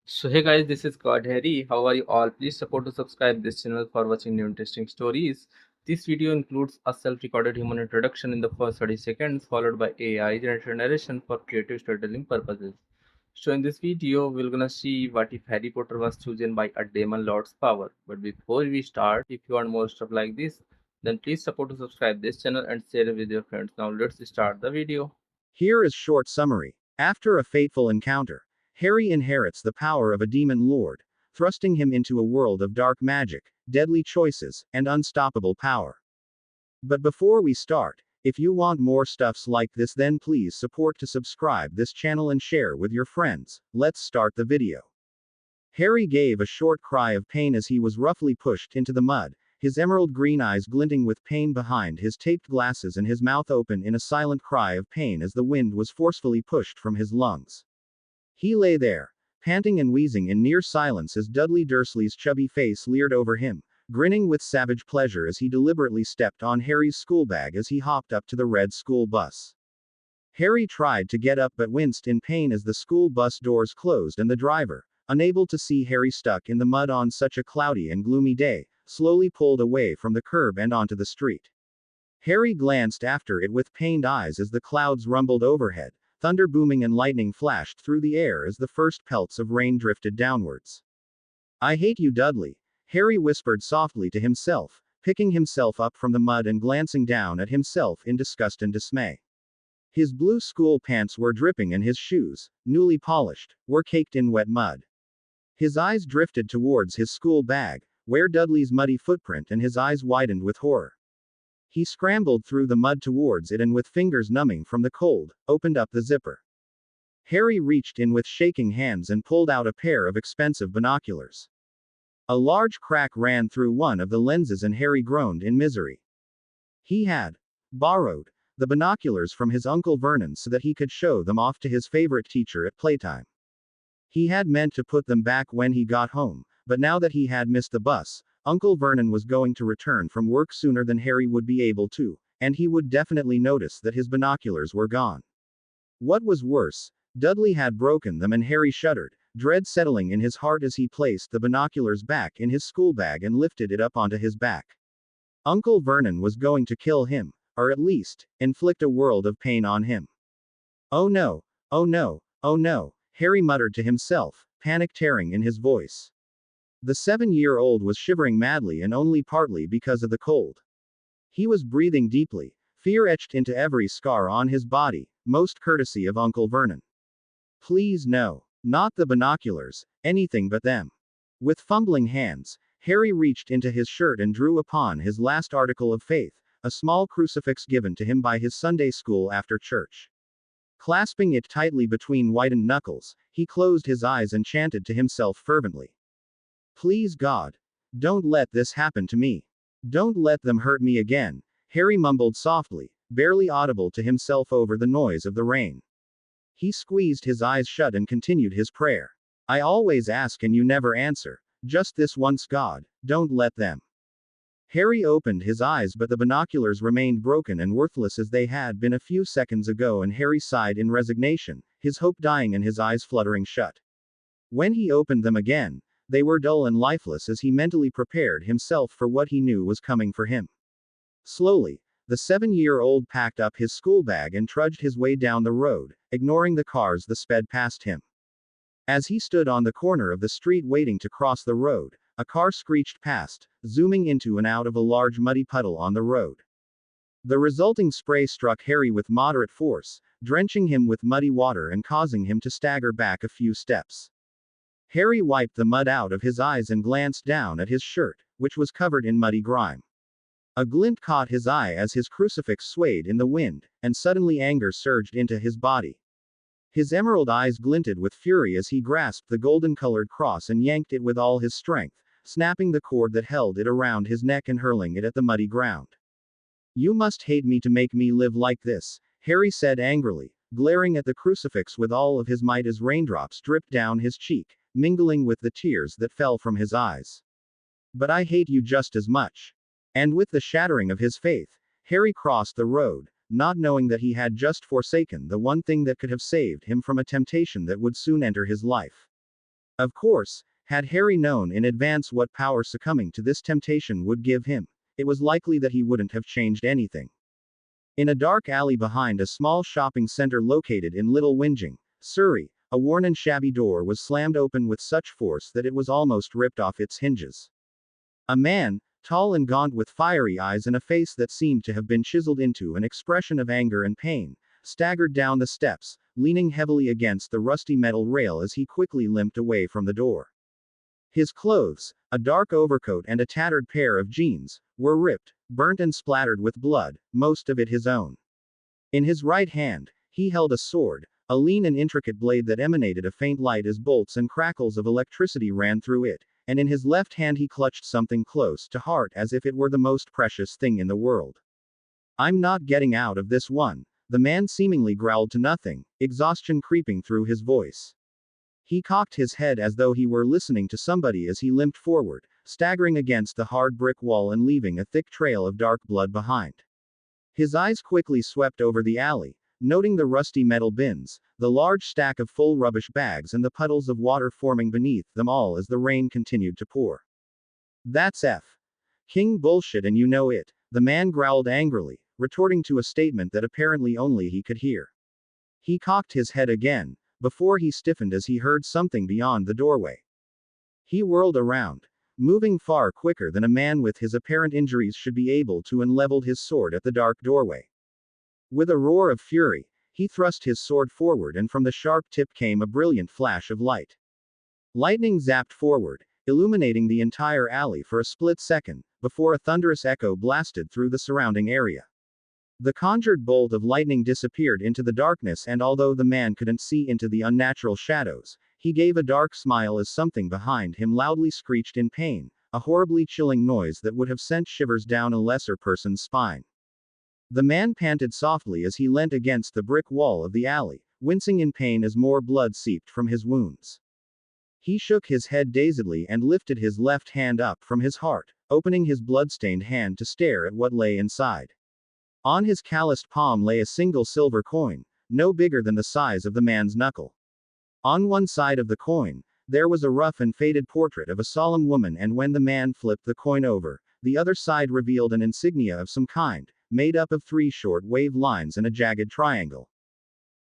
So hey guys, this is God Harry. How are you all? Please support to subscribe this channel for watching new interesting stories. This video includes a self-recorded human introduction in the first 30 seconds, followed by AI generated narration for creative storytelling purposes. So in this video, we're gonna see what if Harry Potter was chosen by a demon lord's power. But before we start, if you want more stuff like this, then please support to subscribe this channel and share it with your friends. Now let's start the video. Here is short summary. After a fateful encounter, Harry inherits the power of a demon lord, thrusting him into a world of dark magic, deadly choices, and unstoppable power. But before we start, if you want more stuffs like this, then please support to subscribe this channel and share with your friends. Let's start the video. Harry gave a short cry of pain as he was roughly pushed into the mud, his emerald green eyes glinting with pain behind his taped glasses and his mouth open in a silent cry of pain as the wind was forcefully pushed from his lungs. He lay there, panting and wheezing in near silence as Dudley Dursley's chubby face leered over him, grinning with savage pleasure as he deliberately stepped on Harry's school bag as he hopped up to the red school bus. Harry tried to get up but winced in pain as the school bus doors closed and the driver, unable to see Harry stuck in the mud on such a cloudy and gloomy day, slowly pulled away from the curb and onto the street. Harry glanced after it with pained eyes as the clouds rumbled overhead, thunder booming and lightning flashed through the air as the first pelts of rain drifted downwards. "I hate you, Dudley," Harry whispered softly to himself, picking himself up from the mud and glancing down at himself in disgust and dismay. His blue school pants were dripping and his shoes, newly polished, were caked in wet mud. His eyes drifted towards his school bag, where Dudley's muddy footprint, and his eyes widened with horror. He scrambled through the mud towards it and with fingers numbing from the cold, opened up the zipper. Harry reached in with shaking hands and pulled out a pair of expensive binoculars. A large crack ran through one of the lenses and Harry groaned in misery. He had borrowed the binoculars from his Uncle Vernon so that he could show them off to his favorite teacher at playtime. He had meant to put them back when he got home, but now that he had missed the bus, Uncle Vernon was going to return from work sooner than Harry would be able to, and he would definitely notice that his binoculars were gone. What was worse, Dudley had broken them and Harry shuddered, dread settling in his heart as he placed the binoculars back in his school bag and lifted it up onto his back. Uncle Vernon was going to kill him, or at least, inflict a world of pain on him. "Oh no, oh no, oh no," Harry muttered to himself, panic tearing in his voice. The 7-year-old was shivering madly and only partly because of the cold. He was breathing deeply, fear etched into every scar on his body, most courtesy of Uncle Vernon. Please no. Not the binoculars, anything but them. With fumbling hands, Harry reached into his shirt and drew upon his last article of faith, a small crucifix given to him by his Sunday school after church. Clasping it tightly between whitened knuckles, he closed his eyes and chanted to himself fervently. "Please God, don't let this happen to me. Don't let them hurt me again," Harry mumbled softly, barely audible to himself over the noise of the rain. He squeezed his eyes shut and continued his prayer. "I always ask and you never answer. Just this once, God, don't let them." Harry opened his eyes, but the binoculars remained broken and worthless as they had been a few seconds ago, and Harry sighed in resignation, his hope dying and his eyes fluttering shut. When he opened them again, they were dull and lifeless as he mentally prepared himself for what he knew was coming for him. Slowly, the 7-year-old packed up his school bag and trudged his way down the road, ignoring the cars that sped past him. As he stood on the corner of the street waiting to cross the road, a car screeched past, zooming into and out of a large muddy puddle on the road. The resulting spray struck Harry with moderate force, drenching him with muddy water and causing him to stagger back a few steps. Harry wiped the mud out of his eyes and glanced down at his shirt, which was covered in muddy grime. A glint caught his eye as his crucifix swayed in the wind, and suddenly anger surged into his body. His emerald eyes glinted with fury as he grasped the golden-colored cross and yanked it with all his strength, snapping the cord that held it around his neck and hurling it at the muddy ground. "You must hate me to make me live like this," Harry said angrily, glaring at the crucifix with all of his might as raindrops dripped down his cheek, mingling with the tears that fell from his eyes. "But I hate you just as much." And with the shattering of his faith, Harry crossed the road, not knowing that he had just forsaken the one thing that could have saved him from a temptation that would soon enter his life. Of course, had Harry known in advance what power succumbing to this temptation would give him, it was likely that he wouldn't have changed anything. In a dark alley behind a small shopping center located in Little Whinging, Surrey, a worn and shabby door was slammed open with such force that it was almost ripped off its hinges. A man, tall and gaunt with fiery eyes and a face that seemed to have been chiseled into an expression of anger and pain, staggered down the steps, leaning heavily against the rusty metal rail as he quickly limped away from the door. His clothes, a dark overcoat and a tattered pair of jeans, were ripped, burnt and splattered with blood, most of it his own. In his right hand, he held a sword, a lean and intricate blade that emanated a faint light as bolts and crackles of electricity ran through it, and in his left hand he clutched something close to heart as if it were the most precious thing in the world. "I'm not getting out of this one," the man seemingly growled to nothing, exhaustion creeping through his voice. He cocked his head as though he were listening to somebody as he limped forward, staggering against the hard brick wall and leaving a thick trail of dark blood behind. His eyes quickly swept over the alley, noting the rusty metal bins, the large stack of full rubbish bags and the puddles of water forming beneath them all as the rain continued to pour. "That's King bullshit and you know it," the man growled angrily, retorting to a statement that apparently only he could hear. He cocked his head again, before he stiffened as he heard something beyond the doorway. He whirled around, moving far quicker than a man with his apparent injuries should be able to, and leveled his sword at the dark doorway. With a roar of fury, he thrust his sword forward and from the sharp tip came a brilliant flash of light. Lightning zapped forward, illuminating the entire alley for a split second, before a thunderous echo blasted through the surrounding area. The conjured bolt of lightning disappeared into the darkness, and although the man couldn't see into the unnatural shadows, he gave a dark smile as something behind him loudly screeched in pain, a horribly chilling noise that would have sent shivers down a lesser person's spine. The man panted softly as he leant against the brick wall of the alley, wincing in pain as more blood seeped from his wounds. He shook his head dazedly and lifted his left hand up from his heart, opening his blood-stained hand to stare at what lay inside. On his calloused palm lay a single silver coin, no bigger than the size of the man's knuckle. On one side of the coin, there was a rough and faded portrait of a solemn woman, and when the man flipped the coin over, the other side revealed an insignia of some kind, made up of 3 short wave lines and a jagged triangle.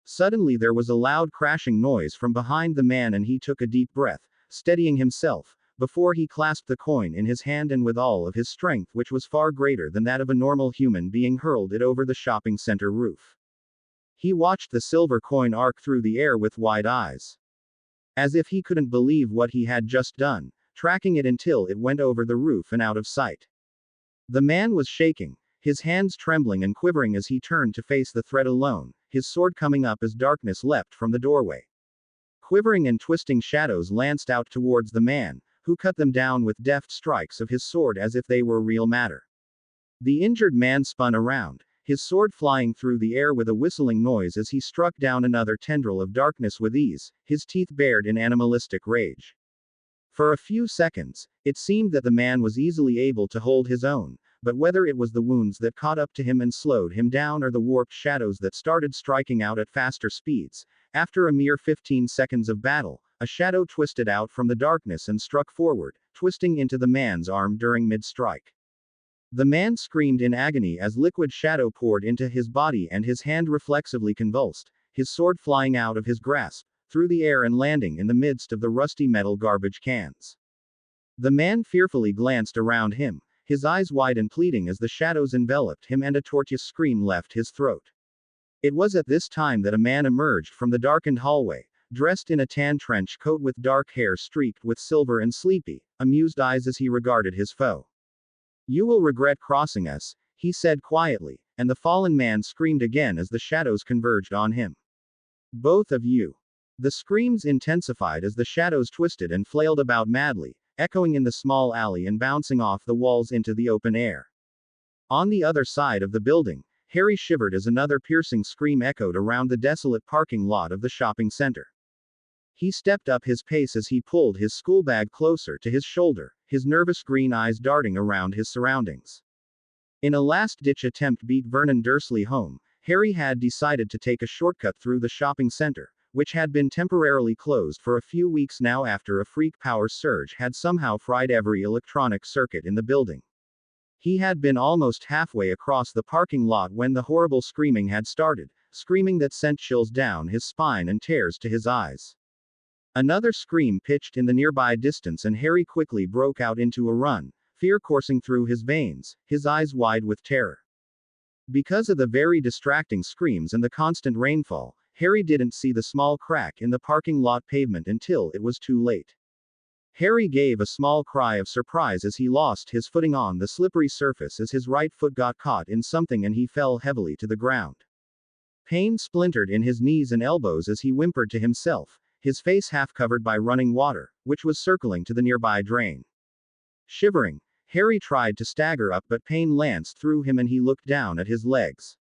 Suddenly there was a loud crashing noise from behind the man and he took a deep breath, steadying himself, before he clasped the coin in his hand and with all of his strength, which was far greater than that of a normal human being, hurled it over the shopping center roof. He watched the silver coin arc through the air with wide eyes, as if he couldn't believe what he had just done, tracking it until it went over the roof and out of sight. The man was shaking, his hands trembling and quivering as he turned to face the threat alone, his sword coming up as darkness leapt from the doorway. Quivering and twisting shadows lanced out towards the man, who cut them down with deft strikes of his sword as if they were real matter. The injured man spun around, his sword flying through the air with a whistling noise as he struck down another tendril of darkness with ease, his teeth bared in animalistic rage. For a few seconds, it seemed that the man was easily able to hold his own, but whether it was the wounds that caught up to him and slowed him down or the warped shadows that started striking out at faster speeds, after a mere 15 seconds of battle, a shadow twisted out from the darkness and struck forward, twisting into the man's arm during mid-strike. The man screamed in agony as liquid shadow poured into his body and his hand reflexively convulsed, his sword flying out of his grasp, through the air and landing in the midst of the rusty metal garbage cans. The man fearfully glanced around him, his eyes wide and pleading as the shadows enveloped him and a tortuous scream left his throat. It was at this time that a man emerged from the darkened hallway, dressed in a tan trench coat with dark hair streaked with silver and sleepy, amused eyes as he regarded his foe. "You will regret crossing us," he said quietly, and the fallen man screamed again as the shadows converged on him. "Both of you." The screams intensified as the shadows twisted and flailed about madly, echoing in the small alley and bouncing off the walls into the open air. On the other side of the building, Harry shivered as another piercing scream echoed around the desolate parking lot of the shopping center. He stepped up his pace as he pulled his school bag closer to his shoulder, his nervous green eyes darting around his surroundings. In a last-ditch attempt to beat Vernon Dursley home, Harry had decided to take a shortcut through the shopping center, which had been temporarily closed for a few weeks now after a freak power surge had somehow fried every electronic circuit in the building. He had been almost halfway across the parking lot when the horrible screaming had started, screaming that sent chills down his spine and tears to his eyes. Another scream pitched in the nearby distance, and Harry quickly broke out into a run, fear coursing through his veins, his eyes wide with terror. Because of the very distracting screams and the constant rainfall, Harry didn't see the small crack in the parking lot pavement until it was too late. Harry gave a small cry of surprise as he lost his footing on the slippery surface as his right foot got caught in something and he fell heavily to the ground. Pain splintered in his knees and elbows as he whimpered to himself, his face half covered by running water, which was circling to the nearby drain. Shivering, Harry tried to stagger up, but pain lanced through him and he looked down at his legs.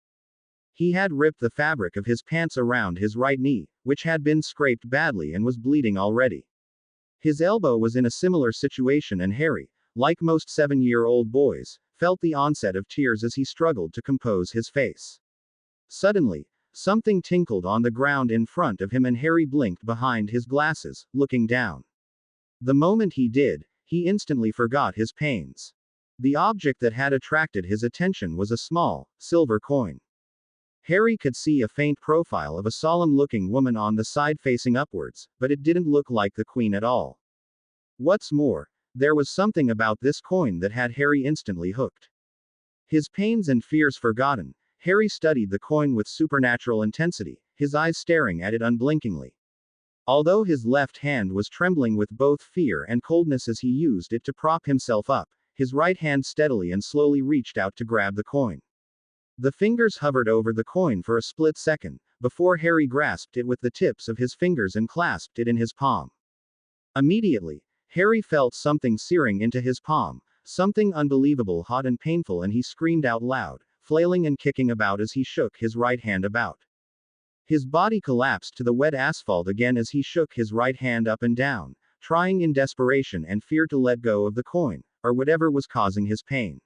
He had ripped the fabric of his pants around his right knee, which had been scraped badly and was bleeding already. His elbow was in a similar situation, and Harry, like most 7-year-old boys, felt the onset of tears as he struggled to compose his face. Suddenly, something tinkled on the ground in front of him and Harry blinked behind his glasses, looking down. The moment he did, he instantly forgot his pains. The object that had attracted his attention was a small, silver coin. Harry could see a faint profile of a solemn-looking woman on the side facing upwards, but it didn't look like the Queen at all. What's more, there was something about this coin that had Harry instantly hooked. His pains and fears forgotten, Harry studied the coin with supernatural intensity, his eyes staring at it unblinkingly. Although his left hand was trembling with both fear and coldness as he used it to prop himself up, his right hand steadily and slowly reached out to grab the coin. The fingers hovered over the coin for a split second, before Harry grasped it with the tips of his fingers and clasped it in his palm. Immediately, Harry felt something searing into his palm, something unbelievable hot and painful, and he screamed out loud, flailing and kicking about as he shook his right hand about. His body collapsed to the wet asphalt again as he shook his right hand up and down, trying in desperation and fear to let go of the coin, or whatever was causing his pain.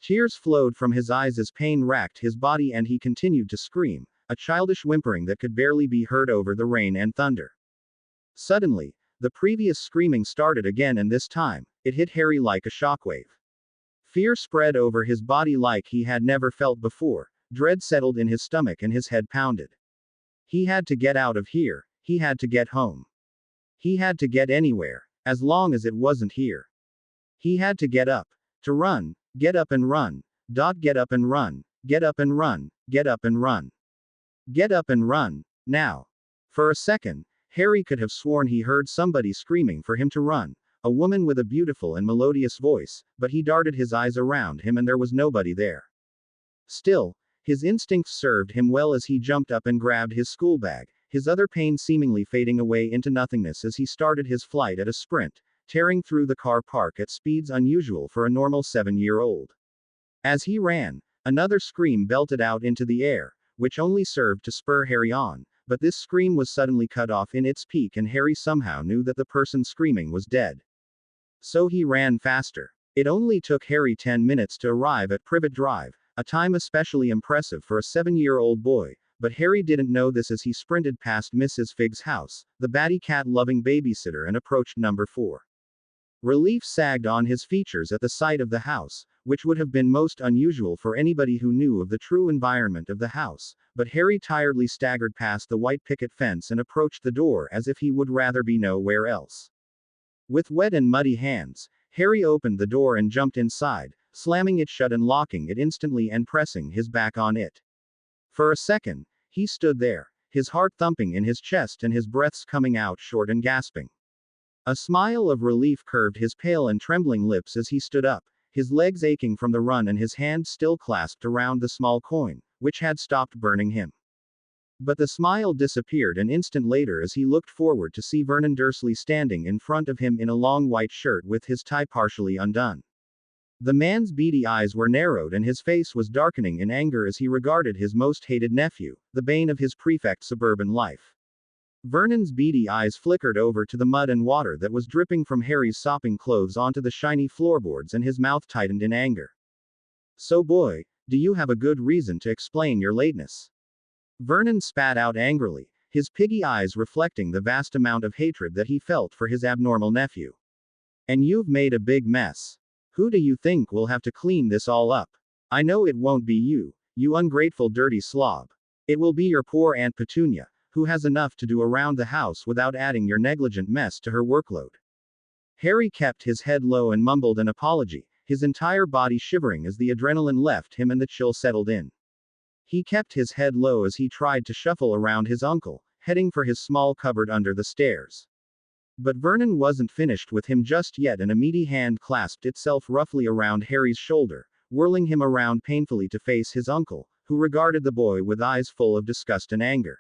Tears flowed from his eyes as pain racked his body and he continued to scream, a childish whimpering that could barely be heard over the rain and thunder. Suddenly, the previous screaming started again, and this time, it hit Harry like a shockwave. Fear spread over his body like he had never felt before, dread settled in his stomach and his head pounded. He had to get out of here, he had to get home. He had to get anywhere, as long as it wasn't here. He had to get up. To run, get up and run. Get up and run, get up and run, get up and run. Get up and run, now. For a second, Harry could have sworn he heard somebody screaming for him to run, a woman with a beautiful and melodious voice, but he darted his eyes around him and there was nobody there. Still, his instincts served him well as he jumped up and grabbed his school bag, his other pain seemingly fading away into nothingness as he started his flight at a sprint, tearing through the car park at speeds unusual for a normal 7-year-old. As he ran, another scream belted out into the air, which only served to spur Harry on, but this scream was suddenly cut off in its peak and Harry somehow knew that the person screaming was dead. So he ran faster. It only took Harry 10 minutes to arrive at Privet Drive, a time especially impressive for a 7-year-old boy, but Harry didn't know this as he sprinted past Mrs. Figg's house, the batty cat-loving babysitter, and approached number 4. Relief sagged on his features at the sight of the house, which would have been most unusual for anybody who knew of the true environment of the house, but Harry tiredly staggered past the white picket fence and approached the door as if he would rather be nowhere else. With wet and muddy hands, Harry opened the door and jumped inside, slamming it shut and locking it instantly and pressing his back on it. For a second, he stood there, his heart thumping in his chest and his breaths coming out short and gasping. A smile of relief curved his pale and trembling lips as he stood up, his legs aching from the run and his hand still clasped around the small coin, which had stopped burning him. But the smile disappeared an instant later as he looked forward to see Vernon Dursley standing in front of him in a long white shirt with his tie partially undone. The man's beady eyes were narrowed and his face was darkening in anger as he regarded his most hated nephew, the bane of his prefect's suburban life. Vernon's beady eyes flickered over to the mud and water that was dripping from Harry's sopping clothes onto the shiny floorboards and his mouth tightened in anger. So boy, do you have a good reason to explain your lateness? Vernon spat out angrily, his piggy eyes reflecting the vast amount of hatred that he felt for his abnormal nephew. And you've made a big mess. Who do you think will have to clean this all up? I know it won't be you, you ungrateful dirty slob. It will be your poor Aunt Petunia, who has enough to do around the house without adding your negligent mess to her workload. Harry kept his head low and mumbled an apology, his entire body shivering as the adrenaline left him and the chill settled in. He kept his head low as he tried to shuffle around his uncle, heading for his small cupboard under the stairs. But Vernon wasn't finished with him just yet, and a meaty hand clasped itself roughly around Harry's shoulder, whirling him around painfully to face his uncle, who regarded the boy with eyes full of disgust and anger.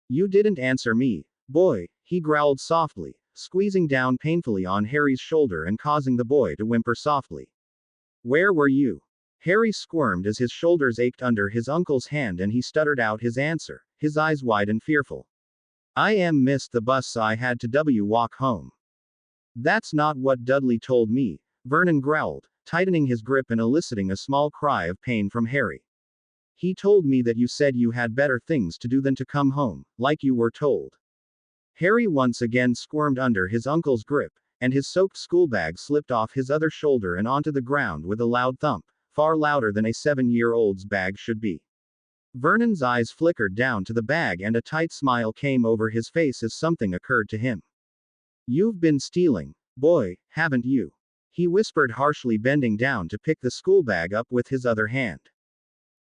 You didn't answer me, boy, he growled softly, squeezing down painfully on Harry's shoulder and causing the boy to whimper softly. Where were you? Harry squirmed as his shoulders ached under his uncle's hand and he stuttered out his answer, his eyes wide and fearful. I missed the bus, so I had to walk home. That's not what Dudley told me, Vernon growled, tightening his grip and eliciting a small cry of pain from Harry. He told me that you said you had better things to do than to come home, like you were told. Harry once again squirmed under his uncle's grip, and his soaked schoolbag slipped off his other shoulder and onto the ground with a loud thump, far louder than a 7-year-old's bag should be. Vernon's eyes flickered down to the bag and a tight smile came over his face as something occurred to him. You've been stealing, boy, haven't you? He whispered harshly, bending down to pick the schoolbag up with his other hand.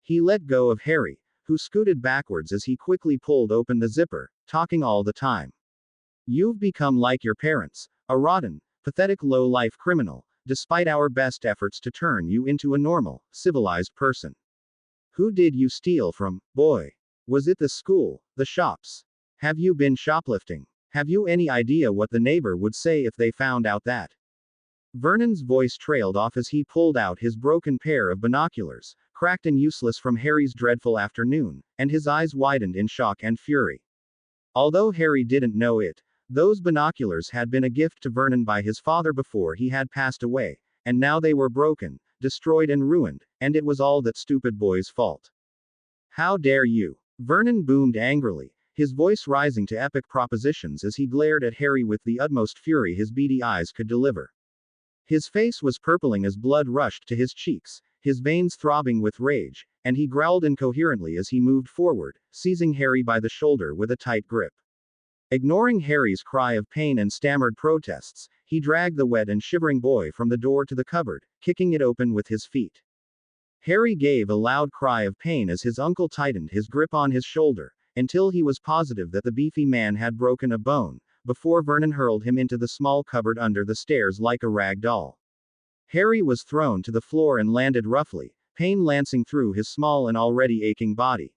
He let go of Harry, who scooted backwards as he quickly pulled open the zipper, talking all the time. You've become like your parents, a rotten, pathetic low-life criminal, despite our best efforts to turn you into a normal, civilized person. Who did you steal from, boy? Was it the school, the shops? Have you been shoplifting? Have you any idea what the neighbor would say if they found out that? Vernon's voice trailed off as he pulled out his broken pair of binoculars, cracked and useless from Harry's dreadful afternoon, and his eyes widened in shock and fury. Although Harry didn't know it, those binoculars had been a gift to Vernon by his father before he had passed away, and now they were broken, destroyed and ruined, and it was all that stupid boy's fault. How dare you? Vernon boomed angrily, his voice rising to epic propositions as he glared at Harry with the utmost fury his beady eyes could deliver. His face was purpling as blood rushed to his cheeks, his veins throbbing with rage, and he growled incoherently as he moved forward, seizing Harry by the shoulder with a tight grip. Ignoring Harry's cry of pain and stammered protests, he dragged the wet and shivering boy from the door to the cupboard, kicking it open with his feet. Harry gave a loud cry of pain as his uncle tightened his grip on his shoulder, until he was positive that the beefy man had broken a bone, before Vernon hurled him into the small cupboard under the stairs like a rag doll. Harry was thrown to the floor and landed roughly, pain lancing through his small and already aching body.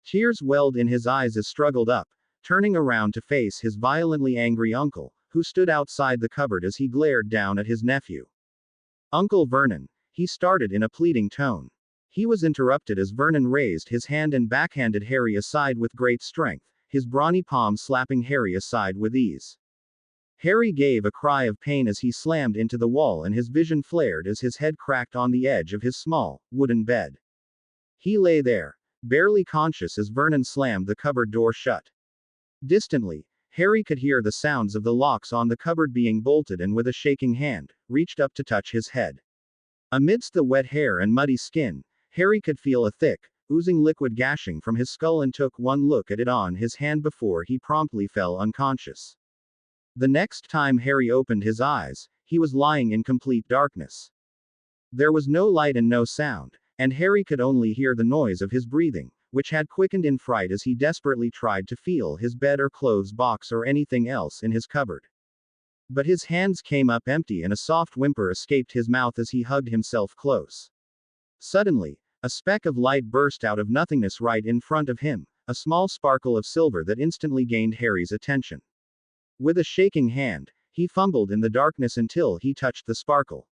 Tears welled in his eyes as struggled up, turning around to face his violently angry uncle, who stood outside the cupboard as he glared down at his nephew. Uncle Vernon, he started in a pleading tone. He was interrupted as Vernon raised his hand and backhanded Harry aside with great strength, his brawny palm slapping Harry aside with ease. Harry gave a cry of pain as he slammed into the wall and his vision flared as his head cracked on the edge of his small, wooden bed. He lay there, barely conscious as Vernon slammed the cupboard door shut. Distantly, Harry could hear the sounds of the locks on the cupboard being bolted and with a shaking hand, reached up to touch his head. Amidst the wet hair and muddy skin, Harry could feel a thick, oozing liquid gashing from his skull and took one look at it on his hand before he promptly fell unconscious. The next time Harry opened his eyes, he was lying in complete darkness. There was no light and no sound, and Harry could only hear the noise of his breathing, which had quickened in fright as he desperately tried to feel his bed or clothes box or anything else in his cupboard. But his hands came up empty and a soft whimper escaped his mouth as he hugged himself close. Suddenly, a speck of light burst out of nothingness right in front of him, a small sparkle of silver that instantly gained Harry's attention. With a shaking hand, he fumbled in the darkness until he touched the sparkle.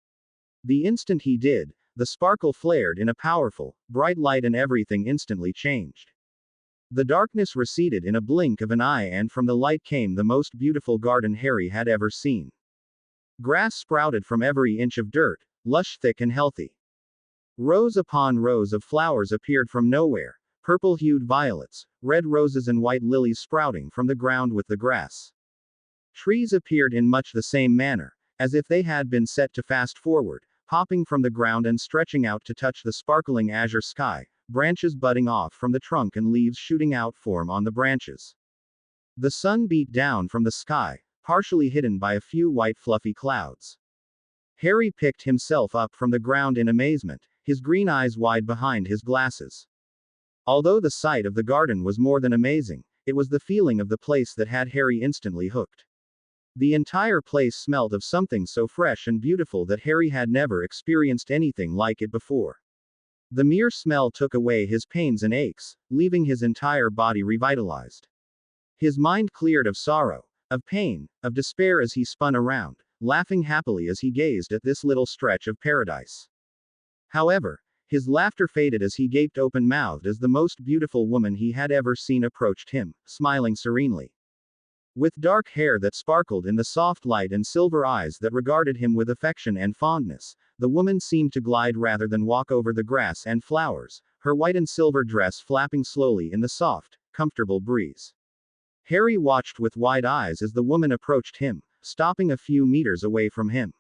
The instant he did, the sparkle flared in a powerful, bright light and everything instantly changed. The darkness receded in a blink of an eye and from the light came the most beautiful garden Harry had ever seen. Grass sprouted from every inch of dirt, lush, thick and healthy. Rows upon rows of flowers appeared from nowhere, purple-hued violets, red roses and white lilies sprouting from the ground with the grass. Trees appeared in much the same manner, as if they had been set to fast forward, popping from the ground and stretching out to touch the sparkling azure sky, branches budding off from the trunk and leaves shooting out form on the branches. The sun beat down from the sky, partially hidden by a few white fluffy clouds. Harry picked himself up from the ground in amazement, his green eyes wide behind his glasses. Although the sight of the garden was more than amazing, it was the feeling of the place that had Harry instantly hooked. The entire place smelled of something so fresh and beautiful that Harry had never experienced anything like it before. The mere smell took away his pains and aches, leaving his entire body revitalized. His mind cleared of sorrow, of pain, of despair as he spun around, laughing happily as he gazed at this little stretch of paradise. However, his laughter faded as he gaped open-mouthed as the most beautiful woman he had ever seen approached him, smiling serenely. With dark hair that sparkled in the soft light and silver eyes that regarded him with affection and fondness, the woman seemed to glide rather than walk over the grass and flowers, her white and silver dress flapping slowly in the soft, comfortable breeze. Harry watched with wide eyes as the woman approached him, stopping a few meters away from him.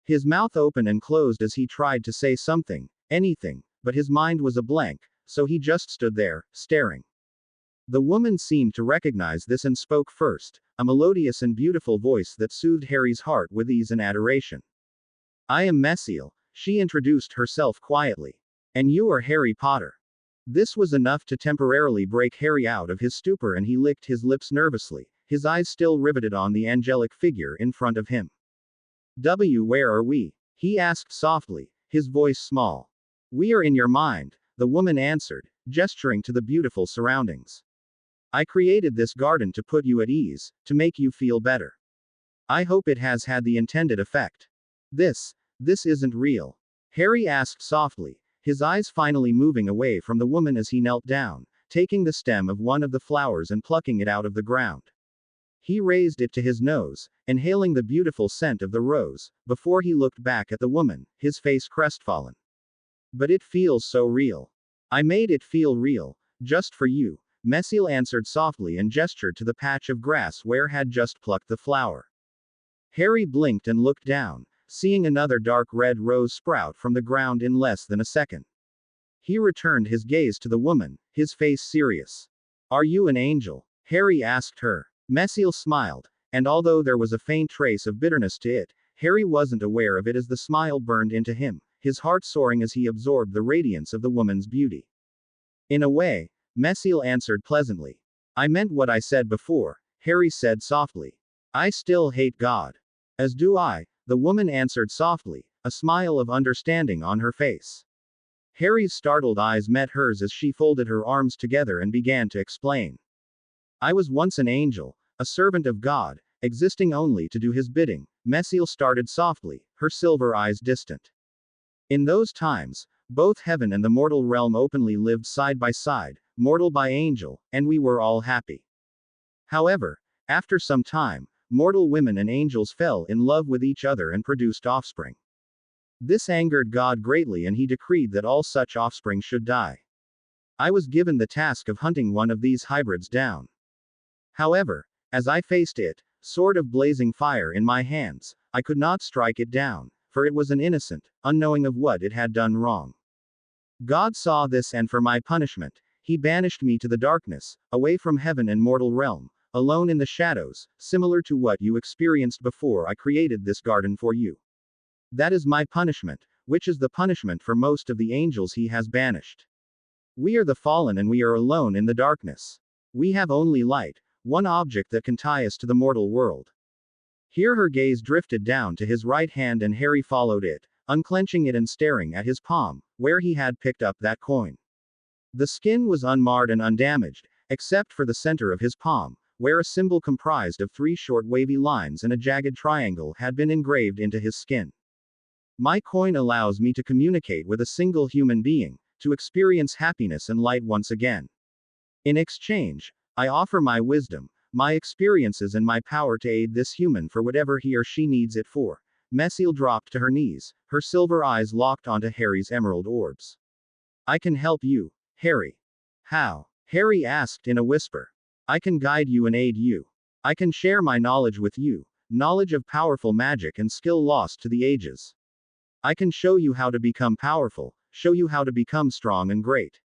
His mouth opened and closed as he tried to say something, anything, but his mind was a blank, so he just stood there, staring. The woman seemed to recognize this and spoke first, a melodious and beautiful voice that soothed Harry's heart with ease and adoration. "I am Messiel," she introduced herself quietly. "And you are Harry Potter." This was enough to temporarily break Harry out of his stupor, and he licked his lips nervously, his eyes still riveted on the angelic figure in front of him. "Where are we?" he asked softly, his voice small. "We are in your mind," the woman answered, gesturing to the beautiful surroundings. "I created this garden to put you at ease, to make you feel better. I hope it has had the intended effect." This isn't real?" Harry asked softly, his eyes finally moving away from the woman as he knelt down, taking the stem of one of the flowers and plucking it out of the ground. He raised it to his nose, inhaling the beautiful scent of the rose, before he looked back at the woman, his face crestfallen. "But it feels so real. I made it feel real, just for you," Messiel answered softly and gestured to the patch of grass where had just plucked the flower. Harry blinked and looked down, seeing another dark red rose sprout from the ground in less than a second. He returned his gaze to the woman, his face serious. "Are you an angel?" Harry asked her. Messiel smiled, and although there was a faint trace of bitterness to it, Harry wasn't aware of it as the smile burned into him, his heart soaring as he absorbed the radiance of the woman's beauty. "In a way," Messiel answered pleasantly. "I meant what I said before," Harry said softly. "I still hate God." "As do I," the woman answered softly, a smile of understanding on her face. Harry's startled eyes met hers as she folded her arms together and began to explain. "I was once an angel, a servant of God, existing only to do his bidding," Messiel started softly, her silver eyes distant. "In those times, both heaven and the mortal realm openly lived side by side, mortal by angel, and we were all happy. However, after some time, mortal women and angels fell in love with each other and produced offspring. This angered God greatly, and he decreed that all such offspring should die. I was given the task of hunting one of these hybrids down. However, as I faced it, sword of blazing fire in my hands, I could not strike it down, for it was an innocent, unknowing of what it had done wrong. God saw this, and for my punishment, he banished me to the darkness, away from heaven and mortal realm, alone in the shadows, similar to what you experienced before I created this garden for you. That is my punishment, which is the punishment for most of the angels he has banished. We are the fallen, and we are alone in the darkness. We have only light, one object that can tie us to the mortal world." Here her gaze drifted down to his right hand, and Harry followed it, unclenching it and staring at his palm, where he had picked up that coin. The skin was unmarred and undamaged, except for the center of his palm, where a symbol comprised of 3 short wavy lines and a jagged triangle had been engraved into his skin. "My coin allows me to communicate with a single human being, to experience happiness and light once again. In exchange, I offer my wisdom, my experiences and my power to aid this human for whatever he or she needs it for." Messiel dropped to her knees, her silver eyes locked onto Harry's emerald orbs. "I can help you, Harry. How? Harry asked in a whisper. I can guide you and aid you. I can share my knowledge with you, knowledge of powerful magic and skill lost to the ages. I can show you how to become powerful, show you how to become strong and great.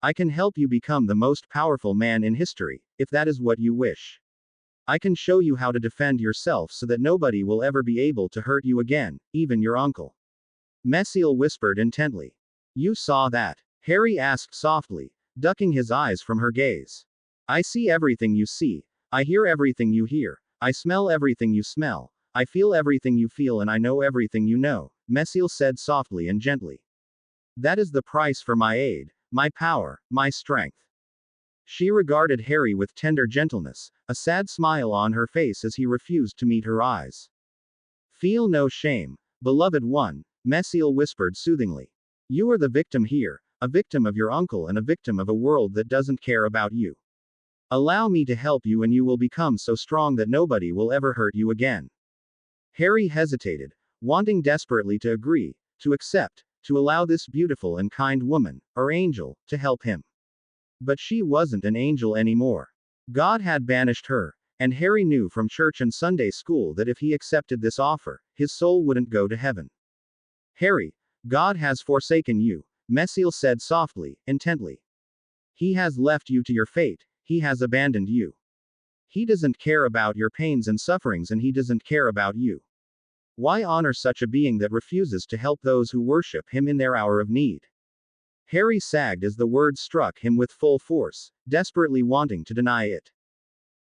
I can help you become the most powerful man in history, if that is what you wish. I can show you how to defend yourself so that nobody will ever be able to hurt you again, even your uncle. Messiel whispered intently. You saw that? Harry asked softly, ducking his eyes from her gaze. I see everything you see. I hear everything you hear. I smell everything you smell. I feel everything you feel and I know everything you know, Messiel said softly and gently. That is the price for my aid, my power, my strength. She regarded Harry with tender gentleness, a sad smile on her face as he refused to meet her eyes. Feel no shame, beloved one, Messiel whispered soothingly. You are the victim here, a victim of your uncle and a victim of a world that doesn't care about you. Allow me to help you and you will become so strong that nobody will ever hurt you again. Harry hesitated, wanting desperately to agree, to accept, to allow this beautiful and kind woman, or angel, to help him. But she wasn't an angel anymore. God had banished her, and Harry knew from church and Sunday school that if he accepted this offer, his soul wouldn't go to heaven. Harry, God has forsaken you, Messiel said softly, intently. He has left you to your fate, he has abandoned you. He doesn't care about your pains and sufferings and he doesn't care about you. Why honor such a being that refuses to help those who worship him in their hour of need? Harry sagged as the words struck him with full force, desperately wanting to deny it.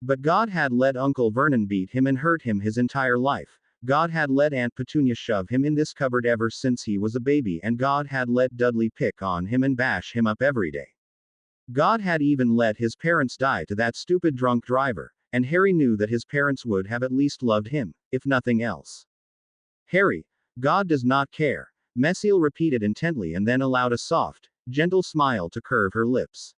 But God had let Uncle Vernon beat him and hurt him his entire life. God had let Aunt Petunia shove him in this cupboard ever since he was a baby, and God had let Dudley pick on him and bash him up every day. God had even let his parents die to that stupid drunk driver, and Harry knew that his parents would have at least loved him, if nothing else. Harry, God does not care, Messiel repeated intently and then allowed a soft, gentle smile to curve her lips.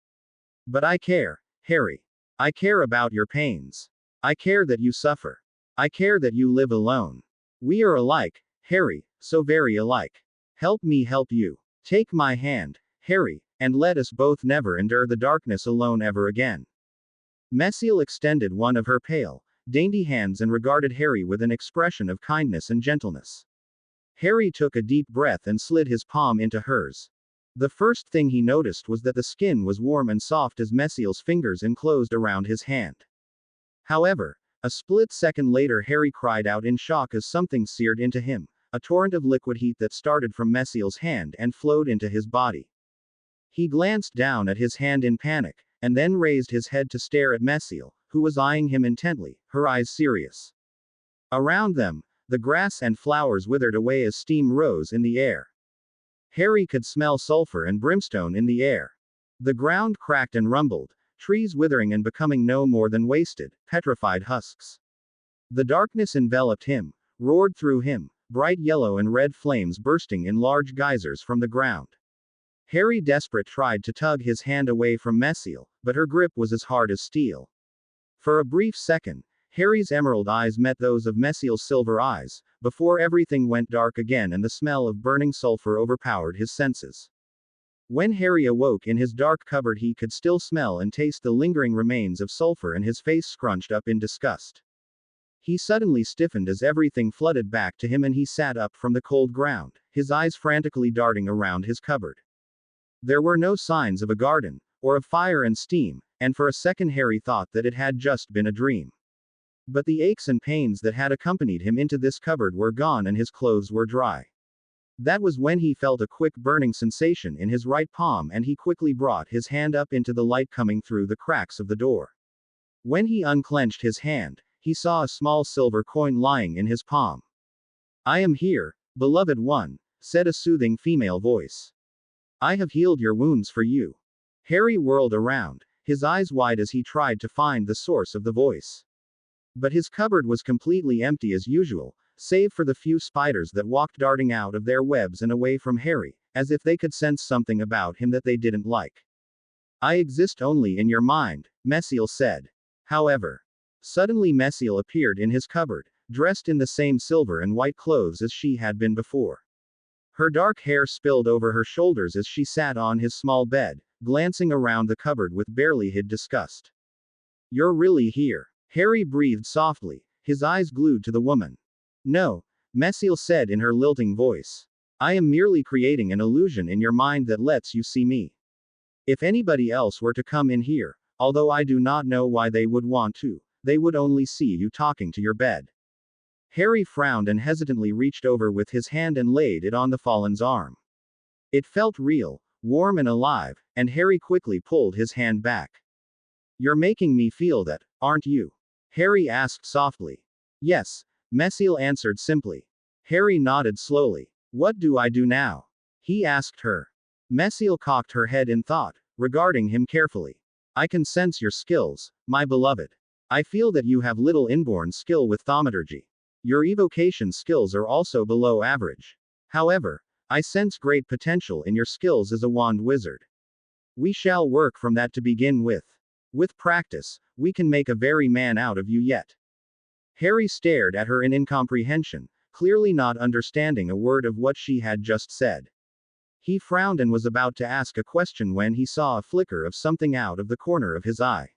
But I care, Harry. I care about your pains. I care that you suffer. I care that you live alone. We are alike, Harry, so very alike. Help me help you. Take my hand, Harry, and let us both never endure the darkness alone ever again. Messiel extended one of her pale, dainty hands and regarded Harry with an expression of kindness and gentleness. Harry took a deep breath and slid his palm into hers. The first thing he noticed was that the skin was warm and soft as Messiel's fingers enclosed around his hand. However, a split second later Harry cried out in shock as something seared into him, a torrent of liquid heat that started from Messiel's hand and flowed into his body. He glanced down at his hand in panic, and then raised his head to stare at Messiel, who was eyeing him intently, her eyes serious. Around them, the grass and flowers withered away as steam rose in the air. Harry could smell sulfur and brimstone in the air. The ground cracked and rumbled, trees withering and becoming no more than wasted, petrified husks. The darkness enveloped him, roared through him, bright yellow and red flames bursting in large geysers from the ground. Harry, desperate, tried to tug his hand away from Messiel, but her grip was as hard as steel. For a brief second, Harry's emerald eyes met those of Messiel's silver eyes, before everything went dark again and the smell of burning sulfur overpowered his senses. When Harry awoke in his dark cupboard, he could still smell and taste the lingering remains of sulfur, and his face scrunched up in disgust. He suddenly stiffened as everything flooded back to him and he sat up from the cold ground, his eyes frantically darting around his cupboard. There were no signs of a garden, or of fire and steam, and for a second Harry thought that it had just been a dream. But the aches and pains that had accompanied him into this cupboard were gone and his clothes were dry. That was when he felt a quick burning sensation in his right palm and he quickly brought his hand up into the light coming through the cracks of the door. When he unclenched his hand, he saw a small silver coin lying in his palm. I am here, beloved one, said a soothing female voice. I have healed your wounds for you. Harry whirled around, his eyes wide as he tried to find the source of the voice. But his cupboard was completely empty as usual, save for the few spiders that walked darting out of their webs and away from Harry, as if they could sense something about him that they didn't like. I exist only in your mind, Messiel said. However, suddenly Messiel appeared in his cupboard, dressed in the same silver and white clothes as she had been before. Her dark hair spilled over her shoulders as she sat on his small bed, glancing around the cupboard with barely hid disgust. "You're really here?" Harry breathed softly, his eyes glued to the woman. "No," Messiel said in her lilting voice. "I am merely creating an illusion in your mind that lets you see me. If anybody else were to come in here, although I do not know why they would want to, they would only see you talking to your bed." Harry frowned and hesitantly reached over with his hand and laid it on the fallen's arm. It felt real, warm and alive, and Harry quickly pulled his hand back. "You're making me feel that, aren't you?" Harry asked softly. "Yes," Messiel answered simply. Harry nodded slowly. "What do I do now?" he asked her. Messiel cocked her head in thought, regarding him carefully. "I can sense your skills, my beloved. I feel that you have little inborn skill with thaumaturgy. Your evocation skills are also below average. However, I sense great potential in your skills as a wand wizard. We shall work from that to begin with. With practice, we can make a very man out of you yet." Harry stared at her in incomprehension, clearly not understanding a word of what she had just said. He frowned and was about to ask a question when he saw a flicker of something out of the corner of his eye.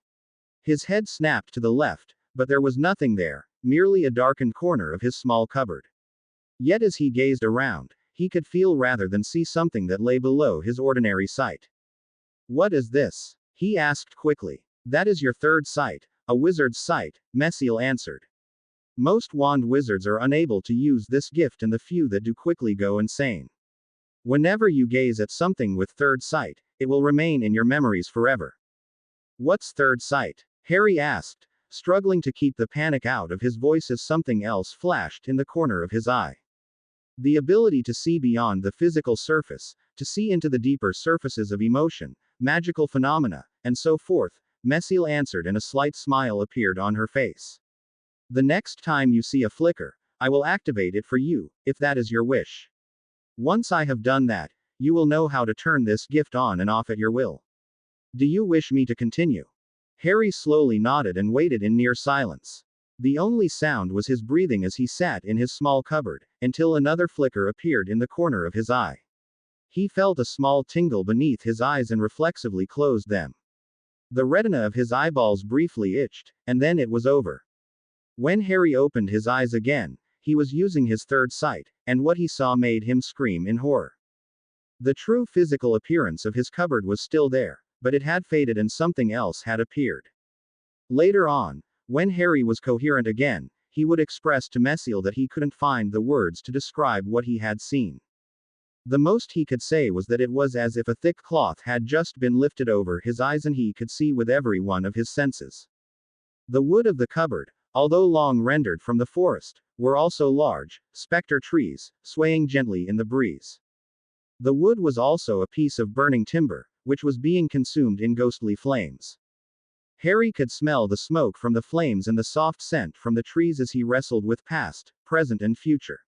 His head snapped to the left, but there was nothing there, merely a darkened corner of his small cupboard. Yet as he gazed around, he could feel rather than see something that lay below his ordinary sight. "What is this?" he asked quickly. "That is your third sight, a wizard's sight," Messiel answered. "Most wand wizards are unable to use this gift and the few that do quickly go insane. Whenever you gaze at something with third sight, it will remain in your memories forever." "What's third sight?" Harry asked, struggling to keep the panic out of his voice as something else flashed in the corner of his eye. "The ability to see beyond the physical surface, to see into the deeper surfaces of emotion, magical phenomena, and so forth," Messiel answered, and a slight smile appeared on her face. "The next time you see a flicker, I will activate it for you, if that is your wish. Once I have done that, you will know how to turn this gift on and off at your will. Do you wish me to continue?" Harry slowly nodded and waited in near silence. The only sound was his breathing as he sat in his small cupboard, until another flicker appeared in the corner of his eye. He felt a small tingle beneath his eyes and reflexively closed them. The retina of his eyeballs briefly itched, and then it was over. When Harry opened his eyes again, he was using his third sight, and what he saw made him scream in horror. The true physical appearance of his cupboard was still there, but it had faded and something else had appeared. Later on, when Harry was coherent again, he would express to Messiel that he couldn't find the words to describe what he had seen. The most he could say was that it was as if a thick cloth had just been lifted over his eyes and he could see with every one of his senses. The wood of the cupboard, although long rendered from the forest, were also large, spectre trees, swaying gently in the breeze. The wood was also a piece of burning timber, which was being consumed in ghostly flames. Harry could smell the smoke from the flames and the soft scent from the trees as he wrestled with past, present and future.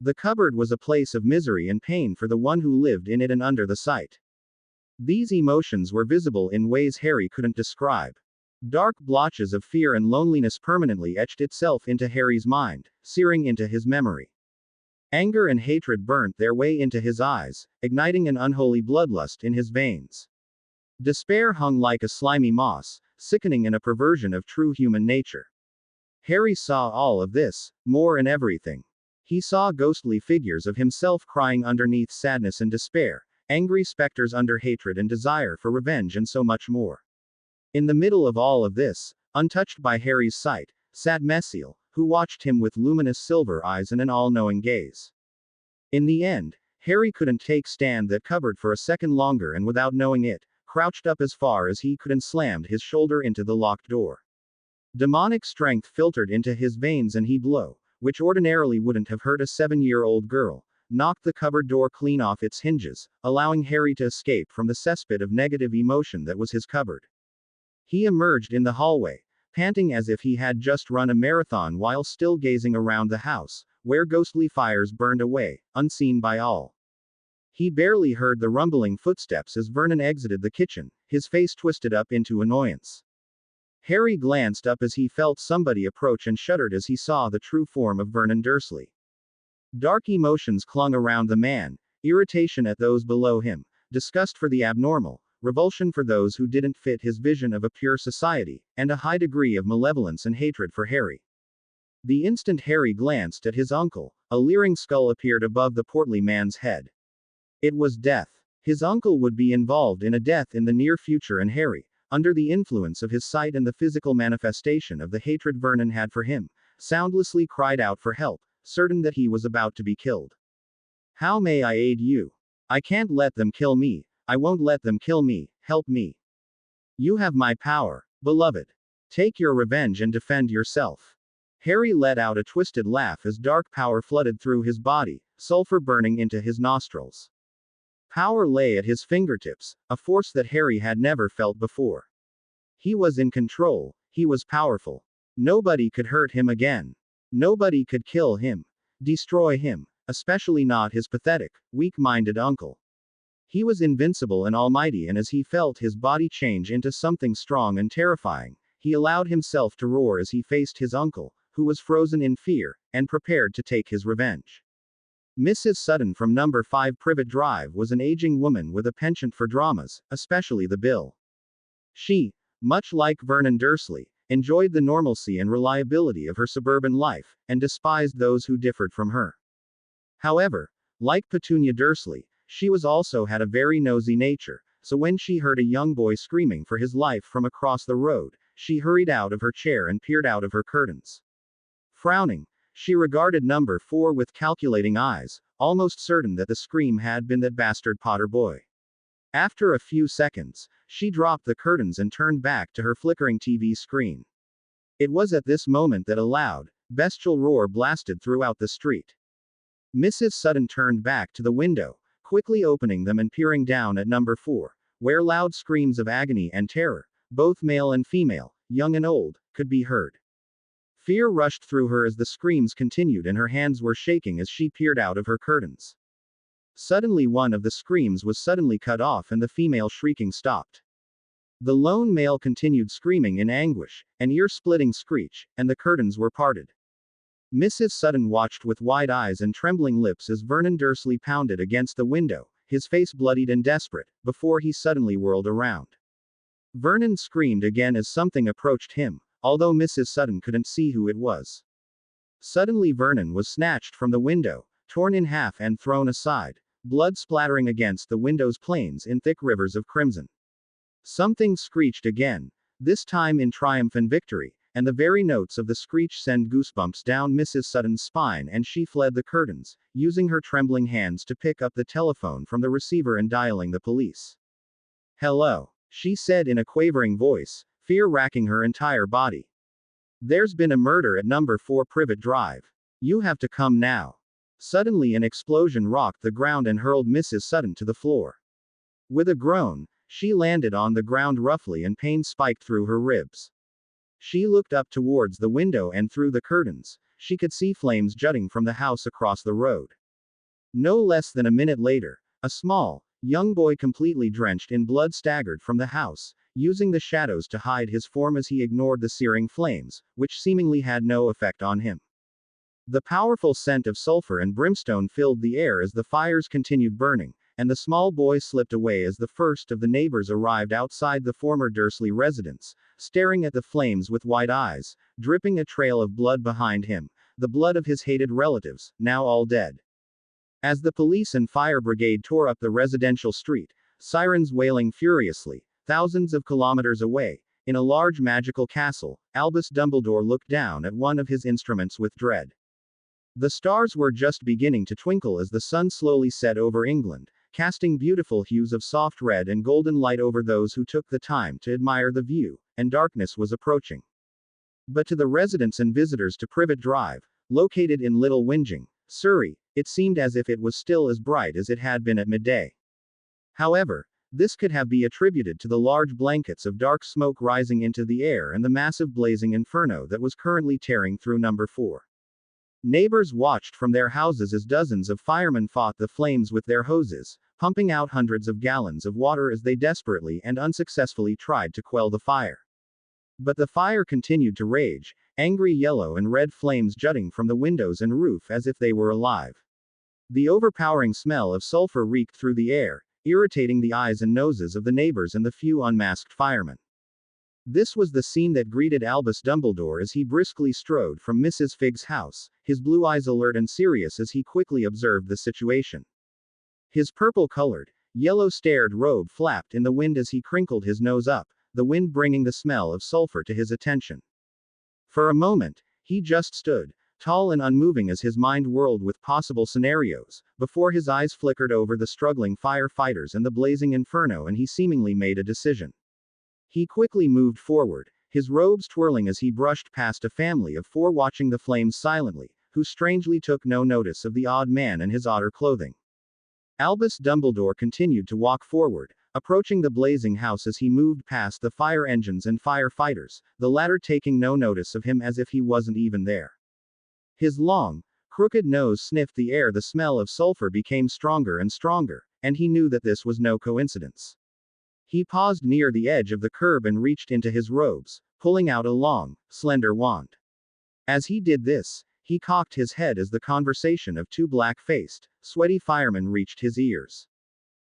The cupboard was a place of misery and pain for the one who lived in it and under the sight. These emotions were visible in ways Harry couldn't describe. Dark blotches of fear and loneliness permanently etched itself into Harry's mind, searing into his memory. Anger and hatred burnt their way into his eyes, igniting an unholy bloodlust in his veins. Despair hung like a slimy moss, sickening in a perversion of true human nature. Harry saw all of this, more and everything. He saw ghostly figures of himself crying underneath sadness and despair, angry specters under hatred and desire for revenge, and so much more. In the middle of all of this, untouched by Harry's sight, sat Messiel, who watched him with luminous silver eyes and an all-knowing gaze. In the end, Harry couldn't take stand that cupboard for a second longer, and without knowing it, crouched up as far as he could and slammed his shoulder into the locked door. Demonic strength filtered into his veins and he blow, which ordinarily wouldn't have hurt a 7-year-old girl, knocked the cupboard door clean off its hinges, allowing Harry to escape from the cesspit of negative emotion that was his cupboard. He emerged in the hallway, panting as if he had just run a marathon while still gazing around the house, where ghostly fires burned away, unseen by all. He barely heard the rumbling footsteps as Vernon exited the kitchen, his face twisted up into annoyance. Harry glanced up as he felt somebody approach and shuddered as he saw the true form of Vernon Dursley. Dark emotions clung around the man, irritation at those below him, disgust for the abnormal, revulsion for those who didn't fit his vision of a pure society, and a high degree of malevolence and hatred for Harry. The instant Harry glanced at his uncle, a leering skull appeared above the portly man's head. It was death. His uncle would be involved in a death in the near future, and Harry, under the influence of his sight and the physical manifestation of the hatred Vernon had for him, soundlessly cried out for help, certain that he was about to be killed. "How may I aid you? I can't let them kill me. I won't let them kill me. Help me. You have my power, beloved. Take your revenge and defend yourself." Harry let out a twisted laugh as dark power flooded through his body, sulfur burning into his nostrils. Power lay at his fingertips, a force that Harry had never felt before. He was in control, he was powerful. Nobody could hurt him again. Nobody could kill him, destroy him, especially not his pathetic, weak-minded uncle. He was invincible and almighty, and as he felt his body change into something strong and terrifying, he allowed himself to roar as he faced his uncle, who was frozen in fear, and prepared to take his revenge. Mrs. Sutton from number 5 Privet Drive was an aging woman with a penchant for dramas, especially the Bill. She, much like Vernon Dursley, enjoyed the normalcy and reliability of her suburban life, and despised those who differed from her. However, like Petunia Dursley, she was also had a very nosy nature, so when she heard a young boy screaming for his life from across the road, she hurried out of her chair and peered out of her curtains. Frowning, she regarded number 4 with calculating eyes, almost certain that the scream had been that bastard Potter boy. After a few seconds, she dropped the curtains and turned back to her flickering TV screen. It was at this moment that a loud, bestial roar blasted throughout the street. Mrs. Sutton turned back to the window, quickly opening them and peering down at number 4, where loud screams of agony and terror, both male and female, young and old, could be heard. Fear rushed through her as the screams continued, and her hands were shaking as she peered out of her curtains. Suddenly one of the screams was suddenly cut off and the female shrieking stopped. The lone male continued screaming in anguish, an ear-splitting screech, and the curtains were parted. Mrs. Sutton watched with wide eyes and trembling lips as Vernon Dursley pounded against the window, his face bloodied and desperate, before he suddenly whirled around. Vernon screamed again as something approached him, although Mrs. Sutton couldn't see who it was. Suddenly Vernon was snatched from the window, torn in half and thrown aside, blood splattering against the window's panes in thick rivers of crimson. Something screeched again, this time in triumph and victory, and the very notes of the screech sent goosebumps down Mrs. Sutton's spine, and she fled the curtains, using her trembling hands to pick up the telephone from the receiver and dialing the police. "Hello," she said in a quavering voice, fear racking her entire body. "There's been a murder at number 4 Privet Drive. You have to come now." Suddenly an explosion rocked the ground and hurled Mrs. Sutton to the floor. With a groan, she landed on the ground roughly and pain spiked through her ribs. She looked up towards the window and through the curtains, she could see flames jutting from the house across the road. No less than a minute later, a small, young boy completely drenched in blood staggered from the house, using the shadows to hide his form as he ignored the searing flames, which seemingly had no effect on him. The powerful scent of sulfur and brimstone filled the air as the fires continued burning, and the small boy slipped away as the first of the neighbors arrived outside the former Dursley residence, staring at the flames with wide eyes, dripping a trail of blood behind him, the blood of his hated relatives, now all dead. As the police and fire brigade tore up the residential street, sirens wailing furiously, thousands of kilometers away, in a large magical castle, Albus Dumbledore looked down at one of his instruments with dread. The stars were just beginning to twinkle as the sun slowly set over England, casting beautiful hues of soft red and golden light over those who took the time to admire the view, and darkness was approaching. But to the residents and visitors to Privet Drive, located in Little Whinging, Surrey, it seemed as if it was still as bright as it had been at midday. However, this could have been attributed to the large blankets of dark smoke rising into the air and the massive blazing inferno that was currently tearing through number 4. Neighbors watched from their houses as dozens of firemen fought the flames with their hoses, pumping out hundreds of gallons of water as they desperately and unsuccessfully tried to quell the fire. But the fire continued to rage, angry yellow and red flames jutting from the windows and roof as if they were alive. The overpowering smell of sulfur reeked through the air, irritating the eyes and noses of the neighbors and the few unmasked firemen. This was the scene that greeted Albus Dumbledore as he briskly strode from Mrs. Figg's house, his blue eyes alert and serious as he quickly observed the situation. His purple-colored, yellow-starred robe flapped in the wind as he crinkled his nose up, the wind bringing the smell of sulfur to his attention. For a moment, he just stood, tall and unmoving as his mind whirled with possible scenarios, before his eyes flickered over the struggling firefighters and the blazing inferno, and he seemingly made a decision. He quickly moved forward, his robes twirling as he brushed past a family of 4 watching the flames silently, who strangely took no notice of the odd man and his odder clothing. Albus Dumbledore continued to walk forward, approaching the blazing house as he moved past the fire engines and firefighters, the latter taking no notice of him as if he wasn't even there. His long, crooked nose sniffed the air. The smell of sulfur became stronger and stronger, and he knew that this was no coincidence. He paused near the edge of the curb and reached into his robes, pulling out a long, slender wand. As he did this, he cocked his head as the conversation of 2 black-faced, sweaty firemen reached his ears.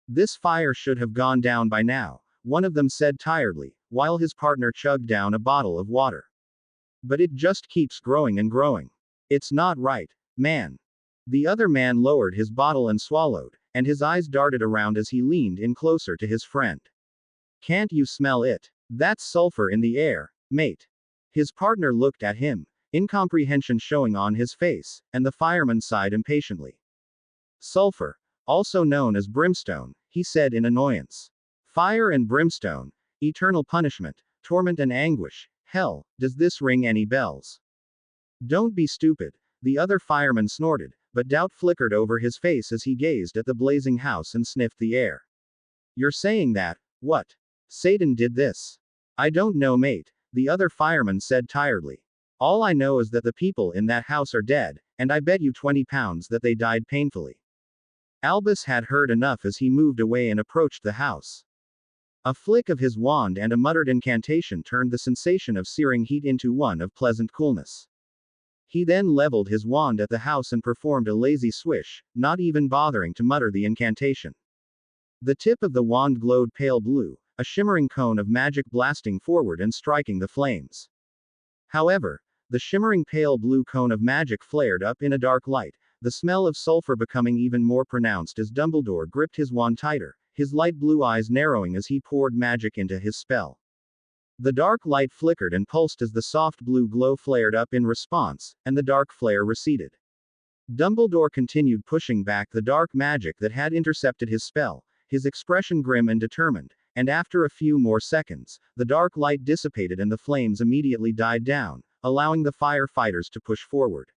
"This fire should have gone down by now," one of them said tiredly, while his partner chugged down a bottle of water. "But it just keeps growing and growing. It's not right, man." The other man lowered his bottle and swallowed, and his eyes darted around as he leaned in closer to his friend. "Can't you smell it? That's sulfur in the air, mate." His partner looked at him, incomprehension showing on his face, and the fireman sighed impatiently. "Sulfur, also known as brimstone," he said in annoyance. "Fire and brimstone, eternal punishment, torment and anguish, hell, does this ring any bells?" "Don't be stupid," the other fireman snorted, but doubt flickered over his face as he gazed at the blazing house and sniffed the air. "You're saying that, what? Satan did this?" "I don't know, mate," the other fireman said tiredly. "All I know is that the people in that house are dead, and I bet you £20 that they died painfully." Albus had heard enough as he moved away and approached the house. A flick of his wand and a muttered incantation turned the sensation of searing heat into one of pleasant coolness. He then leveled his wand at the house and performed a lazy swish, not even bothering to mutter the incantation. The tip of the wand glowed pale blue, a shimmering cone of magic blasting forward and striking the flames. However, the shimmering pale blue cone of magic flared up in a dark light, the smell of sulfur becoming even more pronounced as Dumbledore gripped his wand tighter, his light blue eyes narrowing as he poured magic into his spell. The dark light flickered and pulsed as the soft blue glow flared up in response, and the dark flare receded. Dumbledore continued pushing back the dark magic that had intercepted his spell, his expression grim and determined, and after a few more seconds, the dark light dissipated and the flames immediately died down, allowing the firefighters to push forward.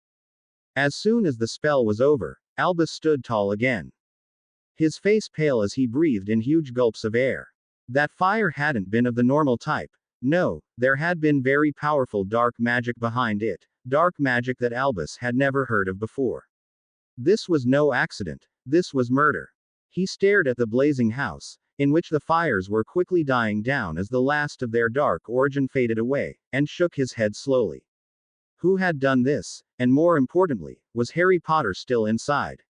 As soon as the spell was over, Albus stood tall again. His face pale as he breathed in huge gulps of air. That fire hadn't been of the normal type. No, there had been very powerful dark magic behind it, dark magic that Albus had never heard of before. This was no accident, this was murder. He stared at the blazing house, in which the fires were quickly dying down as the last of their dark origin faded away, and shook his head slowly. Who had done this, and more importantly, was Harry Potter still inside?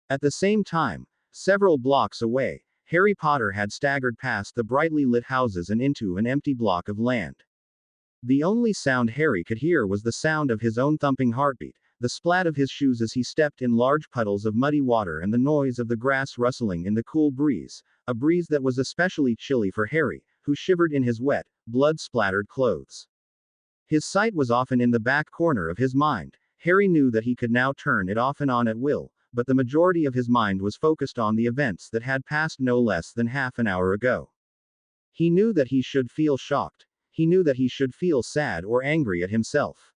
At the same time, several blocks away, Harry Potter had staggered past the brightly lit houses and into an empty block of land. The only sound Harry could hear was the sound of his own thumping heartbeat, the splat of his shoes as he stepped in large puddles of muddy water, and the noise of the grass rustling in the cool breeze, a breeze that was especially chilly for Harry, who shivered in his wet, blood-splattered clothes. His sight was often in the back corner of his mind. Harry knew that he could now turn it off and on at will, but the majority of his mind was focused on the events that had passed no less than half an hour ago. He knew that he should feel shocked. He knew that he should feel sad or angry at himself.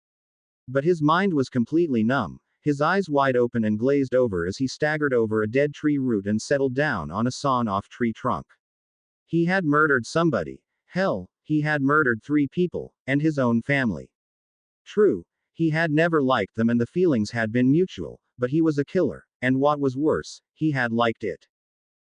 But his mind was completely numb, his eyes wide open and glazed over as he staggered over a dead tree root and settled down on a sawn-off tree trunk. He had murdered somebody. Hell, he had murdered 3 people, and his own family. True, he had never liked them and the feelings had been mutual, but he was a killer, and what was worse, he had liked it.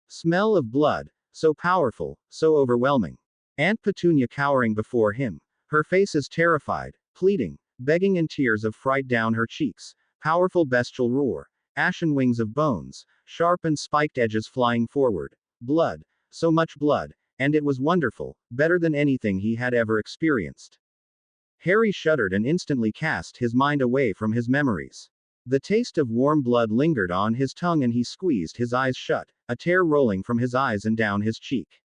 Smell of blood, so powerful, so overwhelming. Aunt Petunia cowering before him, her face as terrified, pleading, begging, and tears of fright down her cheeks, powerful bestial roar, ashen wings of bones, sharp and spiked edges flying forward, Blood. So much blood. And it was wonderful, better than anything he had ever experienced. Harry shuddered and instantly cast his mind away from his memories. The taste of warm blood lingered on his tongue and he squeezed his eyes shut, a tear rolling from his eyes and down his cheek.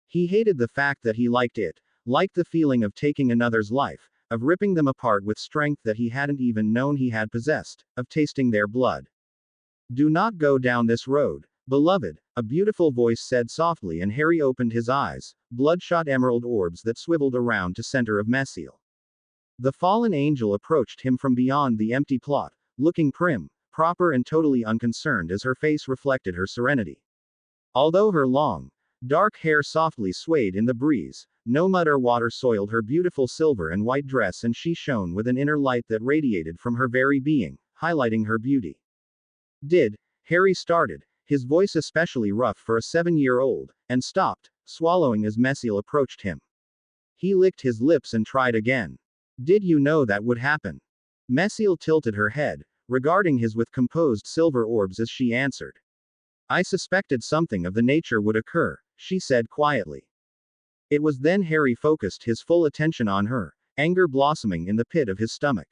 He hated the fact that he liked it, liked the feeling of taking another's life, of ripping them apart with strength that he hadn't even known he had possessed, of tasting their blood. Do not go down this road, beloved, a beautiful voice said softly, and Harry opened his eyes, bloodshot emerald orbs that swiveled around to center of Messiel. The fallen angel approached him from beyond the empty plot, looking prim, proper and totally unconcerned as her face reflected her serenity. Although her long, dark hair softly swayed in the breeze, no mud or water soiled her beautiful silver and white dress, and she shone with an inner light that radiated from her very being, highlighting her beauty. Harry started, his voice especially rough for a 7-year-old, and stopped, swallowing as Messiel approached him. He licked his lips and tried again. Did you know that would happen? Messiel tilted her head, regarding his with composed silver orbs as she answered. I suspected something of the nature would occur, she said quietly. It was then Harry focused his full attention on her, anger blossoming in the pit of his stomach.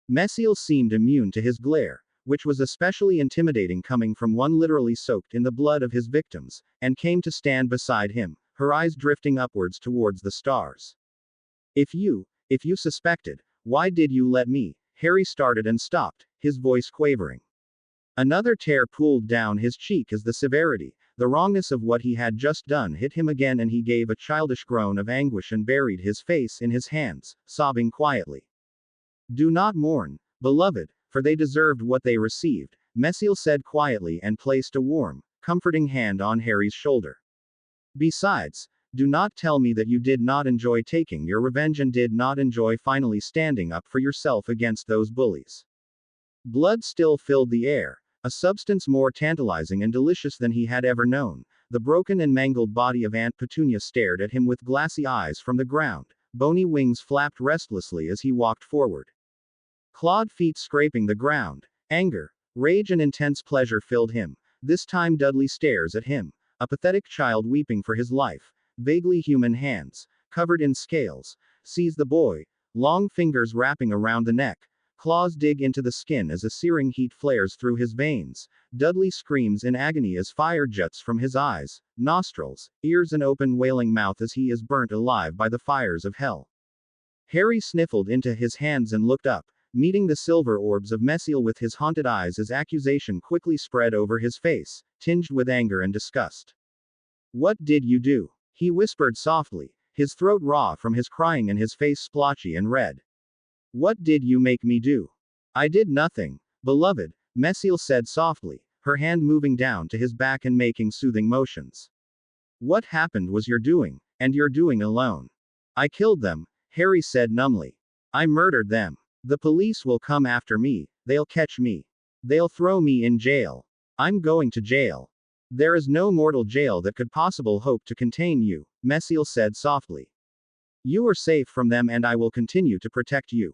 Messiel seemed immune to his glare, which was especially intimidating coming from one literally soaked in the blood of his victims, and came to stand beside him, her eyes drifting upwards towards the stars. If you suspected, why did you let me? Harry started and stopped, his voice quavering. Another tear pooled down his cheek as the severity, the wrongness of what he had just done hit him again, and he gave a childish groan of anguish and buried his face in his hands, sobbing quietly. Do not mourn, beloved, for they deserved what they received, Messiel said quietly and placed a warm, comforting hand on Harry's shoulder. Besides, do not tell me that you did not enjoy taking your revenge and did not enjoy finally standing up for yourself against those bullies. Blood still filled the air, a substance more tantalizing and delicious than he had ever known. The broken and mangled body of Aunt Petunia stared at him with glassy eyes from the ground, bony wings flapped restlessly as he walked forward. Clawed feet scraping the ground. Anger, rage and intense pleasure filled him. This time Dudley stares at him, a pathetic child weeping for his life. Vaguely human hands, covered in scales, seize the boy, long fingers wrapping around the neck. Claws dig into the skin as a searing heat flares through his veins. Dudley screams in agony as fire jets from his eyes, nostrils, ears and open wailing mouth as he is burnt alive by the fires of hell. Harry sniffled into his hands and looked up, meeting the silver orbs of Messiel with his haunted eyes as accusation quickly spread over his face, tinged with anger and disgust. What did you do? He whispered softly, his throat raw from his crying and his face splotchy and red. What did you make me do? I did nothing, beloved, Messiel said softly, her hand moving down to his back and making soothing motions. What happened was your doing, and your doing alone. I killed them, Harry said numbly. I murdered them. The police will come after me, they'll catch me. They'll throw me in jail. I'm going to jail. There is no mortal jail that could possibly hope to contain you, Messiel said softly. You are safe from them and I will continue to protect you.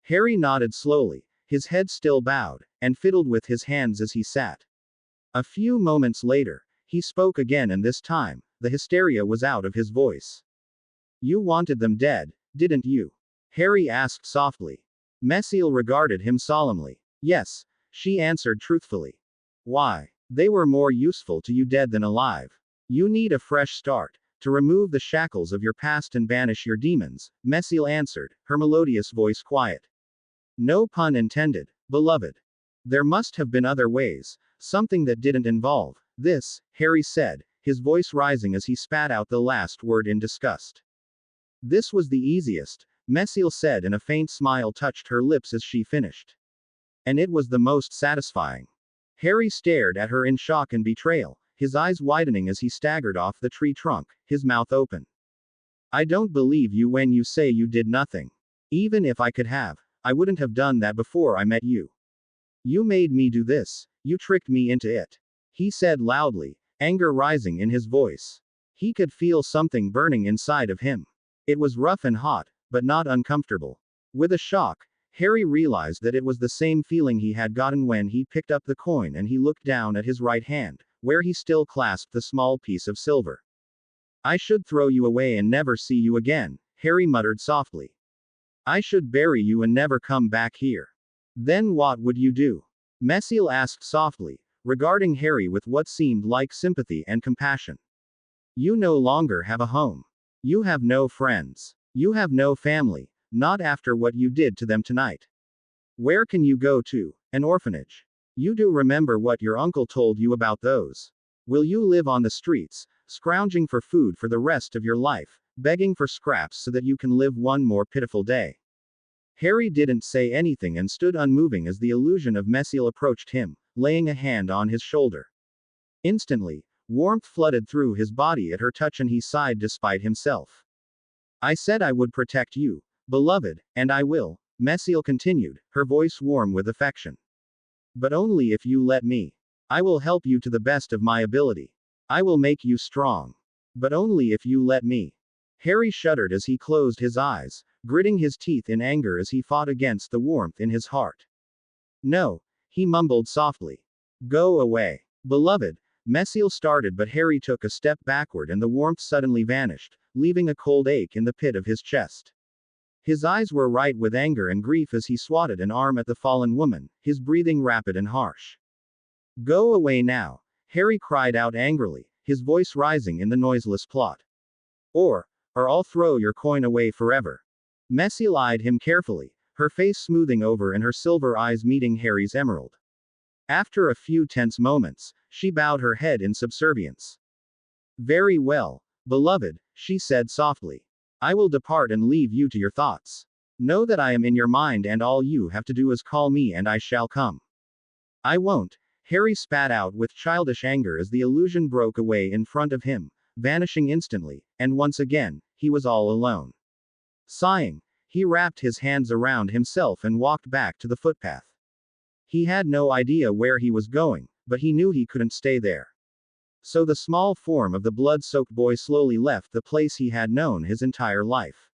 Harry nodded slowly, his head still bowed, and fiddled with his hands as he sat. A few moments later, he spoke again, and this time, the hysteria was out of his voice. You wanted them dead, didn't you? Harry asked softly. Messiel regarded him solemnly. Yes, she answered truthfully. Why? They were more useful to you dead than alive. You need a fresh start, to remove the shackles of your past and banish your demons, Messiel answered, her melodious voice quiet. No pun intended, beloved. There must have been other ways, something that didn't involve this, Harry said, his voice rising as he spat out the last word in disgust. This was the easiest, Messiel said, and a faint smile touched her lips as she finished. And it was the most satisfying. Harry stared at her in shock and betrayal, his eyes widening as he staggered off the tree trunk, his mouth open. I don't believe you when you say you did nothing. Even if I could have, I wouldn't have done that before I met you. You made me do this, you tricked me into it. He said loudly, anger rising in his voice. He could feel something burning inside of him. It was rough and hot, but not uncomfortable. With a shock, Harry realized that it was the same feeling he had gotten when he picked up the coin and he looked down at his right hand, where he still clasped the small piece of silver. I should throw you away and never see you again, Harry muttered softly. I should bury you and never come back here. Then what would you do? Messiel asked softly, regarding Harry with what seemed like sympathy and compassion. You no longer have a home. You have no friends. You have no family, not after what you did to them tonight. Where can you go to? An orphanage. You do remember what your uncle told you about those. Will you live on the streets, scrounging for food for the rest of your life, begging for scraps so that you can live one more pitiful day? Harry didn't say anything and stood unmoving as the illusion of Messiel approached him, laying a hand on his shoulder. Instantly, warmth flooded through his body at her touch and he sighed despite himself. I said I would protect you, beloved, and I will, Messiel continued, her voice warm with affection. But only if you let me. I will help you to the best of my ability. I will make you strong. But only if you let me. Harry shuddered as he closed his eyes, gritting his teeth in anger as he fought against the warmth in his heart. No, he mumbled softly. Go away. Beloved, Messiel started but Harry took a step backward and the warmth suddenly vanished, leaving a cold ache in the pit of his chest. His eyes were bright with anger and grief as he swatted an arm at the fallen woman, his breathing rapid and harsh. Go away now, Harry cried out angrily, his voice rising in the noiseless plot. Or I'll throw your coin away forever. Messiel eyed him carefully, her face smoothing over and her silver eyes meeting Harry's emerald. After a few tense moments, she bowed her head in subservience. Very well, beloved, she said softly. I will depart and leave you to your thoughts. Know that I am in your mind and all you have to do is call me and I shall come. I won't, Harry spat out with childish anger as the illusion broke away in front of him, vanishing instantly, and once again, he was all alone. Sighing, he wrapped his hands around himself and walked back to the footpath. He had no idea where he was going, but he knew he couldn't stay there. So the small form of the blood-soaked boy slowly left the place he had known his entire life.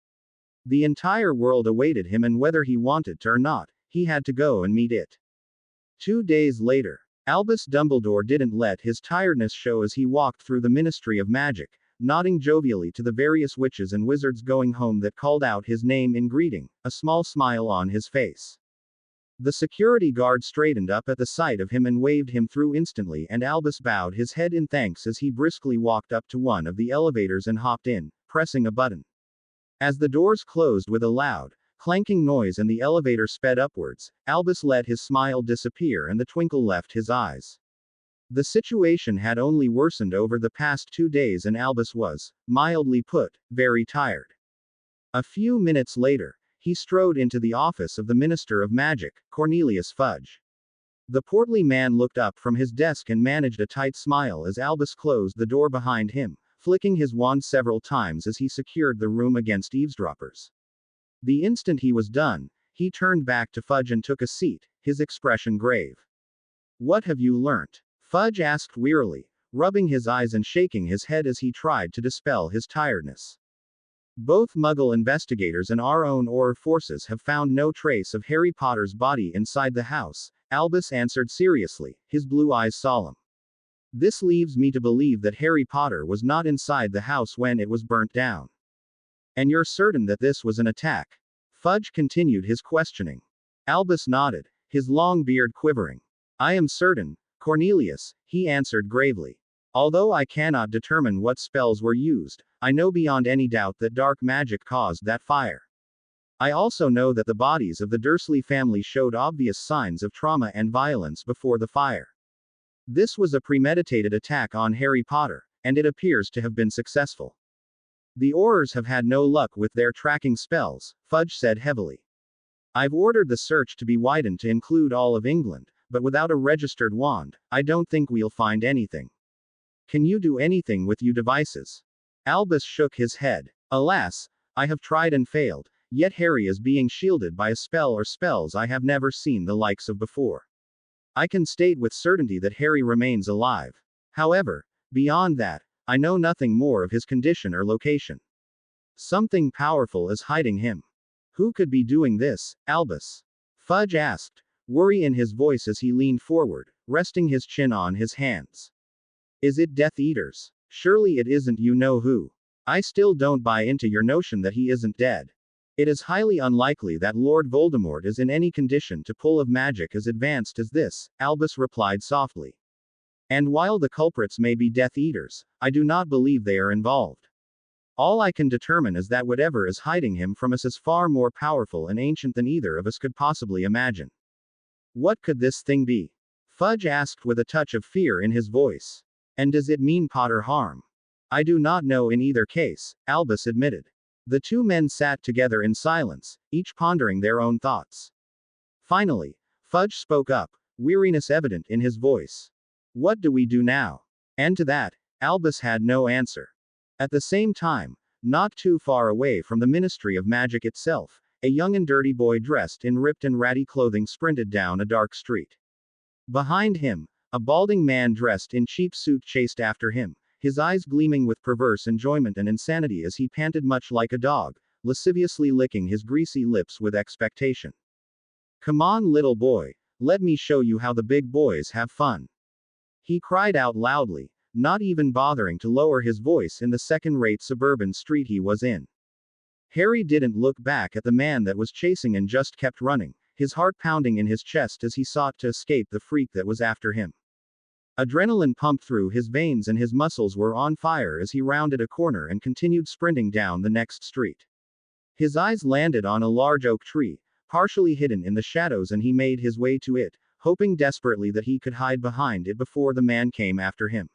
The entire world awaited him and whether he wanted to or not, he had to go and meet it. 2 days later, Albus Dumbledore didn't let his tiredness show as he walked through the Ministry of Magic, nodding jovially to the various witches and wizards going home that called out his name in greeting, a small smile on his face. The security guard straightened up at the sight of him and waved him through instantly and Albus bowed his head in thanks as he briskly walked up to one of the elevators and hopped in, pressing a button. As the doors closed with a loud, clanking noise and the elevator sped upwards, Albus let his smile disappear and the twinkle left his eyes. The situation had only worsened over the past 2 days and Albus was, mildly put, very tired. A few minutes later, he strode into the office of the Minister of Magic, Cornelius Fudge. The portly man looked up from his desk and managed a tight smile as Albus closed the door behind him, flicking his wand several times as he secured the room against eavesdroppers. The instant he was done, he turned back to Fudge and took a seat, his expression grave. What have you learnt? Fudge asked wearily, rubbing his eyes and shaking his head as he tried to dispel his tiredness. Both Muggle investigators and our own Auror forces have found no trace of Harry Potter's body inside the house, Albus answered seriously, his blue eyes solemn. This leaves me to believe that Harry Potter was not inside the house when it was burnt down. And you're certain that this was an attack? Fudge continued his questioning. Albus nodded, his long beard quivering. I am certain, Cornelius, he answered gravely. Although I cannot determine what spells were used, I know beyond any doubt that dark magic caused that fire. I also know that the bodies of the Dursley family showed obvious signs of trauma and violence before the fire. This was a premeditated attack on Harry Potter, and it appears to have been successful. The Aurors have had no luck with their tracking spells, Fudge said heavily. I've ordered the search to be widened to include all of England, but without a registered wand, I don't think we'll find anything. Can you do anything with your devices? Albus shook his head. Alas, I have tried and failed, yet Harry is being shielded by a spell or spells I have never seen the likes of before. I can state with certainty that Harry remains alive. However, beyond that, I know nothing more of his condition or location. Something powerful is hiding him. Who could be doing this, Albus? Fudge asked, worry in his voice as he leaned forward, resting his chin on his hands. Is it Death Eaters? Surely it isn't you know who. I still don't buy into your notion that he isn't dead. It is highly unlikely that Lord Voldemort is in any condition to pull of magic as advanced as this, Albus replied softly. And while the culprits may be Death Eaters, I do not believe they are involved. All I can determine is that whatever is hiding him from us is far more powerful and ancient than either of us could possibly imagine. What could this thing be? Fudge asked with a touch of fear in his voice. And does it mean Potter harm? I do not know in either case, Albus admitted. The two men sat together in silence, each pondering their own thoughts. Finally, Fudge spoke up, weariness evident in his voice. What do we do now? And to that, Albus had no answer. At the same time, not too far away from the Ministry of Magic itself, a young and dirty boy dressed in ripped and ratty clothing sprinted down a dark street. Behind him, a balding man dressed in cheap suit chased after him, his eyes gleaming with perverse enjoyment and insanity as he panted much like a dog, lasciviously licking his greasy lips with expectation. Come on, little boy, let me show you how the big boys have fun. He cried out loudly, not even bothering to lower his voice in the second-rate suburban street he was in. Harry didn't look back at the man that was chasing and just kept running, his heart pounding in his chest as he sought to escape the freak that was after him. Adrenaline pumped through his veins and his muscles were on fire as he rounded a corner and continued sprinting down the next street. His eyes landed on a large oak tree, partially hidden in the shadows, and he made his way to it, hoping desperately that he could hide behind it before the man came after him.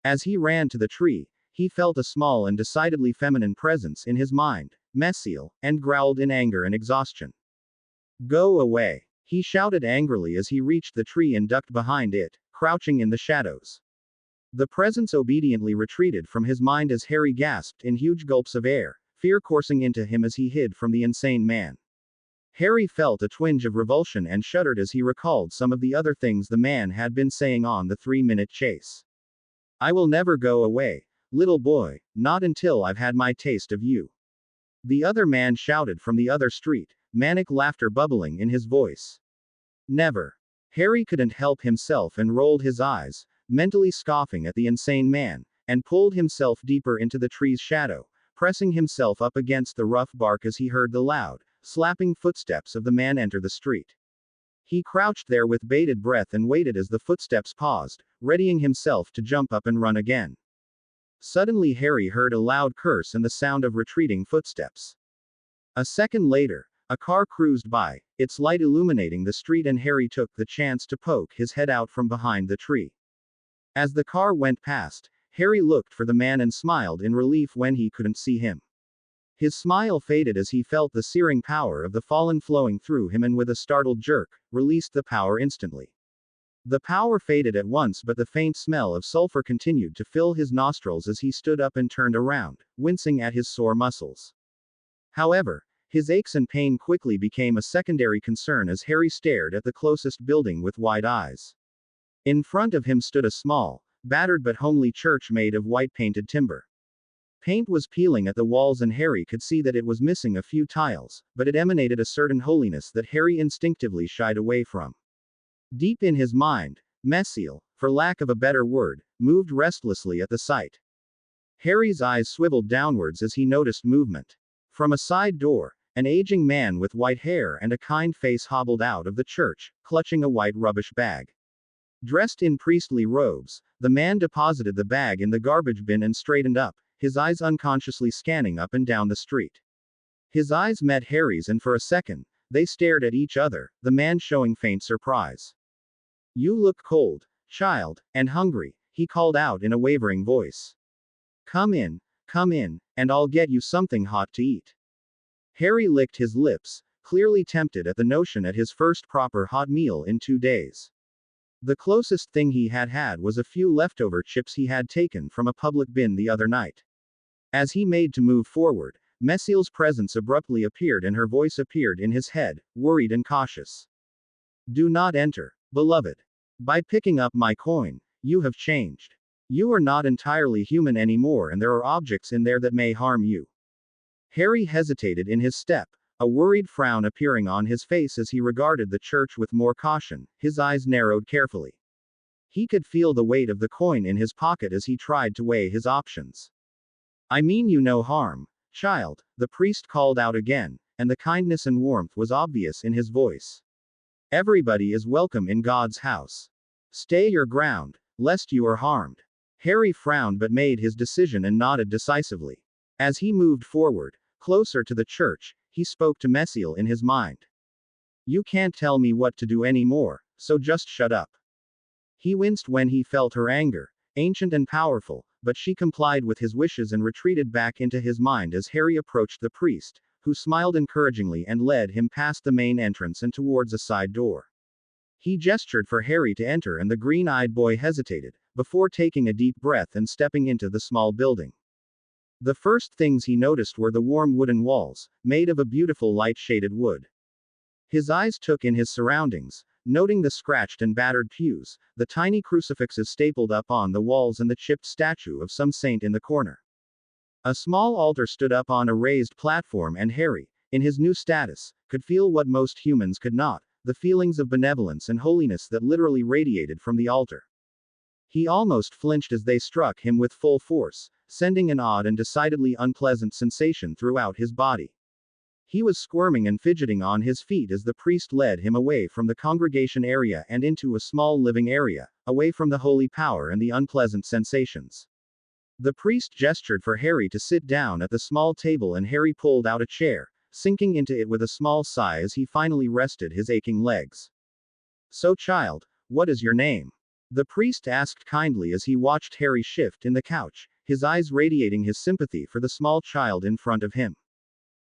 As he ran to the tree, he felt a small and decidedly feminine presence in his mind, Messiel, and growled in anger and exhaustion. Go away! He shouted angrily as he reached the tree and ducked behind it, crouching in the shadows. The presence obediently retreated from his mind as Harry gasped in huge gulps of air, fear coursing into him as he hid from the insane man. Harry felt a twinge of revulsion and shuddered as he recalled some of the other things the man had been saying on the 3-minute chase. I will never go away, little boy, not until I've had my taste of you. The other man shouted from the other street, manic laughter bubbling in his voice. Never. Harry couldn't help himself and rolled his eyes, mentally scoffing at the insane man, and pulled himself deeper into the tree's shadow, pressing himself up against the rough bark as he heard the loud, slapping footsteps of the man enter the street. He crouched there with bated breath and waited as the footsteps paused, readying himself to jump up and run again. Suddenly Harry heard a loud curse and the sound of retreating footsteps. A second later, a car cruised by, its light illuminating the street, and Harry took the chance to poke his head out from behind the tree. As the car went past, Harry looked for the man and smiled in relief when he couldn't see him. His smile faded as he felt the searing power of the fallen flowing through him and with a startled jerk, released the power instantly. The power faded at once, but the faint smell of sulfur continued to fill his nostrils as he stood up and turned around, wincing at his sore muscles. However, his aches and pain quickly became a secondary concern as Harry stared at the closest building with wide eyes. In front of him stood a small, battered but homely church made of white painted timber. Paint was peeling at the walls and Harry could see that it was missing a few tiles, but it emanated a certain holiness that Harry instinctively shied away from. Deep in his mind, Messiel, for lack of a better word, moved restlessly at the sight. Harry's eyes swiveled downwards as he noticed movement. From a side door, an aging man with white hair and a kind face hobbled out of the church, clutching a white rubbish bag. Dressed in priestly robes, the man deposited the bag in the garbage bin and straightened up, his eyes unconsciously scanning up and down the street. His eyes met Harry's and for a second, they stared at each other, the man showing faint surprise. You look cold, child, and hungry, he called out in a wavering voice. Come in, and I'll get you something hot to eat. Harry licked his lips, clearly tempted at the notion at his first proper hot meal in 2 days. The closest thing he had had was a few leftover chips he had taken from a public bin the other night. As he made to move forward, Messiel's presence abruptly appeared and her voice appeared in his head, worried and cautious. Do not enter, beloved. By picking up my coin, you have changed. You are not entirely human anymore and there are objects in there that may harm you. Harry hesitated in his step, a worried frown appearing on his face as he regarded the church with more caution, his eyes narrowed carefully. He could feel the weight of the coin in his pocket as he tried to weigh his options. I mean you no harm, child, the priest called out again, and the kindness and warmth was obvious in his voice. Everybody is welcome in God's house. Stay your ground, lest you are harmed. Harry frowned but made his decision and nodded decisively. As he moved forward, closer to the church, he spoke to Messiel in his mind. You can't tell me what to do anymore, so just shut up. He winced when he felt her anger, ancient and powerful, but she complied with his wishes and retreated back into his mind as Harry approached the priest, who smiled encouragingly and led him past the main entrance and towards a side door. He gestured for Harry to enter and the green-eyed boy hesitated, before taking a deep breath and stepping into the small building. The first things he noticed were the warm wooden walls, made of a beautiful light-shaded wood. His eyes took in his surroundings, noting the scratched and battered pews, the tiny crucifixes stapled up on the walls and the chipped statue of some saint in the corner. A small altar stood up on a raised platform and Harry, in his new status, could feel what most humans could not, the feelings of benevolence and holiness that literally radiated from the altar. He almost flinched as they struck him with full force, sending an odd and decidedly unpleasant sensation throughout his body. He was squirming and fidgeting on his feet as the priest led him away from the congregation area and into a small living area, away from the holy power and the unpleasant sensations. The priest gestured for Harry to sit down at the small table and Harry pulled out a chair, sinking into it with a small sigh as he finally rested his aching legs. So child, what is your name? The priest asked kindly as he watched Harry shift in the couch, his eyes radiating his sympathy for the small child in front of him.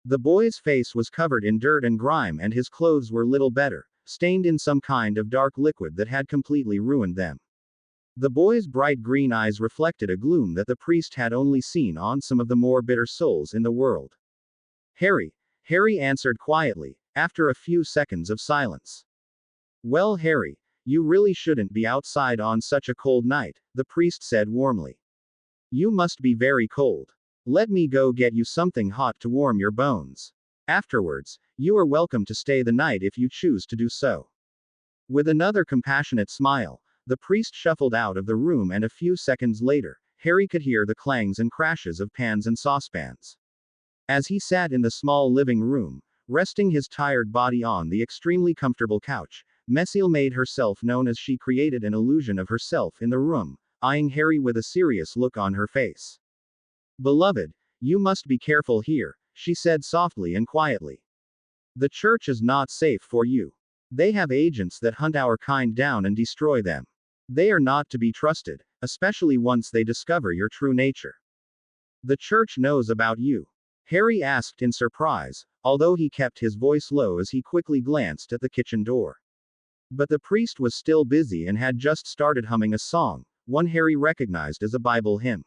The boy's face was covered in dirt and grime and his clothes were little better, stained in some kind of dark liquid that had completely ruined them. The boy's bright green eyes reflected a gloom that the priest had only seen on some of the more bitter souls in the world. Harry answered quietly, after a few seconds of silence. Well, Harry, you really shouldn't be outside on such a cold night, the priest said warmly. You must be very cold. Let me go get you something hot to warm your bones. Afterwards, you are welcome to stay the night if you choose to do so. With another compassionate smile, the priest shuffled out of the room and a few seconds later, Harry could hear the clangs and crashes of pans and saucepans. As he sat in the small living room, resting his tired body on the extremely comfortable couch, Messiel made herself known as she created an illusion of herself in the room, eyeing Harry with a serious look on her face. Beloved, you must be careful here, she said softly and quietly. The church is not safe for you. They have agents that hunt our kind down and destroy them. They are not to be trusted, especially once they discover your true nature. The church knows about you. Harry asked in surprise, although he kept his voice low as he quickly glanced at the kitchen door. But the priest was still busy and had just started humming a song, one Harry recognized as a Bible hymn.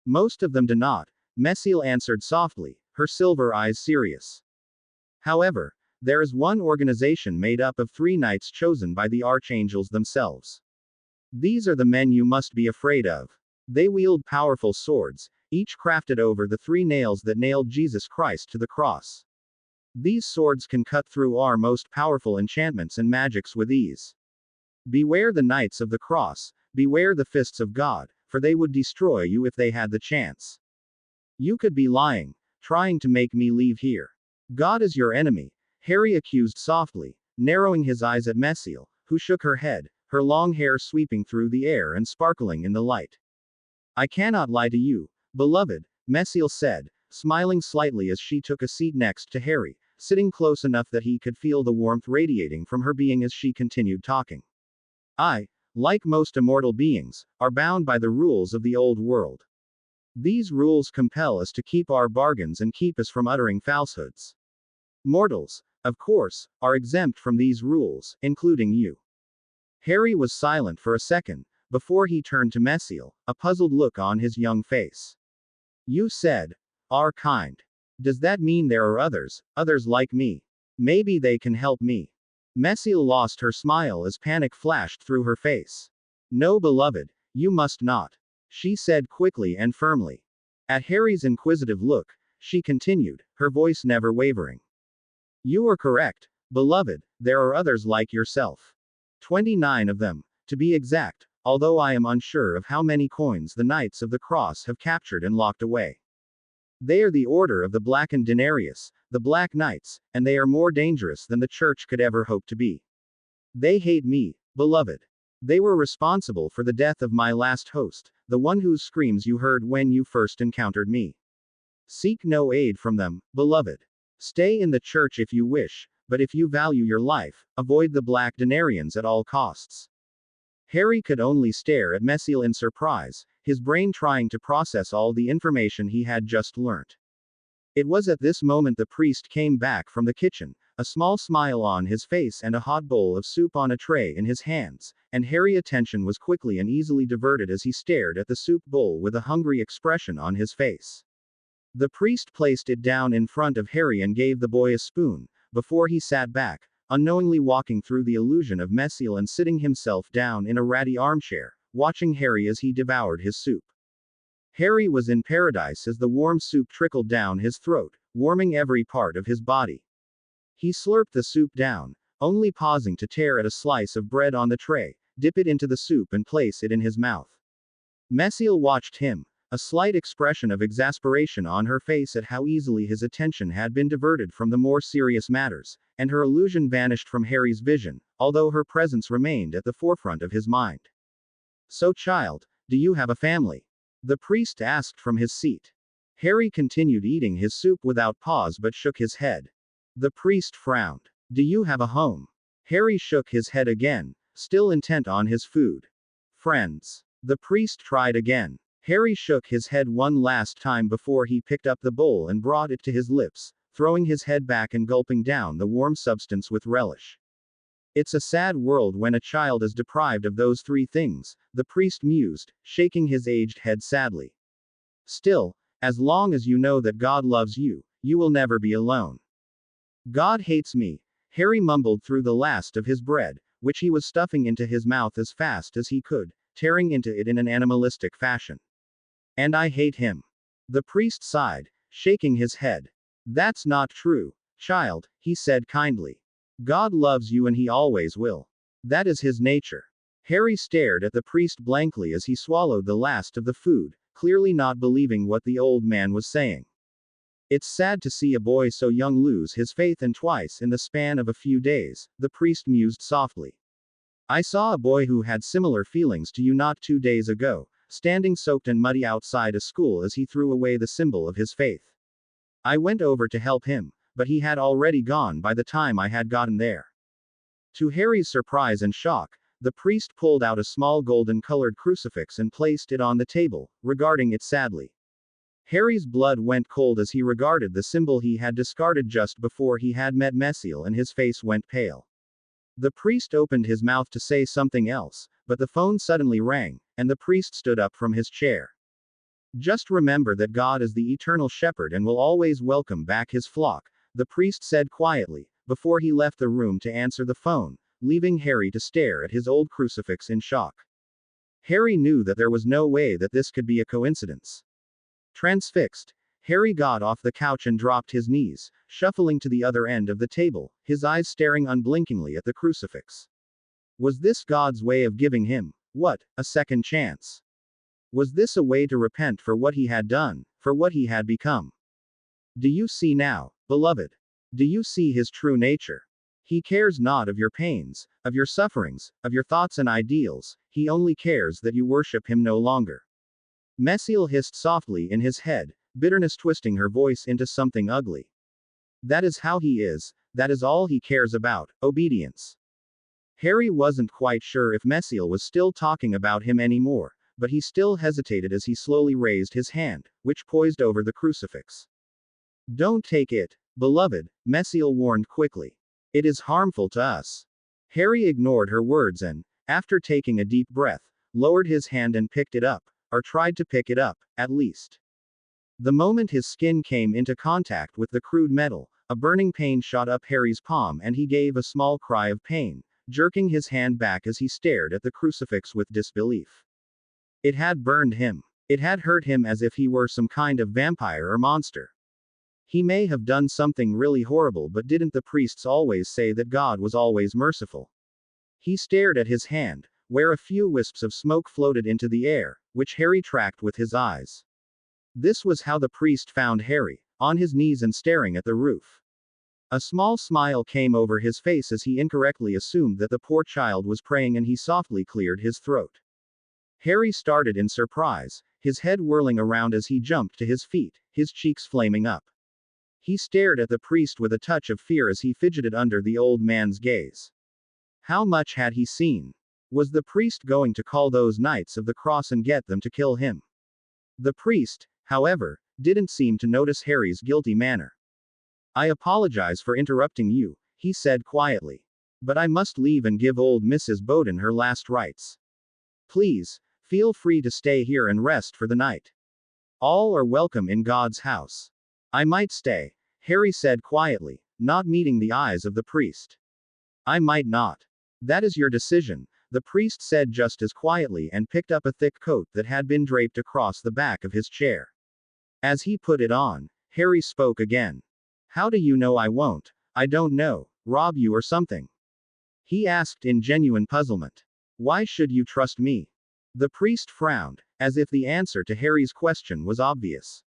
Most of them do not, Messiel answered softly, her silver eyes serious. However, there is one organization made up of 3 knights chosen by the archangels themselves. These are the men you must be afraid of. They wield powerful swords, each crafted over the 3 nails that nailed Jesus Christ to the cross. These swords can cut through our most powerful enchantments and magics with ease. Beware the knights of the cross, beware the fists of God, for they would destroy you if they had the chance. You could be lying, trying to make me leave here. God is your enemy, Harry accused softly, narrowing his eyes at Messiel, who shook her head, her long hair sweeping through the air and sparkling in the light. I cannot lie to you, beloved, Messiel said, smiling slightly as she took a seat next to Harry, sitting close enough that he could feel the warmth radiating from her being as she continued talking. I, like most immortal beings, are bound by the rules of the old world. These rules compel us to keep our bargains and keep us from uttering falsehoods. Mortals, of course, are exempt from these rules, including you. Harry was silent for a second, before he turned to Messiel, a puzzled look on his young face. You said, our kind. Does that mean there are others like me? Maybe they can help me. Messiel lost her smile as panic flashed through her face. No, beloved, you must not. She said quickly and firmly. At Harry's inquisitive look, she continued, her voice never wavering. You are correct, beloved, there are others like yourself. 29 of them, to be exact, although I am unsure of how many coins the Knights of the Cross have captured and locked away. They are the Order of the Blackened Denarius, the Black Knights, and they are more dangerous than the Church could ever hope to be. They hate me, beloved. They were responsible for the death of my last host, the one whose screams you heard when you first encountered me. Seek no aid from them, beloved. Stay in the Church if you wish, but if you value your life, avoid the Black Denarians at all costs. Harry could only stare at Messiel in surprise, his brain trying to process all the information he had just learnt. It was at this moment the priest came back from the kitchen, a small smile on his face and a hot bowl of soup on a tray in his hands, and Harry's attention was quickly and easily diverted as he stared at the soup bowl with a hungry expression on his face. The priest placed it down in front of Harry and gave the boy a spoon, before he sat back, unknowingly walking through the illusion of Messiel and sitting himself down in a ratty armchair, watching Harry as he devoured his soup. Harry was in paradise as the warm soup trickled down his throat, warming every part of his body. He slurped the soup down, only pausing to tear at a slice of bread on the tray, dip it into the soup and place it in his mouth. Messiel watched him, a slight expression of exasperation on her face at how easily his attention had been diverted from the more serious matters, and her illusion vanished from Harry's vision, although her presence remained at the forefront of his mind. So, child, do you have a family? The priest asked from his seat. Harry continued eating his soup without pause but shook his head. The priest frowned. Do you have a home? Harry shook his head again, still intent on his food. Friends. The priest tried again. Harry shook his head one last time before he picked up the bowl and brought it to his lips, throwing his head back and gulping down the warm substance with relish. It's a sad world when a child is deprived of those three things, the priest mused, shaking his aged head sadly. Still, as long as you know that God loves you, you will never be alone. God hates me, Harry mumbled through the last of his bread, which he was stuffing into his mouth as fast as he could, tearing into it in an animalistic fashion. And I hate him. The priest sighed, shaking his head. That's not true, child, he said kindly. God loves you and he always will. That is his nature. Harry stared at the priest blankly as he swallowed the last of the food, clearly not believing what the old man was saying. It's sad to see a boy so young lose his faith, and twice in the span of a few days, the priest mused softly. I saw a boy who had similar feelings to you not 2 days ago, standing soaked and muddy outside a school as he threw away the symbol of his faith. I went over to help him, but he had already gone by the time I had gotten there. To Harry's surprise and shock, the priest pulled out a small golden-colored crucifix and placed it on the table, regarding it sadly. Harry's blood went cold as he regarded the symbol he had discarded just before he had met Messiel, and his face went pale. The priest opened his mouth to say something else, but the phone suddenly rang, and the priest stood up from his chair. Just remember that God is the eternal shepherd and will always welcome back his flock, the priest said quietly, before he left the room to answer the phone, leaving Harry to stare at his old crucifix in shock. Harry knew that there was no way that this could be a coincidence. Transfixed, Harry got off the couch and dropped his knees, shuffling to the other end of the table, his eyes staring unblinkingly at the crucifix. Was this God's way of giving him, a second chance? Was this a way to repent for what he had done, for what he had become? Do you see now, beloved? Do you see his true nature? He cares not of your pains, of your sufferings, of your thoughts and ideals, he only cares that you worship him no longer. Messiel hissed softly in his head, bitterness twisting her voice into something ugly. That is how he is, that is all he cares about, obedience. Harry wasn't quite sure if Messiel was still talking about him anymore, but he still hesitated as he slowly raised his hand, which poised over the crucifix. Don't take it, beloved, Messiel warned quickly. It is harmful to us. Harry ignored her words and, after taking a deep breath, lowered his hand and picked it up, or tried to pick it up, at least. The moment his skin came into contact with the crude metal, a burning pain shot up Harry's palm and he gave a small cry of pain, jerking his hand back as he stared at the crucifix with disbelief. It had burned him. It had hurt him as if he were some kind of vampire or monster. He may have done something really horrible, but didn't the priests always say that God was always merciful? He stared at his hand, where a few wisps of smoke floated into the air, which Harry tracked with his eyes. This was how the priest found Harry, on his knees and staring at the roof. A small smile came over his face as he incorrectly assumed that the poor child was praying, and he softly cleared his throat. Harry started in surprise, his head whirling around as he jumped to his feet, his cheeks flaming up. He stared at the priest with a touch of fear as he fidgeted under the old man's gaze. How much had he seen? Was the priest going to call those Knights of the Cross and get them to kill him? The priest, however, didn't seem to notice Harry's guilty manner. "I apologize for interrupting you," he said quietly. "But I must leave and give old Mrs. Bowden her last rites. Please, feel free to stay here and rest for the night. All are welcome in God's house." "I might stay," Harry said quietly, not meeting the eyes of the priest. "I might not." "That is your decision," the priest said just as quietly, and picked up a thick coat that had been draped across the back of his chair. As he put it on, Harry spoke again. "How do you know I won't? I don't know, rob you or something?" he asked in genuine puzzlement. "Why should you trust me?" The priest frowned, as if the answer to Harry's question was obvious.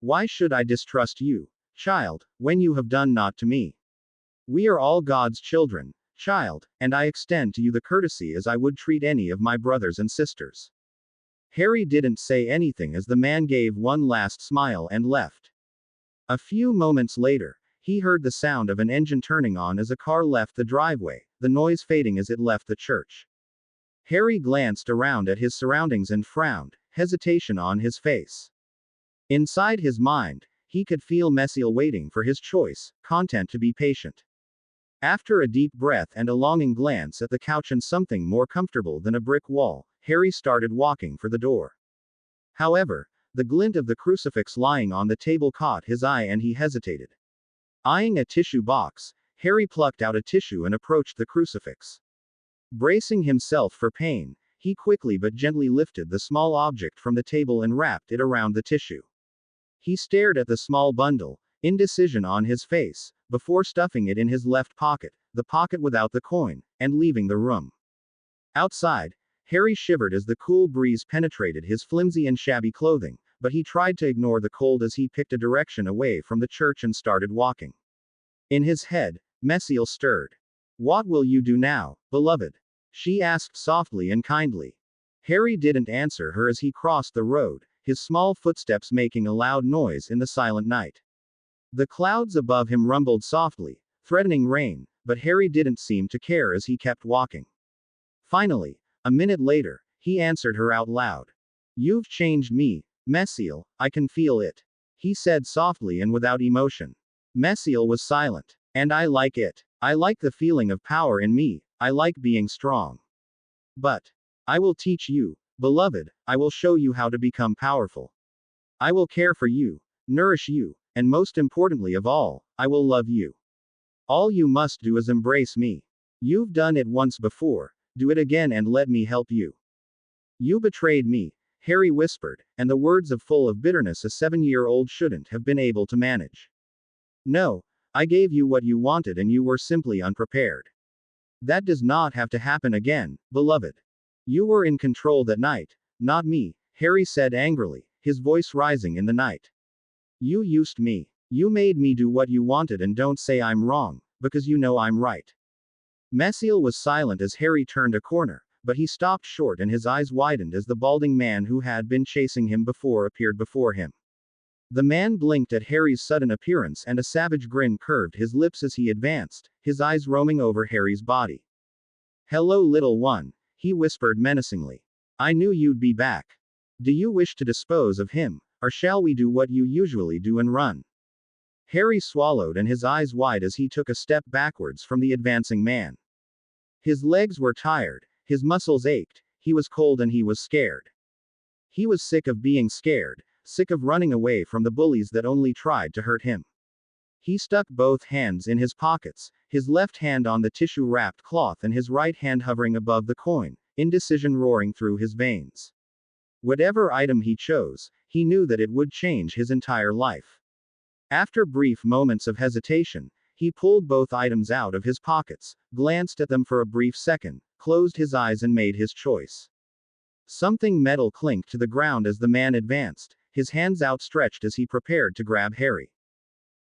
"Why should I distrust you, child, when you have done naught to me? We are all God's children, child, and I extend to you the courtesy as I would treat any of my brothers and sisters." Harry didn't say anything as the man gave one last smile and left. A few moments later, he heard the sound of an engine turning on as a car left the driveway, the noise fading as it left the church. Harry glanced around at his surroundings and frowned, hesitation on his face. Inside his mind, he could feel Messiel waiting for his choice, content to be patient. After a deep breath and a longing glance at the couch and something more comfortable than a brick wall, Harry started walking for the door. However, the glint of the crucifix lying on the table caught his eye and he hesitated. Eyeing a tissue box, Harry plucked out a tissue and approached the crucifix. Bracing himself for pain, he quickly but gently lifted the small object from the table and wrapped it around the tissue. He stared at the small bundle, indecision on his face, before stuffing it in his left pocket, the pocket without the coin, and leaving the room. Outside, Harry shivered as the cool breeze penetrated his flimsy and shabby clothing, but he tried to ignore the cold as he picked a direction away from the church and started walking. In his head, Messiel stirred. "What will you do now, beloved?" she asked softly and kindly. Harry didn't answer her as he crossed the road, his small footsteps making a loud noise in the silent night. The clouds above him rumbled softly, threatening rain, but Harry didn't seem to care as he kept walking. Finally, a minute later, he answered her out loud. "You've changed me, Messiel, I can feel it," he said softly and without emotion. Messiel was silent. "And I like it. I like the feeling of power in me, I like being strong. But I will teach you, beloved, I will show you how to become powerful. I will care for you, nourish you, and most importantly of all, I will love you. All you must do is embrace me. You've done it once before, do it again and let me help you." "You betrayed me," Harry whispered, and the words of full of bitterness a 7-year-old shouldn't have been able to manage. "No, I gave you what you wanted and you were simply unprepared. That does not have to happen again, beloved. You were in control that night, not me," Harry said angrily, his voice rising in the night. "You used me. You made me do what you wanted, and don't say I'm wrong, because you know I'm right." Messiel was silent as Harry turned a corner, but he stopped short and his eyes widened as the balding man who had been chasing him before appeared before him. The man blinked at Harry's sudden appearance and a savage grin curved his lips as he advanced, his eyes roaming over Harry's body. "Hello, little one," he whispered menacingly. "I knew you'd be back. Do you wish to dispose of him, or shall we do what you usually do and run?" Harry swallowed and his eyes wide as he took a step backwards from the advancing man. His legs were tired, his muscles ached, he was cold and he was scared. He was sick of being scared, sick of running away from the bullies that only tried to hurt him. He stuck both hands in his pockets, his left hand on the tissue-wrapped cloth and his right hand hovering above the coin, indecision roaring through his veins. Whatever item he chose, he knew that it would change his entire life. After brief moments of hesitation, he pulled both items out of his pockets, glanced at them for a brief second, closed his eyes and made his choice. Something metal clinked to the ground as the man advanced, his hands outstretched as he prepared to grab Harry.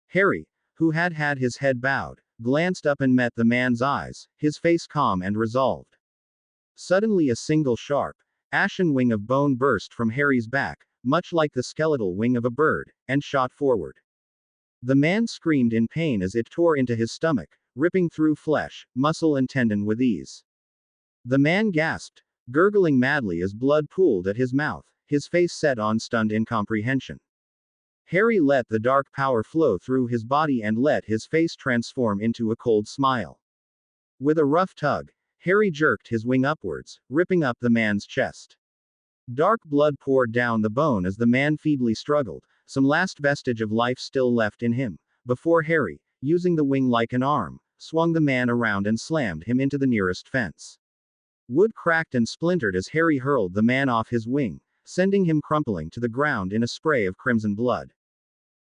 Harry, who had had his head bowed, glanced up and met the man's eyes, his face calm and resolved. Suddenly a single sharp, ashen wing of bone burst from Harry's back, much like the skeletal wing of a bird, and shot forward. The man screamed in pain as it tore into his stomach, ripping through flesh, muscle and tendon with ease. The man gasped, gurgling madly as blood pooled at his mouth, his face set on stunned incomprehension. Harry let the dark power flow through his body and let his face transform into a cold smile. With a rough tug, Harry jerked his wing upwards, ripping up the man's chest. Dark blood poured down the bone as the man feebly struggled, some last vestige of life still left in him, before Harry, using the wing like an arm, swung the man around and slammed him into the nearest fence. Wood cracked and splintered as Harry hurled the man off his wing, sending him crumpling to the ground in a spray of crimson blood.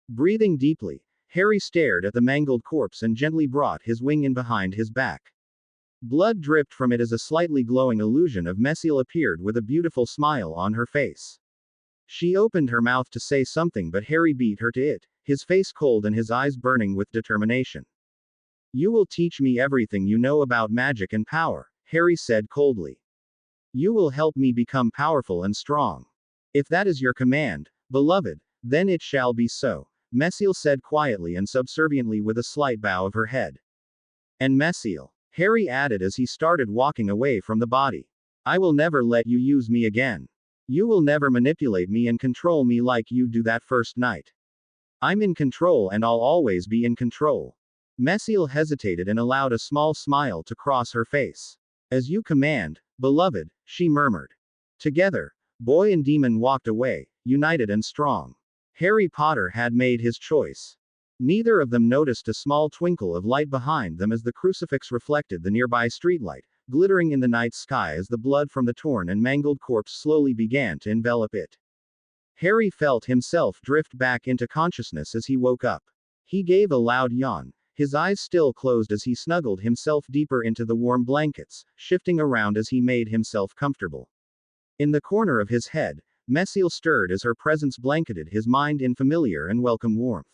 Breathing deeply, Harry stared at the mangled corpse and gently brought his wing in behind his back. Blood dripped from it as a slightly glowing illusion of Messiel appeared with a beautiful smile on her face. She opened her mouth to say something, but Harry beat her to it, his face cold and his eyes burning with determination. "You will teach me everything you know about magic and power," Harry said coldly. "You will help me become powerful and strong. If that is your command, beloved, then it shall be so," Messiel said quietly and subserviently with a slight bow of her head. "And Messiel," Harry added as he started walking away from the body, "I will never let you use me again. You will never manipulate me and control me like you do that first night. I'm in control and I'll always be in control." Messiel hesitated and allowed a small smile to cross her face. "As you command, beloved," she murmured. Together, boy and demon walked away, united and strong. Harry Potter had made his choice. Neither of them noticed a small twinkle of light behind them as the crucifix reflected the nearby streetlight, glittering in the night sky as the blood from the torn and mangled corpse slowly began to envelop it. Harry felt himself drift back into consciousness as he woke up. He gave a loud yawn, his eyes still closed as he snuggled himself deeper into the warm blankets, shifting around as he made himself comfortable. In the corner of his head, Messiel stirred as her presence blanketed his mind in familiar and welcome warmth.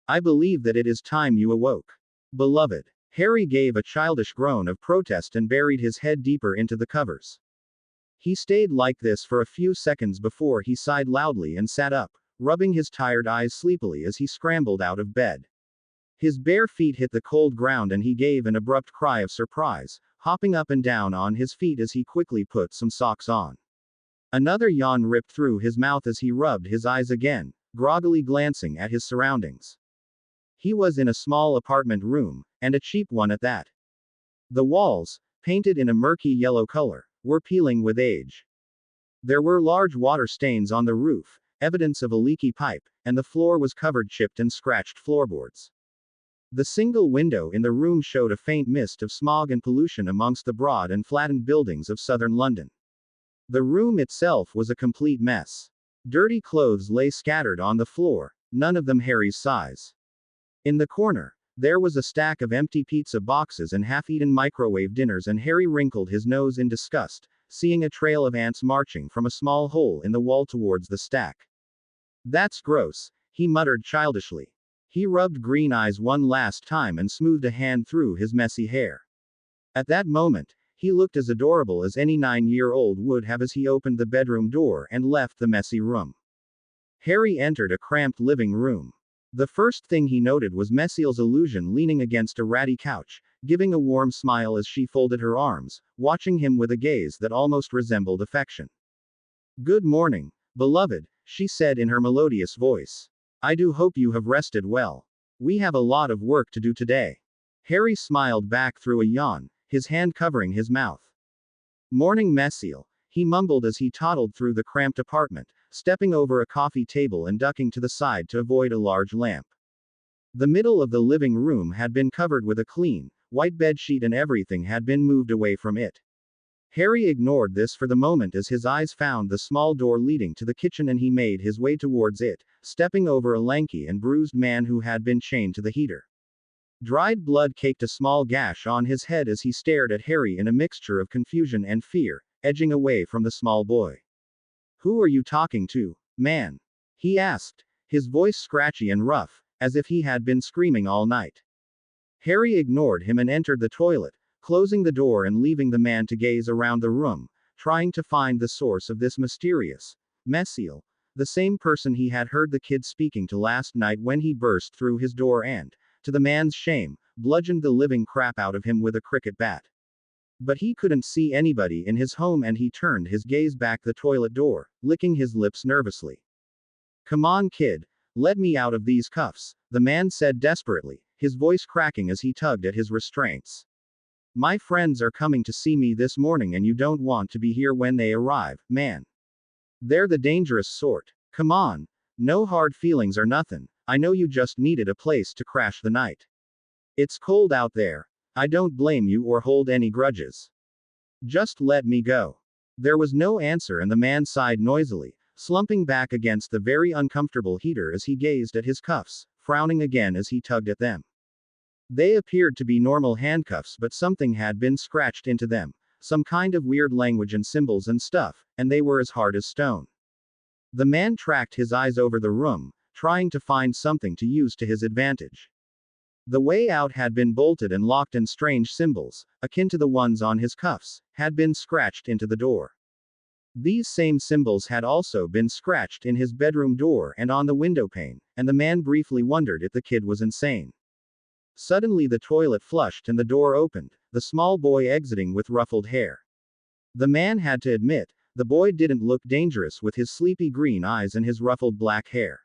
"I believe that it is time you awoke, beloved." Harry gave a childish groan of protest and buried his head deeper into the covers. He stayed like this for a few seconds before he sighed loudly and sat up, rubbing his tired eyes sleepily as he scrambled out of bed. His bare feet hit the cold ground and he gave an abrupt cry of surprise, hopping up and down on his feet as he quickly put some socks on. Another yawn ripped through his mouth as he rubbed his eyes again, groggily glancing at his surroundings. He was in a small apartment room, and a cheap one at that. The walls, painted in a murky yellow color, were peeling with age. There were large water stains on the roof, evidence of a leaky pipe, and the floor was covered chipped and scratched floorboards. The single window in the room showed a faint mist of smog and pollution amongst the broad and flattened buildings of southern London. The room itself was a complete mess. Dirty clothes lay scattered on the floor, none of them Harry's size. In the corner, there was a stack of empty pizza boxes and half-eaten microwave dinners, and Harry wrinkled his nose in disgust, seeing a trail of ants marching from a small hole in the wall towards the stack. "That's gross," he muttered childishly. He rubbed Green Eyes one last time and smoothed a hand through his messy hair. At that moment, he looked as adorable as any 9-year-old would have as he opened the bedroom door and left the messy room. Harry entered a cramped living room. The first thing he noted was Messiel's illusion leaning against a ratty couch, giving a warm smile as she folded her arms, watching him with a gaze that almost resembled affection. "Good morning, beloved," she said in her melodious voice. "I do hope you have rested well. We have a lot of work to do today." Harry smiled back through a yawn, his hand covering his mouth. "Morning, Messiel," he mumbled as he toddled through the cramped apartment, stepping over a coffee table and ducking to the side to avoid a large lamp. The middle of the living room had been covered with a clean, white bedsheet and everything had been moved away from it. Harry ignored this for the moment as his eyes found the small door leading to the kitchen and he made his way towards it, stepping over a lanky and bruised man who had been chained to the heater. Dried blood caked a small gash on his head as he stared at Harry in a mixture of confusion and fear, edging away from the small boy. Who are you talking to, man? He asked, his voice scratchy and rough, as if he had been screaming all night. Harry ignored him and entered the toilet, closing the door and leaving the man to gaze around the room, trying to find the source of this mysterious Messiel, the same person he had heard the kid speaking to last night when he burst through his door and, to the man's shame, bludgeoned the living crap out of him with a cricket bat. But he couldn't see anybody in his home and he turned his gaze back the toilet door, licking his lips nervously. Come on, kid. Let me out of these cuffs, the man said desperately, his voice cracking as he tugged at his restraints. My friends are coming to see me this morning and you don't want to be here when they arrive, man. They're the dangerous sort. Come on. No hard feelings or nothing. I know you just needed a place to crash the night. It's cold out there. I don't blame you or hold any grudges. Just let me go. There was no answer and the man sighed noisily, slumping back against the very uncomfortable heater as he gazed at his cuffs, frowning again as he tugged at them. They appeared to be normal handcuffs, but something had been scratched into them, some kind of weird language and symbols and stuff, and they were as hard as stone. The man tracked his eyes over the room, trying to find something to use to his advantage. The way out had been bolted and locked, and strange symbols, akin to the ones on his cuffs, had been scratched into the door. These same symbols had also been scratched in his bedroom door and on the window pane, and the man briefly wondered if the kid was insane. Suddenly the toilet flushed and the door opened, the small boy exiting with ruffled hair. The man had to admit, the boy didn't look dangerous with his sleepy green eyes and his ruffled black hair.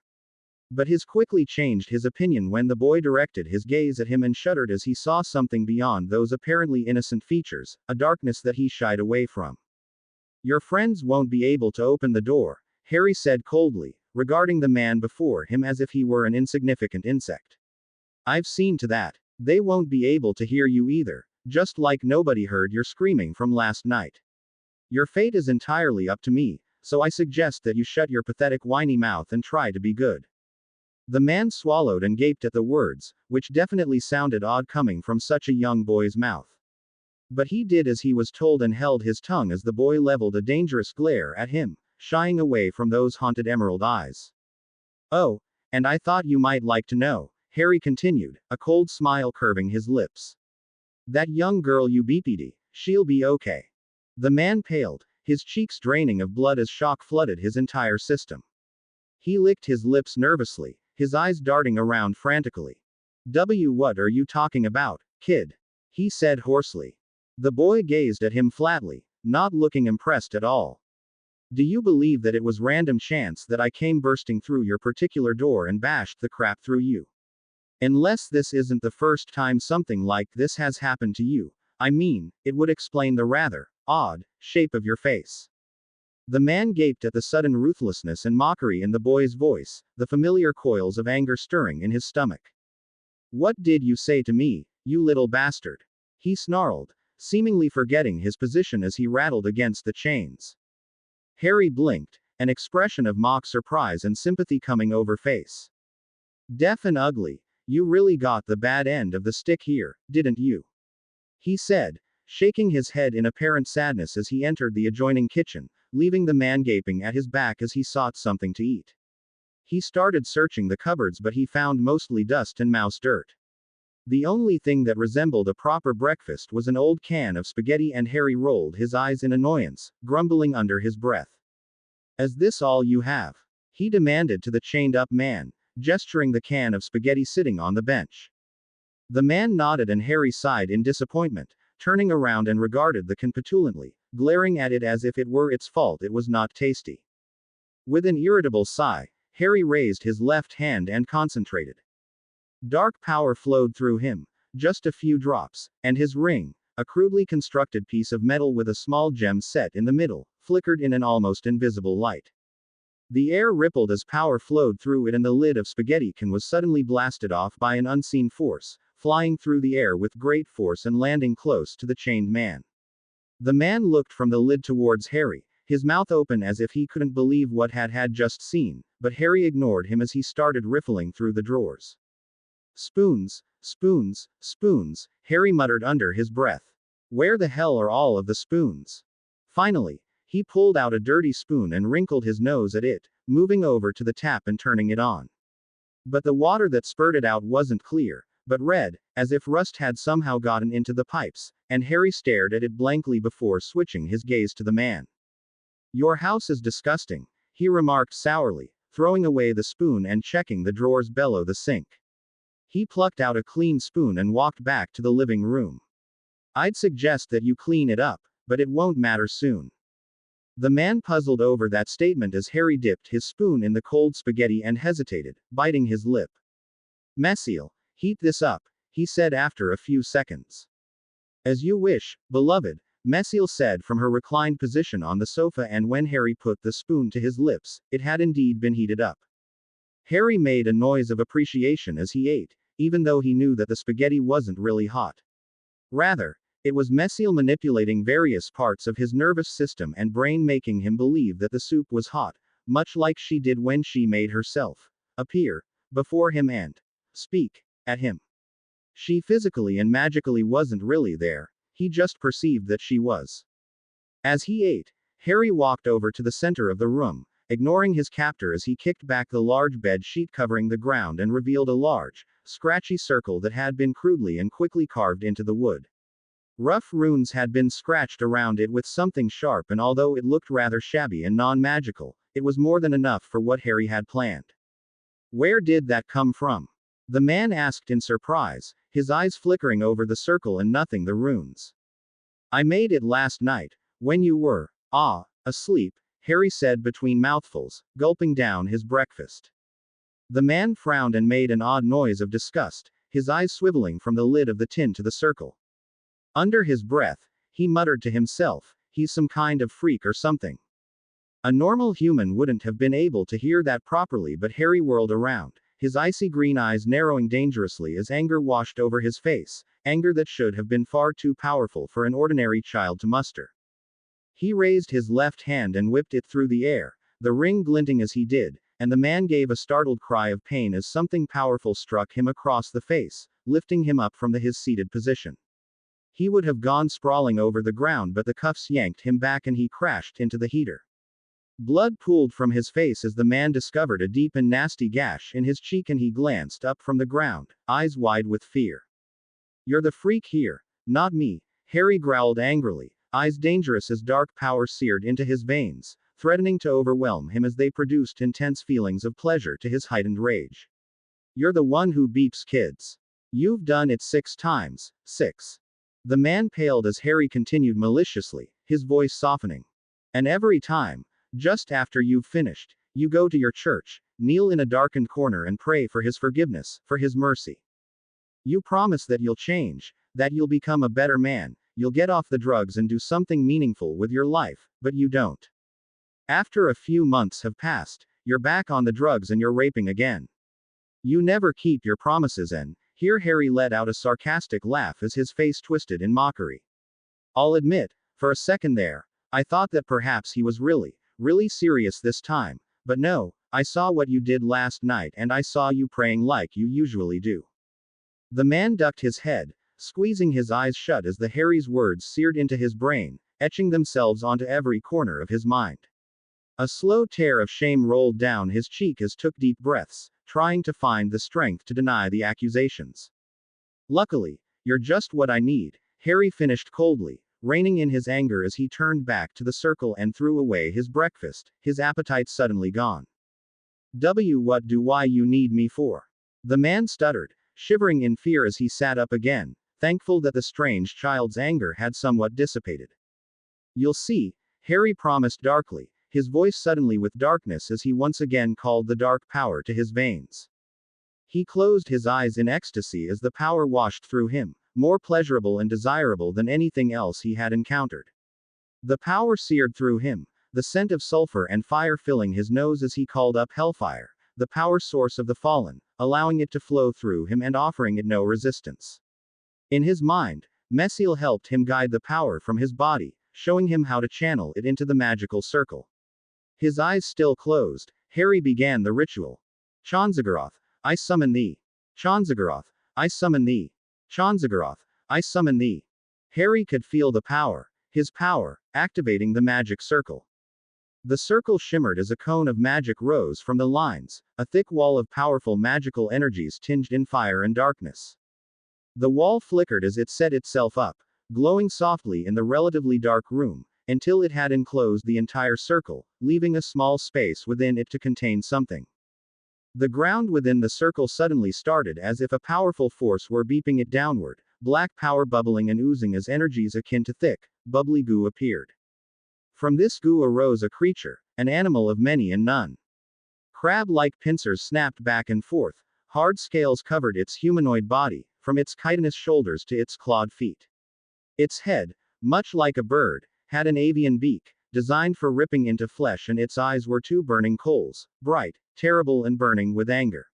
But he quickly changed his opinion when the boy directed his gaze at him and shuddered as he saw something beyond those apparently innocent features, a darkness that he shied away from. Your friends won't be able to open the door, Harry said coldly, regarding the man before him as if he were an insignificant insect. I've seen to that. They won't be able to hear you either, just like nobody heard your screaming from last night. Your fate is entirely up to me, so I suggest that you shut your pathetic whiny mouth and try to be good. The man swallowed and gaped at the words, which definitely sounded odd coming from such a young boy's mouth. But he did as he was told and held his tongue as the boy leveled a dangerous glare at him, shying away from those haunted emerald eyes. Oh, and I thought you might like to know, Harry continued, a cold smile curving his lips. That young girl you beeped, she'll be okay. The man paled, his cheeks draining of blood as shock flooded his entire system. He licked his lips nervously, his eyes darting around frantically. What are you talking about, kid? He said hoarsely. The boy gazed at him flatly, not looking impressed at all. Do you believe that it was random chance that I came bursting through your particular door and bashed the crap through you? Unless this isn't the first time something like this has happened to you, I mean, it would explain the rather odd shape of your face. The man gaped at the sudden ruthlessness and mockery in the boy's voice, the familiar coils of anger stirring in his stomach. What did you say to me, you little bastard? He snarled, seemingly forgetting his position as he rattled against the chains. Harry blinked, an expression of mock surprise and sympathy coming over face. Deaf and ugly. You really got the bad end of the stick here, didn't you? He said, shaking his head in apparent sadness as he entered the adjoining kitchen, leaving the man gaping at his back as he sought something to eat. He started searching the cupboards, but he found mostly dust and mouse dirt. The only thing that resembled a proper breakfast was an old can of spaghetti, and Harry rolled his eyes in annoyance, grumbling under his breath. Is this all you have? He demanded to the chained-up man, gesturing the can of spaghetti sitting on the bench. The man nodded and Harry sighed in disappointment, turning around and regarded the can petulantly, glaring at it as if it were its fault it was not tasty. With an irritable sigh, Harry raised his left hand and concentrated. Dark power flowed through him, just a few drops, and his ring, a crudely constructed piece of metal with a small gem set in the middle, flickered in an almost invisible light. The air rippled as power flowed through it, and the lid of spaghetti can was suddenly blasted off by an unseen force, flying through the air with great force and landing close to the chained man. The man looked from the lid towards Harry, his mouth open as if he couldn't believe what had just seen, but Harry ignored him as he started riffling through the drawers. Spoons, Spoons, spoons, Harry muttered under his breath. Where the hell are all of the spoons? Finally, he pulled out a dirty spoon and wrinkled his nose at it, moving over to the tap and turning it on. But the water that spurted out wasn't clear, but red, as if rust had somehow gotten into the pipes, and Harry stared at it blankly before switching his gaze to the man. Your house is disgusting, he remarked sourly, throwing away the spoon and checking the drawers below the sink. He plucked out a clean spoon and walked back to the living room. I'd suggest that you clean it up, but it won't matter soon. The man puzzled over that statement as Harry dipped his spoon in the cold spaghetti and hesitated, biting his lip. Messiel, heat this up, he said after a few seconds. As you wish, beloved, Messiel said from her reclined position on the sofa, and when Harry put the spoon to his lips, it had indeed been heated up. Harry made a noise of appreciation as he ate, even though he knew that the spaghetti wasn't really hot. Rather, it was Messiel manipulating various parts of his nervous system and brain, making him believe that the soup was hot, much like she did when she made herself appear before him and speak at him. She physically and magically wasn't really there, he just perceived that she was. As he ate, Harry walked over to the center of the room, ignoring his captor as he kicked back the large bed sheet covering the ground and revealed a large, scratchy circle that had been crudely and quickly carved into the wood. Rough runes had been scratched around it with something sharp, and although it looked rather shabby and non-magical, it was more than enough for what Harry had planned. Where did that come from? The man asked in surprise, his eyes flickering over the circle and nothing the runes. I made it last night, when you were, asleep, Harry said between mouthfuls, gulping down his breakfast. The man frowned and made an odd noise of disgust, his eyes swiveling from the lid of the tin to the circle. Under his breath, he muttered to himself, he's some kind of freak or something. A normal human wouldn't have been able to hear that properly, but Harry whirled around, his icy green eyes narrowing dangerously as anger washed over his face, anger that should have been far too powerful for an ordinary child to muster. He raised his left hand and whipped it through the air, the ring glinting as he did, and the man gave a startled cry of pain as something powerful struck him across the face, lifting him up from his seated position. He would have gone sprawling over the ground, but the cuffs yanked him back and he crashed into the heater. Blood pooled from his face as the man discovered a deep and nasty gash in his cheek, and he glanced up from the ground, eyes wide with fear. You're the freak here, not me, Harry growled angrily, eyes dangerous as dark power seared into his veins, threatening to overwhelm him as they produced intense feelings of pleasure to his heightened rage. You're the one who beeps kids. You've done it 6 times, 6. The man paled as Harry continued maliciously, his voice softening. And every time, just after you've finished, you go to your church, kneel in a darkened corner and pray for his forgiveness, for his mercy. You promise that you'll change, that you'll become a better man, you'll get off the drugs and do something meaningful with your life, but you don't. After a few months have passed, you're back on the drugs and you're raping again. You never keep your promises, and here Harry let out a sarcastic laugh as his face twisted in mockery. I'll admit, for a second there, I thought that perhaps he was really serious this time, but no, I saw what you did last night and I saw you praying like you usually do. The man ducked his head, squeezing his eyes shut as the Harry's words seared into his brain, etching themselves onto every corner of his mind. A slow tear of shame rolled down his cheek as took deep breaths, trying to find the strength to deny the accusations. Luckily, you're just what I need, Harry finished coldly, reining in his anger as he turned back to the circle and threw away his breakfast, his appetite suddenly gone. What do why you need me for? The man stuttered, shivering in fear as he sat up again, thankful that the strange child's anger had somewhat dissipated. You'll see, Harry promised darkly, his voice suddenly with darkness as he once again called the dark power to his veins. He closed his eyes in ecstasy as the power washed through him, more pleasurable and desirable than anything else he had encountered. The power seared through him, the scent of sulfur and fire filling his nose as he called up hellfire, the power source of the fallen, allowing it to flow through him and offering it no resistance. In his mind, Messiel helped him guide the power from his body, showing him how to channel it into the magical circle. His eyes still closed, Harry began the ritual. Chonzagoroth, I summon thee. Chonzagoroth, I summon thee. Chanzagoroth, I summon thee. Harry could feel the power, his power, activating the magic circle. The circle shimmered as a cone of magic rose from the lines, a thick wall of powerful magical energies tinged in fire and darkness. The wall flickered as it set itself up, glowing softly in the relatively dark room, until it had enclosed the entire circle, leaving a small space within it to contain something. The ground within the circle suddenly started as if a powerful force were beeping it downward, black power bubbling and oozing as energies akin to thick, bubbly goo appeared. From this goo arose a creature, an animal of many and none. Crab-like pincers snapped back and forth, hard scales covered its humanoid body, from its chitinous shoulders to its clawed feet. Its head, much like a bird, had an avian beak, designed for ripping into flesh, and its eyes were two burning coals, bright, terrible and burning with anger.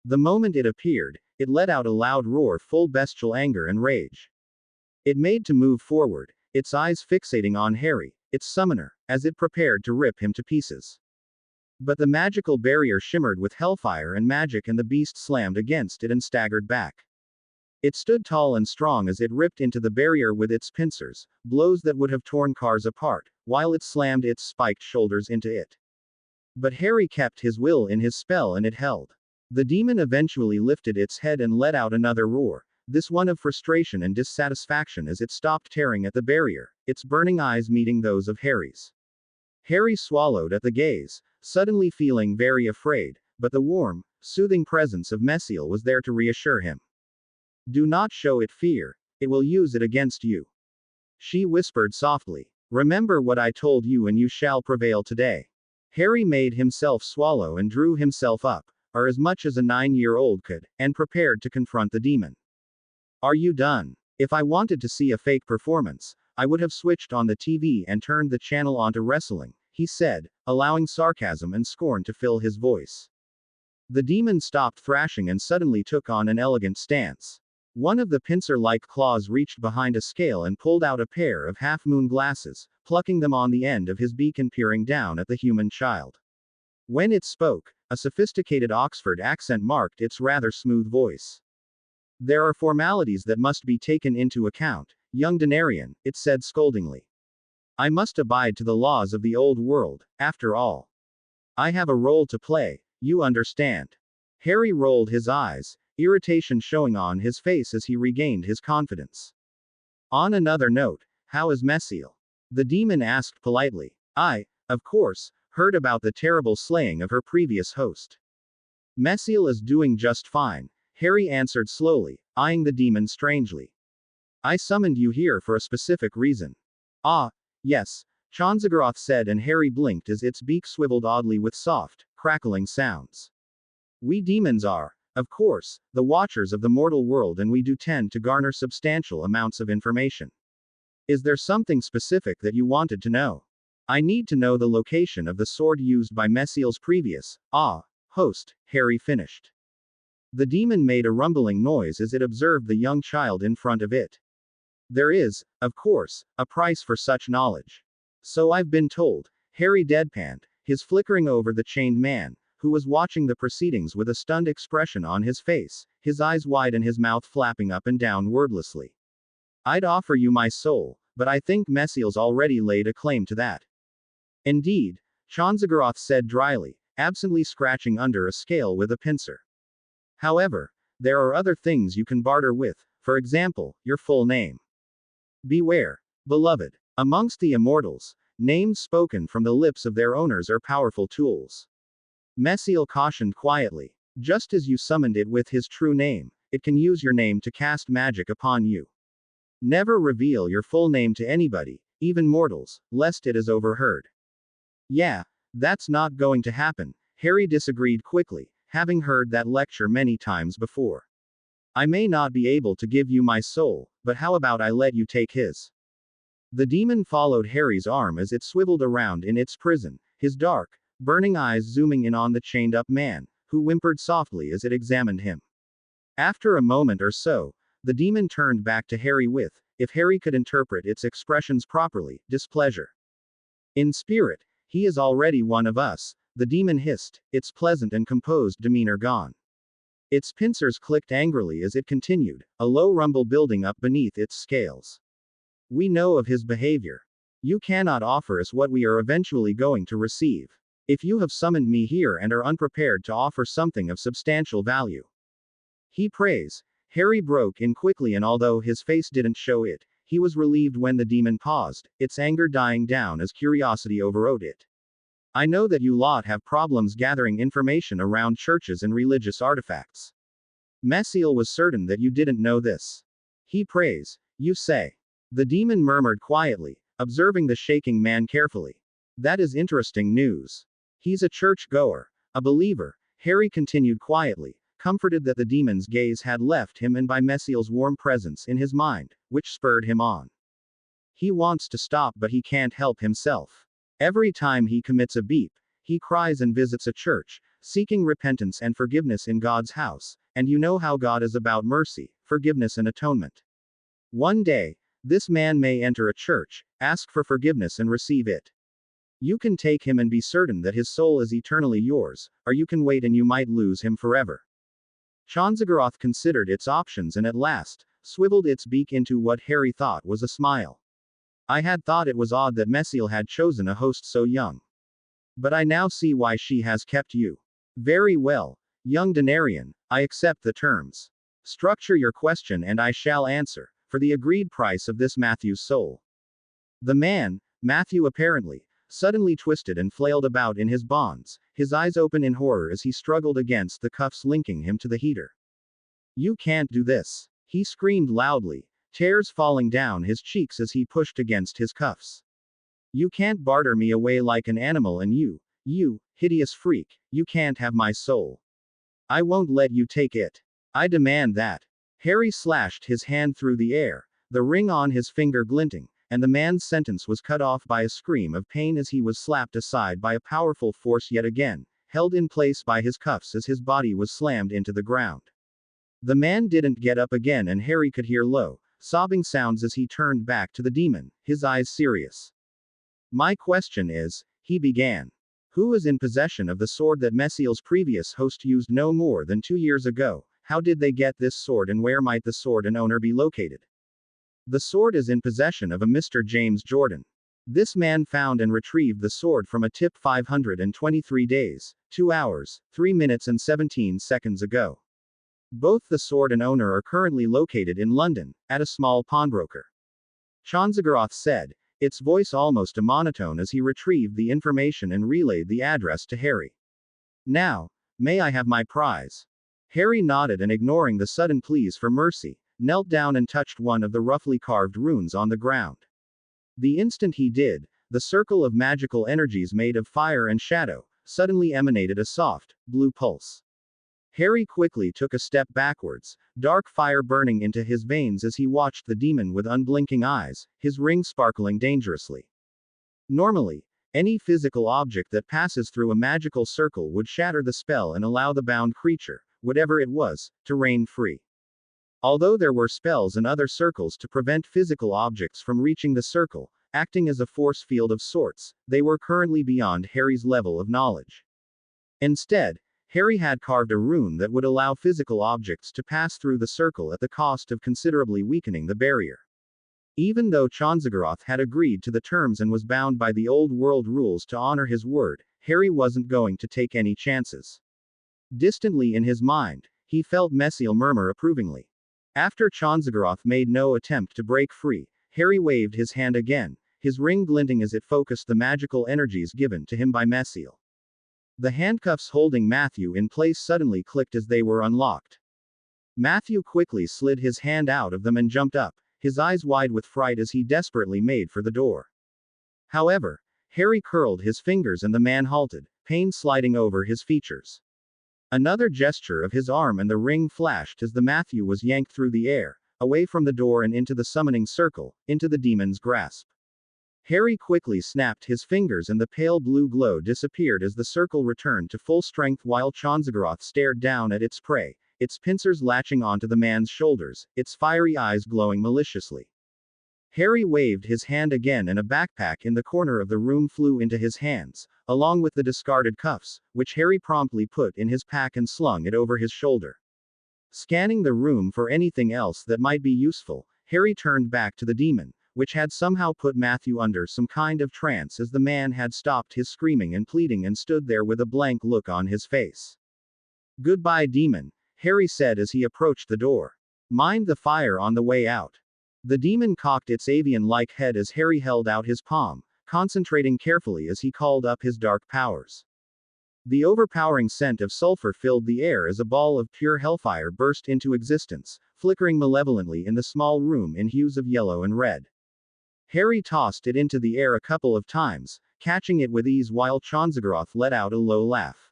The moment it appeared, it let out a loud roar full bestial anger and rage. It made to move forward, its eyes fixating on Harry, its summoner, as it prepared to rip him to pieces. But the magical barrier shimmered with hellfire and magic, and the beast slammed against it and staggered back. It stood tall and strong as it ripped into the barrier with its pincers, blows that would have torn cars apart, while it slammed its spiked shoulders into it. But Harry kept his will in his spell, and it held. The demon eventually lifted its head and let out another roar, this one of frustration and dissatisfaction, as it stopped tearing at the barrier, its burning eyes meeting those of Harry's. Harry swallowed at the gaze, suddenly feeling very afraid, but the warm, soothing presence of Mesiel was there to reassure him. Do not show it fear, it will use it against you. She whispered softly. Remember what I told you, and you shall prevail today. Harry made himself swallow and drew himself up, or as much as a 9-year-old could, and prepared to confront the demon. Are you done? If I wanted to see a fake performance, I would have switched on the TV and turned the channel onto wrestling, he said, allowing sarcasm and scorn to fill his voice. The demon stopped thrashing and suddenly took on an elegant stance. One of the pincer-like claws reached behind a scale and pulled out a pair of half-moon glasses, plucking them on the end of his beak and peering down at the human child. When it spoke, a sophisticated Oxford accent marked its rather smooth voice. There are formalities that must be taken into account, young Denarian, it said scoldingly. I must abide to the laws of the old world, after all. I have a role to play, you understand. Harry rolled his eyes, irritation showing on his face as he regained his confidence. On another note, how is Mesiel? The demon asked politely. I, of course, heard about the terrible slaying of her previous host. Mesiel is doing just fine, Harry answered slowly, eyeing the demon strangely. I summoned you here for a specific reason. Ah, yes, Chanzagoroth said, and Harry blinked as its beak swiveled oddly with soft, crackling sounds. We demons are, of course, the watchers of the mortal world, and we do tend to garner substantial amounts of information. Is there something specific that you wanted to know? I need to know the location of the sword used by Mesiel's previous, host, Harry finished. The demon made a rumbling noise as it observed the young child in front of it. There is, of course, a price for such knowledge. So I've been told, Harry deadpanned, his flickering over the chained man, who was watching the proceedings with a stunned expression on his face, his eyes wide and his mouth flapping up and down wordlessly. I'd offer you my soul, but I think Mesiel's already laid a claim to that. Indeed, Chanzagoroth said dryly, absently scratching under a scale with a pincer. However, there are other things you can barter with, for example, your full name. Beware, beloved. Amongst the immortals, names spoken from the lips of their owners are powerful tools. Mesiel cautioned quietly. Just as you summoned it with his true name, it can use your name to cast magic upon you. Never reveal your full name to anybody, even mortals, lest it is overheard. Yeah, that's not going to happen, Harry disagreed quickly, having heard that lecture many times before. I may not be able to give you my soul, but how about I let you take his? The demon followed Harry's arm as it swiveled around in its prison, his dark, burning eyes zooming in on the chained-up man, who whimpered softly as it examined him. After a moment or so, the demon turned back to Harry with, if Harry could interpret its expressions properly, displeasure. In spirit, he is already one of us, the demon hissed, its pleasant and composed demeanor gone. Its pincers clicked angrily as it continued, a low rumble building up beneath its scales. We know of his behavior. You cannot offer us what we are eventually going to receive. If you have summoned me here and are unprepared to offer something of substantial value. He prays. Harry broke in quickly, and although his face didn't show it, he was relieved when the demon paused, its anger dying down as curiosity overrode it. I know that you lot have problems gathering information around churches and religious artifacts. Messiel was certain that you didn't know this. He prays. You say. The demon murmured quietly, observing the shaking man carefully. That is interesting news. He's a church-goer, a believer, Harry continued quietly, comforted that the demon's gaze had left him and by Messiel's warm presence in his mind, which spurred him on. He wants to stop, but he can't help himself. Every time he commits a beep, he cries and visits a church, seeking repentance and forgiveness in God's house, and you know how God is about mercy, forgiveness and atonement. One day, this man may enter a church, ask for forgiveness and receive it. You can take him and be certain that his soul is eternally yours, or you can wait and you might lose him forever. Chonzagoroth considered its options and at last, swiveled its beak into what Harry thought was a smile. I had thought it was odd that Messiel had chosen a host so young. But I now see why she has kept you. Very well, young Denarian, I accept the terms. Structure your question and I shall answer, for the agreed price of this Matthew's soul. The man, Matthew apparently, suddenly twisted and flailed about in his bonds, his eyes open in horror as he struggled against the cuffs linking him to the heater. You can't do this. He screamed loudly, tears falling down his cheeks as he pushed against his cuffs. You can't barter me away like an animal, and you, hideous freak, you can't have my soul. I won't let you take it. I demand that. Harry slashed his hand through the air, the ring on his finger glinting, and the man's sentence was cut off by a scream of pain as he was slapped aside by a powerful force yet again, held in place by his cuffs as his body was slammed into the ground. The man didn't get up again, and Harry could hear low, sobbing sounds as he turned back to the demon, his eyes serious. My question is, he began. Who is in possession of the sword that Messiel's previous host used no more than 2 years ago? How did they get this sword, and where might the sword and owner be located? The sword is in possession of a Mr. James Jordan. This man found and retrieved the sword from a tip 523 days, 2 hours, 3 minutes and 17 seconds ago. Both the sword and owner are currently located in London, at a small pawnbroker. Chonzagoroth said, its voice almost a monotone as he retrieved the information and relayed the address to Harry. Now, may I have my prize? Harry nodded and, ignoring the sudden pleas for mercy, knelt down and touched one of the roughly carved runes on the ground. The instant he did, the circle of magical energies made of fire and shadow suddenly emanated a soft, blue pulse. Harry quickly took a step backwards, dark fire burning into his veins as he watched the demon with unblinking eyes, his ring sparkling dangerously. Normally, any physical object that passes through a magical circle would shatter the spell and allow the bound creature, whatever it was, to reign free. Although there were spells and other circles to prevent physical objects from reaching the circle, acting as a force field of sorts, they were currently beyond Harry's level of knowledge. Instead, Harry had carved a rune that would allow physical objects to pass through the circle at the cost of considerably weakening the barrier. Even though Chonzagoroth had agreed to the terms and was bound by the old world rules to honor his word, Harry wasn't going to take any chances. Distantly in his mind, he felt Messiel murmur approvingly. After Chonzagoroth made no attempt to break free, Harry waved his hand again, his ring glinting as it focused the magical energies given to him by Messiel. The handcuffs holding Matthew in place suddenly clicked as they were unlocked. Matthew quickly slid his hand out of them and jumped up, his eyes wide with fright as he desperately made for the door. However, Harry curled his fingers and the man halted, pain sliding over his features. Another gesture of his arm and the ring flashed as the Matthew was yanked through the air, away from the door and into the summoning circle, into the demon's grasp. Harry quickly snapped his fingers and the pale blue glow disappeared as the circle returned to full strength while Chonzagoroth stared down at its prey, its pincers latching onto the man's shoulders, its fiery eyes glowing maliciously. Harry waved his hand again and a backpack in the corner of the room flew into his hands, along with the discarded cuffs, which Harry promptly put in his pack and slung it over his shoulder. Scanning the room for anything else that might be useful, Harry turned back to the demon, which had somehow put Matthew under some kind of trance as the man had stopped his screaming and pleading and stood there with a blank look on his face. "Goodbye, demon," Harry said as he approached the door. "Mind the fire on the way out." The demon cocked its avian-like head as Harry held out his palm, concentrating carefully as he called up his dark powers. The overpowering scent of sulfur filled the air as a ball of pure hellfire burst into existence, flickering malevolently in the small room in hues of yellow and red. Harry tossed it into the air a couple of times, catching it with ease while Chonzagaroth let out a low laugh.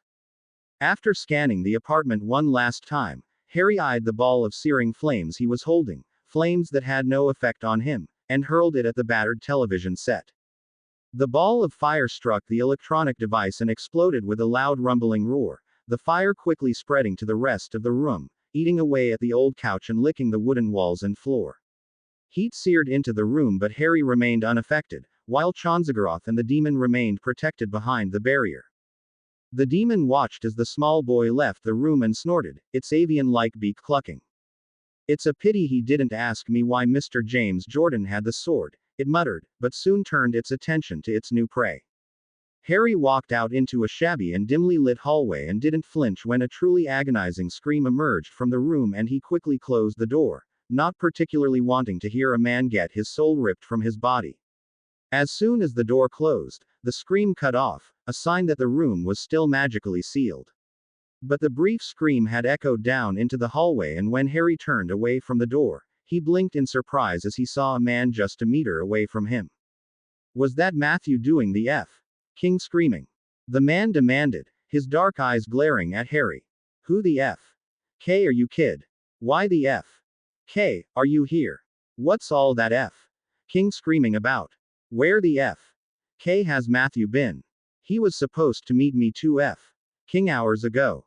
After scanning the apartment one last time, Harry eyed the ball of searing flames he was holding, flames that had no effect on him, and hurled it at the battered television set. The ball of fire struck the electronic device and exploded with a loud rumbling roar, the fire quickly spreading to the rest of the room, eating away at the old couch and licking the wooden walls and floor. Heat seared into the room, but Harry remained unaffected, while Chonzagaroth and the demon remained protected behind the barrier. The demon watched as the small boy left the room and snorted, its avian-like beak clucking. "It's a pity he didn't ask me why Mr. James Jordan had the sword," it muttered, but soon turned its attention to its new prey. Harry walked out into a shabby and dimly lit hallway and didn't flinch when a truly agonizing scream emerged from the room, and he quickly closed the door, not particularly wanting to hear a man get his soul ripped from his body. As soon as the door closed, the scream cut off, a sign that the room was still magically sealed. But the brief scream had echoed down into the hallway, and when Harry turned away from the door, he blinked in surprise as he saw a man just a meter away from him. Was that Matthew doing the King screaming? The man demanded, his dark eyes glaring at Harry. "Who the K are you, kid? Why the K are you here? What's all that King screaming about? Where the K has Matthew been? He was supposed to meet me 2 King hours ago.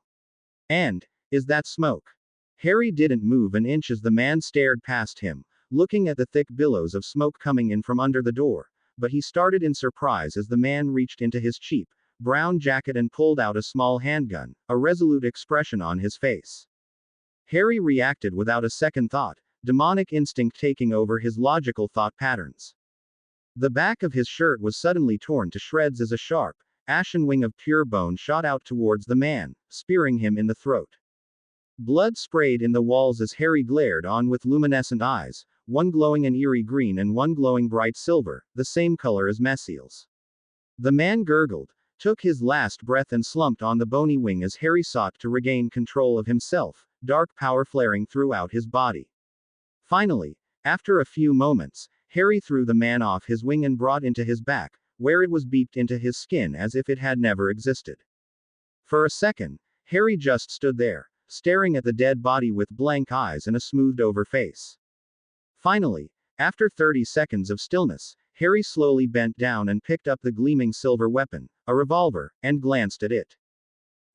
And, is that smoke?" Harry didn't move an inch as the man stared past him, looking at the thick billows of smoke coming in from under the door, but he started in surprise as the man reached into his cheap, brown jacket and pulled out a small handgun, a resolute expression on his face. Harry reacted without a second thought, demonic instinct taking over his logical thought patterns. The back of his shirt was suddenly torn to shreds as a sharp, ashen wing of pure bone shot out towards the man, spearing him in the throat. Blood sprayed in the walls as Harry glared on with luminescent eyes, one glowing an eerie green and one glowing bright silver, the same color as Messiel's. The man gurgled, took his last breath and slumped on the bony wing as Harry sought to regain control of himself, dark power flaring throughout his body. Finally, after a few moments, Harry threw the man off his wing and brought into his back, where it was beeped into his skin as if it had never existed. For a second, Harry just stood there, staring at the dead body with blank eyes and a smoothed-over face. Finally, after 30 seconds of stillness, Harry slowly bent down and picked up the gleaming silver weapon, a revolver, and glanced at it.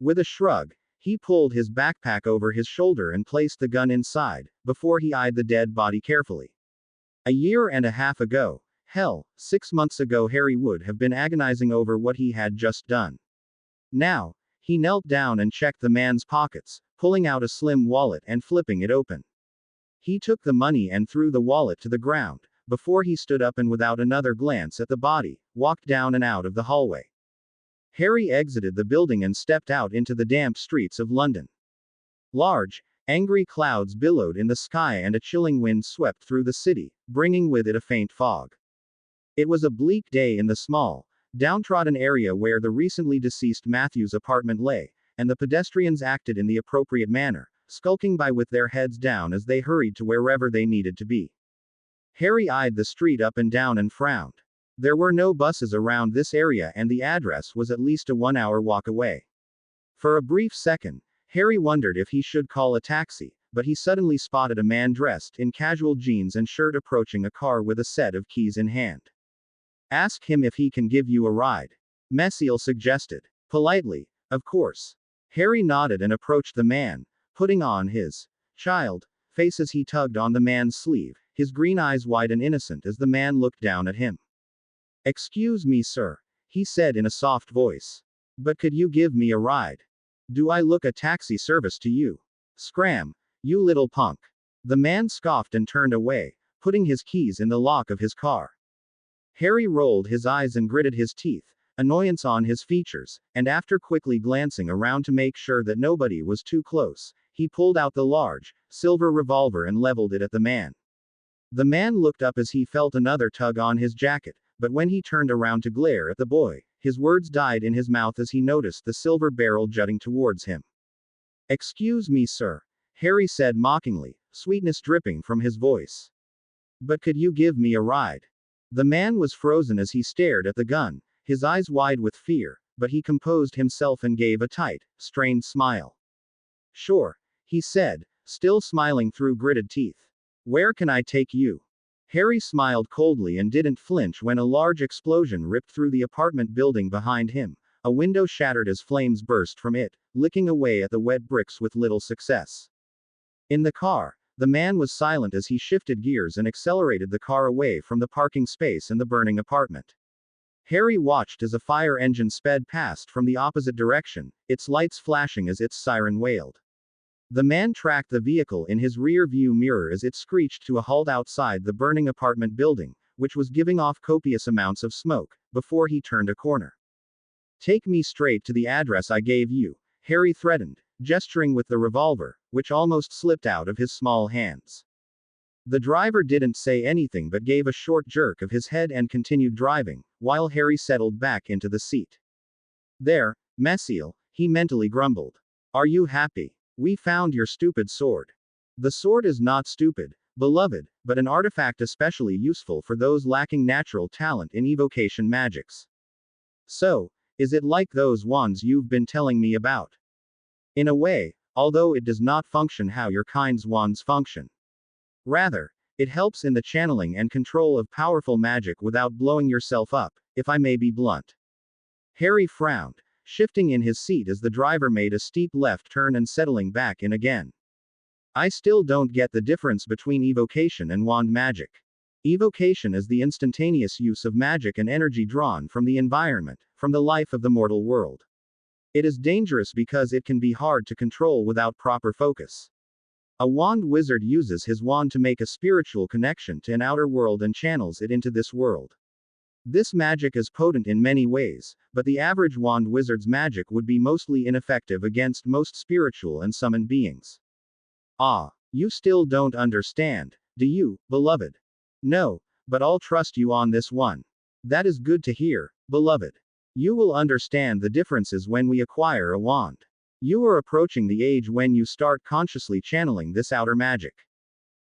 With a shrug, he pulled his backpack over his shoulder and placed the gun inside, before he eyed the dead body carefully. A year and a half ago, hell, 6 months ago, Harry would have been agonizing over what he had just done. Now, he knelt down and checked the man's pockets, pulling out a slim wallet and flipping it open. He took the money and threw the wallet to the ground, before he stood up and without another glance at the body, walked down and out of the hallway. Harry exited the building and stepped out into the damp streets of London. Large, angry clouds billowed in the sky and a chilling wind swept through the city, bringing with it a faint fog. It was a bleak day in the small, downtrodden area where the recently deceased Matthew's apartment lay, and the pedestrians acted in the appropriate manner, skulking by with their heads down as they hurried to wherever they needed to be. Harry eyed the street up and down and frowned. There were no buses around this area and the address was at least a 1-hour walk away. For a brief second, Harry wondered if he should call a taxi, but he suddenly spotted a man dressed in casual jeans and shirt approaching a car with a set of keys in hand. "Ask him if he can give you a ride," Messiel suggested. Politely, of course. Harry nodded and approached the man, putting on his child face as he tugged on the man's sleeve, his green eyes wide and innocent as the man looked down at him. "Excuse me, sir," he said in a soft voice. "But could you give me a ride? Do I look a taxi service to you?" Scram! You little punk. The man scoffed and turned away, putting his keys in the lock of his car. Harry rolled his eyes and gritted his teeth, annoyance on his features, and after quickly glancing around to make sure that nobody was too close, he pulled out the large, silver revolver and leveled it at the man. The man looked up as he felt another tug on his jacket, but when he turned around to glare at the boy, his words died in his mouth as he noticed the silver barrel jutting towards him. Excuse me, sir, Harry said mockingly, sweetness dripping from his voice. But could you give me a ride? The man was frozen as he stared at the gun, his eyes wide with fear, but he composed himself and gave a tight, strained smile. Sure, he said, still smiling through gritted teeth. Where can I take you? Harry smiled coldly and didn't flinch when a large explosion ripped through the apartment building behind him. A window shattered as flames burst from it, licking away at the wet bricks with little success. In the car, the man was silent as he shifted gears and accelerated the car away from the parking space and the burning apartment. Harry watched as a fire engine sped past from the opposite direction, its lights flashing as its siren wailed. The man tracked the vehicle in his rear view mirror as it screeched to a halt outside the burning apartment building, which was giving off copious amounts of smoke, before he turned a corner. Take me straight to the address I gave you, Harry threatened, gesturing with the revolver, which almost slipped out of his small hands. The driver didn't say anything but gave a short jerk of his head and continued driving, while Harry settled back into the seat. There, Messiel, he mentally grumbled. Are you happy? We found your stupid sword. The sword is not stupid, beloved, but an artifact especially useful for those lacking natural talent in evocation magics. So, is it like those wands you've been telling me about? In a way, although it does not function how your kind's wands function. Rather, it helps in the channeling and control of powerful magic without blowing yourself up, if I may be blunt. Harry frowned, shifting in his seat as the driver made a steep left turn and settling back in again. I still don't get the difference between evocation and wand magic. Evocation is the instantaneous use of magic and energy drawn from the environment, from the life of the mortal world. It is dangerous because it can be hard to control without proper focus. A wand wizard uses his wand to make a spiritual connection to an outer world and channels it into this world. This magic is potent in many ways, but the average wand wizard's magic would be mostly ineffective against most spiritual and summoned beings. Ah, you still don't understand, do you, beloved? No, but I'll trust you on this one. That is good to hear, beloved. You will understand the differences when we acquire a wand. You are approaching the age when you start consciously channeling this outer magic.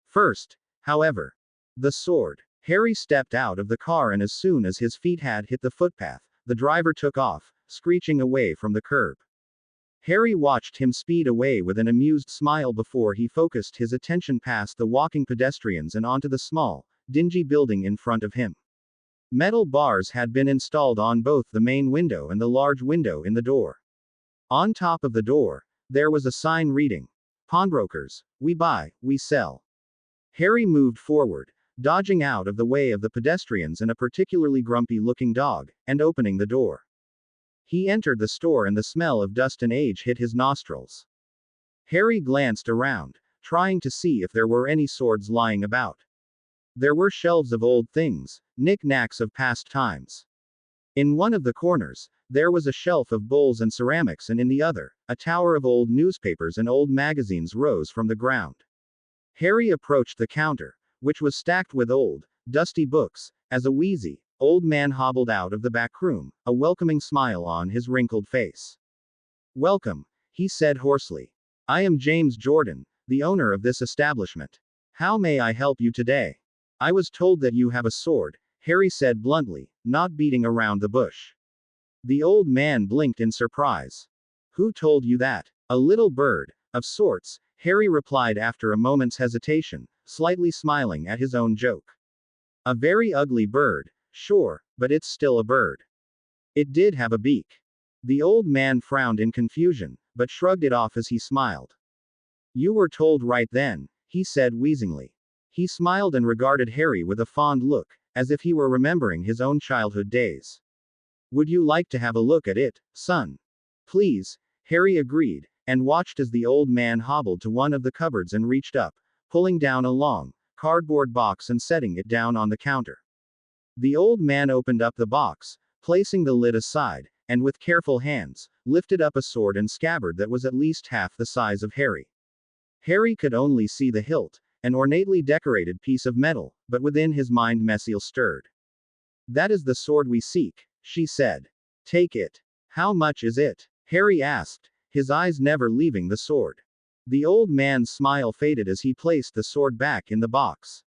First, however, the sword. Harry stepped out of the car and as soon as his feet had hit the footpath, the driver took off, screeching away from the curb. Harry watched him speed away with an amused smile before he focused his attention past the walking pedestrians and onto the small, dingy building in front of him. Metal bars had been installed on both the main window and the large window in the door. On top of the door, there was a sign reading, Pawnbrokers, we buy, we sell. Harry moved forward, dodging out of the way of the pedestrians and a particularly grumpy-looking dog, and opening the door. He entered the store and the smell of dust and age hit his nostrils. Harry glanced around, trying to see if there were any swords lying about. There were shelves of old things, knick-knacks of past times. In one of the corners, there was a shelf of bowls and ceramics and in the other, a tower of old newspapers and old magazines rose from the ground. Harry approached the counter, which was stacked with old, dusty books, as a wheezy, old man hobbled out of the back room, a welcoming smile on his wrinkled face. Welcome, he said hoarsely. I am James Jordan, the owner of this establishment. How may I help you today? I was told that you have a sword, Harry said bluntly, not beating around the bush. The old man blinked in surprise. Who told you that? A little bird, of sorts, Harry replied after a moment's hesitation, slightly smiling at his own joke. A very ugly bird, sure, but it's still a bird. It did have a beak. The old man frowned in confusion, but shrugged it off as he smiled. You were told right then, he said wheezingly. He smiled and regarded Harry with a fond look, as if he were remembering his own childhood days. Would you like to have a look at it, son? Please, Harry agreed, and watched as the old man hobbled to one of the cupboards and reached up, pulling down a long, cardboard box and setting it down on the counter. The old man opened up the box, placing the lid aside, and with careful hands, lifted up a sword and scabbard that was at least half the size of Harry. Harry could only see the hilt, an ornately decorated piece of metal, but within his mind Messiel stirred. "That is the sword we seek," she said. "Take it." "How much is it?" Harry asked, his eyes never leaving the sword. The old man's smile faded as he placed the sword back in the box.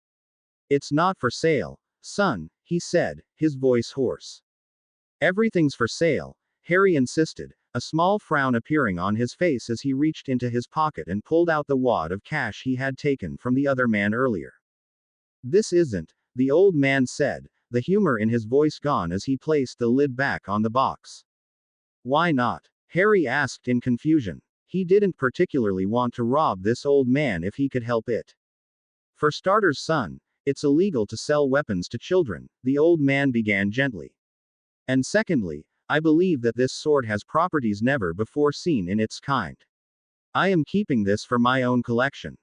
"It's not for sale, son," he said, his voice hoarse. "Everything's for sale," Harry insisted, a small frown appearing on his face as he reached into his pocket and pulled out the wad of cash he had taken from the other man earlier. "This isn't," the old man said, the humor in his voice gone as he placed the lid back on the box. "Why not?" Harry asked in confusion. He didn't particularly want to rob this old man if he could help it. "For starters, son, it's illegal to sell weapons to children," the old man began gently. "And secondly, I believe that this sword has properties never before seen in its kind. I am keeping this for my own collection."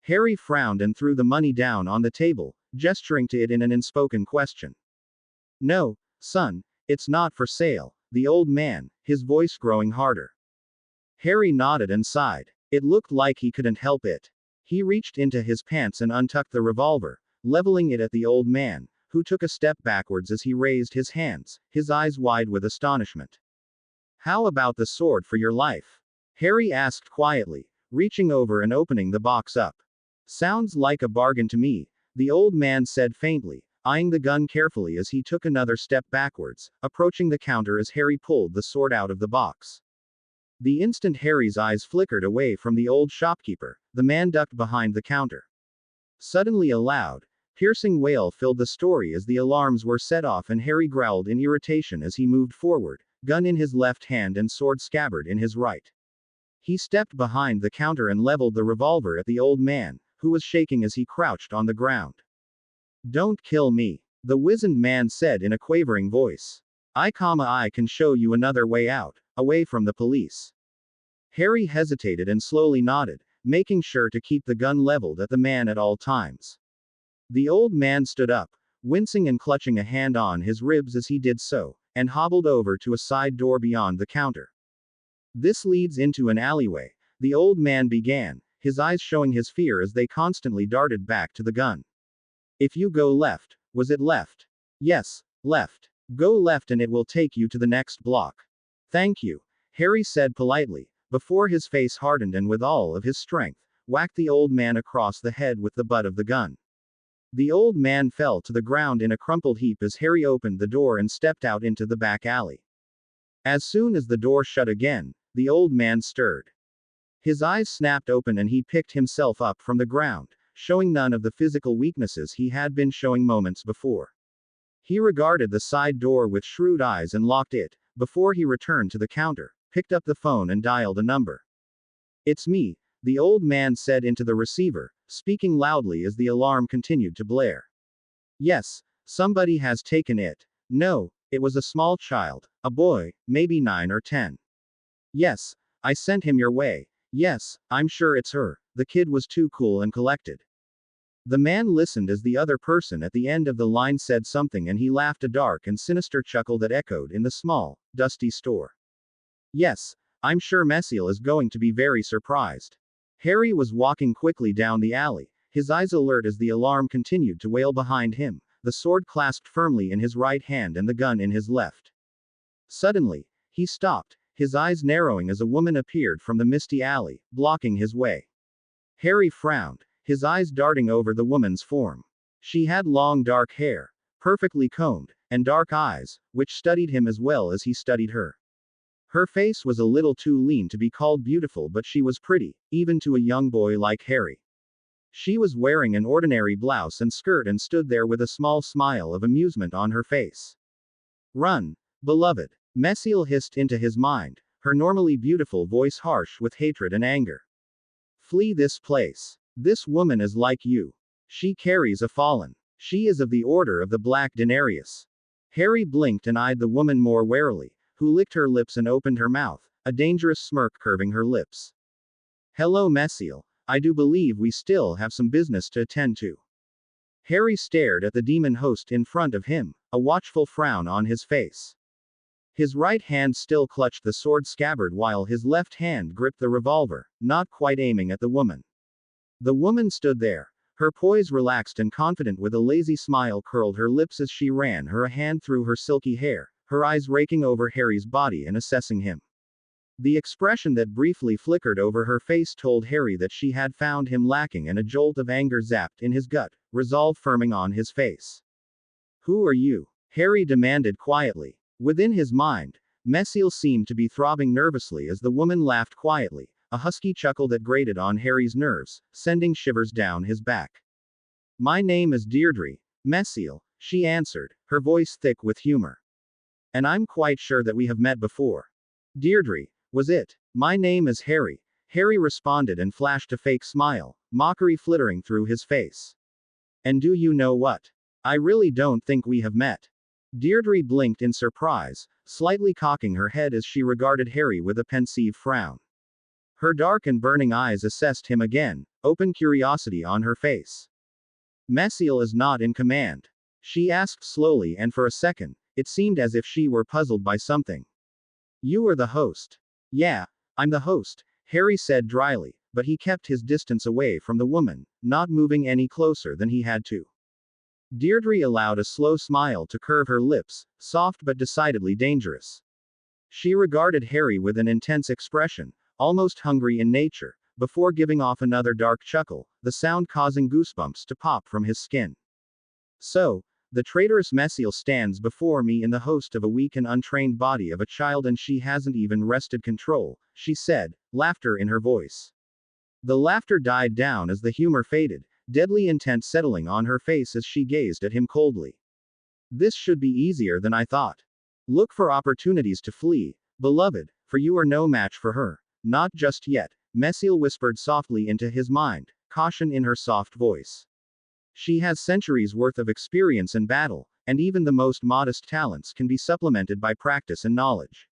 Harry frowned and threw the money down on the table, gesturing to it in an unspoken question. "No, son, it's not for sale," the old man, his voice growing harder. Harry nodded and sighed. It looked like he couldn't help it. He reached into his pants and untucked the revolver, leveling it at the old man, who took a step backwards as he raised his hands, his eyes wide with astonishment. "How about the sword for your life?" Harry asked quietly, reaching over and opening the box up. "Sounds like a bargain to me," the old man said faintly, eyeing the gun carefully as he took another step backwards, approaching the counter as Harry pulled the sword out of the box. The instant Harry's eyes flickered away from the old shopkeeper, the man ducked behind the counter. Suddenly a loud, piercing wail filled the story as the alarms were set off and Harry growled in irritation as he moved forward, gun in his left hand and sword scabbard in his right. He stepped behind the counter and leveled the revolver at the old man, who was shaking as he crouched on the ground. "Don't kill me," the wizened man said in a quavering voice. I can show you another way out, away from the police." Harry hesitated and slowly nodded, making sure to keep the gun leveled at the man at all times. The old man stood up, wincing and clutching a hand on his ribs as he did so, and hobbled over to a side door beyond the counter. "This leads into an alleyway," the old man began, his eyes showing his fear as they constantly darted back to the gun. "If you go left," was it left? "Yes, left. Go left and it will take you to the next block." "Thank you," Harry said politely, before his face hardened and with all of his strength, whacked the old man across the head with the butt of the gun. The old man fell to the ground in a crumpled heap as Harry opened the door and stepped out into the back alley. As soon as the door shut again, the old man stirred. His eyes snapped open and he picked himself up from the ground, showing none of the physical weaknesses he had been showing moments before. He regarded the side door with shrewd eyes and locked it, before he returned to the counter, picked up the phone and dialed a number. "It's me," the old man said into the receiver, speaking loudly as the alarm continued to blare. "Yes, somebody has taken it." "No, it was a small child, a boy, maybe 9 or 10. "Yes, I sent him your way." "Yes, I'm sure it's her. The kid was too cool and collected." The man listened as the other person at the end of the line said something and he laughed a dark and sinister chuckle that echoed in the small, dusty store. "Yes, I'm sure Messiel is going to be very surprised." Harry was walking quickly down the alley, his eyes alert as the alarm continued to wail behind him, the sword clasped firmly in his right hand and the gun in his left. Suddenly, he stopped, his eyes narrowing as a woman appeared from the misty alley, blocking his way. Harry frowned, his eyes darting over the woman's form. She had long dark hair, perfectly combed, and dark eyes, which studied him as well as he studied her. Her face was a little too lean to be called beautiful, but she was pretty, even to a young boy like Harry. She was wearing an ordinary blouse and skirt and stood there with a small smile of amusement on her face. "Run, beloved," Messiel hissed into his mind, her normally beautiful voice harsh with hatred and anger. "Flee this place. This woman is like you. She carries a fallen. She is of the order of the Black Denarius." Harry blinked and eyed the woman more warily, who licked her lips and opened her mouth, a dangerous smirk curving her lips. Hello, Messiel. I do believe we still have some business to attend to. Harry stared at the demon host in front of him, a watchful frown on his face. His right hand still clutched the sword scabbard while his left hand gripped the revolver, not quite aiming at the woman. The woman stood there, her poise relaxed and confident, with a lazy smile curled her lips as she ran her hand through her silky hair, her eyes raking over Harry's body and assessing him. The expression that briefly flickered over her face told Harry that she had found him lacking, and a jolt of anger zapped in his gut, resolve firming on his face. Who are you? Harry demanded quietly. Within his mind, Messiel seemed to be throbbing nervously as the woman laughed quietly, a husky chuckle that grated on Harry's nerves, sending shivers down his back. My name is Deirdre, Messiel, she answered, her voice thick with humor. And I'm quite sure that we have met before. Deirdre, was it? My name is Harry, Harry responded and flashed a fake smile, mockery flittering through his face. And do you know what? I really don't think we have met. Deirdre blinked in surprise, slightly cocking her head as she regarded Harry with a pensive frown. Her dark and burning eyes assessed him again, open curiosity on her face. Messiel is not in command. She asked slowly, and for a second, it seemed as if she were puzzled by something. You are the host. Yeah, I'm the host, Harry said dryly, but he kept his distance away from the woman, not moving any closer than he had to. Deirdre allowed a slow smile to curve her lips, soft but decidedly dangerous. She regarded Harry with an intense expression, almost hungry in nature, before giving off another dark chuckle, the sound causing goosebumps to pop from his skin. So, the traitorous Messiel stands before me in the host of a weak and untrained body of a child, and she hasn't even wrested control, she said, laughter in her voice. The laughter died down as the humor faded, deadly intent settling on her face as she gazed at him coldly. This should be easier than I thought. Look for opportunities to flee, beloved, for you are no match for her. Not just yet, Messiel whispered softly into his mind, caution in her soft voice. She has centuries worth of experience in battle, and even the most modest talents can be supplemented by practice and knowledge.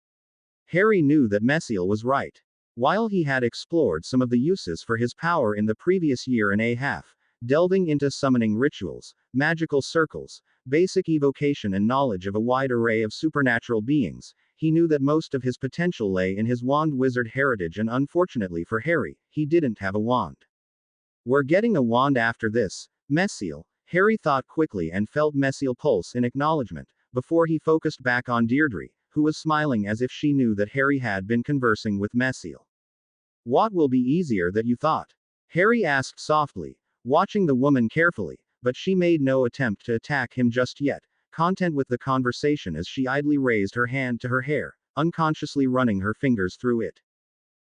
Harry knew that Messiel was right. While he had explored some of the uses for his power in the previous year and a half, delving into summoning rituals, magical circles, basic evocation, and knowledge of a wide array of supernatural beings, he knew that most of his potential lay in his wand wizard heritage, and unfortunately for Harry, he didn't have a wand. We're getting a wand after this, Messiel, Harry thought quickly and felt Messiel pulse in acknowledgement, before he focused back on Deirdre, who was smiling as if she knew that Harry had been conversing with Messiel. What will be easier than you thought? Harry asked softly, watching the woman carefully, but she made no attempt to attack him just yet, content with the conversation as she idly raised her hand to her hair, unconsciously running her fingers through it.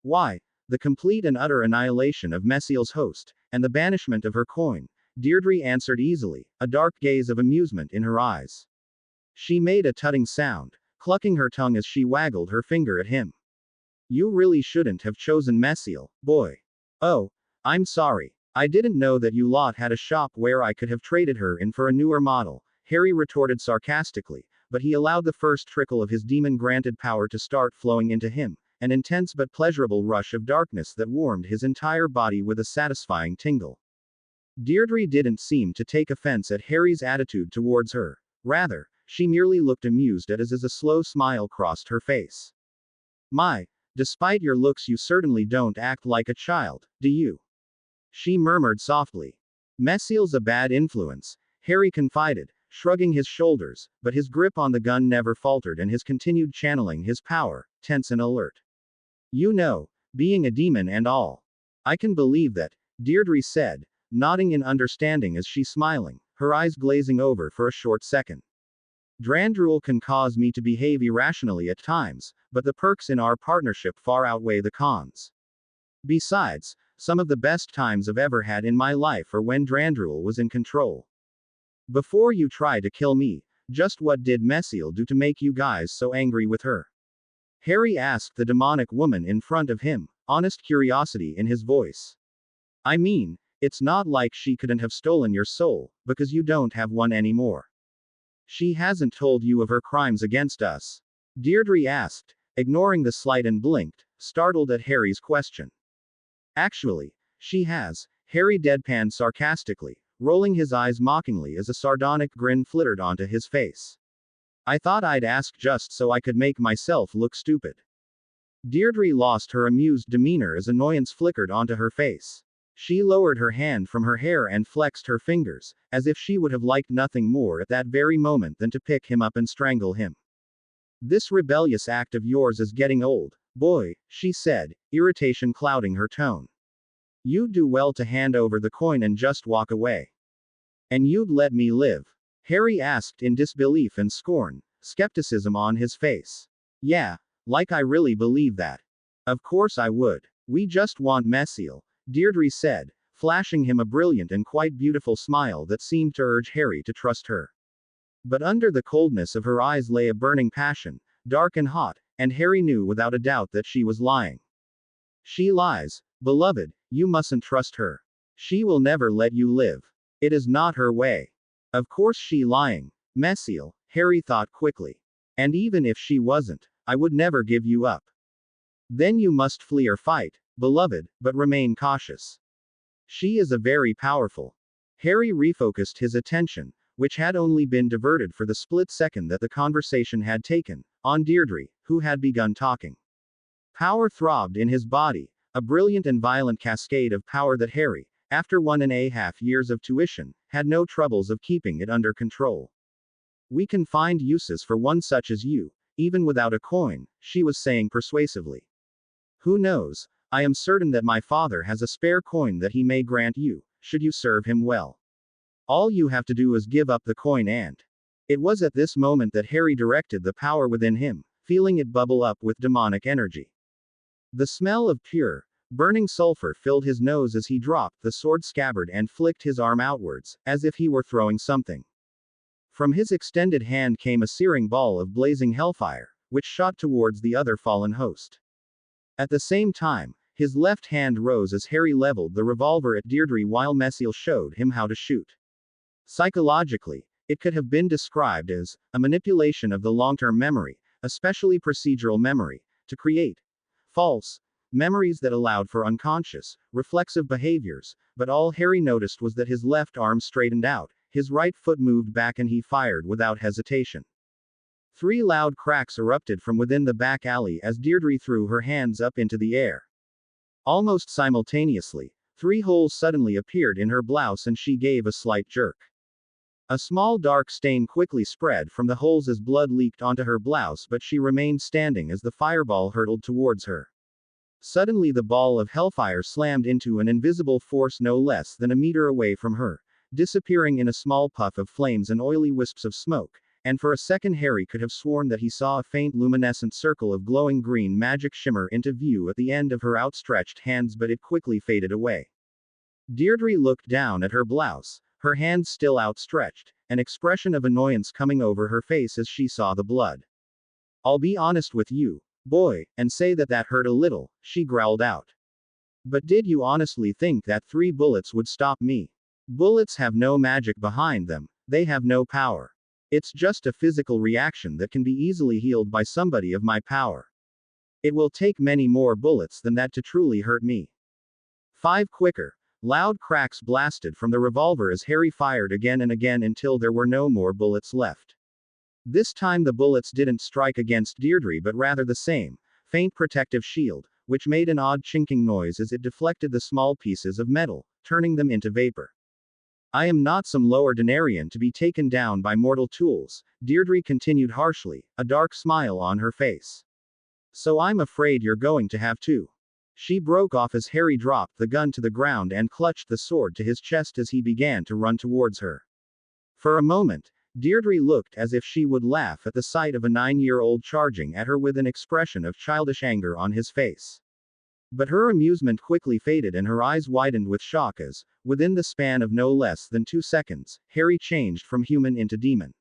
Why? The complete and utter annihilation of Messiel's host, and the banishment of her coin, Deirdre answered easily, a dark gaze of amusement in her eyes. She made a tutting sound, clucking her tongue as she waggled her finger at him. You really shouldn't have chosen Messiel, boy. Oh, I'm sorry. I didn't know that you lot had a shop where I could have traded her in for a newer model, Harry retorted sarcastically, but he allowed the first trickle of his demon-granted power to start flowing into him, an intense but pleasurable rush of darkness that warmed his entire body with a satisfying tingle. Deirdre didn't seem to take offense at Harry's attitude towards her. Rather, she merely looked amused as a slow smile crossed her face. My, despite your looks you certainly don't act like a child, do you? She murmured softly. Messiel's a bad influence, Harry confided, shrugging his shoulders, but his grip on the gun never faltered and his continued channeling his power, tense and alert. You know, being a demon and all. I can believe that, Deirdre said, nodding in understanding as she smiling, her eyes glazing over for a short second. Drandruel can cause me to behave irrationally at times, but the perks in our partnership far outweigh the cons. Besides, some of the best times I've ever had in my life are when Drandruel was in control. Before you try to kill me, just what did Messiel do to make you guys so angry with her? Harry asked the demonic woman in front of him, honest curiosity in his voice. I mean, it's not like she couldn't have stolen your soul, because you don't have one anymore. She hasn't told you of her crimes against us? Deirdre asked, ignoring the slight and blinked, startled at Harry's question. Actually, she has, Harry deadpanned sarcastically, rolling his eyes mockingly as a sardonic grin flittered onto his face. I thought I'd ask just so I could make myself look stupid. Deirdre lost her amused demeanor as annoyance flickered onto her face. She lowered her hand from her hair and flexed her fingers, as if she would have liked nothing more at that very moment than to pick him up and strangle him. This rebellious act of yours is getting old, boy, she said, irritation clouding her tone. You'd do well to hand over the coin and just walk away. And you'd let me live? Harry asked in disbelief and scorn, skepticism on his face. Yeah, like I really believe that. Of course I would. We just want Messiel, Deirdre said, flashing him a brilliant and quite beautiful smile that seemed to urge Harry to trust her. But under the coldness of her eyes lay a burning passion, dark and hot, and Harry knew without a doubt that she was lying. She lies, beloved, you mustn't trust her. She will never let you live. It is not her way. Of course she lying, Messiel, Harry thought quickly. And even if she wasn't, I would never give you up. Then you must flee or fight, beloved, but remain cautious. She is a very powerful. Harry refocused his attention, which had only been diverted for the split second that the conversation had taken, on Deirdre, who had begun talking. Power throbbed in his body, a brilliant and violent cascade of power that Harry, after 1.5 years of tuition, had no troubles of keeping it under control. We can find uses for one such as you, even without a coin, she was saying persuasively. Who knows? I am certain that my father has a spare coin that he may grant you, should you serve him well. All you have to do is give up the coin and. It was at this moment that Harry directed the power within him, feeling it bubble up with demonic energy. The smell of pure, burning sulfur filled his nose as he dropped the sword scabbard and flicked his arm outwards, as if he were throwing something. From his extended hand came a searing ball of blazing hellfire, which shot towards the other fallen host. At the same time, his left hand rose as Harry leveled the revolver at Deirdre while Messiel showed him how to shoot. Psychologically, it could have been described as a manipulation of the long-term memory, especially procedural memory, to create false memories that allowed for unconscious, reflexive behaviors, but all Harry noticed was that his left arm straightened out, his right foot moved back and he fired without hesitation. 3 loud cracks erupted from within the back alley as Deirdre threw her hands up into the air. Almost simultaneously, 3 holes suddenly appeared in her blouse and she gave a slight jerk. A small dark stain quickly spread from the holes as blood leaked onto her blouse, but she remained standing as the fireball hurtled towards her. Suddenly the ball of hellfire slammed into an invisible force no less than a meter away from her, disappearing in a small puff of flames and oily wisps of smoke, and for a second Harry could have sworn that he saw a faint luminescent circle of glowing green magic shimmer into view at the end of her outstretched hands, but it quickly faded away. Deirdre looked down at her blouse, her hands still outstretched, an expression of annoyance coming over her face as she saw the blood. I'll be honest with you, boy, and say that hurt a little, she growled out. But did you honestly think that 3 bullets would stop me? Bullets have no magic behind them, they have no power. It's just a physical reaction that can be easily healed by somebody of my power. It will take many more bullets than that to truly hurt me. 5 quicker. Loud cracks blasted from the revolver as Harry fired again and again until there were no more bullets left. This time the bullets didn't strike against Deirdre but rather the same, faint protective shield, which made an odd chinking noise as it deflected the small pieces of metal, turning them into vapor. I am not some lower denarian to be taken down by mortal tools, Deirdre continued harshly, a dark smile on her face. So I'm afraid you're going to have to. She broke off as Harry dropped the gun to the ground and clutched the sword to his chest as he began to run towards her. For a moment, Deirdre looked as if she would laugh at the sight of a 9-year-old charging at her with an expression of childish anger on his face. But her amusement quickly faded and her eyes widened with shock as, within the span of no less than 2 seconds, Harry changed from human into demon.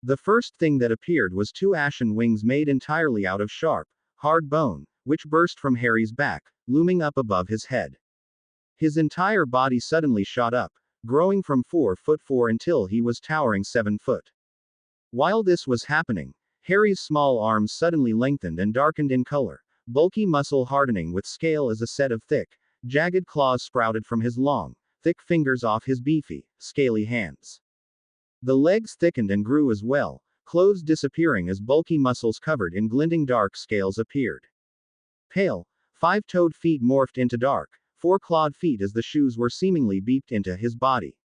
The first thing that appeared was 2 ashen wings made entirely out of sharp, hard bone, which burst from Harry's back, looming up above his head. His entire body suddenly shot up, growing from 4 foot 4 until he was towering 7 foot. While this was happening, Harry's small arms suddenly lengthened and darkened in color, bulky muscle hardening with scale as a set of thick, jagged claws sprouted from his long, thick fingers off his beefy, scaly hands. The legs thickened and grew as well, clothes disappearing as bulky muscles covered in glinting dark scales appeared. Pale, five-toed feet morphed into dark, four-clawed feet as the shoes were seemingly beeped into his body.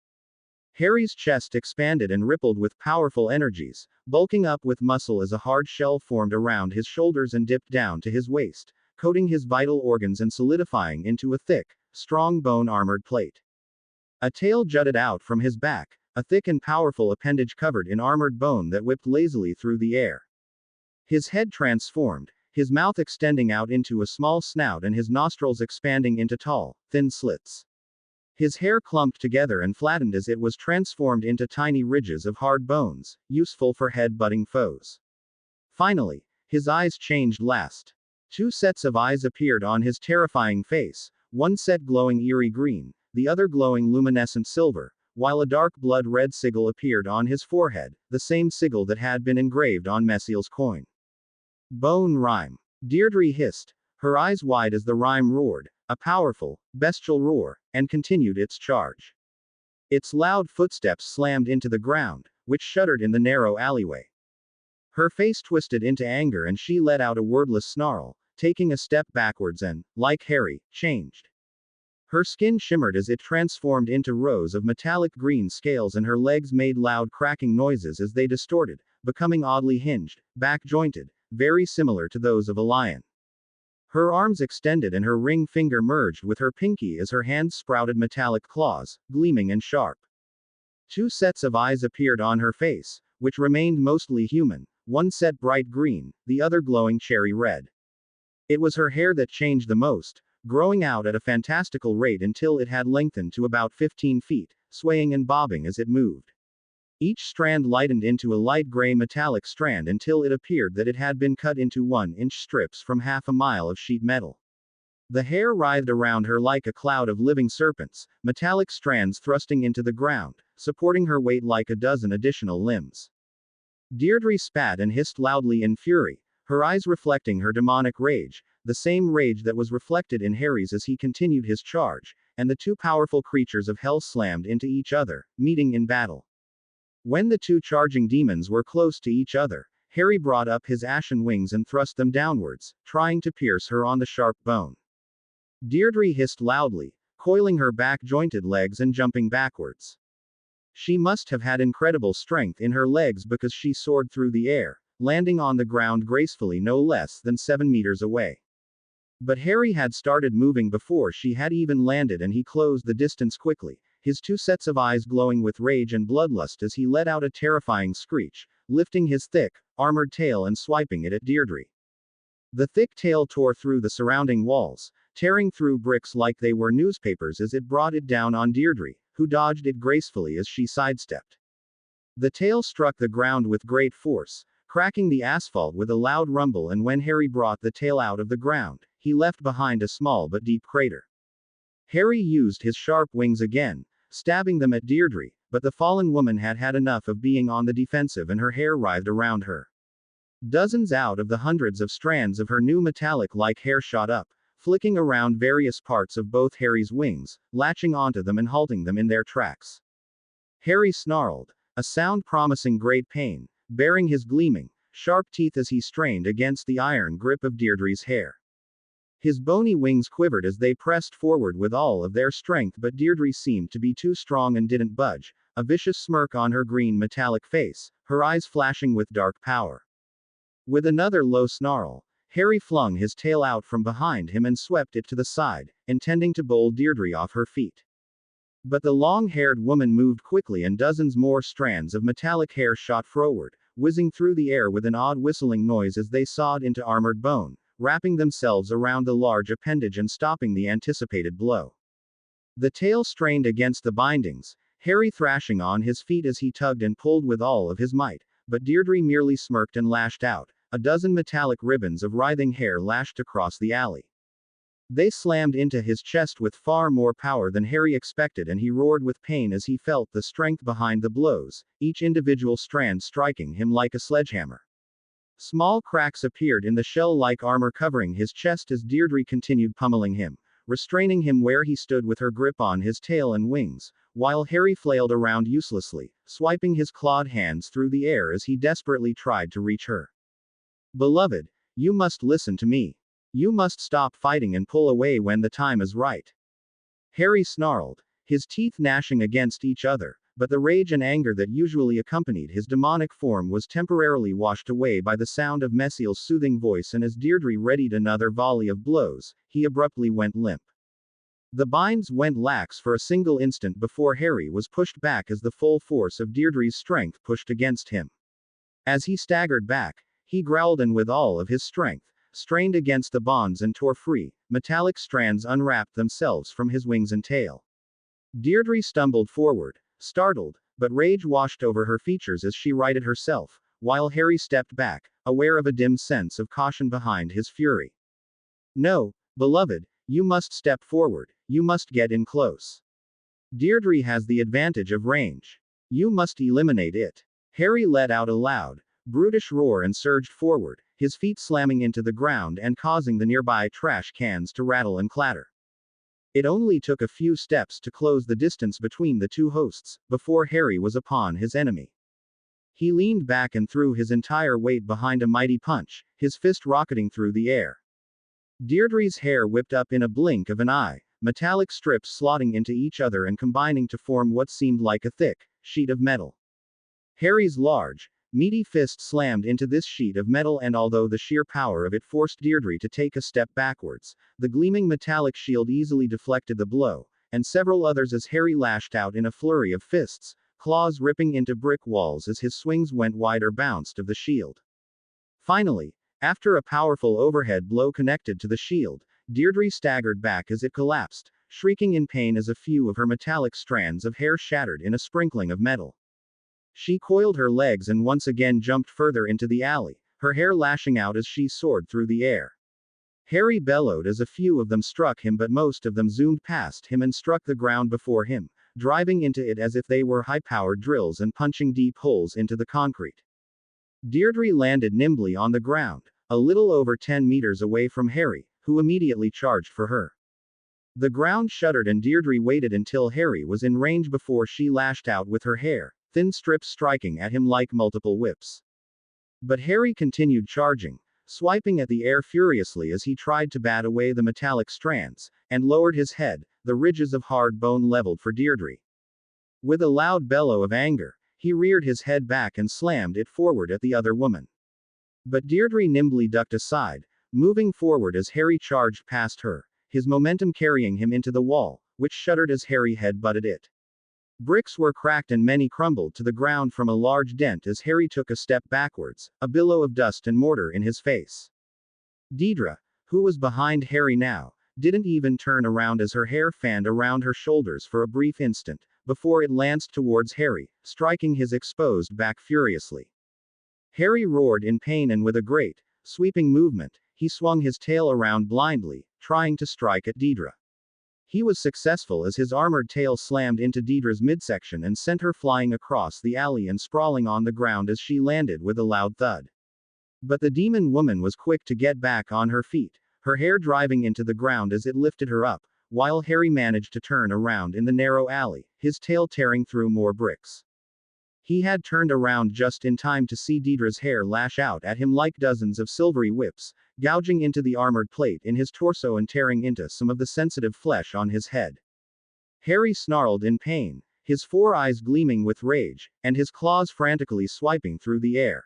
Harry's chest expanded and rippled with powerful energies, bulking up with muscle as a hard shell formed around his shoulders and dipped down to his waist, coating his vital organs and solidifying into a thick, strong bone-armored plate. A tail jutted out from his back, a thick and powerful appendage covered in armored bone that whipped lazily through the air. His head transformed, his mouth extending out into a small snout and his nostrils expanding into tall, thin slits. His hair clumped together and flattened as it was transformed into tiny ridges of hard bones, useful for head-butting foes. Finally, his eyes changed last. Two sets of eyes appeared on his terrifying face, one set glowing eerie green, the other glowing luminescent silver, while a dark blood-red sigil appeared on his forehead, the same sigil that had been engraved on Mesiel's coin. Bone rime. Deirdre hissed, her eyes wide as the rime roared, a powerful, bestial roar, and continued its charge. Its loud footsteps slammed into the ground, which shuddered in the narrow alleyway. Her face twisted into anger and she let out a wordless snarl, taking a step backwards and, like Harry, changed. Her skin shimmered as it transformed into rows of metallic green scales and her legs made loud cracking noises as they distorted, becoming oddly hinged, back-jointed, very similar to those of a lion. Her arms extended and her ring finger merged with her pinky as her hands sprouted metallic claws, gleaming and sharp. Two sets of eyes appeared on her face, which remained mostly human, one set bright green, the other glowing cherry red. It was her hair that changed the most, growing out at a fantastical rate until it had lengthened to about 15 feet, swaying and bobbing as it moved. Each strand lightened into a light gray metallic strand until it appeared that it had been cut into 1-inch strips from half a mile of sheet metal. The hair writhed around her like a cloud of living serpents, metallic strands thrusting into the ground, supporting her weight like a dozen additional limbs. Deirdre spat and hissed loudly in fury, her eyes reflecting her demonic rage, the same rage that was reflected in Harry's as he continued his charge, and the two powerful creatures of hell slammed into each other, meeting in battle. When the two charging demons were close to each other, Harry brought up his ashen wings and thrust them downwards, trying to pierce her on the sharp bone. Deirdre hissed loudly, coiling her back-jointed legs and jumping backwards. She must have had incredible strength in her legs because she soared through the air, landing on the ground gracefully no less than 7 meters away. But Harry had started moving before she had even landed and he closed the distance quickly, his two sets of eyes glowing with rage and bloodlust as he let out a terrifying screech, lifting his thick, armored tail and swiping it at Deirdre. The thick tail tore through the surrounding walls, tearing through bricks like they were newspapers as it brought it down on Deirdre, who dodged it gracefully as she sidestepped. The tail struck the ground with great force, cracking the asphalt with a loud rumble, and when Harry brought the tail out of the ground, he left behind a small but deep crater. Harry used his sharp wings again, stabbing them at Deirdre, but the fallen woman had had enough of being on the defensive and her hair writhed around her. Dozens out of the hundreds of strands of her new metallic-like hair shot up, flicking around various parts of both Harry's wings, latching onto them and halting them in their tracks. Harry snarled, a sound promising great pain, baring his gleaming, sharp teeth as he strained against the iron grip of Deirdre's hair. His bony wings quivered as they pressed forward with all of their strength, but Deirdre seemed to be too strong and didn't budge, a vicious smirk on her green metallic face, her eyes flashing with dark power. With another low snarl, Harry flung his tail out from behind him and swept it to the side, intending to bowl Deirdre off her feet. But the long-haired woman moved quickly and dozens more strands of metallic hair shot forward, whizzing through the air with an odd whistling noise as they sawed into armored bone, wrapping themselves around the large appendage and stopping the anticipated blow. The tail strained against the bindings, Harry thrashing on his feet as he tugged and pulled with all of his might, but Deirdre merely smirked and lashed out, a dozen metallic ribbons of writhing hair lashed across the alley. They slammed into his chest with far more power than Harry expected, and he roared with pain as he felt the strength behind the blows, each individual strand striking him like a sledgehammer. Small cracks appeared in the shell-like armor covering his chest as Deirdre continued pummeling him, restraining him where he stood with her grip on his tail and wings, while Harry flailed around uselessly, swiping his clawed hands through the air as he desperately tried to reach her. Beloved, you must listen to me. You must stop fighting and pull away when the time is right. Harry snarled, his teeth gnashing against each other, but the rage and anger that usually accompanied his demonic form was temporarily washed away by the sound of Mesiel's soothing voice, and as Deirdre readied another volley of blows, he abruptly went limp. The binds went lax for a single instant before Harry was pushed back as the full force of Deirdre's strength pushed against him. As he staggered back, he growled and with all of his strength, strained against the bonds and tore free. Metallic strands unwrapped themselves from his wings and tail. Deirdre stumbled forward, startled, but rage washed over her features as she righted herself, while Harry stepped back, aware of a dim sense of caution behind his fury. No, beloved, you must step forward, you must get in close. Deirdre has the advantage of range. You must eliminate it. Harry let out a loud, brutish roar and surged forward, his feet slamming into the ground and causing the nearby trash cans to rattle and clatter. It only took a few steps to close the distance between the two hosts, before Harry was upon his enemy. He leaned back and threw his entire weight behind a mighty punch, his fist rocketing through the air. Deirdre's hair whipped up in a blink of an eye, metallic strips slotting into each other and combining to form what seemed like a thick sheet of metal. Harry's large, meaty fist slammed into this sheet of metal, and although the sheer power of it forced Deirdre to take a step backwards, the gleaming metallic shield easily deflected the blow, and several others as Harry lashed out in a flurry of fists, claws ripping into brick walls as his swings went wide or bounced of the shield. Finally, after a powerful overhead blow connected to the shield, Deirdre staggered back as it collapsed, shrieking in pain as a few of her metallic strands of hair shattered in a sprinkling of metal. She coiled her legs and once again jumped further into the alley, her hair lashing out as she soared through the air. Harry bellowed as a few of them struck him, but most of them zoomed past him and struck the ground before him, driving into it as if they were high-powered drills and punching deep holes into the concrete. Deirdre landed nimbly on the ground, a little over 10 meters away from Harry, who immediately charged for her. The ground shuddered and Deirdre waited until Harry was in range before she lashed out with her hair, thin strips striking at him like multiple whips. But Harry continued charging, swiping at the air furiously as he tried to bat away the metallic strands, and lowered his head, the ridges of hard bone leveled for Deirdre. With a loud bellow of anger, he reared his head back and slammed it forward at the other woman. But Deirdre nimbly ducked aside, moving forward as Harry charged past her, his momentum carrying him into the wall, which shuddered as Harry head-butted it. Bricks were cracked and many crumbled to the ground from a large dent as Harry took a step backwards, a billow of dust and mortar in his face. Deirdre, who was behind Harry now, didn't even turn around as her hair fanned around her shoulders for a brief instant, before it lanced towards Harry, striking his exposed back furiously. Harry roared in pain and with a great, sweeping movement, he swung his tail around blindly, trying to strike at Deirdre. He was successful as his armored tail slammed into Deirdre's midsection and sent her flying across the alley and sprawling on the ground as she landed with a loud thud. But the demon woman was quick to get back on her feet, her hair driving into the ground as it lifted her up, while Harry managed to turn around in the narrow alley, his tail tearing through more bricks. He had turned around just in time to see Deirdre's hair lash out at him like dozens of silvery whips, gouging into the armored plate in his torso and tearing into some of the sensitive flesh on his head. Harry snarled in pain, his 4 eyes gleaming with rage, and his claws frantically swiping through the air.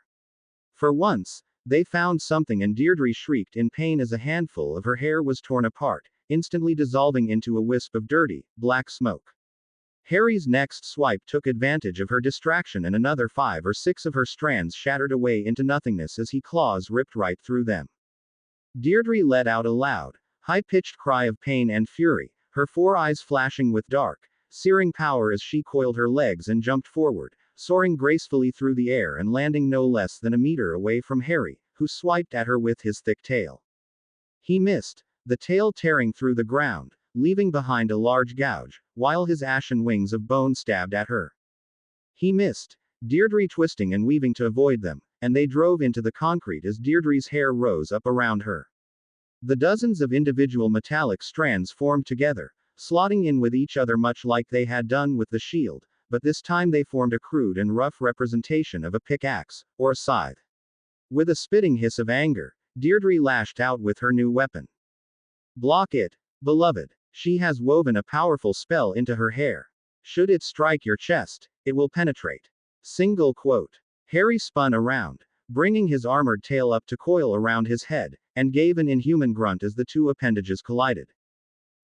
For once, they found something, and Deirdre shrieked in pain as a handful of her hair was torn apart, instantly dissolving into a wisp of dirty, black smoke. Harry's next swipe took advantage of her distraction and another 5 or 6 of her strands shattered away into nothingness as his claws ripped right through them. Deirdre let out a loud, high-pitched cry of pain and fury, her 4 eyes flashing with dark, searing power as she coiled her legs and jumped forward, soaring gracefully through the air and landing no less than a meter away from Harry, who swiped at her with his thick tail. He missed, the tail tearing through the ground, leaving behind a large gouge, while his ashen wings of bone stabbed at her. He missed, Deirdre twisting and weaving to avoid them, and they drove into the concrete as Deirdre's hair rose up around her. The dozens of individual metallic strands formed together, slotting in with each other much like they had done with the shield, but this time they formed a crude and rough representation of a pickaxe, or a scythe. With a spitting hiss of anger, Deirdre lashed out with her new weapon. Block it, beloved. She has woven a powerful spell into her hair. Should it strike your chest, it will penetrate. Single quote. Harry spun around, bringing his armored tail up to coil around his head, and gave an inhuman grunt as the two appendages collided.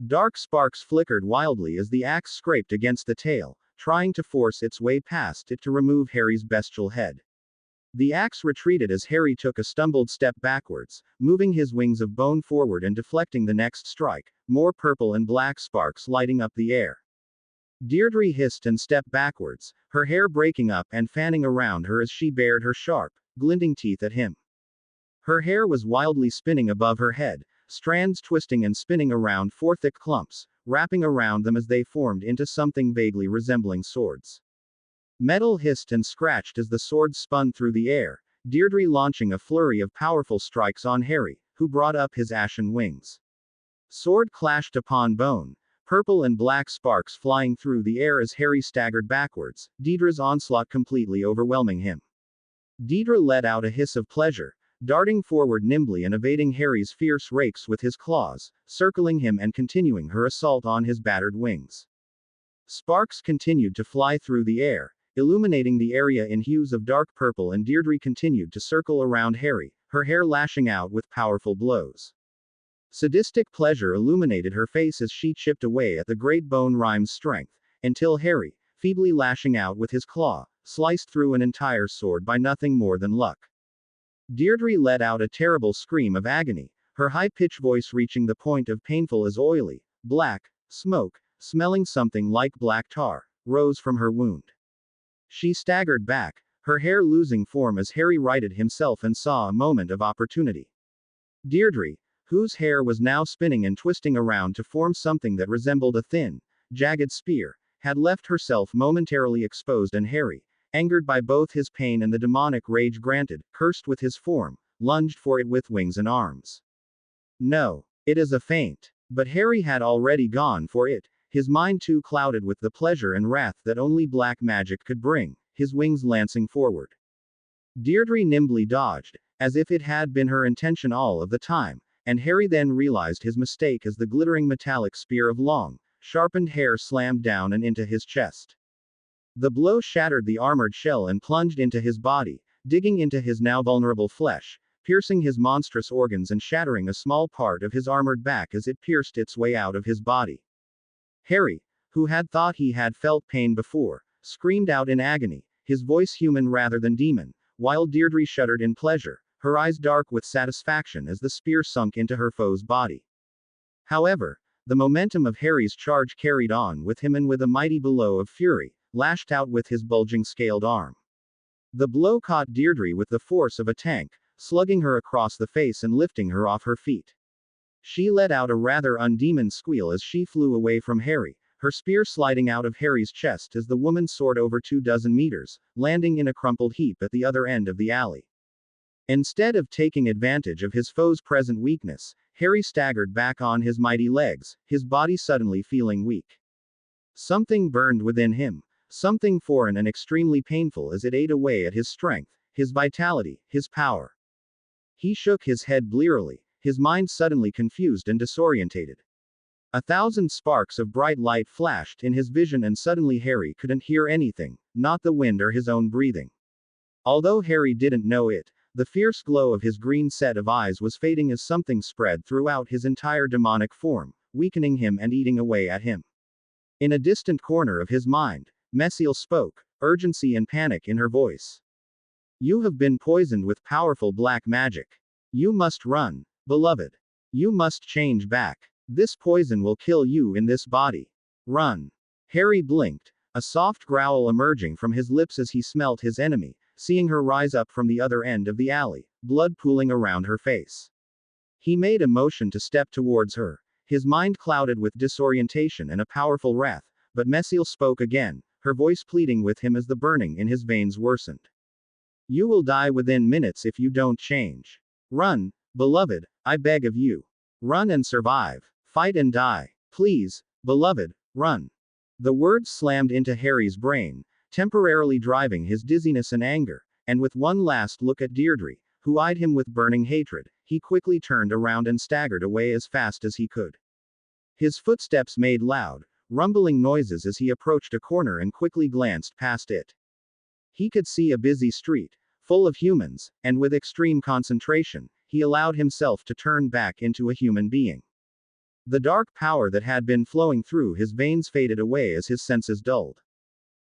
Dark sparks flickered wildly as the axe scraped against the tail, trying to force its way past it to remove Harry's bestial head. The axe retreated as Harry took a stumbled step backwards, moving his wings of bone forward and deflecting the next strike, more purple and black sparks lighting up the air. Deirdre hissed and stepped backwards, her hair breaking up and fanning around her as she bared her sharp, glinting teeth at him. Her hair was wildly spinning above her head, strands twisting and spinning around four thick clumps, wrapping around them as they formed into something vaguely resembling swords. Metal hissed and scratched as the swords spun through the air, Deirdre launching a flurry of powerful strikes on Harry, who brought up his ashen wings. Sword clashed upon bone, purple and black sparks flying through the air as Harry staggered backwards, Deirdre's onslaught completely overwhelming him. Deirdre let out a hiss of pleasure, darting forward nimbly and evading Harry's fierce rakes with his claws, circling him and continuing her assault on his battered wings. Sparks continued to fly through the air, illuminating the area in hues of dark purple, and Deirdre continued to circle around Harry, her hair lashing out with powerful blows. Sadistic pleasure illuminated her face as she chipped away at the great bone rime's strength, until Harry, feebly lashing out with his claw, sliced through an entire sword by nothing more than luck. Deirdre let out a terrible scream of agony, her high-pitched voice reaching the point of painful as oily, black, smoke, smelling something like black tar, rose from her wound. She staggered back, her hair losing form as Harry righted himself and saw a moment of opportunity. Deirdre, whose hair was now spinning and twisting around to form something that resembled a thin, jagged spear, had left herself momentarily exposed, and Harry, angered by both his pain and the demonic rage granted, cursed with his form, lunged for it with wings and arms. No, it is a feint. But Harry had already gone for it, his mind too clouded with the pleasure and wrath that only black magic could bring, his wings lancing forward. Deirdre nimbly dodged, as if it had been her intention all of the time, and Harry then realized his mistake as the glittering metallic spear of long, sharpened hair slammed down and into his chest. The blow shattered the armored shell and plunged into his body, digging into his now vulnerable flesh, piercing his monstrous organs and shattering a small part of his armored back as it pierced its way out of his body. Harry, who had thought he had felt pain before, screamed out in agony, his voice human rather than demon, while Deirdre shuddered in pleasure, her eyes dark with satisfaction as the spear sunk into her foe's body. However, the momentum of Harry's charge carried on with him, and with a mighty bellow of fury, lashed out with his bulging scaled arm. The blow caught Deirdre with the force of a tank, slugging her across the face and lifting her off her feet. She let out a rather undemon squeal as she flew away from Harry, her spear sliding out of Harry's chest as the woman soared over 24 meters, landing in a crumpled heap at the other end of the alley. Instead of taking advantage of his foe's present weakness, Harry staggered back on his mighty legs, his body suddenly feeling weak. Something burned within him, something foreign and extremely painful as it ate away at his strength, his vitality, his power. He shook his head blearily, his mind suddenly confused and disorientated. 1,000 sparks of bright light flashed in his vision, and suddenly Harry couldn't hear anything, not the wind or his own breathing. Although Harry didn't know it, the fierce glow of his green set of eyes was fading as something spread throughout his entire demonic form, weakening him and eating away at him. In a distant corner of his mind, Messiel spoke, urgency and panic in her voice. You have been poisoned with powerful black magic. You must run, beloved. You must change back. This poison will kill you in this body. Run. Harry blinked, a soft growl emerging from his lips as he smelt his enemy, seeing her rise up from the other end of the alley, blood pooling around her face. He made a motion to step towards her, his mind clouded with disorientation and a powerful wrath, but Messiel spoke again, her voice pleading with him as the burning in his veins worsened. You will die within minutes if you don't change. Run, beloved, I beg of you. Run and survive. Fight and die. Please, beloved, run. The words slammed into Harry's brain, temporarily driving his dizziness and anger, and with one last look at Deirdre, who eyed him with burning hatred, he quickly turned around and staggered away as fast as he could. His footsteps made loud, rumbling noises as he approached a corner and quickly glanced past it. He could see a busy street, full of humans, and with extreme concentration, he allowed himself to turn back into a human being. The dark power that had been flowing through his veins faded away as his senses dulled.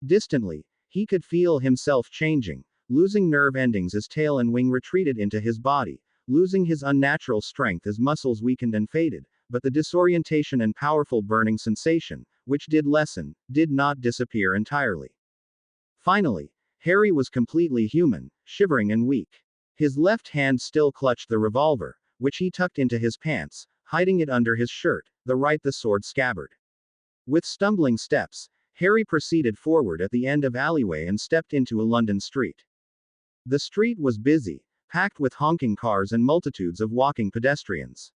Distantly, he could feel himself changing, losing nerve endings as tail and wing retreated into his body, losing his unnatural strength as muscles weakened and faded, but the disorientation and powerful burning sensation, which did lessen, did not disappear entirely. Finally, Harry was completely human, shivering and weak. His left hand still clutched the revolver, which he tucked into his pants, hiding it under his shirt, the right the sword scabbard. With stumbling steps, Harry proceeded forward at the end of alleyway and stepped into a London street. The street was busy, packed with honking cars and multitudes of walking pedestrians.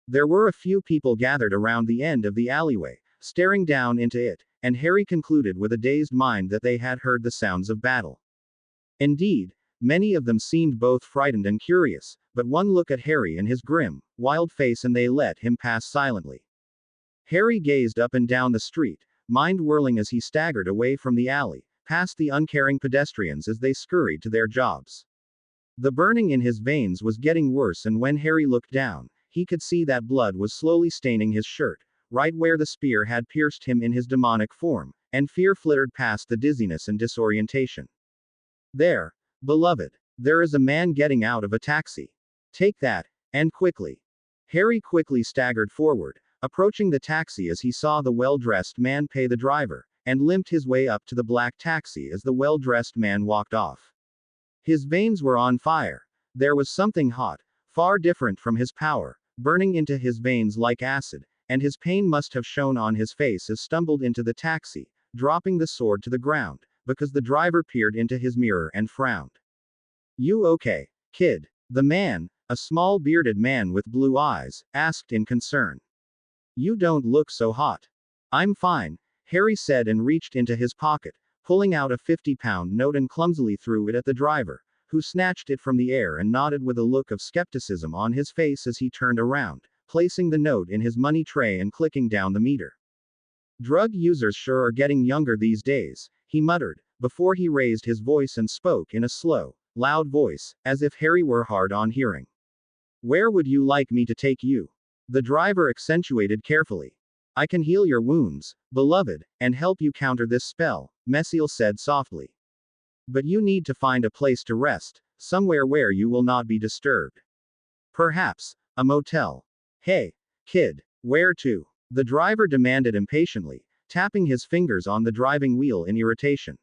There were a few people gathered around the end of the alleyway, staring down into it, and Harry concluded with a dazed mind that they had heard the sounds of battle. Indeed, many of them seemed both frightened and curious, but one look at Harry and his grim, wild face and they let him pass silently. Harry gazed up and down the street, mind whirling as he staggered away from the alley, past the uncaring pedestrians as they scurried to their jobs. The burning in his veins was getting worse, and when Harry looked down, he could see that blood was slowly staining his shirt, right where the spear had pierced him in his demonic form, and fear flittered past the dizziness and disorientation. There, beloved, there is a man getting out of a taxi. Take that, and quickly. Harry quickly staggered forward, approaching the taxi as he saw the well-dressed man pay the driver, and limped his way up to the black taxi as the well-dressed man walked off. His veins were on fire. There was something hot, far different from his power, burning into his veins like acid, and his pain must have shown on his face as stumbled into the taxi, dropping the sword to the ground, because the driver peered into his mirror and frowned. You okay, kid? The man, a small bearded man with blue eyes, asked in concern. You don't look so hot. I'm fine, Harry said and reached into his pocket, pulling out a 50-pound note and clumsily threw it at the driver, who snatched it from the air and nodded with a look of skepticism on his face as he turned around, placing the note in his money tray and clicking down the meter. Drug users sure are getting younger these days, he muttered, before he raised his voice and spoke in a slow, loud voice, as if Harry were hard on hearing. Where would you like me to take you? The driver accentuated carefully. I can heal your wounds, beloved, and help you counter this spell, Messiel said softly. But you need to find a place to rest, somewhere where you will not be disturbed. Perhaps a motel. Hey, kid, where to? The driver demanded impatiently, tapping his fingers on the driving wheel in irritation.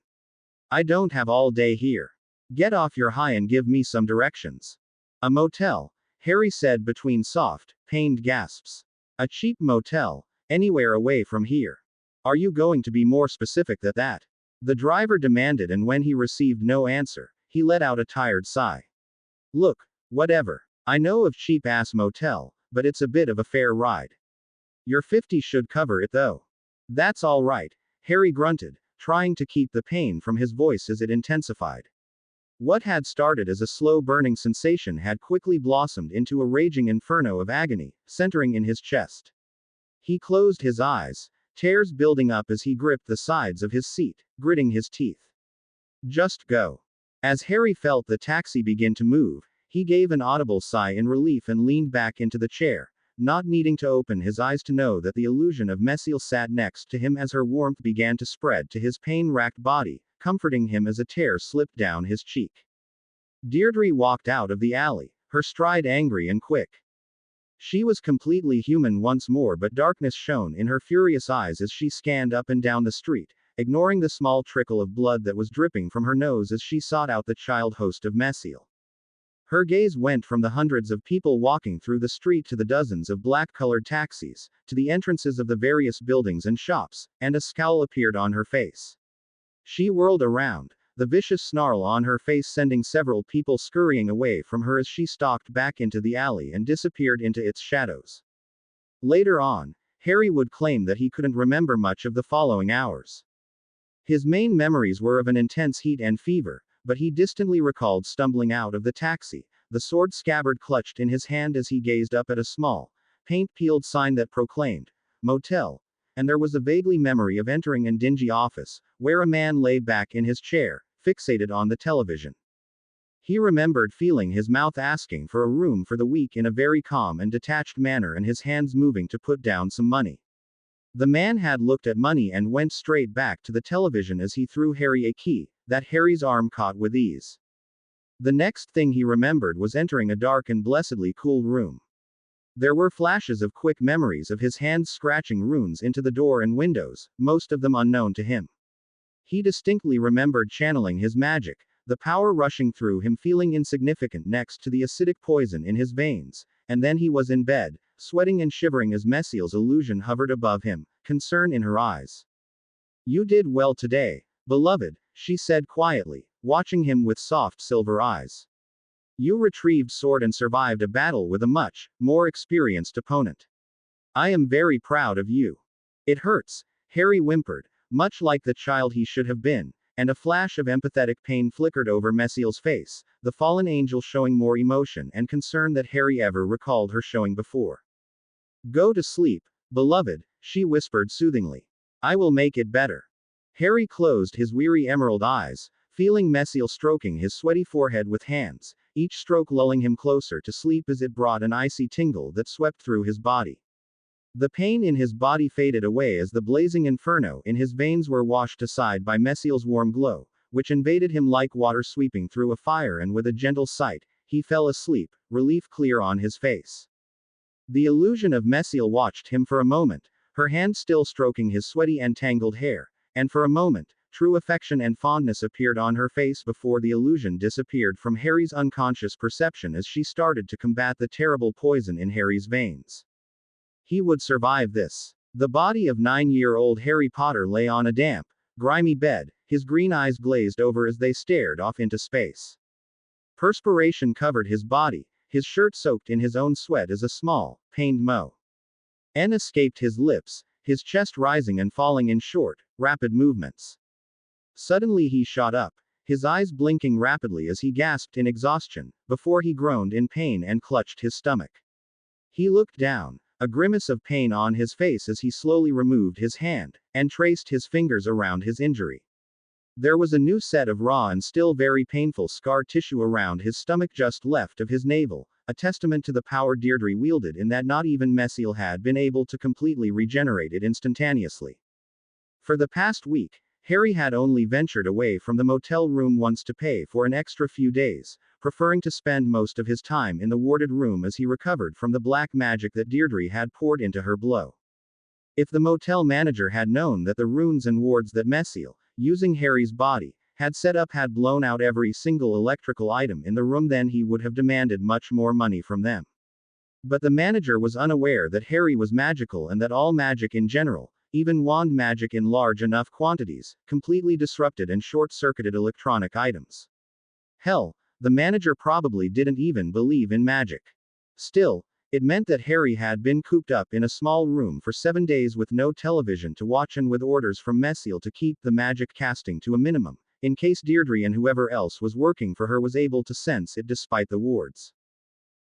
I don't have all day here. Get off your high and give me some directions. A motel, Harry said between soft, pained gasps. A cheap motel, anywhere away from here. Are you going to be more specific than that? The driver demanded, and when he received no answer, he let out a tired sigh. Look, whatever. I know of cheap-ass motel, but it's a bit of a fair ride. Your 50 should cover it though. That's all right, Harry grunted, trying to keep the pain from his voice as it intensified. What had started as a slow burning sensation had quickly blossomed into a raging inferno of agony, centering in his chest. He closed his eyes, tears building up as he gripped the sides of his seat, gritting his teeth. Just go. As Harry felt the taxi begin to move, he gave an audible sigh in relief and leaned back into the chair, not needing to open his eyes to know that the illusion of Messiel sat next to him as her warmth began to spread to his pain-racked body, comforting him as a tear slipped down his cheek. Deirdre walked out of the alley, her stride angry and quick. She was completely human once more, but darkness shone in her furious eyes as she scanned up and down the street, ignoring the small trickle of blood that was dripping from her nose as she sought out the child host of Messiel. Her gaze went from the hundreds of people walking through the street to the dozens of black-colored taxis, to the entrances of the various buildings and shops, and a scowl appeared on her face. She whirled around, the vicious snarl on her face sending several people scurrying away from her as she stalked back into the alley and disappeared into its shadows. Later on, Harry would claim that he couldn't remember much of the following hours. His main memories were of an intense heat and fever, but he distantly recalled stumbling out of the taxi, the sword scabbard clutched in his hand as he gazed up at a small, paint-peeled sign that proclaimed, "Motel," and there was a vaguely memory of entering a dingy office, where a man lay back in his chair, fixated on the television. He remembered feeling his mouth asking for a room for the week in a very calm and detached manner and his hands moving to put down some money. The man had looked at money and went straight back to the television as he threw Harry a key, that Harry's arm caught with ease. The next thing he remembered was entering a dark and blessedly cool room. There were flashes of quick memories of his hands scratching runes into the door and windows, most of them unknown to him. He distinctly remembered channeling his magic, the power rushing through him feeling insignificant next to the acidic poison in his veins, and then he was in bed, sweating and shivering as Mesiel's illusion hovered above him, concern in her eyes. "You did well today, beloved," she said quietly, watching him with soft silver eyes. "You retrieved sword and survived a battle with a much more experienced opponent. I am very proud of you." "It hurts," Harry whimpered, much like the child he should have been, and a flash of empathetic pain flickered over Mesiel's face, the fallen angel showing more emotion and concern than Harry ever recalled her showing before. "Go to sleep, beloved," she whispered soothingly. "I will make it better." Harry closed his weary emerald eyes, feeling Mesiel stroking his sweaty forehead with hands, each stroke lulling him closer to sleep as it brought an icy tingle that swept through his body. The pain in his body faded away as the blazing inferno in his veins were washed aside by Mesiel's warm glow, which invaded him like water sweeping through a fire, and with a gentle sight, he fell asleep, relief clear on his face. The illusion of Mesiel watched him for a moment, her hand still stroking his sweaty and tangled hair, and for a moment, true affection and fondness appeared on her face before the illusion disappeared from Harry's unconscious perception as she started to combat the terrible poison in Harry's veins. He would survive this. The body of 9-year-old Harry Potter lay on a damp, grimy bed, his green eyes glazed over as they stared off into space. Perspiration covered his body, his shirt soaked in his own sweat as a small, pained moan escaped his lips, his chest rising and falling in short, rapid movements. Suddenly he shot up, his eyes blinking rapidly as he gasped in exhaustion, before he groaned in pain and clutched his stomach. He looked down, a grimace of pain on his face as he slowly removed his hand, and traced his fingers around his injury. There was a new set of raw and still very painful scar tissue around his stomach just left of his navel, a testament to the power Deirdre wielded in that not even Mesiel had been able to completely regenerate it instantaneously. For the past week, Harry had only ventured away from the motel room once to pay for an extra few days, preferring to spend most of his time in the warded room as he recovered from the black magic that Deirdre had poured into her blow. If the motel manager had known that the runes and wards that Mesiel, using Harry's body, had set up had blown out every single electrical item in the room, then he would have demanded much more money from them. But the manager was unaware that Harry was magical and that all magic in general, even wand magic in large enough quantities, completely disrupted and short-circuited electronic items. Hell, the manager probably didn't even believe in magic. Still, it meant that Harry had been cooped up in a small room for 7 days with no television to watch and with orders from Mesiel to keep the magic casting to a minimum, in case Deirdre and whoever else was working for her was able to sense it despite the wards.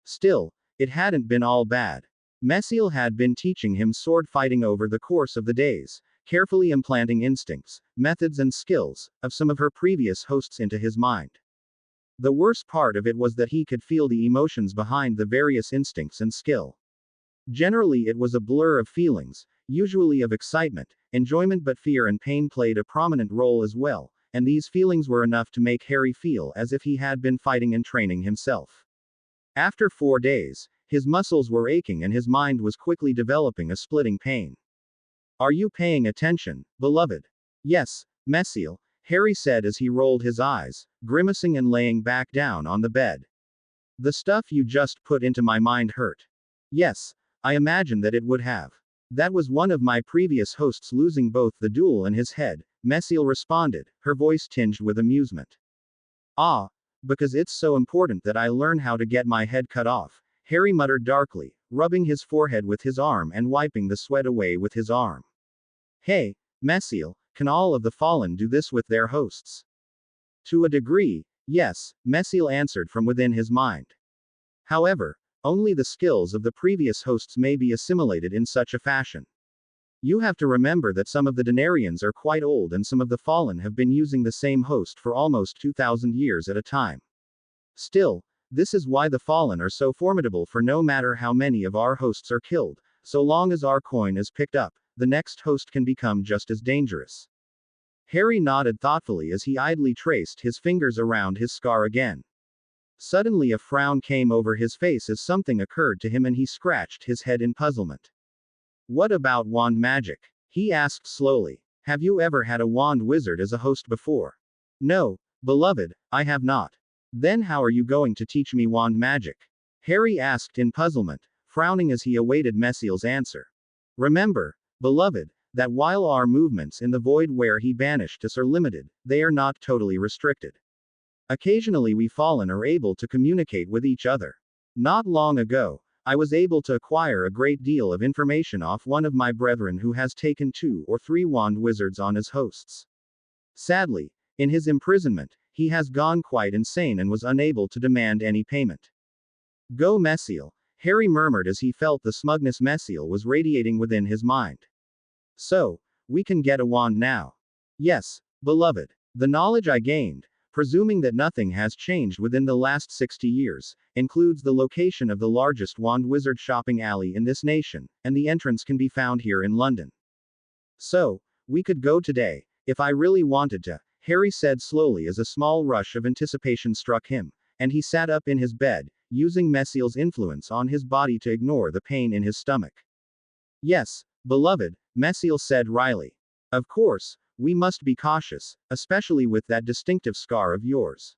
Still, it hadn't been all bad. Mesiel had been teaching him sword fighting over the course of the days, carefully implanting instincts, methods and skills, of some of her previous hosts into his mind. The worst part of it was that he could feel the emotions behind the various instincts and skill. Generally it was a blur of feelings, usually of excitement, enjoyment, but fear and pain played a prominent role as well, and these feelings were enough to make Harry feel as if he had been fighting and training himself. After 4 days, his muscles were aching and his mind was quickly developing a splitting pain. "Are you paying attention, beloved?" "Yes, Mesiel," Harry said as he rolled his eyes, grimacing and laying back down on the bed. "The stuff you just put into my mind hurt." "Yes, I imagine that it would have. That was one of my previous hosts losing both the duel and his head," Messiel responded, her voice tinged with amusement. Ah, because it's so important that I learn how to get my head cut off, Harry muttered darkly, rubbing his forehead with his arm and wiping the sweat away with his arm. Hey, Messiel, can all of the Fallen do this with their hosts? To a degree, yes, Messiel answered from within his mind. However, only the skills of the previous hosts may be assimilated in such a fashion. You have to remember that some of the Denarians are quite old and some of the Fallen have been using the same host for almost 2,000 years at a time. Still, this is why the Fallen are so formidable, for no matter how many of our hosts are killed, so long as our coin is picked up, the next host can become just as dangerous. Harry nodded thoughtfully as he idly traced his fingers around his scar again. Suddenly a frown came over his face as something occurred to him and he scratched his head in puzzlement. What about wand magic? He asked slowly. Have you ever had a wand wizard as a host before? No, beloved, I have not. Then how are you going to teach me wand magic? Harry asked in puzzlement, frowning as he awaited Messiel's answer. Remember, beloved, that while our movements in the void where he banished us are limited, they are not totally restricted. Occasionally we Fallen are able to communicate with each other. Not long ago, I was able to acquire a great deal of information off one of my brethren who has taken 2 or 3 wand wizards on as hosts. Sadly, in his imprisonment, he has gone quite insane and was unable to demand any payment. Go Messiel, Harry murmured as he felt the smugness Messiel was radiating within his mind. So, we can get a wand now. Yes, beloved. The knowledge I gained, presuming that nothing has changed within the last 60 years, includes the location of the largest wand wizard shopping alley in this nation, and the entrance can be found here in London. So, we could go today, if I really wanted to, Harry said slowly as a small rush of anticipation struck him, and he sat up in his bed, using Messiel's influence on his body to ignore the pain in his stomach. Yes, beloved, Messiel said wryly. Of course, we must be cautious, especially with that distinctive scar of yours.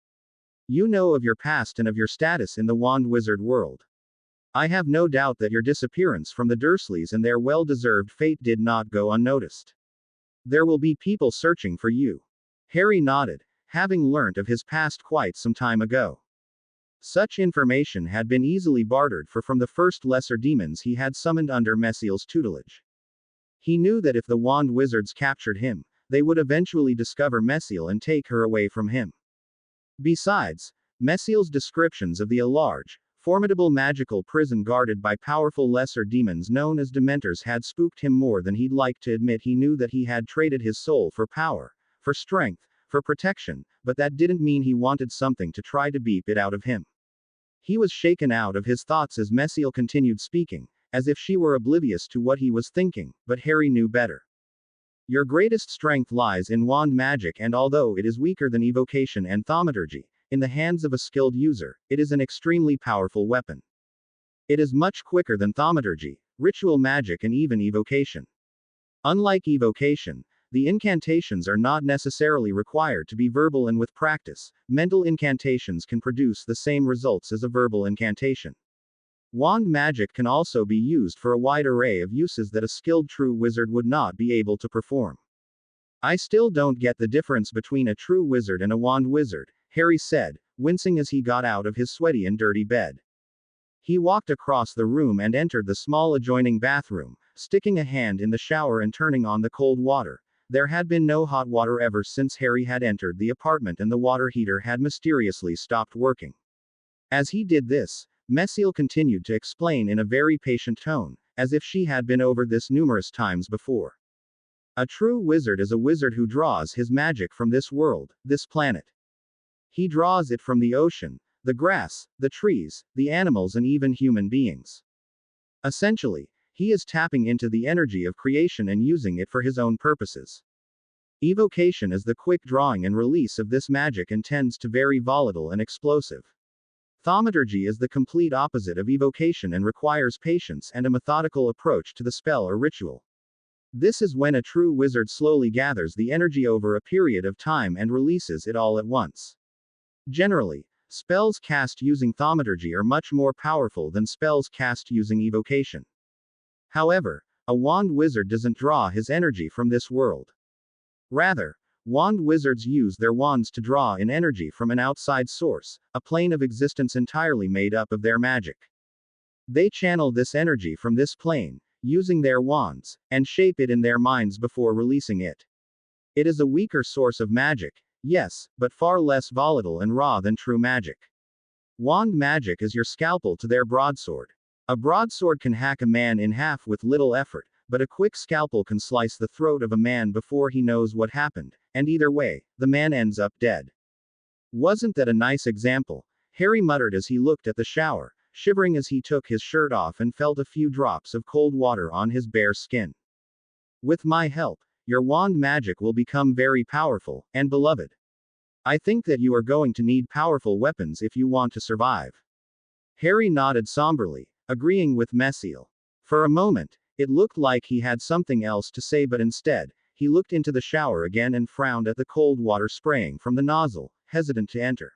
You know of your past and of your status in the wand wizard world. I have no doubt that your disappearance from the Dursleys and their well-deserved fate did not go unnoticed. There will be people searching for you. Harry nodded, having learnt of his past quite some time ago. Such information had been easily bartered for from the first lesser demons he had summoned under Messiel's tutelage. He knew that if the wand wizards captured him, they would eventually discover Messiel and take her away from him. Besides, Messiel's descriptions of the large, formidable magical prison guarded by powerful lesser demons known as Dementors had spooked him more than he'd like to admit. He knew that he had traded his soul for power, for strength, for protection, but that didn't mean he wanted something to try to beep it out of him. He was shaken out of his thoughts as Messiel continued speaking, as if she were oblivious to what he was thinking, but Harry knew better. Your greatest strength lies in wand magic, and although it is weaker than evocation and thaumaturgy, in the hands of a skilled user, it is an extremely powerful weapon. It is much quicker than thaumaturgy, ritual magic, and even evocation. Unlike evocation, the incantations are not necessarily required to be verbal, and with practice, mental incantations can produce the same results as a verbal incantation. Wand magic can also be used for a wide array of uses that a skilled true wizard would not be able to perform. I still don't get the difference between a true wizard and a wand wizard, Harry said, wincing as he got out of his sweaty and dirty bed. He walked across the room and entered the small adjoining bathroom, sticking a hand in the shower and turning on the cold water. There had been no hot water ever since Harry had entered the apartment, and the water heater had mysteriously stopped working. As he did this, Messiel continued to explain in a very patient tone, as if she had been over this numerous times before. A true wizard is a wizard who draws his magic from this world, this planet. He draws it from the ocean, the grass, the trees, the animals, and even human beings. Essentially, he is tapping into the energy of creation and using it for his own purposes. Evocation is the quick drawing and release of this magic and tends to very volatile and explosive. Thaumaturgy is the complete opposite of evocation and requires patience and a methodical approach to the spell or ritual. This is when a true wizard slowly gathers the energy over a period of time and releases it all at once. Generally, spells cast using thaumaturgy are much more powerful than spells cast using evocation. However, a wand wizard doesn't draw his energy from this world. Rather, wand wizards use their wands to draw in energy from an outside source, a plane of existence entirely made up of their magic. They channel this energy from this plane, using their wands, and shape it in their minds before releasing it. It is a weaker source of magic, yes, but far less volatile and raw than true magic. Wand magic is your scalpel to their broadsword. A broadsword can hack a man in half with little effort, but a quick scalpel can slice the throat of a man before he knows what happened, and either way, the man ends up dead. Wasn't that a nice example? Harry muttered as he looked at the shower, shivering as he took his shirt off and felt a few drops of cold water on his bare skin. With my help, your wand magic will become very powerful, and beloved. I think that you are going to need powerful weapons if you want to survive. Harry nodded somberly, agreeing with Messiel. For a moment, it looked like he had something else to say, but instead, he looked into the shower again and frowned at the cold water spraying from the nozzle, hesitant to enter.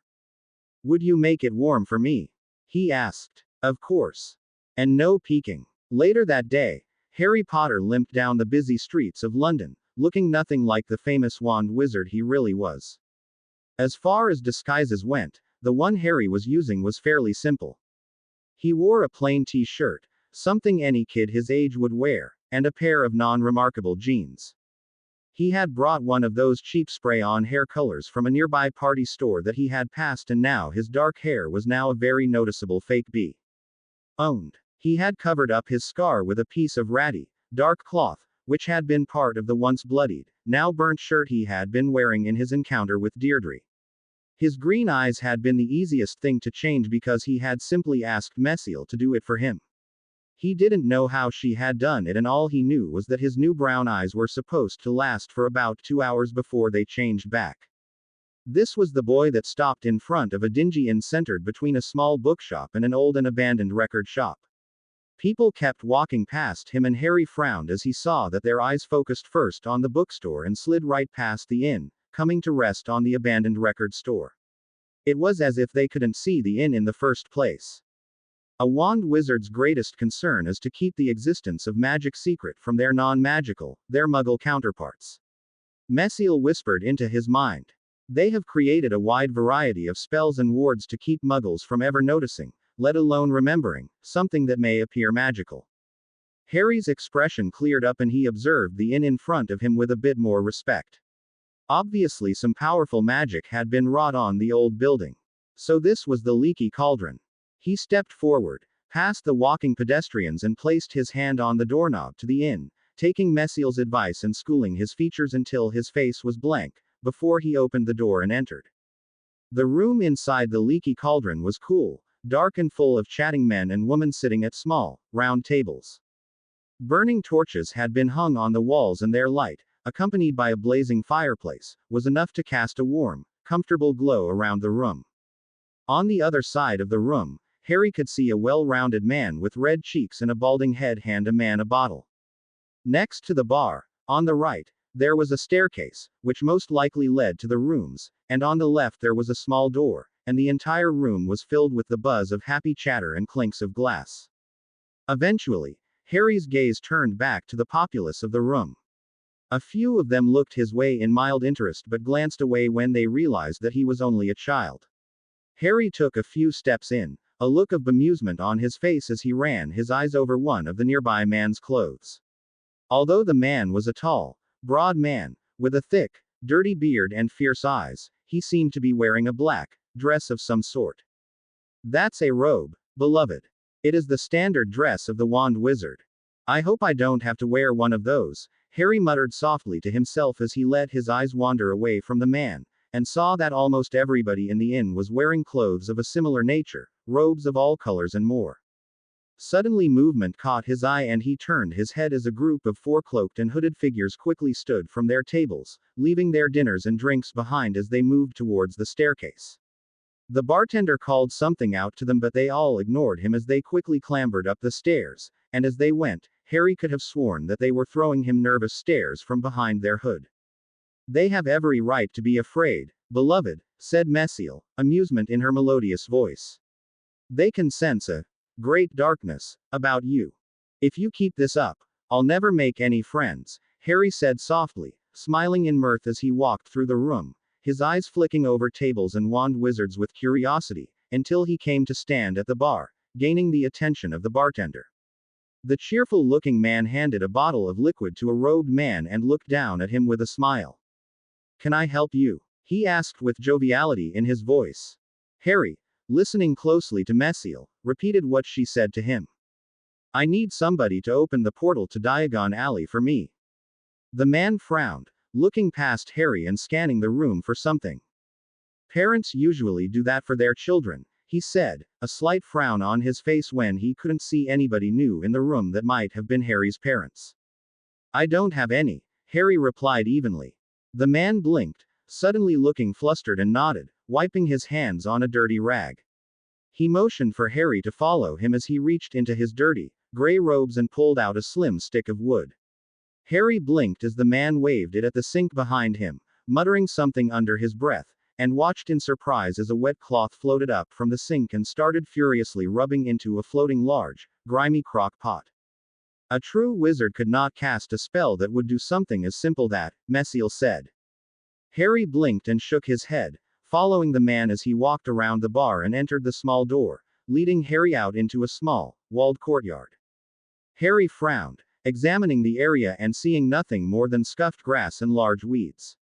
Would you make it warm for me? He asked. Of course. And no peeking. Later that day, Harry Potter limped down the busy streets of London, looking nothing like the famous wand wizard he really was. As far as disguises went, the one Harry was using was fairly simple. He wore a plain t-shirt, something any kid his age would wear, and a pair of non-remarkable jeans. He had brought one of those cheap spray-on hair colors from a nearby party store that he had passed, and now his dark hair was now a very noticeable fake B. Owned. He had covered up his scar with a piece of ratty, dark cloth, which had been part of the once bloodied, now burnt shirt he had been wearing in his encounter with Deirdre. His green eyes had been the easiest thing to change because he had simply asked Messiel to do it for him. He didn't know how she had done it, and all he knew was that his new brown eyes were supposed to last for about 2 hours before they changed back. This was the boy that stopped in front of a dingy inn centered between a small bookshop and an old and abandoned record shop. People kept walking past him, and Harry frowned as he saw that their eyes focused first on the bookstore and slid right past the inn, coming to rest on the abandoned record store. It was as if they couldn't see the inn in the first place. A wand wizard's greatest concern is to keep the existence of magic secret from their non-magical, their muggle counterparts. Messiel whispered into his mind. They have created a wide variety of spells and wards to keep muggles from ever noticing, let alone remembering, something that may appear magical. Harry's expression cleared up and he observed the inn in front of him with a bit more respect. Obviously some powerful magic had been wrought on the old building. So this was the Leaky Cauldron. He stepped forward, past the walking pedestrians, and placed his hand on the doorknob to the inn, taking Messiel's advice and schooling his features until his face was blank, before he opened the door and entered. The room inside the Leaky Cauldron was cool, dark and full of chatting men and women sitting at small, round tables. Burning torches had been hung on the walls, and their light, accompanied by a blazing fireplace, was enough to cast a warm, comfortable glow around the room. On the other side of the room, Harry could see a well-rounded man with red cheeks and a balding head hand a man a bottle. Next to the bar, on the right, there was a staircase, which most likely led to the rooms, and on the left there was a small door, and the entire room was filled with the buzz of happy chatter and clinks of glass. Eventually, Harry's gaze turned back to the populace of the room. A few of them looked his way in mild interest but glanced away when they realized that he was only a child. Harry took a few steps in, a look of bemusement on his face as he ran his eyes over one of the nearby man's clothes. Although the man was a tall, broad man, with a thick, dirty beard and fierce eyes, he seemed to be wearing a black dress of some sort. That's a robe, beloved. It is the standard dress of the wand wizard. I hope I don't have to wear one of those, Harry muttered softly to himself as he let his eyes wander away from the man, and saw that almost everybody in the inn was wearing clothes of a similar nature, robes of all colors and more. Suddenly movement caught his eye and he turned his head as a group of 4 cloaked and hooded figures quickly stood from their tables, leaving their dinners and drinks behind as they moved towards the staircase. The bartender called something out to them, but they all ignored him as they quickly clambered up the stairs, and as they went, Harry could have sworn that they were throwing him nervous stares from behind their hood. They have every right to be afraid, beloved, said Messiel, amusement in her melodious voice. They can sense a great darkness about you. If you keep this up, I'll never make any friends, Harry said softly, smiling in mirth as he walked through the room, his eyes flicking over tables and wand wizards with curiosity, until he came to stand at the bar, gaining the attention of the bartender. The cheerful-looking man handed a bottle of liquid to a robed man and looked down at him with a smile. "Can I help you?" he asked with joviality in his voice. Harry, listening closely to Messiel, repeated what she said to him. "I need somebody to open the portal to Diagon Alley for me." The man frowned, looking past Harry and scanning the room for something. "Parents usually do that for their children," he said, a slight frown on his face when he couldn't see anybody new in the room that might have been Harry's parents. "I don't have any," Harry replied evenly. The man blinked, suddenly looking flustered and nodded, wiping his hands on a dirty rag. He motioned for Harry to follow him as he reached into his dirty, gray robes and pulled out a slim stick of wood. Harry blinked as the man waved it at the sink behind him, muttering something under his breath, and watched in surprise as a wet cloth floated up from the sink and started furiously rubbing into a floating large, grimy crock pot. "A true wizard could not cast a spell that would do something as simple that," Messiel said. Harry blinked and shook his head, following the man as he walked around the bar and entered the small door, leading Harry out into a small, walled courtyard. Harry frowned, examining the area and seeing nothing more than scuffed grass and large weeds.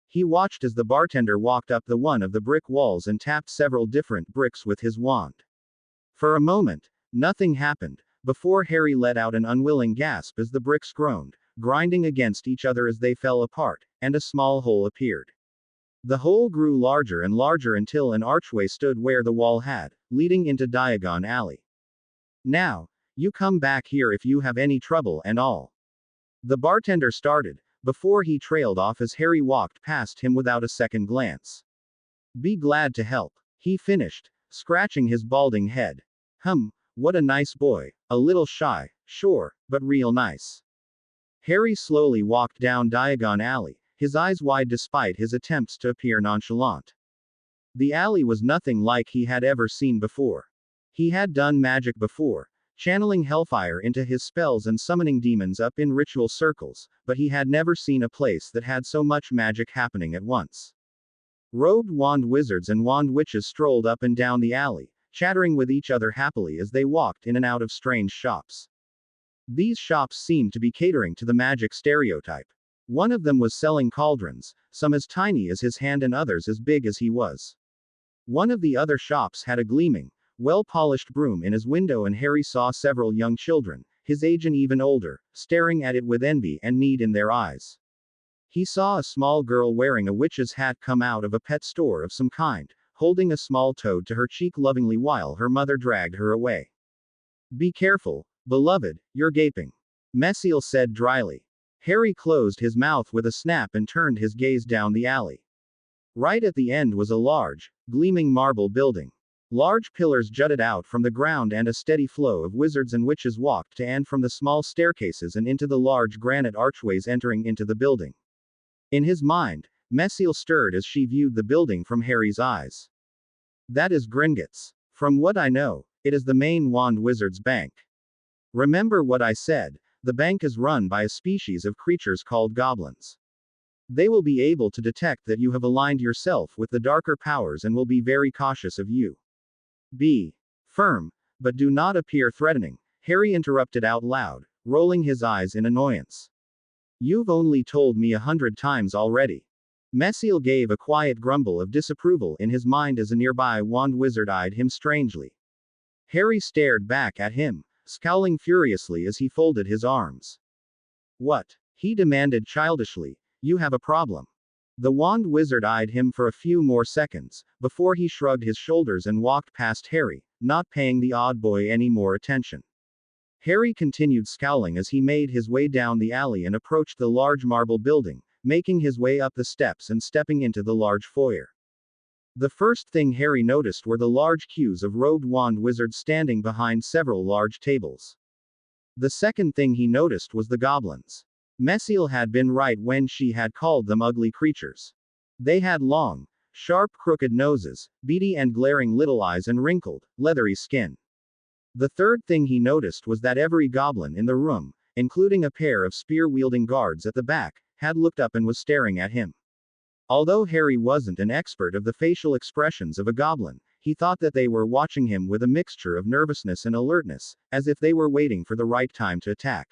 He watched as the bartender walked up the one of the brick walls and tapped several different bricks with his wand. For a moment, nothing happened, before Harry let out an unwilling gasp as the bricks groaned, grinding against each other as they fell apart, and a small hole appeared. The hole grew larger and larger until an archway stood where the wall had, leading into Diagon Alley. "Now, you come back here if you have any trouble and all." The bartender started, before he trailed off as Harry walked past him without a second glance. "Be glad to help," he finished, scratching his balding head. What a nice boy. A little shy, sure, but real nice." Harry slowly walked down Diagon Alley, his eyes wide despite his attempts to appear nonchalant. The alley was nothing like he had ever seen before. He had done magic before, channeling hellfire into his spells and summoning demons up in ritual circles, but he had never seen a place that had so much magic happening at once. Robed wand wizards and wand witches strolled up and down the alley, chattering with each other happily as they walked in and out of strange shops. These shops seemed to be catering to the magic stereotype. One of them was selling cauldrons, some as tiny as his hand and others as big as he was. One of the other shops had a gleaming, well-polished broom in his window, and Harry saw several young children, his age and even older, staring at it with envy and need in their eyes. He saw a small girl wearing a witch's hat come out of a pet store of some kind, holding a small toad to her cheek lovingly while her mother dragged her away. "Be careful, beloved, you're gaping," Messiel said dryly. Harry closed his mouth with a snap and turned his gaze down the alley. Right at the end was a large, gleaming marble building. Large pillars jutted out from the ground and a steady flow of wizards and witches walked to and from the small staircases and into the large granite archways entering into the building. In his mind, Messiel stirred as she viewed the building from Harry's eyes. "That is Gringotts. From what I know, it is the main Wand Wizards Bank. Remember what I said, the bank is run by a species of creatures called goblins. They will be able to detect that you have aligned yourself with the darker powers and will be very cautious of you. Be firm, but do not appear threatening," Harry interrupted out loud, rolling his eyes in annoyance. "You've only told me 100 times already." Messiel gave a quiet grumble of disapproval in his mind as a nearby wand wizard eyed him strangely. Harry stared back at him, scowling furiously as he folded his arms. "What?" he demanded childishly. "You have a problem." The wand wizard eyed him for a few more seconds, before he shrugged his shoulders and walked past Harry, not paying the odd boy any more attention. Harry continued scowling as he made his way down the alley and approached the large marble building, making his way up the steps and stepping into the large foyer. The first thing Harry noticed were the large queues of robed wand wizards standing behind several large tables. The second thing he noticed was the goblins. Messiel had been right when she had called them ugly creatures. They had long, sharp crooked noses, beady and glaring little eyes and wrinkled, leathery skin. The third thing he noticed was that every goblin in the room, including a pair of spear-wielding guards at the back, had looked up and was staring at him. Although Harry wasn't an expert of the facial expressions of a goblin, he thought that they were watching him with a mixture of nervousness and alertness, as if they were waiting for the right time to attack.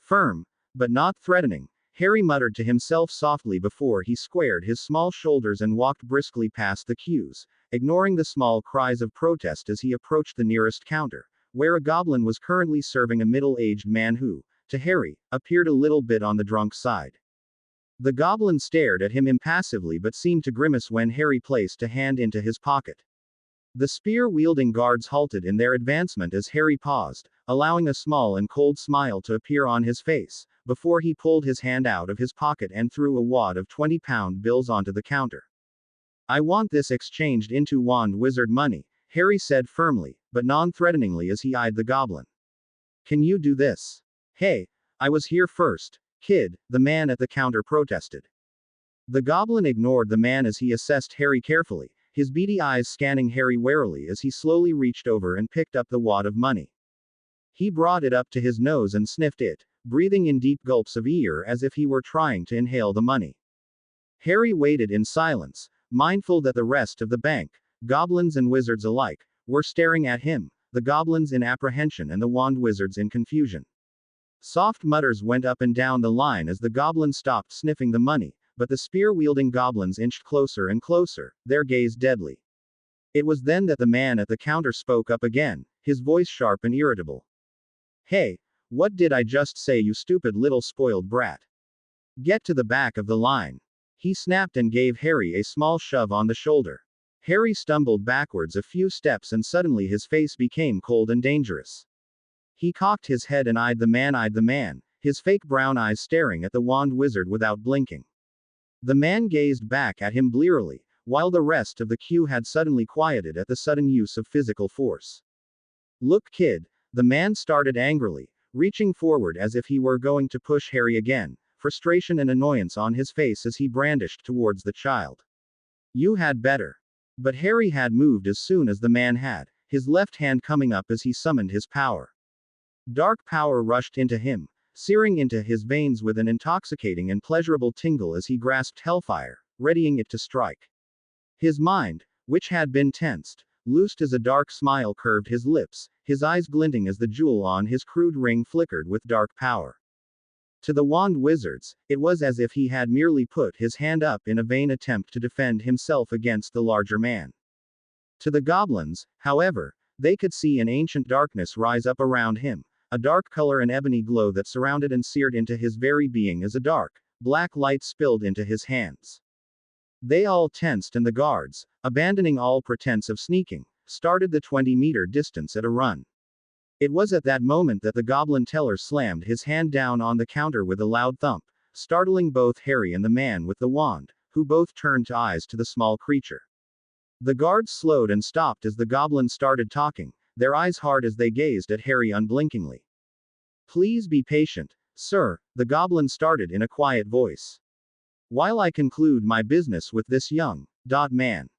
Firm, but not threatening, Harry muttered to himself softly before he squared his small shoulders and walked briskly past the queues, ignoring the small cries of protest as he approached the nearest counter, where a goblin was currently serving a middle-aged man who, to Harry, appeared a little bit on the drunk side. The goblin stared at him impassively but seemed to grimace when Harry placed a hand into his pocket. The spear-wielding guards halted in their advancement as Harry paused, allowing a small and cold smile to appear on his face, before he pulled his hand out of his pocket and threw a wad of 20-pound bills onto the counter. "I want this exchanged into wand wizard money," Harry said firmly, but non-threateningly as he eyed the goblin. "Can you do this?" "Hey, I was here first, kid," the man at the counter protested. The goblin ignored the man as he assessed Harry carefully, his beady eyes scanning Harry warily as he slowly reached over and picked up the wad of money. He brought it up to his nose and sniffed it, breathing in deep gulps of air as if he were trying to inhale the money. Harry waited in silence, mindful that the rest of the bank, goblins and wizards alike, were staring at him, the goblins in apprehension and the wand wizards in confusion. Soft mutters went up and down the line as the goblin stopped sniffing the money, but the spear-wielding goblins inched closer and closer, their gaze deadly. It was then that the man at the counter spoke up again, his voice sharp and irritable. "Hey, what did I just say, you stupid little spoiled brat? Get to the back of the line." He snapped and gave Harry a small shove on the shoulder. Harry stumbled backwards a few steps and suddenly his face became cold and dangerous. He cocked his head and eyed the man, his fake brown eyes staring at the wand wizard without blinking. The man gazed back at him blearily, while the rest of the queue had suddenly quieted at the sudden use of physical force. "Look, kid," the man started angrily, reaching forward as if he were going to push Harry again, frustration and annoyance on his face as he brandished towards the child. "You had better." But Harry had moved as soon as the man had, his left hand coming up as he summoned his power. Dark power rushed into him, searing into his veins with an intoxicating and pleasurable tingle as he grasped hellfire, readying it to strike. His mind, which had been tensed, loosed as a dark smile curved his lips, his eyes glinting as the jewel on his crude ring flickered with dark power. To the wand wizards, it was as if he had merely put his hand up in a vain attempt to defend himself against the larger man. To the goblins, however, they could see an ancient darkness rise up around him, a dark color and ebony glow that surrounded and seared into his very being as a dark, black light spilled into his hands. They all tensed and the guards, abandoning all pretense of sneaking, started the 20-meter distance at a run. It was at that moment that the goblin teller slammed his hand down on the counter with a loud thump, startling both Harry and the man with the wand, who both turned eyes to the small creature. The guards slowed and stopped as the goblin started talking, their eyes hard as they gazed at Harry unblinkingly. "Please be patient, sir," the goblin started in a quiet voice, "while I conclude my business with this young man."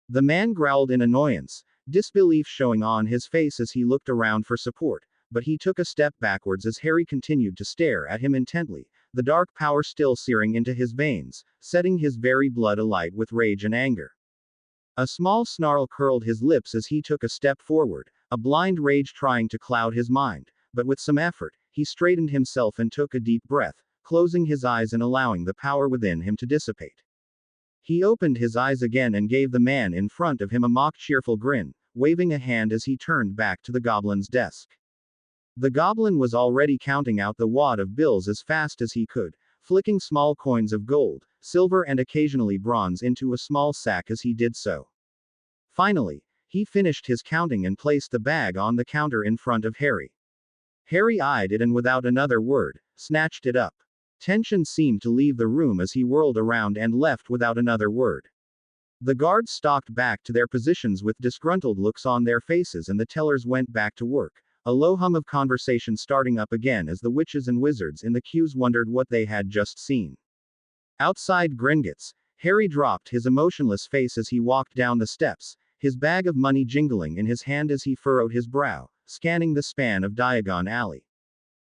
The man growled in annoyance, disbelief showing on his face as he looked around for support, but he took a step backwards as Harry continued to stare at him intently, the dark power still searing into his veins, setting his very blood alight with rage and anger. A small snarl curled his lips as he took a step forward, a blind rage trying to cloud his mind, but with some effort, he straightened himself and took a deep breath, closing his eyes and allowing the power within him to dissipate. He opened his eyes again and gave the man in front of him a mock cheerful grin, waving a hand as he turned back to the goblin's desk. The goblin was already counting out the wad of bills as fast as he could, flicking small coins of gold, silver and occasionally bronze into a small sack as he did so. Finally, he finished his counting and placed the bag on the counter in front of Harry. Harry eyed it and without another word, snatched it up. Tension seemed to leave the room as he whirled around and left without another word. The guards stalked back to their positions with disgruntled looks on their faces and the tellers went back to work, a low hum of conversation starting up again as the witches and wizards in the queues wondered what they had just seen. Outside Gringotts, Harry dropped his emotionless face as he walked down the steps, his bag of money jingling in his hand as he furrowed his brow, scanning the span of Diagon Alley.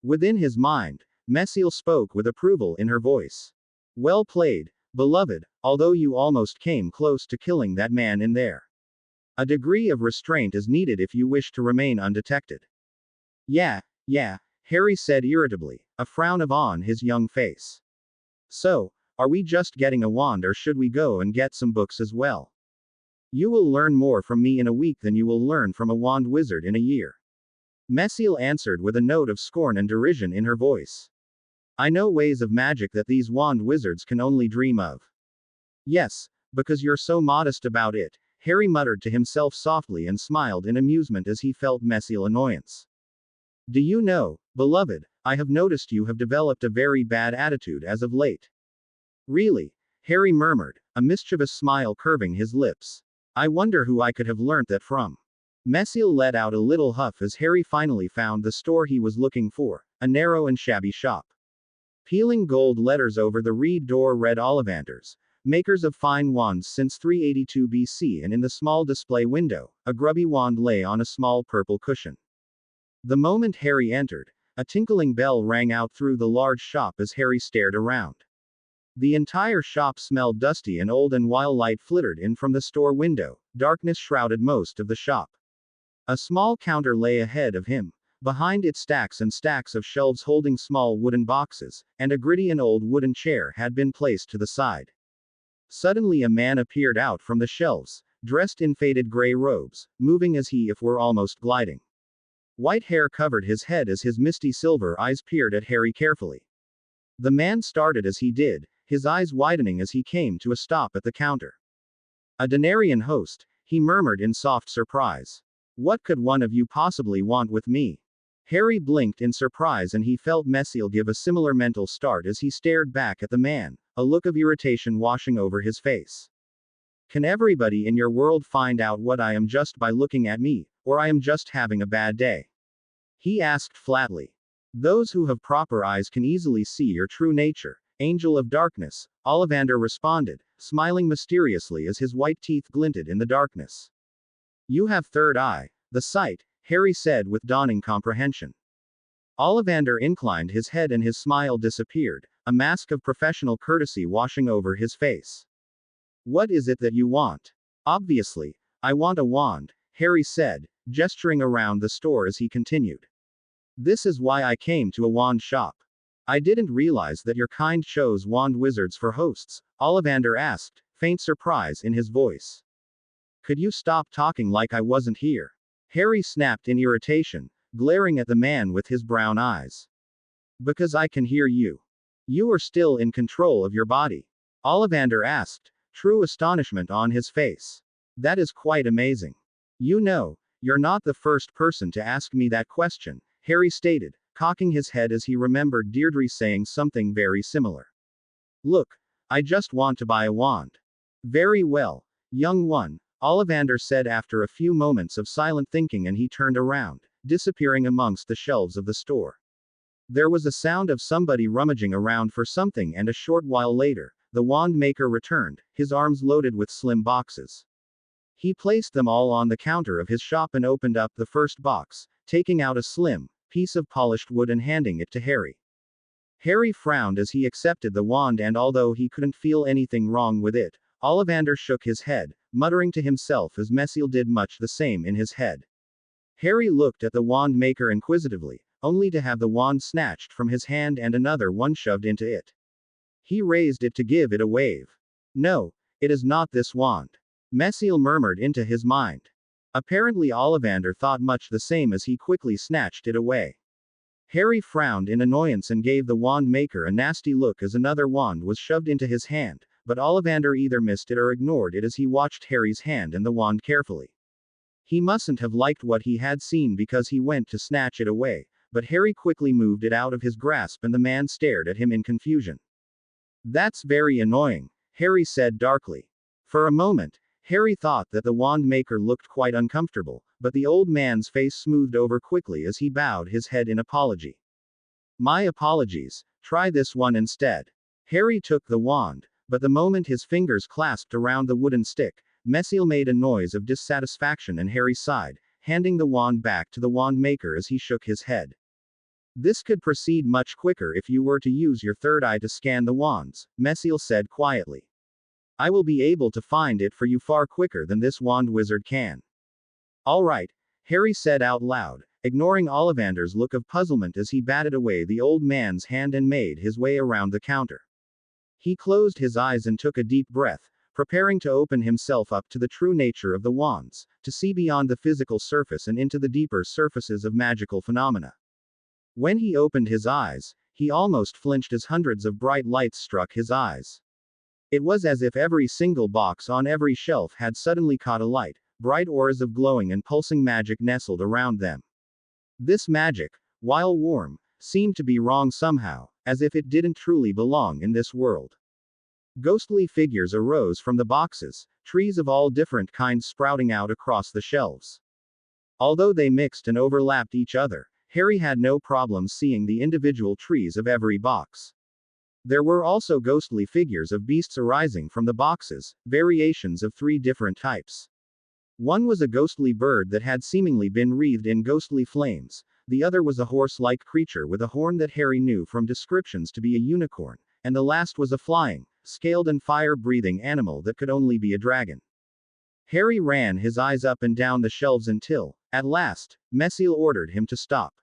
Within his mind, Messiel spoke with approval in her voice. Well played, beloved, although you almost came close to killing that man in there. A degree of restraint is needed if you wish to remain undetected. Yeah, Harry said irritably, a frown of awe on his young face. So, are we just getting a wand or should we go and get some books as well? You will learn more from me in a week than you will learn from a wand wizard in a year. Messiel answered with a note of scorn and derision in her voice. I know ways of magic that these wand wizards can only dream of. Yes, because you're so modest about it, Harry muttered to himself softly and smiled in amusement as he felt Messiel's annoyance. Do you know, beloved, I have noticed you have developed a very bad attitude as of late. Really? Harry murmured, a mischievous smile curving his lips. I wonder who I could have learnt that from. Messiel let out a little huff as Harry finally found the store he was looking for, a narrow and shabby shop. Peeling gold letters over the reed door read Ollivanders, makers of fine wands since 382 BC, and in the small display window, a grubby wand lay on a small purple cushion. The moment Harry entered, a tinkling bell rang out through the large shop as Harry stared around. The entire shop smelled dusty and old, and while light flittered in from the store window, darkness shrouded most of the shop. A small counter lay ahead of him. Behind it stacks and stacks of shelves holding small wooden boxes, and a gritty and old wooden chair had been placed to the side. Suddenly a man appeared out from the shelves, dressed in faded gray robes, moving as if were almost gliding. White hair covered his head as his misty silver eyes peered at Harry carefully. The man started as he did, his eyes widening as he came to a stop at the counter. A Denarian host, he murmured in soft surprise. What could one of you possibly want with me? Harry blinked in surprise and he felt Messiel give a similar mental start as he stared back at the man, a look of irritation washing over his face. Can everybody in your world find out what I am just by looking at me, or I am just having a bad day? He asked flatly. Those who have proper eyes can easily see your true nature, Angel of Darkness, Ollivander responded, smiling mysteriously as his white teeth glinted in the darkness. You have third eye, the sight, Harry said with dawning comprehension. Ollivander inclined his head and his smile disappeared, a mask of professional courtesy washing over his face. What is it that you want? Obviously, I want a wand, Harry said, gesturing around the store as he continued. This is why I came to a wand shop. I didn't realize that your kind chose wand wizards for hosts, Ollivander asked, faint surprise in his voice. Could you stop talking like I wasn't here? Harry snapped in irritation, glaring at the man with his brown eyes. Because I can hear you. You are still in control of your body. Ollivander asked, true astonishment on his face. That is quite amazing. You know, you're not the first person to ask me that question, Harry stated, cocking his head as he remembered Deirdre saying something very similar. Look, I just want to buy a wand. Very well, young one, Ollivander said after a few moments of silent thinking, and he turned around, disappearing amongst the shelves of the store. There was a sound of somebody rummaging around for something, and a short while later, the wand maker returned, his arms loaded with slim boxes. He placed them all on the counter of his shop and opened up the first box, taking out a slim piece of polished wood and handing it to Harry. Harry frowned as he accepted the wand, and although he couldn't feel anything wrong with it, Ollivander shook his head, muttering to himself as Messiel did much the same in his head. Harry looked at the wand maker inquisitively, only to have the wand snatched from his hand and another one shoved into it. He raised it to give it a wave. No, it is not this wand. Messiel murmured into his mind. Apparently Ollivander thought much the same as he quickly snatched it away. Harry frowned in annoyance and gave the wand maker a nasty look as another wand was shoved into his hand, but Ollivander either missed it or ignored it as he watched Harry's hand and the wand carefully. He mustn't have liked what he had seen because he went to snatch it away, but Harry quickly moved it out of his grasp and the man stared at him in confusion. That's very annoying, Harry said darkly. For a moment, Harry thought that the wand maker looked quite uncomfortable, but the old man's face smoothed over quickly as he bowed his head in apology. My apologies, try this one instead. Harry took the wand, but the moment his fingers clasped around the wooden stick, Messiel made a noise of dissatisfaction and Harry sighed, handing the wand back to the wand maker as he shook his head. This could proceed much quicker if you were to use your third eye to scan the wands, Mesiel said quietly. I will be able to find it for you far quicker than this wand wizard can. All right, Harry said out loud, ignoring Ollivander's look of puzzlement as he batted away the old man's hand and made his way around the counter. He closed his eyes and took a deep breath, preparing to open himself up to the true nature of the wands, to see beyond the physical surface and into the deeper surfaces of magical phenomena. When he opened his eyes, he almost flinched as hundreds of bright lights struck his eyes. It was as if every single box on every shelf had suddenly caught a light, bright auras of glowing and pulsing magic nestled around them. This magic, while warm, seemed to be wrong somehow, as if it didn't truly belong in this world. Ghostly figures arose from the boxes, trees of all different kinds sprouting out across the shelves. Although they mixed and overlapped each other, Harry had no problem seeing the individual trees of every box. There were also ghostly figures of beasts arising from the boxes, variations of 3 different types. One was a ghostly bird that had seemingly been wreathed in ghostly flames, the other was a horse-like creature with a horn that Harry knew from descriptions to be a unicorn, and the last was a flying, scaled and fire-breathing animal that could only be a dragon. Harry ran his eyes up and down the shelves until, at last, Mesiel ordered him to stop.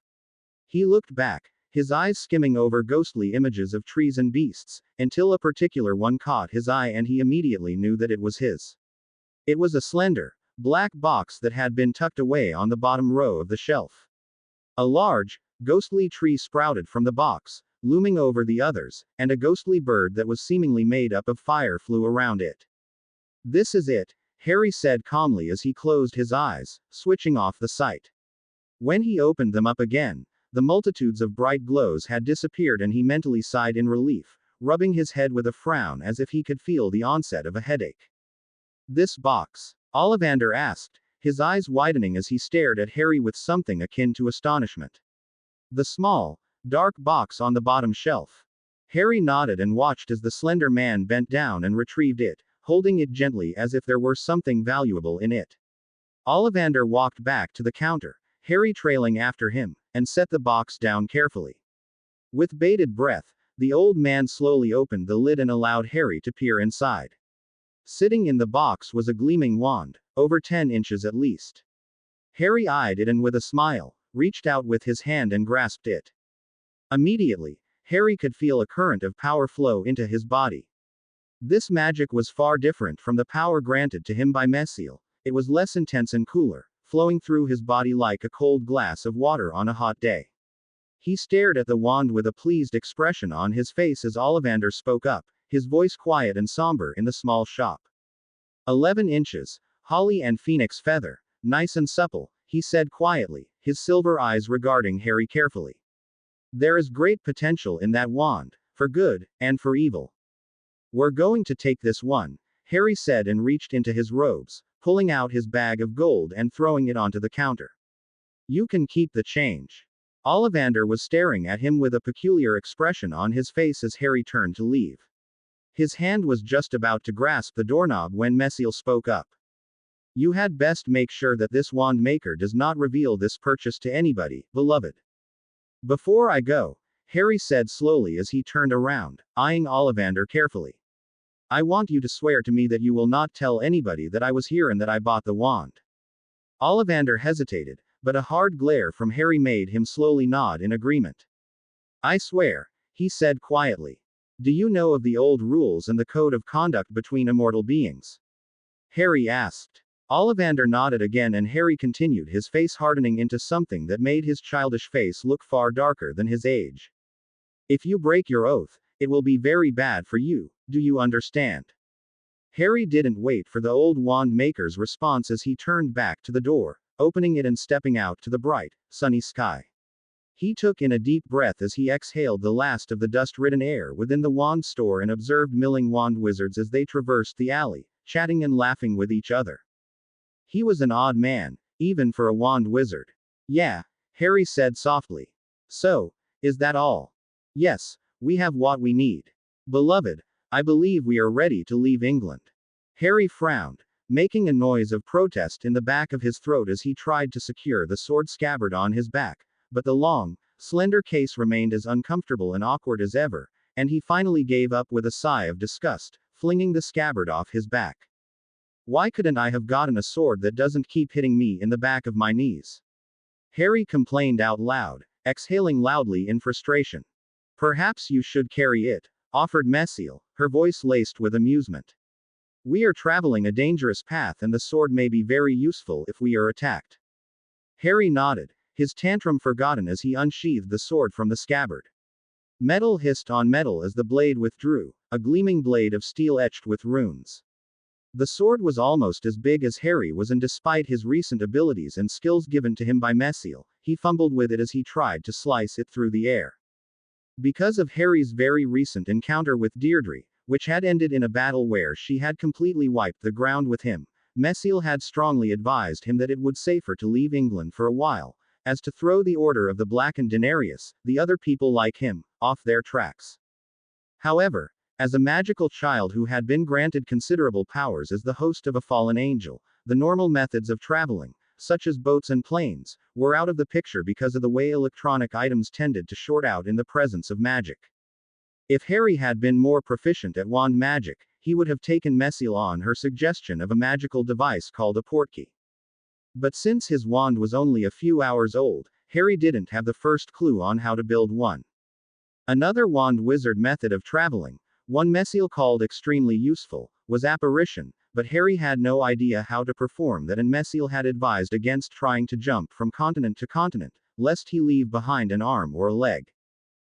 He looked back, his eyes skimming over ghostly images of trees and beasts, until a particular one caught his eye and he immediately knew that it was his. It was a slender, black box that had been tucked away on the bottom row of the shelf. A large, ghostly tree sprouted from the box, looming over the others, and a ghostly bird that was seemingly made up of fire flew around it. This is it, Harry said calmly as he closed his eyes, switching off the sight. When he opened them up again, the multitudes of bright glows had disappeared and he mentally sighed in relief, rubbing his head with a frown as if he could feel the onset of a headache. This box? Ollivander asked, his eyes widening as he stared at Harry with something akin to astonishment. The small, dark box on the bottom shelf. Harry nodded and watched as the slender man bent down and retrieved it, holding it gently as if there were something valuable in it. Ollivander walked back to the counter, Harry trailing after him, and set the box down carefully. With bated breath, the old man slowly opened the lid and allowed Harry to peer inside. Sitting in the box was a gleaming wand, over 10 inches at least. Harry eyed it and with a smile, reached out with his hand and grasped it. Immediately, Harry could feel a current of power flow into his body. This magic was far different from the power granted to him by Mesiel. It was less intense and cooler, flowing through his body like a cold glass of water on a hot day. He stared at the wand with a pleased expression on his face as Ollivander spoke up, his voice quiet and somber in the small shop. 11 inches, holly and phoenix feather, nice and supple, he said quietly, his silver eyes regarding Harry carefully. There is great potential in that wand, for good, and for evil. We're going to take this one, Harry said and reached into his robes, pulling out his bag of gold and throwing it onto the counter. You can keep the change. Ollivander was staring at him with a peculiar expression on his face as Harry turned to leave. His hand was just about to grasp the doorknob when Mesiel spoke up. You had best make sure that this wand maker does not reveal this purchase to anybody, beloved. Before I go, Harry said slowly as he turned around, eyeing Ollivander carefully. I want you to swear to me that you will not tell anybody that I was here and that I bought the wand. Ollivander hesitated, but a hard glare from Harry made him slowly nod in agreement. I swear, he said quietly. Do you know of the old rules and the code of conduct between immortal beings? Harry asked. Ollivander nodded again and Harry continued, his face hardening into something that made his childish face look far darker than his age. If you break your oath, it will be very bad for you, do you understand? Harry didn't wait for the old wand maker's response as he turned back to the door, opening it and stepping out to the bright, sunny sky. He took in a deep breath as he exhaled the last of the dust-ridden air within the wand store and observed milling wand wizards as they traversed the alley, chatting and laughing with each other. He was an odd man, even for a wand wizard. Yeah, Harry said softly. So, is that all? Yes, we have what we need. Beloved, I believe we are ready to leave England. Harry frowned, making a noise of protest in the back of his throat as he tried to secure the sword scabbard on his back, but the long, slender case remained as uncomfortable and awkward as ever, and he finally gave up with a sigh of disgust, flinging the scabbard off his back. Why couldn't I have gotten a sword that doesn't keep hitting me in the back of my knees? Harry complained out loud, exhaling loudly in frustration. Perhaps you should carry it, offered Messiel, her voice laced with amusement. We are traveling a dangerous path and the sword may be very useful if we are attacked. Harry nodded, his tantrum forgotten as he unsheathed the sword from the scabbard. Metal hissed on metal as the blade withdrew, a gleaming blade of steel etched with runes. The sword was almost as big as Harry was, and despite his recent abilities and skills given to him by Messiel, he fumbled with it as he tried to slice it through the air. Because of Harry's very recent encounter with Deirdre, which had ended in a battle where she had completely wiped the ground with him, Messiel had strongly advised him that it would safer to leave England for a while, as to throw the Order of the Black and Daenerys, the other people like him, off their tracks. However, as a magical child who had been granted considerable powers as the host of a fallen angel, the normal methods of traveling, such as boats and planes, were out of the picture because of the way electronic items tended to short out in the presence of magic. If Harry had been more proficient at wand magic, he would have taken Messiel on her suggestion of a magical device called a portkey. But since his wand was only a few hours old, Harry didn't have the first clue on how to build one. Another wand wizard method of traveling, one Messiel called extremely useful, was apparition, but Harry had no idea how to perform that, and Messiel had advised against trying to jump from continent to continent, lest he leave behind an arm or a leg.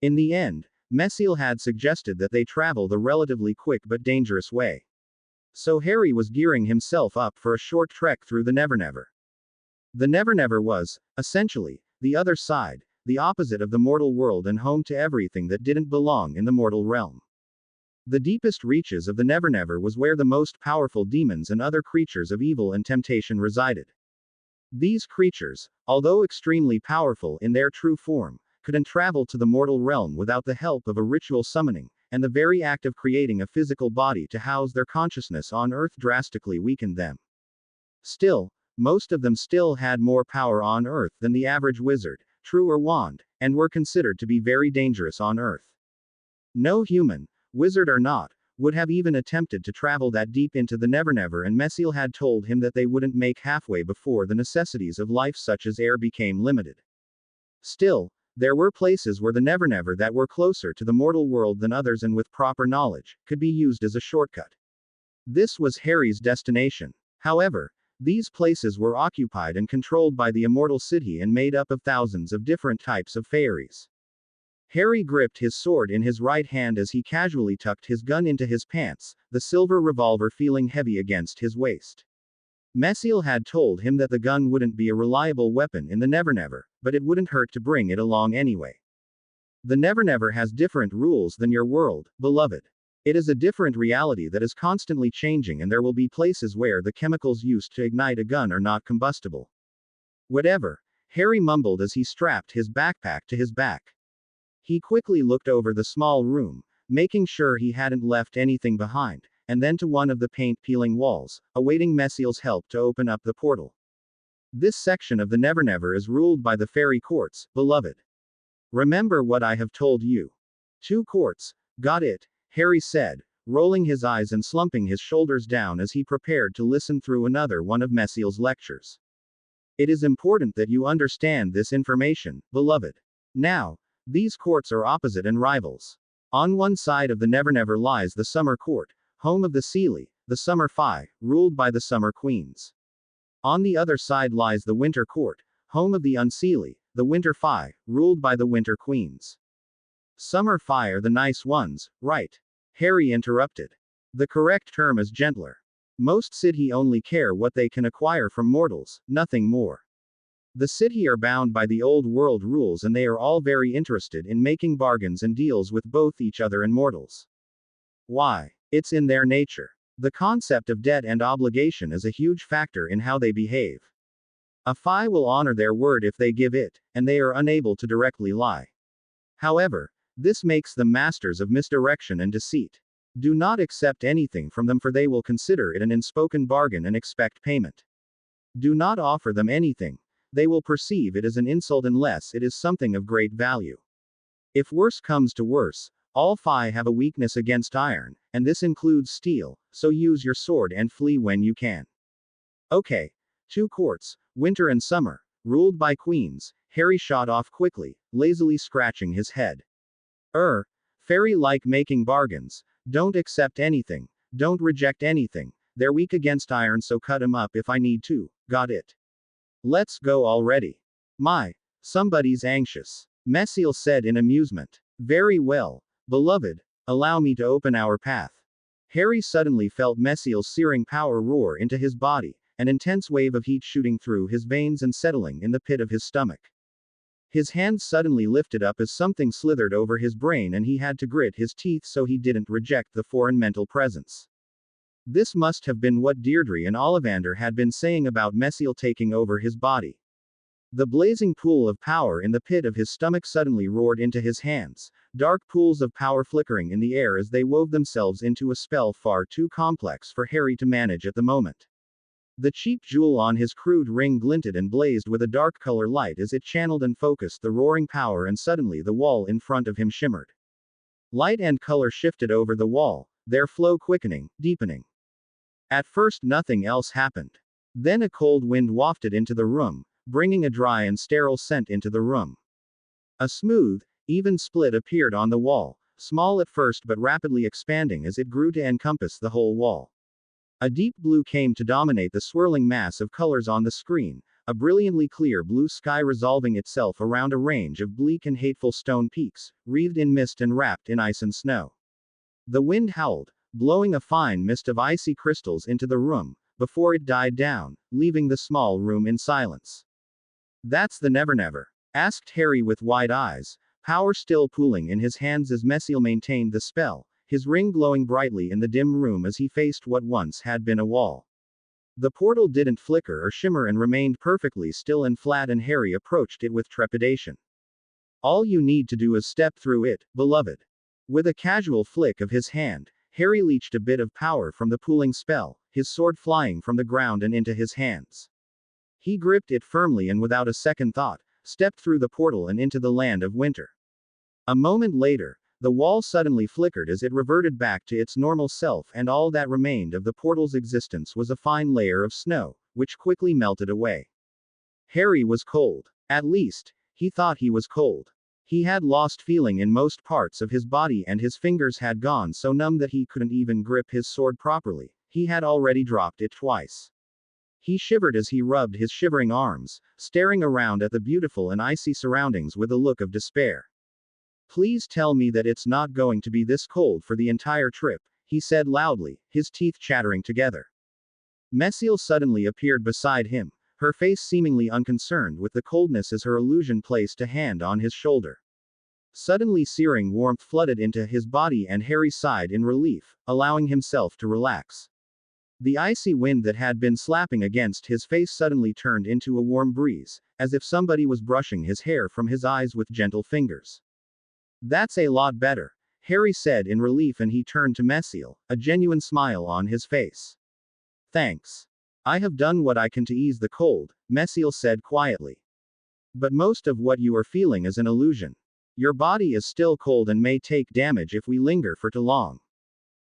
In the end, Messiel had suggested that they travel the relatively quick but dangerous way. So Harry was gearing himself up for a short trek through the Nevernever. The Nevernever was, essentially, the other side, the opposite of the mortal world and home to everything that didn't belong in the mortal realm. The deepest reaches of the Nevernever was where the most powerful demons and other creatures of evil and temptation resided. These creatures, although extremely powerful in their true form, couldn't travel to the mortal realm without the help of a ritual summoning, and the very act of creating a physical body to house their consciousness on Earth drastically weakened them. Still, most of them still had more power on Earth than the average wizard, true or wand, and were considered to be very dangerous on Earth. No human, wizard or not, would have even attempted to travel that deep into the Nevernever, and Messiel had told him that they wouldn't make halfway before the necessities of life such as air became limited. Still, there were places where the Nevernever that were closer to the mortal world than others and with proper knowledge, could be used as a shortcut. This was Harry's destination. However, these places were occupied and controlled by the Immortal City and made up of thousands of different types of fairies. Harry gripped his sword in his right hand as he casually tucked his gun into his pants, the silver revolver feeling heavy against his waist. Messiel had told him that the gun wouldn't be a reliable weapon in the Nevernever, but it wouldn't hurt to bring it along anyway. The Nevernever has different rules than your world, beloved. It is a different reality that is constantly changing, and there will be places where the chemicals used to ignite a gun are not combustible. Whatever, Harry mumbled as he strapped his backpack to his back. He quickly looked over the small room, making sure he hadn't left anything behind, and then to one of the paint-peeling walls, awaiting Messiel's help to open up the portal. This section of the Nevernever is ruled by the fairy courts, beloved. Remember what I have told you. 2 courts, got it? Harry said, rolling his eyes and slumping his shoulders down as he prepared to listen through another one of Messiel's lectures. It is important that you understand this information, beloved. Now, these courts are opposite and rivals. On one side of the Nevernever lies the Summer Court, home of the Seelie, the Summer Fae, ruled by the Summer Queens. On the other side lies the Winter Court, home of the Unseelie, the Winter Fae, ruled by the Winter Queens. Summer Fae are the nice ones, right? Harry interrupted. The correct term is gentler. Most City only care what they can acquire from mortals, nothing more. The City are bound by the old world rules, and they are all very interested in making bargains and deals with both each other and mortals. Why? It's in their nature. The concept of debt and obligation is a huge factor in how they behave. A Fae will honor their word if they give it, and they are unable to directly lie. However, this makes them masters of misdirection and deceit. Do not accept anything from them, for they will consider it an unspoken bargain and expect payment. Do not offer them anything. they will perceive it as an insult unless it is something of great value. If worse comes to worse, all Fi have a weakness against iron, and this includes steel, so use your sword and flee when you can. Okay. 2 courts, winter and summer, ruled by queens, Harry shot off quickly, lazily scratching his head. Fairy like making bargains, don't accept anything, don't reject anything, they're weak against iron so cut 'em up if I need to, got it? Let's go already. My, somebody's anxious. Messiel said in amusement. Very well, beloved, allow me to open our path. Harry suddenly felt Messiel's searing power roar into his body, an intense wave of heat shooting through his veins and settling in the pit of his stomach. His hand suddenly lifted up as something slithered over his brain and he had to grit his teeth so he didn't reject the foreign mental presence. This must have been what Deirdre and Ollivander had been saying about Messiel taking over his body. The blazing pool of power in the pit of his stomach suddenly roared into his hands, dark pools of power flickering in the air as they wove themselves into a spell far too complex for Harry to manage at the moment. The cheap jewel on his crude ring glinted and blazed with a dark color light as it channeled and focused the roaring power, and suddenly the wall in front of him shimmered. Light and color shifted over the wall, their flow quickening, deepening. At first nothing else happened. Then a cold wind wafted into the room, bringing a dry and sterile scent into the room. A smooth, even split appeared on the wall, small at first but rapidly expanding as it grew to encompass the whole wall. A deep blue came to dominate the swirling mass of colors on the screen, a brilliantly clear blue sky resolving itself around a range of bleak and hateful stone peaks, wreathed in mist and wrapped in ice and snow. The wind howled, blowing a fine mist of icy crystals into the room, before it died down, leaving the small room in silence. That's the Never, asked Harry with wide eyes, power still pooling in his hands as Messiel maintained the spell, his ring glowing brightly in the dim room as he faced what once had been a wall. The portal didn't flicker or shimmer and remained perfectly still and flat, and Harry approached it with trepidation. All you need to do is step through it, beloved. With a casual flick of his hand, Harry leached a bit of power from the pooling spell, his sword flying from the ground and into his hands. He gripped it firmly and without a second thought, stepped through the portal and into the land of winter. A moment later, the wall suddenly flickered as it reverted back to its normal self, and all that remained of the portal's existence was a fine layer of snow, which quickly melted away. Harry was cold. At least, he thought he was cold. He had lost feeling in most parts of his body and his fingers had gone so numb that he couldn't even grip his sword properly. He had already dropped it twice. He shivered as he rubbed his shivering arms, staring around at the beautiful and icy surroundings with a look of despair. Please tell me that it's not going to be this cold for the entire trip, he said loudly, his teeth chattering together. Messiel suddenly appeared beside him, her face seemingly unconcerned with the coldness as her illusion placed a hand on his shoulder. Suddenly searing warmth flooded into his body and Harry sighed in relief, allowing himself to relax. The icy wind that had been slapping against his face suddenly turned into a warm breeze, as if somebody was brushing his hair from his eyes with gentle fingers. That's a lot better, Harry said in relief, and he turned to Messiel, a genuine smile on his face. Thanks. I have done what I can to ease the cold, Messiel said quietly. But most of what you are feeling is an illusion. Your body is still cold and may take damage if we linger for too long.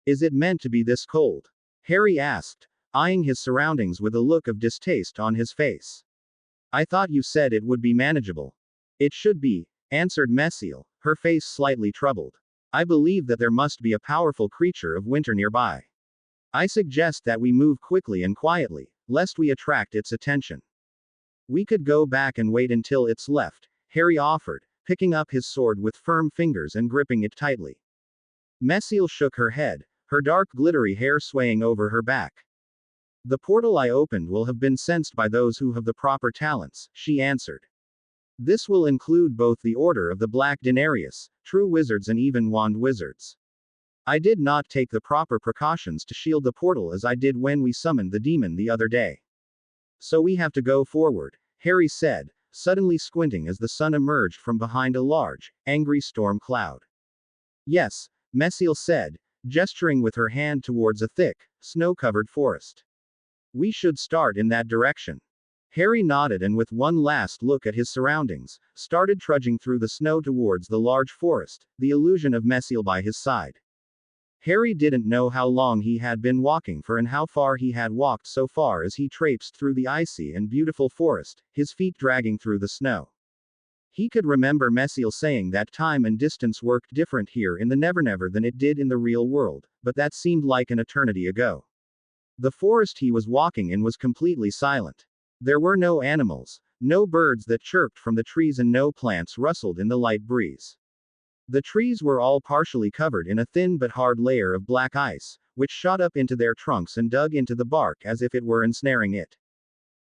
Is it meant to be this cold? Harry asked, eyeing his surroundings with a look of distaste on his face. I thought you said it would be manageable. It should be, answered Messiel, her face slightly troubled. I believe that there must be a powerful creature of winter nearby. I suggest that we move quickly and quietly, lest we attract its attention. We could go back and wait until it's left, Harry offered, picking up his sword with firm fingers and gripping it tightly. Messiel shook her head, her dark glittery hair swaying over her back. The portal I opened will have been sensed by those who have the proper talents, she answered. This will include both the Order of the Black Denarius, true wizards and even wand wizards. I did not take the proper precautions to shield the portal as I did when we summoned the demon the other day. So we have to go forward, Harry said, suddenly squinting as the sun emerged from behind a large, angry storm cloud. Yes, Messiel said, gesturing with her hand towards a thick, snow-covered forest. We should start in that direction. Harry nodded and with one last look at his surroundings, started trudging through the snow towards the large forest, the illusion of Mesiel by his side. Harry didn't know how long he had been walking for and how far he had walked so far as he traipsed through the icy and beautiful forest, his feet dragging through the snow. He could remember Mesiel saying that time and distance worked different here in the Nevernever than it did in the real world, but that seemed like an eternity ago. The forest he was walking in was completely silent. There were no animals, no birds that chirped from the trees, and no plants rustled in the light breeze. The trees were all partially covered in a thin but hard layer of black ice, which shot up into their trunks and dug into the bark as if it were ensnaring it.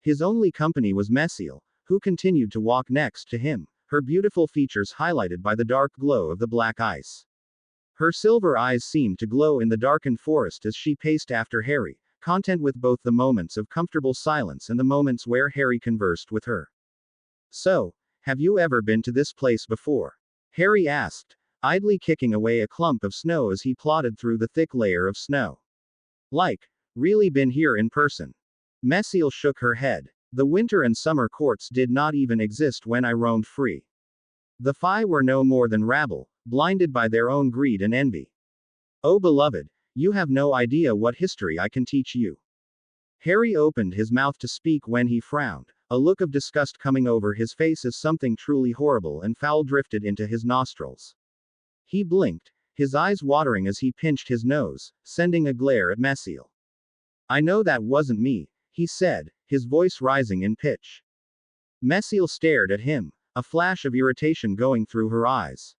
His only company was Mesiel, who continued to walk next to him, her beautiful features highlighted by the dark glow of the black ice. Her silver eyes seemed to glow in the darkened forest as she paced after Harry, content with both the moments of comfortable silence and the moments where Harry conversed with her. "So, have you ever been to this place before?" Harry asked, idly kicking away a clump of snow as he plodded through the thick layer of snow. Really been here in person?" Mesiel shook her head. "The winter and summer courts did not even exist when I roamed free. The Fae were no more than rabble, blinded by their own greed and envy. Oh beloved, you have no idea what history I can teach you." Harry opened his mouth to speak when he frowned, a look of disgust coming over his face as something truly horrible and foul drifted into his nostrils. He blinked, his eyes watering as he pinched his nose, sending a glare at Mesiel. "I know that wasn't me," he said, his voice rising in pitch. Mesiel stared at him, a flash of irritation going through her eyes.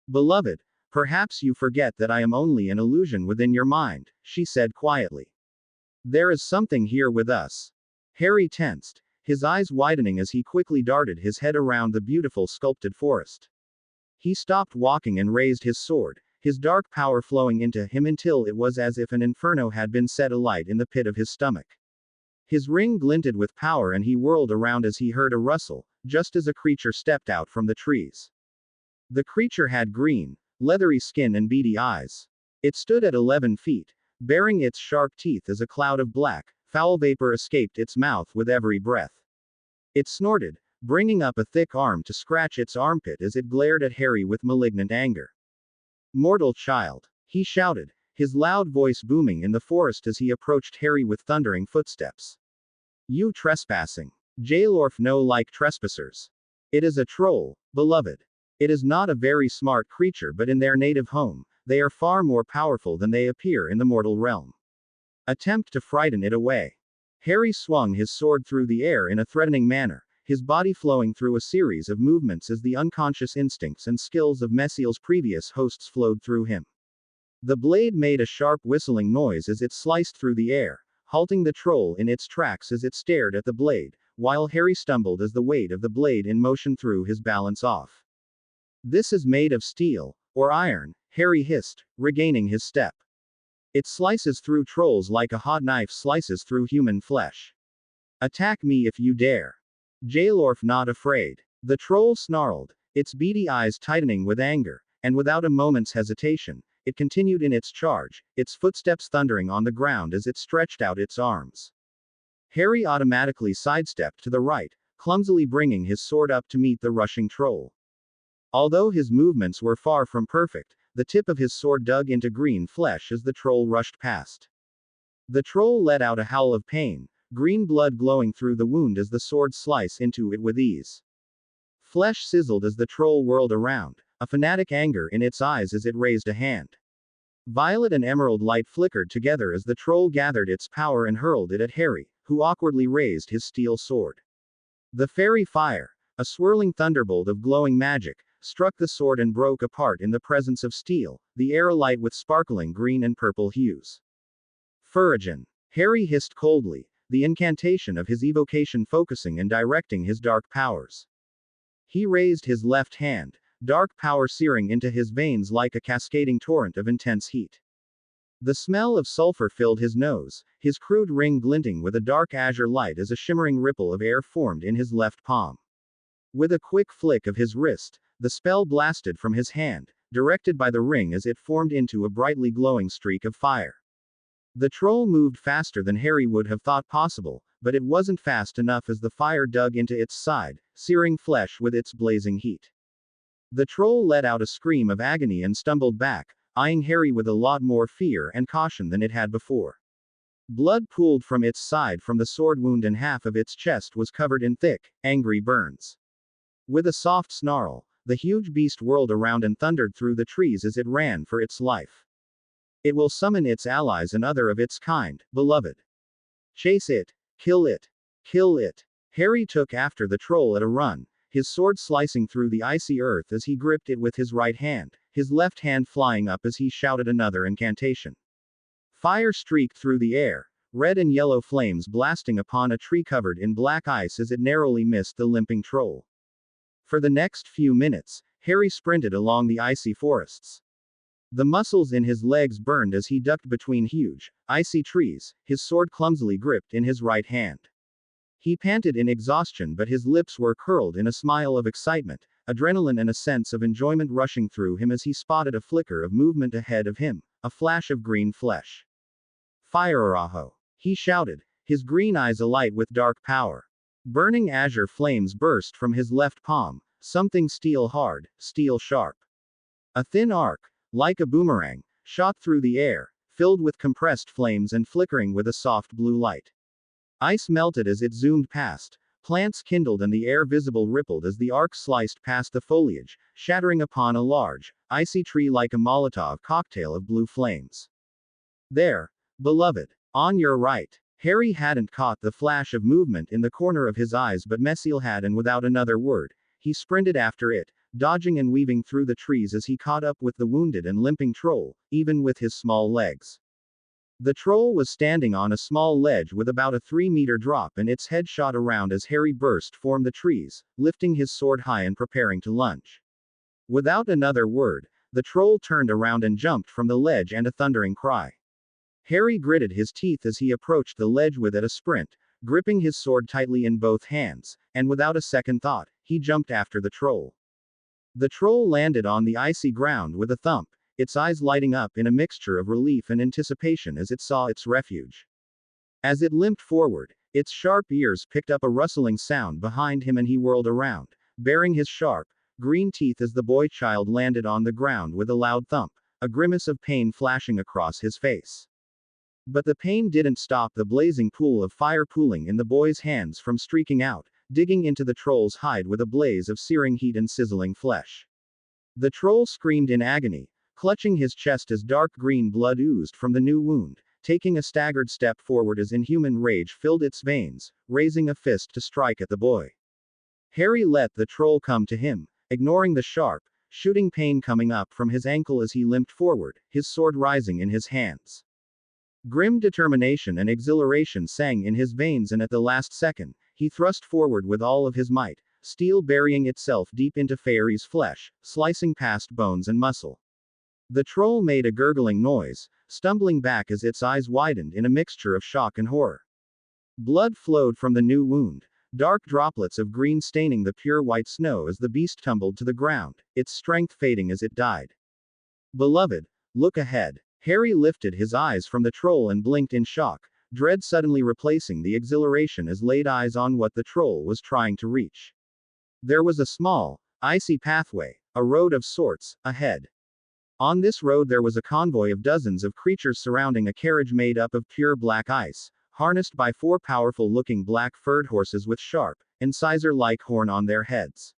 "Beloved, perhaps you forget that I am only an illusion within your mind," she said quietly. "There is something here with us." Harry tensed, his eyes widening as he quickly darted his head around the beautiful sculpted forest. He stopped walking and raised his sword, his dark power flowing into him until it was as if an inferno had been set alight in the pit of his stomach. His ring glinted with power and he whirled around as he heard a rustle, just as a creature stepped out from the trees. The creature had green, leathery skin and beady eyes. It stood at 11 feet, bearing its sharp teeth as a cloud of black, foul vapor escaped its mouth with every breath. It snorted, bringing up a thick arm to scratch its armpit as it glared at Harry with malignant anger. "Mortal child!" he shouted, his loud voice booming in the forest as he approached Harry with thundering footsteps. "You trespassing! Jailorf no like trespassers. It is a troll, beloved. It is not a very smart creature, but in their native home, they are far more powerful than they appear in the mortal realm. Attempt to frighten it away." Harry swung his sword through the air in a threatening manner, his body flowing through a series of movements as the unconscious instincts and skills of Mesiel's previous hosts flowed through him. The blade made a sharp whistling noise as it sliced through the air, halting the troll in its tracks as it stared at the blade, while Harry stumbled as the weight of the blade in motion threw his balance off. "This is made of steel, or iron," Harry hissed, regaining his step. "It slices through trolls like a hot knife slices through human flesh. Attack me if you dare." Jailorf not afraid. The troll snarled, its beady eyes tightening with anger, and without a moment's hesitation, it continued in its charge, its footsteps thundering on the ground as it stretched out its arms. Harry automatically sidestepped to the right, clumsily bringing his sword up to meet the rushing troll. Although his movements were far from perfect, the tip of his sword dug into green flesh as the troll rushed past. The troll let out a howl of pain, green blood glowing through the wound as the sword sliced into it with ease. Flesh sizzled as the troll whirled around, a fanatic anger in its eyes as it raised a hand. Violet and emerald light flickered together as the troll gathered its power and hurled it at Harry, who awkwardly raised his steel sword. The fairy fire, a swirling thunderbolt of glowing magic, struck the sword and broke apart in the presence of steel, the air alight with sparkling green and purple hues. "Furigen!" Harry hissed coldly, the incantation of his evocation focusing and directing his dark powers. He raised his left hand, dark power searing into his veins like a cascading torrent of intense heat. The smell of sulfur filled his nose, his crude ring glinting with a dark azure light as a shimmering ripple of air formed in his left palm. With a quick flick of his wrist, the spell blasted from his hand, directed by the ring as it formed into a brightly glowing streak of fire. The troll moved faster than Harry would have thought possible, but it wasn't fast enough as the fire dug into its side, searing flesh with its blazing heat. The troll let out a scream of agony and stumbled back, eyeing Harry with a lot more fear and caution than it had before. Blood pooled from its side from the sword wound and half of its chest was covered in thick, angry burns. With a soft snarl, the huge beast whirled around and thundered through the trees as it ran for its life. It will summon its allies and other of its kind, beloved. Chase it. Kill it. Kill it. Harry took after the troll at a run, his sword slicing through the icy earth as he gripped it with his right hand, his left hand flying up as he shouted another incantation. Fire streaked through the air, red and yellow flames blasting upon a tree covered in black ice as it narrowly missed the limping troll. For the next few minutes, Harry sprinted along the icy forests. The muscles in his legs burned as he ducked between huge, icy trees, his sword clumsily gripped in his right hand. He panted in exhaustion, but his lips were curled in a smile of excitement, adrenaline and a sense of enjoyment rushing through him as he spotted a flicker of movement ahead of him, a flash of green flesh. Fire Araho! He shouted, his green eyes alight with dark power. Burning azure flames burst from his left palm, something steel hard, steel sharp. A thin arc, like a boomerang, shot through the air, filled with compressed flames and flickering with a soft blue light. Ice melted as it zoomed past, plants kindled and the air visible rippled as the arc sliced past the foliage, shattering upon a large, icy tree like a Molotov cocktail of blue flames. There, beloved, on your right. Harry hadn't caught the flash of movement in the corner of his eyes, but Messiel had, and without another word, he sprinted after it, dodging and weaving through the trees as he caught up with the wounded and limping troll, even with his small legs. The troll was standing on a small ledge with about a 3-meter drop, and its head shot around as Harry burst from the trees, lifting his sword high and preparing to lunge. Without another word, the troll turned around and jumped from the ledge, and a thundering cry. Harry gritted his teeth as he approached the ledge with at a sprint, gripping his sword tightly in both hands, and without a second thought, he jumped after the troll. The troll landed on the icy ground with a thump, its eyes lighting up in a mixture of relief and anticipation as it saw its refuge. As it limped forward, its sharp ears picked up a rustling sound behind him, and he whirled around, baring his sharp, green teeth as the boy child landed on the ground with a loud thump, a grimace of pain flashing across his face. But the pain didn't stop the blazing pool of fire pooling in the boy's hands from streaking out, digging into the troll's hide with a blaze of searing heat and sizzling flesh. The troll screamed in agony, clutching his chest as dark green blood oozed from the new wound, taking a staggered step forward as inhuman rage filled its veins, raising a fist to strike at the boy. Harry let the troll come to him, ignoring the sharp, shooting pain coming up from his ankle as he limped forward, his sword rising in his hands. Grim determination and exhilaration sang in his veins, and at the last second, he thrust forward with all of his might, steel burying itself deep into Fairy's flesh, slicing past bones and muscle. The troll made a gurgling noise, stumbling back as its eyes widened in a mixture of shock and horror. Blood flowed from the new wound, dark droplets of green staining the pure white snow as the beast tumbled to the ground, its strength fading as it died. Beloved, look ahead. Harry lifted his eyes from the troll and blinked in shock, dread suddenly replacing the exhilaration as laid eyes on what the troll was trying to reach. There was a small, icy pathway, a road of sorts, ahead. On this road there was a convoy of dozens of creatures surrounding a carriage made up of pure black ice, harnessed by 4 powerful-looking black-furred horses with sharp, incisor-like horn on their heads.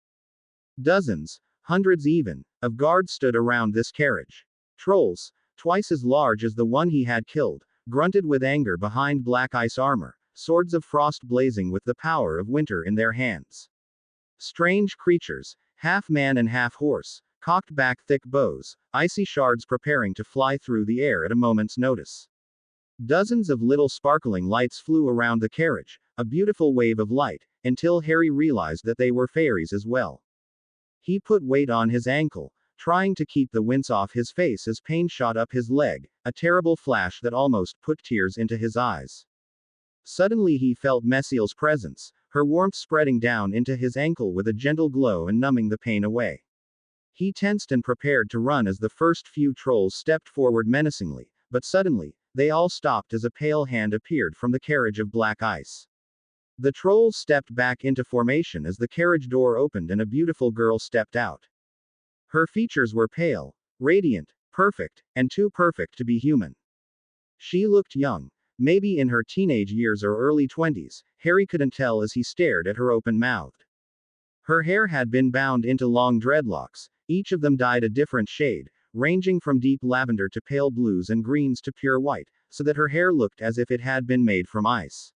Dozens, hundreds even, of guards stood around this carriage. Trolls, twice as large as the one he had killed, grunted with anger behind black ice armor, swords of frost blazing with the power of winter in their hands. Strange creatures, half man and half horse, cocked back thick bows, icy shards preparing to fly through the air at a moment's notice. Dozens of little sparkling lights flew around the carriage, a beautiful wave of light, until Harry realized that they were fairies as well. He put weight on his ankle, trying to keep the wince off his face as pain shot up his leg, a terrible flash that almost put tears into his eyes. Suddenly he felt Messiel's presence, her warmth spreading down into his ankle with a gentle glow and numbing the pain away. He tensed and prepared to run as the first few trolls stepped forward menacingly, but suddenly, they all stopped as a pale hand appeared from the carriage of black ice. The trolls stepped back into formation as the carriage door opened and a beautiful girl stepped out. Her features were pale, radiant, perfect, and too perfect to be human. She looked young, maybe in her teenage years or early 20s, Harry couldn't tell as he stared at her open-mouthed. Her hair had been bound into long dreadlocks, each of them dyed a different shade, ranging from deep lavender to pale blues and greens to pure white, so that her hair looked as if it had been made from ice.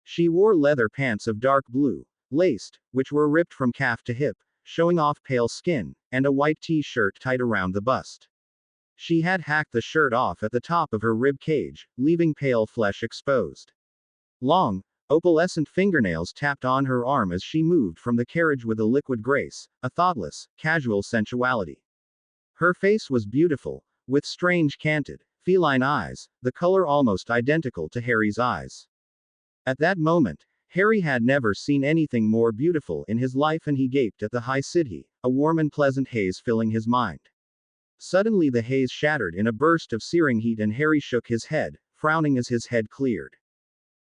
She wore leather pants of dark blue, laced, which were ripped from calf to hip, showing off pale skin, and a white t-shirt tied around the bust. She had hacked the shirt off at the top of her rib cage, leaving pale flesh exposed. Long, opalescent fingernails tapped on her arm as she moved from the carriage with a liquid grace, a thoughtless, casual sensuality. Her face was beautiful, with strange canted, feline eyes, the color almost identical to Harry's eyes. At that moment, Harry had never seen anything more beautiful in his life and he gaped at the high city, a warm and pleasant haze filling his mind. Suddenly the haze shattered in a burst of searing heat and Harry shook his head, frowning as his head cleared.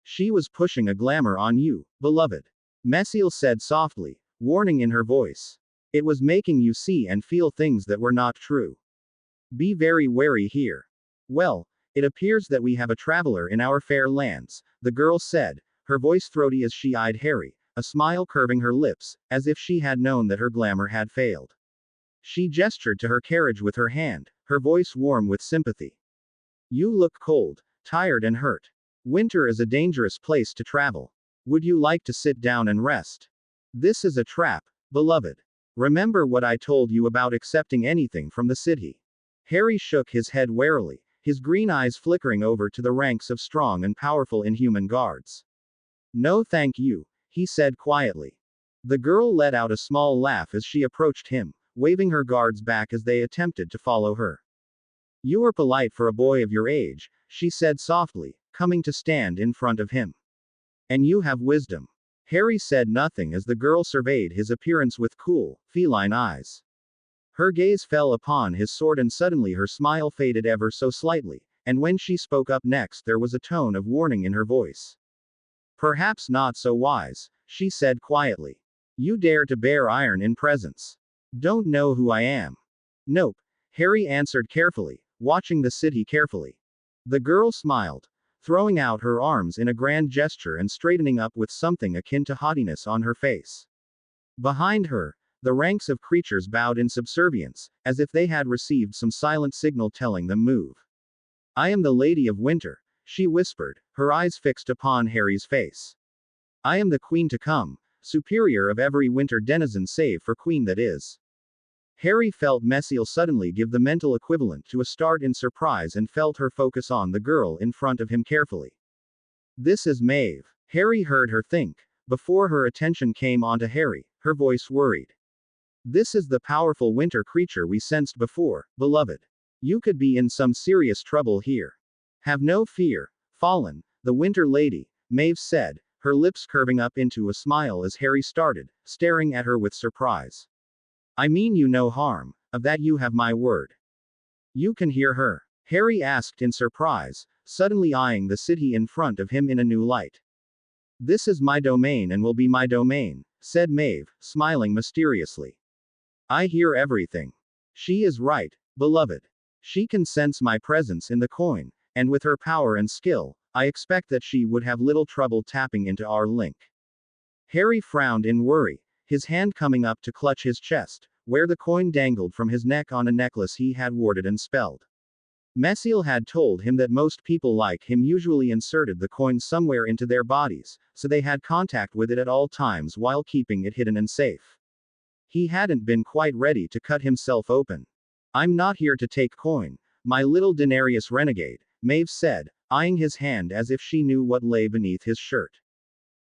She was pushing a glamour on you, beloved. Messiel said softly, warning in her voice. It was making you see and feel things that were not true. Be very wary here. Well, it appears that we have a traveler in our fair lands, the girl said, her voice throaty as she eyed Harry, a smile curving her lips, as if she had known that her glamour had failed. She gestured to her carriage with her hand, her voice warm with sympathy. You look cold, tired and hurt. Winter is a dangerous place to travel. Would you like to sit down and rest? This is a trap, beloved. Remember what I told you about accepting anything from the city. Harry shook his head warily, his green eyes flickering over to the ranks of strong and powerful inhuman guards. No thank you, he said quietly. The girl let out a small laugh as she approached him, waving her guards back as they attempted to follow her. You are polite for a boy of your age, she said softly, coming to stand in front of him. And you have wisdom. Harry said nothing as the girl surveyed his appearance with cool, feline eyes. Her gaze fell upon his sword and suddenly her smile faded ever so slightly, and when she spoke up next there was a tone of warning in her voice. Perhaps not so wise, she said quietly. You dare to bear iron in presence. Don't know who I am. Nope, Harry answered carefully, watching the city carefully. The girl smiled, throwing out her arms in a grand gesture and straightening up with something akin to haughtiness on her face. Behind her, the ranks of creatures bowed in subservience, as if they had received some silent signal telling them move. I am the Lady of Winter, she whispered, her eyes fixed upon Harry's face. I am the Queen to come, superior of every winter denizen save for Queen that is. Harry felt Messiel suddenly give the mental equivalent to a start in surprise and felt her focus on the girl in front of him carefully. This is Maeve, Harry heard her think, before her attention came onto Harry, her voice worried. This is the powerful winter creature we sensed before, beloved. You could be in some serious trouble here. Have no fear, Fallen, the Winter Lady, Maeve said, her lips curving up into a smile as Harry started, staring at her with surprise. I mean you no harm, of that you have my word. You can hear her? Harry asked in surprise, suddenly eyeing the city in front of him in a new light. This is my domain and will be my domain, said Maeve, smiling mysteriously. I hear everything. She is right, beloved. She can sense my presence in the coin, and with her power and skill, I expect that she would have little trouble tapping into our link. Harry frowned in worry, his hand coming up to clutch his chest, where the coin dangled from his neck on a necklace he had warded and spelled. Messiel had told him that most people like him usually inserted the coin somewhere into their bodies, so they had contact with it at all times while keeping it hidden and safe. He hadn't been quite ready to cut himself open. I'm not here to take coin, my little Denarius renegade, Maeve said, eyeing his hand as if she knew what lay beneath his shirt.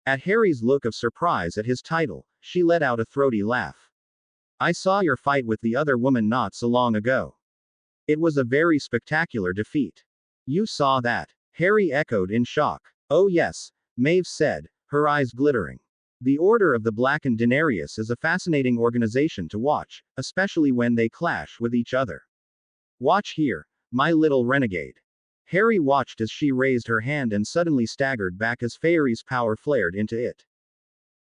At Harry's look of surprise at his title, she let out a throaty laugh. I saw your fight with the other woman not so long ago. It was a very spectacular defeat. You saw that? Harry echoed in shock. Oh yes, Maeve said, her eyes glittering. The Order of the Blackened Denarius is a fascinating organization to watch, especially when they clash with each other. Watch here, my little renegade. Harry watched as she raised her hand and suddenly staggered back as Fairy's power flared into it.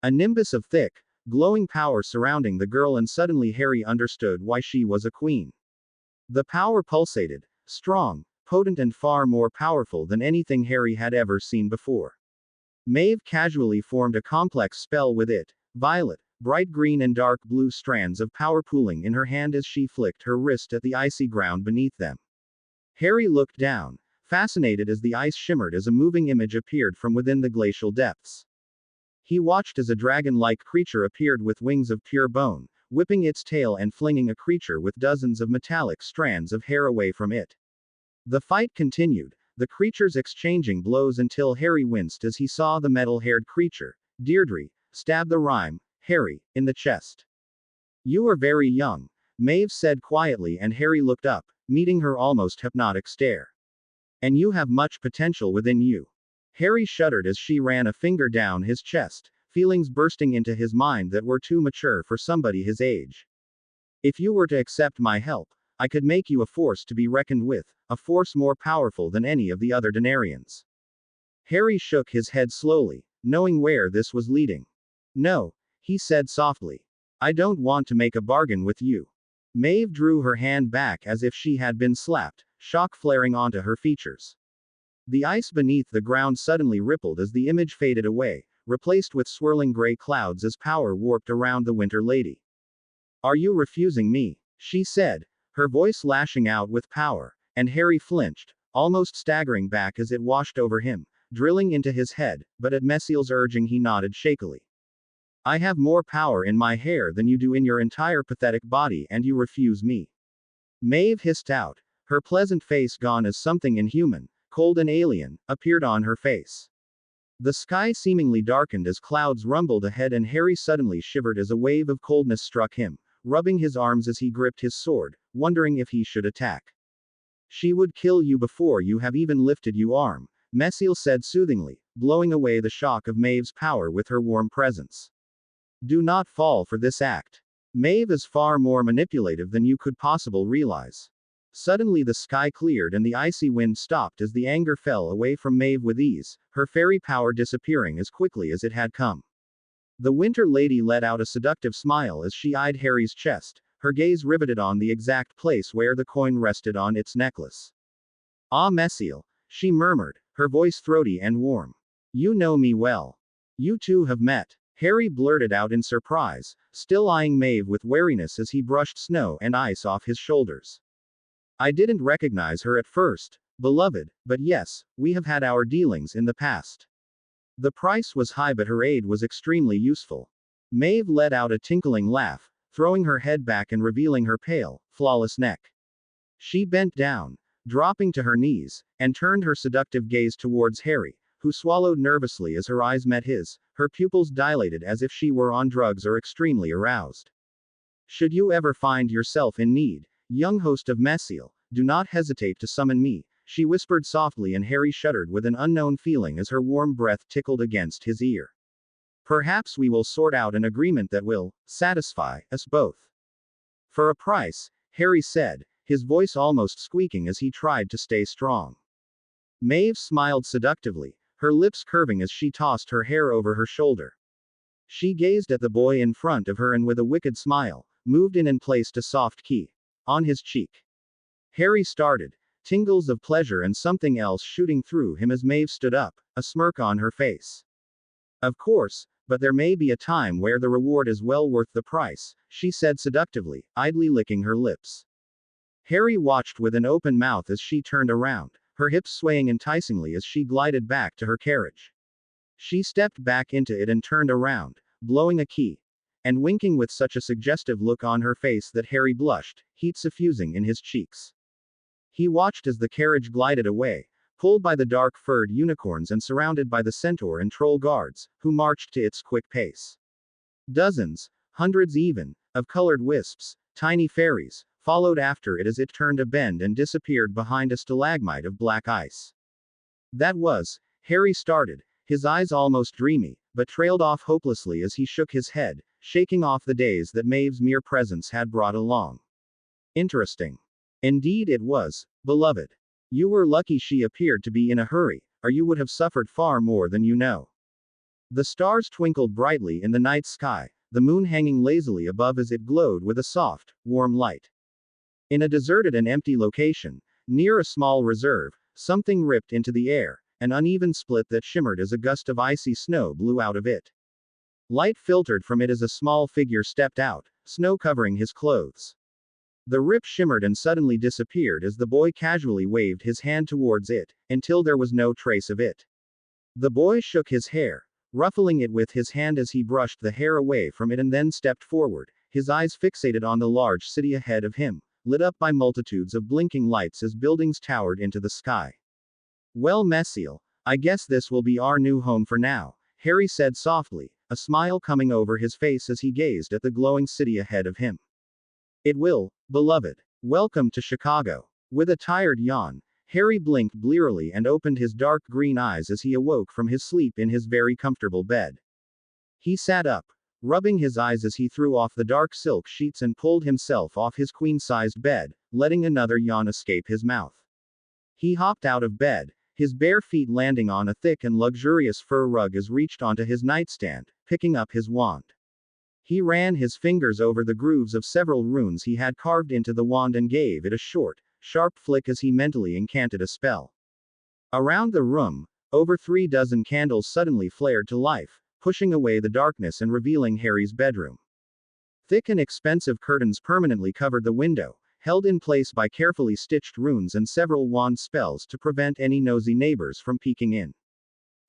A nimbus of thick, glowing power surrounding the girl, and suddenly Harry understood why she was a queen. The power pulsated, strong, potent, and far more powerful than anything Harry had ever seen before. Maeve casually formed a complex spell with it, violet, bright green, and dark blue strands of power pooling in her hand as she flicked her wrist at the icy ground beneath them. Harry looked down, fascinated as the ice shimmered as a moving image appeared from within the glacial depths. He watched as a dragon-like creature appeared with wings of pure bone, whipping its tail and flinging a creature with dozens of metallic strands of hair away from it. The fight continued, the creatures exchanging blows until Harry winced as he saw the metal-haired creature, Deirdre, stab the rhyme, Harry, in the chest. "You are very young," Maeve said quietly, and Harry looked up, meeting her almost hypnotic stare. "And you have much potential within you." Harry shuddered as she ran a finger down his chest, feelings bursting into his mind that were too mature for somebody his age. "If you were to accept my help, I could make you a force to be reckoned with, a force more powerful than any of the other Denarians." Harry shook his head slowly, knowing where this was leading. "No," he said softly. "I don't want to make a bargain with you." Maeve drew her hand back as if she had been slapped, shock flaring onto her features. The ice beneath the ground suddenly rippled as the image faded away, replaced with swirling gray clouds as power warped around the Winter Lady. "Are you refusing me?" she said, her voice lashing out with power, and Harry flinched, almost staggering back as it washed over him, drilling into his head, but at Mesiel's urging he nodded shakily. "I have more power in my hair than you do in your entire pathetic body, and you refuse me." Maeve hissed out, her pleasant face gone as something inhuman, cold and alien, appeared on her face. The sky seemingly darkened as clouds rumbled ahead, and Harry suddenly shivered as a wave of coldness struck him, rubbing his arms as he gripped his sword, wondering if he should attack. "She would kill you before you have even lifted your arm," Mesiel said soothingly, blowing away the shock of Maeve's power with her warm presence. "Do not fall for this act. Maeve is far more manipulative than you could possibly realize." Suddenly the sky cleared and the icy wind stopped as the anger fell away from Maeve with ease, her fairy power disappearing as quickly as it had come. The Winter Lady let out a seductive smile as she eyed Harry's chest, her gaze riveted on the exact place where the coin rested on its necklace. "Ah, Mesiel," she murmured, her voice throaty and warm. "You know me well. You two have met." Harry blurted out in surprise, still eyeing Maeve with wariness as he brushed snow and ice off his shoulders. "I didn't recognize her at first, beloved, but yes, we have had our dealings in the past. The price was high, but her aid was extremely useful." Maeve let out a tinkling laugh, throwing her head back and revealing her pale, flawless neck. She bent down, dropping to her knees, and turned her seductive gaze towards Harry, who swallowed nervously as her eyes met his, her pupils dilated as if she were on drugs or extremely aroused. "Should you ever find yourself in need, young host of Mesiel, do not hesitate to summon me," she whispered softly, and Harry shuddered with an unknown feeling as her warm breath tickled against his ear. "Perhaps we will sort out an agreement that will satisfy us both." "For a price," Harry said, his voice almost squeaking as he tried to stay strong. Maeve smiled seductively, her lips curving as she tossed her hair over her shoulder. She gazed at the boy in front of her and with a wicked smile, moved in and placed a soft key on his cheek. Harry started, tingles of pleasure and something else shooting through him as Maeve stood up, a smirk on her face. "Of course, but there may be a time where the reward is well worth the price," she said seductively, idly licking her lips. Harry watched with an open mouth as she turned around, her hips swaying enticingly as she glided back to her carriage. She stepped back into it and turned around, blowing a key, and winking with such a suggestive look on her face that Harry blushed, heat suffusing in his cheeks. He watched as the carriage glided away, pulled by the dark-furred unicorns and surrounded by the centaur and troll guards, who marched to its quick pace. Dozens, hundreds even, of colored wisps, tiny fairies, followed after it as it turned a bend and disappeared behind a stalagmite of black ice. "That was," Harry started, his eyes almost dreamy, but trailed off hopelessly as he shook his head, shaking off the days that Maeve's mere presence had brought along. "Interesting. Indeed it was, beloved. You were lucky she appeared to be in a hurry, or you would have suffered far more than you know. The stars twinkled brightly in the night sky, the moon hanging lazily above as it glowed with a soft, warm light. In a deserted and empty location, near a small reserve, something ripped into the air, an uneven split that shimmered as a gust of icy snow blew out of it. Light filtered from it as a small figure stepped out, snow covering his clothes. The rip shimmered and suddenly disappeared as the boy casually waved his hand towards it, until there was no trace of it. The boy shook his hair, ruffling it with his hand as he brushed the hair away from it and then stepped forward, his eyes fixated on the large city ahead of him, lit up by multitudes of blinking lights as buildings towered into the sky. Well, Messiel, I guess this will be our new home for now, Harry said softly, a smile coming over his face as he gazed at the glowing city ahead of him. It will, beloved. Welcome to Chicago. With a tired yawn, Harry blinked blearily and opened his dark green eyes as he awoke from his sleep in his very comfortable bed. He sat up, rubbing his eyes as he threw off the dark silk sheets and pulled himself off his queen-sized bed, letting another yawn escape his mouth. He hopped out of bed, his bare feet landing on a thick and luxurious fur rug as reached onto his nightstand, picking up his wand. He ran his fingers over the grooves of several runes he had carved into the wand and gave it a short, sharp flick as he mentally incanted a spell. Around the room, over 3 dozen candles suddenly flared to life, pushing away the darkness and revealing Harry's bedroom. Thick and expensive curtains permanently covered the window, held in place by carefully stitched runes and several wand spells to prevent any nosy neighbors from peeking in.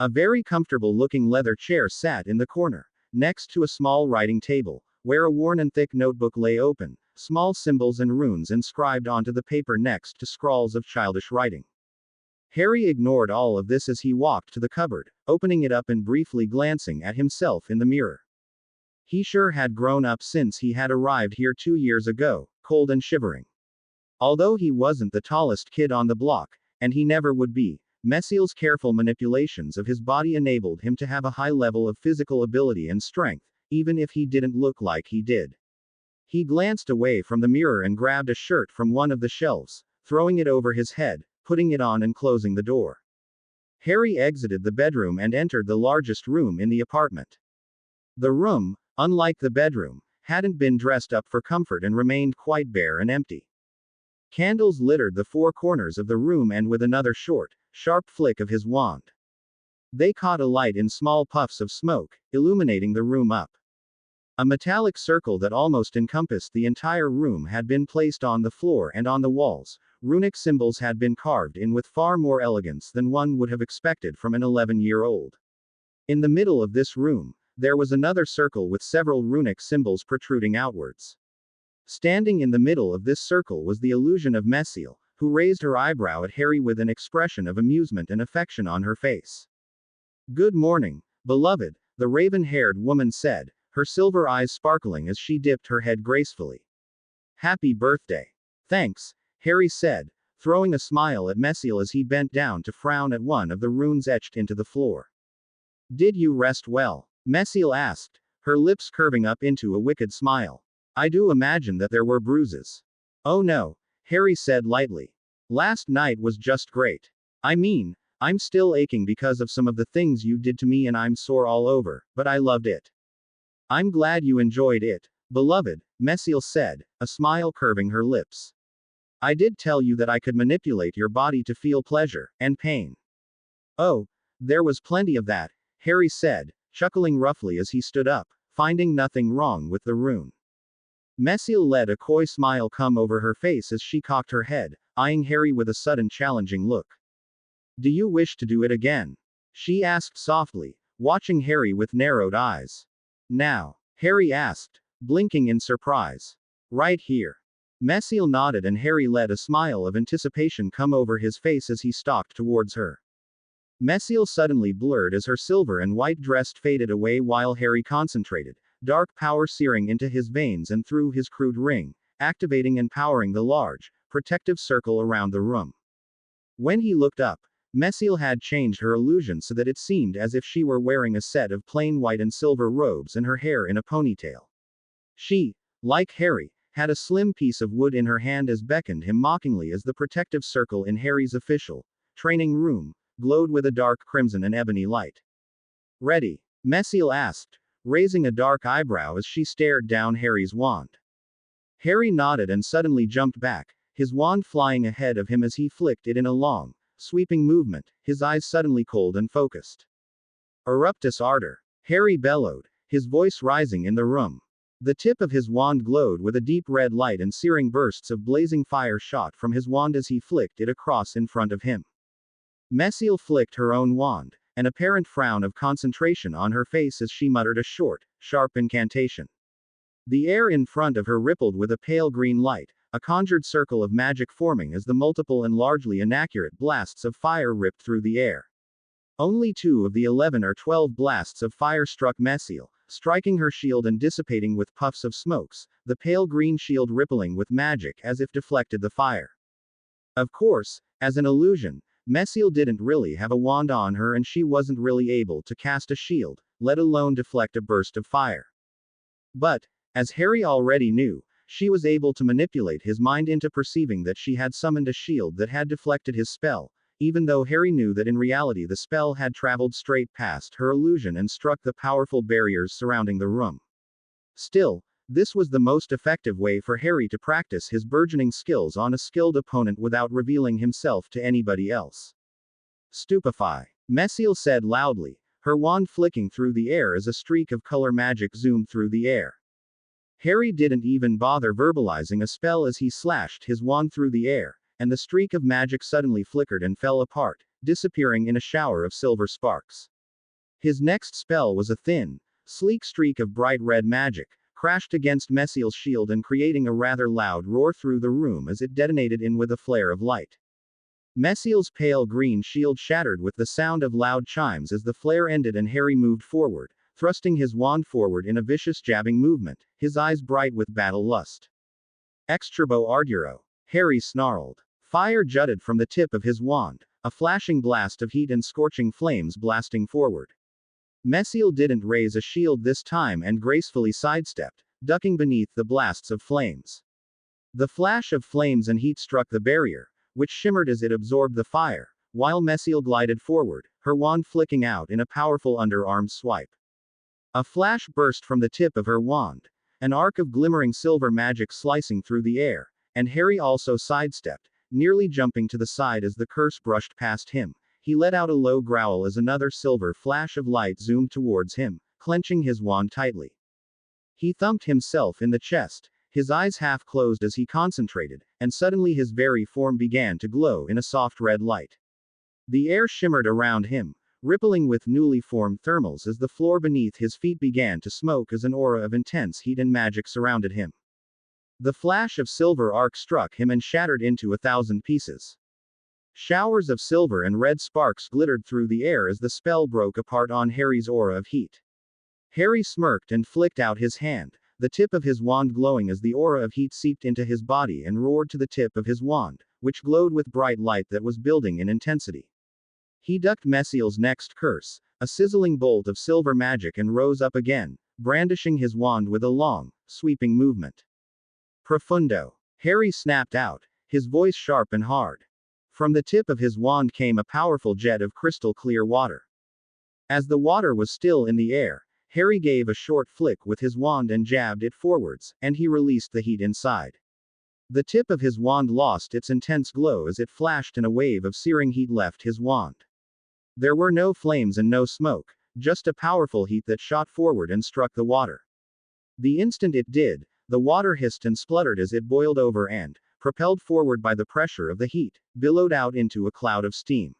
A very comfortable-looking leather chair sat in the corner, next to a small writing table, where a worn and thick notebook lay open, small symbols and runes inscribed onto the paper next to scrawls of childish writing. Harry ignored all of this as he walked to the cupboard, opening it up and briefly glancing at himself in the mirror. He sure had grown up since he had arrived here 2 years ago, cold and shivering. Although he wasn't the tallest kid on the block, and he never would be, Messiel's careful manipulations of his body enabled him to have a high level of physical ability and strength, even if he didn't look like he did. He glanced away from the mirror and grabbed a shirt from one of the shelves, throwing it over his head, putting it on and closing the door. Harry exited the bedroom and entered the largest room in the apartment. The room, unlike the bedroom, hadn't been dressed up for comfort and remained quite bare and empty. Candles littered the 4 corners of the room, and with another short, sharp flick of his wand, they caught alight in small puffs of smoke, illuminating the room up. A metallic circle that almost encompassed the entire room had been placed on the floor, and on the walls, runic symbols had been carved in with far more elegance than one would have expected from an 11-year-old. In the middle of this room, there was another circle with several runic symbols protruding outwards. Standing in the middle of this circle was the illusion of Messiel, who raised her eyebrow at Harry with an expression of amusement and affection on her face. "Good morning, beloved," the raven-haired woman said, her silver eyes sparkling as she dipped her head gracefully. "Happy birthday." "Thanks," Harry said, throwing a smile at Messiel as he bent down to frown at one of the runes etched into the floor. "Did you rest well?" Messiel asked, her lips curving up into a wicked smile. "I do imagine that there were bruises." "Oh no," Harry said lightly. "Last night was just great. I mean, I'm still aching because of some of the things you did to me and I'm sore all over, but I loved it." "I'm glad you enjoyed it, beloved," Messiel said, a smile curving her lips. "I did tell you that I could manipulate your body to feel pleasure and pain." "Oh, there was plenty of that," Harry said, chuckling roughly as he stood up, finding nothing wrong with the rune. Messiel let a coy smile come over her face as she cocked her head, eyeing Harry with a sudden challenging look. "Do you wish to do it again?" she asked softly, watching Harry with narrowed eyes. "Now?" Harry asked, blinking in surprise. "Right here." Messiel nodded and Harry let a smile of anticipation come over his face as he stalked towards her. Messiel suddenly blurred as her silver and white dress faded away while Harry concentrated, dark power searing into his veins and through his crude ring, activating and powering the large, protective circle around the room. When he looked up, Messiel had changed her illusion so that it seemed as if she were wearing a set of plain white and silver robes and her hair in a ponytail. She, like Harry, had a slim piece of wood in her hand as beckoned him mockingly as the protective circle in Harry's official training room glowed with a dark crimson and ebony light. Ready? Messiel asked, raising a dark eyebrow as she stared down Harry's wand. Harry nodded and suddenly jumped back, his wand flying ahead of him as he flicked it in a long, sweeping movement, his eyes suddenly cold and focused. Eruptus ardor. Harry bellowed, his voice rising in the room. The tip of his wand glowed with a deep red light and searing bursts of blazing fire shot from his wand as he flicked it across in front of him. Messiel flicked her own wand, an apparent frown of concentration on her face as she muttered a short, sharp incantation. The air in front of her rippled with a pale green light, a conjured circle of magic forming as the multiple and largely inaccurate blasts of fire ripped through the air. Only 2 of the 11 or 12 blasts of fire struck Messiel, striking her shield and dissipating with puffs of smokes, the pale green shield rippling with magic as if deflected the fire. Of course, as an illusion, Messiel didn't really have a wand on her and she wasn't really able to cast a shield, let alone deflect a burst of fire. But, as Harry already knew, she was able to manipulate his mind into perceiving that she had summoned a shield that had deflected his spell, even though Harry knew that in reality the spell had traveled straight past her illusion and struck the powerful barriers surrounding the room. Still, this was the most effective way for Harry to practice his burgeoning skills on a skilled opponent without revealing himself to anybody else. Stupefy. Messiel said loudly, her wand flicking through the air as a streak of color magic zoomed through the air. Harry didn't even bother verbalizing a spell as he slashed his wand through the air, and the streak of magic suddenly flickered and fell apart, disappearing in a shower of silver sparks. His next spell was a thin, sleek streak of bright red magic, crashed against Messiel's shield and creating a rather loud roar through the room as it detonated in with a flare of light. Messiel's pale green shield shattered with the sound of loud chimes as the flare ended and Harry moved forward, thrusting his wand forward in a vicious jabbing movement, his eyes bright with battle lust. Exturbo Arduro. Harry snarled. Fire jutted from the tip of his wand, a flashing blast of heat and scorching flames blasting forward. Messiel didn't raise a shield this time and gracefully sidestepped, ducking beneath the blasts of flames. The flash of flames and heat struck the barrier, which shimmered as it absorbed the fire, while Messiel glided forward, her wand flicking out in a powerful underarm swipe. A flash burst from the tip of her wand, an arc of glimmering silver magic slicing through the air, and Harry also sidestepped, nearly jumping to the side as the curse brushed past him. He let out a low growl as another silver flash of light zoomed towards him, clenching his wand tightly. He thumped himself in the chest, his eyes half closed as he concentrated, and suddenly his very form began to glow in a soft red light. The air shimmered around him, rippling with newly formed thermals as the floor beneath his feet began to smoke as an aura of intense heat and magic surrounded him. The flash of silver arc struck him and shattered into 1,000 pieces. Showers of silver and red sparks glittered through the air as the spell broke apart on Harry's aura of heat. Harry smirked and flicked out his hand, the tip of his wand glowing as the aura of heat seeped into his body and roared to the tip of his wand, which glowed with bright light that was building in intensity. He ducked Messiel's next curse, a sizzling bolt of silver magic, and rose up again, brandishing his wand with a long, sweeping movement. Profundo. Harry snapped out, his voice sharp and hard. From the tip of his wand came a powerful jet of crystal clear water. As the water was still in the air, Harry gave a short flick with his wand and jabbed it forwards, and he released the heat inside. The tip of his wand lost its intense glow as it flashed and a wave of searing heat left his wand. There were no flames and no smoke, just a powerful heat that shot forward and struck the water. The instant it did, the water hissed and spluttered as it boiled over and, propelled forward by the pressure of the heat, billowed out into a cloud of steam.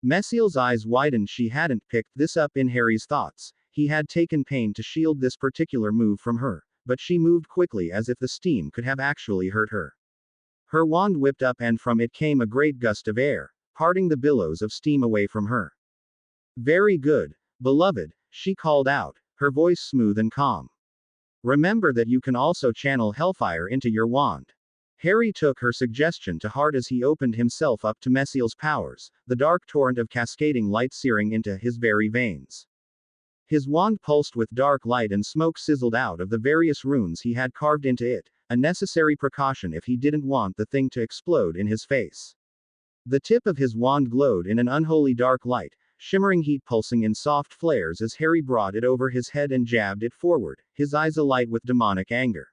Messiel's eyes widened. She hadn't picked this up in Harry's thoughts. He had taken pain to shield this particular move from her, but she moved quickly as if the steam could have actually hurt her. Her wand whipped up and from it came a great gust of air, parting the billows of steam away from her. Very good, beloved, she called out, her voice smooth and calm. Remember that you can also channel hellfire into your wand. Harry took her suggestion to heart as he opened himself up to Messiel's powers, the dark torrent of cascading light searing into his very veins. His wand pulsed with dark light and smoke sizzled out of the various runes he had carved into it, a necessary precaution if he didn't want the thing to explode in his face. The tip of his wand glowed in an unholy dark light, shimmering heat pulsing in soft flares as Harry brought it over his head and jabbed it forward, his eyes alight with demonic anger.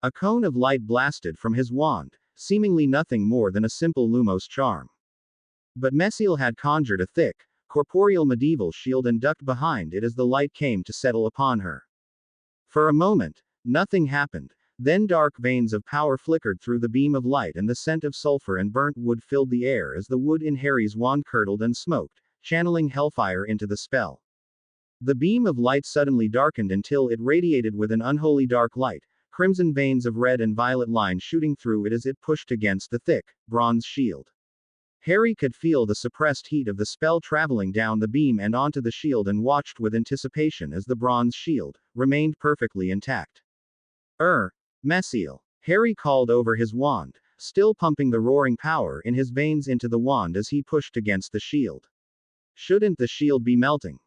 A cone of light blasted from his wand, seemingly nothing more than a simple Lumos charm. But Mesiel had conjured a thick, corporeal medieval shield and ducked behind it as the light came to settle upon her. For a moment, nothing happened. Then dark veins of power flickered through the beam of light and the scent of sulfur and burnt wood filled the air as the wood in Harry's wand curdled and smoked, channeling hellfire into the spell. The beam of light suddenly darkened until it radiated with an unholy dark light, crimson veins of red and violet line shooting through it as it pushed against the thick, bronze shield. Harry could feel the suppressed heat of the spell traveling down the beam and onto the shield and watched with anticipation as the bronze shield remained perfectly intact. Mesiel. Harry called over his wand, still pumping the roaring power in his veins into the wand as he pushed against the shield. Shouldn't the shield be melting?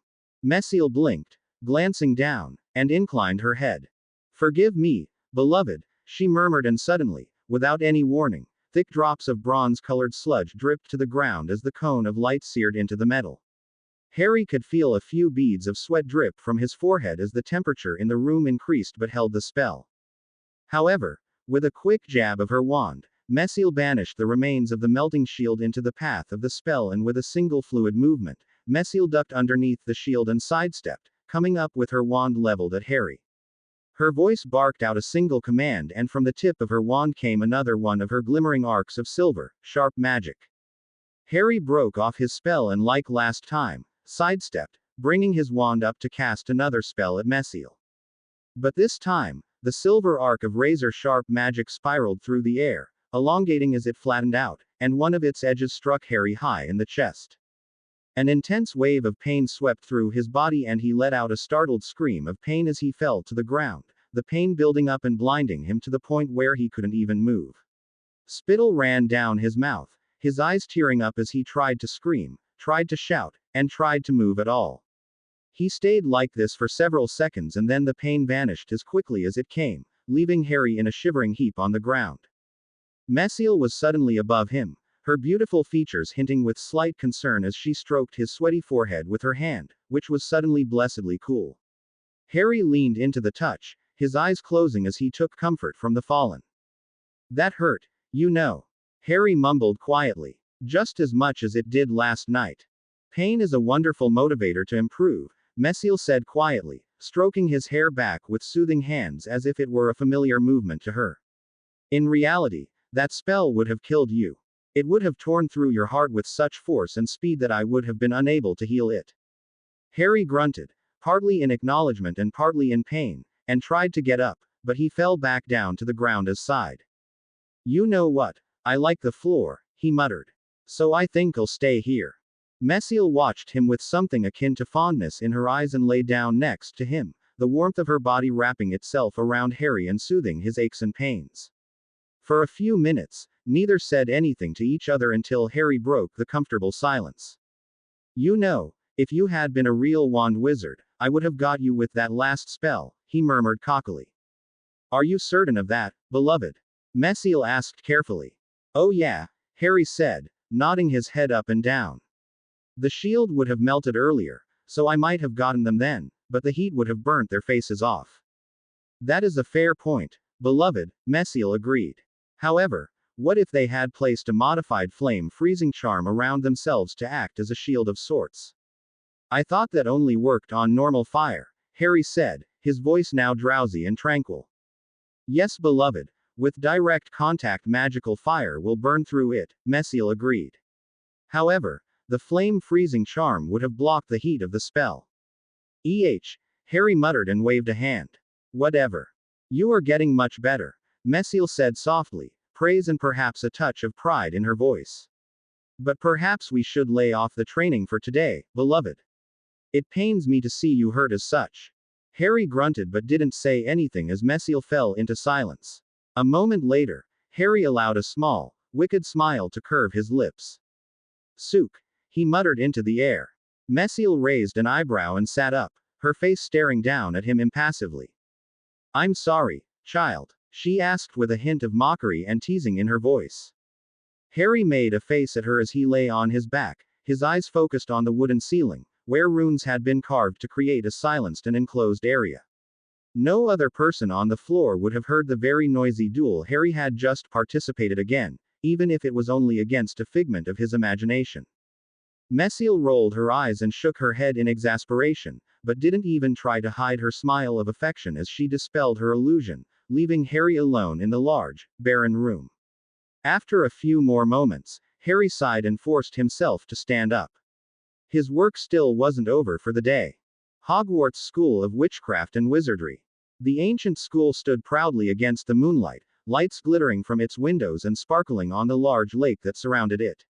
Mesiel blinked, glancing down, and inclined her head. Forgive me, beloved, she murmured, and suddenly, without any warning, thick drops of bronze-colored sludge dripped to the ground as the cone of light seared into the metal. Harry could feel a few beads of sweat drip from his forehead as the temperature in the room increased but held the spell. However, with a quick jab of her wand, Mesiel banished the remains of the melting shield into the path of the spell, and with a single fluid movement, Mesiel ducked underneath the shield and sidestepped, coming up with her wand leveled at Harry. Her voice barked out a single command, and from the tip of her wand came another one of her glimmering arcs of silver, sharp magic. Harry broke off his spell and, like last time, sidestepped, bringing his wand up to cast another spell at Mesiel. But this time, the silver arc of razor-sharp magic spiraled through the air, elongating as it flattened out, and one of its edges struck Harry high in the chest. An intense wave of pain swept through his body and he let out a startled scream of pain as he fell to the ground, the pain building up and blinding him to the point where he couldn't even move. Spittle ran down his mouth, his eyes tearing up as he tried to scream, tried to shout, and tried to move at all. He stayed like this for several seconds and then the pain vanished as quickly as it came, leaving Harry in a shivering heap on the ground. Mesiel was suddenly above him, her beautiful features hinting with slight concern as she stroked his sweaty forehead with her hand, which was suddenly blessedly cool. Harry leaned into the touch, his eyes closing as he took comfort from the fallen. That hurt, you know. Harry mumbled quietly. Just as much as it did last night. Pain is a wonderful motivator to improve, Mesiel said quietly, stroking his hair back with soothing hands as if it were a familiar movement to her. In reality, that spell would have killed you. It would have torn through your heart with such force and speed that I would have been unable to heal it. Harry grunted, partly in acknowledgement and partly in pain, and tried to get up, but he fell back down to the ground as sighed. You know what? I like the floor, he muttered. So I think I'll stay here. Mesiel watched him with something akin to fondness in her eyes and lay down next to him, the warmth of her body wrapping itself around Harry and soothing his aches and pains. For a few minutes, neither said anything to each other until Harry broke the comfortable silence. You know, if you had been a real wand wizard, I would have got you with that last spell, he murmured cockily. Are you certain of that, beloved? Mesiel asked carefully. Oh yeah, Harry said, nodding his head up and down. The shield would have melted earlier, so I might have gotten them then, but the heat would have burnt their faces off. That is a fair point, beloved, Mesiel agreed. However, what if they had placed a modified flame freezing charm around themselves to act as a shield of sorts? I thought that only worked on normal fire, Harry said, his voice now drowsy and tranquil. Yes, beloved, with direct contact magical fire will burn through it, Mesiel agreed. However, the flame freezing charm would have blocked the heat of the spell. Harry muttered and waved a hand. Whatever. You are getting much better, Mesiel said softly, praise and perhaps a touch of pride in her voice. But perhaps we should lay off the training for today, beloved. It pains me to see you hurt as such. Harry grunted but didn't say anything as Mesiel fell into silence. A moment later, Harry allowed a small, wicked smile to curve his lips. Sook, he muttered into the air. Mesiel raised an eyebrow and sat up, her face staring down at him impassively. I'm sorry, child. she asked with a hint of mockery and teasing in her voice. Harry made a face at her as he lay on his back, his eyes focused on the wooden ceiling, where runes had been carved to create a silenced and enclosed area. No other person on the floor would have heard the very noisy duel Harry had just participated again, even if it was only against a figment of his imagination. Messiel rolled her eyes and shook her head in exasperation, but didn't even try to hide her smile of affection as she dispelled her illusion, leaving Harry alone in the large, barren room. After a few more moments, Harry sighed and forced himself to stand up. His work still wasn't over for the day. Hogwarts School of Witchcraft and Wizardry. The ancient school stood proudly against the moonlight, lights glittering from its windows and sparkling on the large lake that surrounded it.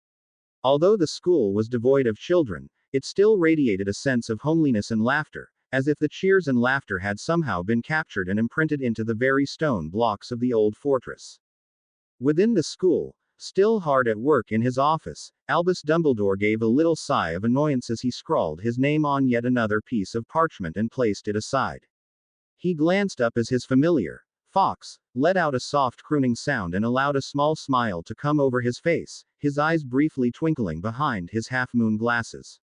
Although the school was devoid of children, it still radiated a sense of homeliness and laughter, as if the cheers and laughter had somehow been captured and imprinted into the very stone blocks of the old fortress. Within the school, still hard at work in his office, Albus Dumbledore gave a little sigh of annoyance as he scrawled his name on yet another piece of parchment and placed it aside. He glanced up as his familiar, Fawkes, let out a soft crooning sound and allowed a small smile to come over his face, his eyes briefly twinkling behind his half-moon glasses.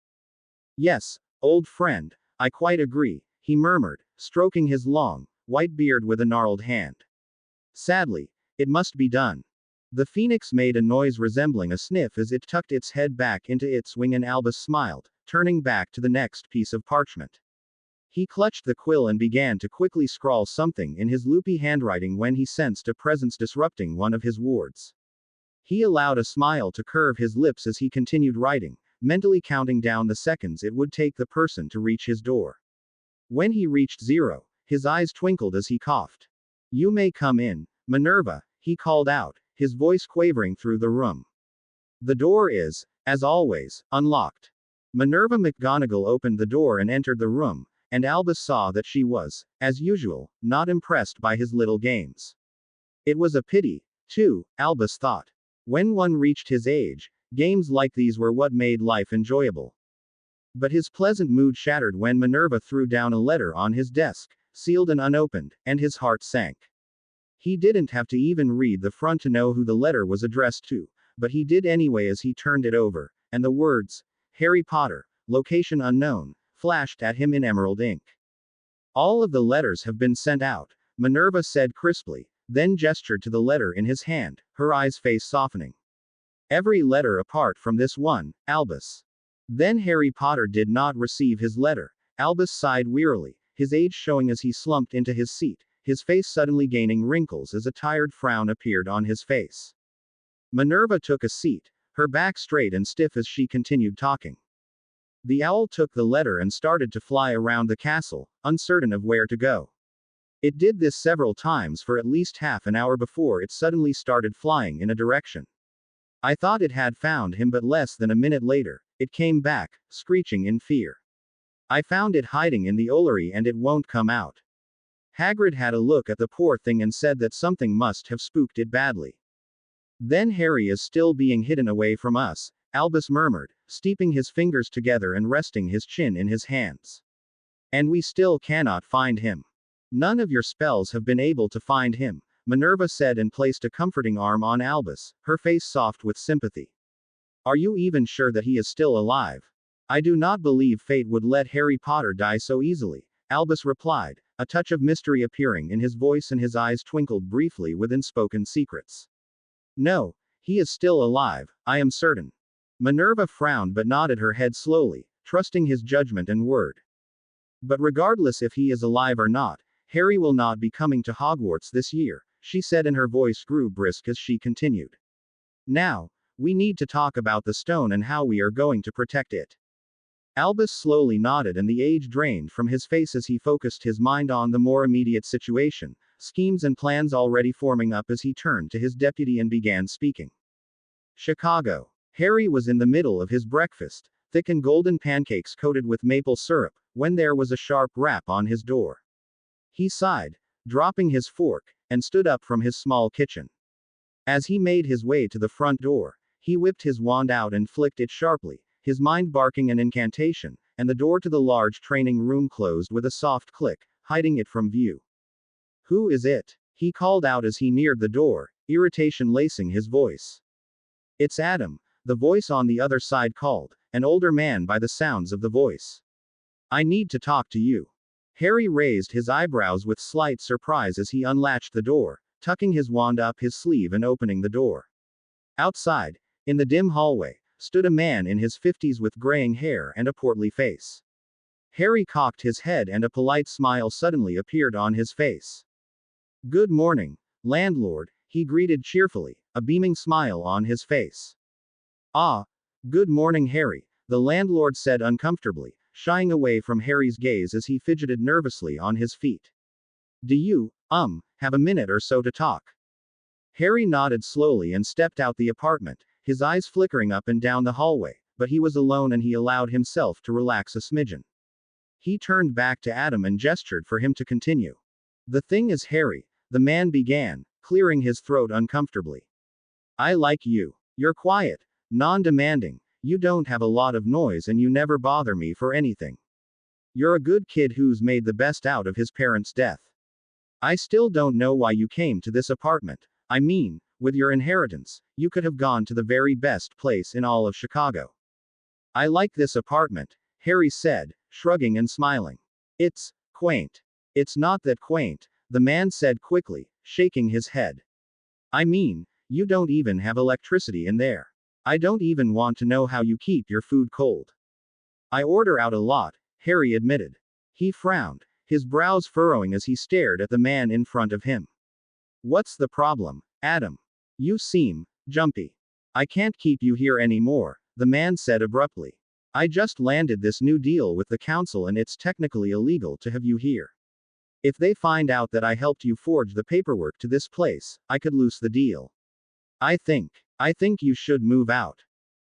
Yes, old friend, I quite agree, he murmured, stroking his long, white beard with a gnarled hand. Sadly, it must be done. The phoenix made a noise resembling a sniff as it tucked its head back into its wing and Albus smiled, turning back to the next piece of parchment. He clutched the quill and began to quickly scrawl something in his loopy handwriting when he sensed a presence disrupting one of his wards. He allowed a smile to curve his lips as he continued writing, mentally counting down the seconds it would take the person to reach his door. When he reached 0, his eyes twinkled as he coughed. "You may come in, Minerva," he called out, his voice quavering through the room. "The door is, as always, unlocked." Minerva McGonagall opened the door and entered the room, and Albus saw that she was, as usual, not impressed by his little games. It was a pity, too, Albus thought. When one reached his age, games like these were what made life enjoyable. But his pleasant mood shattered when Minerva threw down a letter on his desk, sealed and unopened, and his heart sank. He didn't have to even read the front to know who the letter was addressed to, but he did anyway as he turned it over, and the words, "Harry Potter, location unknown," flashed at him in emerald ink. "All of the letters have been sent out," Minerva said crisply, then gestured to the letter in his hand, her face softening. "Every letter apart from this one, Albus." Then Harry Potter did not receive his letter. Albus sighed wearily, his age showing as he slumped into his seat, his face suddenly gaining wrinkles as a tired frown appeared on his face. Minerva took a seat, her back straight and stiff as she continued talking. The owl took the letter and started to fly around the castle, uncertain of where to go. It did this several times for at least half an hour before it suddenly started flying in a direction. I thought it had found him, but less than a minute later, it came back, screeching in fear. I found it hiding in the Ollery and it won't come out. Hagrid had a look at the poor thing and said that something must have spooked it badly. Then Harry is still being hidden away from us, Albus murmured, steeping his fingers together and resting his chin in his hands. And we still cannot find him. None of your spells have been able to find him, Minerva said and placed a comforting arm on Albus, her face soft with sympathy. Are you even sure that he is still alive? I do not believe fate would let Harry Potter die so easily, Albus replied, a touch of mystery appearing in his voice and his eyes twinkled briefly with unspoken secrets. No, he is still alive, I am certain. Minerva frowned but nodded her head slowly, trusting his judgment and word. But regardless if he is alive or not, Harry will not be coming to Hogwarts this year, she said, and her voice grew brisk as she continued. Now, we need to talk about the stone and how we are going to protect it. Albus slowly nodded and the age drained from his face as he focused his mind on the more immediate situation, schemes and plans already forming up as he turned to his deputy and began speaking. Chicago. Harry was in the middle of his breakfast, thick and golden pancakes coated with maple syrup, when there was a sharp rap on his door. He sighed, dropping his fork, and stood up from his small kitchen. As he made his way to the front door, he whipped his wand out and flicked it sharply, his mind barking an incantation, and the door to the large training room closed with a soft click, hiding it from view. Who is it? He called out as he neared the door, irritation lacing his voice. It's Adam, the voice on the other side called, an older man by the sounds of the voice. I need to talk to you. Harry raised his eyebrows with slight surprise as he unlatched the door, tucking his wand up his sleeve and opening the door. Outside, in the dim hallway, stood a man in his 50s with graying hair and a portly face. Harry cocked his head and a polite smile suddenly appeared on his face. Good morning, landlord, he greeted cheerfully, a beaming smile on his face. Ah, good morning, Harry, the landlord said uncomfortably, shying away from Harry's gaze as he fidgeted nervously on his feet. Do you, have a minute or so to talk? Harry nodded slowly and stepped out the apartment, his eyes flickering up and down the hallway, but he was alone and he allowed himself to relax a smidgen. He turned back to Adam and gestured for him to continue. The thing is, Harry, the man began, clearing his throat uncomfortably. I like you. You're quiet, non-demanding, you don't have a lot of noise and you never bother me for anything. You're a good kid who's made the best out of his parents' death. I still don't know why you came to this apartment. I mean, with your inheritance, you could have gone to the very best place in all of Chicago. I like this apartment, Harry said, shrugging and smiling. It's quaint. It's not that quaint, the man said quickly, shaking his head. I mean, you don't even have electricity in there. I don't even want to know how you keep your food cold. I order out a lot, Harry admitted. He frowned, his brows furrowing as he stared at the man in front of him. What's the problem, Adam? You seem jumpy. I can't keep you here anymore, the man said abruptly. I just landed this new deal with the council and it's technically illegal to have you here. If they find out that I helped you forge the paperwork to this place, I could lose the deal. I think you should move out.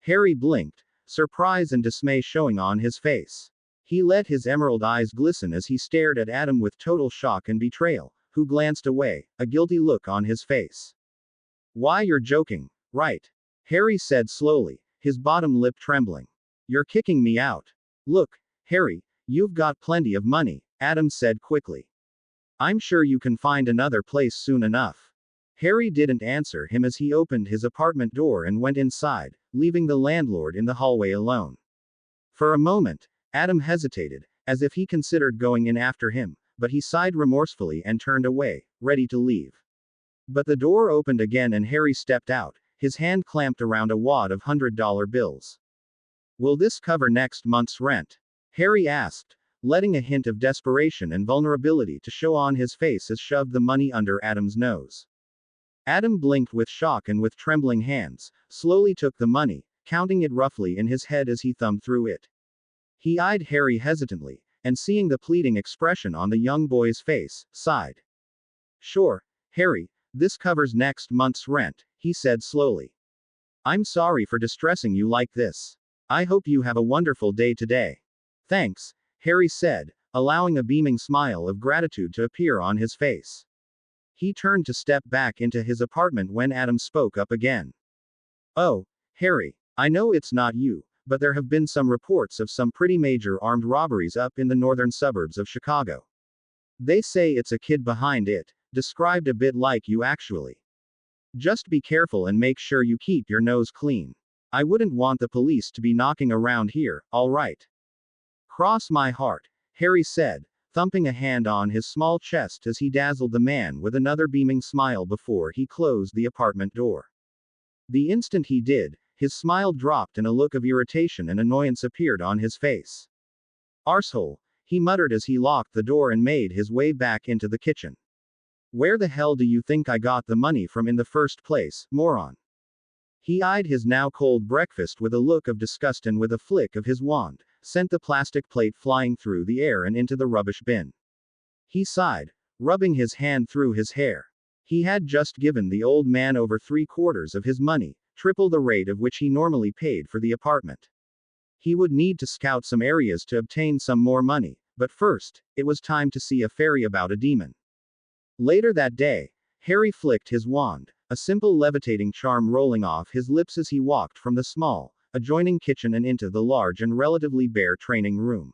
Harry blinked, surprise and dismay showing on his face. He let his emerald eyes glisten as he stared at Adam with total shock and betrayal, who glanced away, a guilty look on his face. Why, you're joking, right? Harry said slowly, his bottom lip trembling. You're kicking me out. Look, Harry, you've got plenty of money, Adam said quickly. I'm sure you can find another place soon enough. Harry didn't answer him as he opened his apartment door and went inside, leaving the landlord in the hallway alone. For a moment, Adam hesitated, as if he considered going in after him, but he sighed remorsefully and turned away, ready to leave. But the door opened again and Harry stepped out, his hand clamped around a wad of $100 bills. Will this cover next month's rent? Harry asked, letting a hint of desperation and vulnerability to show on his face as shoved the money under Adam's nose. Adam blinked with shock and with trembling hands, slowly took the money, counting it roughly in his head as he thumbed through it. He eyed Harry hesitantly, and seeing the pleading expression on the young boy's face, sighed. Sure, Harry, this covers next month's rent, he said slowly. I'm sorry for distressing you like this. I hope you have a wonderful day today. Thanks, Harry said, allowing a beaming smile of gratitude to appear on his face. He turned to step back into his apartment when Adam spoke up again. Oh, Harry, I know it's not you, but there have been some reports of some pretty major armed robberies up in the northern suburbs of Chicago. They say it's a kid behind it, described a bit like you actually. Just be careful and make sure you keep your nose clean. I wouldn't want the police to be knocking around here, all right? Cross my heart, Harry said, thumping a hand on his small chest as he dazzled the man with another beaming smile before he closed the apartment door. The instant he did, his smile dropped and a look of irritation and annoyance appeared on his face. Arsehole, he muttered as he locked the door and made his way back into the kitchen. Where the hell do you think I got the money from in the first place, moron? He eyed his now cold breakfast with a look of disgust and with a flick of his wand, sent the plastic plate flying through the air and into the rubbish bin. He sighed, rubbing his hand through his hair. He had just given the old man over 3/4 of his money, triple the rate of which he normally paid for the apartment. He would need to scout some areas to obtain some more money, but first, it was time to see a fairy about a demon. Later that day, Harry flicked his wand, a simple levitating charm rolling off his lips as he walked from the small, adjoining kitchen and into the large and relatively bare training room.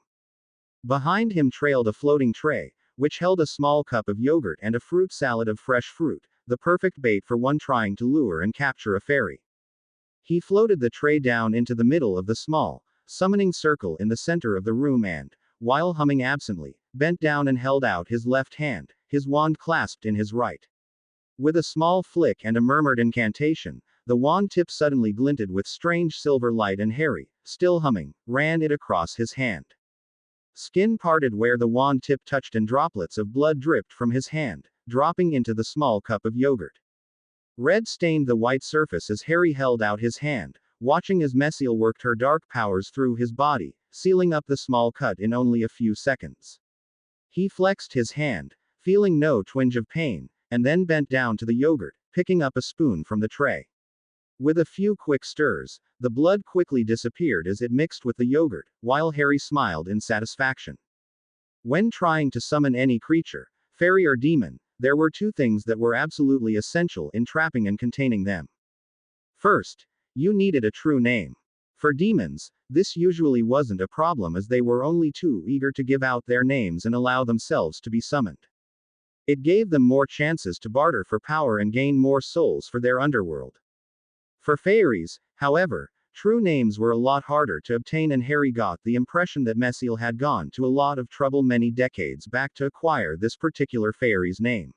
Behind him trailed a floating tray, which held a small cup of yogurt and a fruit salad of fresh fruit, the perfect bait for one trying to lure and capture a fairy. He floated the tray down into the middle of the small, summoning circle in the center of the room and, while humming absently, bent down and held out his left hand, his wand clasped in his right. With a small flick and a murmured incantation, the wand tip suddenly glinted with strange silver light and Harry, still humming, ran it across his hand. Skin parted where the wand tip touched and droplets of blood dripped from his hand, dropping into the small cup of yogurt. Red stained the white surface as Harry held out his hand, watching as Messiel worked her dark powers through his body, sealing up the small cut in only a few seconds. He flexed his hand, feeling no twinge of pain, and then bent down to the yogurt, picking up a spoon from the tray. With a few quick stirs, the blood quickly disappeared as it mixed with the yogurt, while Harry smiled in satisfaction. When trying to summon any creature, fairy or demon, there were two things that were absolutely essential in trapping and containing them. First, you needed a true name. For demons, this usually wasn't a problem as they were only too eager to give out their names and allow themselves to be summoned. It gave them more chances to barter for power and gain more souls for their underworld. For fairies, however, true names were a lot harder to obtain, and Harry got the impression that Messiel had gone to a lot of trouble many decades back to acquire this particular fairy's name.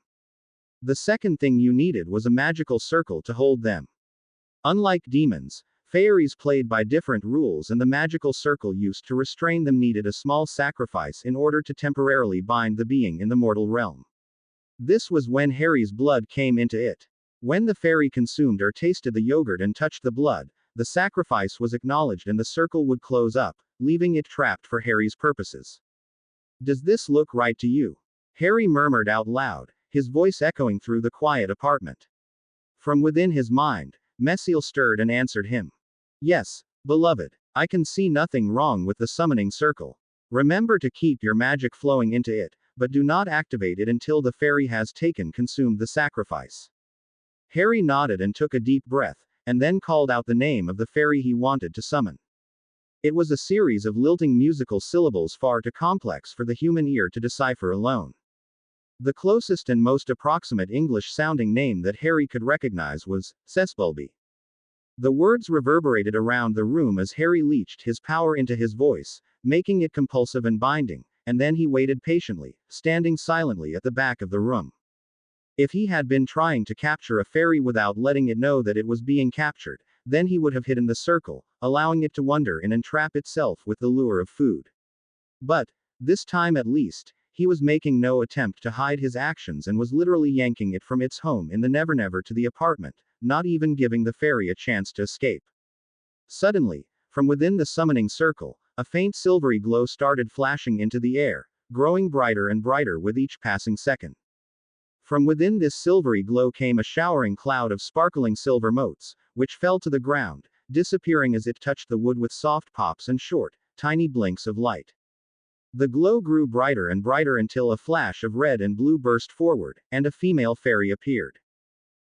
The second thing you needed was a magical circle to hold them. Unlike demons, fairies played by different rules, and the magical circle used to restrain them needed a small sacrifice in order to temporarily bind the being in the mortal realm. This was when Harry's blood came into it. When the fairy consumed or tasted the yogurt and touched the blood, the sacrifice was acknowledged and the circle would close up, leaving it trapped for Harry's purposes. Does this look right to you? Harry murmured out loud, his voice echoing through the quiet apartment. From within his mind, Messiel stirred and answered him. Yes, beloved, I can see nothing wrong with the summoning circle. Remember to keep your magic flowing into it, but do not activate it until the fairy has consumed the sacrifice. Harry nodded and took a deep breath, and then called out the name of the fairy he wanted to summon. It was a series of lilting musical syllables far too complex for the human ear to decipher alone. The closest and most approximate English-sounding name that Harry could recognize was Sesbulby. The words reverberated around the room as Harry leached his power into his voice, making it compulsive and binding, and then he waited patiently, standing silently at the back of the room. If he had been trying to capture a fairy without letting it know that it was being captured, then he would have hidden the circle, allowing it to wander in and trap itself with the lure of food. But, this time at least, he was making no attempt to hide his actions and was literally yanking it from its home in the Never to the apartment, not even giving the fairy a chance to escape. Suddenly, from within the summoning circle, a faint silvery glow started flashing into the air, growing brighter and brighter with each passing second. From within this silvery glow came a showering cloud of sparkling silver motes, which fell to the ground, disappearing as it touched the wood with soft pops and short, tiny blinks of light. The glow grew brighter and brighter until a flash of red and blue burst forward, and a female fairy appeared.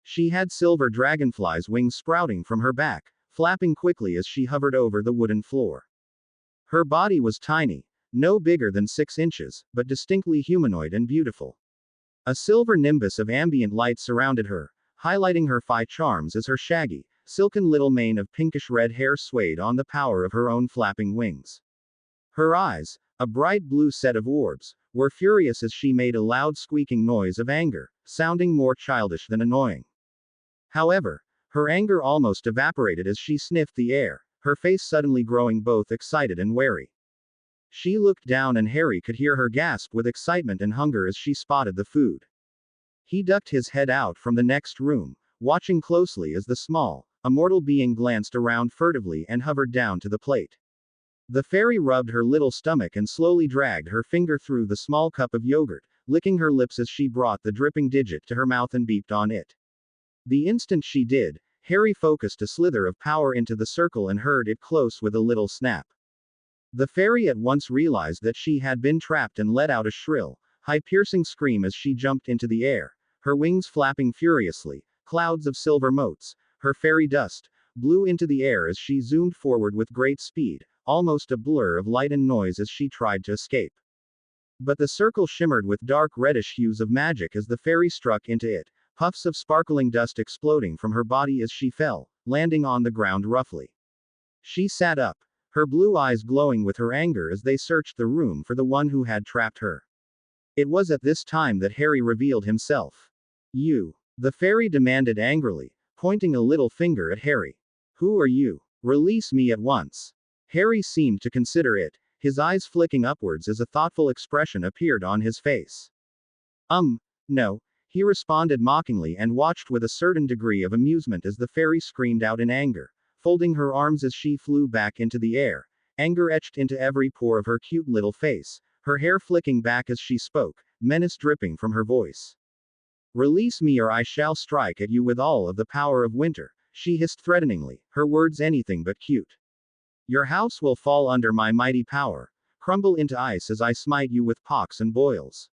She had silver dragonflies' wings sprouting from her back, flapping quickly as she hovered over the wooden floor. Her body was tiny, no bigger than 6 inches, but distinctly humanoid and beautiful. A silver nimbus of ambient light surrounded her, highlighting her 5 charms as her shaggy, silken little mane of pinkish-red hair swayed on the power of her own flapping wings. Her eyes, a bright blue set of orbs, were furious as she made a loud squeaking noise of anger, sounding more childish than annoying. However, her anger almost evaporated as she sniffed the air, her face suddenly growing both excited and wary. She looked down and Harry could hear her gasp with excitement and hunger as she spotted the food. He ducked his head out from the next room, watching closely as the small, immortal being glanced around furtively and hovered down to the plate. The fairy rubbed her little stomach and slowly dragged her finger through the small cup of yogurt, licking her lips as she brought the dripping digit to her mouth and beeped on it. The instant she did, Harry focused a slither of power into the circle and heard it close with a little snap. The fairy at once realized that she had been trapped and let out a shrill, high-piercing scream as she jumped into the air, her wings flapping furiously, clouds of silver motes, her fairy dust, blew into the air as she zoomed forward with great speed, almost a blur of light and noise as she tried to escape. But the circle shimmered with dark reddish hues of magic as the fairy struck into it, puffs of sparkling dust exploding from her body as she fell, landing on the ground roughly. She sat up, her blue eyes glowing with her anger as they searched the room for the one who had trapped her. It was at this time that Harry revealed himself. You. The fairy demanded angrily, pointing a little finger at Harry. Who are you? Release me at once. Harry seemed to consider it, his eyes flicking upwards as a thoughtful expression appeared on his face. No, he responded mockingly and watched with a certain degree of amusement as the fairy screamed out in anger, folding her arms as she flew back into the air, anger etched into every pore of her cute little face, her hair flicking back as she spoke, menace dripping from her voice. Release me or I shall strike at you with all of the power of winter, she hissed threateningly, her words anything but cute. Your house will fall under my mighty power, crumble into ice as I smite you with pox and boils.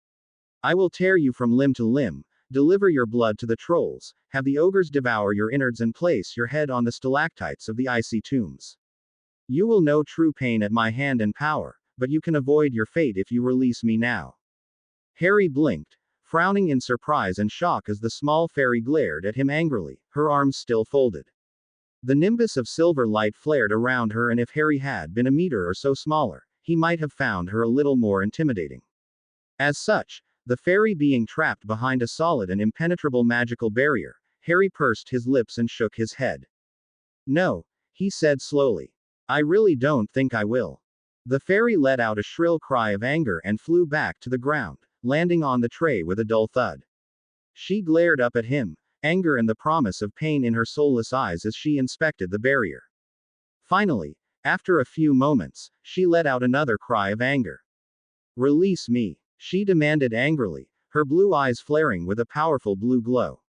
I will tear you from limb to limb, deliver your blood to the trolls, have the ogres devour your innards and place your head on the stalactites of the icy tombs. You will know true pain at my hand and power, but you can avoid your fate if you release me now. Harry blinked, frowning in surprise and shock as the small fairy glared at him angrily, her arms still folded. The nimbus of silver light flared around her, and if Harry had been a meter or so smaller, he might have found her a little more intimidating. As such, the fairy being trapped behind a solid and impenetrable magical barrier, Harry pursed his lips and shook his head. No, he said slowly. I really don't think I will. The fairy let out a shrill cry of anger and flew back to the ground, landing on the tray with a dull thud. She glared up at him, anger and the promise of pain in her soulless eyes as she inspected the barrier. Finally, after a few moments, she let out another cry of anger. Release me, she demanded angrily, her blue eyes flaring with a powerful blue glow.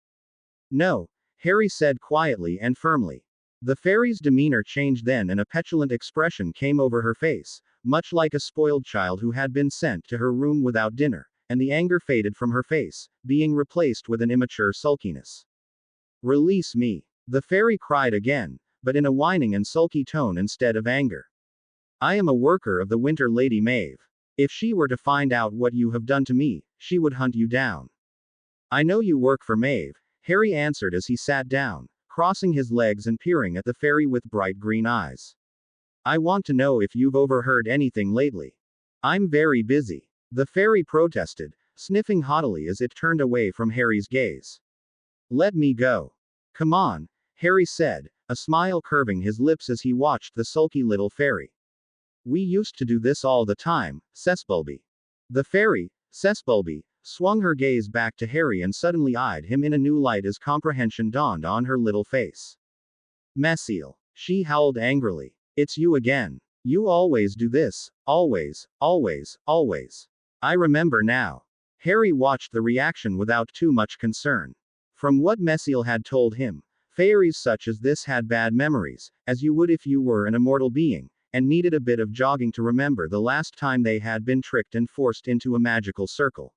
No, Harry said quietly and firmly. The fairy's demeanor changed then and a petulant expression came over her face, much like a spoiled child who had been sent to her room without dinner, and the anger faded from her face, being replaced with an immature sulkiness. Release me, the fairy cried again, but in a whining and sulky tone instead of anger. I am a worker of the Winter Lady Maeve. If she were to find out what you have done to me, she would hunt you down. I know you work for Maeve, Harry answered as he sat down, crossing his legs and peering at the fairy with bright green eyes. I want to know if you've overheard anything lately. I'm very busy. The fairy protested, sniffing haughtily as it turned away from Harry's gaze. Let me go. Come on, Harry said, a smile curving his lips as he watched the sulky little fairy. We used to do this all the time, Cessbulby. The fairy, Cessbulby, swung her gaze back to Harry and suddenly eyed him in a new light as comprehension dawned on her little face. Messiel, she howled angrily. It's you again. You always do this, always, always, always. I remember now. Harry watched the reaction without too much concern. From what Messiel had told him, fairies such as this had bad memories, as you would if you were an immortal being, and needed a bit of jogging to remember the last time they had been tricked and forced into a magical circle.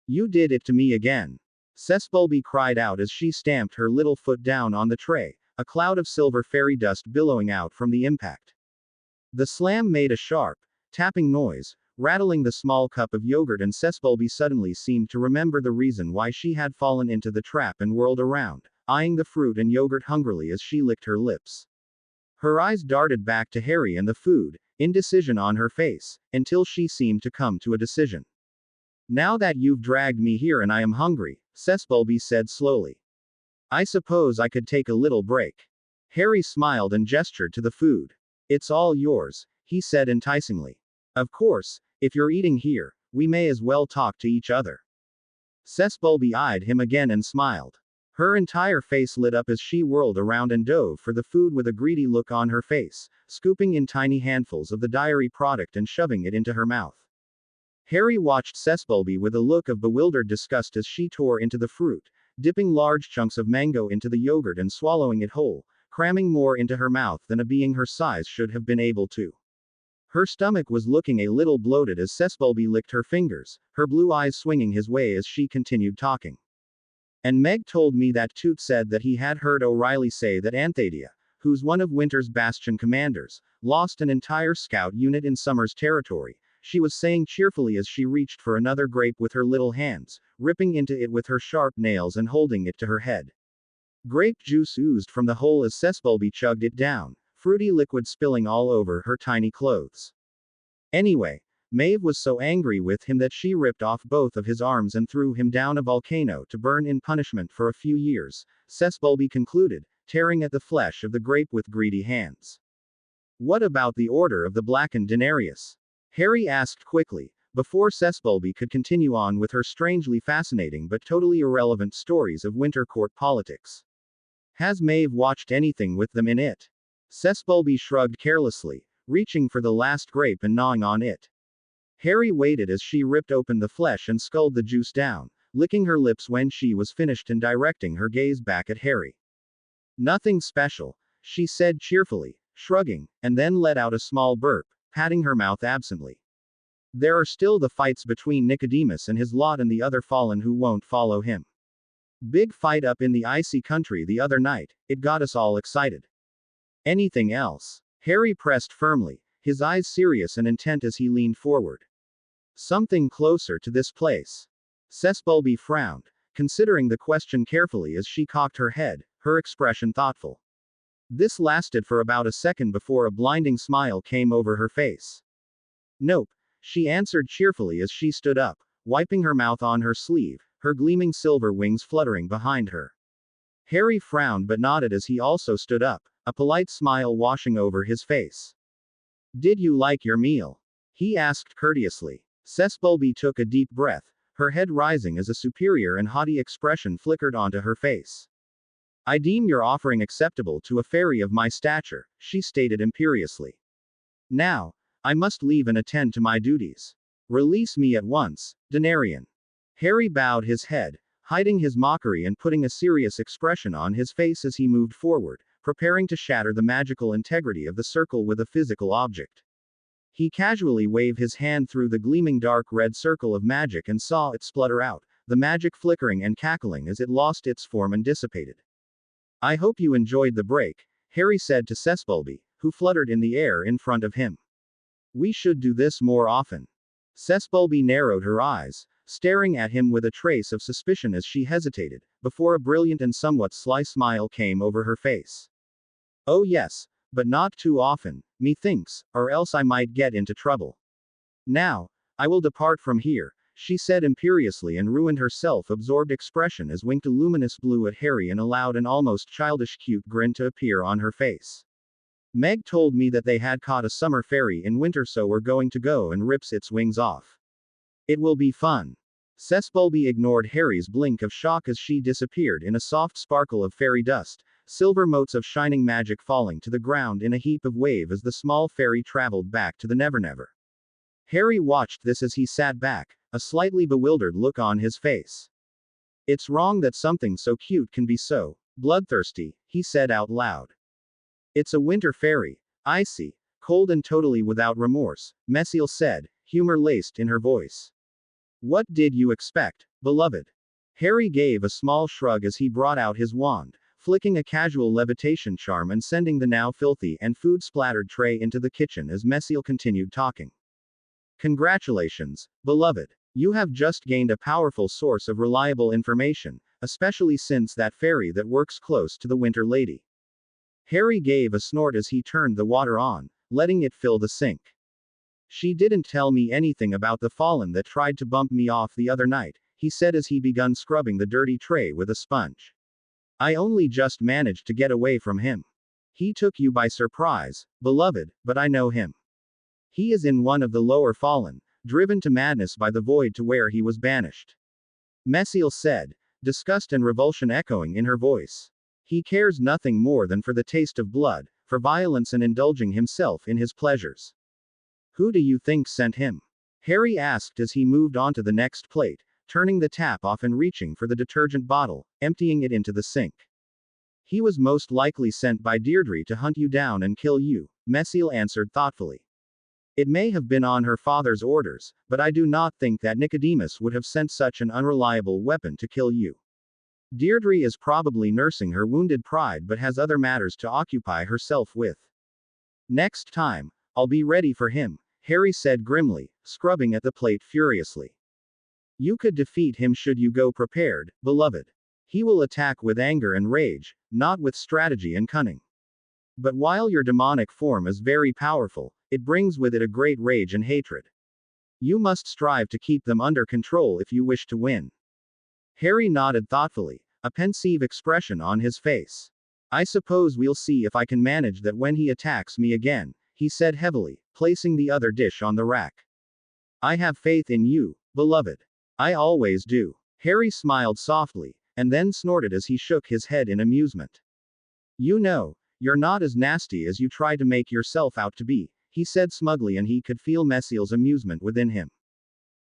You did it to me again. Cessbulby cried out as she stamped her little foot down on the tray, a cloud of silver fairy dust billowing out from the impact. The slam made a sharp, tapping noise, rattling the small cup of yogurt, and Cessbulby suddenly seemed to remember the reason why she had fallen into the trap and whirled around, eyeing the fruit and yogurt hungrily as she licked her lips. Her eyes darted back to Harry and the food, indecision on her face, until she seemed to come to a decision. Now that you've dragged me here and I am hungry, Cessbulby said slowly. I suppose I could take a little break. Harry smiled and gestured to the food. It's all yours, he said enticingly. Of course, if you're eating here, we may as well talk to each other. Cessbulby eyed him again and smiled. Her entire face lit up as she whirled around and dove for the food with a greedy look on her face, scooping in tiny handfuls of the dairy product and shoving it into her mouth. Harry watched Cessbulby with a look of bewildered disgust as she tore into the fruit, dipping large chunks of mango into the yogurt and swallowing it whole, cramming more into her mouth than a being her size should have been able to. Her stomach was looking a little bloated as Cessbulby licked her fingers, her blue eyes swinging his way as she continued talking. And Meg told me that Toot said that he had heard O'Reilly say that Anthedia, who's one of Winter's Bastion commanders, lost an entire scout unit in Summer's territory. she was saying cheerfully as she reached for another grape with her little hands, ripping into it with her sharp nails and holding it to her head. Grape juice oozed from the hole as Sesbulby chugged it down, fruity liquid spilling all over her tiny clothes. Anyway, Maeve was so angry with him that she ripped off both of his arms and threw him down a volcano to burn in punishment for a few years, Sesbulby concluded, tearing at the flesh of the grape with greedy hands. What about the Order of the Blackened Denarius? Harry asked quickly, before Sesbulby could continue on with her strangely fascinating but totally irrelevant stories of Winter Court politics. Has Maeve watched anything with them in it? Sesbulby shrugged carelessly, reaching for the last grape and gnawing on it. Harry waited as she ripped open the flesh and sculled the juice down, licking her lips when she was finished and directing her gaze back at Harry. Nothing special, she said cheerfully, shrugging, and then let out a small burp, patting her mouth absently. There are still the fights between Nicodemus and his lot and the other fallen who won't follow him. Big fight up in the icy country the other night, it got us all excited. Anything else? Harry pressed firmly, his eyes serious and intent as he leaned forward. Something closer to this place. Sesbulby frowned, considering the question carefully as she cocked her head, her expression thoughtful. This lasted for about a second before a blinding smile came over her face. Nope, she answered cheerfully as she stood up, wiping her mouth on her sleeve, her gleaming silver wings fluttering behind her. Harry frowned but nodded as he also stood up, a polite smile washing over his face. Did you like your meal? He asked courteously. Sesbulby took a deep breath, her head rising as a superior and haughty expression flickered onto her face. I deem your offering acceptable to a fairy of my stature, she stated imperiously. Now, I must leave and attend to my duties. Release me at once, Denarian. Harry bowed his head, hiding his mockery and putting a serious expression on his face as he moved forward, preparing to shatter the magical integrity of the circle with a physical object. He casually waved his hand through the gleaming dark red circle of magic and saw it splutter out, the magic flickering and cackling as it lost its form and dissipated. I hope you enjoyed the break, Harry said to Sesbulby, who fluttered in the air in front of him. We should do this more often. Sesbulby narrowed her eyes, staring at him with a trace of suspicion as she hesitated, before a brilliant and somewhat sly smile came over her face. Oh yes, but not too often, methinks, or else I might get into trouble. Now, I will depart from here, she said imperiously and ruined her self-absorbed expression as winked a luminous blue at Harry and allowed an almost childish cute grin to appear on her face. Meg told me that they had caught a summer fairy in winter, so we're going to go and rips its wings off. It will be fun. Sesbulby ignored Harry's blink of shock as she disappeared in a soft sparkle of fairy dust, silver motes of shining magic falling to the ground in a heap of wave as the small fairy traveled back to the Never-Never. Harry watched this as he sat back, a slightly bewildered look on his face. It's wrong that something so cute can be so bloodthirsty, he said out loud. It's a winter fairy, icy, cold and totally without remorse, Messiel said, humor laced in her voice. What did you expect, beloved? Harry gave a small shrug as he brought out his wand, flicking a casual levitation charm and sending the now filthy and food-splattered tray into the kitchen as Messiel continued talking. Congratulations, beloved. You have just gained a powerful source of reliable information, especially since that fairy that works close to the Winter Lady. Harry gave a snort as he turned the water on, letting it fill the sink. She didn't tell me anything about the fallen that tried to bump me off the other night, he said as he began scrubbing the dirty tray with a sponge. I only just managed to get away from him. He took you by surprise, beloved, but I know him. He is in one of the lower fallen, driven to madness by the void to where he was banished. Messiel said, disgust and revulsion echoing in her voice. He cares nothing more than for the taste of blood, for violence and indulging himself in his pleasures. Who do you think sent him? Harry asked as he moved on to the next plate, turning the tap off and reaching for the detergent bottle, emptying it into the sink. He was most likely sent by Deirdre to hunt you down and kill you, Messiel answered thoughtfully. It may have been on her father's orders, but I do not think that Nicodemus would have sent such an unreliable weapon to kill you. Deirdre is probably nursing her wounded pride but has other matters to occupy herself with. Next time, I'll be ready for him, Harry said grimly, scrubbing at the plate furiously. You could defeat him should you go prepared, beloved. He will attack with anger and rage, not with strategy and cunning. But while your demonic form is very powerful, it brings with it a great rage and hatred. You must strive to keep them under control if you wish to win. Harry nodded thoughtfully, a pensive expression on his face. I suppose we'll see if I can manage that when he attacks me again, he said heavily, placing the other dish on the rack. I have faith in you, beloved. I always do. Harry smiled softly, and then snorted as he shook his head in amusement. You know, you're not as nasty as you try to make yourself out to be, he said smugly, and he could feel Mesiel's amusement within him.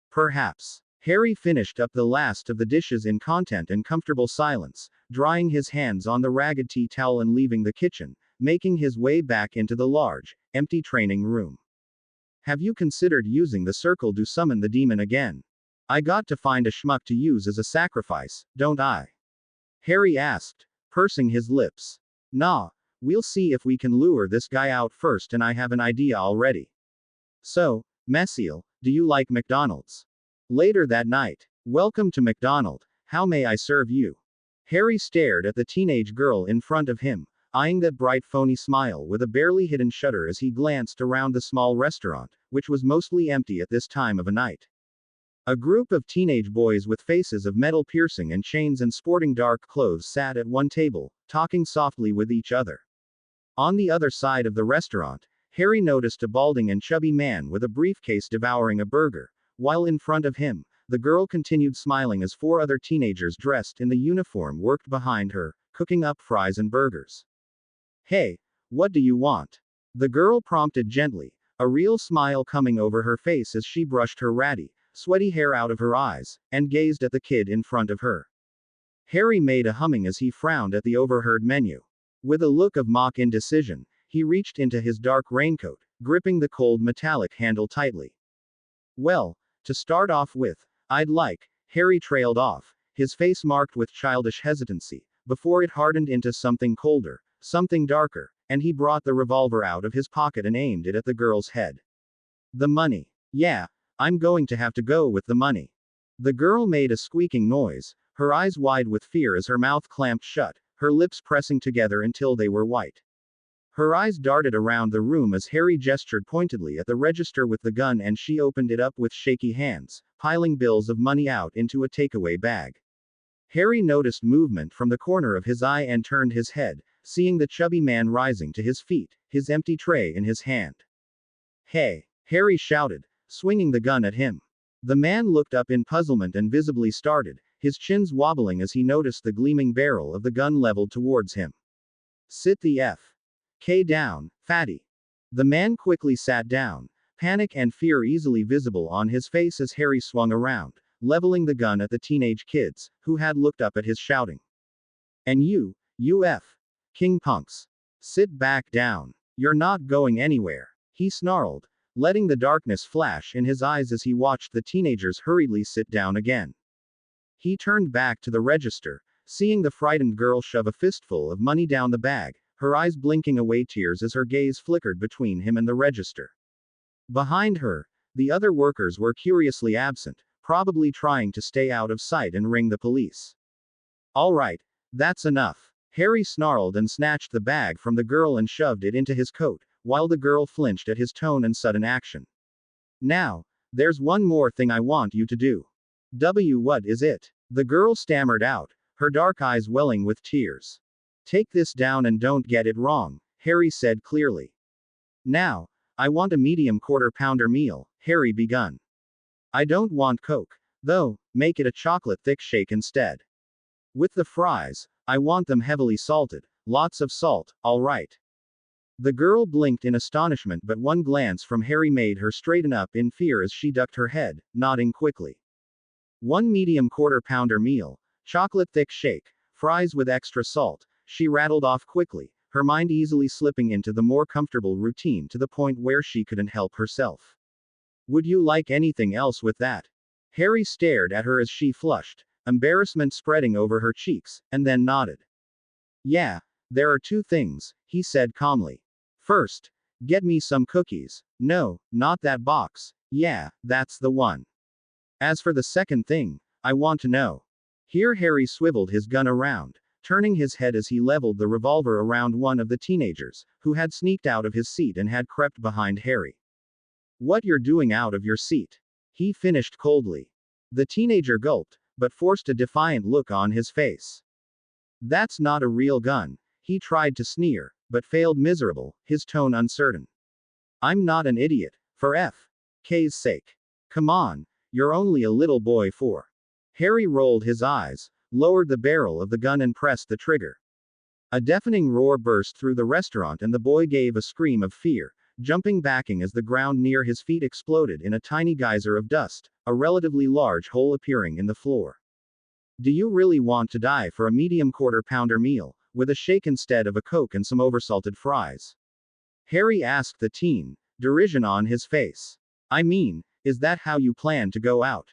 Perhaps. Harry finished up the last of the dishes in content and comfortable silence, drying his hands on the ragged tea towel and leaving the kitchen, making his way back into the large, empty training room. Have you considered using the circle to summon the demon again? I got to find a schmuck to use as a sacrifice, don't I? Harry asked, pursing his lips. Nah, we'll see if we can lure this guy out first, and I have an idea already. So, Mesiel, do you like McDonald's? Later that night. Welcome to McDonald. How may I serve you? Harry stared at the teenage girl in front of him, eyeing that bright phony smile with a barely hidden shudder as he glanced around the small restaurant, which was mostly empty at this time of a night. A group of teenage boys with faces of metal piercing and chains and sporting dark clothes sat at one table, talking softly with each other. On the other side of the restaurant, Harry noticed a balding and chubby man with a briefcase devouring a burger, while in front of him, the girl continued smiling as four other teenagers dressed in the uniform worked behind her, cooking up fries and burgers. Hey, what do you want? The girl prompted gently, a real smile coming over her face as she brushed her ratty, sweaty hair out of her eyes, and gazed at the kid in front of her. Harry made a humming as he frowned at the overheard menu. With a look of mock indecision, he reached into his dark raincoat, gripping the cold metallic handle tightly. Well, to start off with, I'd like, Harry trailed off, his face marked with childish hesitancy, before it hardened into something colder, something darker, and he brought the revolver out of his pocket and aimed it at the girl's head. The money. Yeah, I'm going to have to go with the money. The girl made a squeaking noise, her eyes wide with fear as her mouth clamped shut, her lips pressing together until they were white. Her eyes darted around the room as Harry gestured pointedly at the register with the gun, and she opened it up with shaky hands, piling bills of money out into a takeaway bag. Harry noticed movement from the corner of his eye and turned his head, seeing the chubby man rising to his feet, his empty tray in his hand. Hey! Harry shouted, swinging the gun at him. The man looked up in puzzlement and visibly started, his chins wobbling as he noticed the gleaming barrel of the gun leveled towards him. Sit the F.K. down, fatty. The man quickly sat down, panic and fear easily visible on his face as Harry swung around, leveling the gun at the teenage kids, who had looked up at his shouting. And you King punks. Sit back down. You're not going anywhere, he snarled, letting the darkness flash in his eyes as he watched the teenagers hurriedly sit down again. He turned back to the register, seeing the frightened girl shove a fistful of money down the bag, her eyes blinking away tears as her gaze flickered between him and the register. Behind her, the other workers were curiously absent, probably trying to stay out of sight and ring the police. All right, that's enough. Harry snarled and snatched the bag from the girl and shoved it into his coat, while the girl flinched at his tone and sudden action. Now, there's one more thing I want you to do. What is it? The girl stammered out, her dark eyes welling with tears. Take this down and don't get it wrong, Harry said clearly. Now, I want a medium quarter-pounder meal, Harry begun. I don't want Coke, though, make it a chocolate thick shake instead. With the fries, I want them heavily salted, lots of salt, all right. The girl blinked in astonishment, but one glance from Harry made her straighten up in fear as she ducked her head, nodding quickly. One medium quarter-pounder meal, chocolate thick shake, fries with extra salt, she rattled off quickly, her mind easily slipping into the more comfortable routine to the point where she couldn't help herself. Would you like anything else with that? Harry stared at her as she flushed, embarrassment spreading over her cheeks, and then nodded. Yeah, there are two things, he said calmly. First, Get me some cookies. No, not that box. Yeah, that's the one. As for the second thing, I want to know. Here Harry swiveled his gun around, turning his head as he leveled the revolver around one of the teenagers, who had sneaked out of his seat and had crept behind Harry. What you're doing out of your seat? He finished coldly. The teenager gulped, but forced a defiant look on his face. That's not a real gun. He tried to sneer, but failed miserable, his tone uncertain. I'm not an idiot, for F.K.'s sake. Come on, you're only a little boy for. Harry rolled his eyes, lowered the barrel of the gun and pressed the trigger. A deafening roar burst through the restaurant and the boy gave a scream of fear, jumping backing as the ground near his feet exploded in a tiny geyser of dust, a relatively large hole appearing in the floor. Do you really want to die for a medium quarter-pounder meal, with a shake instead of a Coke and some oversalted fries? Harry asked the teen, derision on his face. I mean, is that how you plan to go out?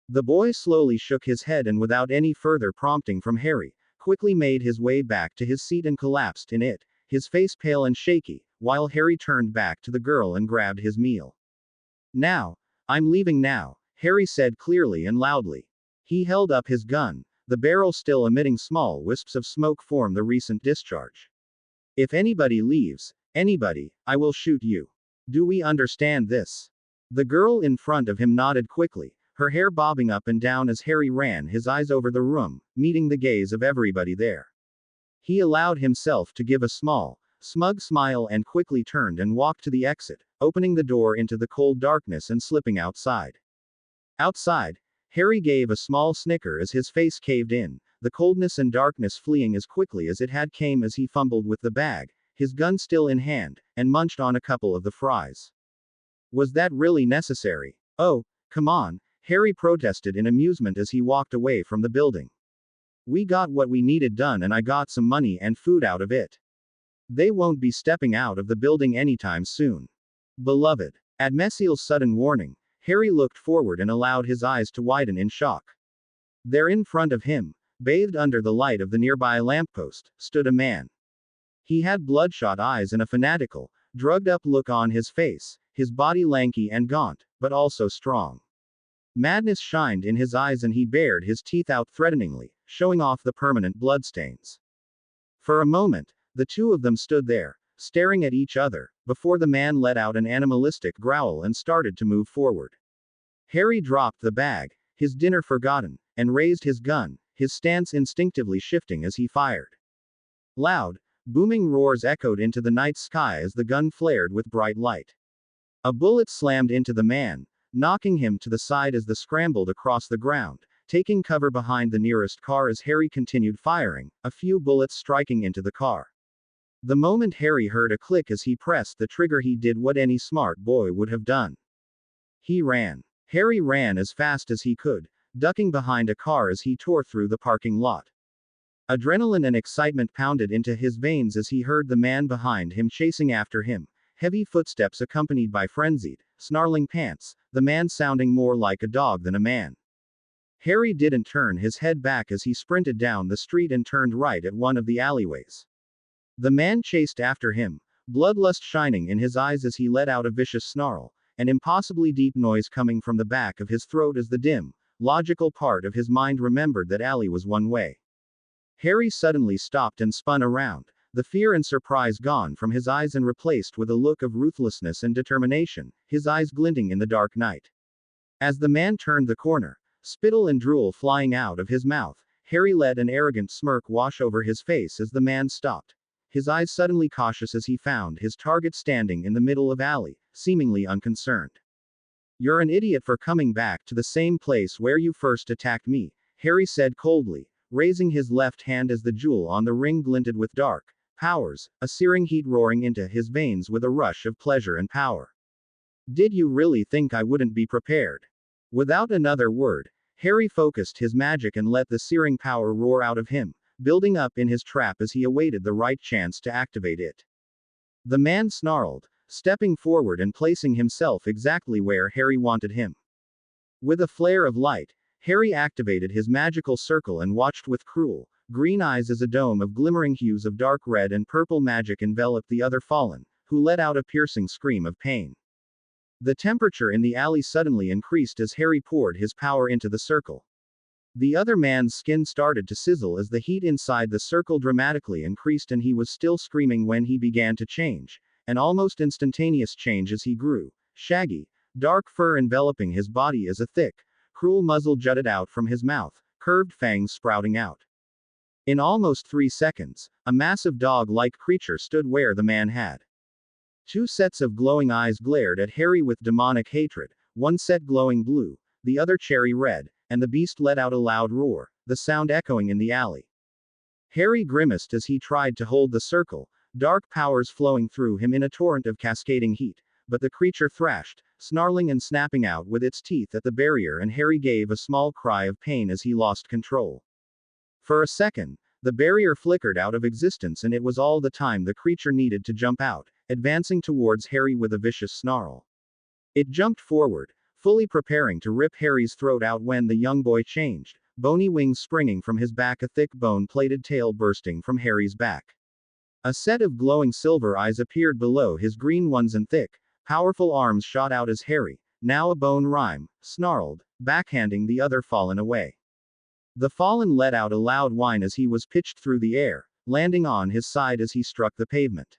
The boy slowly shook his head and without any further prompting from Harry, quickly made his way back to his seat and collapsed in it, his face pale and shaky, while Harry turned back to the girl and grabbed his meal. Now, I'm leaving now, Harry said clearly and loudly. He held up his gun, the barrel still emitting small wisps of smoke from the recent discharge. If anybody leaves, anybody, I will shoot you. Do we understand this? The girl in front of him nodded quickly, her hair bobbing up and down as Harry ran his eyes over the room, meeting the gaze of everybody there. He allowed himself to give a small, smug smile and quickly turned and walked to the exit, opening the door into the cold darkness and slipping outside. Outside, Harry gave a small snicker as his face caved in, the coldness and darkness fleeing as quickly as it had came as he fumbled with the bag, his gun still in hand, and munched on a couple of the fries. Was that really necessary? Oh, come on, Harry protested in amusement as he walked away from the building. We got what we needed done and I got some money and food out of it. They won't be stepping out of the building anytime soon. Beloved. At Messiel's sudden warning, Harry looked forward and allowed his eyes to widen in shock. There in front of him, bathed under the light of the nearby lamppost, stood a man. He had bloodshot eyes and a fanatical, drugged-up look on his face, his body lanky and gaunt, but also strong. Madness shined in his eyes and he bared his teeth out threateningly, showing off the permanent bloodstains. For a moment, the two of them stood there, staring at each other, before the man let out an animalistic growl and started to move forward. Harry dropped the bag, his dinner forgotten, and raised his gun, his stance instinctively shifting as he fired. Loud, booming roars echoed into the night sky as the gun flared with bright light. A bullet slammed into the man, knocking him to the side as they scrambled across the ground, taking cover behind the nearest car as Harry continued firing, a few bullets striking into the car. The moment Harry heard a click as he pressed the trigger, he did what any smart boy would have done. He ran. Harry ran as fast as he could, ducking behind a car as he tore through the parking lot. Adrenaline and excitement pounded into his veins as he heard the man behind him chasing after him, heavy footsteps accompanied by frenzied, snarling pants, the man sounding more like a dog than a man. Harry didn't turn his head back as he sprinted down the street and turned right at one of the alleyways. The man chased after him, bloodlust shining in his eyes as he let out a vicious snarl, an impossibly deep noise coming from the back of his throat as the dim, logical part of his mind remembered that alley was one way. Harry suddenly stopped and spun around, the fear and surprise gone from his eyes and replaced with a look of ruthlessness and determination, his eyes glinting in the dark night. As the man turned the corner, spittle and drool flying out of his mouth, Harry let an arrogant smirk wash over his face as the man stopped, his eyes suddenly cautious as he found his target standing in the middle of alley, seemingly unconcerned. You're an idiot for coming back to the same place where you first attacked me, Harry said coldly, raising his left hand as the jewel on the ring glinted with dark powers, a searing heat roaring into his veins with a rush of pleasure and power. Did you really think I wouldn't be prepared? Without another word, Harry focused his magic and let the searing power roar out of him, building up in his trap as he awaited the right chance to activate it. The man snarled, stepping forward and placing himself exactly where Harry wanted him. With a flare of light, Harry activated his magical circle and watched with cruel, green eyes as a dome of glimmering hues of dark red and purple magic enveloped the other fallen, who let out a piercing scream of pain. The temperature in the alley suddenly increased as Harry poured his power into the circle. The other man's skin started to sizzle as the heat inside the circle dramatically increased, and he was still screaming when he began to change, an almost instantaneous change as he grew. Shaggy, dark fur enveloping his body as a thick, cruel muzzle jutted out from his mouth, curved fangs sprouting out. In almost 3 seconds, a massive dog-like creature stood where the man had. 2 sets of glowing eyes glared at Harry with demonic hatred, one set glowing blue, the other cherry red, and the beast let out a loud roar, the sound echoing in the alley. Harry grimaced as he tried to hold the circle, dark powers flowing through him in a torrent of cascading heat, but the creature thrashed, snarling and snapping out with its teeth at the barrier, and Harry gave a small cry of pain as he lost control. For a second, the barrier flickered out of existence, and it was all the time the creature needed to jump out, advancing towards Harry with a vicious snarl. It jumped forward, fully preparing to rip Harry's throat out when the young boy changed, bony wings springing from his back, a thick bone-plated tail bursting from Harry's back. A set of glowing silver eyes appeared below his green ones, and thick, powerful arms shot out as Harry, now a bone rhyme, snarled, backhanding the other fallen away. The fallen let out a loud whine as he was pitched through the air, landing on his side as he struck the pavement.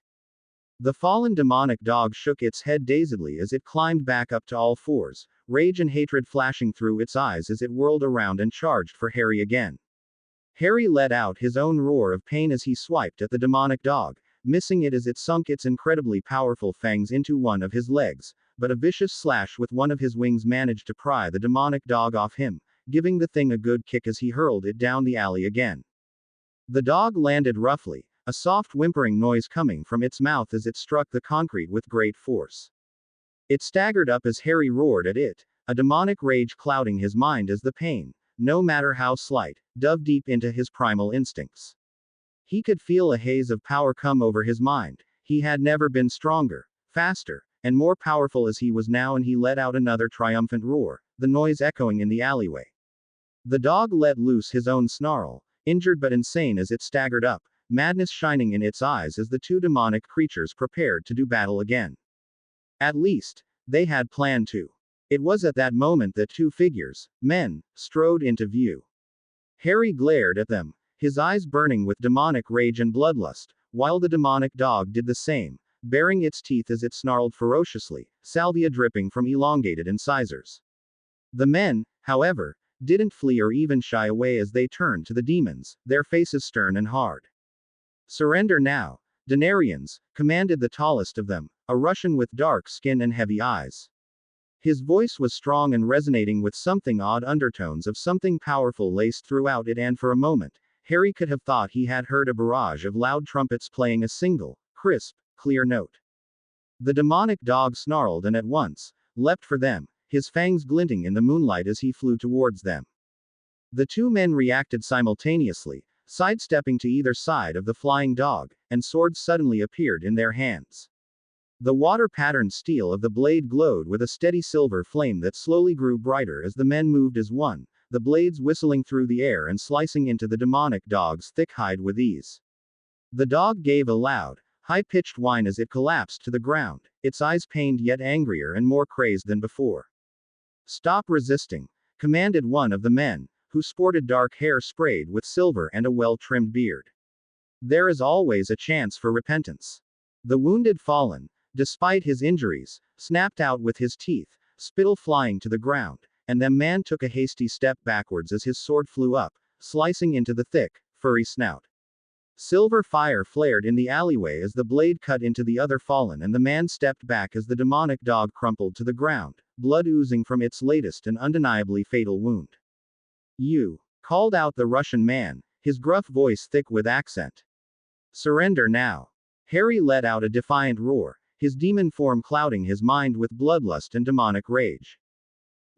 The fallen demonic dog shook its head dazedly as it climbed back up to all fours, rage and hatred flashing through its eyes as it whirled around and charged for Harry again. Harry let out his own roar of pain as he swiped at the demonic dog, missing it as it sunk its incredibly powerful fangs into one of his legs, but a vicious slash with one of his wings managed to pry the demonic dog off him, giving the thing a good kick as he hurled it down the alley again. The dog landed roughly, a soft whimpering noise coming from its mouth as it struck the concrete with great force. It staggered up as Harry roared at it, a demonic rage clouding his mind as the pain, no matter how slight, dove deep into his primal instincts. He could feel a haze of power come over his mind. He had never been stronger, faster, and more powerful as he was now, and he let out another triumphant roar, the noise echoing in the alleyway. The dog let loose his own snarl, injured but insane as it staggered up, madness shining in its eyes as the two demonic creatures prepared to do battle again. At least, they had planned to. It was at that moment that 2 figures, men, strode into view. Harry glared at them, his eyes burning with demonic rage and bloodlust, while the demonic dog did the same, baring its teeth as it snarled ferociously, salvia dripping from elongated incisors. The men, however, didn't flee or even shy away as they turned to the demons, their faces stern and hard. "Surrender now, Denarians," commanded the tallest of them, a Russian with dark skin and heavy eyes. His voice was strong and resonating with something odd undertones of something powerful laced throughout it, and for a moment, Harry could have thought he had heard a barrage of loud trumpets playing a single, crisp, clear note. The demonic dog snarled and at once leapt for them, his fangs glinting in the moonlight as he flew towards them. The 2 men reacted simultaneously, sidestepping to either side of the flying dog, and swords suddenly appeared in their hands. The water-patterned steel of the blade glowed with a steady silver flame that slowly grew brighter as the men moved as one, the blades whistling through the air and slicing into the demonic dog's thick hide with ease. The dog gave a loud, high-pitched whine as it collapsed to the ground, its eyes pained yet angrier and more crazed than before. "Stop resisting," commanded one of the men, who sported dark hair sprayed with silver and a well-trimmed beard. "There is always a chance for repentance." The wounded fallen, despite his injuries, snapped out with his teeth, spittle flying to the ground, and the man took a hasty step backwards as his sword flew up, slicing into the thick, furry snout. Silver fire flared in the alleyway as the blade cut into the other fallen, and the man stepped back as the demonic dog crumpled to the ground, blood oozing from its latest and undeniably fatal wound. "You," called out the Russian man, his gruff voice thick with accent. "Surrender now." Harry let out a defiant roar, his demon form clouding his mind with bloodlust and demonic rage.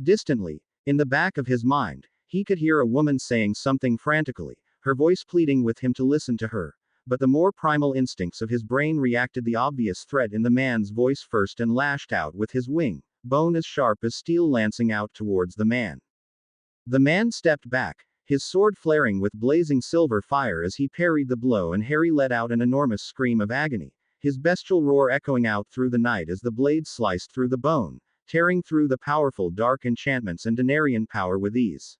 Distantly, in the back of his mind, he could hear a woman saying something frantically, her voice pleading with him to listen to her, but the more primal instincts of his brain reacted the obvious threat in the man's voice first and lashed out with his wing, bone as sharp as steel lancing out towards the man. The man stepped back, his sword flaring with blazing silver fire as he parried the blow, and Harry let out an enormous scream of agony, his bestial roar echoing out through the night as the blade sliced through the bone, tearing through the powerful dark enchantments and Denarian power with ease.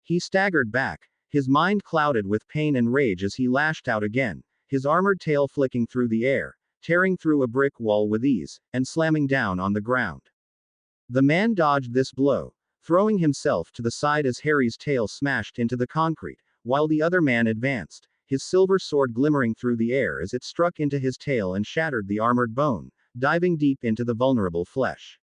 He staggered back, his mind clouded with pain and rage as he lashed out again, his armored tail flicking through the air, tearing through a brick wall with ease, and slamming down on the ground. The man dodged this blow, throwing himself to the side as Harry's tail smashed into the concrete, while the other man advanced, his silver sword glimmering through the air as it struck into his tail and shattered the armored bone, diving deep into the vulnerable flesh.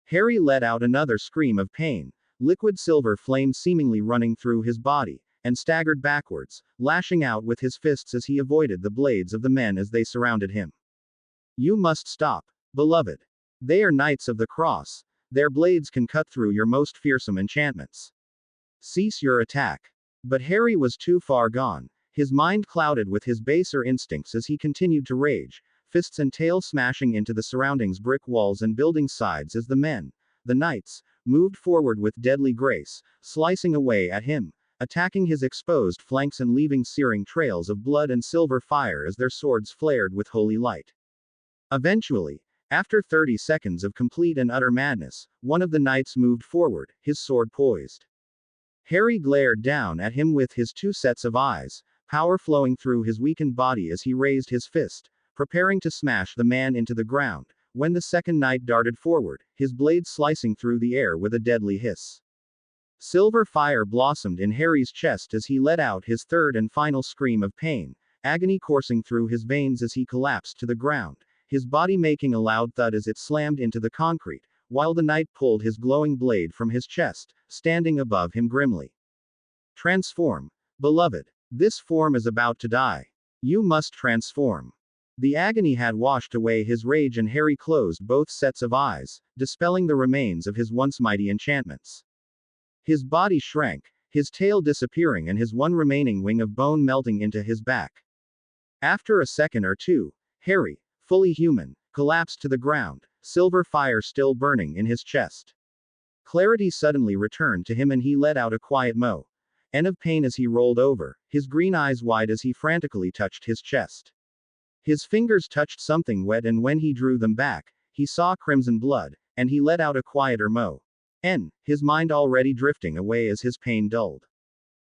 Harry let out another scream of pain, liquid silver flame seemingly running through his body, and staggered backwards, lashing out with his fists as he avoided the blades of the men as they surrounded him. You must stop, beloved. They are knights of the cross. Their blades can cut through your most fearsome enchantments. Cease your attack. But Harry was too far gone, his mind clouded with his baser instincts as he continued to rage, fists and tail smashing into the surroundings brick walls and building sides as the men, the knights, moved forward with deadly grace, slicing away at him, attacking his exposed flanks and leaving searing trails of blood and silver fire as their swords flared with holy light. Eventually, after 30 seconds of complete and utter madness, one of the knights moved forward, his sword poised. Harry glared down at him with his two sets of eyes, power flowing through his weakened body as he raised his fist, preparing to smash the man into the ground, when the second knight darted forward, his blade slicing through the air with a deadly hiss. Silver fire blossomed in Harry's chest as he let out his third and final scream of pain, agony coursing through his veins as he collapsed to the ground, his body making a loud thud as it slammed into the concrete, while the knight pulled his glowing blade from his chest, standing above him grimly. Transform, beloved. This form is about to die. You must transform. The agony had washed away his rage and Harry closed both sets of eyes, dispelling the remains of his once mighty enchantments. His body shrank, his tail disappearing and his one remaining wing of bone melting into his back. After a second or two, Harry, fully human, collapsed to the ground, silver fire still burning in his chest. Clarity suddenly returned to him and he let out a quiet moan of pain as he rolled over, his green eyes wide as he frantically touched his chest. His fingers touched something wet and when he drew them back, he saw crimson blood, and he let out a quieter moan, his mind already drifting away as his pain dulled.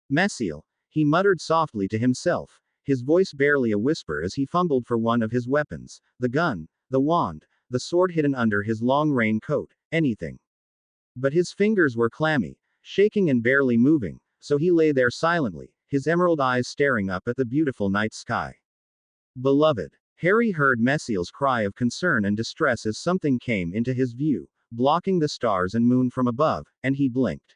Messiel, he muttered softly to himself, his voice barely a whisper as he fumbled for one of his weapons, the gun, the wand, the sword hidden under his long raincoat, anything. But his fingers were clammy, shaking and barely moving, so he lay there silently, his emerald eyes staring up at the beautiful night sky. Beloved. Harry heard Messiel's cry of concern and distress as something came into his view, blocking the stars and moon from above, and he blinked.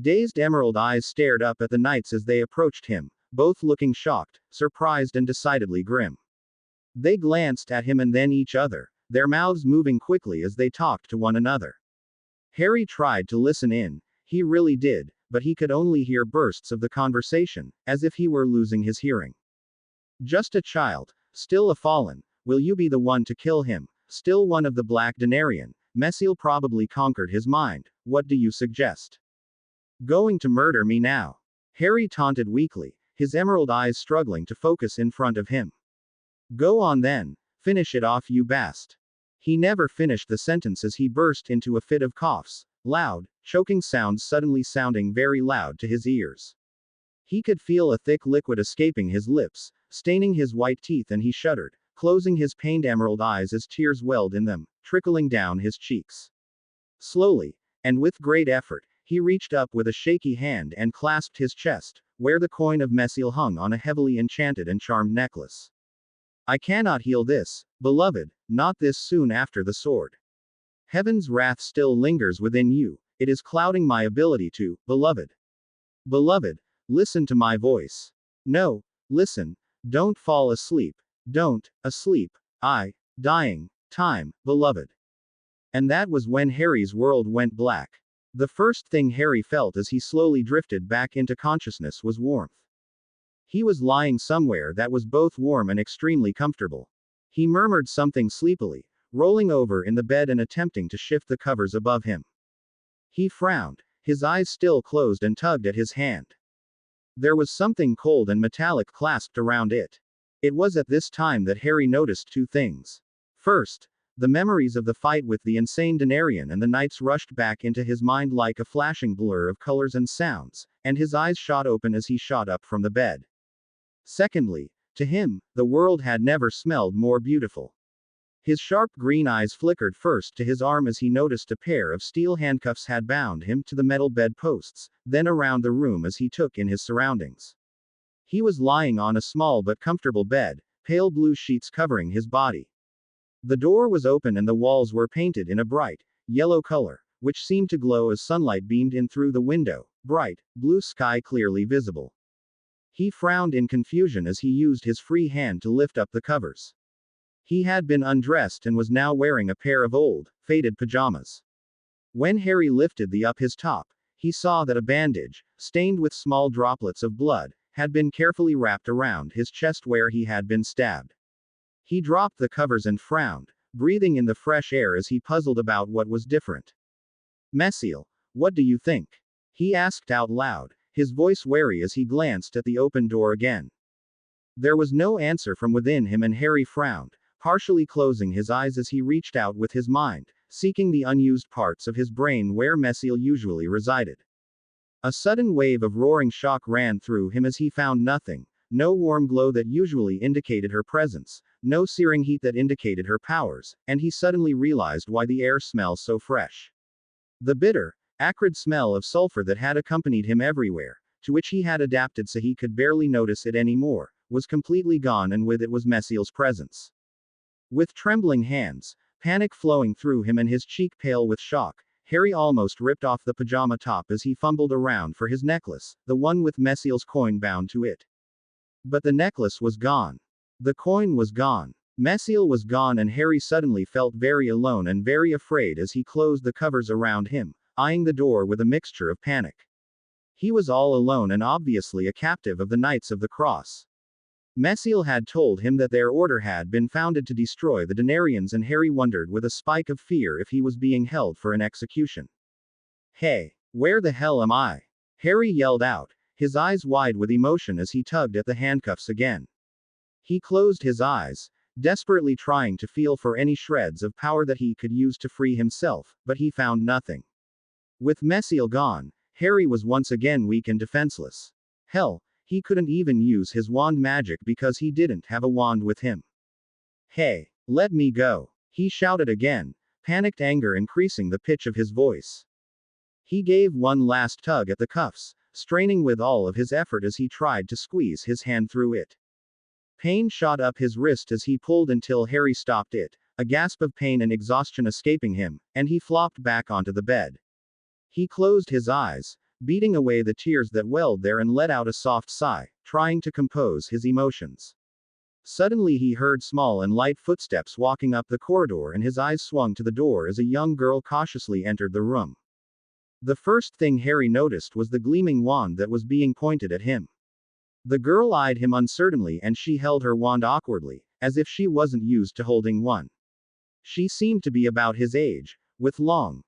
Dazed emerald eyes stared up at the knights as they approached him, both looking shocked, surprised and decidedly grim. They glanced at him and then each other, their mouths moving quickly as they talked to one another. Harry tried to listen in, he really did, but he could only hear bursts of the conversation, as if he were losing his hearing. Just a child, still a fallen, will you be the one to kill him, still one of the Black Denarian, Messiel probably conquered his mind, what do you suggest? Going to murder me now? Harry taunted weakly, his emerald eyes struggling to focus in front of him. Go on then, finish it off you bast. He never finished the sentence as he burst into a fit of coughs, loud, choking sounds suddenly sounding very loud to his ears. He could feel a thick liquid escaping his lips, staining his white teeth and he shuddered, closing his pained emerald eyes as tears welled in them, trickling down his cheeks. Slowly, and with great effort, he reached up with a shaky hand and clasped his chest, where the coin of Messiel hung on a heavily enchanted and charmed necklace. I cannot heal this, beloved, not this soon after the sword. Heaven's wrath still lingers within you, it is clouding my ability to, beloved. Beloved, listen to my voice. No, listen, don't fall asleep, don't, asleep, dying, time, beloved. And that was when Harry's world went black. The first thing Harry felt as he slowly drifted back into consciousness was warmth. He was lying somewhere that was both warm and extremely comfortable. He murmured something sleepily, rolling over in the bed and attempting to shift the covers above him. He frowned, his eyes still closed and tugged at his hand. There was something cold and metallic clasped around it. It was at this time that Harry noticed two things. First, the memories of the fight with the insane Denarian and the knights rushed back into his mind like a flashing blur of colors and sounds, and his eyes shot open as he shot up from the bed. Secondly, to him, the world had never smelled more beautiful. His sharp green eyes flickered first to his arm as he noticed a pair of steel handcuffs had bound him to the metal bed posts, then around the room as he took in his surroundings. He was lying on a small but comfortable bed, pale blue sheets covering his body. The door was open and the walls were painted in a bright, yellow color, which seemed to glow as sunlight beamed in through the window, bright, blue sky clearly visible. He frowned in confusion as he used his free hand to lift up the covers. He had been undressed and was now wearing a pair of old, faded pajamas. When Harry lifted up his top, he saw that a bandage, stained with small droplets of blood, had been carefully wrapped around his chest where he had been stabbed. He dropped the covers and frowned, breathing in the fresh air as he puzzled about what was different. "Messiel, what do you think?" he asked out loud, his voice wary as he glanced at the open door again. There was no answer from within him and Harry frowned, partially closing his eyes as he reached out with his mind, seeking the unused parts of his brain where Messiel usually resided. A sudden wave of roaring shock ran through him as he found nothing, no warm glow that usually indicated her presence, no searing heat that indicated her powers, and he suddenly realized why the air smells so fresh. The bitter, acrid smell of sulfur that had accompanied him everywhere, to which he had adapted so he could barely notice it anymore, was completely gone, and with it was Messiel's presence. With trembling hands, panic flowing through him and his cheek pale with shock, Harry almost ripped off the pajama top as he fumbled around for his necklace, the one with Messiel's coin bound to it. But the necklace was gone. The coin was gone. Messiel was gone, and Harry suddenly felt very alone and very afraid as he closed the covers around him, eyeing the door with a mixture of panic. He was all alone and obviously a captive of the Knights of the Cross. Messiel had told him that their order had been founded to destroy the Denarians, and Harry wondered with a spike of fear if he was being held for an execution. "Hey, where the hell am I?" Harry yelled out, his eyes wide with emotion as he tugged at the handcuffs again. He closed his eyes, desperately trying to feel for any shreds of power that he could use to free himself, but he found nothing. With Messiel gone, Harry was once again weak and defenseless. Hell, he couldn't even use his wand magic because he didn't have a wand with him. "Hey, let me go," he shouted again, panicked anger increasing the pitch of his voice. He gave one last tug at the cuffs, straining with all of his effort as he tried to squeeze his hand through it. Pain shot up his wrist as he pulled until Harry stopped it, a gasp of pain and exhaustion escaping him, and he flopped back onto the bed. He closed his eyes, beating away the tears that welled there, and let out a soft sigh, trying to compose his emotions. Suddenly he heard small and light footsteps walking up the corridor, and his eyes swung to the door as a young girl cautiously entered the room. The first thing Harry noticed was the gleaming wand that was being pointed at him. The girl eyed him uncertainly, and she held her wand awkwardly, as if she wasn't used to holding one. She seemed to be about his age, with long,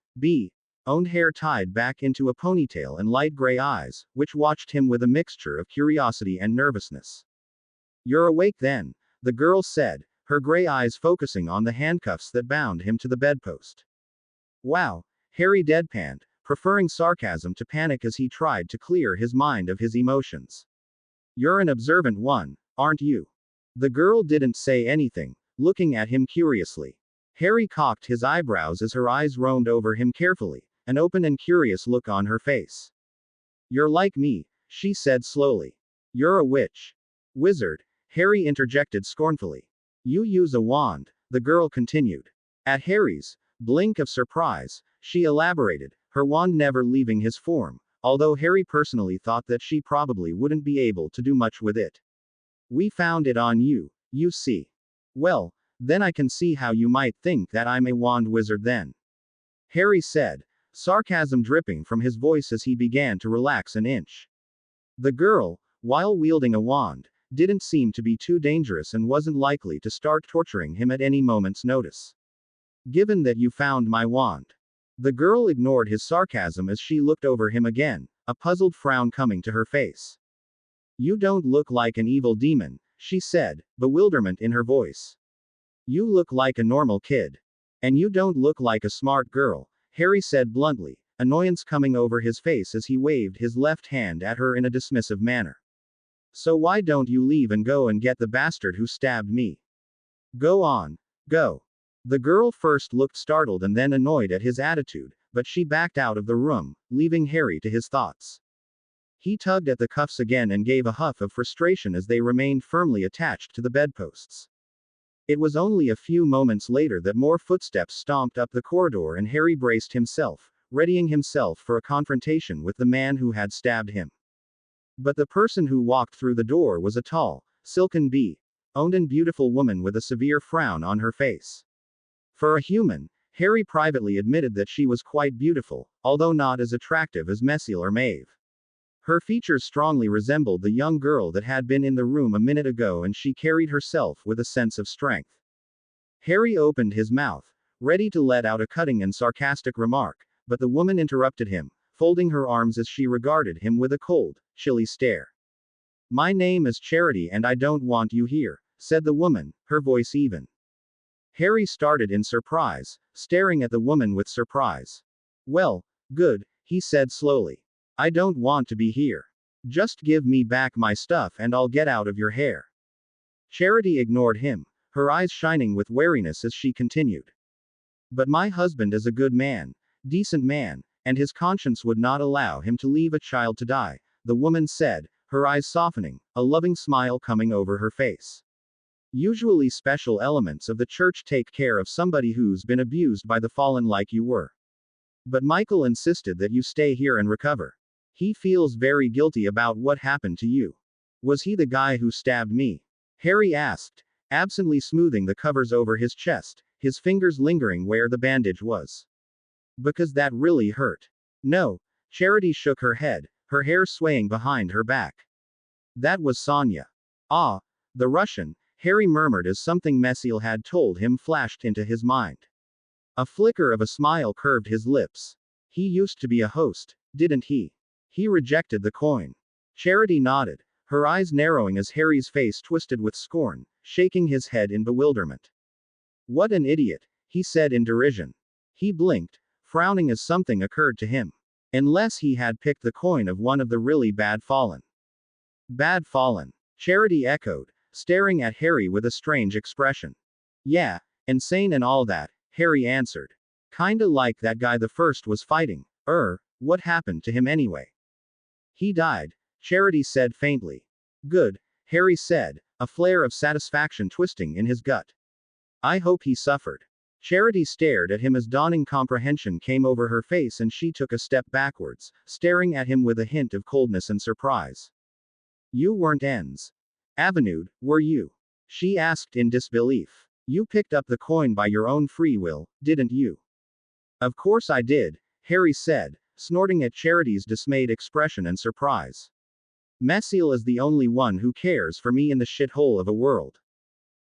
owned hair tied back into a ponytail and light gray eyes, which watched him with a mixture of curiosity and nervousness. "You're awake then," the girl said, her gray eyes focusing on the handcuffs that bound him to the bedpost. "Wow," Harry deadpanned, preferring sarcasm to panic as he tried to clear his mind of his emotions. "You're an observant one, aren't you?" The girl didn't say anything, looking at him curiously. Harry cocked his eyebrows as her eyes roamed over him carefully, an open and curious look on her face. "You're like me," she said slowly. "You're a witch." "Wizard," Harry interjected scornfully. "You use a wand," the girl continued. At Harry's blink of surprise, she elaborated, her wand never leaving his form, although Harry personally thought that she probably wouldn't be able to do much with it. "We found it on you, you see." "Well, then I can see how you might think that I'm a wand wizard then," Harry said, sarcasm dripping from his voice as he began to relax an inch. The girl, while wielding a wand, didn't seem to be too dangerous and wasn't likely to start torturing him at any moment's notice. "Given that you found my wand." The girl ignored his sarcasm as she looked over him again, a puzzled frown coming to her face. "You don't look like an evil demon," she said, bewilderment in her voice. You look like a normal kid. And you don't look like a smart girl, Harry said bluntly, annoyance coming over his face as he waved his left hand at her in a dismissive manner. So why don't you leave and go and get the bastard who stabbed me? Go on. Go. The girl first looked startled and then annoyed at his attitude, but she backed out of the room, leaving Harry to his thoughts. He tugged at the cuffs again and gave a huff of frustration as they remained firmly attached to the bedposts. It was only a few moments later that more footsteps stomped up the corridor and Harry braced himself, readying himself for a confrontation with the man who had stabbed him. But the person who walked through the door was a tall, silken owned and beautiful woman with a severe frown on her face. For a human, Harry privately admitted that she was quite beautiful, although not as attractive as Messil or Maeve. Her features strongly resembled the young girl that had been in the room a minute ago, and she carried herself with a sense of strength. Harry opened his mouth, ready to let out a cutting and sarcastic remark, but the woman interrupted him, folding her arms as she regarded him with a cold, chilly stare. My name is Charity and I don't want you here, said the woman, her voice even. Harry started in surprise, staring at the woman with surprise. Well, good, he said slowly. I don't want to be here. Just give me back my stuff and I'll get out of your hair. Charity ignored him, her eyes shining with wariness as she continued. But my husband is a good man, decent man, and his conscience would not allow him to leave a child to die, the woman said, her eyes softening, a loving smile coming over her face. Usually special elements of the church take care of somebody who's been abused by the fallen like you were. But Michael insisted that you stay here and recover. He feels very guilty about what happened to you. Was he the guy who stabbed me? Harry asked, absently smoothing the covers over his chest, his fingers lingering where the bandage was. Because that really hurt. No. Charity shook her head, her hair swaying behind her back. That was Sonya. Ah, the Russian, Harry murmured as something Messil had told him flashed into his mind. A flicker of a smile curved his lips. He used to be a host, didn't he? He rejected the coin. Charity nodded, her eyes narrowing as Harry's face twisted with scorn, shaking his head in bewilderment. What an idiot, he said in derision. He blinked, frowning as something occurred to him. Unless he had picked the coin of one of the really bad fallen. Bad fallen, Charity echoed, staring at Harry with a strange expression. Yeah, insane and all that, Harry answered. Kinda like that guy the first was fighting. What happened to him anyway? He died, Charity said faintly. Good, Harry said, a flare of satisfaction twisting in his gut. I hope he suffered. Charity stared at him as dawning comprehension came over her face and she took a step backwards, staring at him with a hint of coldness and surprise. You weren't Avenued, were you? She asked in disbelief. You picked up the coin by your own free will, didn't you? Of course I did, Harry said, snorting at Charity's dismayed expression and surprise. Messil is the only one who cares for me in the shithole of a world.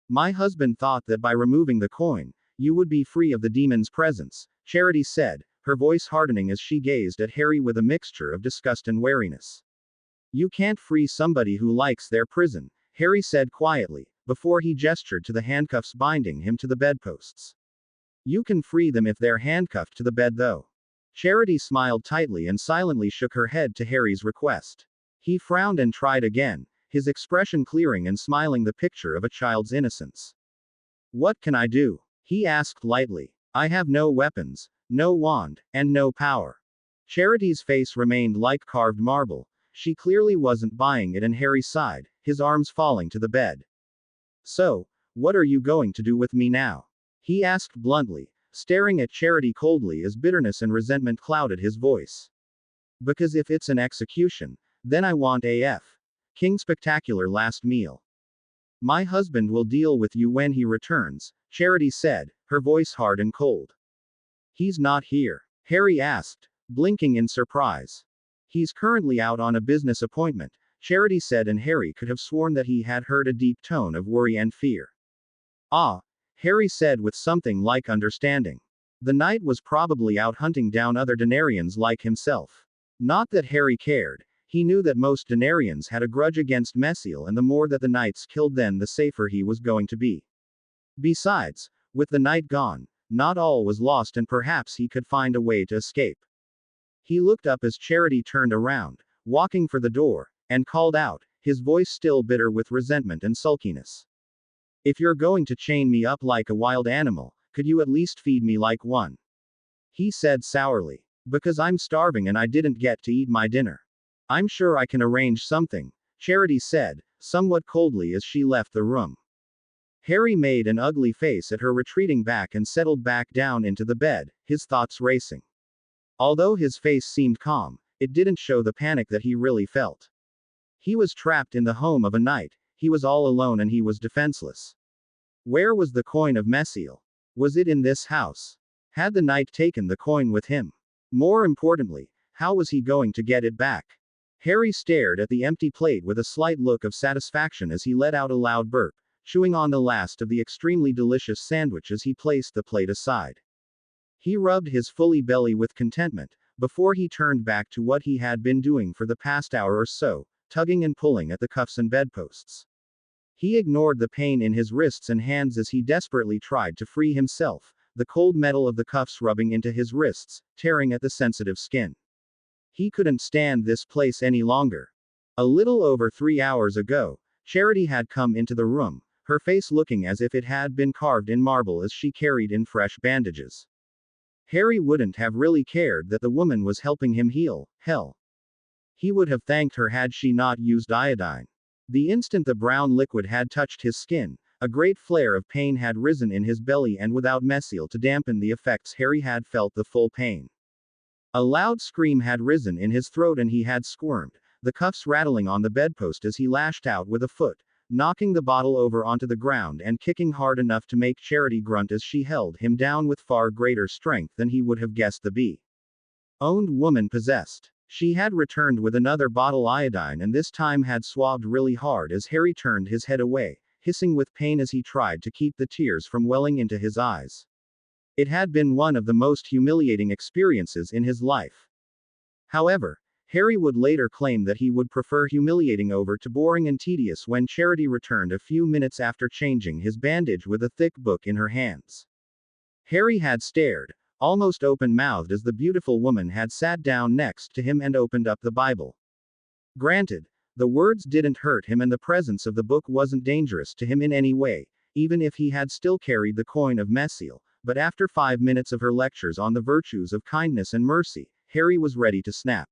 My husband thought that by removing the coin, you would be free of the demon's presence, Charity said, her voice hardening as she gazed at Harry with a mixture of disgust and wariness. You can't free somebody who likes their prison, Harry said quietly, before he gestured to the handcuffs binding him to the bedposts. You can free them if they're handcuffed to the bed though. Charity smiled tightly and silently shook her head to Harry's request. He frowned and tried again, his expression clearing and smiling the picture of a child's innocence. What can I do? He asked lightly. I have no weapons, no wand, and no power. Charity's face remained like carved marble. She clearly wasn't buying it, and Harry sighed, his arms falling to the bed. So, what are you going to do with me now? He asked bluntly, staring at Charity coldly as bitterness and resentment clouded his voice. Because if it's an execution, then I want AF. King Spectacular last meal. My husband will deal with you when he returns, Charity said, her voice hard and cold. He's not here, Harry asked, blinking in surprise. He's currently out on a business appointment, Charity said, and Harry could have sworn that he had heard a deep tone of worry and fear. Ah, Harry said with something like understanding. The knight was probably out hunting down other Denarians like himself. Not that Harry cared, He knew that most Denarians had a grudge against Messiel, and the more that the knights killed then the safer he was going to be. Besides, with the night gone, not all was lost and perhaps he could find a way to escape. He looked up as Charity turned around, walking for the door, and called out, his voice still bitter with resentment and sulkiness. If you're going to chain me up like a wild animal, could you at least feed me like one? He said sourly. Because I'm starving and I didn't get to eat my dinner. I'm sure I can arrange something, Charity said, somewhat coldly as she left the room. Harry made an ugly face at her retreating back and settled back down into the bed, his thoughts racing. Although his face seemed calm, it didn't show the panic that he really felt. He was trapped in the home of a knight, he was all alone and he was defenseless. Where was the coin of Messiel? Was it in this house? Had the knight taken the coin with him? More importantly, how was he going to get it back? Harry stared at the empty plate with a slight look of satisfaction as he let out a loud burp, chewing on the last of the extremely delicious sandwich as he placed the plate aside. He rubbed his fully belly with contentment, before he turned back to what he had been doing for the past hour or so, tugging and pulling at the cuffs and bedposts. He ignored the pain in his wrists and hands as he desperately tried to free himself, the cold metal of the cuffs rubbing into his wrists, tearing at the sensitive skin. He couldn't stand this place any longer. A little over 3 hours ago, Charity had come into the room, her face looking as if it had been carved in marble as she carried in fresh bandages. Harry wouldn't have really cared that the woman was helping him heal, hell. He would have thanked her had she not used iodine. The instant the brown liquid had touched his skin, a great flare of pain had risen in his belly, and without Messiel to dampen the effects, Harry had felt the full pain. A loud scream had risen in his throat and he had squirmed, the cuffs rattling on the bedpost as he lashed out with a foot, knocking the bottle over onto the ground and kicking hard enough to make Charity grunt as she held him down with far greater strength than he would have guessed the bee-owned woman possessed. She had returned with another bottle iodine and this time had swabbed really hard as Harry turned his head away, hissing with pain as he tried to keep the tears from welling into his eyes. It had been one of the most humiliating experiences in his life. However, Harry would later claim that he would prefer humiliating over to boring and tedious when Charity returned a few minutes after changing his bandage with a thick book in her hands. Harry had stared, almost open-mouthed, as the beautiful woman had sat down next to him and opened up the Bible. Granted, the words didn't hurt him and the presence of the book wasn't dangerous to him in any way, even if he had still carried the coin of Messiel, but after 5 minutes of her lectures on the virtues of kindness and mercy, Harry was ready to snap.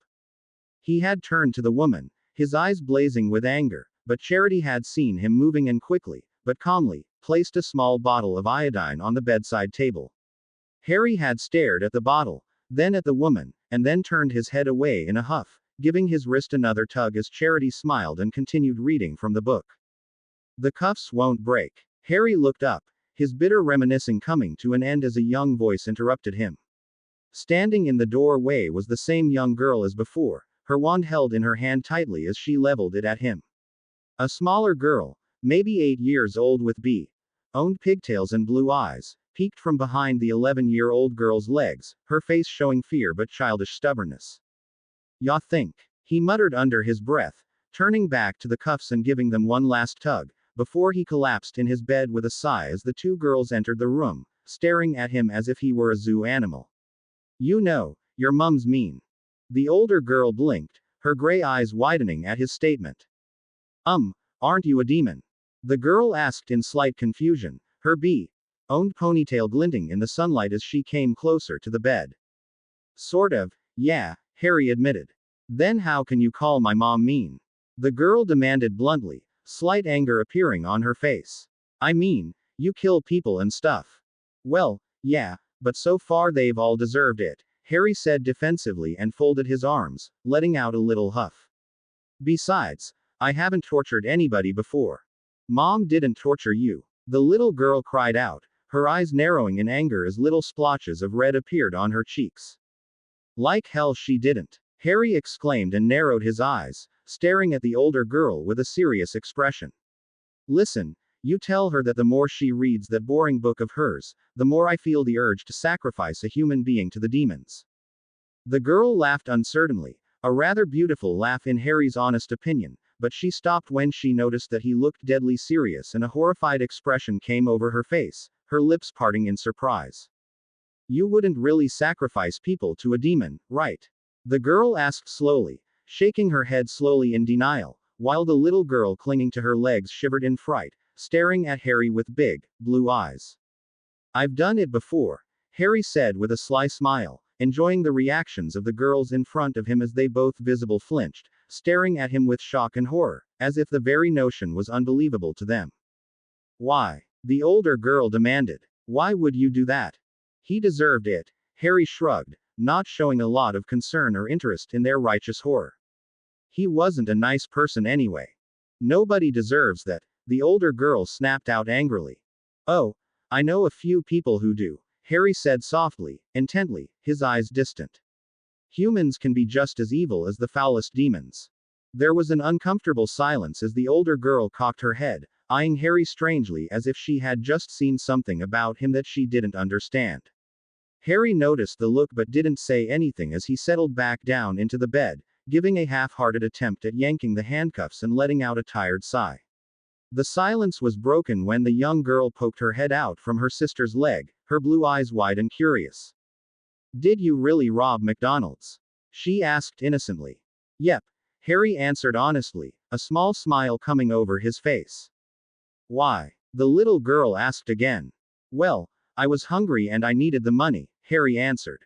He had turned to the woman, his eyes blazing with anger, but Charity had seen him moving and quickly, but calmly, placed a small bottle of iodine on the bedside table. Harry had stared at the bottle, then at the woman, and then turned his head away in a huff, giving his wrist another tug as Charity smiled and continued reading from the book. The cuffs won't break. Harry looked up, his bitter reminiscing coming to an end as a young voice interrupted him. Standing in the doorway was the same young girl as before, her wand held in her hand tightly as she leveled it at him. A smaller girl, maybe 8 years old with bee-owned pigtails and blue eyes, peeked from behind the 11-year-old girl's legs, her face showing fear but childish stubbornness. "Ya think," he muttered under his breath, turning back to the cuffs and giving them one last tug, before he collapsed in his bed with a sigh as the two girls entered the room, staring at him as if he were a zoo animal. "You know, your mum's mean." The older girl blinked, her gray eyes widening at his statement. Aren't you a demon?" the girl asked in slight confusion, her bee-owned ponytail glinting in the sunlight as she came closer to the bed. "Sort of, yeah," Harry admitted. "Then how can you call my mom mean?" the girl demanded bluntly, slight anger appearing on her face. "I mean, you kill people and stuff." "Well, yeah, but so far they've all deserved it," Harry said defensively and folded his arms, letting out a little huff. "Besides, I haven't tortured anybody before." "Mom didn't torture you," the little girl cried out, her eyes narrowing in anger as little splotches of red appeared on her cheeks. "Like hell she didn't," Harry exclaimed and narrowed his eyes, staring at the older girl with a serious expression. "Listen, you tell her that the more she reads that boring book of hers, the more I feel the urge to sacrifice a human being to the demons." The girl laughed uncertainly, A rather beautiful laugh in Harry's honest opinion, but she stopped when she noticed that he looked deadly serious and a horrified expression came over her face, her lips parting in surprise. You wouldn't really sacrifice people to a demon, right? The girl asked slowly, shaking her head slowly in denial, while the little girl clinging to her legs shivered in fright, staring at Harry with big, blue eyes. I've done it before, Harry said with a sly smile, enjoying the reactions of the girls in front of him as they both visibly flinched, staring at him with shock and horror, as if the very notion was unbelievable to them. Why? The older girl demanded. Why would you do that? He deserved it, Harry shrugged, not showing a lot of concern or interest in their righteous horror. He wasn't a nice person anyway. Nobody deserves that, the older girl snapped out angrily. Oh, I know a few people who do, Harry said softly, intently, his eyes distant. Humans can be just as evil as the foulest demons. There was an uncomfortable silence as the older girl cocked her head, eyeing Harry strangely as if she had just seen something about him that she didn't understand. Harry noticed the look but didn't say anything as he settled back down into the bed, giving a half-hearted attempt at yanking the handcuffs and letting out a tired sigh. The silence was broken when the young girl poked her head out from her sister's leg, her blue eyes wide and curious. Did you really rob McDonald's? She asked innocently. Yep, Harry answered honestly, a small smile coming over his face. Why? The little girl asked again. Well, I was hungry and I needed the money, Harry answered.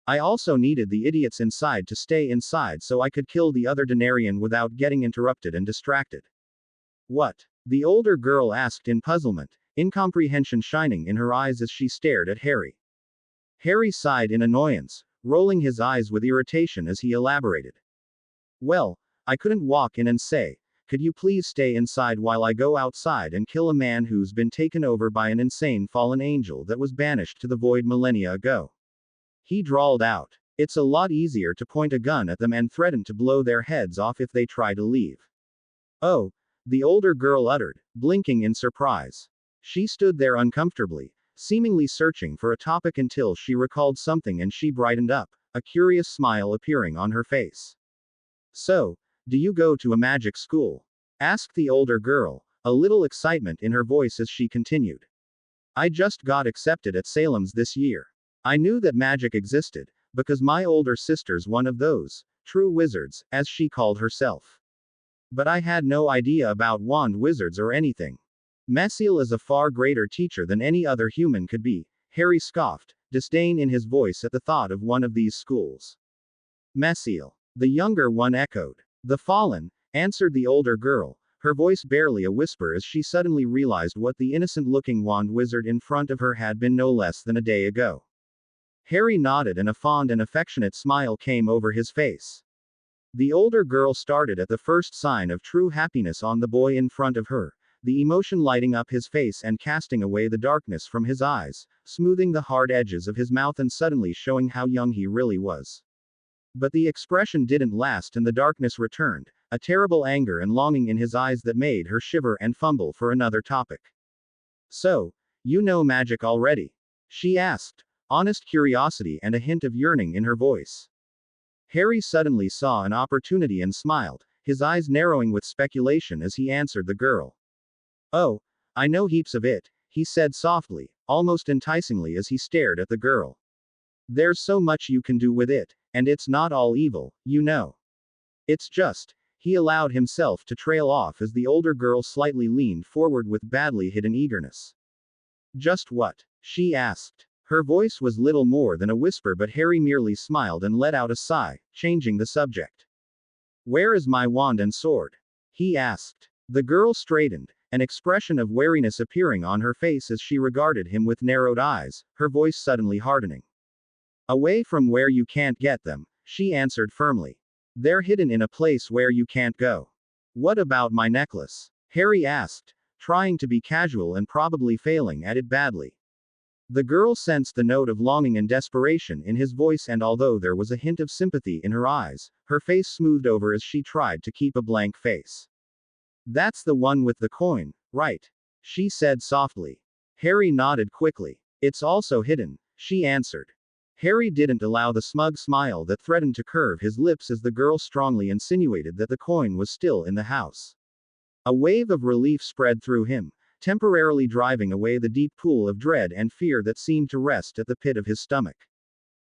I also needed the idiots inside to stay inside so I could kill the other Denarian without getting interrupted and distracted. What? The older girl asked in puzzlement, incomprehension shining in her eyes as she stared at Harry. Harry sighed in annoyance, rolling his eyes with irritation as he elaborated. Well, I couldn't walk in and say, could you please stay inside while I go outside and kill a man who's been taken over by an insane fallen angel that was banished to the void millennia ago? He drawled out. It's a lot easier to point a gun at them and threaten to blow their heads off if they try to leave. Oh, the older girl uttered, blinking in surprise. She stood there uncomfortably, seemingly searching for a topic until she recalled something and she brightened up, a curious smile appearing on her face. So, do you go to a magic school? Asked the older girl, a little excitement in her voice as she continued. I just got accepted at Salem's this year. I knew that magic existed, because my older sister's one of those, true wizards, as she called herself. But I had no idea about wand wizards or anything. Messiel is a far greater teacher than any other human could be, Harry scoffed, disdain in his voice at the thought of one of these schools. Messiel. The younger one echoed. The Fallen, answered the older girl, her voice barely a whisper as she suddenly realized what the innocent-looking wand wizard in front of her had been no less than a day ago. Harry nodded and a fond and affectionate smile came over his face. The older girl started at the first sign of true happiness on the boy in front of her, the emotion lighting up his face and casting away the darkness from his eyes, smoothing the hard edges of his mouth and suddenly showing how young he really was. But the expression didn't last and the darkness returned, a terrible anger and longing in his eyes that made her shiver and fumble for another topic. So, you know magic already? She asked, honest curiosity and a hint of yearning in her voice. Harry suddenly saw an opportunity and smiled, his eyes narrowing with speculation as he answered the girl. Oh, I know heaps of it, he said softly, almost enticingly as he stared at the girl. There's so much you can do with it, and it's not all evil, you know. It's just, he allowed himself to trail off as the older girl slightly leaned forward with badly hidden eagerness. Just what? She asked. Her voice was little more than a whisper but Harry merely smiled and let out a sigh, changing the subject. Where is my wand and sword? He asked. The girl straightened, an expression of wariness appearing on her face as she regarded him with narrowed eyes, her voice suddenly hardening. Away from where you can't get them, she answered firmly. They're hidden in a place where you can't go. What about my necklace? Harry asked, trying to be casual and probably failing at it badly. The girl sensed the note of longing and desperation in his voice and although there was a hint of sympathy in her eyes, her face smoothed over as she tried to keep a blank face. That's the one with the coin, right? She said softly. Harry nodded quickly. It's also hidden, she answered. Harry didn't allow the smug smile that threatened to curve his lips as the girl strongly insinuated that the coin was still in the house. A wave of relief spread through him, temporarily driving away the deep pool of dread and fear that seemed to rest at the pit of his stomach.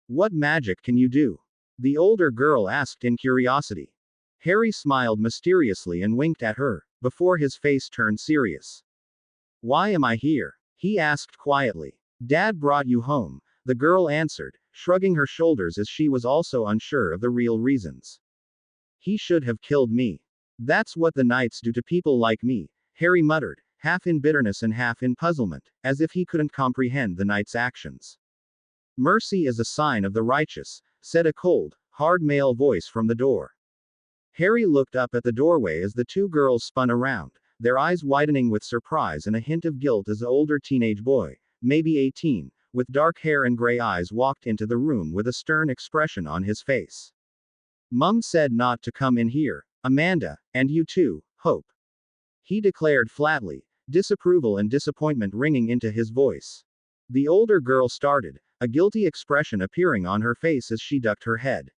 What magic can you do? The older girl asked in curiosity. Harry smiled mysteriously and winked at her, before his face turned serious. Why am I here? He asked quietly. Dad brought you home, the girl answered, shrugging her shoulders as she was also unsure of the real reasons. He should have killed me. That's what the knights do to people like me, Harry muttered, half in bitterness and half in puzzlement, as if he couldn't comprehend the knight's actions. Mercy is a sign of the righteous, said a cold, hard male voice from the door. Harry looked up at the doorway as the two girls spun around, their eyes widening with surprise and a hint of guilt as the older teenage boy, maybe 18, with dark hair and gray eyes walked into the room with a stern expression on his face. Mum said not to come in here, Amanda, and you too, Hope. He declared flatly, disapproval and disappointment ringing into his voice. The older girl started, a guilty expression appearing on her face as she ducked her head.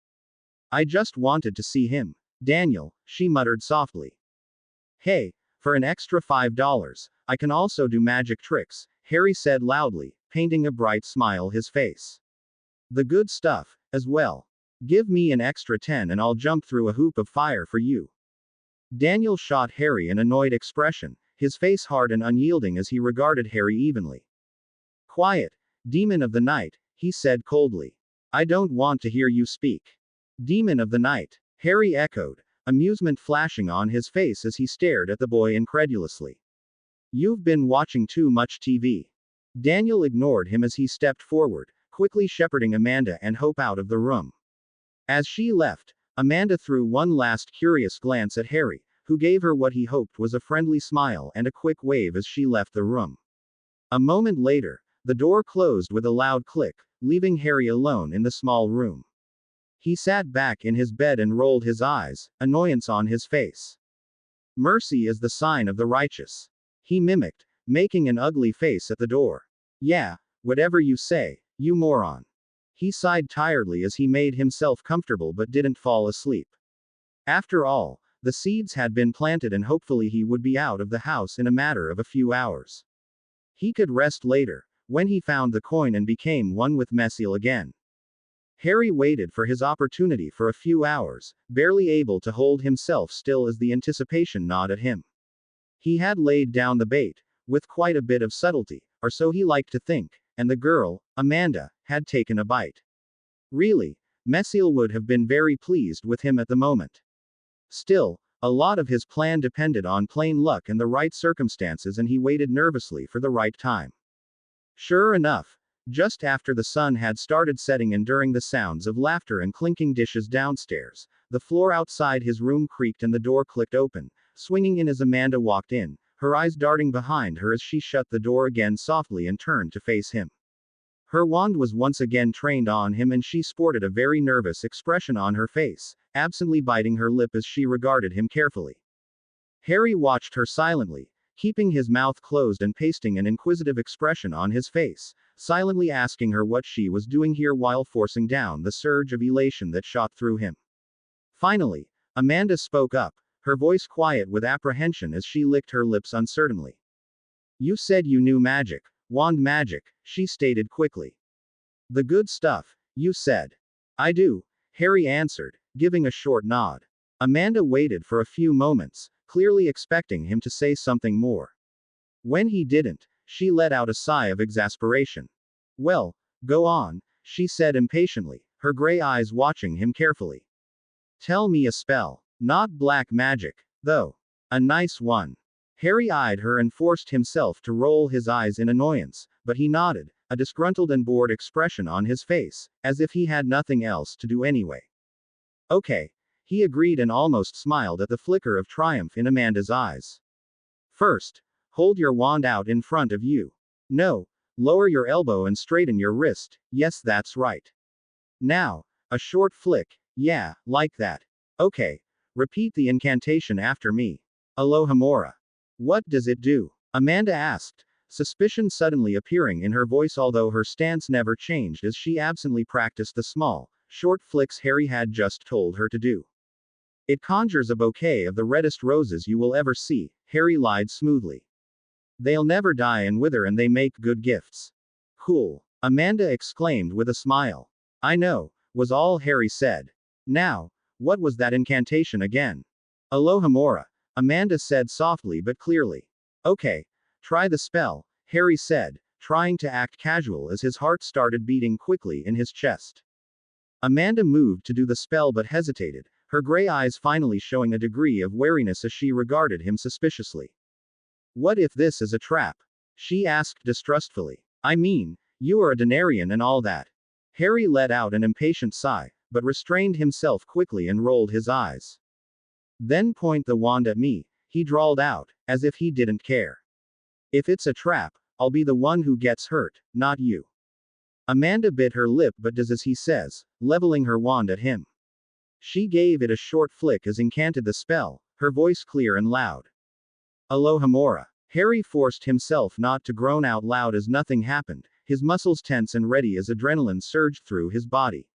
I just wanted to see him, Daniel, she muttered softly. Hey, for an extra $5, I can also do magic tricks, Harry said loudly, painting a bright smile his face. The good stuff, as well. Give me an extra 10 and I'll jump through a hoop of fire for you. Daniel shot Harry an annoyed expression, his face hard and unyielding as he regarded Harry evenly. Quiet, demon of the night, he said coldly. I don't want to hear you speak. Demon of the night, Harry echoed, amusement flashing on his face as he stared at the boy incredulously. You've been watching too much TV. Daniel ignored him as he stepped forward, quickly shepherding Amanda and Hope out of the room. As she left, Amanda threw one last curious glance at Harry, who gave her what he hoped was a friendly smile and a quick wave as she left the room. A moment later, the door closed with a loud click, leaving Harry alone in the small room. He sat back in his bed and rolled his eyes, annoyance on his face. Mercy is the sign of the righteous. He mimicked, making an ugly face at the door. Yeah, whatever you say, you moron. He sighed tiredly as he made himself comfortable but didn't fall asleep. After all, the seeds had been planted and hopefully he would be out of the house in a matter of a few hours. He could rest later, when he found the coin and became one with Messiel again. Harry waited for his opportunity for a few hours, barely able to hold himself still as the anticipation gnawed at him. He had laid down the bait, with quite a bit of subtlety, or so he liked to think, and the girl, Amanda, had taken a bite. Really, Messiel would have been very pleased with him at the moment. Still, a lot of his plan depended on plain luck and the right circumstances, and he waited nervously for the right time. Sure enough, just after the sun had started setting and during the sounds of laughter and clinking dishes downstairs, the floor outside his room creaked and the door clicked open, swinging in as Amanda walked in, her eyes darting behind her as she shut the door again softly and turned to face him. Her wand was once again trained on him and she sported a very nervous expression on her face, absently biting her lip as she regarded him carefully. Harry watched her silently, keeping his mouth closed and pasting an inquisitive expression on his face, silently asking her what she was doing here while forcing down the surge of elation that shot through him. Finally, Amanda spoke up, her voice quiet with apprehension as she licked her lips uncertainly. You said you knew magic, wand magic, she stated quickly. The good stuff, you said. I do, Harry answered, giving a short nod. Amanda waited for a few moments, clearly expecting him to say something more. When he didn't, she let out a sigh of exasperation. Well, go on, she said impatiently, her gray eyes watching him carefully. Tell me a spell. Not black magic, though. A nice one. Harry eyed her and forced himself to roll his eyes in annoyance, but he nodded, a disgruntled and bored expression on his face, as if he had nothing else to do anyway. Okay, he agreed and almost smiled at the flicker of triumph in Amanda's eyes. First, hold your wand out in front of you. No, lower your elbow and straighten your wrist, yes that's right. Now, a short flick, yeah, like that. Okay. Repeat the incantation after me. Alohomora. What does it do? Amanda asked, suspicion suddenly appearing in her voice, although her stance never changed as she absently practiced the small, short flicks Harry had just told her to do. It conjures a bouquet of the reddest roses you will ever see, Harry lied smoothly. They'll never die and wither, and they make good gifts. Cool. Amanda exclaimed with a smile. I know, was all Harry said. Now, what was that incantation again? Alohomora, Amanda said softly but clearly. Okay, try the spell, Harry said, trying to act casual as his heart started beating quickly in his chest. Amanda moved to do the spell but hesitated, her gray eyes finally showing a degree of wariness as she regarded him suspiciously. What if this is a trap? She asked distrustfully. I mean, you are a Denarian and all that. Harry let out an impatient sigh, but restrained himself quickly and rolled his eyes. Then point the wand at me, he drawled out, as if he didn't care. If it's a trap, I'll be the one who gets hurt, not you. Amanda bit her lip but does as he says, leveling her wand at him. She gave it a short flick as incanted the spell, her voice clear and loud. Alohomora. Harry forced himself not to groan out loud as nothing happened, his muscles tense and ready as adrenaline surged through his body.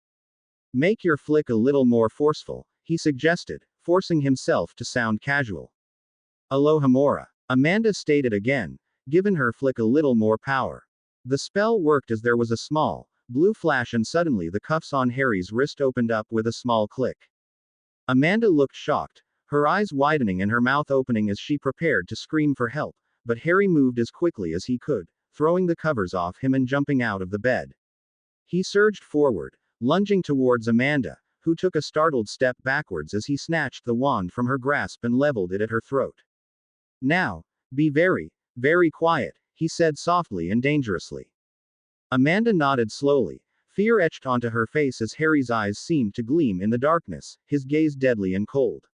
Make your flick a little more forceful, he suggested, forcing himself to sound casual. Alohomora. Amanda stated again, giving her flick a little more power. The spell worked as there was a small, blue flash and suddenly the cuffs on Harry's wrist opened up with a small click. Amanda looked shocked, her eyes widening and her mouth opening as she prepared to scream for help, but Harry moved as quickly as he could, throwing the covers off him and jumping out of the bed. He surged forward, lunging towards Amanda, who took a startled step backwards as he snatched the wand from her grasp and leveled it at her throat. Now, be very, very quiet, he said softly and dangerously. Amanda nodded slowly, fear etched onto her face as Harry's eyes seemed to gleam in the darkness, his gaze deadly and cold.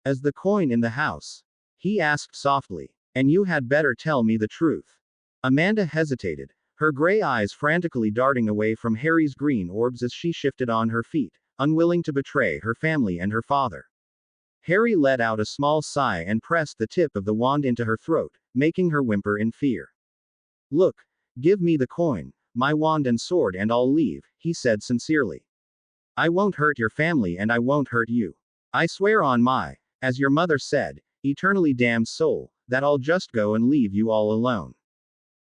As the coin in the house? He asked softly. And you had better tell me the truth. Amanda hesitated, her gray eyes frantically darting away from Harry's green orbs as she shifted on her feet, unwilling to betray her family and her father. Harry let out a small sigh and pressed the tip of the wand into her throat, making her whimper in fear. Look, give me the coin, my wand and sword, and I'll leave, he said sincerely. I won't hurt your family and I won't hurt you. I swear on my, as your mother said, eternally damned soul, that I'll just go and leave you all alone.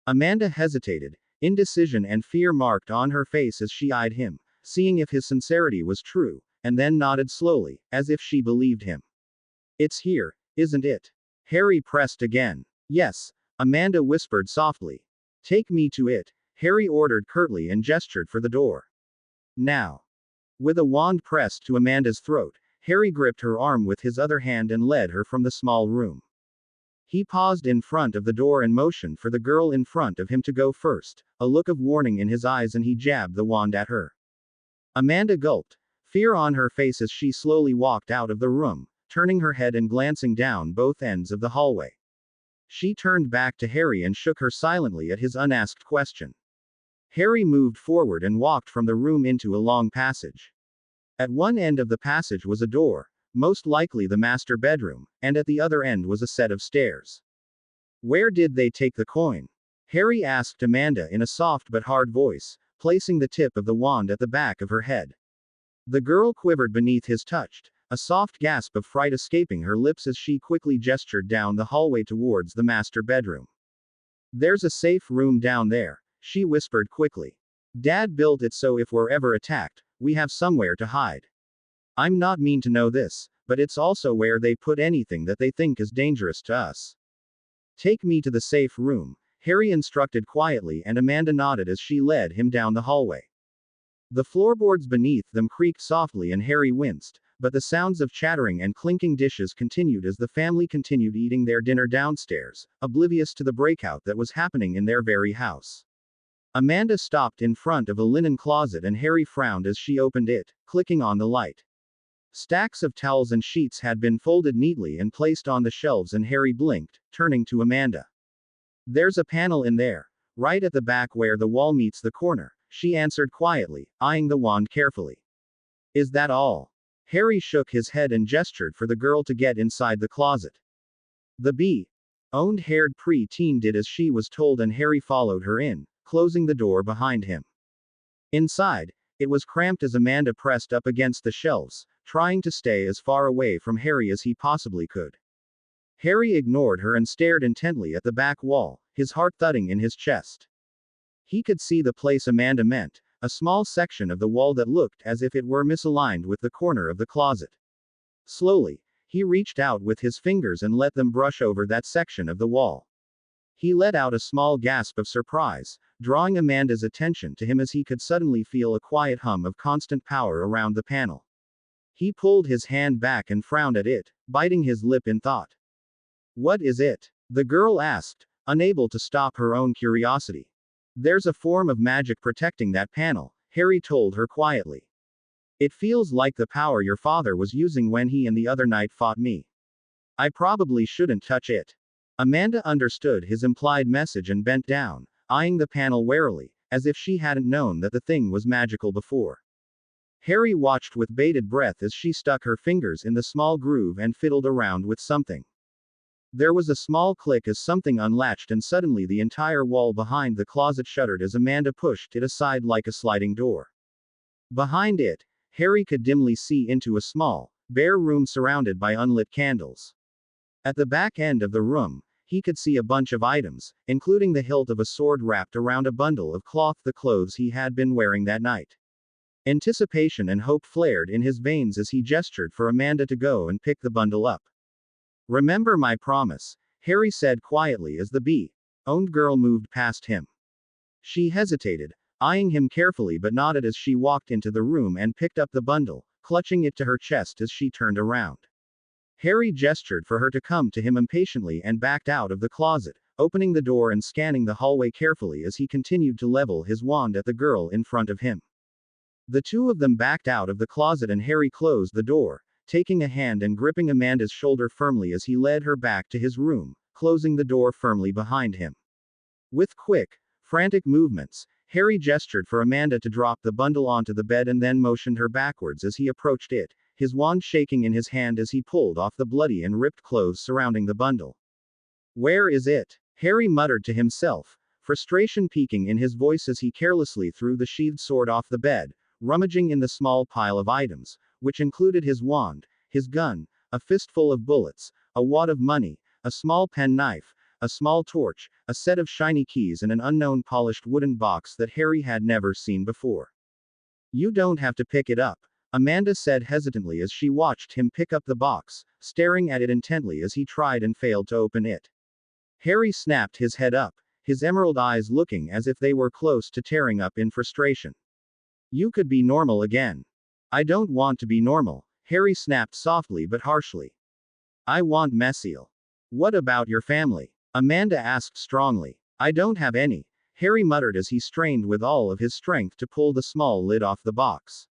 Amanda hesitated, indecision and fear marked on her face as she eyed him, seeing if his sincerity was true, and then nodded slowly, as if she believed him. It's here, isn't it? Harry pressed again. Yes, Amanda whispered softly. Take me to it, Harry ordered curtly and gestured for the door. Now. With a wand pressed to Amanda's throat, Harry gripped her arm with his other hand and led her from the small room. He paused in front of the door and motioned for the girl in front of him to go first, a look of warning in his eyes, and he jabbed the wand at her. Amanda gulped, fear on her face as she slowly walked out of the room, turning her head and glancing down both ends of the hallway. She turned back to Harry and shook her silently at his unasked question. Harry moved forward and walked from the room into a long passage. At one end of the passage was a door, most likely the master bedroom, and at the other end was a set of stairs. Where did they take the coin? Harry asked Amanda in a soft but hard voice, placing the tip of the wand at the back of her head. The girl quivered beneath his touch, a soft gasp of fright escaping her lips as she quickly gestured down the hallway towards the master bedroom. There's a safe room down there, she whispered quickly. Dad built it so if we're ever attacked, we have somewhere to hide. I'm not mean to know this, but it's also where they put anything that they think is dangerous to us. Take me to the safe room, Harry instructed quietly, and Amanda nodded as she led him down the hallway. The floorboards beneath them creaked softly and Harry winced, but the sounds of chattering and clinking dishes continued as the family continued eating their dinner downstairs, oblivious to the breakout that was happening in their very house. Amanda stopped in front of a linen closet and Harry frowned as she opened it, clicking on the light. Stacks of towels and sheets had been folded neatly and placed on the shelves, and Harry blinked, turning to Amanda. There's a panel in there, right at the back where the wall meets the corner, she answered quietly, eyeing the wand carefully. Is that all? Harry shook his head and gestured for the girl to get inside the closet. The bee. Owned-haired pre-teen did as she was told and Harry followed her in, closing the door behind him. Inside, it was cramped as Amanda pressed up against the shelves, trying to stay as far away from Harry as he possibly could. Harry ignored her and stared intently at the back wall, his heart thudding in his chest. He could see the place Amanda meant, a small section of the wall that looked as if it were misaligned with the corner of the closet. Slowly, he reached out with his fingers and let them brush over that section of the wall. He let out a small gasp of surprise, drawing Amanda's attention to him as he could suddenly feel a quiet hum of constant power around the panel. He pulled his hand back and frowned at it, biting his lip in thought. "What is it?" the girl asked, unable to stop her own curiosity. "There's a form of magic protecting that panel," Harry told her quietly. "It feels like the power your father was using when he and the other knight fought me. I probably shouldn't touch it." Amanda understood his implied message and bent down, eyeing the panel warily, as if she hadn't known that the thing was magical before. Harry watched with bated breath as she stuck her fingers in the small groove and fiddled around with something. There was a small click as something unlatched and suddenly the entire wall behind the closet shuddered as Amanda pushed it aside like a sliding door. Behind it, Harry could dimly see into a small, bare room surrounded by unlit candles. At the back end of the room, he could see a bunch of items, including the hilt of a sword wrapped around a bundle of cloth, the clothes he had been wearing that night. Anticipation and hope flared in his veins as he gestured for Amanda to go and pick the bundle up. "Remember my promise," Harry said quietly as the owned girl moved past him. She hesitated, eyeing him carefully but nodded as she walked into the room and picked up the bundle, clutching it to her chest as she turned around. Harry gestured for her to come to him impatiently and backed out of the closet, opening the door and scanning the hallway carefully as he continued to level his wand at the girl in front of him. The two of them backed out of the closet and Harry closed the door, taking a hand and gripping Amanda's shoulder firmly as he led her back to his room, closing the door firmly behind him. With quick, frantic movements, Harry gestured for Amanda to drop the bundle onto the bed and then motioned her backwards as he approached it, his wand shaking in his hand as he pulled off the bloody and ripped clothes surrounding the bundle. "Where is it?" Harry muttered to himself, frustration peaking in his voice as he carelessly threw the sheathed sword off the bed, rummaging in the small pile of items, which included his wand, his gun, a fistful of bullets, a wad of money, a small penknife, a small torch, a set of shiny keys and an unknown polished wooden box that Harry had never seen before. "You don't have to pick it up," Amanda said hesitantly as she watched him pick up the box, staring at it intently as he tried and failed to open it. Harry snapped his head up, his emerald eyes looking as if they were close to tearing up in frustration. "You could be normal again." "I don't want to be normal," Harry snapped softly but harshly. "I want Messiel." "What about your family?" Amanda asked strongly. "I don't have any," Harry muttered as he strained with all of his strength to pull the small lid off the box.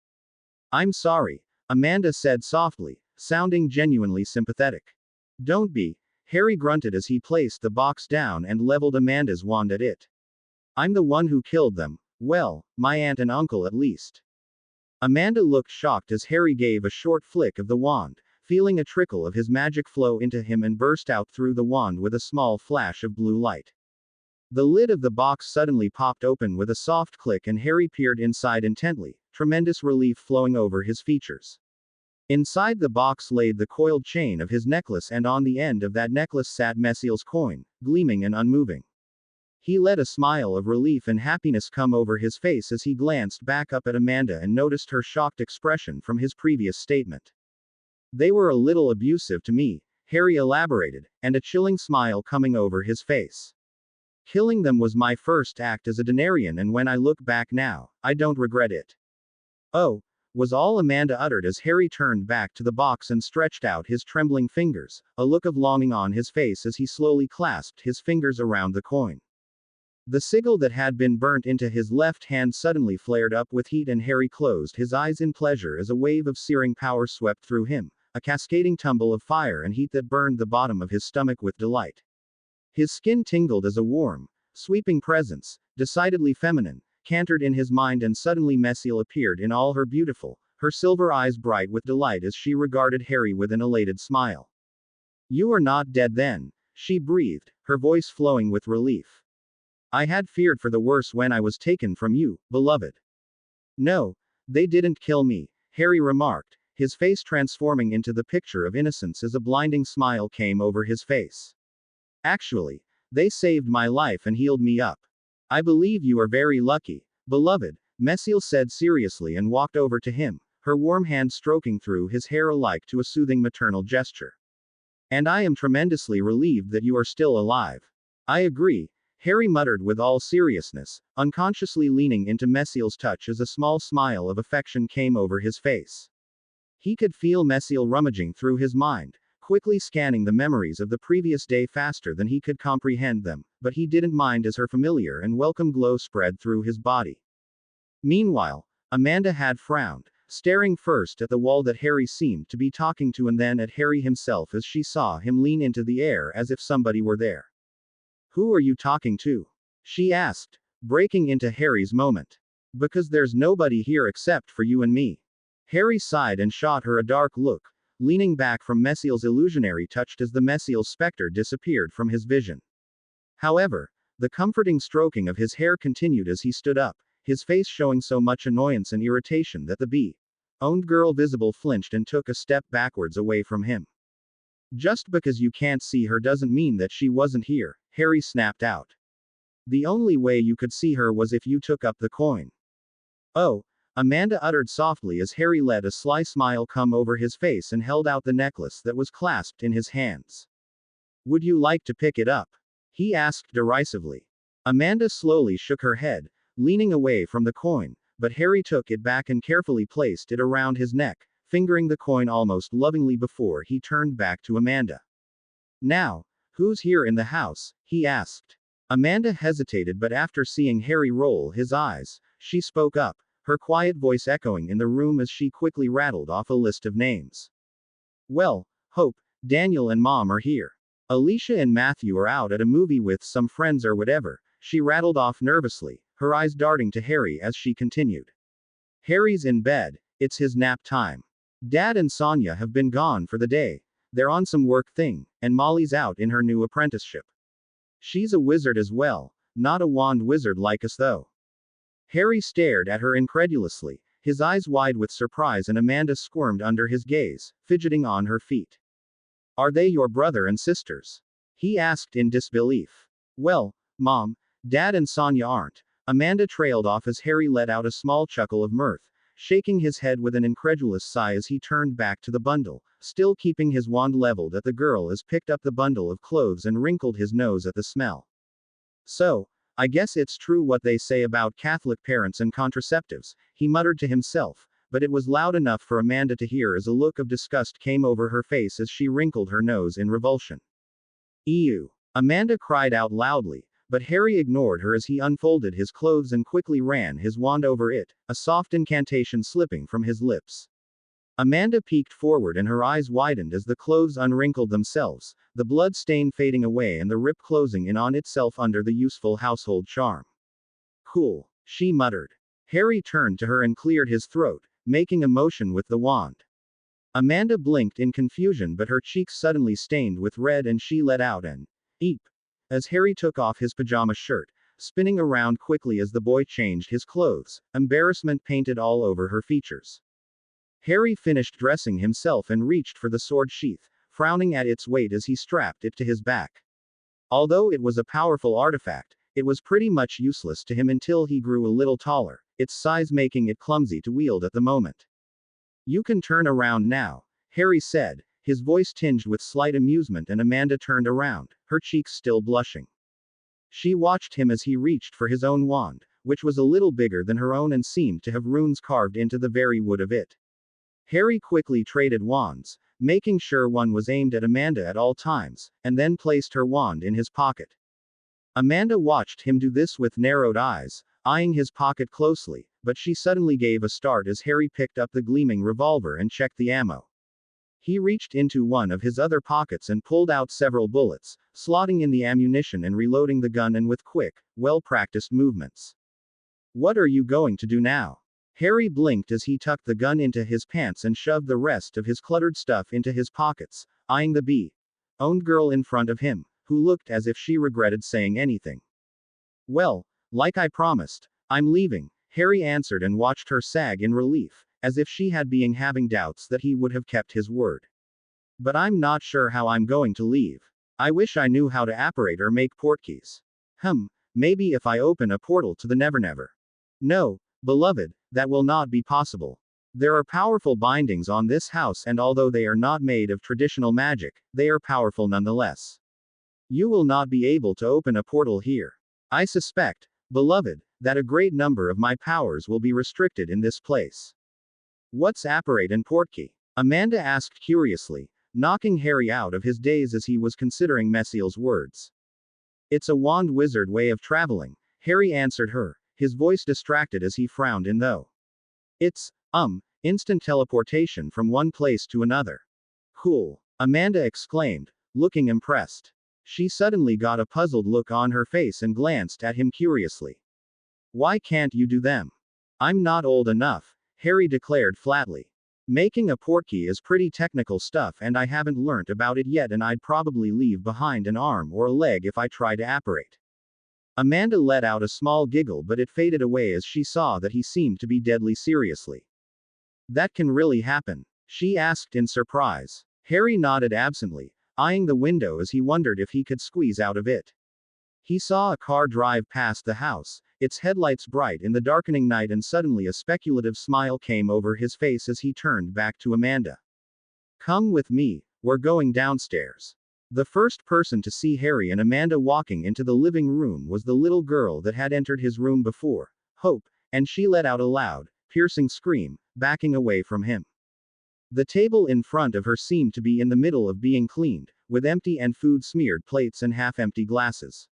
"I'm sorry," Amanda said softly, sounding genuinely sympathetic. "Don't be," Harry grunted as he placed the box down and leveled Amanda's wand at it. "I'm the one who killed them. Well, my aunt and uncle at least." Amanda looked shocked as Harry gave a short flick of the wand, feeling a trickle of his magic flow into him and burst out through the wand with a small flash of blue light. The lid of the box suddenly popped open with a soft click and Harry peered inside intently, tremendous relief flowing over his features. Inside the box laid the coiled chain of his necklace and on the end of that necklace sat Messiel's coin, gleaming and unmoving. He let a smile of relief and happiness come over his face as he glanced back up at Amanda and noticed her shocked expression from his previous statement. "They were a little abusive to me," Harry elaborated, and a chilling smile coming over his face. "Killing them was my first act as a Denarian and when I look back now, I don't regret it." "Oh," was all Amanda uttered as Harry turned back to the box and stretched out his trembling fingers, a look of longing on his face as he slowly clasped his fingers around the coin. The sigil that had been burnt into his left hand suddenly flared up with heat and Harry closed his eyes in pleasure as a wave of searing power swept through him, a cascading tumble of fire and heat that burned the bottom of his stomach with delight. His skin tingled as a warm, sweeping presence, decidedly feminine, cantered in his mind and suddenly Messiel appeared in all her beautiful, her silver eyes bright with delight as she regarded Harry with an elated smile. "You are not dead then," she breathed, her voice flowing with relief. I had feared for the worse when I was taken from you, beloved. No, they didn't kill me, Harry remarked, his face transforming into the picture of innocence as a blinding smile came over his face. Actually, they saved my life and healed me up. I believe you are very lucky, beloved, Messiel said seriously and walked over to him, her warm hand stroking through his hair alike to a soothing maternal gesture. And I am tremendously relieved that you are still alive. I agree, Harry muttered with all seriousness, unconsciously leaning into Messiel's touch as a small smile of affection came over his face. He could feel Messiel rummaging through his mind, quickly scanning the memories of the previous day faster than he could comprehend them, but he didn't mind as her familiar and welcome glow spread through his body. Meanwhile, Amanda had frowned, staring first at the wall that Harry seemed to be talking to and then at Harry himself as she saw him lean into the air as if somebody were there. Who are you talking to? She asked, breaking into Harry's moment. Because there's nobody here except for you and me. Harry sighed and shot her a dark look, leaning back from Messiel's illusionary touch as the Messiel specter disappeared from his vision. However, the comforting stroking of his hair continued as he stood up, his face showing so much annoyance and irritation that the bee-owned girl visible flinched and took a step backwards away from him. Just because you can't see her doesn't mean that she wasn't here, Harry snapped out. The only way you could see her was if you took up the coin. Oh, Amanda uttered softly as Harry let a sly smile come over his face and held out the necklace that was clasped in his hands. Would you like to pick it up? He asked derisively. Amanda slowly shook her head, leaning away from the coin, but Harry took it back and carefully placed it around his neck, fingering the coin almost lovingly before he turned back to Amanda. Now, who's here in the house? He asked. Amanda hesitated, but after seeing Harry roll his eyes, she spoke up, her quiet voice echoing in the room as she quickly rattled off a list of names. Well, Hope, Daniel and Mom are here. Alicia and Matthew are out at a movie with some friends or whatever, she rattled off nervously, her eyes darting to Harry as she continued. Harry's in bed, it's his nap time. Dad and Sonia have been gone for the day, they're on some work thing, and Molly's out in her new apprenticeship. She's a wizard as well, not a wand wizard like us though. Harry stared at her incredulously, his eyes wide with surprise, and Amanda squirmed under his gaze, fidgeting on her feet. Are they your brother and sisters? He asked in disbelief. Well, Mom, Dad and Sonia aren't. Amanda trailed off as Harry let out a small chuckle of mirth, shaking his head with an incredulous sigh as he turned back to the bundle, still keeping his wand leveled at the girl as picked up the bundle of clothes and wrinkled his nose at the smell. So, I guess it's true what they say about Catholic parents and contraceptives, he muttered to himself, but it was loud enough for Amanda to hear as a look of disgust came over her face as she wrinkled her nose in revulsion. Ew! Amanda cried out loudly, but Harry ignored her as he unfolded his clothes and quickly ran his wand over it, a soft incantation slipping from his lips. Amanda peeked forward and her eyes widened as the clothes unwrinkled themselves, the blood stain fading away and the rip closing in on itself under the useful household charm. Cool, she muttered. Harry turned to her and cleared his throat, making a motion with the wand. Amanda blinked in confusion, but her cheeks suddenly stained with red and she let out an eep as Harry took off his pajama shirt, spinning around quickly as the boy changed his clothes, embarrassment painted all over her features. Harry finished dressing himself and reached for the sword sheath, frowning at its weight as he strapped it to his back. Although it was a powerful artifact, it was pretty much useless to him until he grew a little taller, its size making it clumsy to wield at the moment. You can turn around now, Harry said, his voice tinged with slight amusement, and Amanda turned around, her cheeks still blushing. She watched him as he reached for his own wand, which was a little bigger than her own and seemed to have runes carved into the very wood of it. Harry quickly traded wands, making sure one was aimed at Amanda at all times, and then placed her wand in his pocket. Amanda watched him do this with narrowed eyes, eyeing his pocket closely, but she suddenly gave a start as Harry picked up the gleaming revolver and checked the ammo. He reached into one of his other pockets and pulled out several bullets, slotting in the ammunition and reloading the gun, and with quick, well-practiced movements. What are you going to do now? Harry blinked as he tucked the gun into his pants and shoved the rest of his cluttered stuff into his pockets, eyeing the bee-owned girl in front of him, who looked as if she regretted saying anything. Well, like I promised, I'm leaving, Harry answered and watched her sag in relief, as if she had been having doubts that he would have kept his word. But I'm not sure how I'm going to leave. I wish I knew how to apparate or make portkeys. Maybe if I open a portal to the Nevernever. No, beloved, that will not be possible. There are powerful bindings on this house, and although they are not made of traditional magic, they are powerful nonetheless. You will not be able to open a portal here. I suspect, beloved, that a great number of my powers will be restricted in this place. What's apparate and portkey? Amanda asked curiously, knocking Harry out of his daze as he was considering Messiel's words. It's a wand wizard way of traveling, Harry answered her, his voice distracted as he frowned in though. It's, instant teleportation from one place to another. Cool, Amanda exclaimed, looking impressed. She suddenly got a puzzled look on her face and glanced at him curiously. Why can't you do them? I'm not old enough, Harry declared flatly. Making a portkey is pretty technical stuff and I haven't learnt about it yet, and I'd probably leave behind an arm or a leg if I try to apparate. Amanda let out a small giggle, but it faded away as she saw that he seemed to be deadly seriously. That can really happen? She asked in surprise. Harry nodded absently, eyeing the window as he wondered if he could squeeze out of it. He saw a car drive past the house, its headlights bright in the darkening night, and suddenly a speculative smile came over his face as he turned back to Amanda. Come with me, we're going downstairs. The first person to see Harry and Amanda walking into the living room was the little girl that had entered his room before, Hope, and she let out a loud, piercing scream, backing away from him. The table in front of her seemed to be in the middle of being cleaned, with empty and food-smeared plates and half-empty glasses.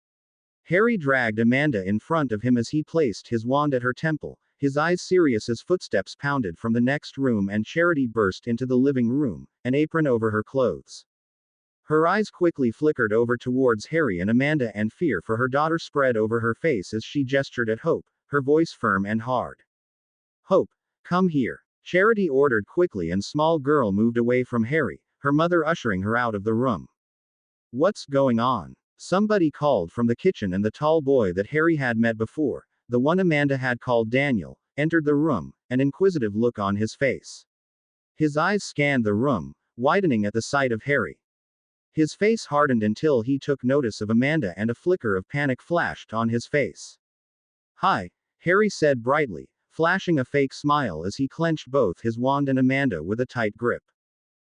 Harry dragged Amanda in front of him as he placed his wand at her temple, his eyes serious as footsteps pounded from the next room and Charity burst into the living room, an apron over her clothes. Her eyes quickly flickered over towards Harry and Amanda, and fear for her daughter spread over her face as she gestured at Hope, her voice firm and hard. Hope, come here, Charity ordered quickly, and small girl moved away from Harry, her mother ushering her out of the room. What's going on? Somebody called from the kitchen, and the tall boy that Harry had met before, the one Amanda had called Daniel, entered the room, an inquisitive look on his face. His eyes scanned the room, widening at the sight of Harry. His face hardened until he took notice of Amanda, and a flicker of panic flashed on his face. Hi, Harry said brightly, flashing a fake smile as he clenched both his wand and Amanda with a tight grip.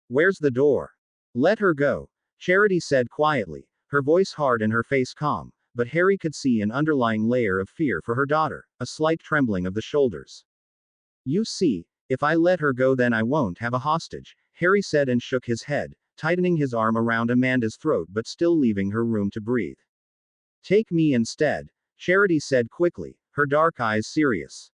Where's the door? Let her go, Charity said quietly, her voice hard and her face calm, but Harry could see an underlying layer of fear for her daughter, a slight trembling of the shoulders. You see, if I let her go then I won't have a hostage, Harry said and shook his head, tightening his arm around Amanda's throat but still leaving her room to breathe. Take me instead, Charity said quickly, her dark eyes serious.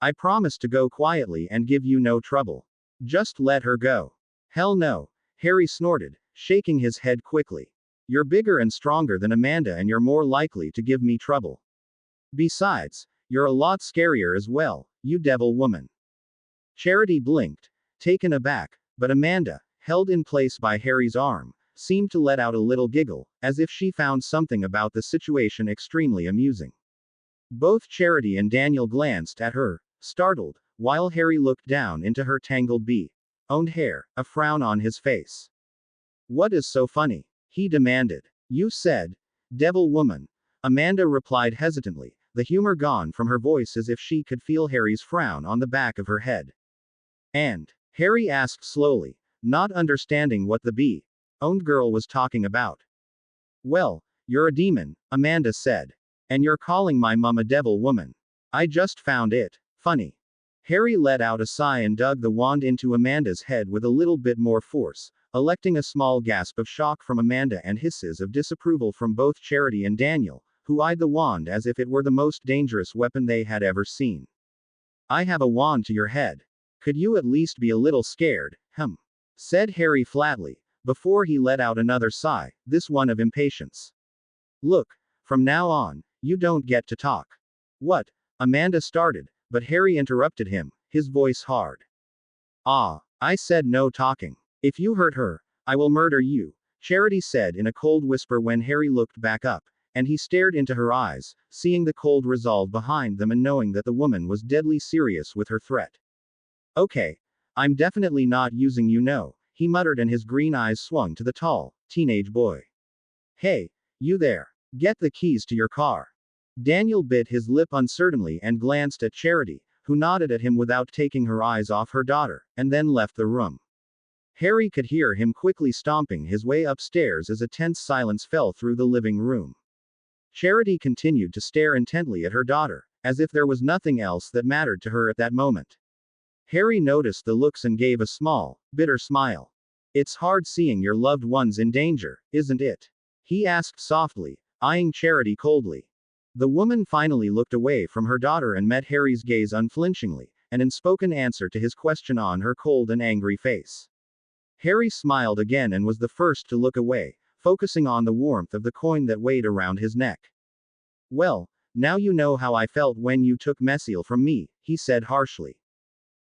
I promise to go quietly and give you no trouble. Just let her go. Hell no, Harry snorted, shaking his head quickly. You're bigger and stronger than Amanda and you're more likely to give me trouble. Besides, you're a lot scarier as well, you devil woman. Charity blinked, taken aback, but Amanda, held in place by Harry's arm, seemed to let out a little giggle, as if she found something about the situation extremely amusing. Both Charity and Daniel glanced at her, startled, while Harry looked down into her tangled owned hair, a frown on his face. What is so funny? He demanded. You said, devil woman. Amanda replied hesitantly, the humor gone from her voice as if she could feel Harry's frown on the back of her head. And? Harry asked slowly, not understanding what the owned girl was talking about. Well, you're a demon, Amanda said. And you're calling my mum a devil woman. I just found it funny. Harry let out a sigh and dug the wand into Amanda's head with a little bit more force, electing a small gasp of shock from Amanda and hisses of disapproval from both Charity and Daniel, who eyed the wand as if it were the most dangerous weapon they had ever seen. I have a wand to your head. Could you at least be a little scared, said Harry flatly, before he let out another sigh, this one of impatience. Look, from now on, you don't get to talk. What? Amanda started, but Harry interrupted him, his voice hard. I said no talking. If you hurt her, I will murder you, Charity said in a cold whisper when Harry looked back up, and he stared into her eyes, seeing the cold resolve behind them and knowing that the woman was deadly serious with her threat. Okay. I'm definitely not using you, no, he muttered, and his green eyes swung to the tall, teenage boy. Hey, you there. Get the keys to your car. Daniel bit his lip uncertainly and glanced at Charity, who nodded at him without taking her eyes off her daughter, and then left the room. Harry could hear him quickly stomping his way upstairs as a tense silence fell through the living room. Charity continued to stare intently at her daughter, as if there was nothing else that mattered to her at that moment. Harry noticed the looks and gave a small, bitter smile. It's hard seeing your loved ones in danger, isn't it? He asked softly, eyeing Charity coldly. The woman finally looked away from her daughter and met Harry's gaze unflinchingly, an unspoken answer to his question on her cold and angry face. Harry smiled again and was the first to look away, focusing on the warmth of the coin that weighed around his neck. Well, now you know how I felt when you took Messiel from me, he said harshly.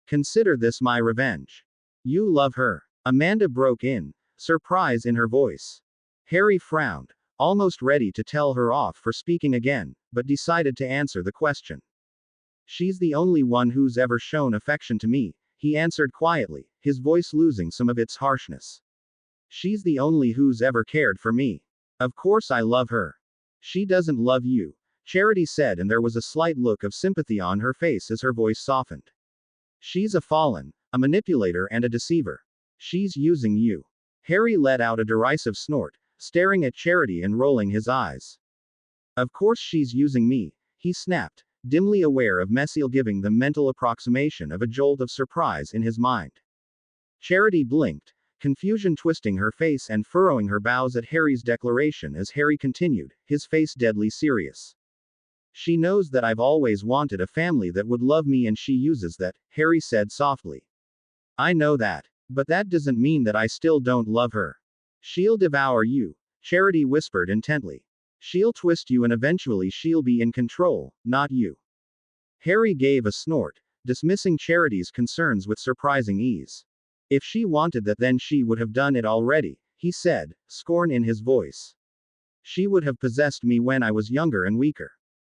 Consider this my revenge. You love her. Amanda broke in, surprise in her voice. Harry frowned, almost ready to tell her off for speaking again, but decided to answer the question. She's the only one who's ever shown affection to me, he answered quietly, his voice losing some of its harshness. She's the only who's ever cared for me. Of course I love her. She doesn't love you, Charity said, and there was a slight look of sympathy on her face as her voice softened. She's a fallen, a manipulator and a deceiver. She's using you. Harry let out a derisive snort, staring at Charity and rolling his eyes. Of course she's using me, he snapped, dimly aware of Messiel giving the mental approximation of a jolt of surprise in his mind. Charity blinked, confusion twisting her face and furrowing her brows at Harry's declaration as Harry continued, his face deadly serious. She knows that I've always wanted a family that would love me, and she uses that, Harry said softly. I know that. But that doesn't mean that I still don't love her. She'll devour you, Charity whispered intently. She'll twist you and eventually she'll be in control, not you. Harry gave a snort, dismissing Charity's concerns with surprising ease. If she wanted that, then she would have done it already, he said, scorn in his voice. She would have possessed me when I was younger and weaker.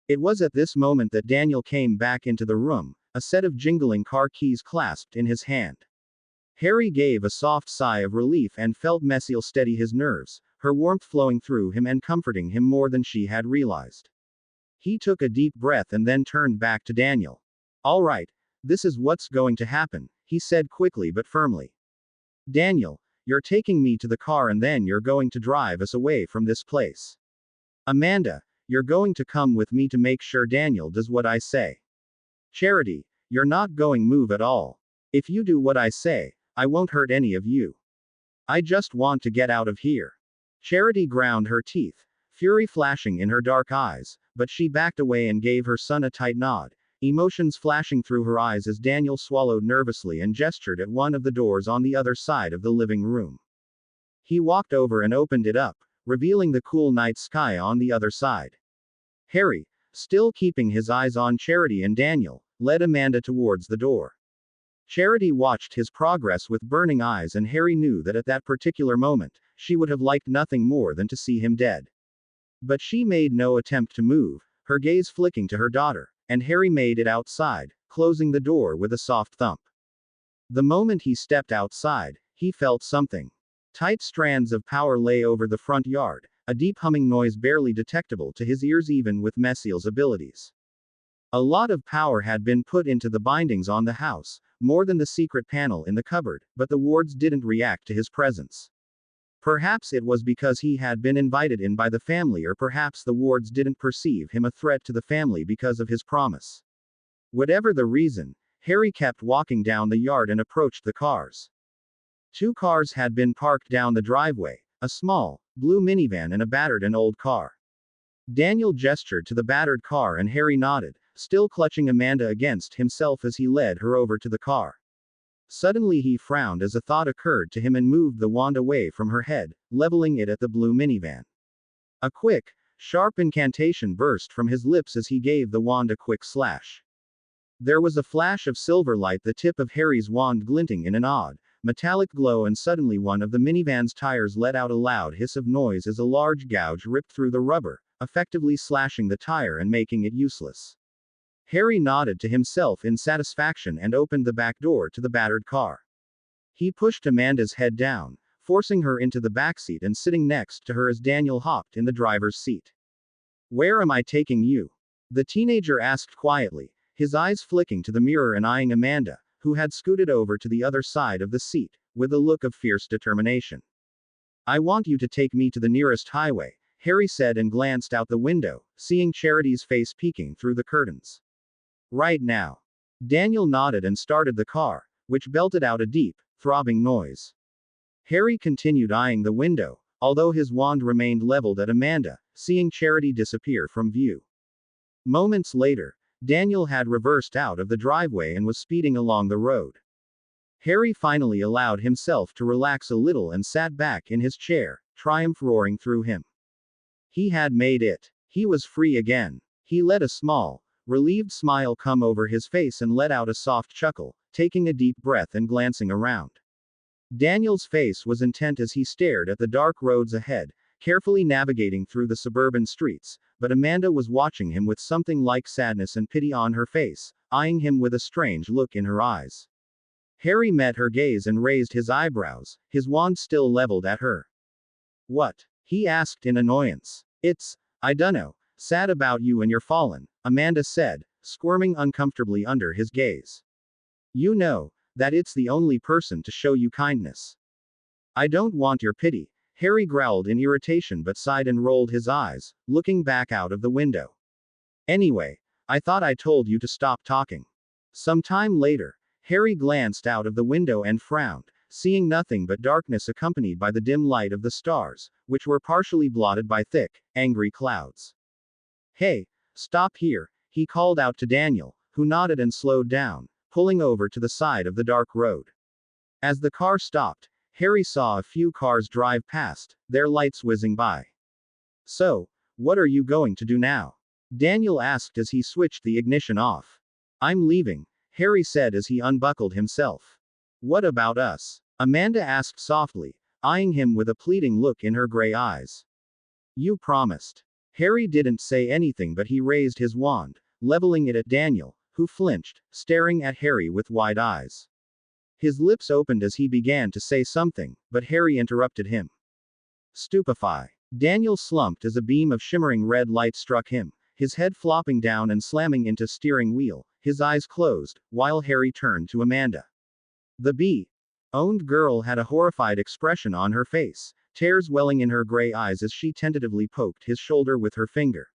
It was at this moment that Daniel came back into the room, a set of jingling car keys clasped in his hand. Harry gave a soft sigh of relief and felt Messiel steady his nerves, her warmth flowing through him and comforting him more than she had realized. He took a deep breath and then turned back to Daniel. All right, this is what's going to happen, he said quickly but firmly. Daniel, you're taking me to the car and then you're going to drive us away from this place. Amanda, you're going to come with me to make sure Daniel does what I say. Charity, you're not going to move at all. If you do what I say, I won't hurt any of you. I just want to get out of here. Charity ground her teeth, fury flashing in her dark eyes, but she backed away and gave her son a tight nod, emotions flashing through her eyes as Daniel swallowed nervously and gestured at one of the doors on the other side of the living room. He walked over and opened it up, revealing the cool night sky on the other side. Harry, still keeping his eyes on Charity and Daniel, led Amanda towards the door. Charity watched his progress with burning eyes, and Harry knew that at that particular moment, she would have liked nothing more than to see him dead. But she made no attempt to move, her gaze flicking to her daughter, and Harry made it outside, closing the door with a soft thump. The moment he stepped outside, he felt something. Tight strands of power lay over the front yard, a deep humming noise barely detectable to his ears even with Messiel's abilities. A lot of power had been put into the bindings on the house, more than the secret panel in the cupboard, but the wards didn't react to his presence. Perhaps it was because he had been invited in by the family, or perhaps the wards didn't perceive him a threat to the family because of his promise. Whatever the reason, Harry kept walking down the yard and approached the cars. 2 cars had been parked down the driveway, a small, blue minivan and a battered and old car. Daniel gestured to the battered car and Harry nodded, still clutching Amanda against himself as he led her over to the car. Suddenly he frowned as a thought occurred to him and moved the wand away from her head, leveling it at the blue minivan. A quick, sharp incantation burst from his lips as he gave the wand a quick slash. There was a flash of silver light, the tip of Harry's wand glinting in an odd, metallic glow, and suddenly one of the minivan's tires let out a loud hiss of noise as a large gouge ripped through the rubber, effectively slashing the tire and making it useless. Harry nodded to himself in satisfaction and opened the back door to the battered car. He pushed Amanda's head down, forcing her into the backseat and sitting next to her as Daniel hopped in the driver's seat. "Where am I taking you?" the teenager asked quietly, his eyes flicking to the mirror and eyeing Amanda, who had scooted over to the other side of the seat, with a look of fierce determination. "I want you to take me to the nearest highway," Harry said and glanced out the window, seeing Charity's face peeking through the curtains. "Right now." Daniel nodded and started the car, which belted out a deep, throbbing noise. Harry continued eyeing the window, although his wand remained leveled at Amanda, seeing Charity disappear from view. Moments later, Daniel had reversed out of the driveway and was speeding along the road. Harry finally allowed himself to relax a little and sat back in his chair, triumph roaring through him. He had made it. He was free again. He let a small, relieved smile come over his face and let out a soft chuckle, taking a deep breath and glancing around. Daniel's face was intent as he stared at the dark roads ahead, carefully navigating through the suburban streets, but Amanda was watching him with something like sadness and pity on her face, eyeing him with a strange look in her eyes. Harry met her gaze and raised his eyebrows, his wand still leveled at her. "What?" he asked in annoyance. I dunno, sad about you and your fallen," Amanda said, squirming uncomfortably under his gaze. "You know that it's the only person to show you kindness." "I don't want your pity," Harry growled in irritation but sighed and rolled his eyes, looking back out of the window. "Anyway, I thought I told you to stop talking." Some time later, Harry glanced out of the window and frowned, seeing nothing but darkness accompanied by the dim light of the stars, which were partially blotted by thick, angry clouds. "Hey, stop here," he called out to Daniel, who nodded and slowed down, pulling over to the side of the dark road. As the car stopped, Harry saw a few cars drive past, their lights whizzing by. "So, what are you going to do now?" Daniel asked as he switched the ignition off. "I'm leaving," Harry said as he unbuckled himself. "What about us?" Amanda asked softly, eyeing him with a pleading look in her gray eyes. "You promised." Harry didn't say anything but he raised his wand, leveling it at Daniel, who flinched, staring at Harry with wide eyes. His lips opened as he began to say something, but Harry interrupted him. "Stupefy." Daniel slumped as a beam of shimmering red light struck him, his head flopping down and slamming into steering wheel, his eyes closed, while Harry turned to Amanda. The bee-owned girl had a horrified expression on her face, tears welling in her gray eyes as she tentatively poked his shoulder with her finger.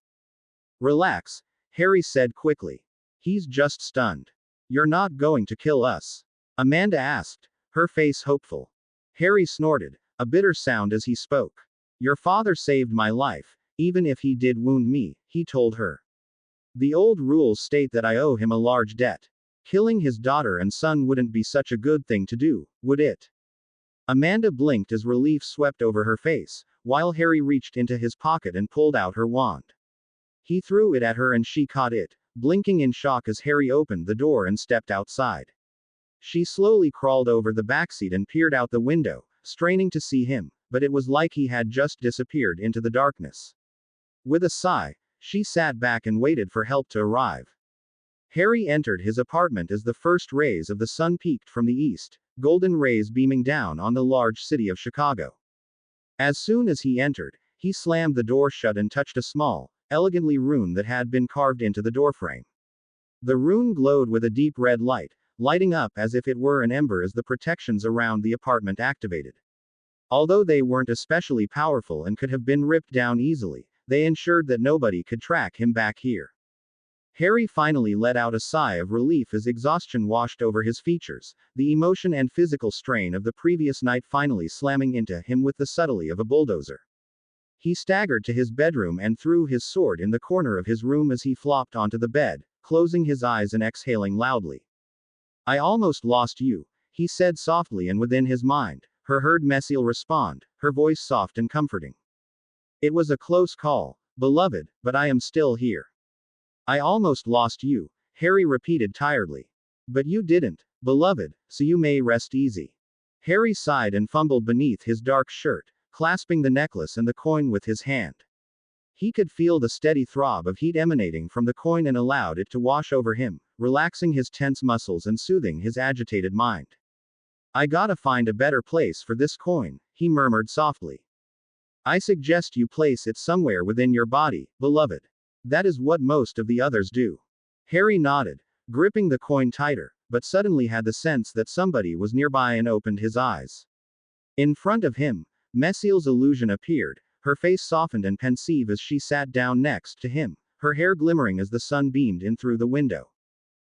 "Relax," Harry said quickly. "He's just stunned." "You're not going to kill us?" Amanda asked, her face hopeful. Harry snorted, a bitter sound as he spoke. "Your father saved my life, even if he did wound me," he told her. "The old rules state that I owe him a large debt. Killing his daughter and son wouldn't be such a good thing to do, would it?" Amanda blinked as relief swept over her face, while Harry reached into his pocket and pulled out her wand. He threw it at her and she caught it, blinking in shock as Harry opened the door and stepped outside. She slowly crawled over the backseat and peered out the window, straining to see him, but it was like he had just disappeared into the darkness. With a sigh, she sat back and waited for help to arrive. Harry entered his apartment as the first rays of the sun peeked from the east, golden rays beaming down on the large city of Chicago. As soon as he entered, he slammed the door shut and touched a small, elegantly rune that had been carved into the doorframe. The rune glowed with a deep red light, lighting up as if it were an ember as the protections around the apartment activated. Although they weren't especially powerful and could have been ripped down easily, they ensured that nobody could track him back here. Harry finally let out a sigh of relief as exhaustion washed over his features, the emotion and physical strain of the previous night finally slamming into him with the subtlety of a bulldozer. He staggered to his bedroom and threw his sword in the corner of his room as he flopped onto the bed, closing his eyes and exhaling loudly. "I almost lost you," he said softly, and within his mind, heard Messiel respond, her voice soft and comforting. "It was a close call, beloved, but I am still here." "I almost lost you," Harry repeated tiredly. "But you didn't, beloved, so you may rest easy." Harry sighed and fumbled beneath his dark shirt, clasping the necklace and the coin with his hand. He could feel the steady throb of heat emanating from the coin and allowed it to wash over him, relaxing his tense muscles and soothing his agitated mind. I gotta find a better place for this coin, he murmured softly. I suggest you place it somewhere within your body, beloved. That is what most of the others do. Harry nodded, gripping the coin tighter, but suddenly had the sense that somebody was nearby and opened his eyes. In front of him, Messiel's illusion appeared, her face softened and pensive as she sat down next to him, her hair glimmering as the sun beamed in through the window.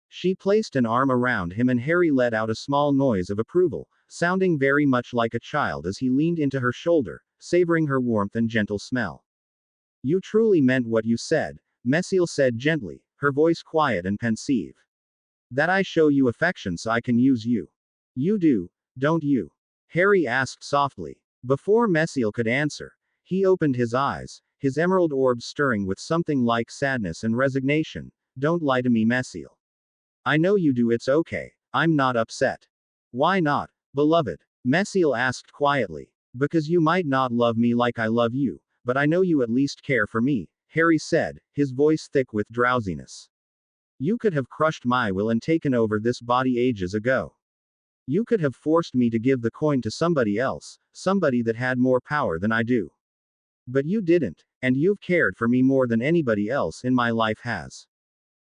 She placed an arm around him and Harry let out a small noise of approval, sounding very much like a child as he leaned into her shoulder, savoring her warmth and gentle smell. You truly meant what you said, Messiel said gently, her voice quiet and pensive. That I show you affection so I can use you. You do, don't you? Harry asked softly. Before Messiel could answer, he opened his eyes, his emerald orbs stirring with something like sadness and resignation. Don't lie to me, Messiel. I know you do, it's okay, I'm not upset. Why not, beloved? Messiel asked quietly. Because you might not love me like I love you, but I know you at least care for me, Harry said, his voice thick with drowsiness. You could have crushed my will and taken over this body ages ago. You could have forced me to give the coin to somebody else, somebody that had more power than I do. But you didn't, and you've cared for me more than anybody else in my life has.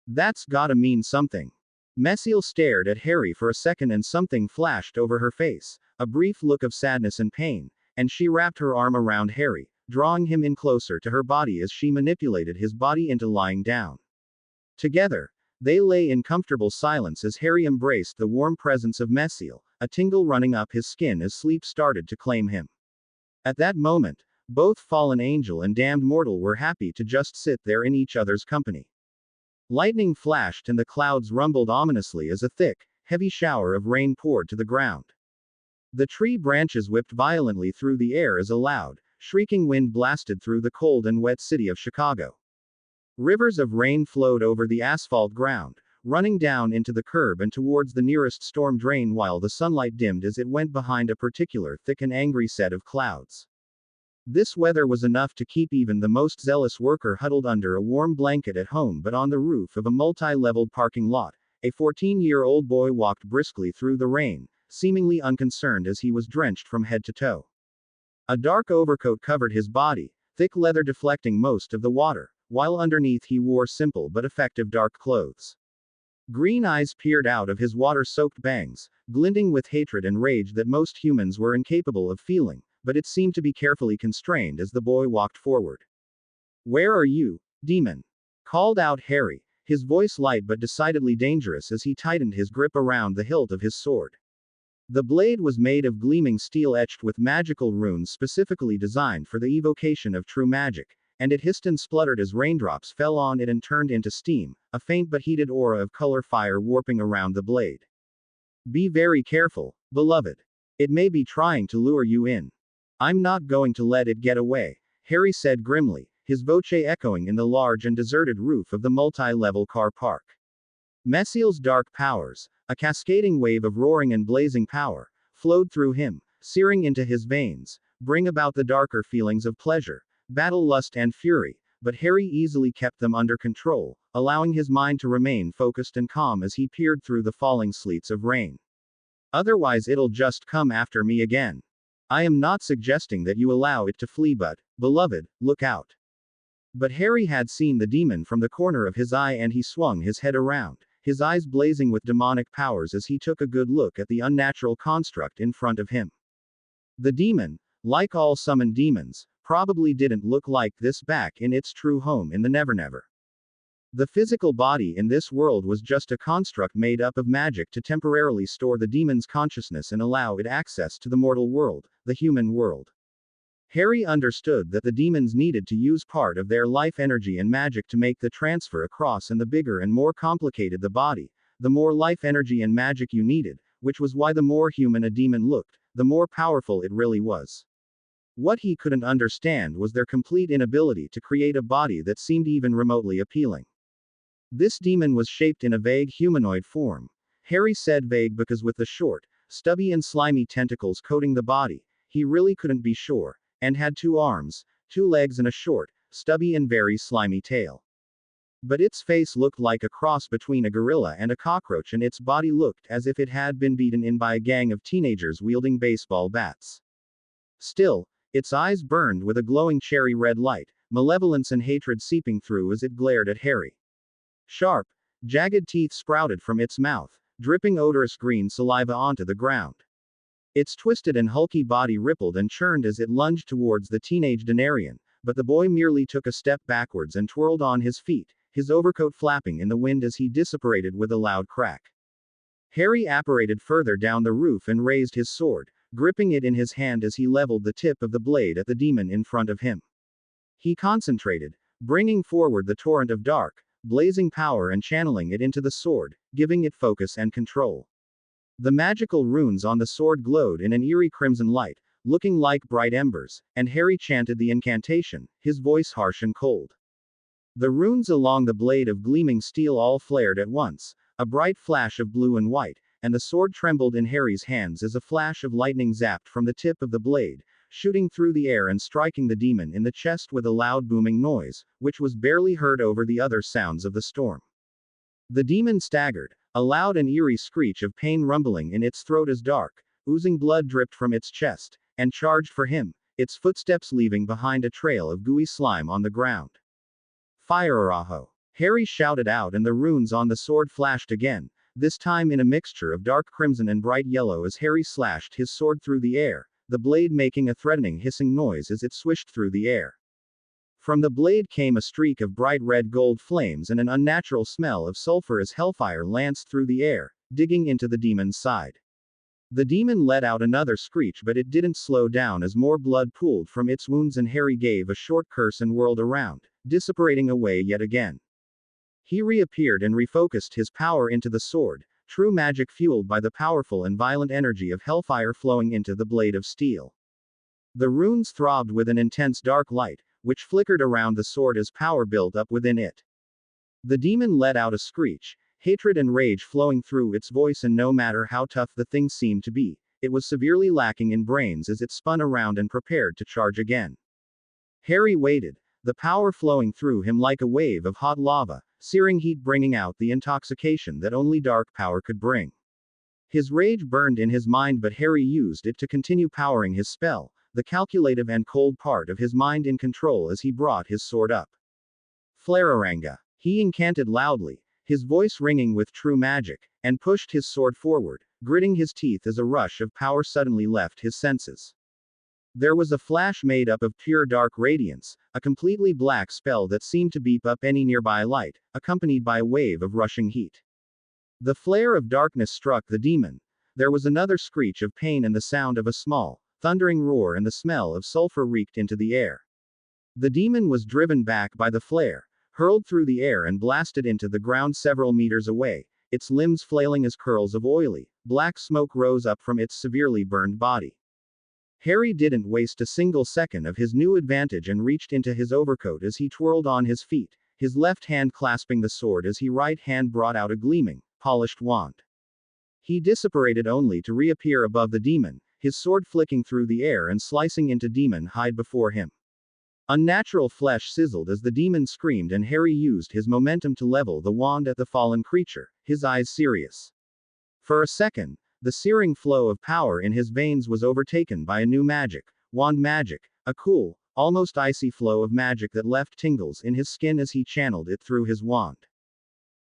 That's gotta mean something. Messiel stared at Harry for a second and something flashed over her face, a brief look of sadness and pain, and she wrapped her arm around Harry, drawing him in closer to her body as she manipulated his body into lying down. Together, they lay in comfortable silence as Harry embraced the warm presence of Messiel, a tingle running up his skin as sleep started to claim him. At that moment, both fallen angel and damned mortal were happy to just sit there in each other's company. Lightning flashed and the clouds rumbled ominously as a thick, heavy shower of rain poured to the ground. The tree branches whipped violently through the air as a loud, shrieking wind blasted through the cold and wet city of Chicago. Rivers of rain flowed over the asphalt ground, running down into the curb and towards the nearest storm drain while the sunlight dimmed as it went behind a particular thick and angry set of clouds. This weather was enough to keep even the most zealous worker huddled under a warm blanket at home, but on the roof of a multi-leveled parking lot, a 14-year-old boy walked briskly through the rain, seemingly unconcerned as he was drenched from head to toe. A dark overcoat covered his body, thick leather deflecting most of the water, while underneath he wore simple but effective dark clothes. Green eyes peered out of his water-soaked bangs, glinting with hatred and rage that most humans were incapable of feeling, but it seemed to be carefully constrained as the boy walked forward. Where are you, demon? Called out Harry, his voice light but decidedly dangerous as he tightened his grip around the hilt of his sword. The blade was made of gleaming steel etched with magical runes specifically designed for the evocation of true magic, and it hissed and spluttered as raindrops fell on it and turned into steam, a faint but heated aura of color fire warping around the blade. Be very careful, beloved. It may be trying to lure you in. I'm not going to let it get away, Harry said grimly, his voce echoing in the large and deserted roof of the multi-level car park. Messiel's dark powers, a cascading wave of roaring and blazing power, flowed through him, searing into his veins, bring about the darker feelings of pleasure, battle lust and fury, but Harry easily kept them under control, allowing his mind to remain focused and calm as he peered through the falling sleets of rain. Otherwise it'll just come after me again. I am not suggesting that you allow it to flee, but, beloved, look out. But Harry had seen the demon from the corner of his eye and he swung his head around, his eyes blazing with demonic powers as he took a good look at the unnatural construct in front of him. The demon, like all summoned demons, probably didn't look like this back in its true home in the Nevernever. The physical body in this world was just a construct made up of magic to temporarily store the demon's consciousness and allow it access to the mortal world, the human world. Harry understood that the demons needed to use part of their life energy and magic to make the transfer across, and the bigger and more complicated the body, the more life energy and magic you needed, which was why the more human a demon looked, the more powerful it really was. What he couldn't understand was their complete inability to create a body that seemed even remotely appealing. This demon was shaped in a vague humanoid form. Harry said vague because with the short, stubby and slimy tentacles coating the body, he really couldn't be sure, and had 2 arms, 2 legs and a short, stubby and very slimy tail. But its face looked like a cross between a gorilla and a cockroach, and its body looked as if it had been beaten in by a gang of teenagers wielding baseball bats. Still, its eyes burned with a glowing cherry red light, malevolence and hatred seeping through as it glared at Harry. Sharp, jagged teeth sprouted from its mouth, dripping odorous green saliva onto the ground. Its twisted and hulky body rippled and churned as it lunged towards the teenage Denarian, but the boy merely took a step backwards and twirled on his feet, his overcoat flapping in the wind as he dissipated with a loud crack. Harry apparated further down the roof and raised his sword, gripping it in his hand as he leveled the tip of the blade at the demon in front of him. He concentrated, bringing forward the torrent of dark, blazing power and channeling it into the sword, giving it focus and control. The magical runes on the sword glowed in an eerie crimson light, looking like bright embers, and Harry chanted the incantation, his voice harsh and cold. The runes along the blade of gleaming steel all flared at once, a bright flash of blue and white, and the sword trembled in Harry's hands as a flash of lightning zapped from the tip of the blade, shooting through the air and striking the demon in the chest with a loud booming noise, which was barely heard over the other sounds of the storm. The demon staggered, a loud and eerie screech of pain rumbling in its throat as dark, oozing blood dripped from its chest, and charged for him, its footsteps leaving behind a trail of gooey slime on the ground. Fire Arajo! Harry shouted out, and the runes on the sword flashed again, this time in a mixture of dark crimson and bright yellow as Harry slashed his sword through the air, the blade making a threatening hissing noise as it swished through the air. From the blade came a streak of bright red gold flames and an unnatural smell of sulfur as hellfire lanced through the air, digging into the demon's side. The demon let out another screech, but it didn't slow down as more blood pooled from its wounds, and Harry gave a short curse and whirled around, dissipating away yet again. He reappeared and refocused his power into the sword, true magic fueled by the powerful and violent energy of hellfire flowing into the blade of steel. The runes throbbed with an intense dark light, which flickered around the sword as power built up within it. The demon let out a screech, hatred and rage flowing through its voice, and no matter how tough the thing seemed to be, it was severely lacking in brains as it spun around and prepared to charge again. Harry waited, the power flowing through him like a wave of hot lava, searing heat bringing out the intoxication that only dark power could bring. His rage burned in his mind, but Harry used it to continue powering his spell, the calculative and cold part of his mind in control as he brought his sword up. Flararanga! He incanted loudly, his voice ringing with true magic, and pushed his sword forward, gritting his teeth as a rush of power suddenly left his senses. There was a flash made up of pure dark radiance, a completely black spell that seemed to beep up any nearby light, accompanied by a wave of rushing heat. The flare of darkness struck the demon. There was another screech of pain and the sound of a small, thundering roar, and the smell of sulfur reeked into the air. The demon was driven back by the flare, hurled through the air and blasted into the ground several meters away, its limbs flailing as curls of oily, black smoke rose up from its severely burned body. Harry didn't waste a single second of his new advantage and reached into his overcoat as he twirled on his feet, his left hand clasping the sword as his right hand brought out a gleaming, polished wand. He dissipated only to reappear above the demon, his sword flicking through the air and slicing into demon hide before him. Unnatural flesh sizzled as the demon screamed, and Harry used his momentum to level the wand at the fallen creature, his eyes serious. For a second, the searing flow of power in his veins was overtaken by a new magic, wand magic, a cool, almost icy flow of magic that left tingles in his skin as he channeled it through his wand.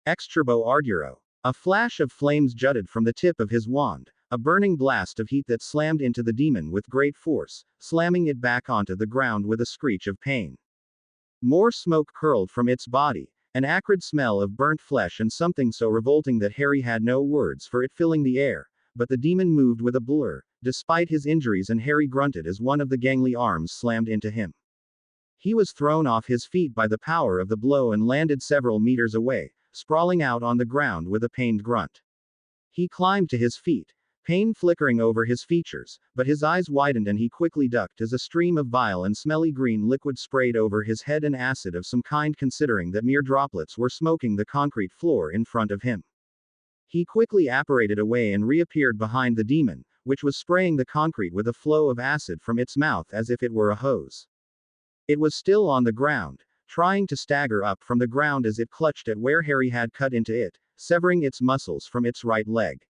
Exturbo Arduro. A flash of flames jutted from the tip of his wand, a burning blast of heat that slammed into the demon with great force, slamming it back onto the ground with a screech of pain. More smoke curled from its body, an acrid smell of burnt flesh, and something so revolting that Harry had no words for it filling the air, but the demon moved with a blur, despite his injuries, and Harry grunted as one of the gangly arms slammed into him. He was thrown off his feet by the power of the blow and landed several meters away, sprawling out on the ground with a pained grunt. He climbed to his feet, pain flickering over his features, but his eyes widened and he quickly ducked as a stream of vile and smelly green liquid sprayed over his head, an acid of some kind considering that mere droplets were smoking the concrete floor in front of him. He quickly apparated away and reappeared behind the demon, which was spraying the concrete with a flow of acid from its mouth as if it were a hose. It was still on the ground, trying to stagger up from the ground as it clutched at where Harry had cut into it, severing its muscles from its right leg.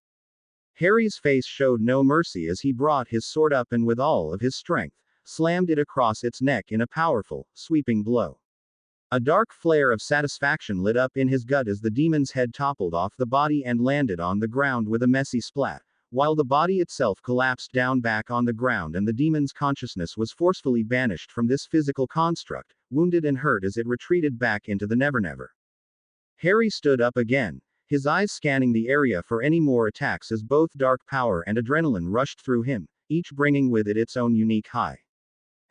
Harry's face showed no mercy as he brought his sword up and with all of his strength, slammed it across its neck in a powerful, sweeping blow. A dark flare of satisfaction lit up in his gut as the demon's head toppled off the body and landed on the ground with a messy splat, while the body itself collapsed down back on the ground and the demon's consciousness was forcefully banished from this physical construct, wounded and hurt as it retreated back into the Never-Never. Harry stood up again, his eyes scanning the area for any more attacks as both dark power and adrenaline rushed through him, each bringing with it its own unique high.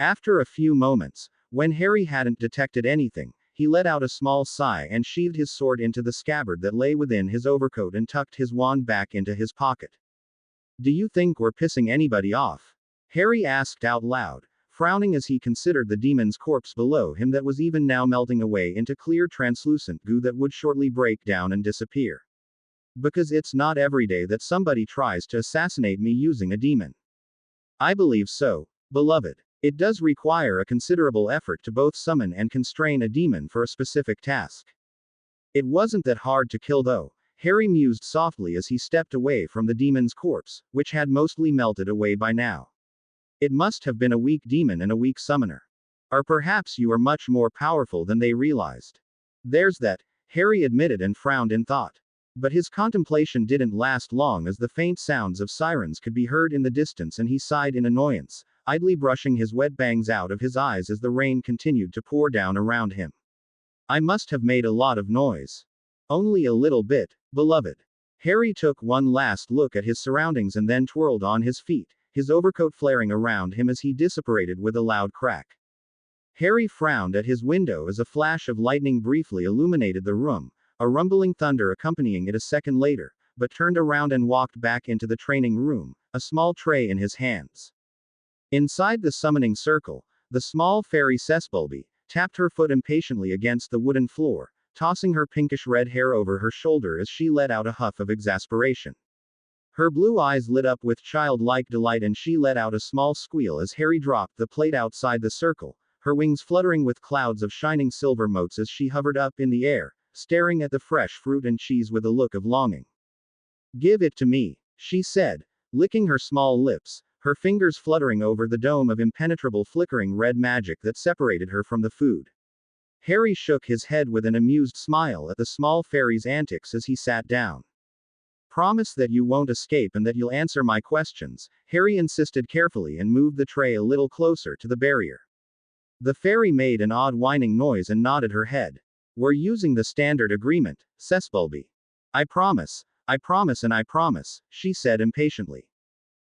After a few moments, when Harry hadn't detected anything, he let out a small sigh and sheathed his sword into the scabbard that lay within his overcoat and tucked his wand back into his pocket. "Do you think we're pissing anybody off?" Harry asked out loud, frowning as he considered the demon's corpse below him that was even now melting away into clear translucent goo that would shortly break down and disappear. "Because it's not every day that somebody tries to assassinate me using a demon." "I believe so, beloved. It does require a considerable effort to both summon and constrain a demon for a specific task." "It wasn't that hard to kill though," Harry mused softly as he stepped away from the demon's corpse, which had mostly melted away by now. "It must have been a weak demon and a weak summoner. Or perhaps you are much more powerful than they realized." "There's that," Harry admitted and frowned in thought. But his contemplation didn't last long as the faint sounds of sirens could be heard in the distance and he sighed in annoyance, idly brushing his wet bangs out of his eyes as the rain continued to pour down around him. "I must have made a lot of noise." "Only a little bit, beloved." Harry took one last look at his surroundings and then twirled on his feet, his overcoat flaring around him as he dissipated with a loud crack. Harry frowned at his window as a flash of lightning briefly illuminated the room, a rumbling thunder accompanying it a second later, but turned around and walked back into the training room, a small tray in his hands. Inside the summoning circle, the small fairy Cessbulby tapped her foot impatiently against the wooden floor, tossing her pinkish-red hair over her shoulder as she let out a huff of exasperation. Her blue eyes lit up with childlike delight and she let out a small squeal as Harry dropped the plate outside the circle, her wings fluttering with clouds of shining silver motes as she hovered up in the air, staring at the fresh fruit and cheese with a look of longing. "Give it to me," she said, licking her small lips, her fingers fluttering over the dome of impenetrable flickering red magic that separated her from the food. Harry shook his head with an amused smile at the small fairy's antics as he sat down. "Promise that you won't escape and that you'll answer my questions," Harry insisted carefully and moved the tray a little closer to the barrier. The fairy made an odd whining noise and nodded her head. "We're using the standard agreement, Cessbulby." I promise, and I promise," she said impatiently.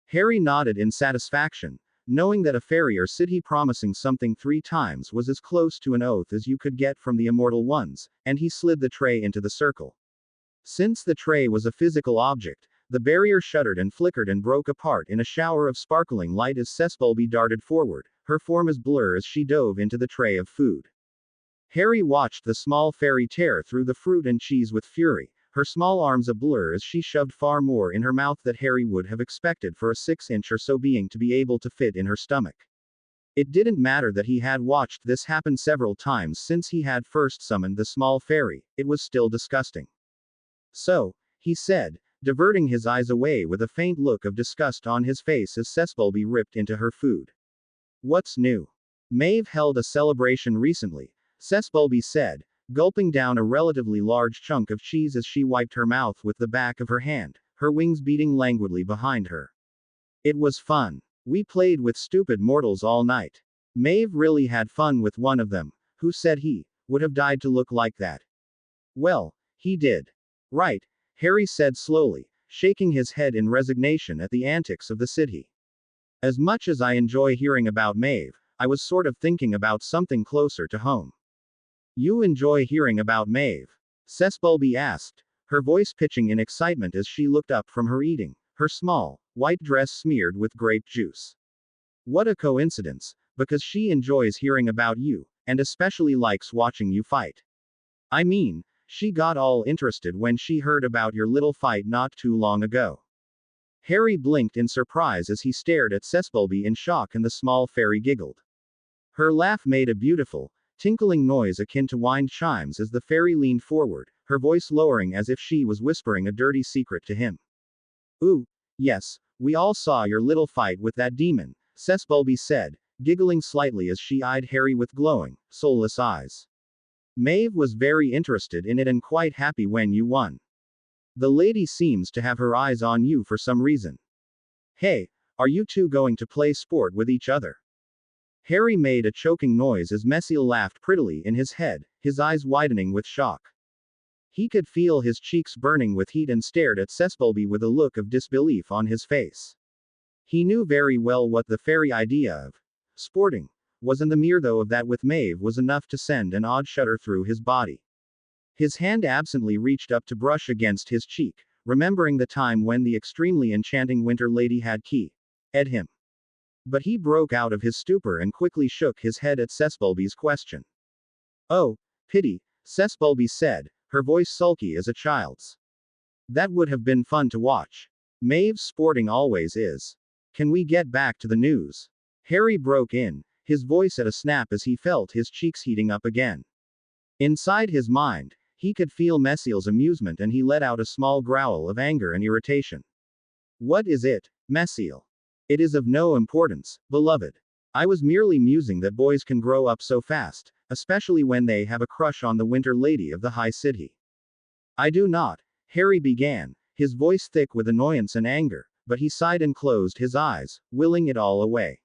Harry nodded in satisfaction, knowing that a fairy or Sidhe promising something 3 times was as close to an oath as you could get from the immortal ones, and he slid the tray into the circle. Since the tray was a physical object, the barrier shuddered and flickered and broke apart in a shower of sparkling light as Cessbulby darted forward, her form as blur as she dove into the tray of food. Harry watched the small fairy tear through the fruit and cheese with fury, her small arms a blur as she shoved far more in her mouth than Harry would have expected for a 6-inch or so being to be able to fit in her stomach. It didn't matter that he had watched this happen several times since he had first summoned the small fairy, it was still disgusting. "So," he said, diverting his eyes away with a faint look of disgust on his face as Cessbulby ripped into her food. "What's new?" "Maeve held a celebration recently," Cessbulby said, gulping down a relatively large chunk of cheese as she wiped her mouth with the back of her hand, her wings beating languidly behind her. "It was fun. We played with stupid mortals all night. Maeve really had fun with one of them, who said he would have died to look like that." "Well, he did. Right," Harry said slowly, shaking his head in resignation at the antics of the Sidhe. "As much as I enjoy hearing about Maeve, I was sort of thinking about something closer to home." "You enjoy hearing about Maeve?" Cessbulby asked, her voice pitching in excitement as she looked up from her eating, her small, white dress smeared with grape juice. "What a coincidence, because she enjoys hearing about you, and especially likes watching you fight." "I mean," She got all interested when she heard about your little fight not too long ago. Harry blinked in surprise as he stared at Cessbulby in shock, and the small fairy giggled. Her laugh made a beautiful, tinkling noise akin to wind chimes as the fairy leaned forward, her voice lowering as if she was whispering a dirty secret to him. Ooh, yes, we all saw your little fight with that demon, Cessbulby said, giggling slightly as she eyed Harry with glowing, soulless eyes. Maeve was very interested in it and quite happy when you won. The lady seems to have her eyes on you for some reason. Hey, are you two going to play sport with each other? Harry made a choking noise as Messiel laughed prettily in his head, his eyes widening with shock. He could feel his cheeks burning with heat and stared at Cessbulby with a look of disbelief on his face. He knew very well what the fairy idea of sporting was, and the mere though of that with Maeve was enough to send an odd shudder through his body. His hand absently reached up to brush against his cheek, remembering the time when the extremely enchanting Winter Lady had keyed him. But he broke out of his stupor and quickly shook his head at Cessbulby's question. Oh, pity, Cessbulby said, her voice sulky as a child's. That would have been fun to watch. Maeve's sporting always is. Can we get back to the news? Harry broke in, his voice at a snap as he felt his cheeks heating up again. Inside his mind, he could feel Messiel's amusement, and he let out a small growl of anger and irritation. What is it, Messiel? It is of no importance, beloved. I was merely musing that boys can grow up so fast, especially when they have a crush on the Winter Lady of the High City. I do not, Harry began, his voice thick with annoyance and anger, but he sighed and closed his eyes, willing it all away.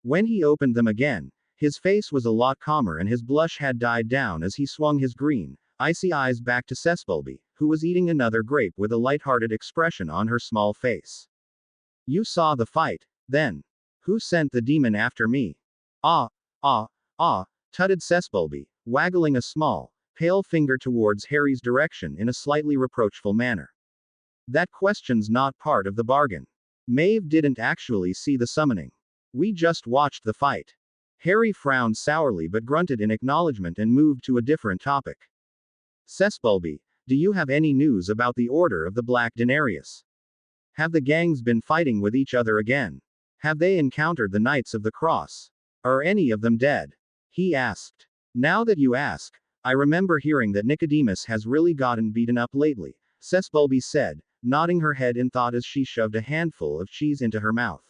When he opened them again, his face was a lot calmer and his blush had died down as he swung his green, icy eyes back to Cessbulby, who was eating another grape with a light-hearted expression on her small face. You saw the fight, then. Who sent the demon after me? Ah, tutted Cessbulby, waggling a small, pale finger towards Harry's direction in a slightly reproachful manner. That question's not part of the bargain. Maeve didn't actually see the summoning. We just watched the fight. Harry frowned sourly but grunted in acknowledgement and moved to a different topic. Cessbulby, do you have any news about the Order of the Black Denarius? Have the gangs been fighting with each other again? Have they encountered the Knights of the Cross? Are any of them dead? He asked. Now that you ask, I remember hearing that Nicodemus has really gotten beaten up lately, Cessbulby said, nodding her head in thought as she shoved a handful of cheese into her mouth.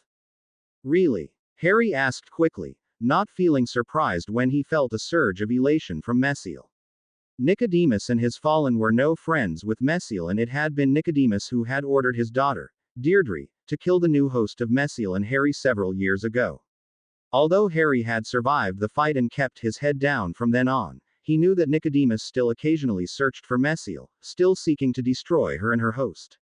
Really? Harry asked quickly, not feeling surprised when he felt a surge of elation from Messiel. Nicodemus and his fallen were no friends with Messiel, and it had been Nicodemus who had ordered his daughter, Deirdre, to kill the new host of Messiel and Harry several years ago. Although Harry had survived the fight and kept his head down from then on, he knew that Nicodemus still occasionally searched for Messiel, still seeking to destroy her and her host.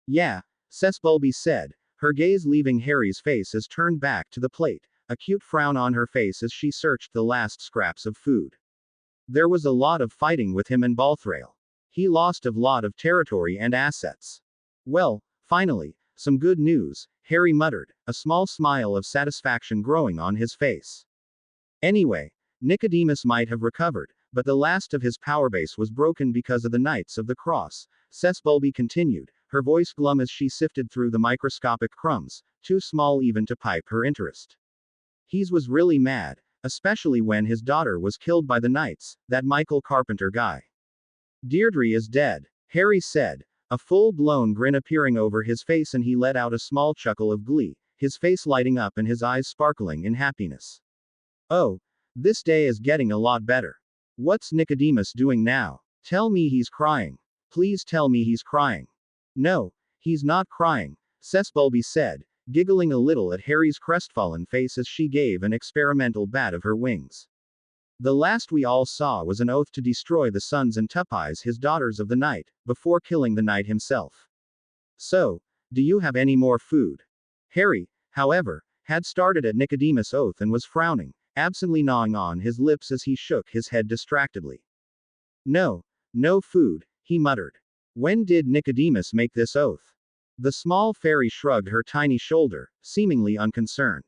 Yeah, Cessbulby said, her gaze leaving Harry's face as turned back to the plate, a cute frown on her face as she searched the last scraps of food. There was a lot of fighting with him and Balthrail. He lost a lot of territory and assets. Well, finally, some good news, Harry muttered, a small smile of satisfaction growing on his face. Anyway, Nicodemus might have recovered, but the last of his power base was broken because of the Knights of the Cross, Cessbulby continued, her voice glum as she sifted through the microscopic crumbs, too small even to pipe her interest. He was really mad, especially when his daughter was killed by the Knights, that Michael Carpenter guy. Deirdre is dead, Harry said, a full-blown grin appearing over his face, and he let out a small chuckle of glee, his face lighting up and his eyes sparkling in happiness. Oh, this day is getting a lot better. What's Nicodemus doing now? Tell me he's crying. Please tell me he's crying. No, he's not crying, Cessbulby said, giggling a little at Harry's crestfallen face as she gave an experimental bat of her wings. The last we all saw was an oath to destroy the sons and Tuppies, his daughters of the night, before killing the knight himself. So, do you have any more food? Harry, however, had started at Nicodemus' oath and was frowning, absently gnawing on his lips as he shook his head distractedly. No food, he muttered. When did Nicodemus make this oath? The small fairy shrugged her tiny shoulder, seemingly unconcerned.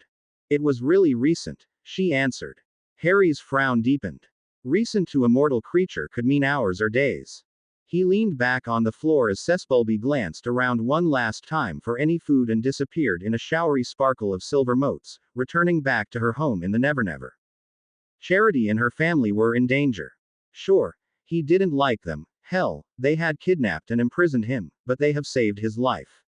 It was really recent, she answered. Harry's frown deepened. Recent to a mortal creature could mean hours or days. He leaned back on the floor as Sesbulby glanced around one last time for any food and disappeared in a showery sparkle of silver motes, returning back to her home in the Never Never. Charity and her family were in danger. Sure, he didn't like them. Hell, they had kidnapped and imprisoned him, but they have saved his life.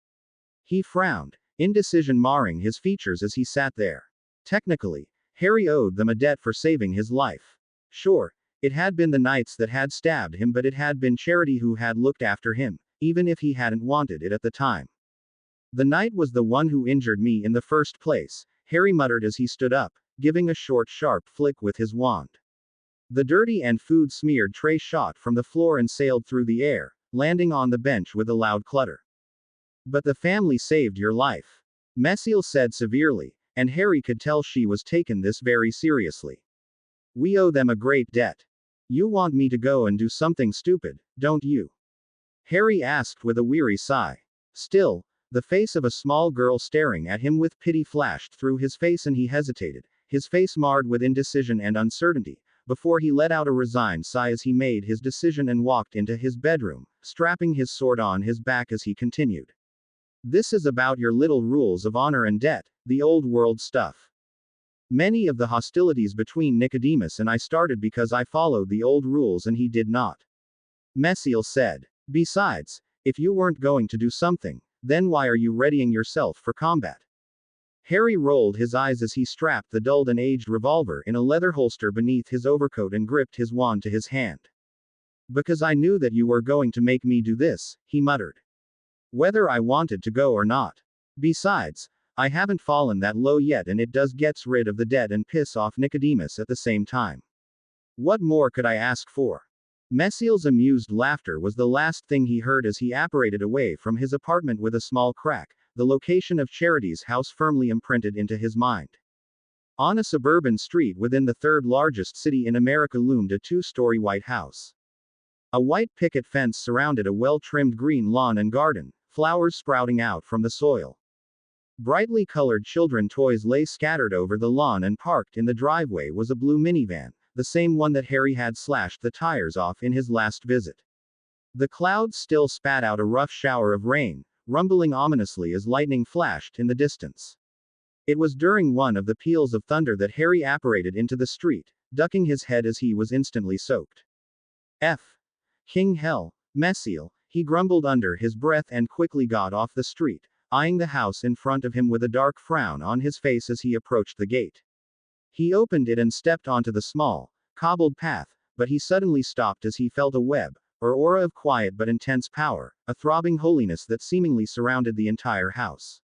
He frowned, indecision marring his features as he sat there. Technically, Harry owed them a debt for saving his life. Sure, it had been the knights that had stabbed him, but it had been Charity who had looked after him, even if he hadn't wanted it at the time. The knight was the one who injured me in the first place, Harry muttered as he stood up, giving a short sharp flick with his wand. The dirty and food-smeared tray shot from the floor and sailed through the air, landing on the bench with a loud clutter. But the family saved your life, Messiel said severely, and Harry could tell she was taken this very seriously. We owe them a great debt. You want me to go and do something stupid, don't you? Harry asked with a weary sigh. Still, the face of a small girl staring at him with pity flashed through his face and he hesitated, his face marred with indecision and uncertainty, before he let out a resigned sigh as he made his decision and walked into his bedroom, strapping his sword on his back as he continued. This is about your little rules of honor and debt, the old world stuff. Many of the hostilities between Nicodemus and I started because I followed the old rules and he did not. Messiel said. Besides, if you weren't going to do something, then why are you readying yourself for combat? Harry rolled his eyes as he strapped the dulled and aged revolver in a leather holster beneath his overcoat and gripped his wand to his hand. Because I knew that you were going to make me do this, he muttered. Whether I wanted to go or not. Besides, I haven't fallen that low yet and it does gets rid of the debt and piss off Nicodemus at the same time. What more could I ask for? Messiel's amused laughter was the last thing he heard as he apparated away from his apartment with a small crack, the location of Charity's house firmly imprinted into his mind. On a suburban street within the third largest city in America loomed a two-story white house. A white picket fence surrounded a well-trimmed green lawn and garden, flowers sprouting out from the soil. Brightly colored children toys lay scattered over the lawn and parked in the driveway was a blue minivan, the same one that Harry had slashed the tires off in his last visit. The clouds still spat out a rough shower of rain, rumbling ominously as lightning flashed in the distance. It was during one of the peals of thunder that Harry apparated into the street, ducking his head as he was instantly soaked. King hell, Messiel, he grumbled under his breath and quickly got off the street, eyeing the house in front of him with a dark frown on his face as he approached the gate. He opened it and stepped onto the small, cobbled path, but he suddenly stopped as he felt a web, or aura of quiet but intense power, a throbbing holiness that seemingly surrounded the entire house.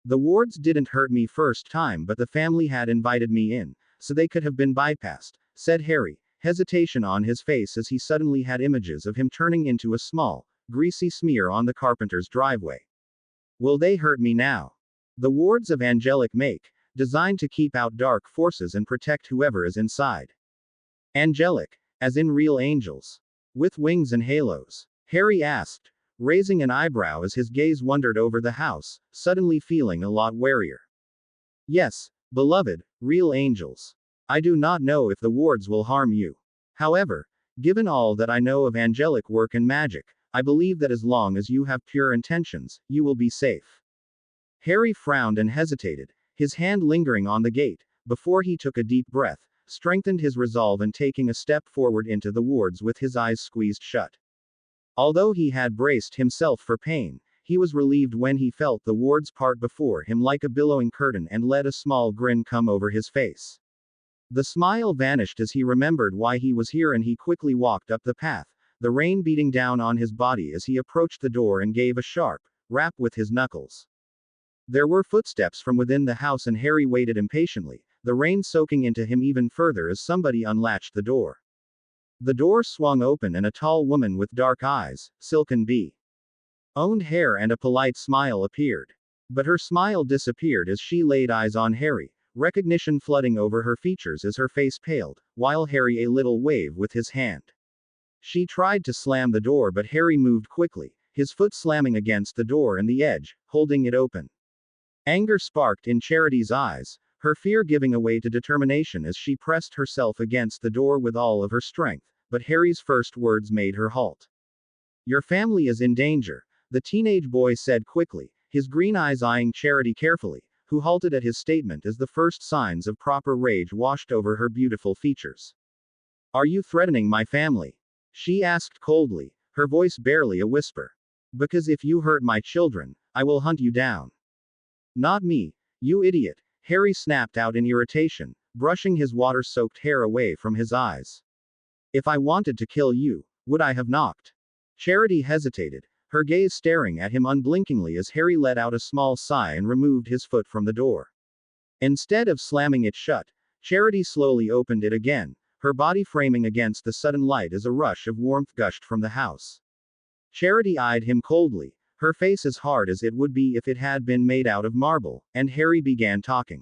The wards didn't hurt me first time, but the family had invited me in, so they could have been bypassed, said Harry, hesitation on his face as he suddenly had images of him turning into a small, greasy smear on the carpenter's driveway. Will they hurt me now? The wards of angelic make, designed to keep out dark forces and protect whoever is inside. Angelic, as in real angels. With wings and halos? Harry asked, raising an eyebrow as his gaze wandered over the house, suddenly feeling a lot warier. Yes, beloved, real angels. I do not know if the wards will harm you. However, given all that I know of angelic work and magic, I believe that as long as you have pure intentions, you will be safe. Harry frowned and hesitated, his hand lingering on the gate, before he took a deep breath, strengthened his resolve and taking a step forward into the wards with his eyes squeezed shut. Although he had braced himself for pain, he was relieved when he felt the wards part before him like a billowing curtain and let a small grin come over his face. The smile vanished as he remembered why he was here and he quickly walked up the path, the rain beating down on his body as he approached the door and gave a sharp rap with his knuckles. There were footsteps from within the house and Harry waited impatiently, the rain soaking into him even further as somebody unlatched the door. The door swung open and a tall woman with dark eyes, silken owned hair and a polite smile appeared. But her smile disappeared as she laid eyes on Harry, recognition flooding over her features as her face paled, while Harry a little wave with his hand. She tried to slam the door but Harry moved quickly, his foot slamming against the door and the edge, holding it open. Anger sparked in Charity's eyes, her fear giving way to determination as she pressed herself against the door with all of her strength, but Harry's first words made her halt. Your family is in danger, the teenage boy said quickly, his green eyes eyeing Charity carefully, who halted at his statement as the first signs of proper rage washed over her beautiful features. Are you threatening my family? She asked coldly, her voice barely a whisper. Because if you hurt my children, I will hunt you down. Not me, you idiot, Harry snapped out in irritation, brushing his water-soaked hair away from his eyes. If I wanted to kill you, would I have knocked? Charity hesitated, her gaze staring at him unblinkingly as Harry let out a small sigh and removed his foot from the door. Instead of slamming it shut, Charity slowly opened it again, her body framing against the sudden light as a rush of warmth gushed from the house. Charity eyed him coldly, her face as hard as it would be if it had been made out of marble, and Harry began talking.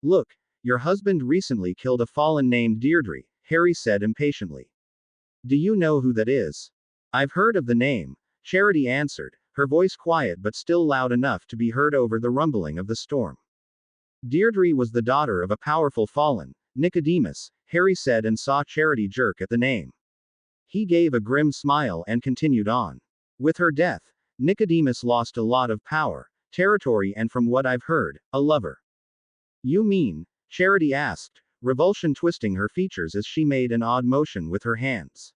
Look, your husband recently killed a fallen named Deirdre, Harry said impatiently. Do you know who that is? I've heard of the name, Charity answered, her voice quiet but still loud enough to be heard over the rumbling of the storm. Deirdre was the daughter of a powerful fallen, Nicodemus, Harry said and saw Charity jerk at the name. He gave a grim smile and continued on. With her death, Nicodemus lost a lot of power, territory and from what I've heard, a lover. You mean? Charity asked, revulsion twisting her features as she made an odd motion with her hands.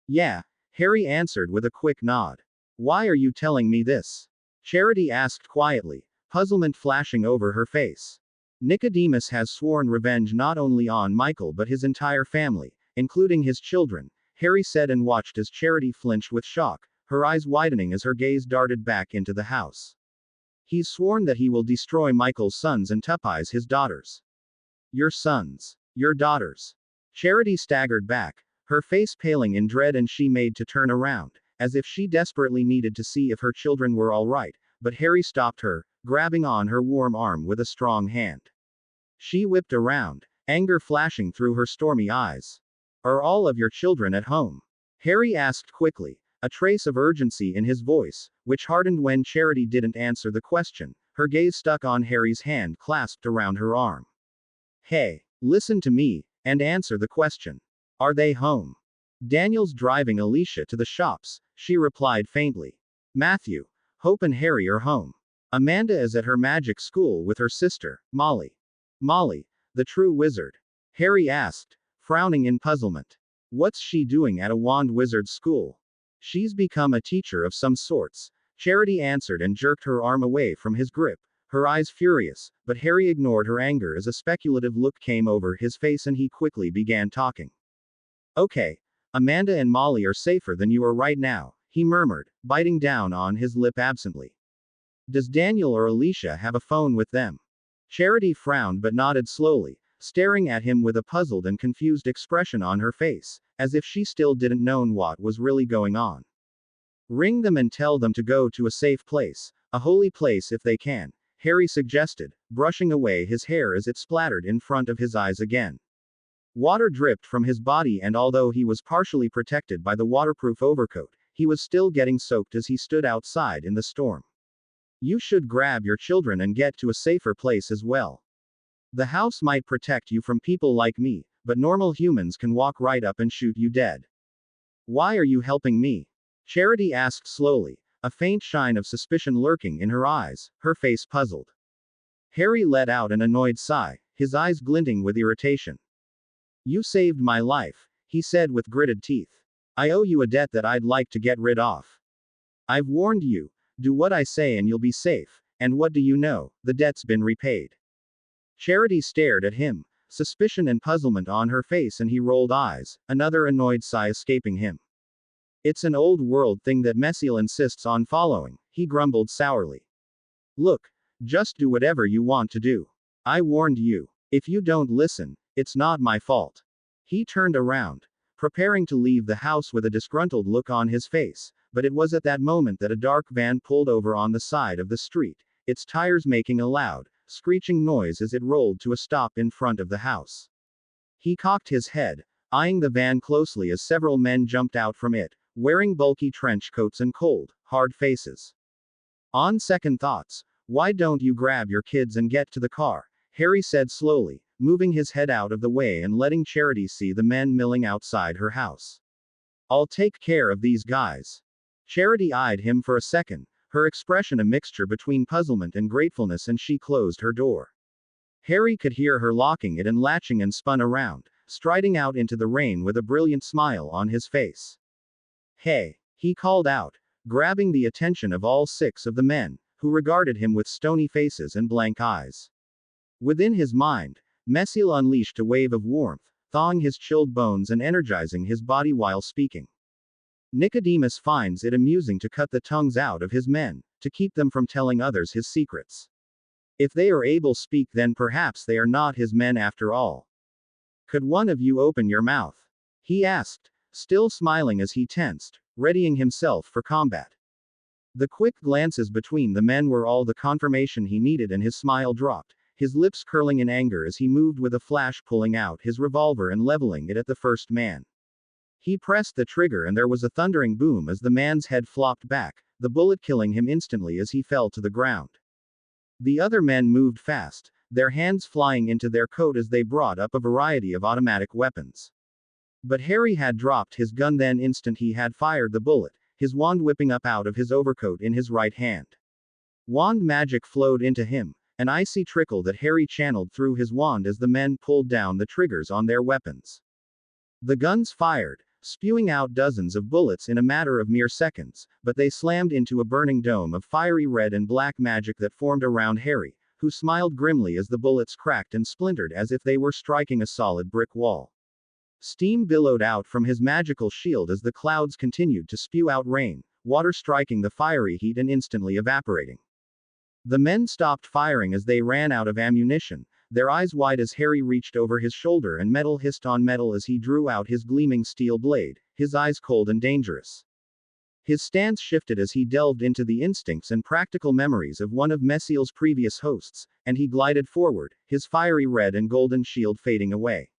Yeah, Harry answered with a quick nod. Why are you telling me this? Charity asked quietly, puzzlement flashing over her face. Nicodemus has sworn revenge not only on Michael but his entire family, including his children, Harry said and watched as Charity flinched with shock, her eyes widening as her gaze darted back into the house. He's sworn that he will destroy Michael's sons and Tuppy's his daughters. Your sons. Your daughters. Charity staggered back, her face paling in dread and she made to turn around, as if she desperately needed to see if her children were all right, but Harry stopped her, grabbing on her warm arm with a strong hand. She whipped around, anger flashing through her stormy eyes. Are all of your children at home? Harry asked quickly, a trace of urgency in his voice, which hardened when Charity didn't answer the question, her gaze stuck on Harry's hand clasped around her arm. Hey, listen to me, and answer the question. Are they home? Daniel's driving Alicia to the shops, she replied faintly. Matthew, Hope and Harry are home. Amanda is at her magic school with her sister, Molly. Molly, the true wizard? Harry asked, frowning in puzzlement. What's she doing at a wand wizard school? She's become a teacher of some sorts, Charity answered and jerked her arm away from his grip, her eyes furious, but Harry ignored her anger as a speculative look came over his face and he quickly began talking. Okay, Amanda and Molly are safer than you are right now, he murmured, biting down on his lip absently. Does Daniel or Alicia have a phone with them? Charity frowned but nodded slowly, staring at him with a puzzled and confused expression on her face, as if she still didn't know what was really going on. Ring them and tell them to go to a safe place, a holy place if they can, Harry suggested, brushing away his hair as it splattered in front of his eyes again. Water dripped from his body and although he was partially protected by the waterproof overcoat, he was still getting soaked as he stood outside in the storm. You should grab your children and get to a safer place as well. The house might protect you from people like me, but normal humans can walk right up and shoot you dead. Why are you helping me? Charity asked slowly, a faint shine of suspicion lurking in her eyes, her face puzzled. Harry let out an annoyed sigh, his eyes glinting with irritation. You saved my life, he said with gritted teeth. I owe you a debt that I'd like to get rid of. I've warned you, do what I say and you'll be safe, and what do you know, the debt's been repaid. Charity stared at him, suspicion and puzzlement on her face and he rolled eyes, another annoyed sigh escaping him. It's an old world thing that Messiel insists on following, he grumbled sourly. Look, just do whatever you want to do. I warned you. If you don't listen, it's not my fault. He turned around, preparing to leave the house with a disgruntled look on his face, but it was at that moment that a dark van pulled over on the side of the street, its tires making a loud, screeching noise as it rolled to a stop in front of the house. He cocked his head, eyeing the van closely as several men jumped out from it, wearing bulky trench coats and cold, hard faces. On second thoughts, why don't you grab your kids and get to the car? Harry said slowly, moving his head out of the way and letting Charity see the men milling outside her house. I'll take care of these guys. Charity eyed him for a second, her expression a mixture between puzzlement and gratefulness, and she closed her door. Harry could hear her locking it and latching and spun around, striding out into the rain with a brilliant smile on his face. Hey, he called out, grabbing the attention of all 6 of the men, who regarded him with stony faces and blank eyes. Within his mind, Messiel unleashed a wave of warmth, thawing his chilled bones and energizing his body while speaking. Nicodemus finds it amusing to cut the tongues out of his men, to keep them from telling others his secrets. If they are able to speak, then perhaps they are not his men after all. Could one of you open your mouth? He asked, still smiling as he tensed, readying himself for combat. The quick glances between the men were all the confirmation he needed, and his smile dropped, his lips curling in anger as he moved with a flash, pulling out his revolver and leveling it at the first man. He pressed the trigger and there was a thundering boom as the man's head flopped back, the bullet killing him instantly as he fell to the ground. The other men moved fast, their hands flying into their coat as they brought up a variety of automatic weapons. But Harry had dropped his gun then instant he had fired the bullet, his wand whipping up out of his overcoat in his right hand. Wand magic flowed into him, an icy trickle that Harry channeled through his wand as the men pulled down the triggers on their weapons. The guns fired, spewing out dozens of bullets in a matter of mere seconds, but they slammed into a burning dome of fiery red and black magic that formed around Harry, who smiled grimly as the bullets cracked and splintered as if they were striking a solid brick wall. Steam billowed out from his magical shield as the clouds continued to spew out rain, water striking the fiery heat and instantly evaporating. The men stopped firing as they ran out of ammunition, their eyes wide as Harry reached over his shoulder and metal hissed on metal as he drew out his gleaming steel blade, his eyes cold and dangerous. His stance shifted as he delved into the instincts and practical memories of one of Messiel's previous hosts, and he glided forward, his fiery red and golden shield fading away.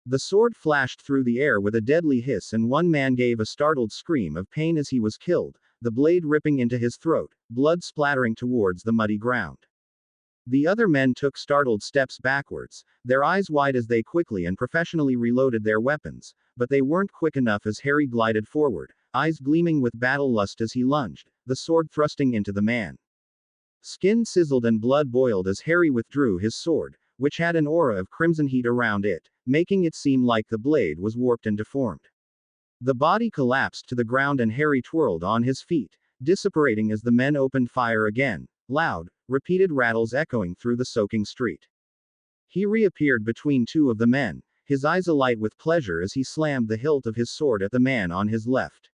The sword flashed through the air with a deadly hiss, and one man gave a startled scream of pain as he was killed, the blade ripping into his throat, blood splattering towards the muddy ground. The other men took startled steps backwards, their eyes wide as they quickly and professionally reloaded their weapons, but they weren't quick enough as Harry glided forward, eyes gleaming with battle lust as he lunged, the sword thrusting into the man. Skin sizzled and blood boiled as Harry withdrew his sword, which had an aura of crimson heat around it, making it seem like the blade was warped and deformed. The body collapsed to the ground and Harry twirled on his feet, disapparating as the men opened fire again, loud, repeated rattles echoing through the soaking street. He reappeared between 2 of the men, his eyes alight with pleasure as he slammed the hilt of his sword at the man on his left.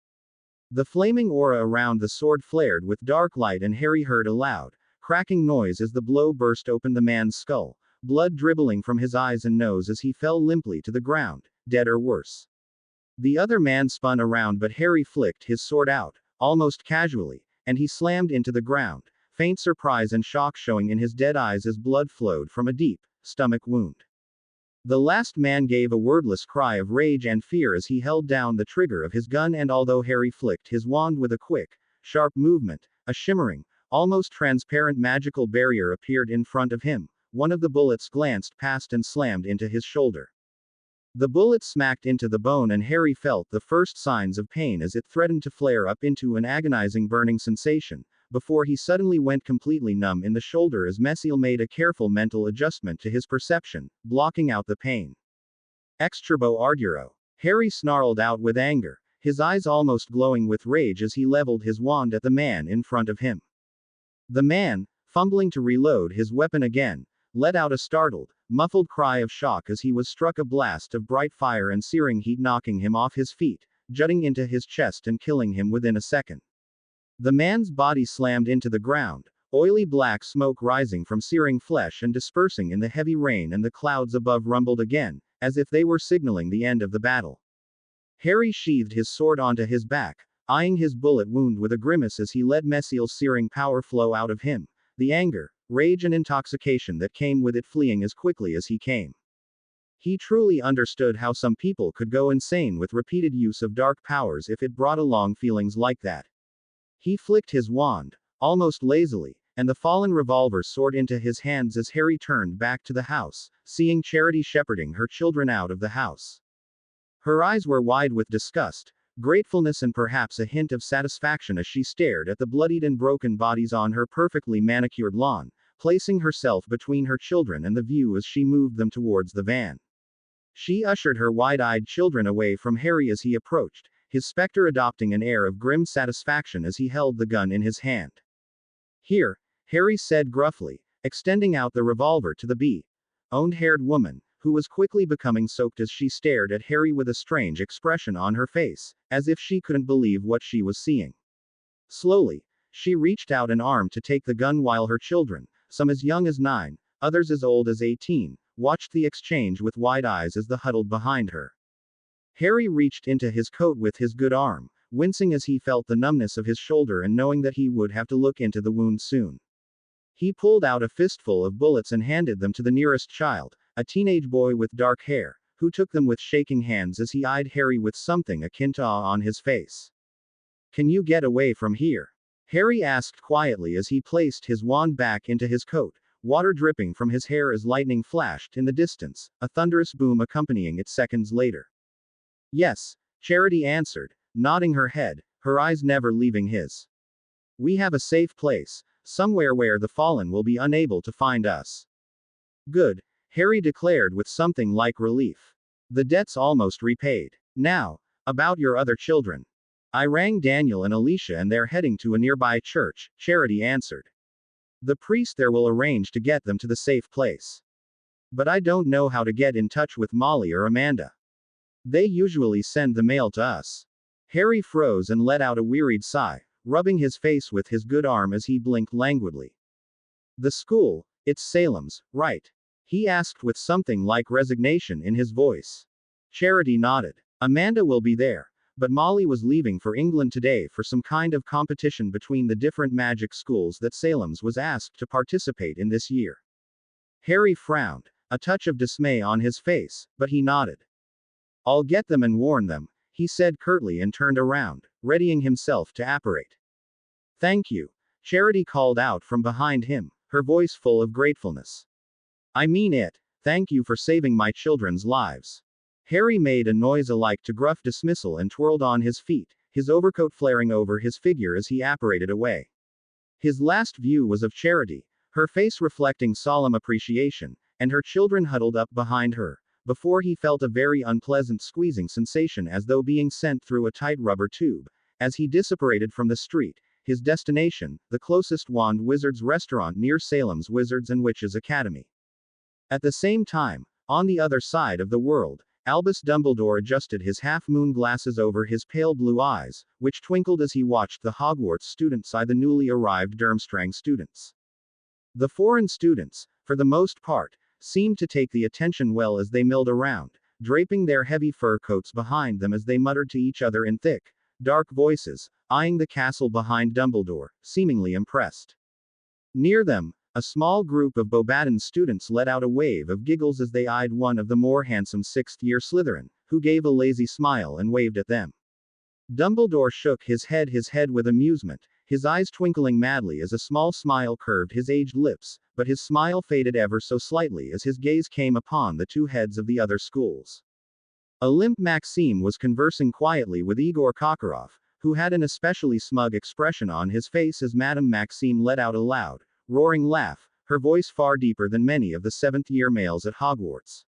The flaming aura around the sword flared with dark light and Harry heard a loud, cracking noise as the blow burst open the man's skull, blood dribbling from his eyes and nose as he fell limply to the ground, dead or worse. The other man spun around, but Harry flicked his sword out, almost casually, and he slammed into the ground, faint surprise and shock showing in his dead eyes as blood flowed from a deep stomach wound. The last man gave a wordless cry of rage and fear as he held down the trigger of his gun, and although Harry flicked his wand with a quick, sharp movement, a shimmering, almost transparent magical barrier appeared in front of him. One of the bullets glanced past and slammed into his shoulder. The bullet smacked into the bone and Harry felt the first signs of pain as it threatened to flare up into an agonizing burning sensation, before he suddenly went completely numb in the shoulder as Messiel made a careful mental adjustment to his perception, blocking out the pain. Exturbo Arduro. Harry snarled out with anger, his eyes almost glowing with rage as he leveled his wand at the man in front of him. The man, fumbling to reload his weapon again, let out a startled, muffled cry of shock as he was struck a blast of bright fire and searing heat, knocking him off his feet, jutting into his chest and killing him within a second. The man's body slammed into the ground, oily black smoke rising from searing flesh and dispersing in the heavy rain, and the clouds above rumbled again, as if they were signaling the end of the battle. Harry sheathed his sword onto his back, eyeing his bullet wound with a grimace as he let Messiel's searing power flow out of him, the anger, rage and intoxication that came with it fleeing as quickly as he came. He truly understood how some people could go insane with repeated use of dark powers if it brought along feelings like that. He flicked his wand, almost lazily, and the fallen revolver soared into his hands as Harry turned back to the house, seeing Charity shepherding her children out of the house. Her eyes were wide with disgust, gratefulness, and perhaps a hint of satisfaction as she stared at the bloodied and broken bodies on her perfectly manicured lawn, placing herself between her children and the view as she moved them towards the van. She ushered her wide-eyed children away from Harry as he approached, his spectre adopting an air of grim satisfaction as he held the gun in his hand. "Here," Harry said gruffly, extending out the revolver to the blonde-haired woman, who was quickly becoming soaked as she stared at Harry with a strange expression on her face, as if she couldn't believe what she was seeing. Slowly, she reached out an arm to take the gun while her children, some as young as 9, others as old as 18, watched the exchange with wide eyes as they huddled behind her. Harry reached into his coat with his good arm, wincing as he felt the numbness of his shoulder and knowing that he would have to look into the wound soon. He pulled out a fistful of bullets and handed them to the nearest child, a teenage boy with dark hair, who took them with shaking hands as he eyed Harry with something akin to awe on his face. "Can you get away from here?" Harry asked quietly as he placed his wand back into his coat, water dripping from his hair as lightning flashed in the distance, a thunderous boom accompanying it seconds later. "Yes," Charity answered, nodding her head, her eyes never leaving his. "We have a safe place, somewhere where the fallen will be unable to find us." "Good," Harry declared with something like relief. "The debt's almost repaid. Now, about your other children." "I rang Daniel and Alicia and they're heading to a nearby church," Charity answered. "The priest there will arrange to get them to the safe place. But I don't know how to get in touch with Molly or Amanda. They usually send the mail to us." Harry froze and let out a wearied sigh, rubbing his face with his good arm as he blinked languidly. "The school, it's Salem's, right?" he asked with something like resignation in his voice. Charity nodded. "Amanda will be there, but Molly was leaving for England today for some kind of competition between the different magic schools that Salem's was asked to participate in this year." Harry frowned, a touch of dismay on his face, but he nodded. "I'll get them and warn them," he said curtly and turned around, readying himself to apparate. "Thank you," Charity called out from behind him, her voice full of gratefulness. "I mean it, thank you for saving my children's lives." Harry made a noise alike to gruff dismissal and twirled on his feet, his overcoat flaring over his figure as he apparated away. His last view was of Charity, her face reflecting solemn appreciation, and her children huddled up behind her, before he felt a very unpleasant squeezing sensation as though being sent through a tight rubber tube, as he disapparated from the street, his destination, the closest Wand Wizards restaurant near Salem's Wizards and Witches Academy. At the same time, on the other side of the world, Albus Dumbledore adjusted his half-moon glasses over his pale blue eyes, which twinkled as he watched the Hogwarts students eye the newly arrived Durmstrang students. The foreign students, for the most part, seemed to take the attention well as they milled around, draping their heavy fur coats behind them as they muttered to each other in thick, dark voices, eyeing the castle behind Dumbledore, seemingly impressed. Near them, a small group of Beauxbaton students let out a wave of giggles as they eyed one of the more handsome sixth-year Slytherin, who gave a lazy smile and waved at them. Dumbledore shook his head with amusement, his eyes twinkling madly as a small smile curved his aged lips, but his smile faded ever so slightly as his gaze came upon the two heads of the other schools. Olympe Maxime was conversing quietly with Igor Karkaroff, who had an especially smug expression on his face as Madame Maxime let out a loud, roaring laugh, her voice far deeper than many of the seventh-year males at Hogwarts.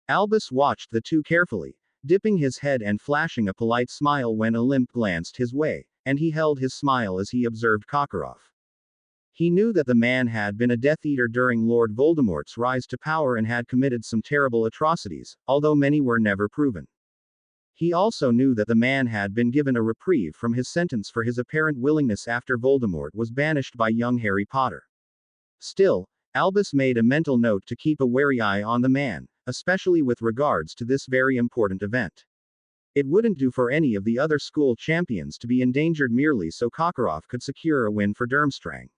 Albus watched the two carefully, dipping his head and flashing a polite smile when Olympe glanced his way, and he held his smile as he observed Karkaroff. He knew that the man had been a Death Eater during Lord Voldemort's rise to power and had committed some terrible atrocities, although many were never proven. He also knew that the man had been given a reprieve from his sentence for his apparent willingness after Voldemort was banished by young Harry Potter. Still, Albus made a mental note to keep a wary eye on the man, especially with regards to this very important event. It wouldn't do for any of the other school champions to be endangered merely so Karkaroff could secure a win for Durmstrang.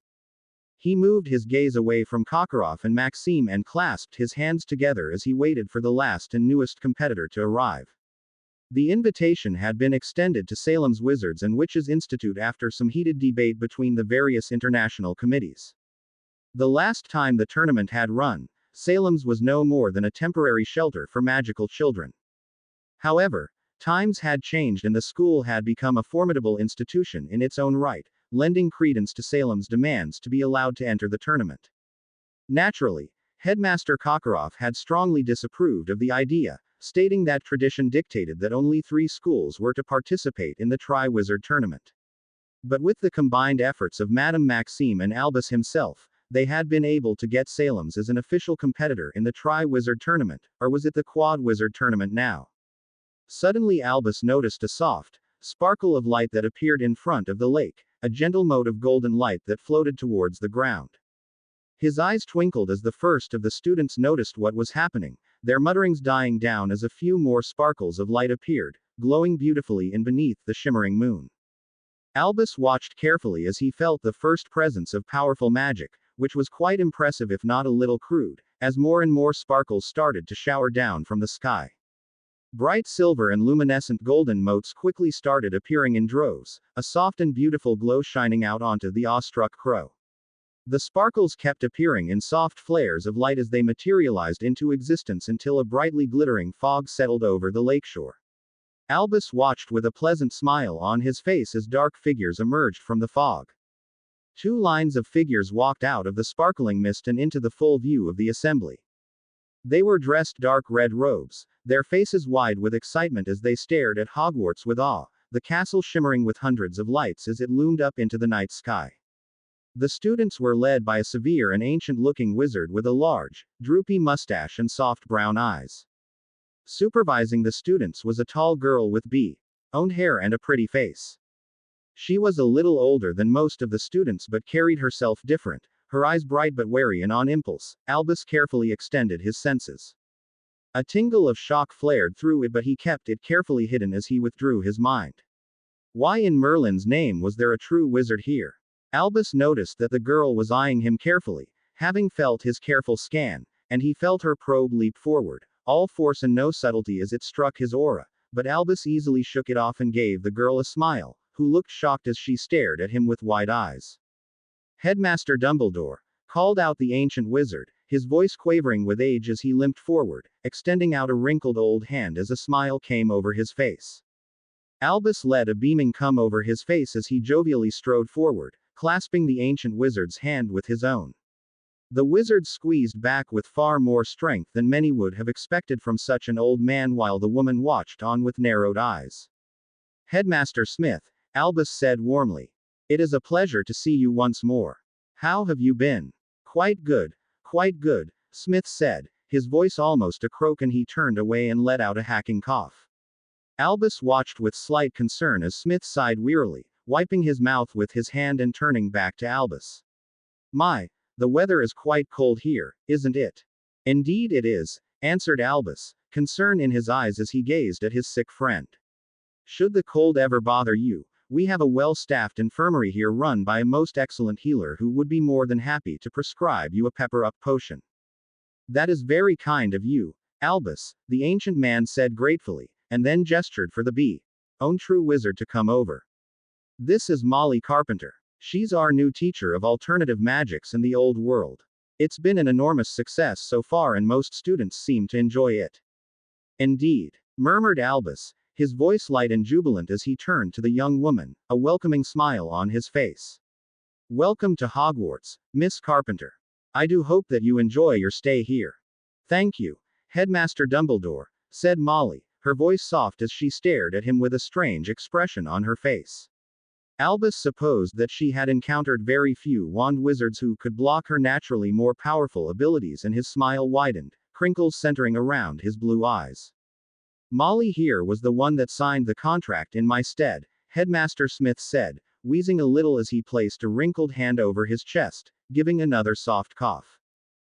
He moved his gaze away from Karkaroff and Maxime and clasped his hands together as he waited for the last and newest competitor to arrive. The invitation had been extended to Salem's Wizards and Witches Institute after some heated debate between the various international committees. The last time the tournament had run, Salem's was no more than a temporary shelter for magical children. However, times had changed and the school had become a formidable institution in its own right, lending credence to Salem's demands to be allowed to enter the tournament. Naturally, Headmaster Kokoroff had strongly disapproved of the idea, stating that tradition dictated that only 3 schools were to participate in the Tri-Wizard tournament. But with the combined efforts of Madame Maxime and Albus himself, they had been able to get Salem's as an official competitor in the Tri-Wizard tournament, or was it the Quad-Wizard tournament now? Suddenly Albus noticed a soft sparkle of light that appeared in front of the lake, a gentle mote of golden light that floated towards the ground. His eyes twinkled as the first of the students noticed what was happening, their mutterings dying down as a few more sparkles of light appeared, glowing beautifully in beneath the shimmering moon. Albus watched carefully as he felt the first presence of powerful magic, which was quite impressive if not a little crude, as more and more sparkles started to shower down from the sky. Bright silver and luminescent golden motes quickly started appearing in droves, a soft and beautiful glow shining out onto the awestruck crow. The sparkles kept appearing in soft flares of light as they materialized into existence until a brightly glittering fog settled over the lakeshore. Albus watched with a pleasant smile on his face as dark figures emerged from the fog. 2 lines of figures walked out of the sparkling mist and into the full view of the assembly. They were dressed dark red robes, their faces wide with excitement as they stared at Hogwarts with awe, the castle shimmering with hundreds of lights as it loomed up into the night sky. The students were led by a severe and ancient-looking wizard with a large, droopy mustache and soft brown eyes. Supervising the students was a tall girl with blonde hair and a pretty face. She was a little older than most of the students but carried herself different, her eyes bright but wary and on impulse. Albus carefully extended his senses. A tingle of shock flared through it but he kept it carefully hidden as he withdrew his mind. Why in Merlin's name was there a true wizard here? Albus noticed that the girl was eyeing him carefully, having felt his careful scan, and he felt her probe leap forward, all force and no subtlety as it struck his aura, but Albus easily shook it off and gave the girl a smile, who looked shocked as she stared at him with wide eyes. Headmaster Dumbledore, called out the ancient wizard, his voice quavering with age as he limped forward, extending out a wrinkled old hand as a smile came over his face. Albus let a beaming come over his face as he jovially strode forward, clasping the ancient wizard's hand with his own. The wizard squeezed back with far more strength than many would have expected from such an old man while the woman watched on with narrowed eyes. Headmaster Smith, Albus said warmly. It is a pleasure to see you once more. How have you been? Quite good, Smith said, his voice almost a croak and he turned away and let out a hacking cough. Albus watched with slight concern as Smith sighed wearily, wiping his mouth with his hand and turning back to Albus. My, the weather is quite cold here, isn't it? Indeed it is, answered Albus, concern in his eyes as he gazed at his sick friend. Should the cold ever bother you, we have a well-staffed infirmary here run by a most excellent healer who would be more than happy to prescribe you a pepper-up potion. That is very kind of you, Albus, the ancient man said gratefully, and then gestured for the blonde true wizard to come over. This is Molly Carpenter. She's our new teacher of alternative magics in the old world. It's been an enormous success so far and most students seem to enjoy it. Indeed, murmured Albus, his voice light and jubilant as he turned to the young woman, a welcoming smile on his face. Welcome to Hogwarts, Miss Carpenter. I do hope that you enjoy your stay here. Thank you, Headmaster Dumbledore, said Molly, her voice soft as she stared at him with a strange expression on her face. Albus supposed that she had encountered very few wand wizards who could block her naturally more powerful abilities and his smile widened, crinkles centering around his blue eyes. Molly here was the one that signed the contract in my stead, Headmaster Smith said, wheezing a little as he placed a wrinkled hand over his chest, giving another soft cough.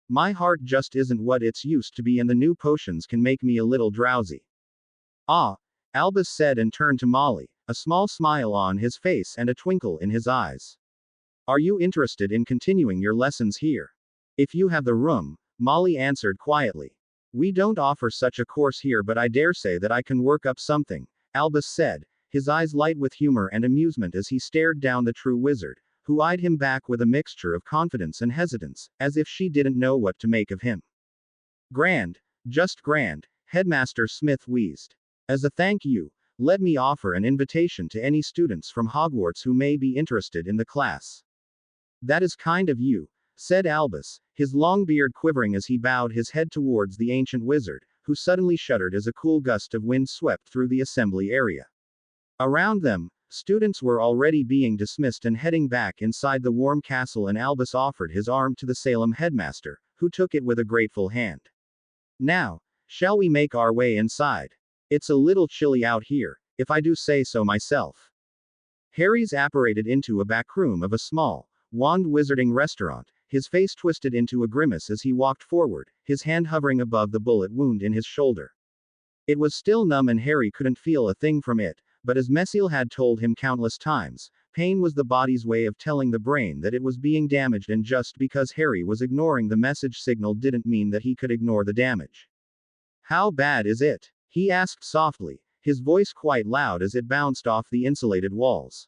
My heart just isn't what it's used to be and the new potions can make me a little drowsy. Ah, Albus said and turned to Molly, a small smile on his face and a twinkle in his eyes. Are you interested in continuing your lessons here? If you have the room, Molly answered quietly. We don't offer such a course here, but I dare say that I can work up something, Albus said, his eyes light with humor and amusement as he stared down the true wizard, who eyed him back with a mixture of confidence and hesitance, as if she didn't know what to make of him. Grand. Just grand, Headmaster Smith wheezed. As a thank you, let me offer an invitation to any students from Hogwarts who may be interested in the class. That is kind of you, said Albus, his long beard quivering as he bowed his head towards the ancient wizard, who suddenly shuddered as a cool gust of wind swept through the assembly area. Around them, students were already being dismissed and heading back inside the warm castle, and Albus offered his arm to the Salem headmaster, who took it with a grateful hand. Now, shall we make our way inside? It's a little chilly out here, if I do say so myself. Harry's apparated into a back room of a small, wand wizarding restaurant, his face twisted into a grimace as he walked forward, his hand hovering above the bullet wound in his shoulder. It was still numb and Harry couldn't feel a thing from it, but as Messiel had told him countless times, pain was the body's way of telling the brain that it was being damaged, and just because Harry was ignoring the message signal didn't mean that he could ignore the damage. How bad is it? He asked softly, his voice quite loud as it bounced off the insulated walls.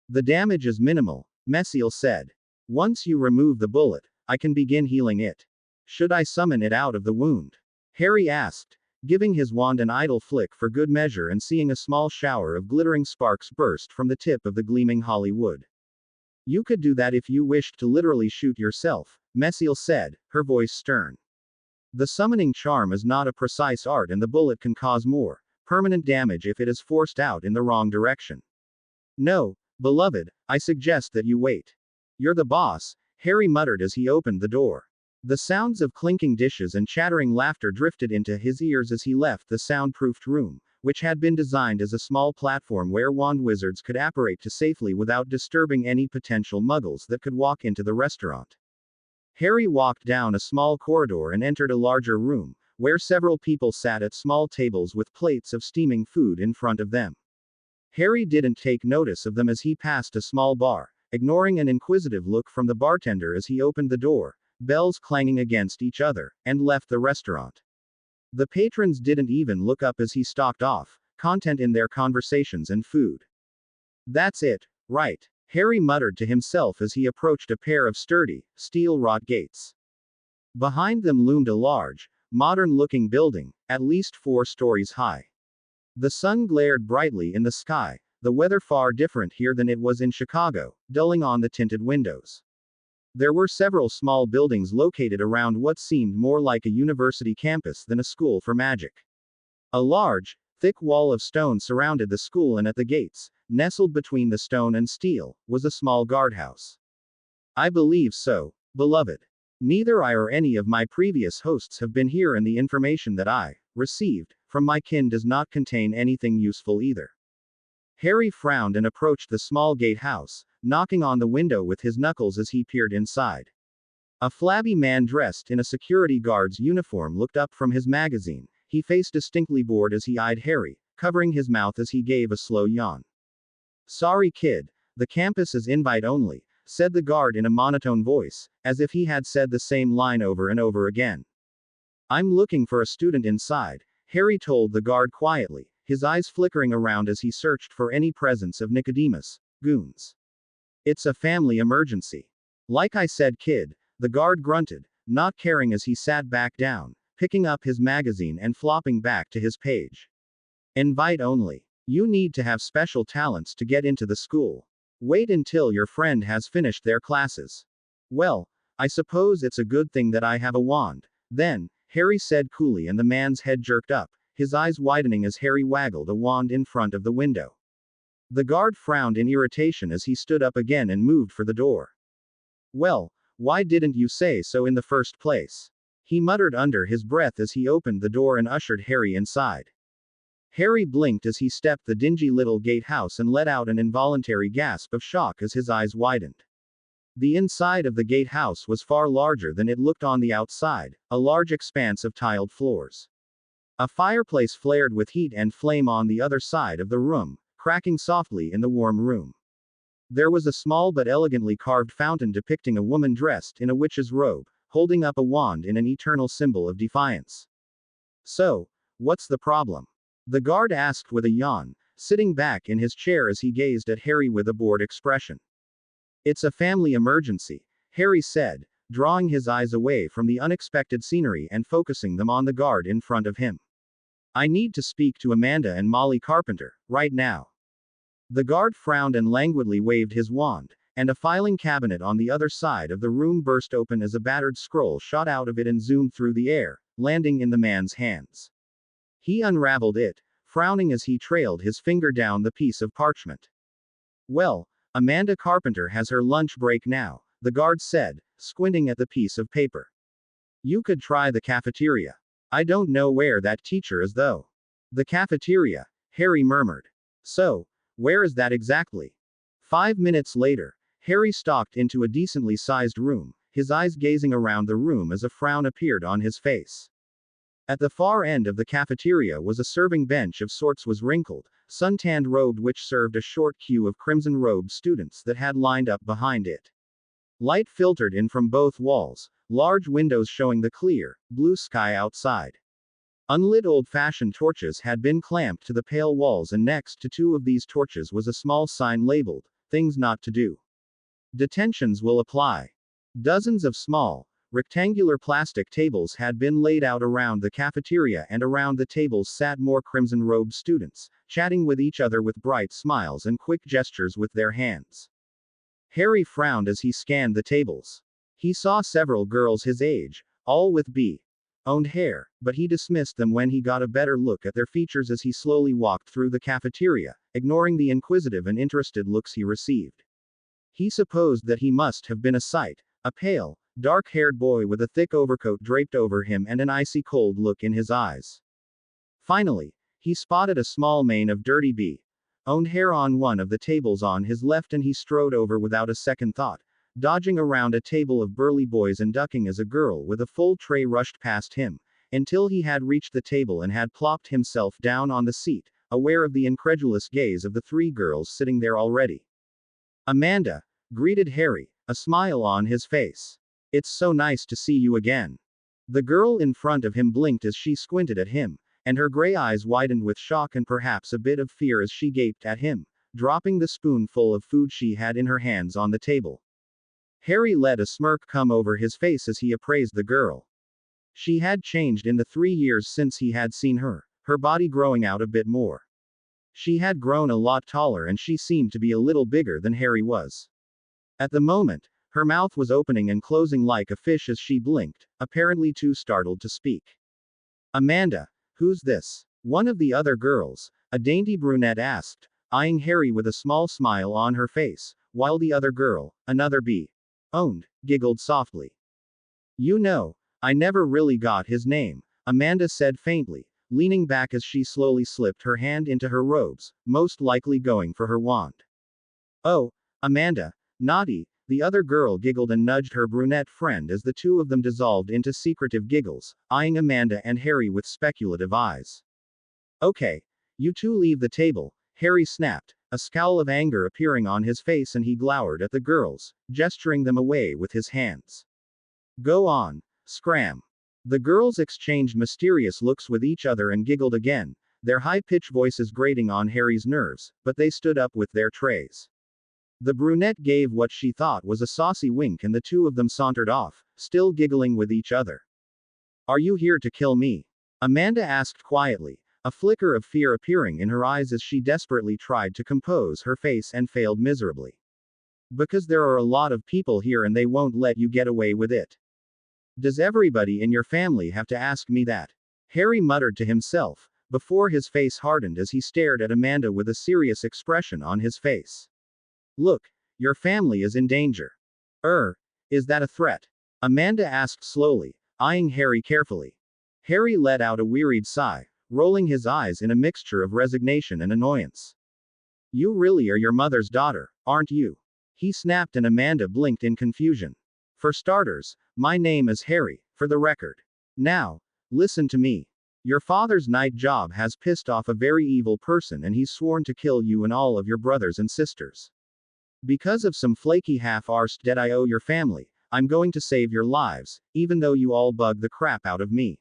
The damage is minimal, Messiel said. Once you remove the bullet, I can begin healing it. Should I summon it out of the wound? Harry asked, giving his wand an idle flick for good measure and seeing a small shower of glittering sparks burst from the tip of the gleaming holly wood. You could do that if you wished to literally shoot yourself, Messiel said, her voice stern. The summoning charm is not a precise art, and the bullet can cause more permanent damage if it is forced out in the wrong direction. No, beloved, I suggest that you wait. You're the boss, Harry muttered as he opened the door. The sounds of clinking dishes and chattering laughter drifted into his ears as he left the soundproofed room, which had been designed as a small platform where wand wizards could apparate to safely without disturbing any potential muggles that could walk into the restaurant. Harry walked down a small corridor and entered a larger room, where several people sat at small tables with plates of steaming food in front of them. Harry didn't take notice of them as he passed a small bar, ignoring an inquisitive look from the bartender as he opened the door, bells clanging against each other, and left the restaurant. The patrons didn't even look up as he stalked off, content in their conversations and food. That's it, right? Harry muttered to himself as he approached a pair of sturdy, steel-wrought gates. Behind them loomed a large, modern-looking building, at least 4 stories high. The sun glared brightly in the sky, the weather far different here than it was in Chicago, dulling on the tinted windows. There were several small buildings located around what seemed more like a university campus than a school for magic. A large, thick wall of stone surrounded the school, and at the gates, nestled between the stone and steel, was a small guardhouse. I believe so, beloved. Neither I or any of my previous hosts have been here, and the information that I received from my kin does not contain anything useful either. Harry frowned and approached the small gatehouse, knocking on the window with his knuckles as he peered inside. A flabby man dressed in a security guard's uniform looked up from his magazine, his face distinctly bored as he eyed Harry, covering his mouth as he gave a slow yawn. Sorry kid, the campus is invite only, said the guard in a monotone voice, as if he had said the same line over and over again. I'm looking for a student inside, Harry told the guard quietly, his eyes flickering around as he searched for any presence of Nicodemus, goons. It's a family emergency. Like I said kid, the guard grunted, not caring as he sat back down, picking up his magazine and flopping back to his page. Invite only. You need to have special talents to get into the school. Wait until your friend has finished their classes. Well, I suppose it's a good thing that I have a wand, then, Harry said coolly, and the man's head jerked up, his eyes widening as Harry waggled a wand in front of the window. The guard frowned in irritation as he stood up again and moved for the door. Well, why didn't you say so in the first place? He muttered under his breath as he opened the door and ushered Harry inside. Harry blinked as he stepped the dingy little gatehouse and let out an involuntary gasp of shock as his eyes widened. The inside of the gatehouse was far larger than it looked on the outside, a large expanse of tiled floors. A fireplace flared with heat and flame on the other side of the room, cracking softly in the warm room. There was a small but elegantly carved fountain depicting a woman dressed in a witch's robe, holding up a wand in an eternal symbol of defiance. So, what's the problem? The guard asked with a yawn, sitting back in his chair as he gazed at Harry with a bored expression. It's a family emergency, Harry said, drawing his eyes away from the unexpected scenery and focusing them on the guard in front of him. I need to speak to Amanda and Molly Carpenter, right now. The guard frowned and languidly waved his wand, and a filing cabinet on the other side of the room burst open as a battered scroll shot out of it and zoomed through the air, landing in the man's hands. He unraveled it, frowning as he trailed his finger down the piece of parchment. Well, Amanda Carpenter has her lunch break now, the guard said, squinting at the piece of paper. You could try the cafeteria. I don't know where that teacher is though. The cafeteria, Harry murmured. So, where is that exactly? 5 minutes later, Harry stalked into a decently sized room, his eyes gazing around the room as a frown appeared on his face. At the far end of the cafeteria was a serving bench of sorts was wrinkled, suntanned robed which served a short queue of crimson-robed students that had lined up behind it. Light filtered in from both walls, large windows showing the clear, blue sky outside. Unlit old-fashioned torches had been clamped to the pale walls and next to two of these torches was a small sign labeled, "Things Not to Do. Detentions will apply." Dozens of small, rectangular plastic tables had been laid out around the cafeteria and around the tables sat more crimson-robed students, chatting with each other with bright smiles and quick gestures with their hands. Harry frowned as he scanned the tables. He saw several girls his age, all with owned hair, but he dismissed them when he got a better look at their features as he slowly walked through the cafeteria, ignoring the inquisitive and interested looks he received. He supposed that he must have been a sight, a pale, dark-haired boy with a thick overcoat draped over him and an icy cold look in his eyes. Finally, he spotted a small mane of dirty owned hair on one of the tables on his left and he strode over without a second thought, dodging around a table of burly boys and ducking as a girl with a full tray rushed past him, until he had reached the table and had plopped himself down on the seat, aware of the incredulous gaze of the three girls sitting there already. Amanda, greeted Harry, a smile on his face. It's so nice to see you again. The girl in front of him blinked as she squinted at him, and her gray eyes widened with shock and perhaps a bit of fear as she gaped at him, dropping the spoonful of food she had in her hands on the table. Harry let a smirk come over his face as he appraised the girl. She had changed in the 3 years since he had seen her, her body growing out a bit more. She had grown a lot taller and she seemed to be a little bigger than Harry was. At the moment, her mouth was opening and closing like a fish as she blinked, apparently too startled to speak. Amanda, who's this? One of the other girls, a dainty brunette asked, eyeing Harry with a small smile on her face, while the other girl, another owned, giggled softly. You know, I never really got his name, Amanda said faintly, leaning back as she slowly slipped her hand into her robes, most likely going for her wand. Oh, Amanda, naughty, the other girl giggled and nudged her brunette friend as the two of them dissolved into secretive giggles, eyeing Amanda and Harry with speculative eyes. Okay, you two leave the table, Harry snapped, a scowl of anger appearing on his face and he glowered at the girls, gesturing them away with his hands. Go on, scram. The girls exchanged mysterious looks with each other and giggled again, their high-pitched voices grating on Harry's nerves, but they stood up with their trays. The brunette gave what she thought was a saucy wink and the two of them sauntered off, still giggling with each other. Are you here to kill me? Amanda asked quietly, a flicker of fear appearing in her eyes as she desperately tried to compose her face and failed miserably. Because there are a lot of people here and they won't let you get away with it. Does everybody in your family have to ask me that? Harry muttered to himself, before his face hardened as he stared at Amanda with a serious expression on his face. Look, your family is in danger. Is that a threat? Amanda asked slowly, eyeing Harry carefully. Harry let out a wearied sigh, rolling his eyes in a mixture of resignation and annoyance. You really are your mother's daughter, aren't you? He snapped and Amanda blinked in confusion. For starters, my name is Harry, for the record. Now, listen to me. Your father's night job has pissed off a very evil person and he's sworn to kill you and all of your brothers and sisters. Because of some flaky half-arsed debt I owe your family, I'm going to save your lives, even though you all bug the crap out of me.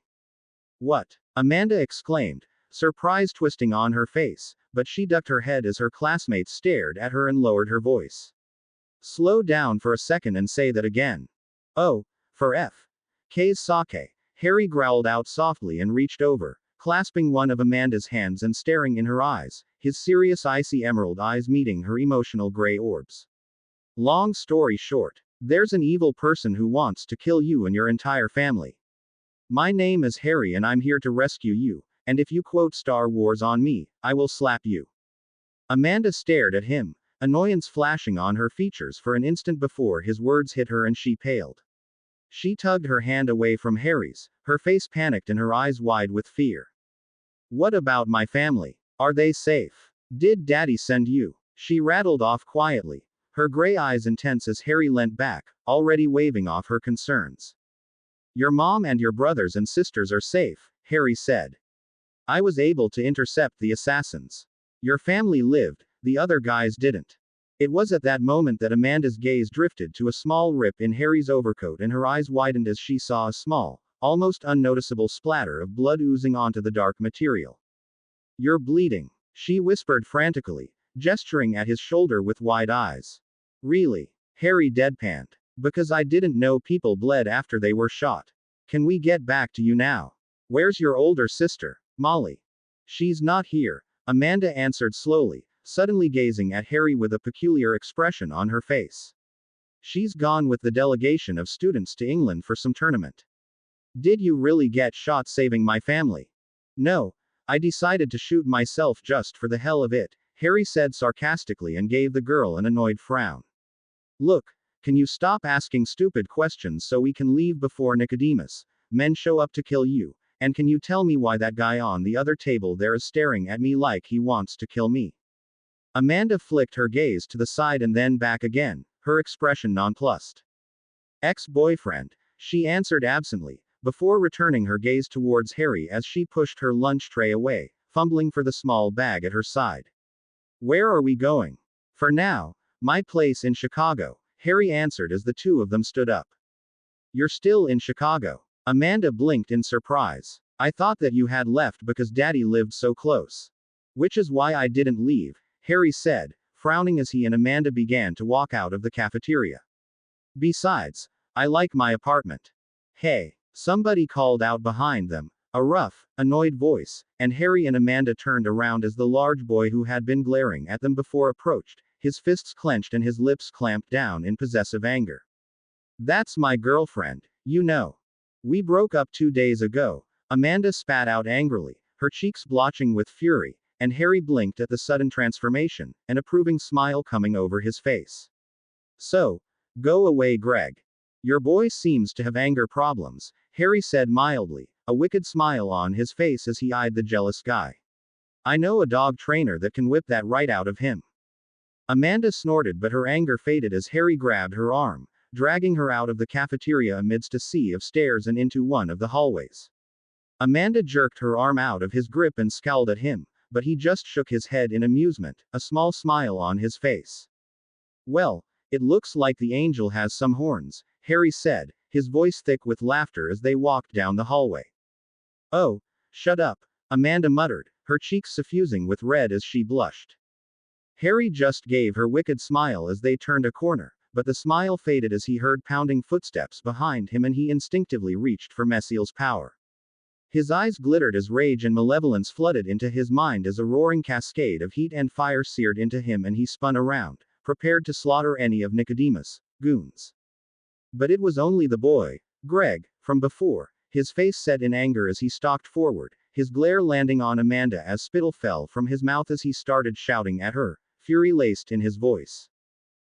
What? Amanda exclaimed, surprise twisting on her face, but she ducked her head as her classmates stared at her and lowered her voice. Slow down for a second and say that again. Oh, for F. K's sake. Harry growled out softly and reached over, clasping one of Amanda's hands and staring in her eyes, his serious icy emerald eyes meeting her emotional gray orbs. Long story short, there's an evil person who wants to kill you and your entire family. My name is Harry and I'm here to rescue you, and if you quote Star Wars on me, I will slap you. Amanda stared at him, annoyance flashing on her features for an instant before his words hit her and she paled. She tugged her hand away from Harry's, her face panicked and her eyes wide with fear. What about my family? Are they safe? Did Daddy send you? She rattled off quietly, her gray eyes intense as Harry leant back, already waving off her concerns. Your mom and your brothers and sisters are safe, Harry said. I was able to intercept the assassins. Your family lived, the other guys didn't. It was at that moment that Amanda's gaze drifted to a small rip in Harry's overcoat and her eyes widened as she saw a small, almost unnoticeable splatter of blood oozing onto the dark material. You're bleeding, she whispered frantically, gesturing at his shoulder with wide eyes. Really? Harry deadpanned. Because I didn't know people bled after they were shot. Can we get back to you now? Where's your older sister, Molly? She's not here, Amanda answered slowly, suddenly gazing at Harry with a peculiar expression on her face. She's gone with the delegation of students to England for some tournament. Did you really get shot saving my family? No, I decided to shoot myself just for the hell of it, Harry said sarcastically and gave the girl an annoyed frown. Look, can you stop asking stupid questions so we can leave before Nicodemus, men show up to kill you, and can you tell me why that guy on the other table there is staring at me like he wants to kill me? Amanda flicked her gaze to the side and then back again, her expression nonplussed. Ex-boyfriend, she answered absently, before returning her gaze towards Harry as she pushed her lunch tray away, fumbling for the small bag at her side. Where are we going? For now, my place in Chicago, Harry answered as the two of them stood up. You're still in Chicago? Amanda blinked in surprise. I thought that you had left because Daddy lived so close. Which is why I didn't leave, Harry said, frowning as he and Amanda began to walk out of the cafeteria. Besides, I like my apartment. Hey, somebody called out behind them, a rough, annoyed voice, and Harry and Amanda turned around as the large boy who had been glaring at them before approached, his fists clenched and his lips clamped down in possessive anger. That's my girlfriend, you know. We broke up 2 days ago, Amanda spat out angrily, her cheeks blotching with fury, and Harry blinked at the sudden transformation, an approving smile coming over his face. So, go away, Greg. Your boy seems to have anger problems, Harry said mildly, a wicked smile on his face as he eyed the jealous guy. I know a dog trainer that can whip that right out of him. Amanda snorted, but her anger faded as Harry grabbed her arm, dragging her out of the cafeteria amidst a sea of stairs and into one of the hallways. Amanda jerked her arm out of his grip and scowled at him, but he just shook his head in amusement, a small smile on his face. Well, it looks like the angel has some horns, Harry said, his voice thick with laughter as they walked down the hallway. Oh, shut up, Amanda muttered, her cheeks suffusing with red as she blushed. Harry just gave her wicked smile as they turned a corner, but the smile faded as he heard pounding footsteps behind him and he instinctively reached for Mesiel's power. His eyes glittered as rage and malevolence flooded into his mind as a roaring cascade of heat and fire seared into him and he spun around, prepared to slaughter any of Nicodemus' goons. But it was only the boy, Greg, from before, his face set in anger as he stalked forward, his glare landing on Amanda as spittle fell from his mouth as he started shouting at her, fury laced in his voice.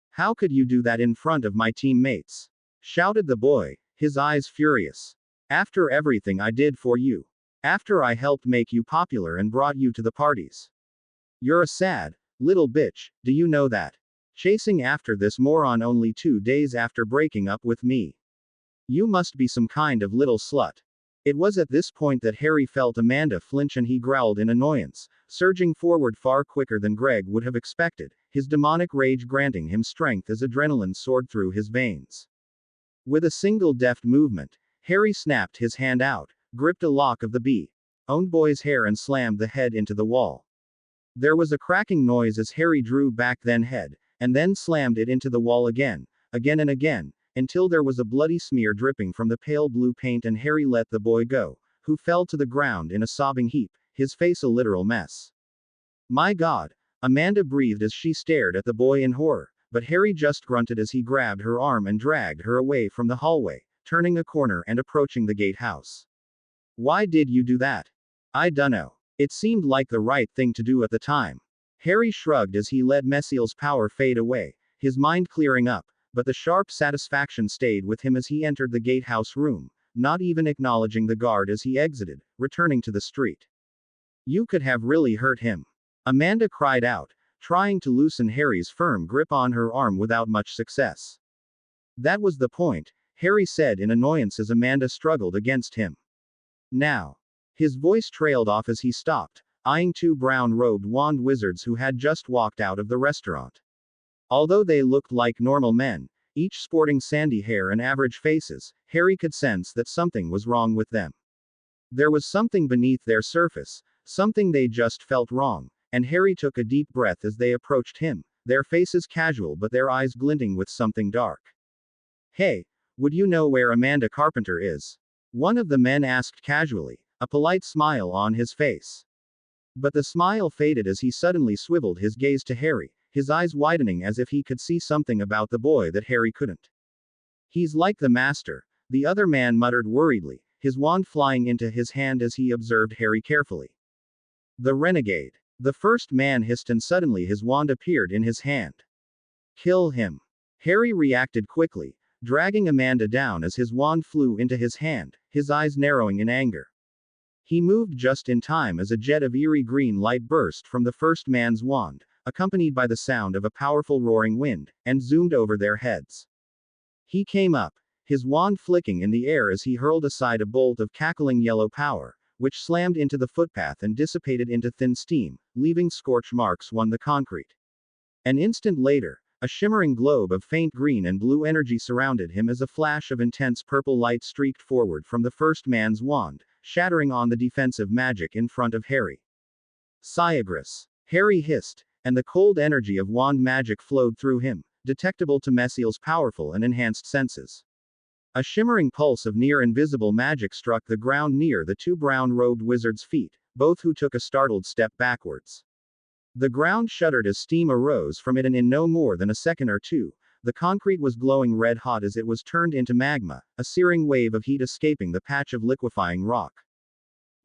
How could you do that in front of my teammates? Shouted the boy, his eyes furious. After everything I did for you. After I helped make you popular and brought you to the parties. You're a sad, little bitch, do you know that? Chasing after this moron only 2 days after breaking up with me. You must be some kind of little slut. It was at this point that Harry felt Amanda flinch and he growled in annoyance, surging forward far quicker than Greg would have expected, his demonic rage granting him strength as adrenaline soared through his veins. With a single deft movement, Harry snapped his hand out, gripped a lock of the owned boy's hair and slammed the head into the wall. There was a cracking noise as Harry drew back then head, and then slammed it into the wall again and again, until there was a bloody smear dripping from the pale blue paint and Harry let the boy go, who fell to the ground in a sobbing heap, his face a literal mess. My God! Amanda breathed as she stared at the boy in horror, but Harry just grunted as he grabbed her arm and dragged her away from the hallway, turning a corner and approaching the gatehouse. Why did you do that? I dunno. It seemed like the right thing to do at the time. Harry shrugged as he let Mesiel's power fade away, his mind clearing up, but the sharp satisfaction stayed with him as he entered the gatehouse room, not even acknowledging the guard as he exited, returning to the street. You could have really hurt him. Amanda cried out, trying to loosen Harry's firm grip on her arm without much success. That was the point, Harry said in annoyance as Amanda struggled against him. Now. His voice trailed off as he stopped, eyeing two brown-robed wand wizards who had just walked out of the restaurant. Although they looked like normal men, each sporting sandy hair and average faces, Harry could sense that something was wrong with them. There was something beneath their surface, something they just felt wrong, and Harry took a deep breath as they approached him, their faces casual but their eyes glinting with something dark. Hey, would you know where Amanda Carpenter is? One of the men asked casually, a polite smile on his face. But the smile faded as he suddenly swiveled his gaze to Harry, his eyes widening as if he could see something about the boy that Harry couldn't. He's like the master, the other man muttered worriedly, his wand flying into his hand as he observed Harry carefully. The renegade. The first man hissed and suddenly his wand appeared in his hand. Kill him. Harry reacted quickly, dragging Amanda down as his wand flew into his hand, his eyes narrowing in anger. He moved just in time as a jet of eerie green light burst from the first man's wand, accompanied by the sound of a powerful roaring wind, and zoomed over their heads. He came up, his wand flicking in the air as he hurled aside a bolt of cackling yellow power, which slammed into the footpath and dissipated into thin steam, leaving scorch marks on the concrete. An instant later, a shimmering globe of faint green and blue energy surrounded him as a flash of intense purple light streaked forward from the first man's wand, shattering on the defensive magic in front of Harry. Syagris. Harry hissed, and the cold energy of wand magic flowed through him, detectable to Mesiel's powerful and enhanced senses. A shimmering pulse of near-invisible magic struck the ground near the two brown-robed wizards' feet, both who took a startled step backwards. The ground shuddered as steam arose from it, and in no more than a second or two, the concrete was glowing red-hot as it was turned into magma, a searing wave of heat escaping the patch of liquefying rock.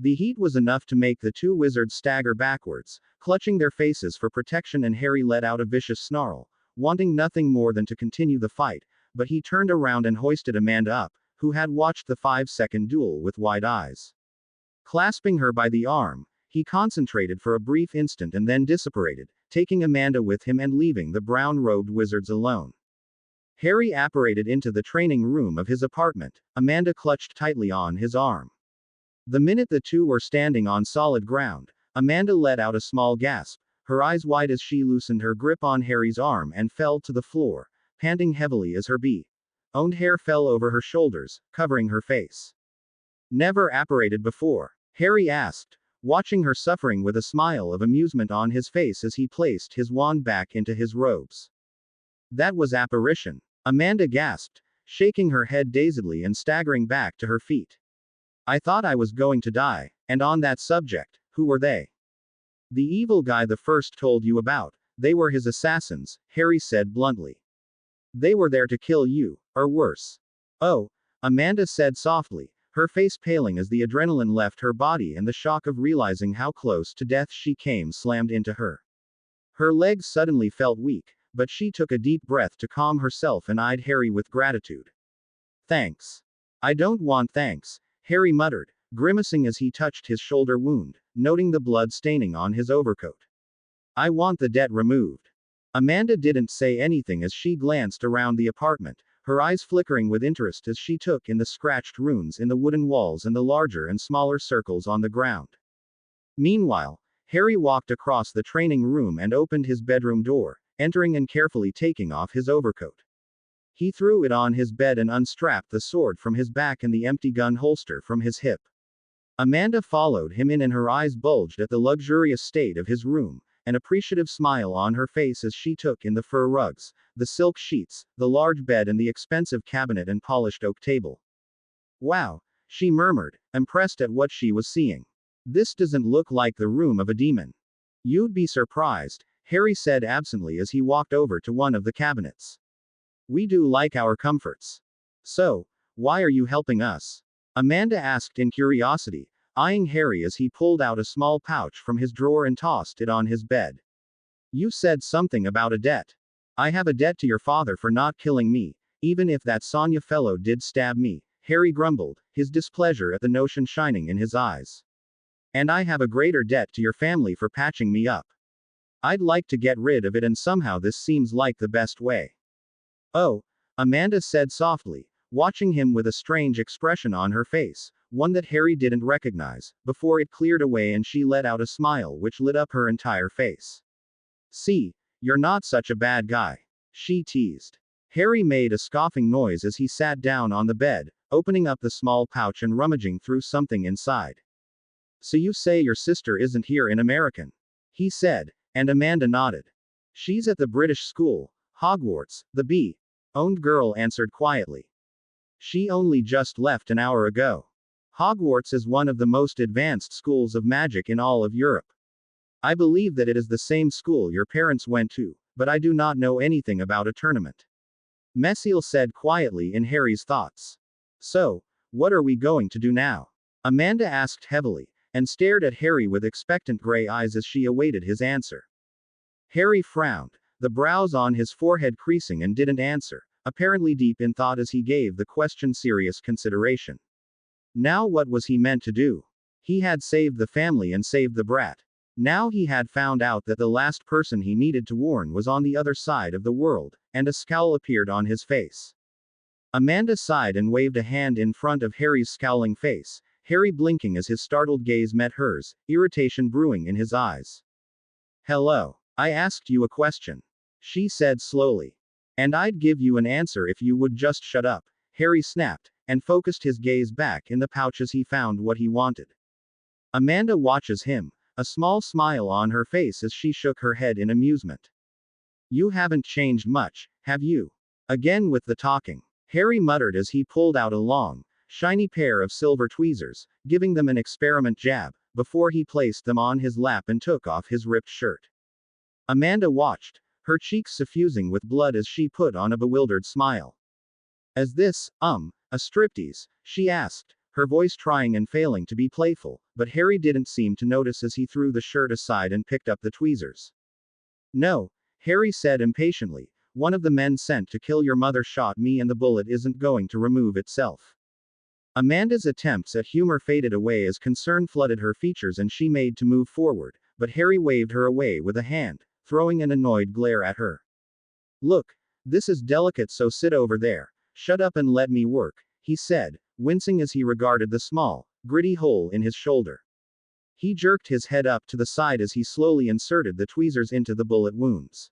The heat was enough to make the two wizards stagger backwards, clutching their faces for protection, and Harry let out a vicious snarl, wanting nothing more than to continue the fight, but he turned around and hoisted Amanda up, who had watched the 5-second duel with wide eyes. Clasping her by the arm, he concentrated for a brief instant and then disapparated, taking Amanda with him and leaving the brown-robed wizards alone. Harry apparated into the training room of his apartment, Amanda clutched tightly on his arm. The minute the two were standing on solid ground, Amanda let out a small gasp, her eyes wide as she loosened her grip on Harry's arm and fell to the floor, panting heavily as her owned hair fell over her shoulders, covering her face. Never apparated before? Harry asked, watching her suffering with a smile of amusement on his face as he placed his wand back into his robes. That was apparition. Amanda gasped, shaking her head dazedly and staggering back to her feet. I thought I was going to die, and on that subject, who were they? The evil guy the first told you about, they were his assassins, Harry said bluntly. They were there to kill you, or worse. Oh, Amanda said softly, her face paling as the adrenaline left her body and the shock of realizing how close to death she came slammed into her. Her legs suddenly felt weak, but she took a deep breath to calm herself and eyed Harry with gratitude. Thanks. I don't want thanks, Harry muttered, grimacing as he touched his shoulder wound, noting the blood staining on his overcoat. I want the debt removed. Amanda didn't say anything as she glanced around the apartment, her eyes flickering with interest as she took in the scratched runes in the wooden walls and the larger and smaller circles on the ground. Meanwhile, Harry walked across the training room and opened his bedroom door, entering and carefully taking off his overcoat. He threw it on his bed and unstrapped the sword from his back and the empty gun holster from his hip. Amanda followed him in and her eyes bulged at the luxurious state of his room, an appreciative smile on her face as she took in the fur rugs, the silk sheets, the large bed and the expensive cabinet and polished oak table. Wow, she murmured, impressed at what she was seeing. This doesn't look like the room of a demon. You'd be surprised, Harry said absently as he walked over to one of the cabinets. We do like our comforts. So, why are you helping us? Amanda asked in curiosity, eyeing Harry as he pulled out a small pouch from his drawer and tossed it on his bed. You said something about a debt. I have a debt to your father for not killing me, even if that Sonia fellow did stab me, Harry grumbled, his displeasure at the notion shining in his eyes. And I have a greater debt to your family for patching me up. I'd like to get rid of it and somehow this seems like the best way. Oh, Amanda said softly, watching him with a strange expression on her face, one that Harry didn't recognize, before it cleared away and she let out a smile which lit up her entire face. See, you're not such a bad guy. She teased. Harry made a scoffing noise as he sat down on the bed, opening up the small pouch and rummaging through something inside. So you say your sister isn't here in American? He said, and Amanda nodded. She's at the British school, Hogwarts, the B-owned girl answered quietly. She only just left an hour ago. Hogwarts is one of the most advanced schools of magic in all of Europe. I believe that it is the same school your parents went to, but I do not know anything about a tournament. Messiel said quietly in Harry's thoughts. So, what are we going to do now? Amanda asked heavily, and stared at Harry with expectant gray eyes as she awaited his answer. Harry frowned, the brows on his forehead creasing and didn't answer, apparently deep in thought as he gave the question serious consideration. Now what was he meant to do? He had saved the family and saved the brat. Now he had found out that the last person he needed to warn was on the other side of the world, and a scowl appeared on his face. Amanda sighed and waved a hand in front of Harry's scowling face, Harry blinking as his startled gaze met hers, irritation brewing in his eyes. Hello. I asked you a question. She said slowly. And I'd give you an answer if you would just shut up, Harry snapped, and focused his gaze back in the pouch as he found what he wanted. Amanda watches him, a small smile on her face as she shook her head in amusement. You haven't changed much, have you? Again with the talking, Harry muttered as he pulled out a long, shiny pair of silver tweezers, giving them an experiment jab, before he placed them on his lap and took off his ripped shirt. Amanda watched, her cheeks suffusing with blood as she put on a bewildered smile. Is this, a striptease? She asked, her voice trying and failing to be playful, but Harry didn't seem to notice as he threw the shirt aside and picked up the tweezers. No, Harry said impatiently, one of the men sent to kill your mother shot me and the bullet isn't going to remove itself. Amanda's attempts at humor faded away as concern flooded her features and she made to move forward, but Harry waved her away with a hand, throwing an annoyed glare at her. Look, this is delicate, so sit over there. Shut up and let me work, he said, wincing as he regarded the small, gritty hole in his shoulder. He jerked his head up to the side as he slowly inserted the tweezers into the bullet wounds.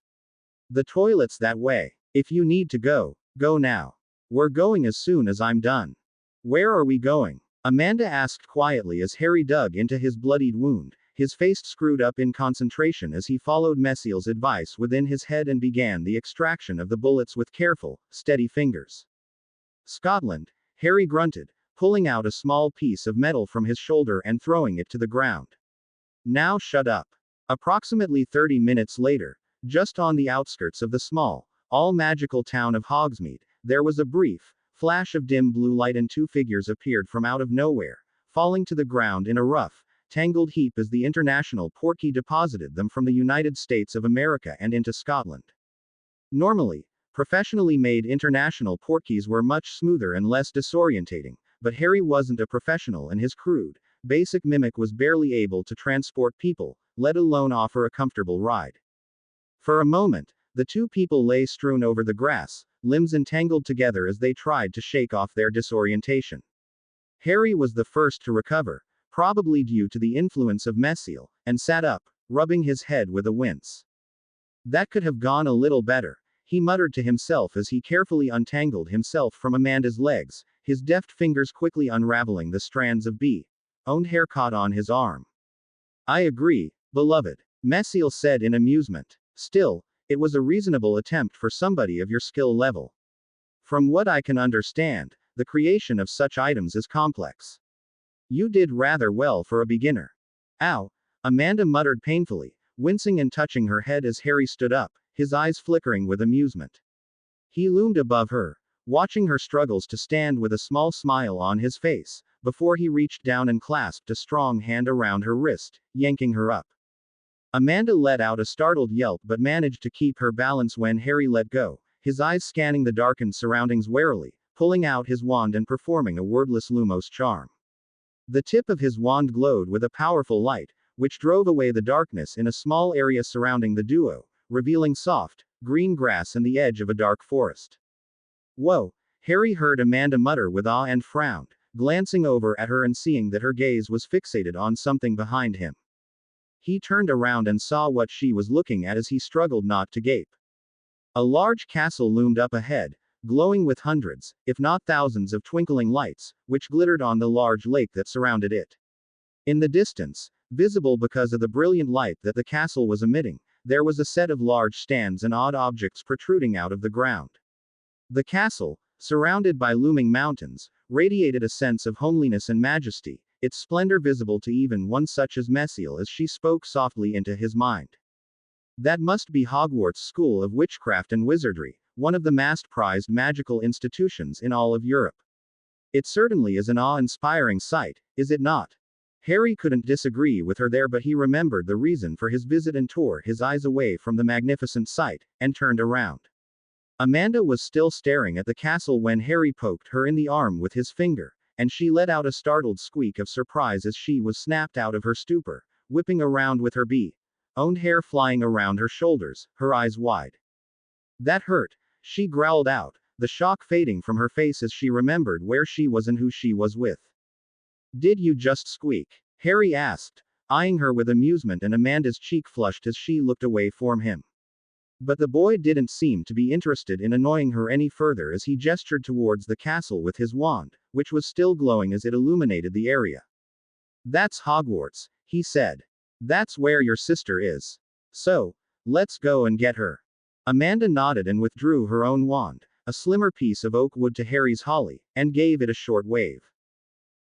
The toilet's that way. If you need to go, go now. We're going as soon as I'm done. Where are we going? Amanda asked quietly as Harry dug into his bloodied wound, his face screwed up in concentration as he followed Messiel's advice within his head and began the extraction of the bullets with careful, steady fingers. Scotland, Harry grunted, pulling out a small piece of metal from his shoulder and throwing it to the ground. Now shut up. Approximately 30 minutes later, just on the outskirts of the small, all-magical town of Hogsmeade, there was a brief flash of dim blue light and two figures appeared from out of nowhere, falling to the ground in a rough, tangled heap as the International Portkey deposited them from the United States of America and into Scotland. Normally, professionally made international portkeys were much smoother and less disorientating, but Harry wasn't a professional and his crude, basic mimic was barely able to transport people, let alone offer a comfortable ride. For a moment, the two people lay strewn over the grass, limbs entangled together as they tried to shake off their disorientation. Harry was the first to recover, probably due to the influence of Messiel, and sat up, rubbing his head with a wince. That could have gone a little better, he muttered to himself as he carefully untangled himself from Amanda's legs, his deft fingers quickly unraveling the strands of own hair caught on his arm. I agree, beloved, Messiel said in amusement. Still, it was a reasonable attempt for somebody of your skill level. From what I can understand, the creation of such items is complex. You did rather well for a beginner. Ow, Amanda muttered painfully, wincing and touching her head as Harry stood up, his eyes flickering with amusement. He loomed above her, watching her struggles to stand with a small smile on his face, before he reached down and clasped a strong hand around her wrist, yanking her up. Amanda let out a startled yelp but managed to keep her balance when Harry let go, his eyes scanning the darkened surroundings warily, pulling out his wand and performing a wordless Lumos charm. The tip of his wand glowed with a powerful light, which drove away the darkness in a small area surrounding the duo, revealing soft, green grass and the edge of a dark forest. Whoa! Harry heard Amanda mutter with awe and frowned, glancing over at her and seeing that her gaze was fixated on something behind him. He turned around and saw what she was looking at as he struggled not to gape. A large castle loomed up ahead, glowing with hundreds, if not thousands of twinkling lights, which glittered on the large lake that surrounded it. In the distance, visible because of the brilliant light that the castle was emitting, there was a set of large stands and odd objects protruding out of the ground. The castle, surrounded by looming mountains, radiated a sense of homeliness and majesty, its splendor visible to even one such as Messiel as she spoke softly into his mind. That must be Hogwarts School of Witchcraft and Wizardry, one of the most prized magical institutions in all of Europe. It certainly is an awe-inspiring sight, is it not? Harry couldn't disagree with her there, but he remembered the reason for his visit and tore his eyes away from the magnificent sight, and turned around. Amanda was still staring at the castle when Harry poked her in the arm with his finger, and she let out a startled squeak of surprise as she was snapped out of her stupor, whipping around with her own hair flying around her shoulders, her eyes wide. That hurt, she growled out, the shock fading from her face as she remembered where she was and who she was with. Did you just squeak? Harry asked, eyeing her with amusement, and Amanda's cheek flushed as she looked away from him. But the boy didn't seem to be interested in annoying her any further as he gestured towards the castle with his wand, which was still glowing as it illuminated the area. That's Hogwarts, he said. That's where your sister is. So, let's go and get her. Amanda nodded and withdrew her own wand, a slimmer piece of oak wood, to Harry's holly, and gave it a short wave.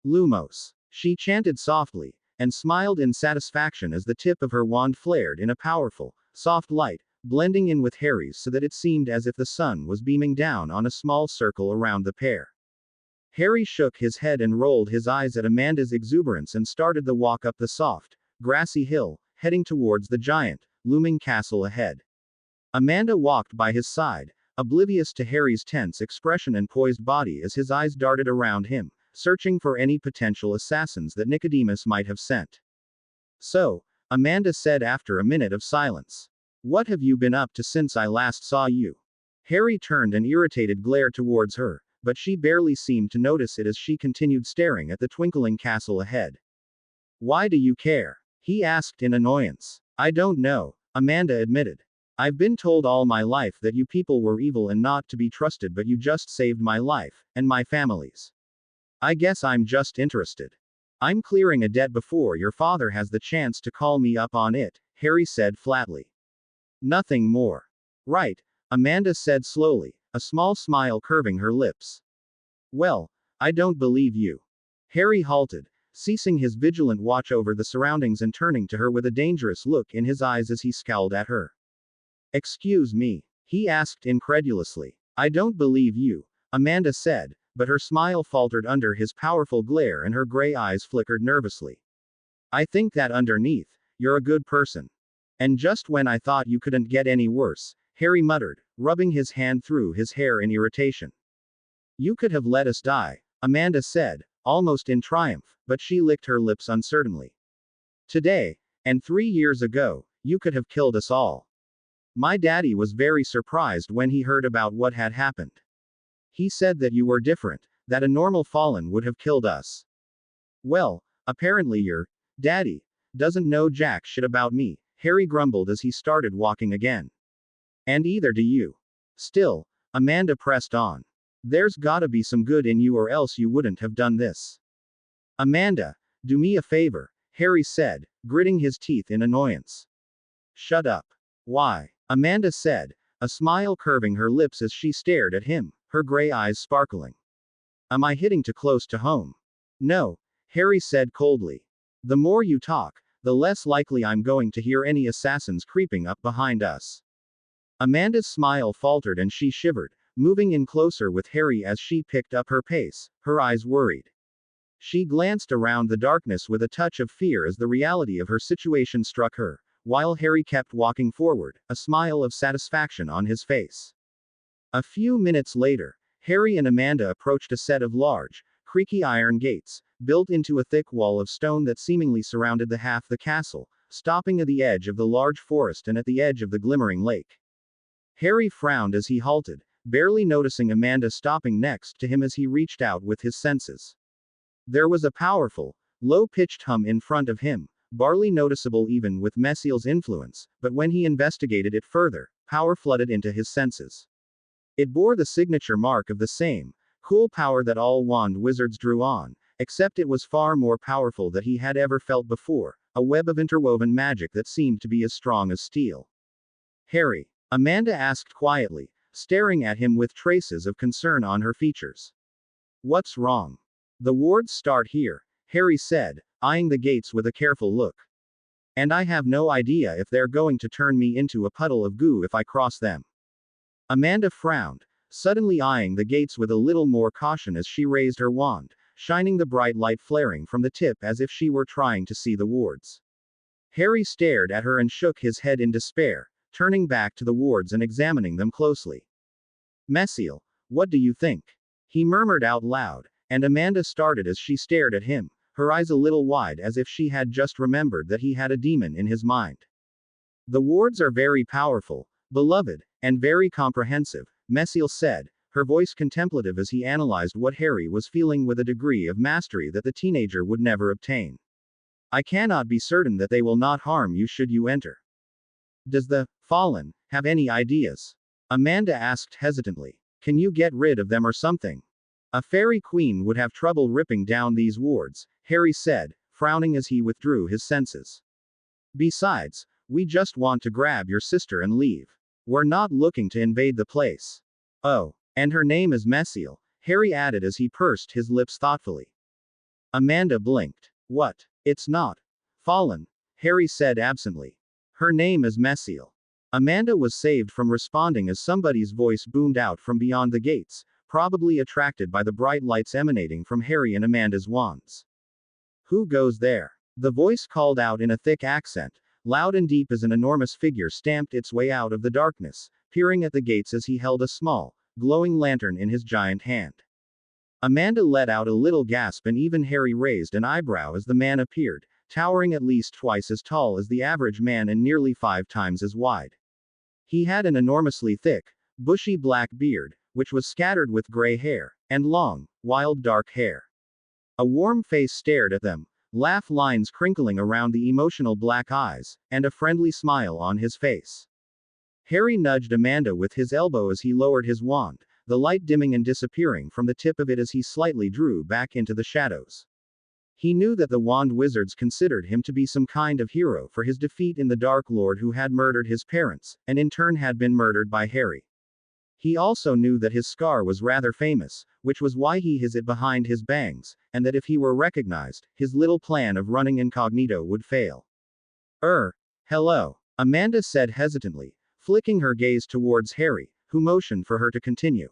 Lumos, she chanted softly, and smiled in satisfaction as the tip of her wand flared in a powerful, soft light, blending in with Harry's so that it seemed as if the sun was beaming down on a small circle around the pair. Harry shook his head and rolled his eyes at Amanda's exuberance and started the walk up the soft, grassy hill, heading towards the giant, looming castle ahead. Amanda walked by his side, oblivious to Harry's tense expression and poised body as his eyes darted around him, searching for any potential assassins that Nicodemus might have sent. So, Amanda said after a minute of silence. What have you been up to since I last saw you? Harry turned an irritated glare towards her, but she barely seemed to notice it as she continued staring at the twinkling castle ahead. Why do you care? He asked in annoyance. I don't know, Amanda admitted. I've been told all my life that you people were evil and not to be trusted, but you just saved my life, and my family's. I guess I'm just interested. I'm clearing a debt before your father has the chance to call me up on it, Harry said flatly. Nothing more. Right, Amanda said slowly, a small smile curving her lips. Well, I don't believe you. Harry halted, ceasing his vigilant watch over the surroundings and turning to her with a dangerous look in his eyes as he scowled at her. Excuse me? He asked incredulously. I don't believe you, Amanda said, but her smile faltered under his powerful glare and her gray eyes flickered nervously. I think that underneath, you're a good person. And just when I thought you couldn't get any worse, Harry muttered, rubbing his hand through his hair in irritation. You could have let us die, Amanda said, almost in triumph, but she licked her lips uncertainly. Today, and 3 years ago, you could have killed us all. My daddy was very surprised when he heard about what had happened. He said that you were different, that a normal Fallen would have killed us. Well, apparently your daddy doesn't know jack shit about me, Harry grumbled as he started walking again. And either do you. Still, Amanda pressed on. There's gotta be some good in you or else you wouldn't have done this. Amanda, Do me a favor, Harry said, gritting his teeth in annoyance. Shut up. Why? Amanda said, a smile curving her lips as she stared at him, her gray eyes sparkling. Am I hitting too close to home? No, Harry said coldly. The more you talk, the less likely I'm going to hear any assassins creeping up behind us. Amanda's smile faltered and she shivered, moving in closer with Harry as she picked up her pace, her eyes worried. She glanced around the darkness with a touch of fear as the reality of her situation struck her, while Harry kept walking forward, a smile of satisfaction on his face. A few minutes later, Harry and Amanda approached a set of large, creaky iron gates, built into a thick wall of stone that seemingly surrounded the castle, stopping at the edge of the large forest and at the edge of the glimmering lake. Harry frowned as he halted, barely noticing Amanda stopping next to him as he reached out with his senses. There was a powerful, low-pitched hum in front of him, barely noticeable even with Mesiel's influence, but when he investigated it further, power flooded into his senses. It bore the signature mark of the same, cool power that all wand wizards drew on, except it was far more powerful than he had ever felt before, a web of interwoven magic that seemed to be as strong as steel. Harry? Amanda asked quietly, staring at him with traces of concern on her features. What's wrong? The wards start here, Harry said, eyeing the gates with a careful look. And I have no idea if they're going to turn me into a puddle of goo if I cross them. Amanda frowned, suddenly eyeing the gates with a little more caution as she raised her wand, shining the bright light flaring from the tip as if she were trying to see the wards. Harry stared at her and shook his head in despair, turning back to the wards and examining them closely. Mesiel, what do you think? He murmured out loud, and Amanda started as she stared at him, her eyes a little wide as if she had just remembered that he had a demon in his mind. The wards are very powerful, beloved, and very comprehensive, Mesiel said, her voice contemplative as he analyzed what Harry was feeling with a degree of mastery that the teenager would never obtain. I cannot be certain that they will not harm you should you enter. Does the Fallen have any ideas? Amanda asked hesitantly. Can you get rid of them or something? A fairy queen would have trouble ripping down these wards, Harry said, frowning as he withdrew his senses. Besides, we just want to grab your sister and leave. We're not looking to invade the place. Oh, and her name is Mesiel, Harry added as he pursed his lips thoughtfully. Amanda blinked. What? It's not Fallen, Harry said absently. Her name is Mesiel. Amanda was saved from responding as somebody's voice boomed out from beyond the gates, probably attracted by the bright lights emanating from Harry and Amanda's wands. Who goes there? The voice called out in a thick accent, loud and deep as an enormous figure stamped its way out of the darkness, peering at the gates as he held a small, glowing lantern in his giant hand. Amanda let out a little gasp and even Harry raised an eyebrow as the man appeared, towering at least twice as tall as the average man and nearly 5 times as wide. He had an enormously thick, bushy black beard, which was scattered with gray hair, and long, wild dark hair. A warm face stared at them, laugh lines crinkling around the emotional black eyes, and a friendly smile on his face. Harry nudged Amanda with his elbow as he lowered his wand, the light dimming and disappearing from the tip of it as he slightly drew back into the shadows. He knew that the wand wizards considered him to be some kind of hero for his defeat in the Dark Lord who had murdered his parents, and in turn had been murdered by Harry. He also knew that his scar was rather famous, which was why he hid it behind his bangs, and that if he were recognized, his little plan of running incognito would fail. Hello, Amanda said hesitantly, flicking her gaze towards Harry, who motioned for her to continue.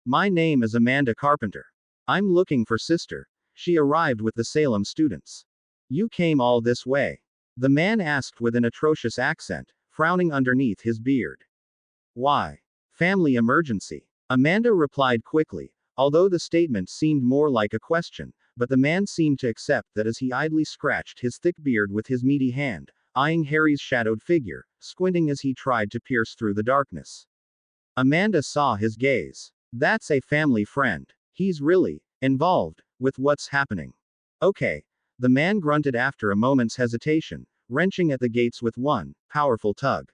My name is Amanda Carpenter. I'm looking for sister. She arrived with the Salem students. You came all this way? The man asked with an atrocious accent, frowning underneath his beard. Why? Family emergency. Amanda replied quickly, although the statement seemed more like a question, but the man seemed to accept that as he idly scratched his thick beard with his meaty hand, eyeing Harry's shadowed figure, squinting as he tried to pierce through the darkness. Amanda saw his gaze. That's a family friend. He's really involved with what's happening. Okay. The man grunted after a moment's hesitation, wrenching at the gates with one powerful tug.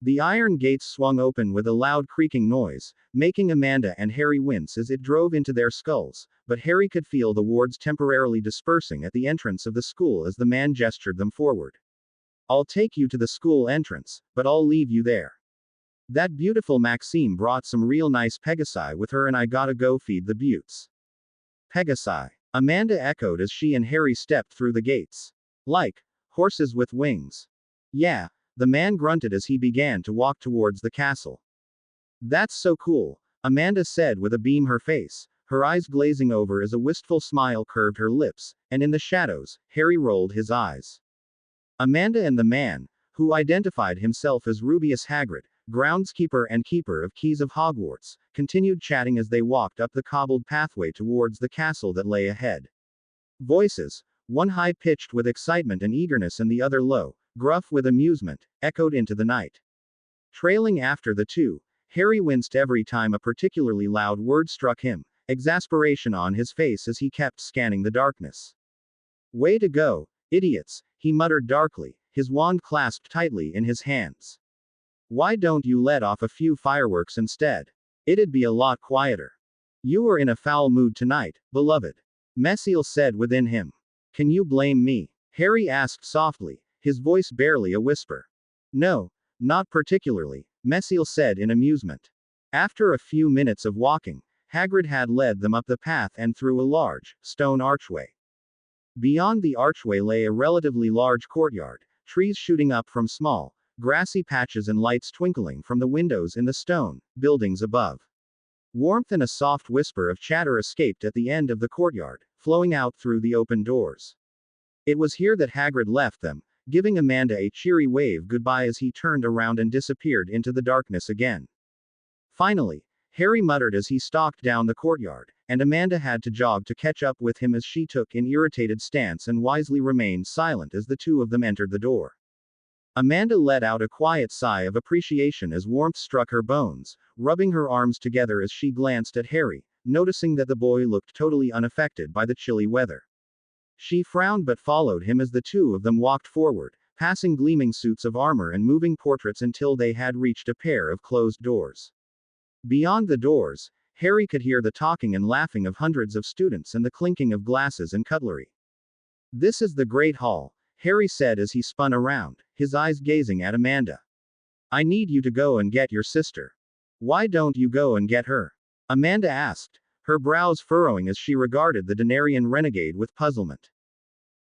The iron gates swung open with a loud creaking noise, making Amanda and Harry wince as it drove into their skulls, but Harry could feel the wards temporarily dispersing at the entrance of the school as the man gestured them forward. I'll take you to the school entrance, but I'll leave you there. That beautiful Maxime brought some real nice Pegasi with her and I gotta go feed the buttes. Pegasi. Amanda echoed as she and Harry stepped through the gates. Like horses with wings. Yeah, the man grunted as he began to walk towards the castle. That's so cool, Amanda said with a beam her face, her eyes glazing over as a wistful smile curved her lips, and in the shadows, Harry rolled his eyes. Amanda and the man, who identified himself as Rubeus Hagrid, groundskeeper and keeper of keys of Hogwarts, continued chatting as they walked up the cobbled pathway towards the castle that lay ahead. Voices, one high-pitched with excitement and eagerness and the other low, gruff with amusement, echoed into the night. Trailing after the two, Harry winced every time a particularly loud word struck him, exasperation on his face as he kept scanning the darkness. Way to go, idiots, he muttered darkly, his wand clasped tightly in his hands. Why don't you let off a few fireworks instead? It'd be a lot quieter. You were in a foul mood tonight, beloved. Messiel said within him. Can you blame me? Harry asked softly, his voice barely a whisper. No, not particularly, Messiel said in amusement. After a few minutes of walking, Hagrid had led them up the path and through a large, stone archway. Beyond the archway lay a relatively large courtyard, trees shooting up from small, grassy patches and lights twinkling from the windows in the stone buildings above. Warmth and a soft whisper of chatter escaped at the end of the courtyard, flowing out through the open doors. It was here that Hagrid left them, giving Amanda a cheery wave goodbye as he turned around and disappeared into the darkness again. Finally, Harry muttered as he stalked down the courtyard, and Amanda had to jog to catch up with him as she took an irritated stance and wisely remained silent as the two of them entered the door. Amanda let out a quiet sigh of appreciation as warmth struck her bones, rubbing her arms together as she glanced at Harry, noticing that the boy looked totally unaffected by the chilly weather. She frowned but followed him as the two of them walked forward, passing gleaming suits of armor and moving portraits until they had reached a pair of closed doors. Beyond the doors, Harry could hear the talking and laughing of hundreds of students and the clinking of glasses and cutlery. This is the Great Hall, Harry said as he spun around, his eyes gazing at Amanda. I need you to go and get your sister. Why don't you go and get her? Amanda asked, her brows furrowing as she regarded the Denarian renegade with puzzlement.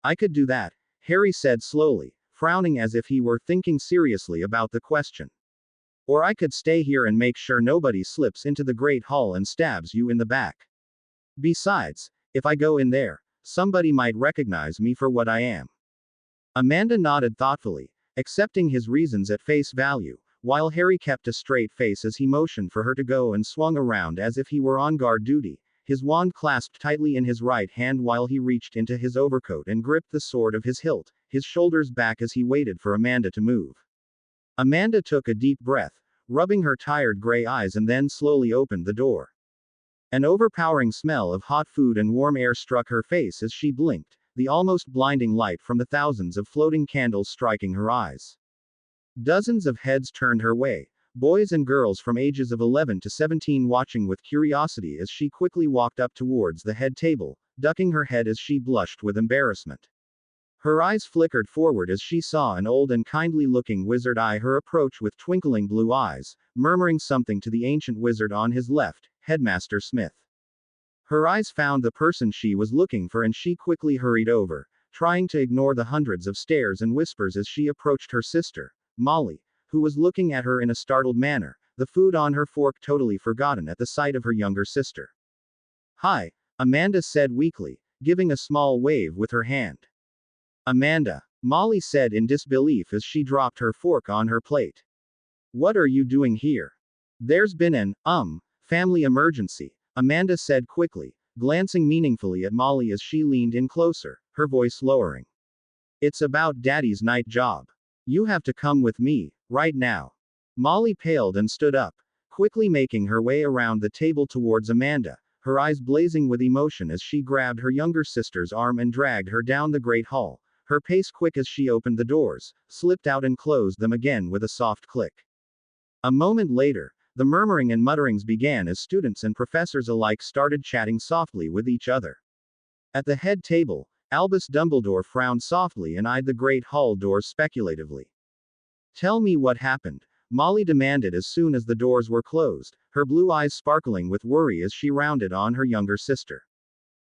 I could do that, Harry said slowly, frowning as if he were thinking seriously about the question. Or I could stay here and make sure nobody slips into the Great Hall and stabs you in the back. Besides, if I go in there, somebody might recognize me for what I am. Amanda nodded thoughtfully, accepting his reasons at face value, while Harry kept a straight face as he motioned for her to go and swung around as if he were on guard duty, his wand clasped tightly in his right hand while he reached into his overcoat and gripped the sword of his hilt, his shoulders back as he waited for Amanda to move. Amanda took a deep breath, rubbing her tired gray eyes and then slowly opened the door. An overpowering smell of hot food and warm air struck her face as she blinked, the almost blinding light from the thousands of floating candles striking her eyes. Dozens of heads turned her way, boys and girls from ages of 11 to 17 watching with curiosity as she quickly walked up towards the head table, ducking her head as she blushed with embarrassment. Her eyes flickered forward as she saw an old and kindly-looking wizard eye her approach with twinkling blue eyes, murmuring something to the ancient wizard on his left, Headmaster Smith. Her eyes found the person she was looking for and she quickly hurried over, trying to ignore the hundreds of stares and whispers as she approached her sister, Molly, who was looking at her in a startled manner, the food on her fork totally forgotten at the sight of her younger sister. Hi, Amanda said weakly, giving a small wave with her hand. Amanda, Molly said in disbelief as she dropped her fork on her plate. What are you doing here? There's been an, family emergency, Amanda said quickly, glancing meaningfully at Molly as she leaned in closer, her voice lowering. It's about Daddy's night job. You have to come with me, right now. Molly paled and stood up, quickly making her way around the table towards Amanda, her eyes blazing with emotion as she grabbed her younger sister's arm and dragged her down the Great Hall, her pace quick as she opened the doors, slipped out and closed them again with a soft click. A moment later, the murmuring and mutterings began as students and professors alike started chatting softly with each other. At the head table, Albus Dumbledore frowned softly and eyed the great hall doors speculatively. Tell me what happened, Molly demanded as soon as the doors were closed, her blue eyes sparkling with worry as she rounded on her younger sister.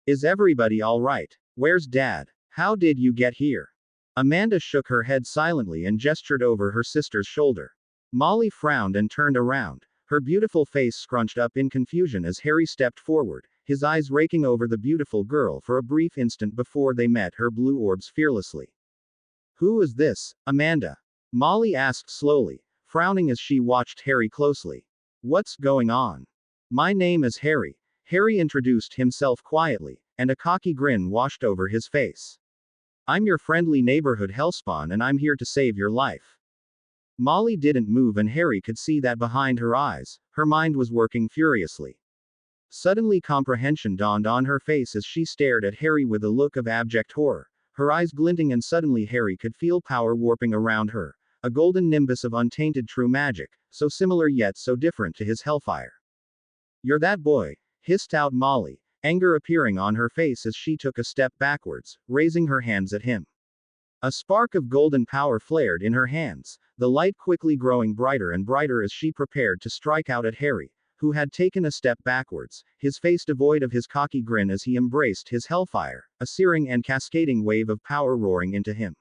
Is everybody all right? Where's Dad? How did you get here? Amanda shook her head silently and gestured over her sister's shoulder. Molly frowned and turned around, her beautiful face scrunched up in confusion as Harry stepped forward, his eyes raking over the beautiful girl for a brief instant before they met her blue orbs fearlessly. Who is this, Amanda? Molly asked slowly, frowning as she watched Harry closely. What's going on? My name is Harry, Harry introduced himself quietly, and a cocky grin washed over his face. I'm your friendly neighborhood hellspawn and I'm here to save your life. Molly didn't move and Harry could see that behind her eyes, her mind was working furiously. Suddenly comprehension dawned on her face as she stared at Harry with a look of abject horror, her eyes glinting, and suddenly Harry could feel power warping around her, a golden nimbus of untainted true magic, so similar yet so different to his hellfire. You're that boy, hissed out Molly, anger appearing on her face as she took a step backwards, raising her hands at him. A spark of golden power flared in her hands, the light quickly growing brighter and brighter as she prepared to strike out at Harry, who had taken a step backwards, his face devoid of his cocky grin as he embraced his hellfire, a searing and cascading wave of power roaring into him.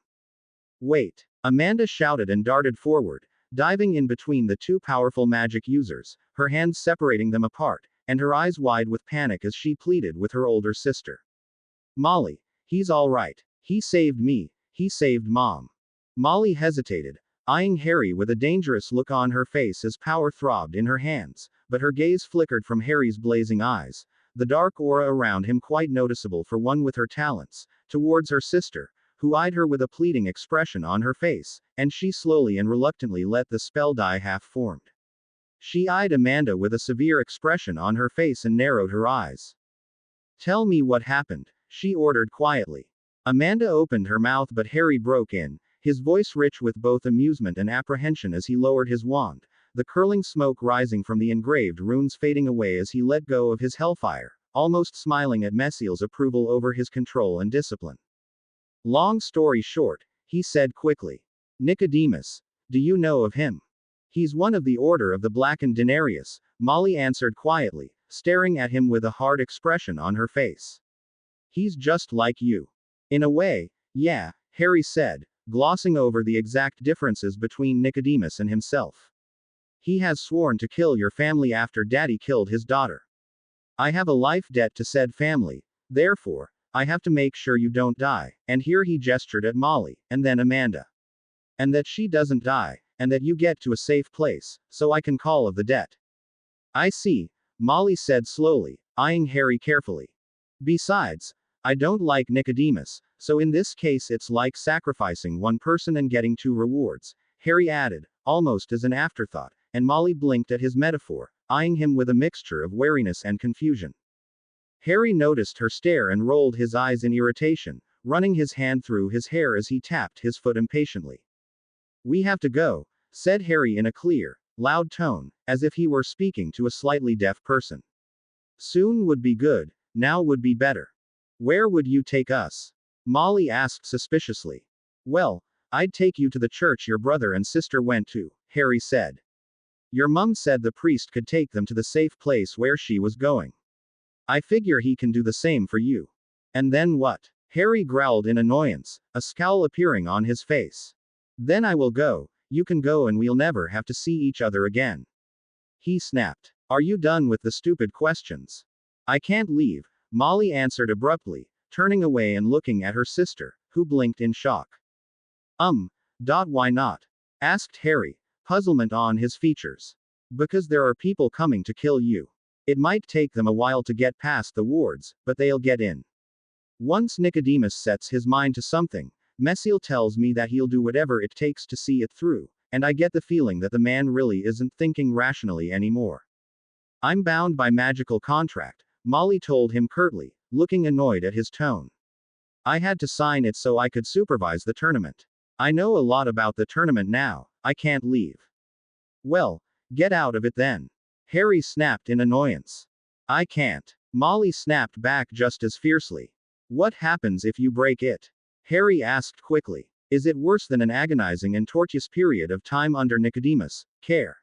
Wait! Amanda shouted and darted forward, diving in between the two powerful magic users, her hands separating them apart, and her eyes wide with panic as she pleaded with her older sister. Molly, he's all right. He saved me. He saved Mom. Molly hesitated, eyeing Harry with a dangerous look on her face as power throbbed in her hands, but her gaze flickered from Harry's blazing eyes, the dark aura around him quite noticeable for one with her talents, towards her sister, who eyed her with a pleading expression on her face, and she slowly and reluctantly let the spell die half-formed. She eyed Amanda with a severe expression on her face and narrowed her eyes. Tell me what happened, she ordered quietly. Amanda opened her mouth but Harry broke in, his voice rich with both amusement and apprehension as he lowered his wand, the curling smoke rising from the engraved runes fading away as he let go of his hellfire, almost smiling at Mesiel's approval over his control and discipline. Long story short, he said quickly. Nicodemus. Do you know of him? He's one of the Order of the Blackened Denarius, Molly answered quietly, staring at him with a hard expression on her face. He's just like you. In a way, yeah, Harry said, glossing over the exact differences between Nicodemus and himself. He has sworn to kill your family after Daddy killed his daughter. I have a life debt to said family, therefore, I have to make sure you don't die, and here he gestured at Molly, and then Amanda. And that she doesn't die, and that you get to a safe place, so I can call of the debt. I see, Molly said slowly, eyeing Harry carefully. Besides, I don't like Nicodemus, so in this case it's like sacrificing one person and getting two rewards, Harry added, almost as an afterthought, and Molly blinked at his metaphor, eyeing him with a mixture of wariness and confusion. Harry noticed her stare and rolled his eyes in irritation, running his hand through his hair as he tapped his foot impatiently. We have to go, said Harry in a clear, loud tone, as if he were speaking to a slightly deaf person. Soon would be good, now would be better. Where would you take us? Molly asked suspiciously. Well, I'd take you to the church your brother and sister went to, Harry said. Your mum said the priest could take them to the safe place where she was going. I figure he can do the same for you. And then what? Harry growled in annoyance, a scowl appearing on his face. Then I will go, you can go and we'll never have to see each other again. He snapped. Are you done with the stupid questions? I can't leave, Molly answered abruptly, turning away and looking at her sister, who blinked in shock. Why not? Asked Harry, puzzlement on his features. Because there are people coming to kill you. It might take them a while to get past the wards, but they'll get in. Once Nicodemus sets his mind to something, Mesiel tells me that he'll do whatever it takes to see it through, and I get the feeling that the man really isn't thinking rationally anymore. I'm bound by magical contract, Molly told him curtly, looking annoyed at his tone. I had to sign it so I could supervise the tournament. I know a lot about the tournament now, I can't leave. Well, Get out of it then. Harry snapped in annoyance. I can't. Molly snapped back just as fiercely. What happens if you break it? Harry asked quickly. Is it worse than an agonizing and tortuous period of time under Nicodemus' care?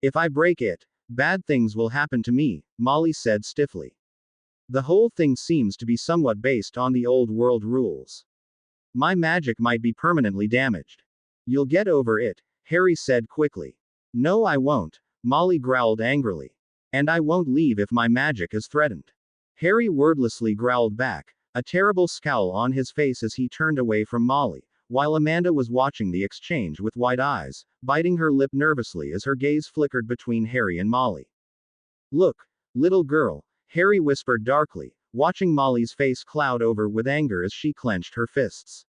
If I break it, bad things will happen to me, Molly said stiffly. The whole thing seems to be somewhat based on the old world rules. My magic might be permanently damaged. You'll get over it, Harry said quickly. No, I won't, Molly growled angrily. And I won't leave if my magic is threatened. Harry wordlessly growled back, a terrible scowl on his face as he turned away from Molly, while Amanda was watching the exchange with wide eyes, biting her lip nervously as her gaze flickered between Harry and Molly. Look, little girl, Harry whispered darkly, watching Molly's face cloud over with anger as she clenched her fists.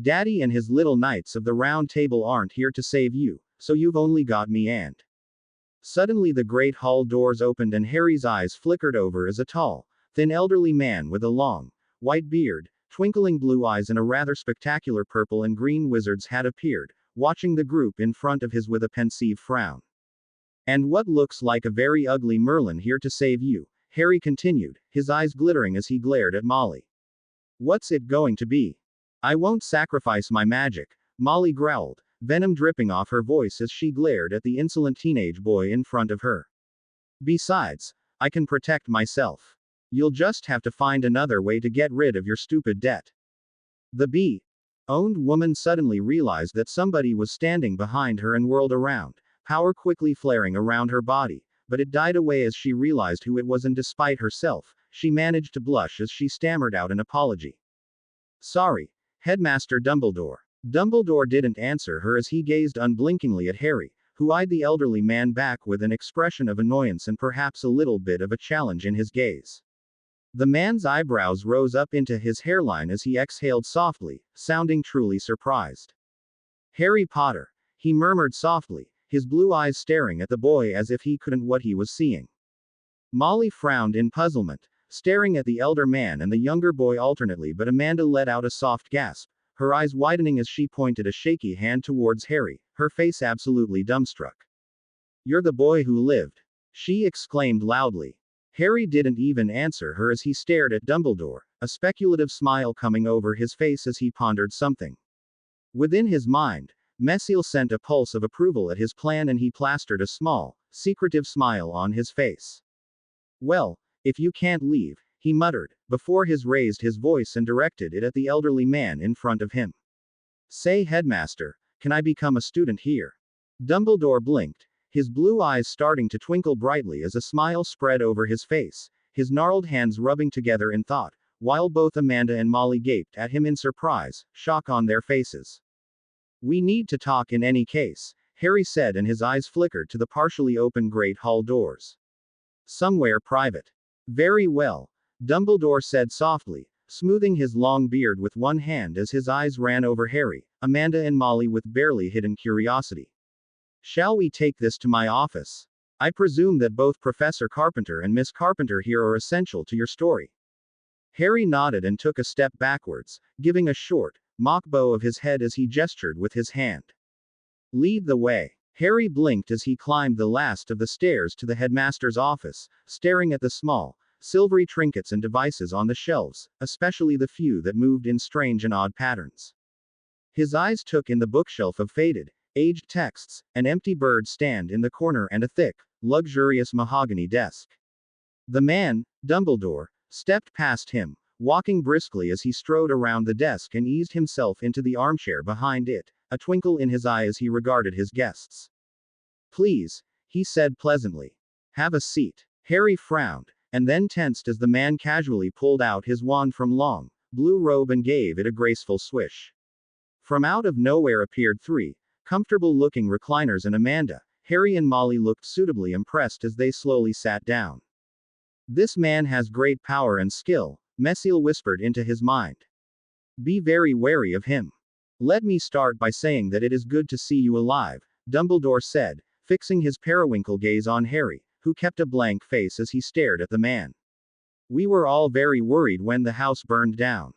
Daddy and his little knights of the round table aren't here to save you, so you've only got me and. Suddenly the great hall doors opened and Harry's eyes flickered over as a tall, thin elderly man with a long, white beard, twinkling blue eyes and a rather spectacular purple and green wizard's hat appeared, watching the group in front of his with a pensive frown. And what looks like a very ugly Merlin here to save you, Harry continued, his eyes glittering as he glared at Molly. What's it going to be? I won't sacrifice my magic, Molly growled, venom dripping off her voice as she glared at the insolent teenage boy in front of her. Besides, I can protect myself. You'll just have to find another way to get rid of your stupid debt. The bee-owned woman suddenly realized that somebody was standing behind her and whirled around, power quickly flaring around her body, but it died away as she realized who it was, and despite herself, she managed to blush as she stammered out an apology. Sorry, Headmaster Dumbledore. Dumbledore didn't answer her as he gazed unblinkingly at Harry, who eyed the elderly man back with an expression of annoyance and perhaps a little bit of a challenge in his gaze. The man's eyebrows rose up into his hairline as he exhaled softly, sounding truly surprised. Harry Potter, he murmured softly, his blue eyes staring at the boy as if he couldn't what he was seeing. Molly frowned in puzzlement, staring at the elder man and the younger boy alternately, but Amanda let out a soft gasp, her eyes widening as she pointed a shaky hand towards Harry, her face absolutely dumbstruck. You're the boy who lived, she exclaimed loudly. Harry didn't even answer her as he stared at Dumbledore, a speculative smile coming over his face as he pondered something. Within his mind, Messiel sent a pulse of approval at his plan and he plastered a small, secretive smile on his face. Well, if you can't leave, he muttered, before he raised his voice and directed it at the elderly man in front of him. Say, Headmaster, can I become a student here? Dumbledore blinked, his blue eyes starting to twinkle brightly as a smile spread over his face, his gnarled hands rubbing together in thought, while both Amanda and Molly gaped at him in surprise, shock on their faces. We need to talk in any case, Harry said, and his eyes flickered to the partially open great hall doors. Somewhere private. Very well, Dumbledore said softly, smoothing his long beard with one hand as his eyes ran over Harry, Amanda and Molly with barely hidden curiosity. Shall we take this to my office? I presume that both Professor Carpenter and Miss Carpenter here are essential to your story. Harry nodded and took a step backwards, giving a short, mock bow of his head as he gestured with his hand. Lead the way. Harry blinked as he climbed the last of the stairs to the headmaster's office, staring at the small, silvery trinkets and devices on the shelves, especially the few that moved in strange and odd patterns. His eyes took in the bookshelf of faded, aged texts, an empty bird stand in the corner and a thick, luxurious mahogany desk. The man, Dumbledore, stepped past him, walking briskly as he strode around the desk and eased himself into the armchair behind it, a twinkle in his eye as he regarded his guests. Please, he said pleasantly. Have a seat. Harry frowned, and then tensed as the man casually pulled out his wand from long, blue robe and gave it a graceful swish. From out of nowhere appeared three comfortable-looking recliners, and Amanda, Harry and Molly looked suitably impressed as they slowly sat down. This man has great power and skill, Messiel whispered into his mind. Be very wary of him. Let me start by saying that it is good to see you alive, Dumbledore said, fixing his periwinkle gaze on Harry, who kept a blank face as he stared at the man. We were all very worried when the house burned down.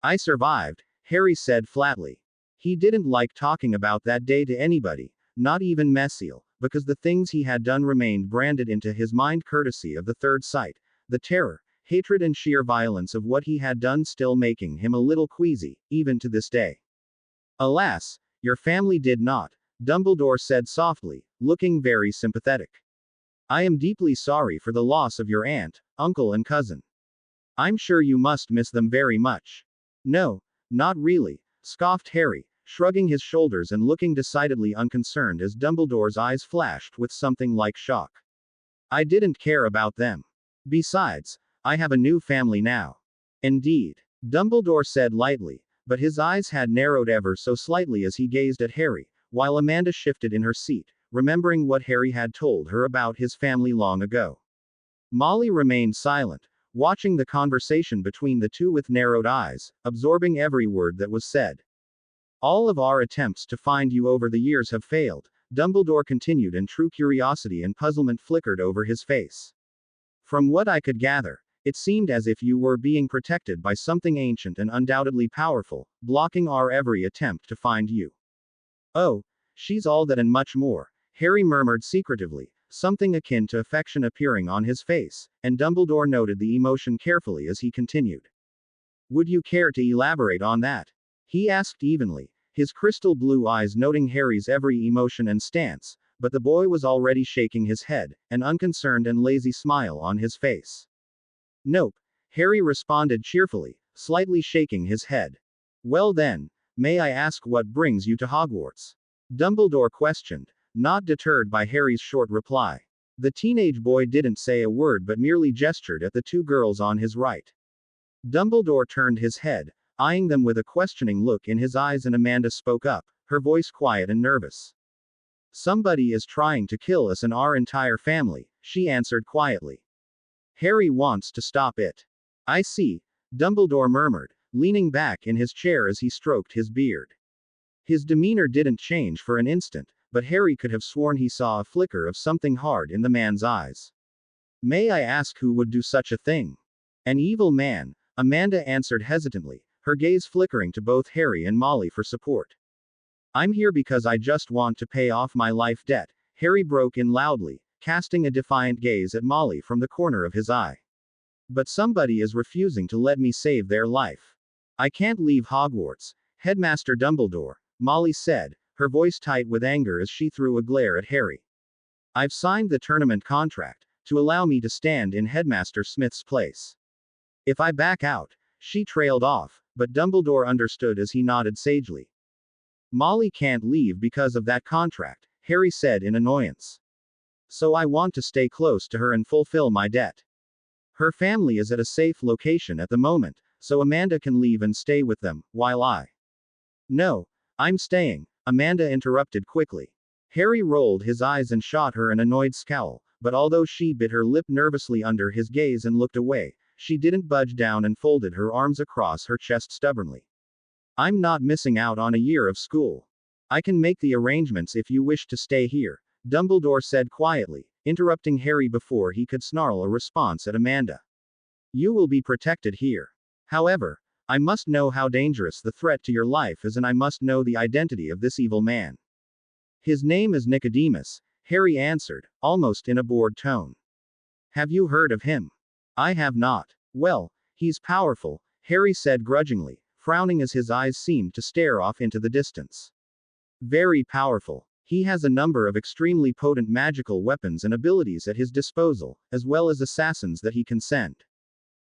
I survived, Harry said flatly. He didn't like talking about that day to anybody, not even Messiel, because the things he had done remained branded into his mind courtesy of the third sight, the terror, hatred and sheer violence of what he had done still making him a little queasy, even to this day. Alas, your family did not, Dumbledore said softly, looking very sympathetic. I am deeply sorry for the loss of your aunt, uncle and cousin. I'm sure you must miss them very much. No, not really, scoffed Harry, shrugging his shoulders and looking decidedly unconcerned as Dumbledore's eyes flashed with something like shock. I didn't care about them. Besides, I have a new family now. Indeed, Dumbledore said lightly, but his eyes had narrowed ever so slightly as he gazed at Harry, while Amanda shifted in her seat, remembering what Harry had told her about his family long ago. Molly remained silent, watching the conversation between the two with narrowed eyes, absorbing every word that was said. All of our attempts to find you over the years have failed, Dumbledore continued, and true curiosity and puzzlement flickered over his face. From what I could gather, it seemed as if you were being protected by something ancient and undoubtedly powerful, blocking our every attempt to find you. Oh, she's all that and much more, Harry murmured secretively, something akin to affection appearing on his face, and Dumbledore noted the emotion carefully as he continued. Would you care to elaborate on that? He asked evenly, his crystal blue eyes noting Harry's every emotion and stance, but the boy was already shaking his head, an unconcerned and lazy smile on his face. Nope, Harry responded cheerfully, slightly shaking his head. Well then, may I ask what brings you to Hogwarts? Dumbledore questioned, not deterred by Harry's short reply. The teenage boy didn't say a word but merely gestured at the two girls on his right. Dumbledore turned his head, eyeing them with a questioning look in his eyes, and Amanda spoke up, her voice quiet and nervous. Somebody is trying to kill us and our entire family, she answered quietly. Harry wants to stop it. I see, Dumbledore murmured, leaning back in his chair as he stroked his beard. His demeanor didn't change for an instant, but Harry could have sworn he saw a flicker of something hard in the man's eyes. May I ask who would do such a thing? An evil man, Amanda answered hesitantly, her gaze flickering to both Harry and Molly for support. I'm here because I just want to pay off my life debt, Harry broke in loudly, casting a defiant gaze at Molly from the corner of his eye. But somebody is refusing to let me save their life. I can't leave Hogwarts, Headmaster Dumbledore, Molly said, her voice tight with anger as she threw a glare at Harry. I've signed the tournament contract, to allow me to stand in Headmaster Smith's place. If I back out, she trailed off, but Dumbledore understood as he nodded sagely. Molly can't leave because of that contract, Harry said in annoyance. So I want to stay close to her and fulfill my debt. Her family is at a safe location at the moment, so Amanda can leave and stay with them, while I. No, I'm staying, Amanda interrupted quickly. Harry rolled his eyes and shot her an annoyed scowl, but although she bit her lip nervously under his gaze and looked away, she didn't budge down and folded her arms across her chest stubbornly. I'm not missing out on a year of school. I can make the arrangements if you wish to stay here, Dumbledore said quietly, interrupting Harry before he could snarl a response at Amanda. You will be protected here. However, I must know how dangerous the threat to your life is, and I must know the identity of this evil man. His name is Nicodemus, Harry answered, almost in a bored tone. Have you heard of him? I have not. Well, he's powerful, Harry said grudgingly, frowning as his eyes seemed to stare off into the distance. Very powerful. He has a number of extremely potent magical weapons and abilities at his disposal, as well as assassins that he can send.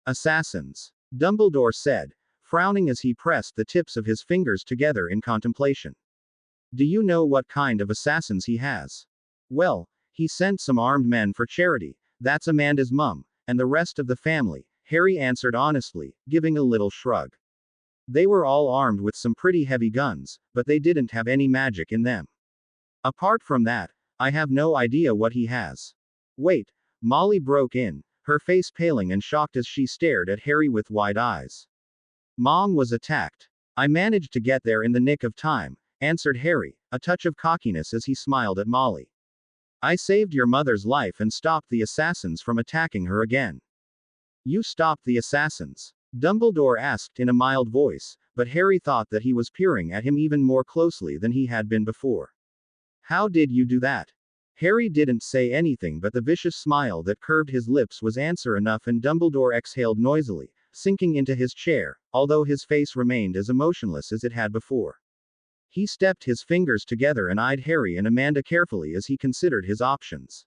Assassins, Dumbledore said, frowning as he pressed the tips of his fingers together in contemplation. Do you know what kind of assassins he has? Well, he sent some armed men for charity, that's Amanda's mum, and the rest of the family, Harry answered honestly, giving a little shrug. They were all armed with some pretty heavy guns, but they didn't have any magic in them. Apart from that, I have no idea what he has. Wait, Molly broke in, her face paling and shocked as she stared at Harry with wide eyes. Mom was attacked. I managed to get there in the nick of time, answered Harry, a touch of cockiness as he smiled at Molly. I saved your mother's life and stopped the assassins from attacking her again. You stopped the assassins? Dumbledore asked in a mild voice, but Harry thought that he was peering at him even more closely than he had been before. How did you do that? Harry didn't say anything, but the vicious smile that curved his lips was answer enough, and Dumbledore exhaled noisily, sinking into his chair, although his face remained as emotionless as it had before. He stepped his fingers together and eyed Harry and Amanda carefully as he considered his options.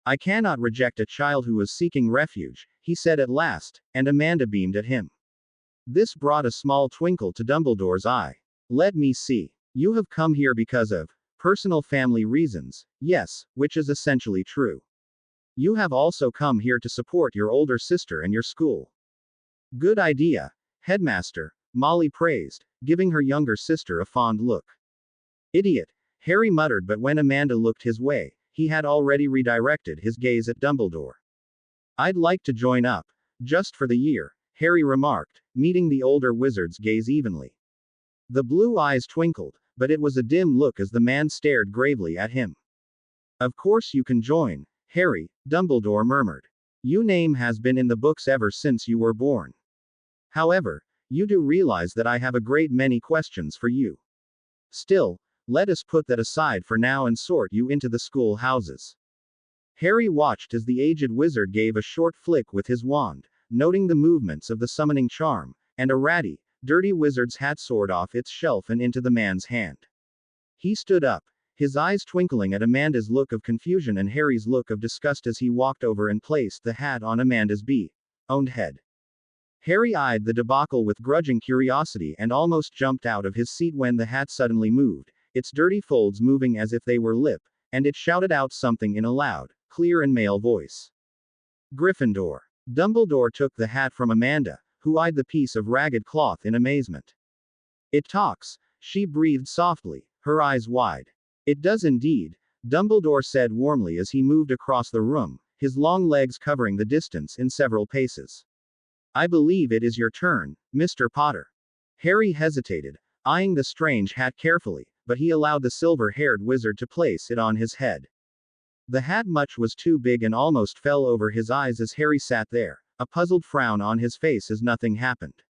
"I cannot reject a child who is seeking refuge," he said at last, and Amanda beamed at him. This brought a small twinkle to Dumbledore's eye. "Let me see. You have come here because of personal family reasons, yes, which is essentially true. You have also come here to support your older sister and your school." "Good idea, Headmaster," Molly praised, giving her younger sister a fond look. "Idiot," Harry muttered, but when Amanda looked his way, he had already redirected his gaze at Dumbledore. "I'd like to join up, just for the year," Harry remarked, meeting the older wizard's gaze evenly. The blue eyes twinkled, but it was a dim look as the man stared gravely at him. "Of course you can join, Harry," Dumbledore murmured. "Your name has been in the books ever since you were born. However, you do realize that I have a great many questions for you. Still, let us put that aside for now and sort you into the school houses." Harry watched as the aged wizard gave a short flick with his wand, noting the movements of the summoning charm, and a ratty, dirty wizard's hat soared off its shelf and into the man's hand. He stood up, his eyes twinkling at Amanda's look of confusion and Harry's look of disgust as he walked over and placed the hat on Amanda's owned head. Harry eyed the debacle with grudging curiosity and almost jumped out of his seat when the hat suddenly moved, its dirty folds moving as if they were and it shouted out something in a loud, clear and male voice. "Gryffindor." Dumbledore took the hat from Amanda, who eyed the piece of ragged cloth in amazement. "It talks," she breathed softly, her eyes wide. "It does indeed," Dumbledore said warmly as he moved across the room, his long legs covering the distance in several paces. "I believe it is your turn, Mr. Potter." Harry hesitated, eyeing the strange hat carefully, but he allowed the silver-haired wizard to place it on his head. The hat much was too big and almost fell over his eyes as Harry sat there, a puzzled frown on his face as nothing happened.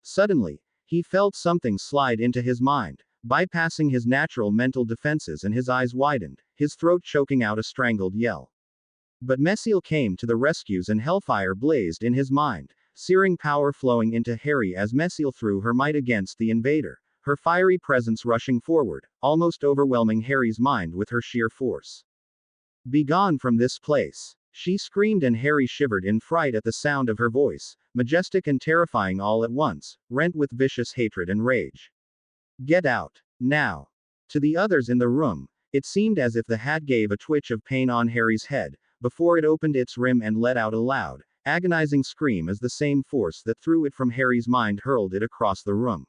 Suddenly, he felt something slide into his mind, bypassing his natural mental defenses, and his eyes widened, his throat choking out a strangled yell. But Mesiel came to the rescue and hellfire blazed in his mind, searing power flowing into Harry as Mesiel threw her might against the invader, her fiery presence rushing forward, almost overwhelming Harry's mind with her sheer force. "Begone from this place!" she screamed, and Harry shivered in fright at the sound of her voice, majestic and terrifying all at once, rent with vicious hatred and rage. "Get out, now!" To the others in the room, it seemed as if the hat gave a twitch of pain on Harry's head, before it opened its rim and let out a loud, agonizing scream as the same force that threw it from Harry's mind hurled it across the room.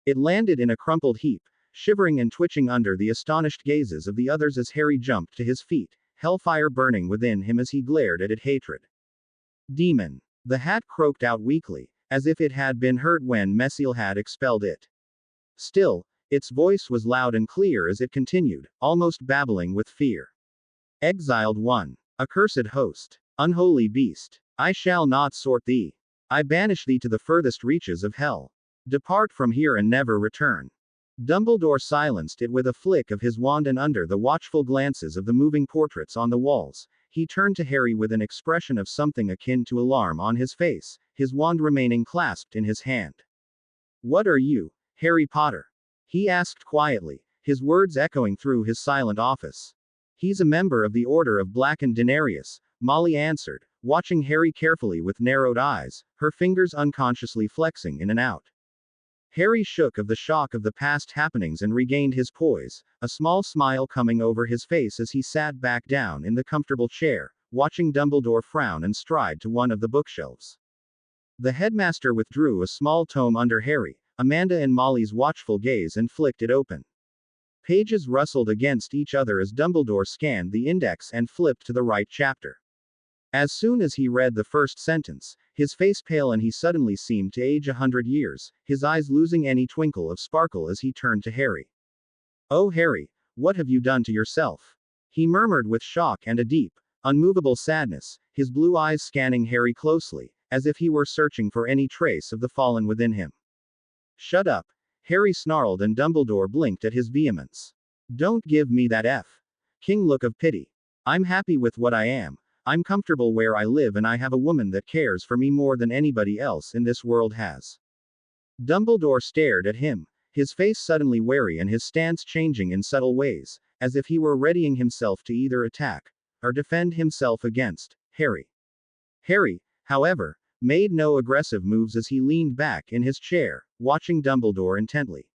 It landed in a crumpled heap, shivering and twitching under the astonished gazes of the others as Harry jumped to his feet, hellfire burning within him as he glared at it hatred. "Demon!" The hat croaked out weakly, as if it had been hurt when Mesiel had expelled it. Still, its voice was loud and clear as it continued, almost babbling with fear. "Exiled one! Accursed host! Unholy beast! I shall not sort thee! I banish thee to the furthest reaches of hell! Depart from here and never return!" Dumbledore silenced it with a flick of his wand, and under the watchful glances of the moving portraits on the walls, he turned to Harry with an expression of something akin to alarm on his face, his wand remaining clasped in his hand. "What are you, Harry Potter?" he asked quietly, his words echoing through his silent office. "He's a member of the Order of Black and Denarius," Molly answered, watching Harry carefully with narrowed eyes, her fingers unconsciously flexing in and out. Harry shook of the shock of the past happenings and regained his poise, a small smile coming over his face as he sat back down in the comfortable chair, watching Dumbledore frown and stride to one of the bookshelves. The headmaster withdrew a small tome under Harry, Amanda and Molly's watchful gaze and flicked it open. Pages rustled against each other as Dumbledore scanned the index and flipped to the right chapter. As soon as he read the first sentence, his face pale and he suddenly seemed to age 100 years, his eyes losing any twinkle of sparkle as he turned to Harry. "Oh Harry, what have you done to yourself?" he murmured with shock and a deep, unmovable sadness, his blue eyes scanning Harry closely, as if he were searching for any trace of the fallen within him. "Shut up," Harry snarled, and Dumbledore blinked at his vehemence. "Don't give me that F. King look of pity. I'm happy with what I am. I'm comfortable where I live and I have a woman that cares for me more than anybody else in this world has. Dumbledore stared at him, his face suddenly wary and his stance changing in subtle ways, as if he were readying himself to either attack or defend himself against Harry. Harry, however, made no aggressive moves as he leaned back in his chair, watching Dumbledore intently.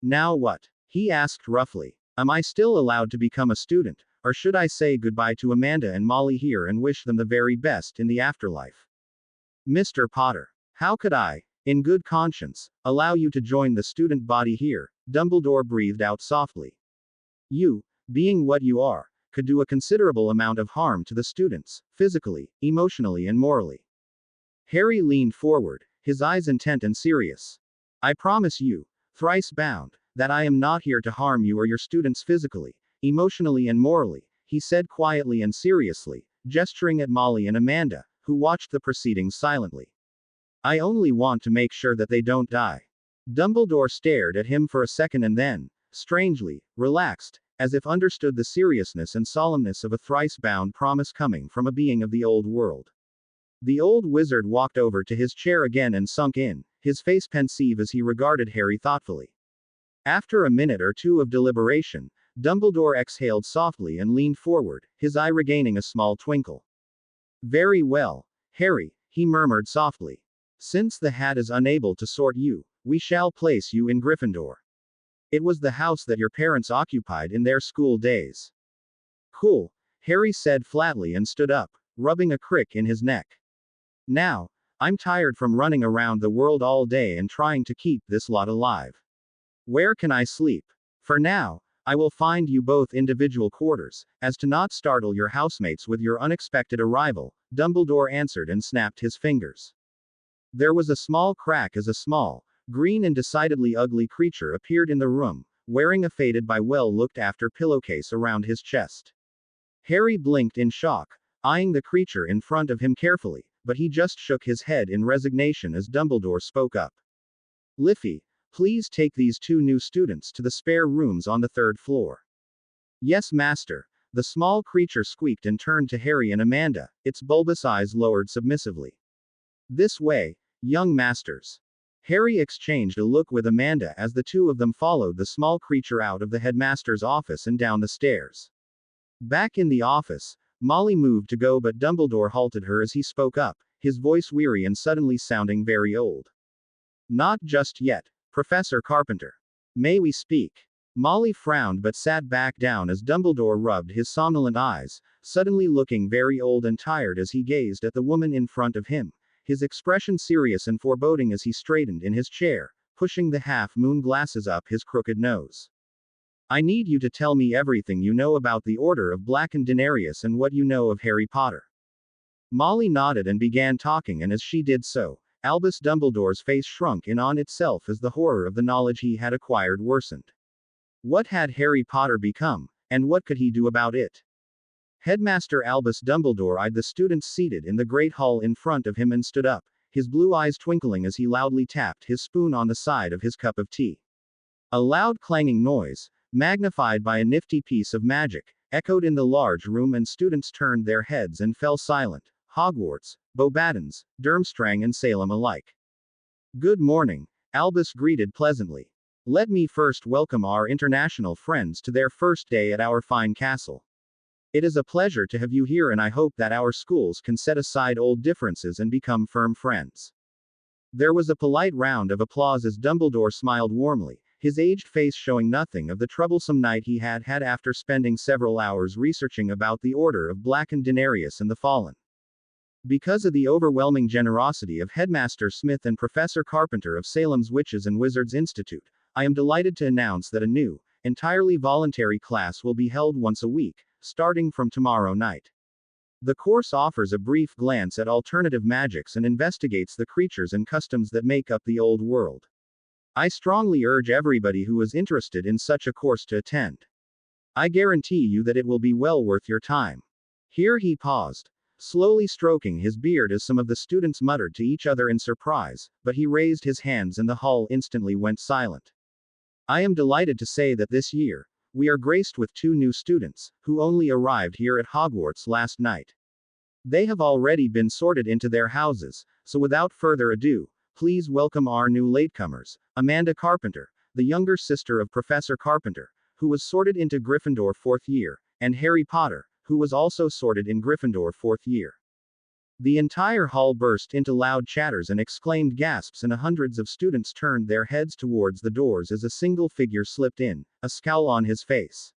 Now what? He asked roughly. Am I still allowed to become a student, or should I say goodbye to Amanda and Molly here and wish them the very best in the afterlife? Mr. Potter, how could I, in good conscience, allow you to join the student body here? Dumbledore breathed out softly. You, being what you are, could do a considerable amount of harm to the students, physically, emotionally, and morally. Harry leaned forward, his eyes intent and serious. I promise you, thrice bound, that I am not here to harm you or your students physically, emotionally, and morally, he said quietly and seriously, gesturing at Molly and Amanda, who watched the proceedings silently. I only want to make sure that they don't die. Dumbledore stared at him for a second and then, strangely, relaxed, as if understood the seriousness and solemnness of a thrice-bound promise coming from a being of the old world. The old wizard walked over to his chair again and sunk in, his face pensive as he regarded Harry thoughtfully. After a minute or two of deliberation, Dumbledore exhaled softly and leaned forward, his eye regaining a small twinkle. Very well, Harry, he murmured softly. Since the hat is unable to sort you, we shall place you in Gryffindor. It was the house that your parents occupied in their school days. Cool, Harry said flatly and stood up, rubbing a crick in his neck. Now, I'm tired from running around the world all day and trying to keep this lot alive. Where can I sleep? For now, I will find you both individual quarters, as to not startle your housemates with your unexpected arrival, Dumbledore answered and snapped his fingers. There was a small crack as a small, green and decidedly ugly creature appeared in the room, wearing a faded by well-looked-after pillowcase around his chest. Harry blinked in shock, eyeing the creature in front of him carefully, but he just shook his head in resignation as Dumbledore spoke up. Liffey, please take these two new students to the spare rooms on the third floor. Yes, master, the small creature squeaked and turned to Harry and Amanda, its bulbous eyes lowered submissively. This way, young masters. Harry exchanged a look with Amanda as the two of them followed the small creature out of the headmaster's office and down the stairs. Back in the office, Molly moved to go but Dumbledore halted her as he spoke up, his voice weary and suddenly sounding very old. Not just yet, Professor Carpenter. May we speak? Molly frowned but sat back down as Dumbledore rubbed his somnolent eyes, suddenly looking very old and tired as he gazed at the woman in front of him, his expression serious and foreboding as he straightened in his chair, pushing the half-moon glasses up his crooked nose. I need you to tell me everything you know about the Order of Black and Denarius and what you know of Harry Potter. Molly nodded and began talking, and as she did so, Albus Dumbledore's face shrunk in on itself as the horror of the knowledge he had acquired worsened. What had Harry Potter become, and what could he do about it? Headmaster Albus Dumbledore eyed the students seated in the great hall in front of him and stood up, his blue eyes twinkling as he loudly tapped his spoon on the side of his cup of tea. A loud clanging noise, magnified by a nifty piece of magic, echoed in the large room and students turned their heads and fell silent, Hogwarts, Beauxbatons, Durmstrang and Salem alike. Good morning, Albus greeted pleasantly. Let me first welcome our international friends to their first day at our fine castle. It is a pleasure to have you here and I hope that our schools can set aside old differences and become firm friends. There was a polite round of applause as Dumbledore smiled warmly, his aged face showing nothing of the troublesome night he had had after spending several hours researching about the Order of Black and Denarius and the Fallen. Because of the overwhelming generosity of Headmaster Smith and Professor Carpenter of Salem's Witches and Wizards Institute, I am delighted to announce that a new, entirely voluntary class will be held once a week, starting from tomorrow night. The course offers a brief glance at alternative magics and investigates the creatures and customs that make up the old world. I strongly urge everybody who is interested in such a course to attend. I guarantee you that it will be well worth your time. Here he paused, slowly stroking his beard as some of the students muttered to each other in surprise, but he raised his hands and the hall instantly went silent. I am delighted to say that this year, We are graced with 2 new students, who only arrived here at Hogwarts last night. They have already been sorted into their houses, so without further ado, please welcome our new latecomers, Amanda Carpenter, the younger sister of Professor Carpenter, who was sorted into Gryffindor 4th year, and Harry Potter, who was also sorted in Gryffindor 4th year. The entire hall burst into loud chatters and exclaimed gasps, and hundreds of students turned their heads towards the doors as a single figure slipped in, a scowl on his face.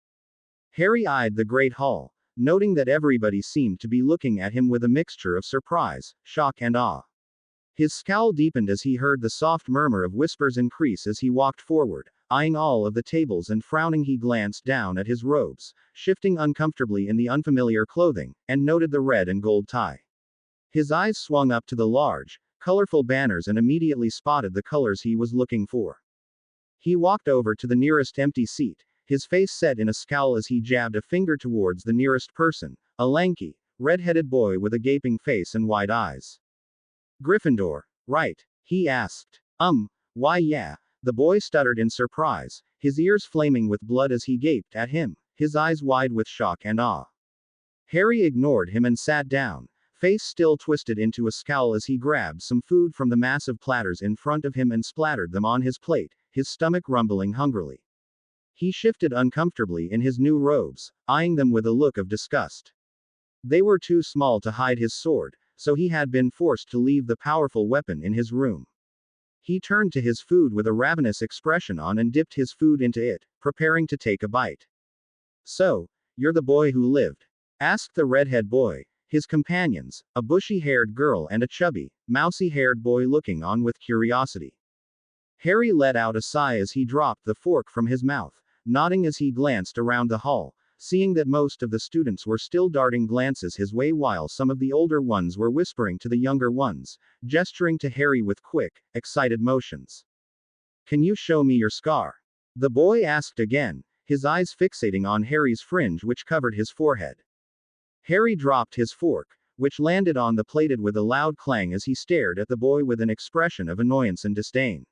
Harry eyed the great hall, noting that everybody seemed to be looking at him with a mixture of surprise, shock, and awe. His scowl deepened as he heard the soft murmur of whispers increase as he walked forward, eyeing all of the tables, and frowning he glanced down at his robes, shifting uncomfortably in the unfamiliar clothing, and noted the red and gold tie. His eyes swung up to the large, colorful banners and immediately spotted the colors he was looking for. He walked over to the nearest empty seat, his face set in a scowl as he jabbed a finger towards the nearest person, a lanky, red-headed boy with a gaping face and wide eyes. Gryffindor, right? He asked. Why yeah, the boy stuttered in surprise, his ears flaming with blood as he gaped at him, his eyes wide with shock and awe. Harry ignored him and sat down, face still twisted into a scowl as he grabbed some food from the massive platters in front of him and splattered them on his plate, his stomach rumbling hungrily. He shifted uncomfortably in his new robes, eyeing them with a look of disgust. They were too small to hide his sword, so he had been forced to leave the powerful weapon in his room. He turned to his food with a ravenous expression on and dipped his food into it, preparing to take a bite. So, you're the boy who lived? Asked the redhead boy, his companions, a bushy-haired girl and a chubby, mousy-haired boy looking on with curiosity. Harry let out a sigh as he dropped the fork from his mouth, nodding as he glanced around the hall, seeing that most of the students were still darting glances his way while some of the older ones were whispering to the younger ones, gesturing to Harry with quick, excited motions. Can you show me your scar? The boy asked again, his eyes fixating on Harry's fringe which covered his forehead. Harry dropped his fork, which landed on the plate with a loud clang as he stared at the boy with an expression of annoyance and disdain.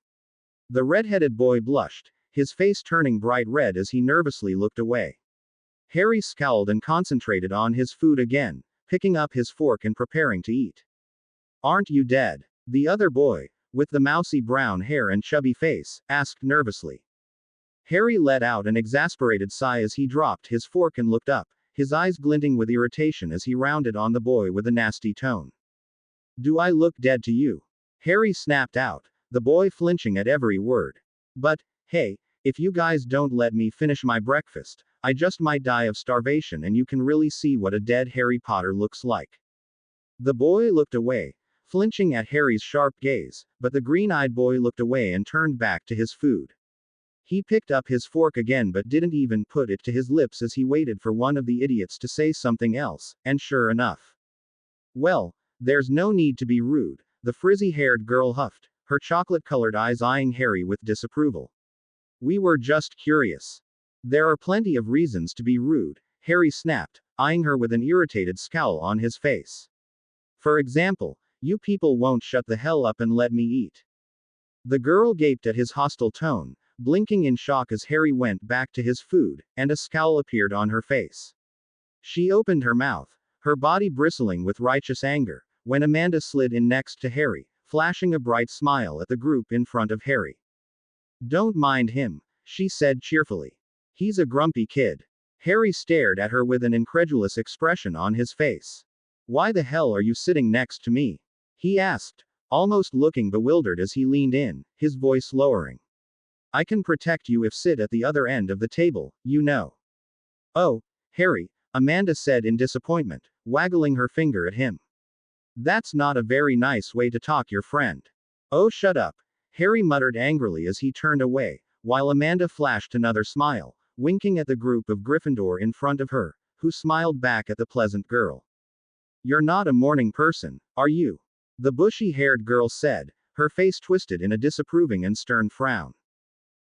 The red-headed boy blushed, his face turning bright red as he nervously looked away. Harry scowled and concentrated on his food again, picking up his fork and preparing to eat. Aren't you dead? The other boy, with the mousy brown hair and chubby face, asked nervously. Harry let out an exasperated sigh as he dropped his fork and looked up, his eyes glinting with irritation as he rounded on the boy with a nasty tone. Do I look dead to you? Harry snapped out, the boy flinching at every word. But, hey, if you guys don't let me finish my breakfast, I just might die of starvation and you can really see what a dead Harry Potter looks like. The boy looked away, flinching at Harry's sharp gaze, but the green-eyed boy looked away and turned back to his food. He picked up his fork again but didn't even put it to his lips as he waited for one of the idiots to say something else, and sure enough. Well, there's no need to be rude, the frizzy-haired girl huffed, her chocolate-colored eyes eyeing Harry with disapproval. We were just curious. There are plenty of reasons to be rude, Harry snapped, eyeing her with an irritated scowl on his face. For example, you people won't shut the hell up and let me eat. The girl gaped at his hostile tone, blinking in shock as Harry went back to his food, and a scowl appeared on her face. She opened her mouth, her body bristling with righteous anger, when Amanda slid in next to Harry, flashing a bright smile at the group in front of Harry. Don't mind him, she said cheerfully. He's a grumpy kid. Harry stared at her with an incredulous expression on his face. Why the hell are you sitting next to me? He asked, almost looking bewildered as he leaned in, his voice lowering. I can protect you if sit at the other end of the table, you know. Oh, Harry, Amanda said in disappointment, waggling her finger at him. That's not a very nice way to talk your friend. Oh shut up, Harry muttered angrily as he turned away, while Amanda flashed another smile, winking at the group of Gryffindor in front of her, who smiled back at the pleasant girl. You're not a morning person, are you? The bushy-haired girl said, her face twisted in a disapproving and stern frown.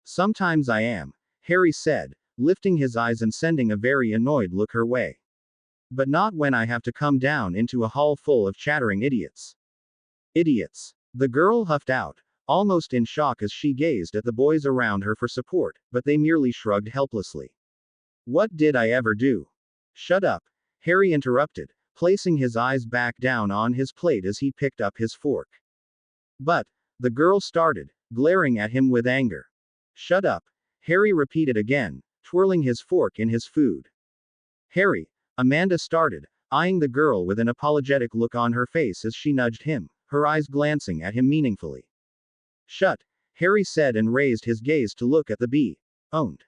Sometimes I am, Harry said, lifting his eyes and sending a very annoyed look her way. But not when I have to come down into a hall full of chattering idiots. Idiots. The girl huffed out, almost in shock as she gazed at the boys around her for support, but they merely shrugged helplessly. What did I ever do? Shut up, Harry interrupted, placing his eyes back down on his plate as he picked up his fork. But, the girl started, glaring at him with anger. Shut up, Harry repeated again, twirling his fork in his food. Harry, Amanda started, eyeing the girl with an apologetic look on her face as she nudged him, her eyes glancing at him meaningfully. Shut, Harry said and raised his gaze to look at the bee. Owned.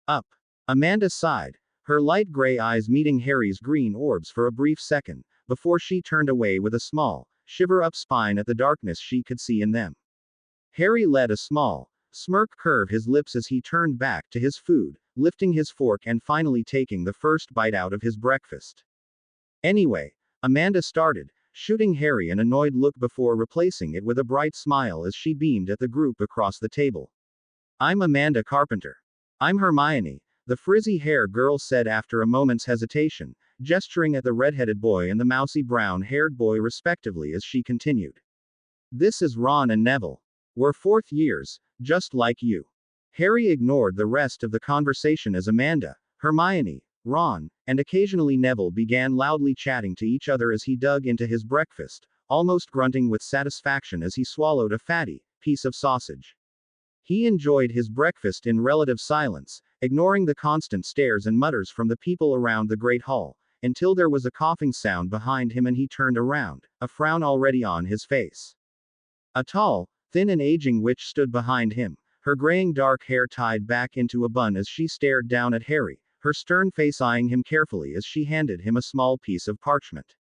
Up. Amanda sighed, her light gray eyes meeting Harry's green orbs for a brief second, before she turned away with a small, shiver-up spine at the darkness she could see in them. Harry let a small smirk curve his lips as he turned back to his food, lifting his fork and finally taking the first bite out of his breakfast. Anyway, Amanda started, shooting Harry an annoyed look before replacing it with a bright smile as she beamed at the group across the table. I'm Amanda Carpenter. I'm Hermione, the frizzy-hair girl said after a moment's hesitation, gesturing at the red-headed boy and the mousy brown-haired boy respectively as she continued. This is Ron and Neville. We're fourth years, just like you. Harry ignored the rest of the conversation as Amanda, Hermione, Ron, and occasionally Neville began loudly chatting to each other as he dug into his breakfast, almost grunting with satisfaction as he swallowed a fatty piece of sausage. He enjoyed his breakfast in relative silence, ignoring the constant stares and mutters from the people around the great hall, until there was a coughing sound behind him and he turned around, a frown already on his face. A tall, thin and aging witch stood behind him, her graying dark hair tied back into a bun as she stared down at Harry, her stern face eyeing him carefully as she handed him a small piece of parchment.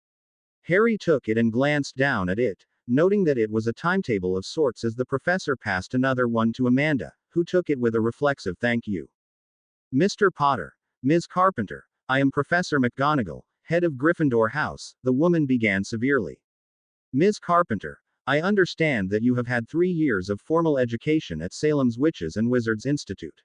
Harry took it and glanced down at it, noting that it was a timetable of sorts as the professor passed another one to Amanda, who took it with a reflexive thank you. Mr. Potter, Ms. Carpenter, I am Professor McGonagall, head of Gryffindor House, the woman began severely. Ms. Carpenter, I understand that you have had 3 years of formal education at Salem's Witches and Wizards Institute.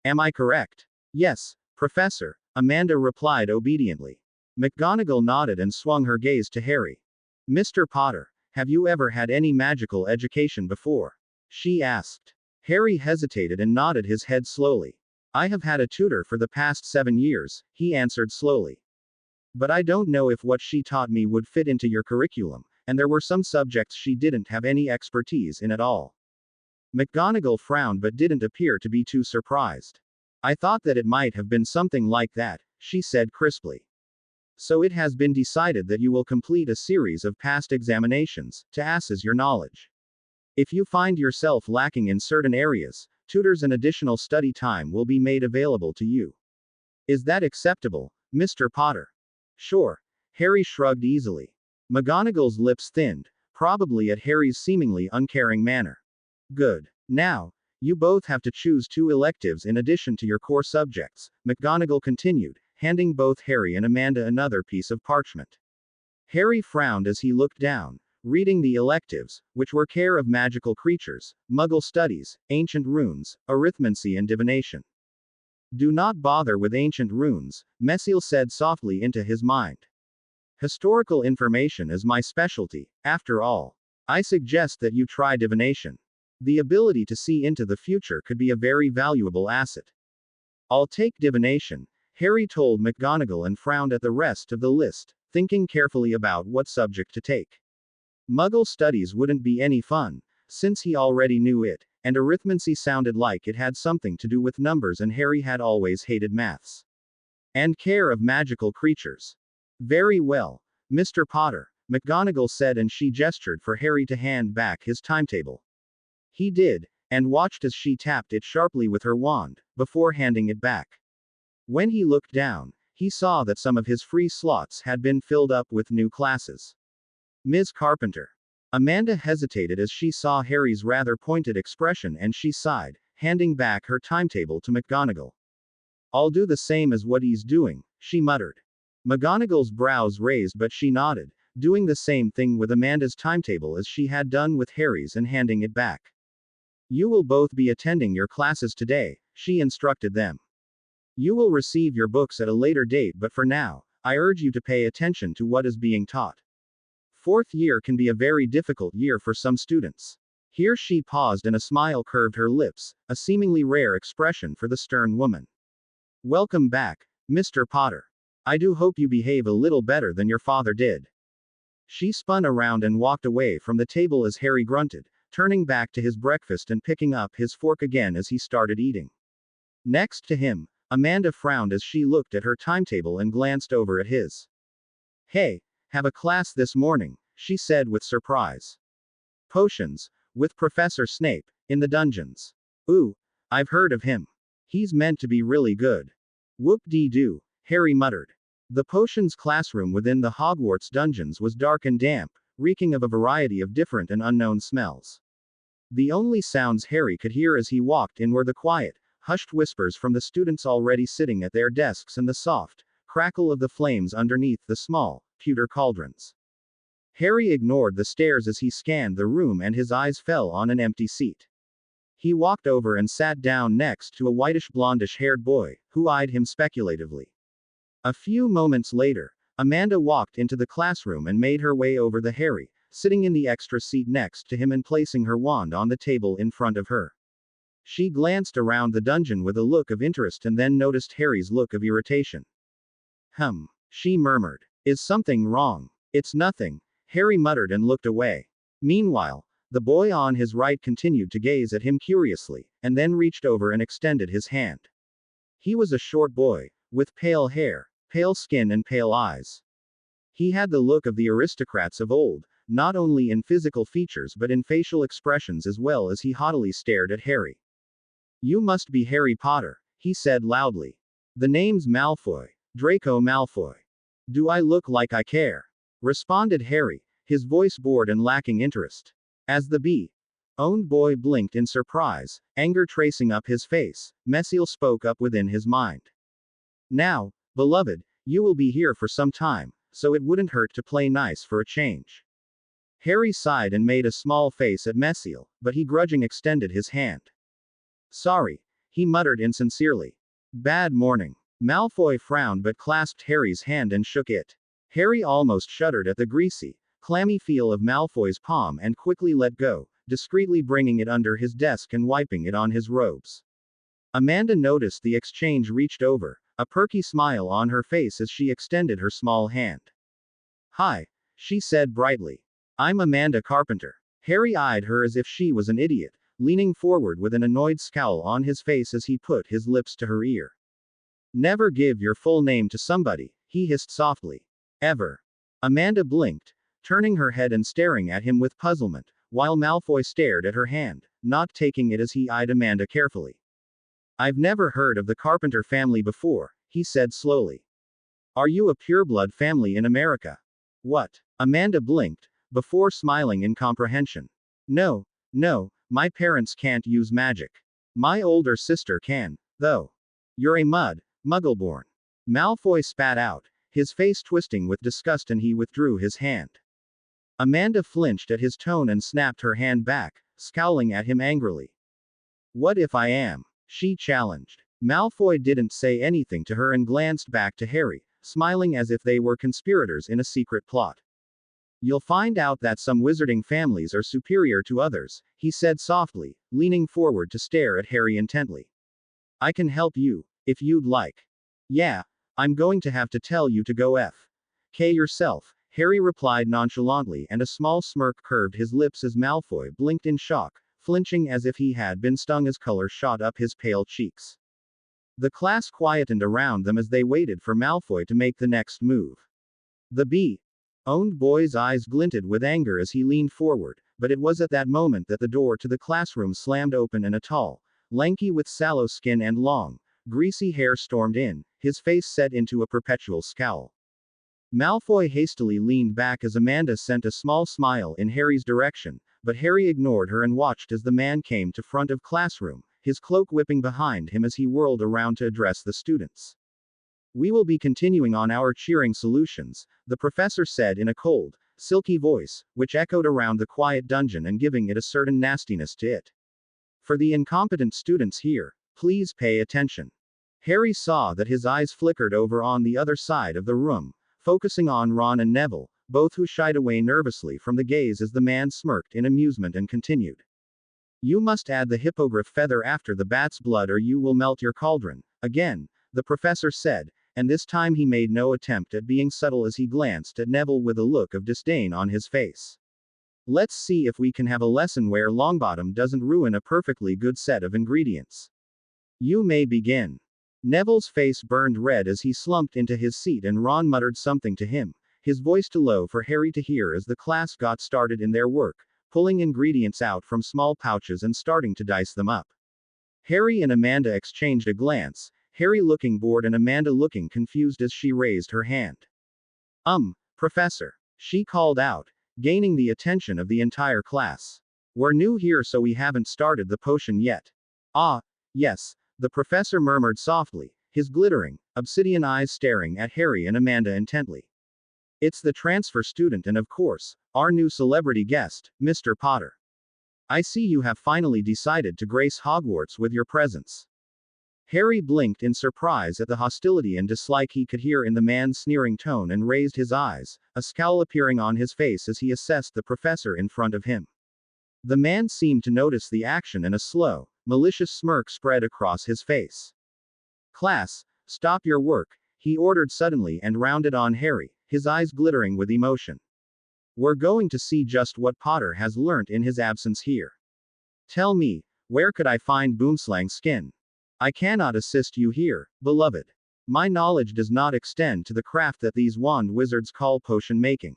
Am I correct? Yes, Professor, Amanda replied obediently. McGonagall nodded and swung her gaze to Harry. Mr. Potter, have you ever had any magical education before? She asked. Harry hesitated and nodded his head slowly. I have had a tutor for the past 7 years, he answered slowly. But I don't know if what she taught me would fit into your curriculum, and there were some subjects she didn't have any expertise in at all. McGonagall frowned but didn't appear to be too surprised. I thought that it might have been something like that, she said crisply. So it has been decided that you will complete a series of past examinations, to assess your knowledge. If you find yourself lacking in certain areas, tutors and additional study time will be made available to you. Is that acceptable, Mr. Potter? Sure. Harry shrugged easily. McGonagall's lips thinned, probably at Harry's seemingly uncaring manner. Good. Now, you both have to choose 2 electives in addition to your core subjects, McGonagall continued, handing both Harry and Amanda another piece of parchment. Harry frowned as he looked down, reading the electives, which were care of magical creatures, Muggle studies, ancient runes, arithmancy and divination. Do not bother with ancient runes, Messiel said softly into his mind. Historical information is my specialty, after all. I suggest that you try divination. The ability to see into the future could be a very valuable asset. I'll take divination, Harry told McGonagall and frowned at the rest of the list, thinking carefully about what subject to take. Muggle studies wouldn't be any fun, since he already knew it, and arithmancy sounded like it had something to do with numbers and Harry had always hated maths. And care of magical creatures. Very well, Mr. Potter, McGonagall said and she gestured for Harry to hand back his timetable. He did, and watched as she tapped it sharply with her wand, before handing it back. When he looked down, he saw that some of his free slots had been filled up with new classes. Ms. Carpenter. Amanda hesitated as she saw Harry's rather pointed expression and she sighed, handing back her timetable to McGonagall. I'll do the same as what he's doing, she muttered. McGonagall's brows raised but she nodded, doing the same thing with Amanda's timetable as she had done with Harry's and handing it back. You will both be attending your classes today, she instructed them. You will receive your books at a later date, but for now, I urge you to pay attention to what is being taught. Fourth year can be a very difficult year for some students. Here she paused and a smile curved her lips, a seemingly rare expression for the stern woman. Welcome back, Mr. Potter. I do hope you behave a little better than your father did. She spun around and walked away from the table as Harry grunted, turning back to his breakfast and picking up his fork again as he started eating. Next to him, Amanda frowned as she looked at her timetable and glanced over at his. Hey, have a class this morning, she said with surprise. Potions, with Professor Snape, in the dungeons. Ooh, I've heard of him. He's meant to be really good. Whoop-dee-doo, Harry muttered. The potions classroom within the Hogwarts dungeons was dark and damp, reeking of a variety of different and unknown smells. The only sounds Harry could hear as he walked in were the quiet, hushed whispers from the students already sitting at their desks and the soft crackle of the flames underneath the small, pewter cauldrons. Harry ignored the stares as he scanned the room and his eyes fell on an empty seat. He walked over and sat down next to a whitish-blondish-haired boy, who eyed him speculatively. A few moments later, Amanda walked into the classroom and made her way over to Harry, sitting in the extra seat next to him and placing her wand on the table in front of her. She glanced around the dungeon with a look of interest and then noticed Harry's look of irritation. She murmured. Is something wrong? It's nothing, Harry muttered and looked away. Meanwhile, the boy on his right continued to gaze at him curiously, and then reached over and extended his hand. He was a short boy, with pale hair, pale skin and pale eyes. He had the look of the aristocrats of old, not only in physical features but in facial expressions as well as he haughtily stared at Harry. You must be Harry Potter, he said loudly. The name's Malfoy, Draco Malfoy. Do I look like I care? Responded Harry, his voice bored and lacking interest. As the owned boy blinked in surprise, anger tracing up his face, Messiel spoke up within his mind. Now, beloved, you will be here for some time, so it wouldn't hurt to play nice for a change. Harry sighed and made a small face at Messiel, but he grudgingly extended his hand. Sorry, he muttered insincerely. Bad morning. Malfoy frowned but clasped Harry's hand and shook it. Harry almost shuddered at the greasy, clammy feel of Malfoy's palm and quickly let go, discreetly bringing it under his desk and wiping it on his robes. Amanda noticed the exchange, reached over, a perky smile on her face as she extended her small hand. Hi, she said brightly. I'm Amanda Carpenter. Harry eyed her as if she was an idiot, leaning forward with an annoyed scowl on his face as he put his lips to her ear. Never give your full name to somebody, he hissed softly. Ever. Amanda blinked, turning her head and staring at him with puzzlement, while Malfoy stared at her hand, not taking it as he eyed Amanda carefully. I've never heard of the Carpenter family before, he said slowly. Are you a pureblood family in America? What? Amanda blinked, before smiling in comprehension. No, my parents can't use magic. My older sister can, though. You're a Muggleborn. Malfoy spat out, his face twisting with disgust, and he withdrew his hand. Amanda flinched at his tone and snapped her hand back, scowling at him angrily. What if I am? She challenged. Malfoy didn't say anything to her and glanced back to Harry, smiling as if they were conspirators in a secret plot. You'll find out that some wizarding families are superior to others, he said softly, leaning forward to stare at Harry intently. I can help you, if you'd like. Yeah, I'm going to have to tell you to go F.K. yourself, Harry replied nonchalantly, and a small smirk curved his lips as Malfoy blinked in shock, flinching as if he had been stung as color shot up his pale cheeks. The class quietened around them as they waited for Malfoy to make the next move. The owned boy's eyes glinted with anger as he leaned forward, but it was at that moment that the door to the classroom slammed open and a tall, lanky with sallow skin and long, greasy hair stormed in, his face set into a perpetual scowl. Malfoy hastily leaned back as Amanda sent a small smile in Harry's direction, but Harry ignored her and watched as the man came to front of classroom, his cloak whipping behind him as he whirled around to address the students. We will be continuing on our cheering solutions, the professor said in a cold, silky voice, which echoed around the quiet dungeon and giving it a certain nastiness to it. For the incompetent students here, please pay attention. Harry saw that his eyes flickered over on the other side of the room, focusing on Ron and Neville, both who shied away nervously from the gaze as the man smirked in amusement and continued. You must add the hippogriff feather after the bat's blood or you will melt your cauldron. Again, the professor said, and this time he made no attempt at being subtle as he glanced at Neville with a look of disdain on his face. Let's see if we can have a lesson where Longbottom doesn't ruin a perfectly good set of ingredients. You may begin. Neville's face burned red as he slumped into his seat and Ron muttered something to him, his voice too low for Harry to hear as the class got started in their work, pulling ingredients out from small pouches and starting to dice them up. Harry and Amanda exchanged a glance, Harry looking bored and Amanda looking confused as she raised her hand. Professor, she called out, gaining the attention of the entire class. We're new here so we haven't started the potion yet. Ah, yes, the professor murmured softly, his glittering, obsidian eyes staring at Harry and Amanda intently. It's the transfer student and of course, our new celebrity guest, Mr. Potter. I see you have finally decided to grace Hogwarts with your presence. Harry blinked in surprise at the hostility and dislike he could hear in the man's sneering tone and raised his eyes, a scowl appearing on his face as he assessed the professor in front of him. The man seemed to notice the action and a slow, malicious smirk spread across his face. Class, stop your work, he ordered suddenly and rounded on Harry, his eyes glittering with emotion. We're going to see just what Potter has learnt in his absence here. Tell me, where could I find Boomslang's skin? I cannot assist you here, beloved. My knowledge does not extend to the craft that these wand wizards call potion making.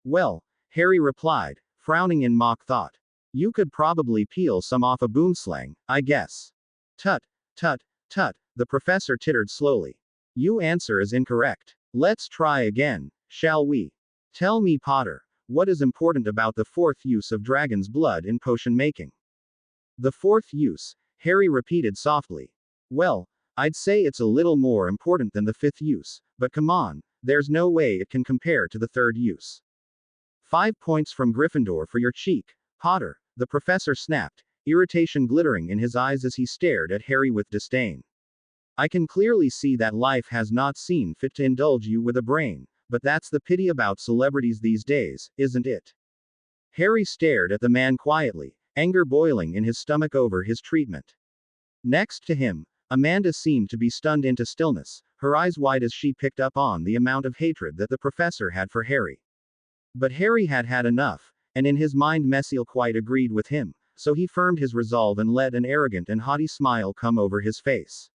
Well, Harry replied, frowning in mock thought. You could probably peel some off a Boomslang, I guess. Tut, tut, tut, the professor tittered slowly. Your answer is incorrect. Let's try again, shall we? Tell me, Potter, what is important about the fourth use of dragon's blood in potion making? The fourth use, Harry repeated softly. Well, I'd say it's a little more important than the fifth use, but come on, there's no way it can compare to the third use. 5 points from Gryffindor for your cheek, Potter, the professor snapped, irritation glittering in his eyes as he stared at Harry with disdain. I can clearly see that life has not seen fit to indulge you with a brain, but that's the pity about celebrities these days, isn't it? Harry stared at the man quietly, anger boiling in his stomach over his treatment. Next to him, Amanda seemed to be stunned into stillness, her eyes wide as she picked up on the amount of hatred that the professor had for Harry. But Harry had had enough, and in his mind Messiel quite agreed with him, so he firmed his resolve and let an arrogant and haughty smile come over his face.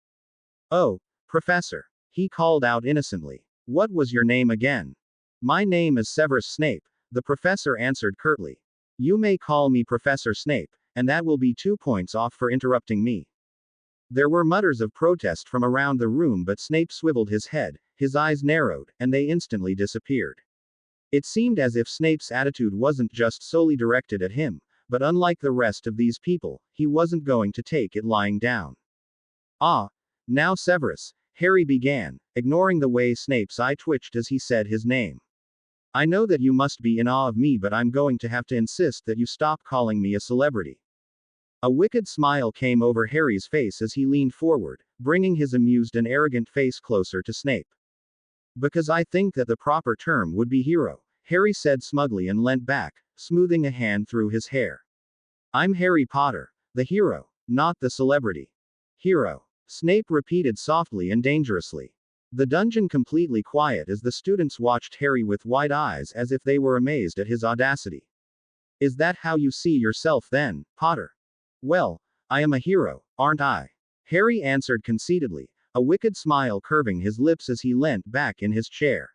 Oh, Professor, he called out innocently. What was your name again? My name is Severus Snape, the professor answered curtly. You may call me Professor Snape, and that will be 2 points off for interrupting me. There were mutters of protest from around the room, but Snape swiveled his head, his eyes narrowed, and they instantly disappeared. It seemed as if Snape's attitude wasn't just solely directed at him, but unlike the rest of these people, he wasn't going to take it lying down. Ah, now Severus, Harry began, ignoring the way Snape's eye twitched as he said his name. I know that you must be in awe of me, but I'm going to have to insist that you stop calling me a celebrity. A wicked smile came over Harry's face as he leaned forward, bringing his amused and arrogant face closer to Snape. Because I think that the proper term would be hero, Harry said smugly and leant back, smoothing a hand through his hair. I'm Harry Potter, the hero, not the celebrity. Hero, Snape repeated softly and dangerously. The dungeon completely quiet as the students watched Harry with wide eyes as if they were amazed at his audacity. Is that how you see yourself then, Potter? Well, I am a hero, aren't I? Harry answered conceitedly, a wicked smile curving his lips as he leant back in his chair.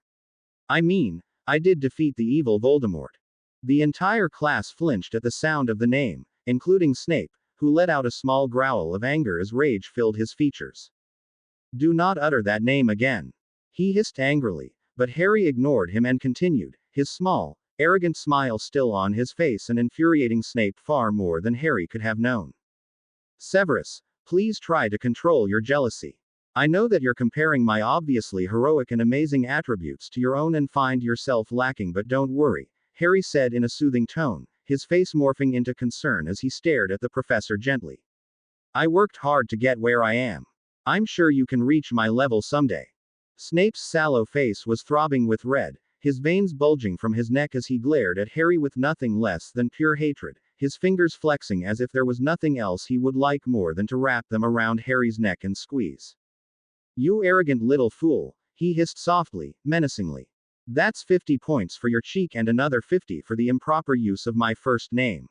I mean, I did defeat the evil Voldemort. The entire class flinched at the sound of the name, including Snape, who let out a small growl of anger as rage filled his features. Do not utter that name again. He hissed angrily, but Harry ignored him and continued, his small, arrogant smile still on his face and infuriating Snape far more than Harry could have known. Severus, please try to control your jealousy. I know that you're comparing my obviously heroic and amazing attributes to your own and find yourself lacking, but don't worry, Harry said in a soothing tone, his face morphing into concern as he stared at the professor gently. I worked hard to get where I am. I'm sure you can reach my level someday. Snape's sallow face was throbbing with red, his veins bulging from his neck as he glared at Harry with nothing less than pure hatred, his fingers flexing as if there was nothing else he would like more than to wrap them around Harry's neck and squeeze. You arrogant little fool, he hissed softly, menacingly. That's 50 points for your cheek and another 50 for the improper use of my first name.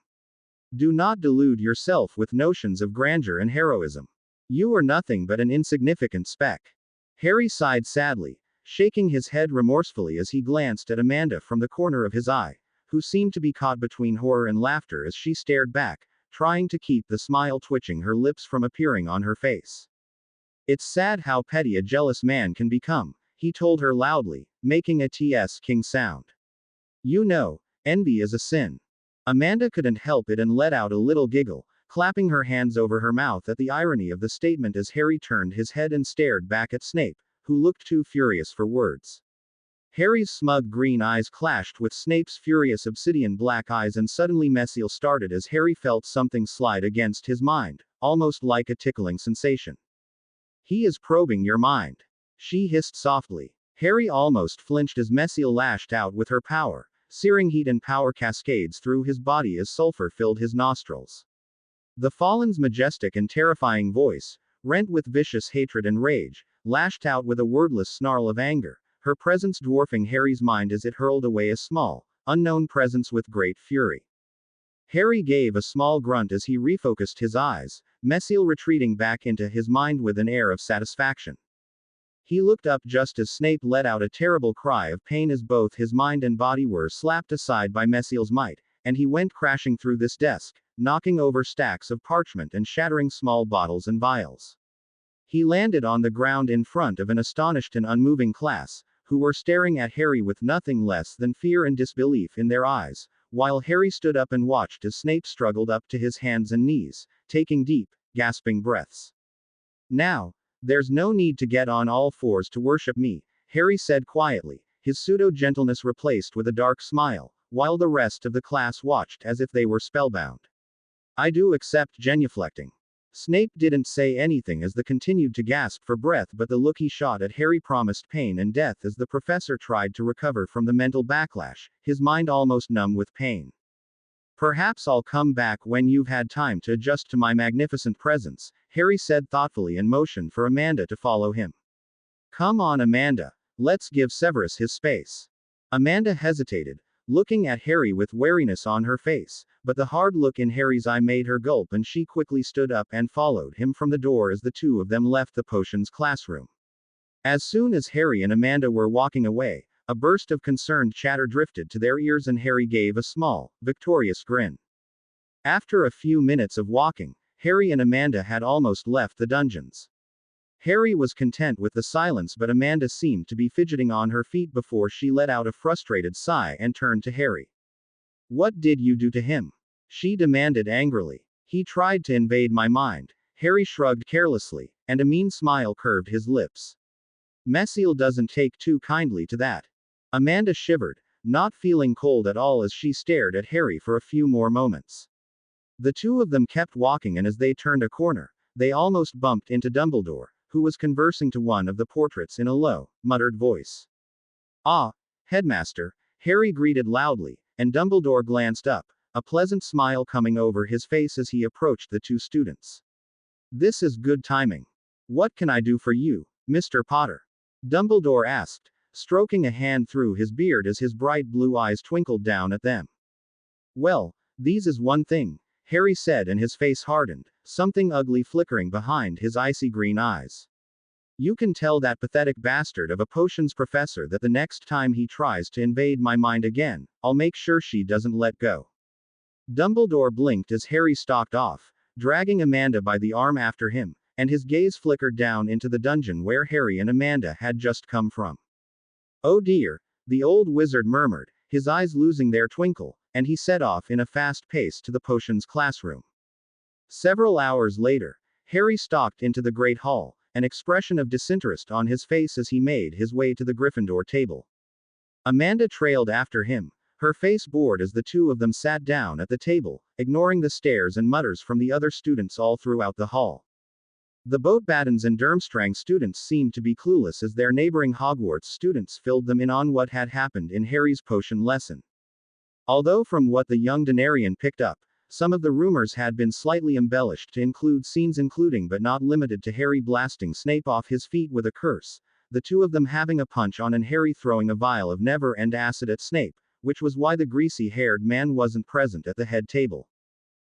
Do not delude yourself with notions of grandeur and heroism. You are nothing but an insignificant speck. Harry sighed sadly, shaking his head remorsefully as he glanced at Amanda from the corner of his eye, who seemed to be caught between horror and laughter as she stared back, trying to keep the smile twitching her lips from appearing on her face. It's sad how petty a jealous man can become, he told her loudly, making a TS King sound. You know, envy is a sin. Amanda couldn't help it and let out a little giggle, clapping her hands over her mouth at the irony of the statement as Harry turned his head and stared back at Snape, who looked too furious for words. Harry's smug green eyes clashed with Snape's furious obsidian black eyes, and suddenly Mesial started as Harry felt something slide against his mind, almost like a tickling sensation. He is probing your mind. She hissed softly. Harry almost flinched as Mesial lashed out with her power, searing heat and power cascades through his body as sulfur filled his nostrils. The Fallen's majestic and terrifying voice, rent with vicious hatred and rage, lashed out with a wordless snarl of anger, her presence dwarfing Harry's mind as it hurled away a small, unknown presence with great fury. Harry gave a small grunt as he refocused his eyes, Mesial retreating back into his mind with an air of satisfaction. He looked up just as Snape let out a terrible cry of pain as both his mind and body were slapped aside by Mesial's might, and he went crashing through this desk, knocking over stacks of parchment and shattering small bottles and vials. He landed on the ground in front of an astonished and unmoving class, who were staring at Harry with nothing less than fear and disbelief in their eyes, while Harry stood up and watched as Snape struggled up to his hands and knees, taking deep, gasping breaths. Now, there's no need to get on all fours to worship me, Harry said quietly, his pseudo-gentleness replaced with a dark smile, while the rest of the class watched as if they were spellbound. I do accept genuflecting. Snape didn't say anything as they continued to gasp for breath, but the look he shot at Harry promised pain and death as the professor tried to recover from the mental backlash, his mind almost numb with pain. Perhaps I'll come back when you've had time to adjust to my magnificent presence, Harry said thoughtfully and motioned for Amanda to follow him. Come on, Amanda. Let's give Severus his space. Amanda hesitated, looking at Harry with wariness on her face, but the hard look in Harry's eye made her gulp, and she quickly stood up and followed him from the door as the two of them left the potions classroom. As soon as Harry and Amanda were walking away, a burst of concerned chatter drifted to their ears and Harry gave a small, victorious grin. After a few minutes of walking, Harry and Amanda had almost left the dungeons. Harry was content with the silence, but Amanda seemed to be fidgeting on her feet before she let out a frustrated sigh and turned to Harry. What did you do to him? She demanded angrily. He tried to invade my mind, Harry shrugged carelessly, and a mean smile curved his lips. Mesial doesn't take too kindly to that. Amanda shivered, not feeling cold at all as she stared at Harry for a few more moments. The two of them kept walking, and as they turned a corner, they almost bumped into Dumbledore, who was conversing to one of the portraits in a low, muttered voice. Ah, Headmaster, Harry greeted loudly, and Dumbledore glanced up, a pleasant smile coming over his face as he approached the two students. This is good timing. What can I do for you, Mr. Potter? Dumbledore asked, stroking a hand through his beard as his bright blue eyes twinkled down at them. Well, these is one thing, Harry said, and his face hardened, something ugly flickering behind his icy green eyes. You can tell that pathetic bastard of a potions professor that the next time he tries to invade my mind again, I'll make sure she doesn't let go. Dumbledore blinked as Harry stalked off, dragging Amanda by the arm after him, and his gaze flickered down into the dungeon where Harry and Amanda had just come from. Oh dear, the old wizard murmured, his eyes losing their twinkle, and he set off in a fast pace to the potions classroom. Several hours later, Harry stalked into the Great Hall, an expression of disinterest on his face as he made his way to the Gryffindor table. Amanda trailed after him, her face bored as the two of them sat down at the table, ignoring the stares and mutters from the other students all throughout the hall. The Boatbattens and Durmstrang students seemed to be clueless as their neighboring Hogwarts students filled them in on what had happened in Harry's potion lesson. Although from what the young Denarian picked up, Some of the rumors had been slightly embellished to include scenes including but not limited to Harry blasting Snape off his feet with a curse, the two of them having a punch on and Harry throwing a vial of never-end acid at Snape, which was why the greasy-haired man wasn't present at the head table.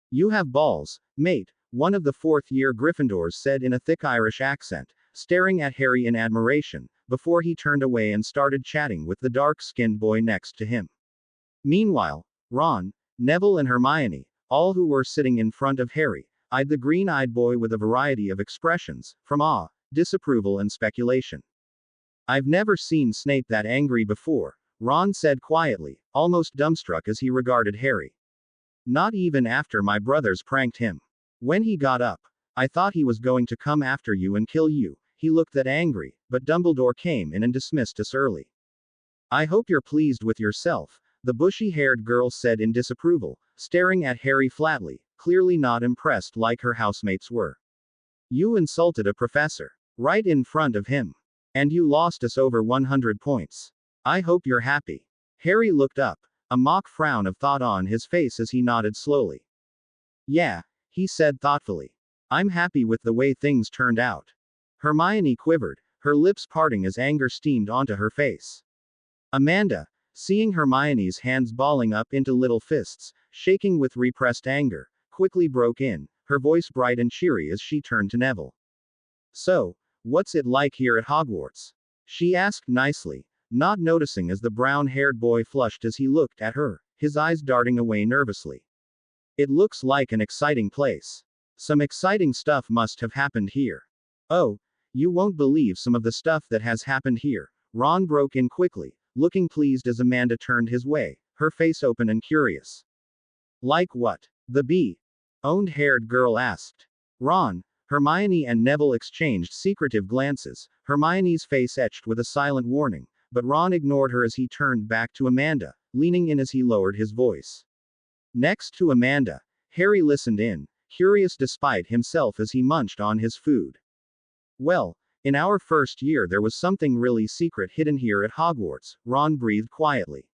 "You have balls, mate," one of the fourth-year Gryffindors said in a thick Irish accent, staring at Harry in admiration, before he turned away and started chatting with the dark-skinned boy next to him. Meanwhile, Ron, Neville and Hermione, all who were sitting in front of Harry, eyed the green-eyed boy with a variety of expressions, from awe, disapproval and speculation. "I've never seen Snape that angry before," Ron said quietly, almost dumbstruck as he regarded Harry. "Not even after my brothers pranked him. When he got up, I thought he was going to come after you and kill you. He looked that angry, but Dumbledore came in and dismissed us early." "I hope you're pleased with yourself," the bushy-haired girl said in disapproval, staring at Harry flatly, clearly not impressed like her housemates were. "You insulted a professor. Right in front of him. And you lost us over 100 points. I hope you're happy." Harry looked up, a mock frown of thought on his face as he nodded slowly. "Yeah," he said thoughtfully. "I'm happy with the way things turned out." Hermione quivered, her lips parting as anger steamed onto her face. Amanda, seeing Hermione's hands balling up into little fists, shaking with repressed anger, quickly broke in, her voice bright and cheery as she turned to Neville. "So, what's it like here at Hogwarts?" she asked nicely, not noticing as the brown-haired boy flushed as he looked at her, his eyes darting away nervously. "It looks like an exciting place. Some exciting stuff must have happened here." "Oh, you won't believe some of the stuff that has happened here," Ron broke in quickly, looking pleased as Amanda turned his way, her face open and curious. "Like what?" the bee-owned-haired girl asked. Ron, Hermione and Neville exchanged secretive glances, Hermione's face etched with a silent warning, but Ron ignored her as he turned back to Amanda, leaning in as he lowered his voice. Next to Amanda, Harry listened in, curious despite himself as he munched on his food. "Well, in our first year there was something really secret hidden here at Hogwarts," Ron breathed quietly.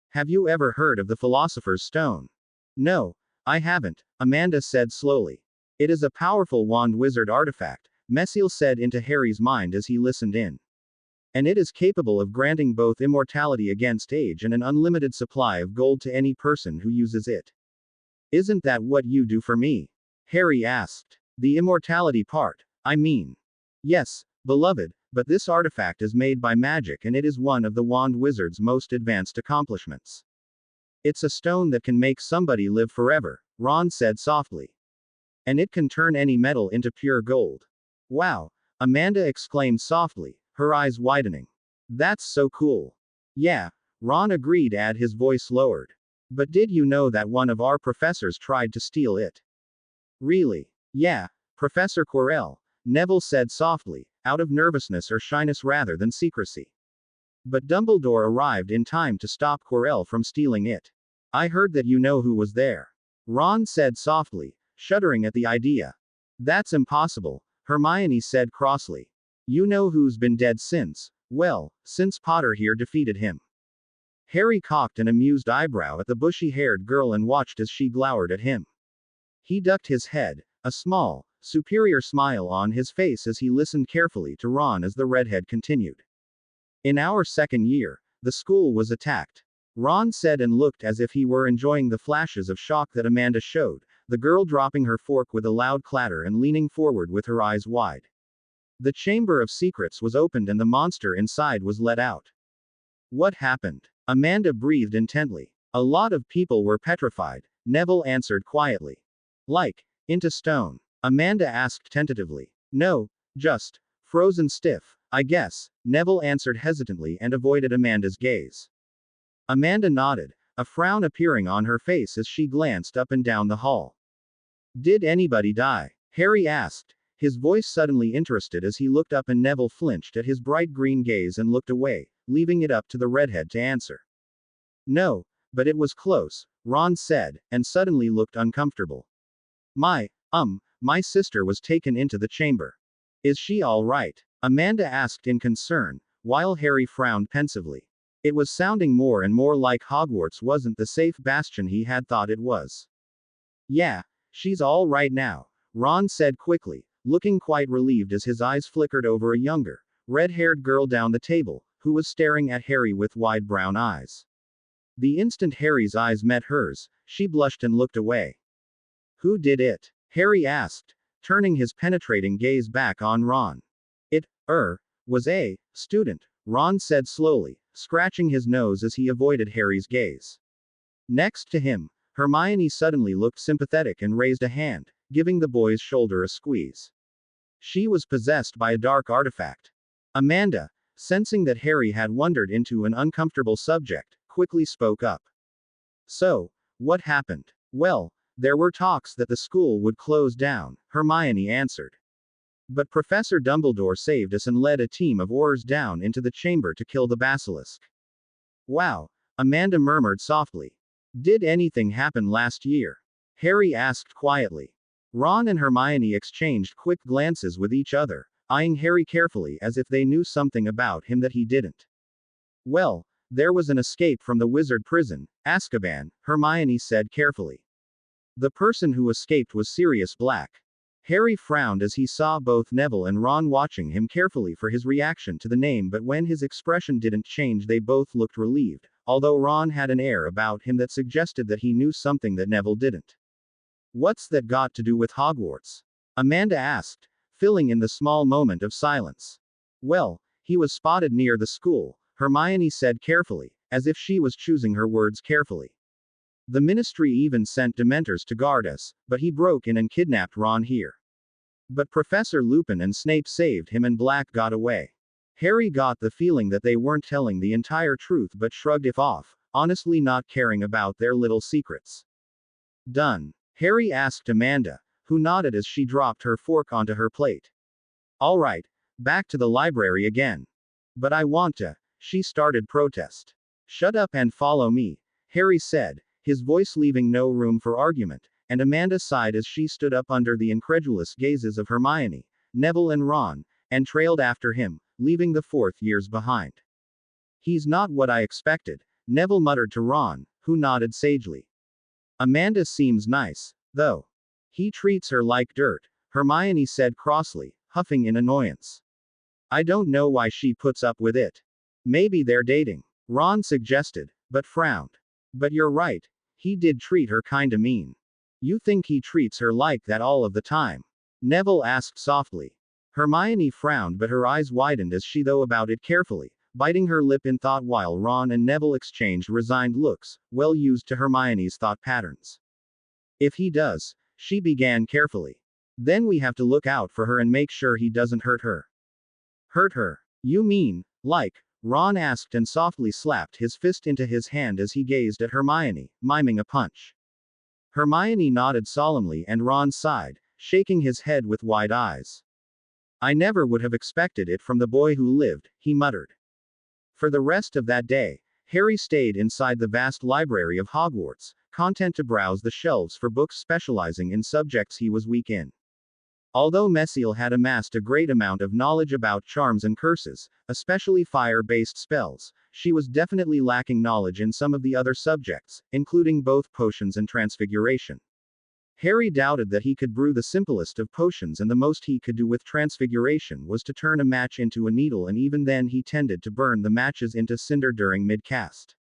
"Have you ever heard of the Philosopher's Stone?" "No, I haven't," Amanda said slowly. "It is a powerful wand wizard artifact," Messiel said into Harry's mind as he listened in. "And it is capable of granting both immortality against age and an unlimited supply of gold to any person who uses it." "Isn't that what you do for me?" Harry asked. "The immortality part, I mean." "Yes, beloved, but this artifact is made by magic and it is one of the wand wizard's most advanced accomplishments. It's a stone that can make somebody live forever," Ron said softly. "And it can turn any metal into pure gold." "Wow," Amanda exclaimed softly, her eyes widening. "That's so cool." "Yeah," Ron agreed, his voice lowered. "But did you know that one of our professors tried to steal it?" "Really?" "Yeah, Professor Quirrell," Neville said softly, out of nervousness or shyness rather than secrecy. "But Dumbledore arrived in time to stop Quirrell from stealing it." "I heard that you know who was there," Ron said softly, shuddering at the idea. "That's impossible," Hermione said crossly. "You know who's been dead since, well, since Potter here defeated him." Harry cocked an amused eyebrow at the bushy-haired girl and watched as she glowered at him. He ducked his head, a small, superior smile on his face as he listened carefully to Ron as the redhead continued. "In our second year, the school was attacked," Ron said and looked as if he were enjoying the flashes of shock that Amanda showed, the girl dropping her fork with a loud clatter and leaning forward with her eyes wide. "The Chamber of Secrets was opened and the monster inside was let out." "What happened?" Amanda breathed intently. "A lot of people were petrified," Neville answered quietly. "Like, into stone?" Amanda asked tentatively. "No, just frozen stiff, I guess," Neville answered hesitantly and avoided Amanda's gaze. Amanda nodded, a frown appearing on her face as she glanced up and down the hall. "Did anybody die?" Harry asked, his voice suddenly interested as he looked up and Neville flinched at his bright green gaze and looked away, leaving it up to the redhead to answer. "No, but it was close," Ron said, and suddenly looked uncomfortable. My sister was taken into the chamber. Is she all right?" Amanda asked in concern, while Harry frowned pensively. It was sounding more and more like Hogwarts wasn't the safe bastion he had thought it was. Yeah, she's all right now, Ron said quickly, looking quite relieved as his eyes flickered over a younger, red-haired girl down the table, who was staring at Harry with wide brown eyes. The instant Harry's eyes met hers, she blushed and looked away. Who did it? Harry asked, turning his penetrating gaze back on Ron. It, was a student, Ron said slowly, scratching his nose as he avoided Harry's gaze. Next to him, Hermione suddenly looked sympathetic and raised a hand, giving the boy's shoulder a squeeze. She was possessed by a dark artifact. Amanda, sensing that Harry had wandered into an uncomfortable subject, quickly spoke up. So, what happened? Well, there were talks that the school would close down, Hermione answered. But Professor Dumbledore saved us and led a team of Aurors down into the chamber to kill the basilisk. Wow, Amanda murmured softly. Did anything happen last year? Harry asked quietly. Ron and Hermione exchanged quick glances with each other, eyeing Harry carefully as if they knew something about him that he didn't. Well, there was an escape from the wizard prison, Azkaban, Hermione said carefully. The person who escaped was Sirius Black. Harry frowned as he saw both Neville and Ron watching him carefully for his reaction to the name, but when his expression didn't change they both looked relieved, although Ron had an air about him that suggested that he knew something that Neville didn't. What's that got to do with Hogwarts? Amanda asked, filling in the small moment of silence. Well, he was spotted near the school, Hermione said carefully, as if she was choosing her words carefully. The Ministry even sent Dementors to guard us, but he broke in and kidnapped Ron here. But Professor Lupin and Snape saved him and Black got away. Harry got the feeling that they weren't telling the entire truth but shrugged it off, honestly not caring about their little secrets. Done? Harry asked Amanda, who nodded as she dropped her fork onto her plate. All right, back to the library again. But I want to, she started protest. Shut up and follow me, Harry said, his voice leaving no room for argument, and Amanda sighed as she stood up under the incredulous gazes of Hermione, Neville and Ron, and trailed after him, leaving the fourth years behind. He's not what I expected, Neville muttered to Ron, who nodded sagely. Amanda seems nice, though. He treats her like dirt, Hermione said crossly, huffing in annoyance. I don't know why she puts up with it. Maybe they're dating, Ron suggested, but frowned. But you're right, he did treat her kinda mean. You think he treats her like that all of the time? Neville asked softly. Hermione frowned but her eyes widened as she thought about it carefully, biting her lip in thought while Ron and Neville exchanged resigned looks, well used to Hermione's thought patterns. If he does, she began carefully. Then we have to look out for her and make sure he doesn't hurt her. Hurt her? You mean, like? Ron asked and softly slapped his fist into his hand as he gazed at Hermione, miming a punch. Hermione nodded solemnly and Ron sighed, shaking his head with wide eyes. I never would have expected it from the boy who lived, he muttered. For the rest of that day, Harry stayed inside the vast library of Hogwarts, content to browse the shelves for books specializing in subjects he was weak in. Although Messiel had amassed a great amount of knowledge about charms and curses, especially fire-based spells, she was definitely lacking knowledge in some of the other subjects, including both potions and transfiguration. Harry doubted that he could brew the simplest of potions, and the most he could do with transfiguration was to turn a match into a needle, and even then he tended to burn the matches into cinder during mid-cast.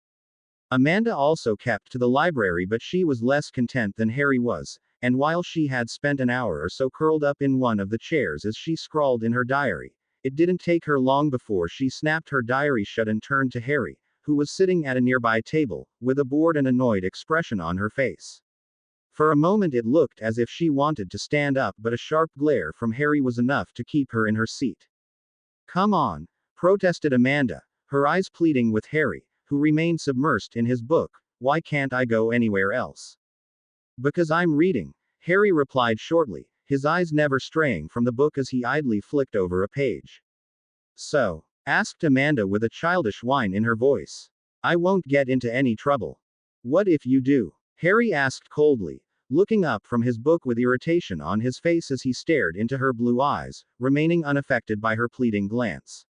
Amanda also kept to the library, but she was less content than Harry was, and while she had spent an hour or so curled up in one of the chairs as she scrawled in her diary, it didn't take her long before she snapped her diary shut and turned to Harry, who was sitting at a nearby table, with a bored and annoyed expression on her face. For a moment it looked as if she wanted to stand up, but a sharp glare from Harry was enough to keep her in her seat. Come on, protested Amanda, her eyes pleading with Harry, who remained submersed in his book. Why can't I go anywhere else? Because I'm reading, Harry replied shortly, his eyes never straying from the book as he idly flicked over a page. So? Asked Amanda with a childish whine in her voice. I won't get into any trouble. What if you do? Harry asked coldly, looking up from his book with irritation on his face as he stared into her blue eyes, remaining unaffected by her pleading glance.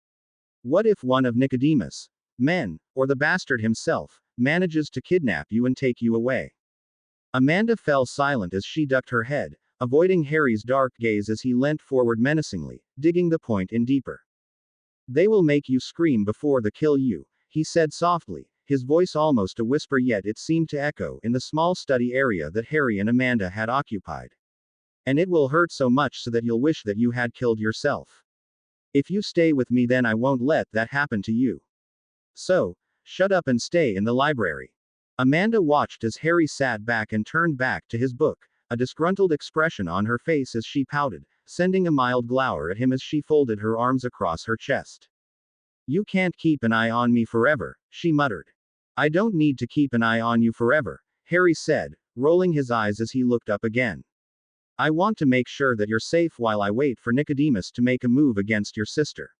What if one of Nicodemus' men, or the bastard himself, manages to kidnap you and take you away? Amanda fell silent as she ducked her head, avoiding Harry's dark gaze as he leant forward menacingly, digging the point in deeper. They will make you scream before they kill you, he said softly, his voice almost a whisper, yet it seemed to echo in the small study area that Harry and Amanda had occupied. And it will hurt so much so that you'll wish that you had killed yourself. If you stay with me, then I won't let that happen to you. So, shut up and stay in the library. Amanda watched as Harry sat back and turned back to his book, a disgruntled expression on her face as she pouted, sending a mild glower at him as she folded her arms across her chest. You can't keep an eye on me forever, she muttered. I don't need to keep an eye on you forever, Harry said, rolling his eyes as he looked up again. I want to make sure that you're safe while I wait for Nicodemus to make a move against your sister.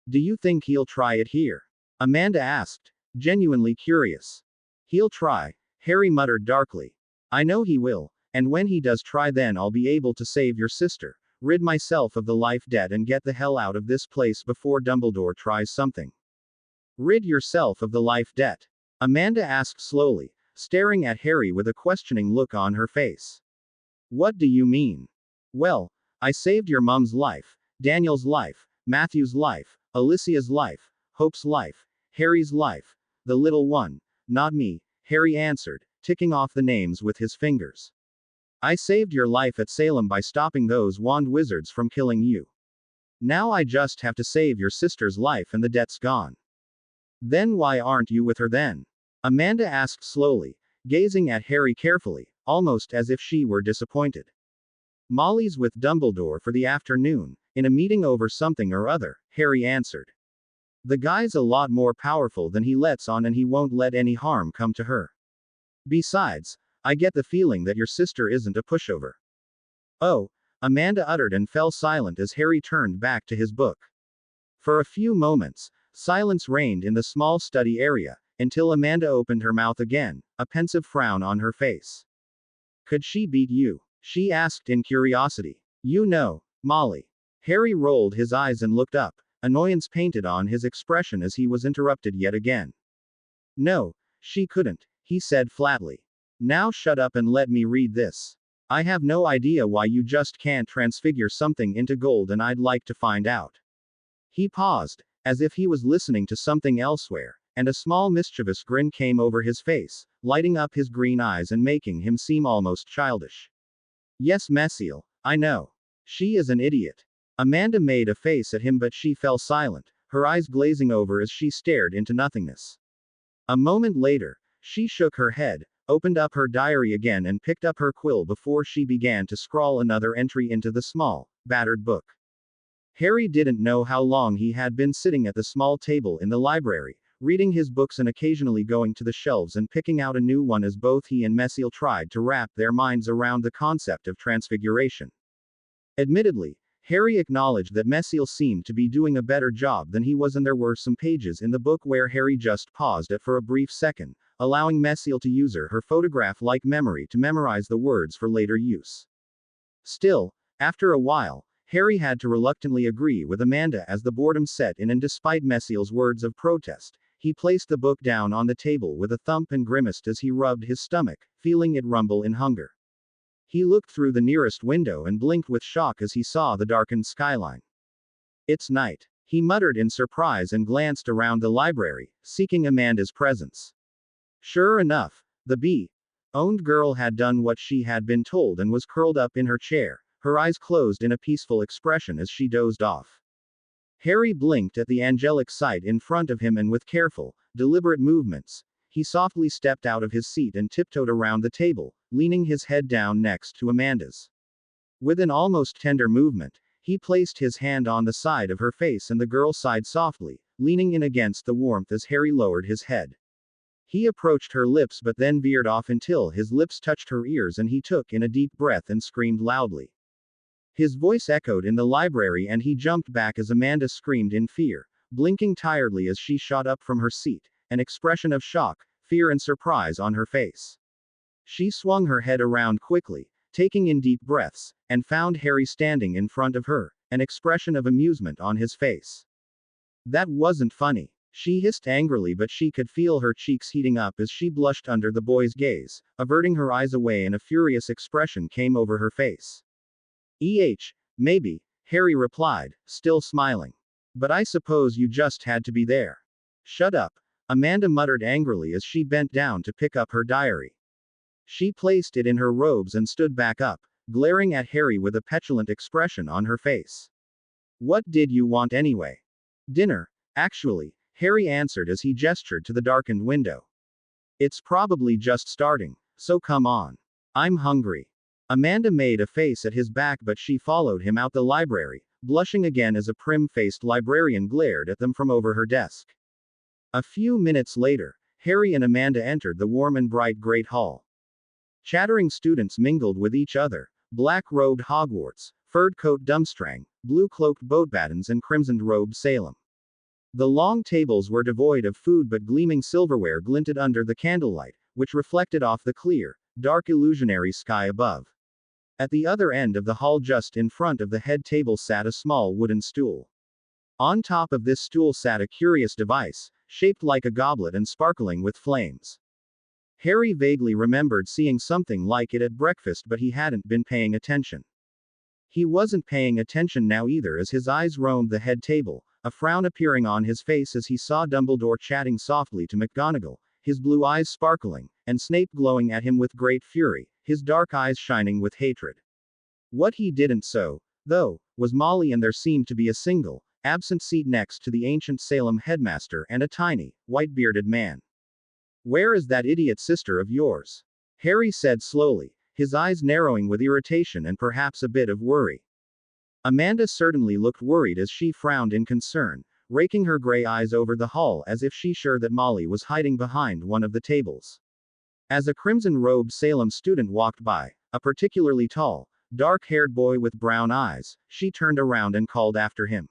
Do you think he'll try it here? Amanda asked, genuinely curious. He'll try, Harry muttered darkly. I know he will, and when he does try, then I'll be able to save your sister, rid myself of the life debt, and get the hell out of this place before Dumbledore tries something. Rid yourself of the life debt? Amanda asked slowly, staring at Harry with a questioning look on her face. What do you mean? Well, I saved your mum's life, Daniel's life, Matthew's life, Alicia's life, Hope's life, Harry's life, the little one. Not me, Harry answered, ticking off the names with his fingers. I saved your life at Salem by stopping those wand wizards from killing you. Now I just have to save your sister's life and the debt's gone. Then why aren't you with her then? Amanda asked slowly, gazing at Harry carefully, almost as if she were disappointed. Molly's with Dumbledore for the afternoon, in a meeting over something or other, Harry answered. The guy's a lot more powerful than he lets on, and he won't let any harm come to her. Besides, I get the feeling that your sister isn't a pushover. Oh, Amanda uttered and fell silent as Harry turned back to his book. For a few moments, silence reigned in the small study area, until Amanda opened her mouth again, a pensive frown on her face. Could she beat you? She asked in curiosity. You know, Molly. Harry rolled his eyes and looked up, annoyance painted on his expression as he was interrupted yet again. No, she couldn't, he said flatly. Now shut up and let me read this. I have no idea why you just can't transfigure something into gold, and I'd like to find out. He paused, as if he was listening to something elsewhere, and a small mischievous grin came over his face, lighting up his green eyes and making him seem almost childish. Yes, Messiel, I know. She is an idiot. Amanda made a face at him, but she fell silent, her eyes glazing over as she stared into nothingness. A moment later, she shook her head, opened up her diary again, and picked up her quill before she began to scrawl another entry into the small, battered book. Harry didn't know how long he had been sitting at the small table in the library, reading his books and occasionally going to the shelves and picking out a new one as both he and Messiel tried to wrap their minds around the concept of transfiguration. Admittedly, Harry acknowledged that Messiel seemed to be doing a better job than he was, and there were some pages in the book where Harry just paused it for a brief second, allowing Messiel to use her photograph-like memory to memorize the words for later use. Still, after a while, Harry had to reluctantly agree with Amanda as the boredom set in, and despite Messiel's words of protest, he placed the book down on the table with a thump and grimaced as he rubbed his stomach, feeling it rumble in hunger. He looked through the nearest window and blinked with shock as he saw the darkened skyline. It's night, he muttered in surprise and glanced around the library, seeking Amanda's presence. Sure enough, the bee-owned girl had done what she had been told and was curled up in her chair, her eyes closed in a peaceful expression as she dozed off. Harry blinked at the angelic sight in front of him, and with careful, deliberate movements, he softly stepped out of his seat and tiptoed around the table, leaning his head down next to Amanda's. With an almost tender movement, he placed his hand on the side of her face, and the girl sighed softly, leaning in against the warmth as Harry lowered his head. He approached her lips but then veered off until his lips touched her ears, and he took in a deep breath and screamed loudly. His voice echoed in the library and he jumped back as Amanda screamed in fear, blinking tiredly as she shot up from her seat, an expression of shock, fear and surprise on her face. She swung her head around quickly, taking in deep breaths, and found Harry standing in front of her, an expression of amusement on his face. That wasn't funny, She hissed angrily, but she could feel her cheeks heating up as she blushed under the boy's gaze, averting her eyes away, and a furious expression came over her face. Maybe, Harry replied, still smiling. But I suppose you just had to be there. Shut up, Amanda muttered angrily as she bent down to pick up her diary. She placed it in her robes and stood back up, glaring at Harry with a petulant expression on her face. What did you want anyway? Dinner, actually, Harry answered as he gestured to the darkened window. It's probably just starting, so come on. I'm hungry. Amanda made a face at his back, but she followed him out the library, blushing again as a prim-faced librarian glared at them from over her desk. A few minutes later, Harry and Amanda entered the warm and bright Great Hall. Chattering students mingled with each other, black-robed Hogwarts, furred-coat Durmstrang, blue-cloaked Boatbattens and crimson-robed Salem. The long tables were devoid of food, but gleaming silverware glinted under the candlelight, which reflected off the clear, dark illusionary sky above. At the other end of the hall, just in front of the head table, sat a small wooden stool. On top of this stool sat a curious device, shaped like a goblet and sparkling with flames. Harry vaguely remembered seeing something like it at breakfast, but he hadn't been paying attention. He wasn't paying attention now either, as his eyes roamed the head table, a frown appearing on his face as he saw Dumbledore chatting softly to McGonagall, his blue eyes sparkling, and Snape glowing at him with great fury, his dark eyes shining with hatred. What he didn't though, was Molly, and there seemed to be a single, absent seat next to the ancient Salem headmaster and a tiny, white-bearded man. Where is that idiot sister of yours? Harry said slowly, his eyes narrowing with irritation and perhaps a bit of worry. Amanda certainly looked worried as she frowned in concern, raking her gray eyes over the hall as if she sure that Molly was hiding behind one of the tables. As a crimson-robed Salem student walked by, a particularly tall, dark-haired boy with brown eyes, she turned around and called after him.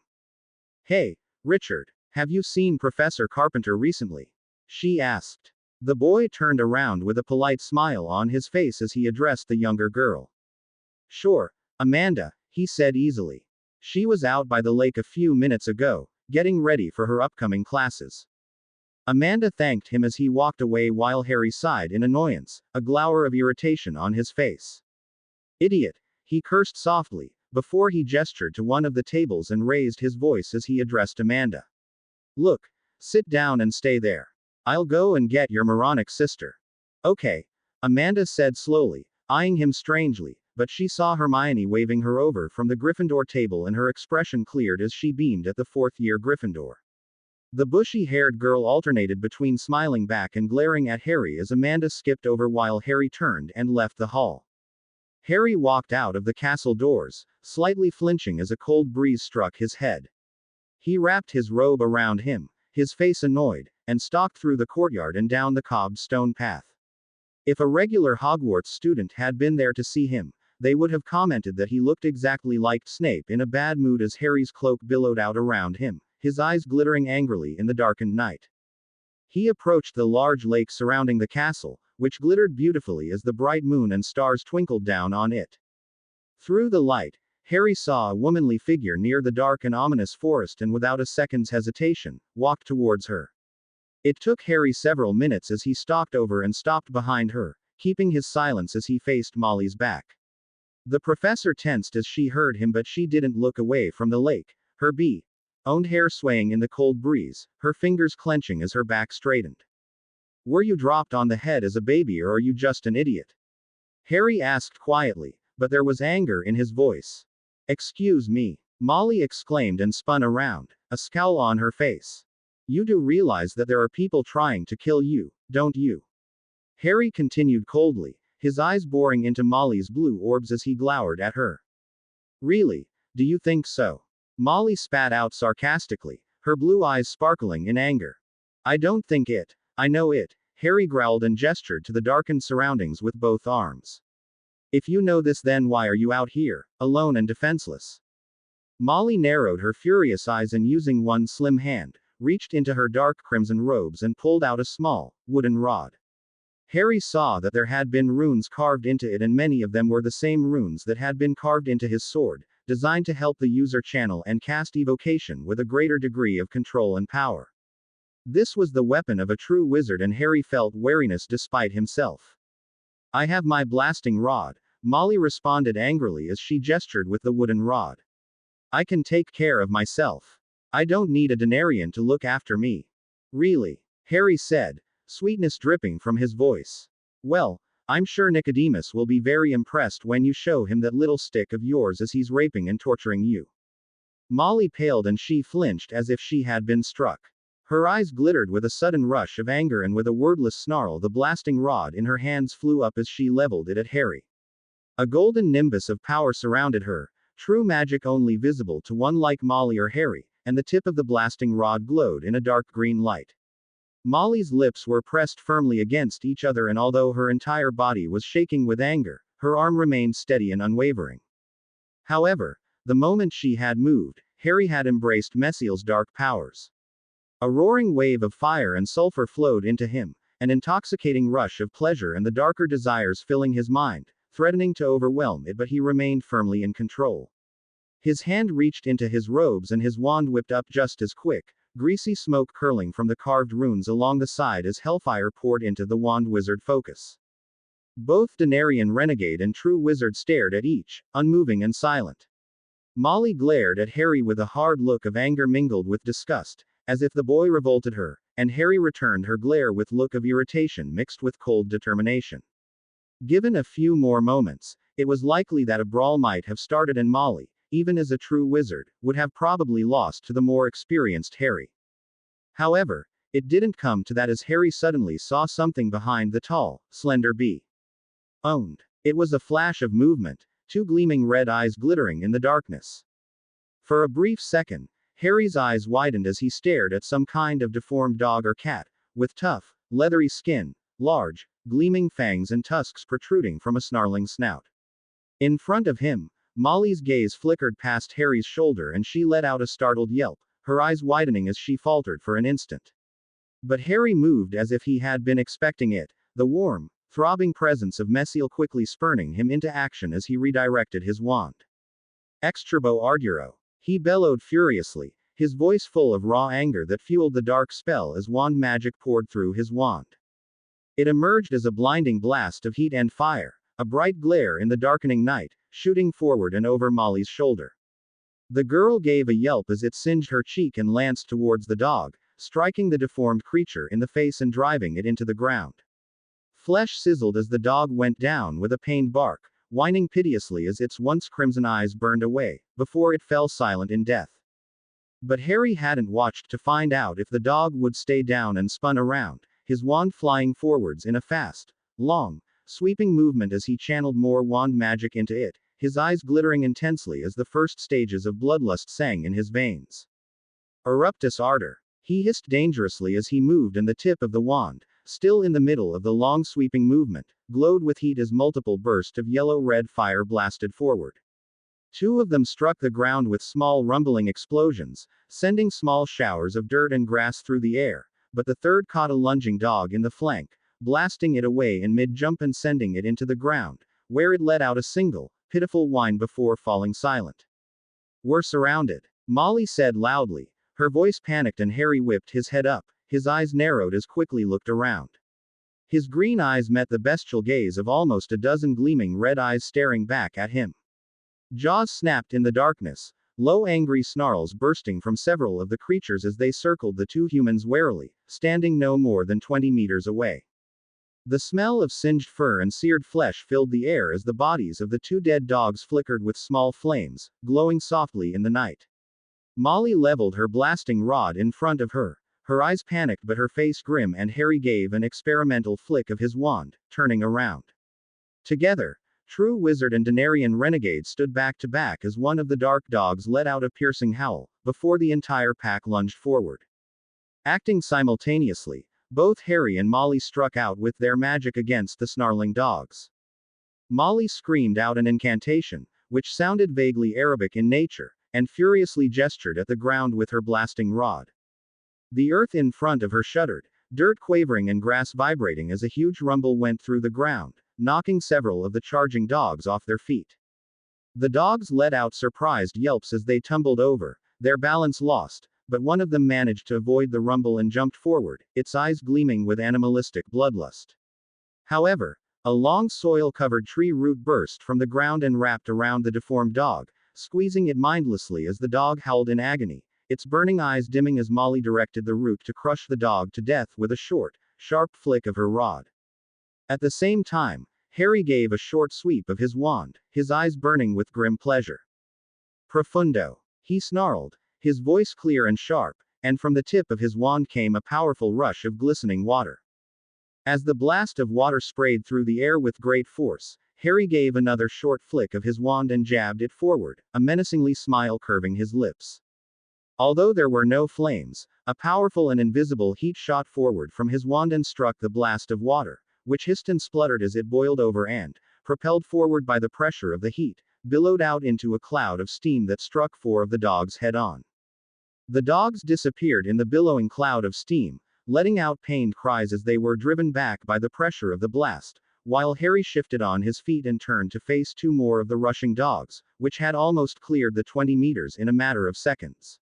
Hey, Richard, have you seen Professor Carpenter recently? She asked. The boy turned around with a polite smile on his face as he addressed the younger girl. Sure, Amanda, he said easily. She was out by the lake a few minutes ago, getting ready for her upcoming classes. Amanda thanked him as he walked away while Harry sighed in annoyance, a glower of irritation on his face. Idiot, he cursed softly, before he gestured to one of the tables and raised his voice as he addressed Amanda. Look, sit down and stay there. I'll go and get your moronic sister. Okay, Amanda said slowly, eyeing him strangely, but she saw Hermione waving her over from the Gryffindor table and her expression cleared as she beamed at the fourth-year Gryffindor. The bushy-haired girl alternated between smiling back and glaring at Harry as Amanda skipped over while Harry turned and left the hall. Harry walked out of the castle doors, slightly flinching as a cold breeze struck his head. He wrapped his robe around him, his face annoyed, and stalked through the courtyard and down the carved stone path. If a regular Hogwarts student had been there to see him, they would have commented that he looked exactly like Snape, in a bad mood as Harry's cloak billowed out around him, his eyes glittering angrily in the darkened night. He approached the large lake surrounding the castle, which glittered beautifully as the bright moon and stars twinkled down on it. Through the light, Harry saw a womanly figure near the dark and ominous forest and without a second's hesitation, walked towards her. It took Harry several minutes as he stalked over and stopped behind her, keeping his silence as he faced Molly's back. The professor tensed as she heard him, but she didn't look away from the lake, her owned hair swaying in the cold breeze, her fingers clenching as her back straightened. Were you dropped on the head as a baby, or are you just an idiot? Harry asked quietly, but there was anger in his voice. Excuse me, Molly exclaimed and spun around, a scowl on her face. You do realize that there are people trying to kill you, don't you? Harry continued coldly, his eyes boring into Molly's blue orbs as he glowered at her. Really? Do you think so? Molly spat out sarcastically, her blue eyes sparkling in anger. I don't think it. I know it, Harry growled and gestured to the darkened surroundings with both arms. If you know this, then why are you out here, alone and defenseless? Molly narrowed her furious eyes and using one slim hand, reached into her dark crimson robes and pulled out a small, wooden rod. Harry saw that there had been runes carved into it, and many of them were the same runes that had been carved into his sword, designed to help the user channel and cast evocation with a greater degree of control and power. This was the weapon of a true wizard, and Harry felt wariness despite himself. I have my blasting rod, Molly responded angrily as she gestured with the wooden rod. I can take care of myself. I don't need a Denarian to look after me. Really? Harry said, sweetness dripping from his voice. Well, I'm sure Nicodemus will be very impressed when you show him that little stick of yours as he's raping and torturing you. Molly paled and she flinched as if she had been struck. Her eyes glittered with a sudden rush of anger, and with a wordless snarl the blasting rod in her hands flew up as she leveled it at Harry. A golden nimbus of power surrounded her, true magic only visible to one like Molly or Harry, and the tip of the blasting rod glowed in a dark green light. Molly's lips were pressed firmly against each other, and although her entire body was shaking with anger, her arm remained steady and unwavering. However, the moment she had moved, Harry had embraced Mesiel's dark powers. A roaring wave of fire and sulfur flowed into him, an intoxicating rush of pleasure and the darker desires filling his mind, threatening to overwhelm it, but he remained firmly in control. His hand reached into his robes and his wand whipped up just as quick, greasy smoke curling from the carved runes along the side as hellfire poured into the wand wizard focus. Both Denarian renegade and true wizard stared at each, unmoving and silent. Molly glared at Harry with a hard look of anger mingled with disgust, as if the boy revolted her, and Harry returned her glare with look of irritation mixed with cold determination. Given a few more moments, it was likely that a brawl might have started, and Molly, even as a true wizard, would have probably lost to the more experienced Harry. However, it didn't come to that, as Harry suddenly saw something behind the tall, slender bee. Owned. It was a flash of movement, two gleaming red eyes glittering in the darkness. For a brief second, Harry's eyes widened as he stared at some kind of deformed dog or cat, with tough, leathery skin, large, gleaming fangs and tusks protruding from a snarling snout. In front of him, Molly's gaze flickered past Harry's shoulder and she let out a startled yelp, her eyes widening as she faltered for an instant. But Harry moved as if he had been expecting it, the warm, throbbing presence of Mesiel quickly spurning him into action as he redirected his wand. Exturbo Arduro. He bellowed furiously, his voice full of raw anger that fueled the dark spell as wand magic poured through his wand. It emerged as a blinding blast of heat and fire, a bright glare in the darkening night, shooting forward and over Molly's shoulder. The girl gave a yelp as it singed her cheek and lanced towards the dog, striking the deformed creature in the face and driving it into the ground. Flesh sizzled as the dog went down with a pained bark, whining piteously as its once crimson eyes burned away, before it fell silent in death. But Harry hadn't watched to find out if the dog would stay down and spun around, his wand flying forwards in a fast, long, sweeping movement as he channeled more wand magic into it, his eyes glittering intensely as the first stages of bloodlust sang in his veins. Eruptus Ardor. He hissed dangerously as he moved, and the tip of the wand, still in the middle of the long sweeping movement, glowed with heat as multiple bursts of yellow-red fire blasted forward. Two of them struck the ground with small rumbling explosions, sending small showers of dirt and grass through the air, but the third caught a lunging dog in the flank, blasting it away in mid-jump and sending it into the ground, where it let out a single, pitiful whine before falling silent. We're surrounded, Molly said loudly, her voice panicked, and Harry whipped his head up, his eyes narrowed as quickly looked around. His green eyes met the bestial gaze of almost a dozen gleaming red eyes staring back at him. Jaws snapped in the darkness, low angry snarls bursting from several of the creatures as they circled the two humans warily, standing no more than 20 meters away. The smell of singed fur and seared flesh filled the air as the bodies of the two dead dogs flickered with small flames, glowing softly in the night. Molly leveled her blasting rod in front of her, her eyes panicked but her face grim, and Harry gave an experimental flick of his wand, turning around. Together, True Wizard and Denarian Renegade stood back to back as one of the dark dogs let out a piercing howl, before the entire pack lunged forward. Acting simultaneously, both Harry and Molly struck out with their magic against the snarling dogs. Molly screamed out an incantation, which sounded vaguely Arabic in nature, and furiously gestured at the ground with her blasting rod. The earth in front of her shuddered, dirt quavering and grass vibrating as a huge rumble went through the ground, knocking several of the charging dogs off their feet. The dogs let out surprised yelps as they tumbled over, their balance lost, but one of them managed to avoid the rumble and jumped forward, its eyes gleaming with animalistic bloodlust. However, a long soil-covered tree root burst from the ground and wrapped around the deformed dog, squeezing it mindlessly as the dog howled in agony, its burning eyes dimming as Molly directed the root to crush the dog to death with a short, sharp flick of her rod. At the same time, Harry gave a short sweep of his wand, his eyes burning with grim pleasure. Profundo. He snarled, his voice clear and sharp, and from the tip of his wand came a powerful rush of glistening water. As the blast of water sprayed through the air with great force, Harry gave another short flick of his wand and jabbed it forward, a menacingly smile curving his lips. Although there were no flames, a powerful and invisible heat shot forward from his wand and struck the blast of water, which hissed and spluttered as it boiled over and, propelled forward by the pressure of the heat, billowed out into a cloud of steam that struck four of the dogs head-on. The dogs disappeared in the billowing cloud of steam, letting out pained cries as they were driven back by the pressure of the blast, while Harry shifted on his feet and turned to face two more of the rushing dogs, which had almost cleared the 20 meters in a matter of seconds.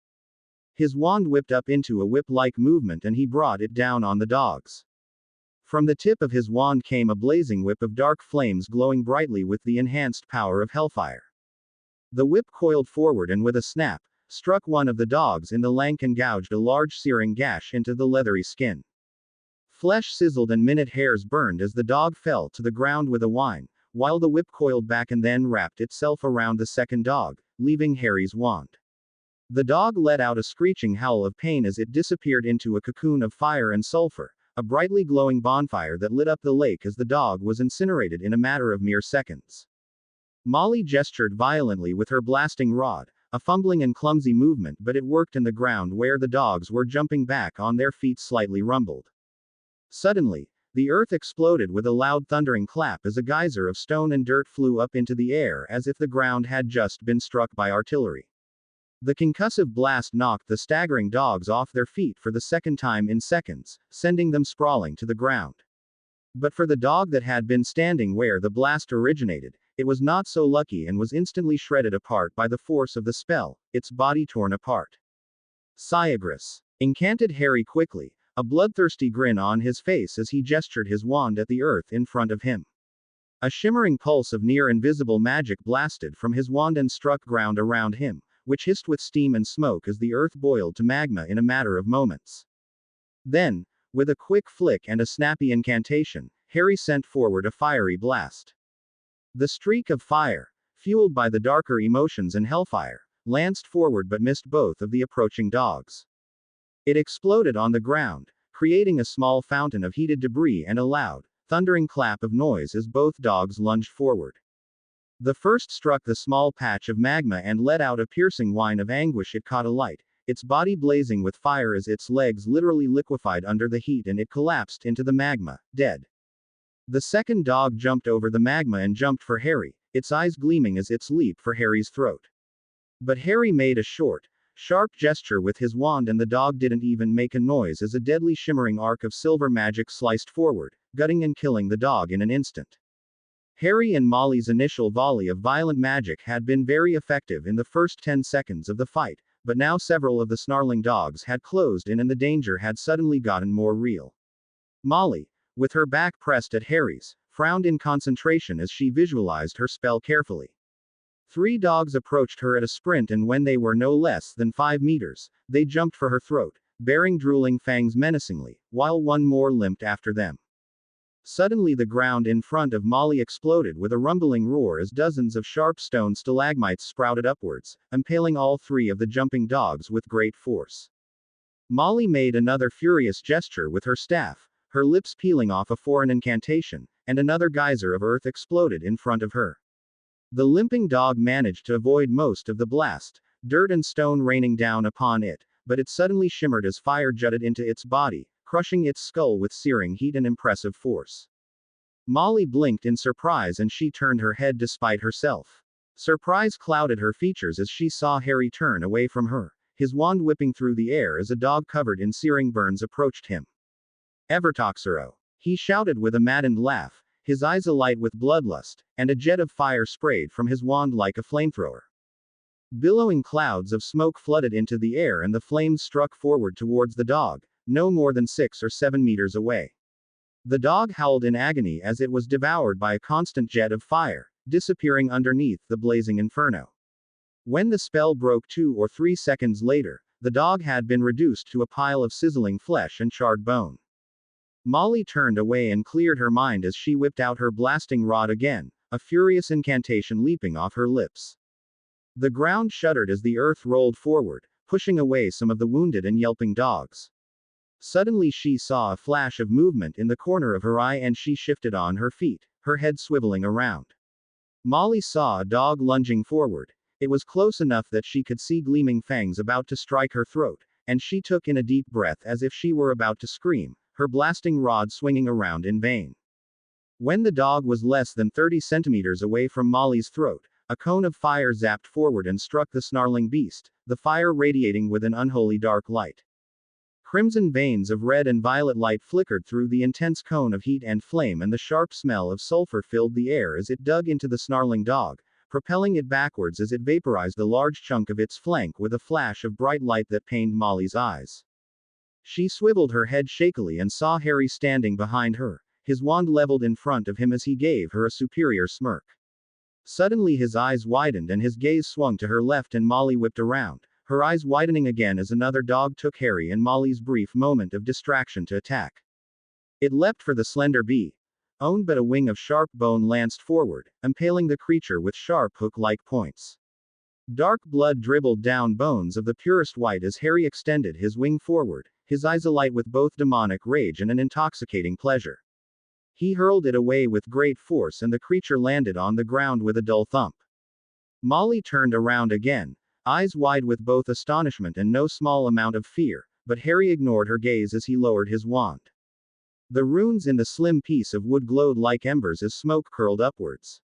His wand whipped up into a whip-like movement and he brought it down on the dogs. From the tip of his wand came a blazing whip of dark flames glowing brightly with the enhanced power of hellfire. The whip coiled forward and with a snap, struck one of the dogs in the flank and gouged a large searing gash into the leathery skin. Flesh sizzled and minute hairs burned as the dog fell to the ground with a whine, while the whip coiled back and then wrapped itself around the second dog, leaving Harry's wand. The dog let out a screeching howl of pain as it disappeared into a cocoon of fire and sulfur, a brightly glowing bonfire that lit up the lake as the dog was incinerated in a matter of mere seconds. Molly gestured violently with her blasting rod, a fumbling and clumsy movement, but it worked and the ground where the dogs were jumping back on their feet slightly rumbled. Suddenly, the earth exploded with a loud thundering clap as a geyser of stone and dirt flew up into the air as if the ground had just been struck by artillery. The concussive blast knocked the staggering dogs off their feet for the second time in seconds, sending them sprawling to the ground. But for the dog that had been standing where the blast originated, it was not so lucky and was instantly shredded apart by the force of the spell, its body torn apart. Syagris, incanted Harry quickly, a bloodthirsty grin on his face as he gestured his wand at the earth in front of him. A shimmering pulse of near-invisible magic blasted from his wand and struck ground around him, which hissed with steam and smoke as the earth boiled to magma in a matter of moments. Then, with a quick flick and a snappy incantation, Harry sent forward a fiery blast. The streak of fire, fueled by the darker emotions and hellfire, lanced forward but missed both of the approaching dogs. It exploded on the ground, creating a small fountain of heated debris and a loud, thundering clap of noise as both dogs lunged forward. The first struck the small patch of magma and let out a piercing whine of anguish. It caught alight, its body blazing with fire as its legs literally liquefied under the heat and it collapsed into the magma, dead. The second dog jumped over the magma and jumped for Harry, its eyes gleaming as it leaped for Harry's throat. But Harry made a short, sharp gesture with his wand and the dog didn't even make a noise as a deadly shimmering arc of silver magic sliced forward, gutting and killing the dog in an instant. Harry and Molly's initial volley of violent magic had been very effective in the first 10 seconds of the fight, but now several of the snarling dogs had closed in and the danger had suddenly gotten more real. Molly, with her back pressed at Harry's, frowned in concentration as she visualized her spell carefully. 3 dogs approached her at a sprint and when they were no less than 5 meters, they jumped for her throat, baring drooling fangs menacingly, while one more limped after them. Suddenly the ground in front of Molly exploded with a rumbling roar as dozens of sharp stone stalagmites sprouted upwards, impaling all 3 of the jumping dogs with great force. Molly made another furious gesture with her staff, her lips peeling off a foreign incantation, and another geyser of earth exploded in front of her. The limping dog managed to avoid most of the blast, dirt and stone raining down upon it, but it suddenly shimmered as fire jutted into its body, crushing its skull with searing heat and impressive force. Molly blinked in surprise and she turned her head despite herself. Surprise clouded her features as she saw Harry turn away from her, his wand whipping through the air as a dog covered in searing burns approached him. Evertoxero! He shouted with a maddened laugh, his eyes alight with bloodlust, and a jet of fire sprayed from his wand like a flamethrower. Billowing clouds of smoke flooded into the air and the flames struck forward towards the dog, no more than 6 or 7 meters away. The dog howled in agony as it was devoured by a constant jet of fire, disappearing underneath the blazing inferno. When the spell broke 2 or 3 seconds later, the dog had been reduced to a pile of sizzling flesh and charred bone. Molly turned away and cleared her mind as she whipped out her blasting rod again, a furious incantation leaping off her lips. The ground shuddered as the earth rolled forward, pushing away some of the wounded and yelping dogs. Suddenly she saw a flash of movement in the corner of her eye and she shifted on her feet, her head swiveling around. Molly saw a dog lunging forward. It was close enough that she could see gleaming fangs about to strike her throat, and she took in a deep breath as if she were about to scream, her blasting rod swinging around in vain. When the dog was less than 30 centimeters away from Molly's throat, a cone of fire zapped forward and struck the snarling beast, the fire radiating with an unholy dark light. Crimson veins of red and violet light flickered through the intense cone of heat and flame, and the sharp smell of sulfur filled the air as it dug into the snarling dog, propelling it backwards as it vaporized a large chunk of its flank with a flash of bright light that pained Molly's eyes. She swiveled her head shakily and saw Harry standing behind her, his wand leveled in front of him as he gave her a superior smirk. Suddenly his eyes widened and his gaze swung to her left and Molly whipped around, her eyes widening again as another dog took Harry and Molly's brief moment of distraction to attack. It leapt for the slender bee, owned but a wing of sharp bone lanced forward, impaling the creature with sharp hook-like points. Dark blood dribbled down bones of the purest white as Harry extended his wing forward, his eyes alight with both demonic rage and an intoxicating pleasure. He hurled it away with great force and the creature landed on the ground with a dull thump. Molly turned around again, eyes wide with both astonishment and no small amount of fear, but Harry ignored her gaze as he lowered his wand. The runes in the slim piece of wood glowed like embers as smoke curled upwards,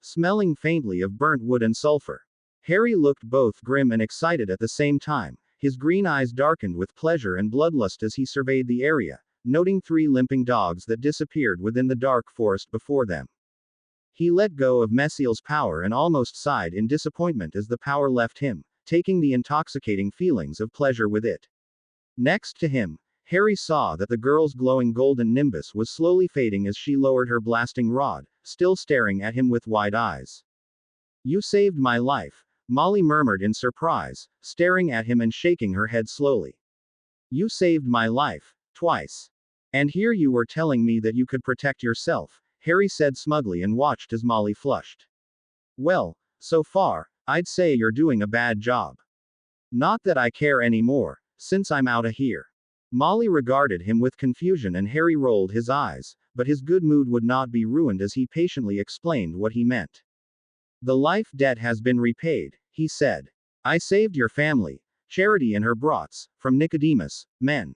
smelling faintly of burnt wood and sulfur. Harry looked both grim and excited at the same time, his green eyes darkened with pleasure and bloodlust as he surveyed the area, noting 3 limping dogs that disappeared within the dark forest before them. He let go of Mesiel's power and almost sighed in disappointment as the power left him, taking the intoxicating feelings of pleasure with it. Next to him, Harry saw that the girl's glowing golden nimbus was slowly fading as she lowered her blasting rod, still staring at him with wide eyes. "You saved my life," Molly murmured in surprise, staring at him and shaking her head slowly. "You saved my life. Twice. And here you were telling me that you could protect yourself," Harry said smugly and watched as Molly flushed. "Well, so far, I'd say you're doing a bad job. Not that I care anymore, since I'm outta here." Molly regarded him with confusion and Harry rolled his eyes, but his good mood would not be ruined as he patiently explained what he meant. "The life debt has been repaid," he said. "I saved your family, Charity and her brats, from Nicodemus, men.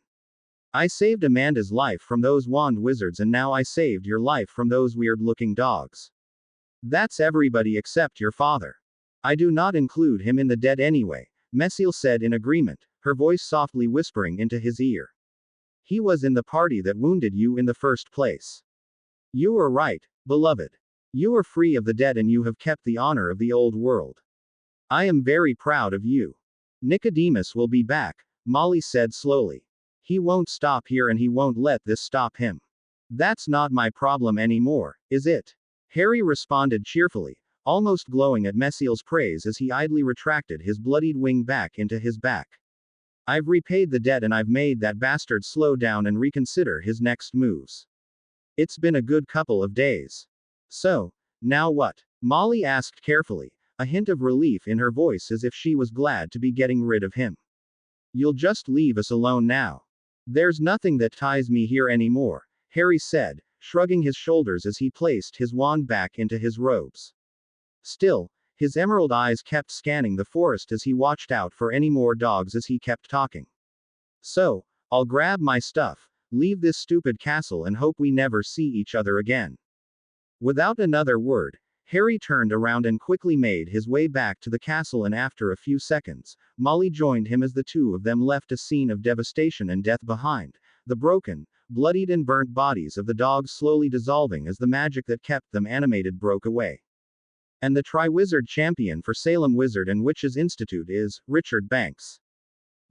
I saved Amanda's life from those wand wizards and now I saved your life from those weird-looking dogs. That's everybody except your father. I do not include him in the dead anyway," Mesiel said in agreement, her voice softly whispering into his ear. "He was in the party that wounded you in the first place. You were right, beloved. You are free of the dead and you have kept the honor of the old world. I am very proud of you. Nicodemus will be back," Molly said slowly. "He won't stop here and he won't let this stop him. That's not my problem anymore, is it?" Harry responded cheerfully, almost glowing at Mesiel's praise as he idly retracted his bloodied wing back into his back. "I've repaid the debt and I've made that bastard slow down and reconsider his next moves. It's been a good couple of days. So, now what?" Molly asked carefully, a hint of relief in her voice as if she was glad to be getting rid of him. "You'll just leave us alone now." "There's nothing that ties me here anymore," Harry said, shrugging his shoulders as he placed his wand back into his robes. Still, his emerald eyes kept scanning the forest as he watched out for any more dogs as he kept talking. "So, I'll grab my stuff, leave this stupid castle and hope we never see each other again." Without another word, Harry turned around and quickly made his way back to the castle, and after a few seconds, Molly joined him as the two of them left a scene of devastation and death behind, the broken, bloodied and burnt bodies of the dogs slowly dissolving as the magic that kept them animated broke away. And the Triwizard champion for Salem Wizard and Witches Institute is Richard Banks.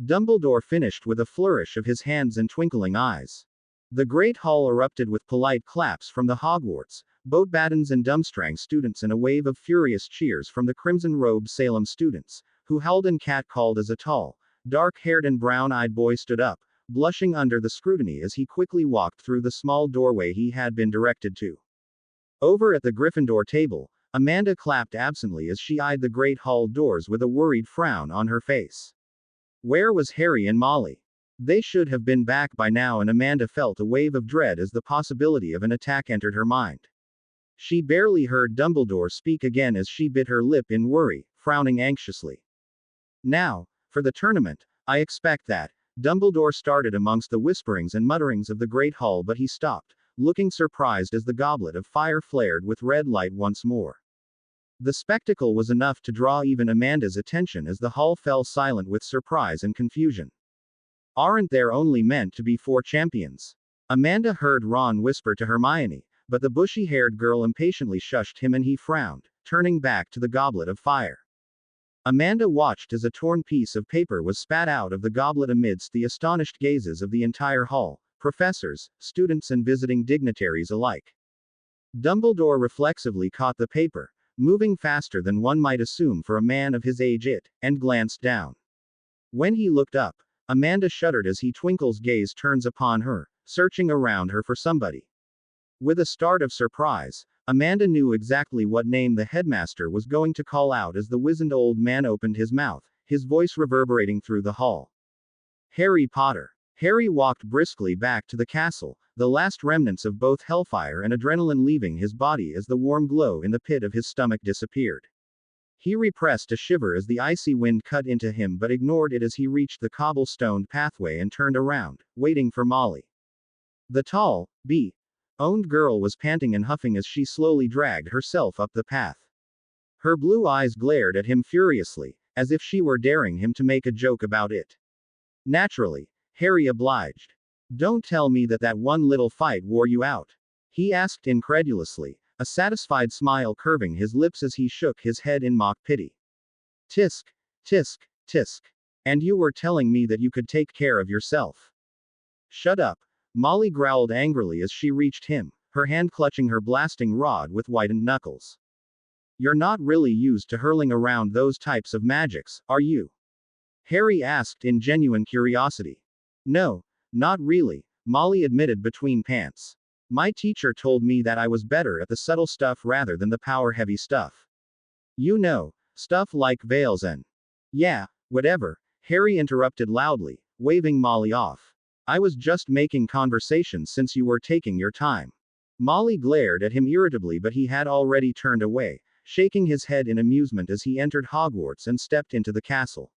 Dumbledore finished with a flourish of his hands and twinkling eyes. The great hall erupted with polite claps from the Hogwarts, Boatbattens and Durmstrang students and a wave of furious cheers from the crimson-robed Salem students, who howled and catcalled as a tall, dark-haired and brown-eyed boy stood up, blushing under the scrutiny as he quickly walked through the small doorway he had been directed to. Over at the Gryffindor table, Amanda clapped absently as she eyed the great hall doors with a worried frown on her face. Where was Harry and Molly? They should have been back by now, and Amanda felt a wave of dread as the possibility of an attack entered her mind. She barely heard Dumbledore speak again as she bit her lip in worry, frowning anxiously. Now, for the tournament, I expect that. Dumbledore started amongst the whisperings and mutterings of the great hall, but he stopped, looking surprised as the goblet of fire flared with red light once more. The spectacle was enough to draw even Amanda's attention as the hall fell silent with surprise and confusion. Aren't there only meant to be 4 champions? Amanda heard Ron whisper to Hermione, but the bushy-haired girl impatiently shushed him and he frowned, turning back to the goblet of fire. Amanda watched as a torn piece of paper was spat out of the goblet amidst the astonished gazes of the entire hall, professors, students and visiting dignitaries alike. Dumbledore reflexively caught the paper, moving faster than one might assume for a man of his age, and glanced down. When he looked up, Amanda shuddered as Twinkle's gaze turns upon her, searching around her for somebody. With a start of surprise, Amanda knew exactly what name the headmaster was going to call out as the wizened old man opened his mouth, his voice reverberating through the hall. Harry Potter. Harry walked briskly back to the castle, the last remnants of both hellfire and adrenaline leaving his body as the warm glow in the pit of his stomach disappeared. He repressed a shiver as the icy wind cut into him but ignored it as he reached the cobblestoned pathway and turned around, waiting for Molly. The tall, owned girl was panting and huffing as she slowly dragged herself up the path. Her blue eyes glared at him furiously, as if she were daring him to make a joke about it. Naturally, Harry obliged. Don't tell me that one little fight wore you out? He asked incredulously, a satisfied smile curving his lips as he shook his head in mock pity. Tisk, tisk, tisk. And you were telling me that you could take care of yourself. Shut up, Molly growled angrily as she reached him, her hand clutching her blasting rod with whitened knuckles. You're not really used to hurling around those types of magics, are you? Harry asked in genuine curiosity. No, not really, Molly admitted between pants. My teacher told me that I was better at the subtle stuff rather than the power-heavy stuff. You know, stuff like veils and... Yeah, whatever, Harry interrupted loudly, waving Molly off. I was just making conversation since you were taking your time. Molly glared at him irritably, but he had already turned away, shaking his head in amusement as he entered Hogwarts and stepped into the castle.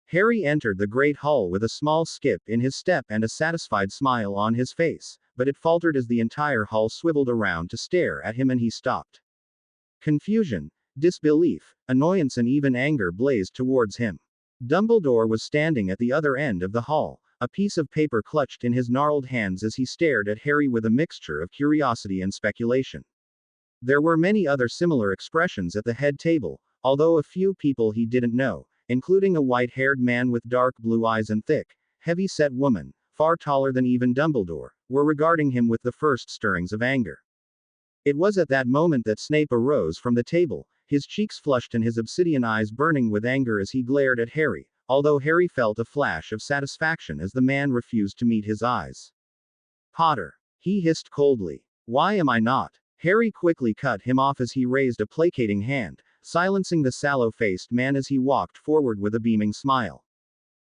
Harry entered the great hall with a small skip in his step and a satisfied smile on his face, but it faltered as the entire hall swiveled around to stare at him and he stopped. Confusion, disbelief, annoyance and even anger blazed towards him. Dumbledore was standing at the other end of the hall, a piece of paper clutched in his gnarled hands as he stared at Harry with a mixture of curiosity and speculation. There were many other similar expressions at the head table, although a few people he didn't know, including a white-haired man with dark blue eyes and thick, heavy-set woman, far taller than even Dumbledore, were regarding him with the first stirrings of anger. It was at that moment that Snape arose from the table, his cheeks flushed and his obsidian eyes burning with anger as he glared at Harry, although Harry felt a flash of satisfaction as the man refused to meet his eyes. Potter, he hissed coldly. Why am I not? Harry quickly cut him off as he raised a placating hand, silencing the sallow-faced man as he walked forward with a beaming smile.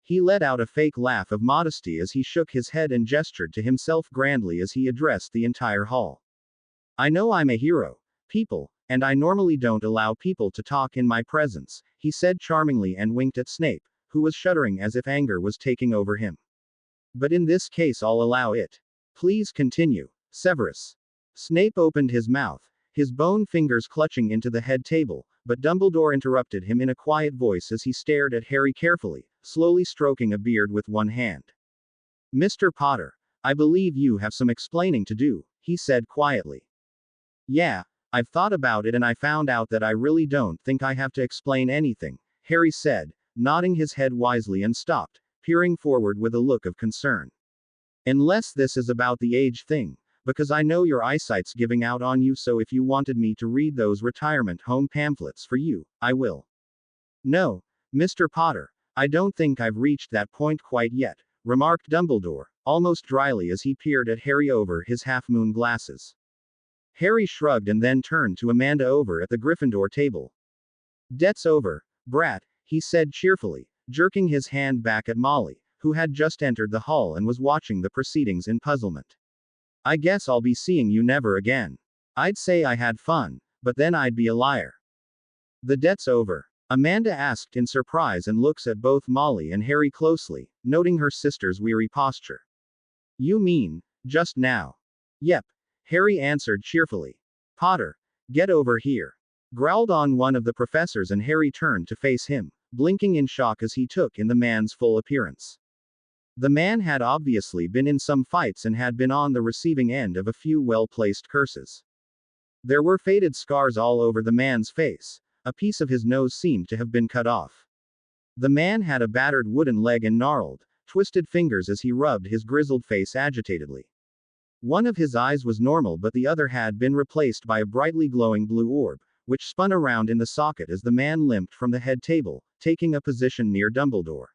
He let out a fake laugh of modesty as he shook his head and gestured to himself grandly as he addressed the entire hall. I know I'm a hero, people, and I normally don't allow people to talk in my presence, he said charmingly and winked at Snape, who was shuddering as if anger was taking over him. But in this case I'll allow it. Please continue, Severus. Snape opened his mouth, his bone fingers clutching into the head table, but Dumbledore interrupted him in a quiet voice as he stared at Harry carefully, slowly stroking a beard with one hand. Mr. Potter, I believe you have some explaining to do, he said quietly. Yeah, I've thought about it and I found out that I really don't think I have to explain anything, Harry said, nodding his head wisely and stopped, peering forward with a look of concern. Unless this is about the age thing, because I know your eyesight's giving out on you, so if you wanted me to read those retirement home pamphlets for you, I will. No, Mr. Potter, I don't think I've reached that point quite yet, remarked Dumbledore, almost dryly as he peered at Harry over his half-moon glasses. Harry shrugged and then turned to Amanda over at the Gryffindor table. "Debt's over, brat," he said cheerfully, jerking his hand back at Molly, who had just entered the hall and was watching the proceedings in puzzlement. "I guess I'll be seeing you never again. I'd say I had fun, but then I'd be a liar." "The debt's over?" Amanda asked in surprise and looks at both Molly and Harry closely, noting her sister's weary posture. "You mean, just now?" "Yep," Harry answered cheerfully. "Potter, get over here," growled on one of the professors, and Harry turned to face him, blinking in shock as he took in the man's full appearance. The man had obviously been in some fights and had been on the receiving end of a few well-placed curses. There were faded scars all over the man's face. A piece of his nose seemed to have been cut off. The man had a battered wooden leg and gnarled, twisted fingers as he rubbed his grizzled face agitatedly. One of his eyes was normal, but the other had been replaced by a brightly glowing blue orb, which spun around in the socket as the man limped from the head table, taking a position near Dumbledore.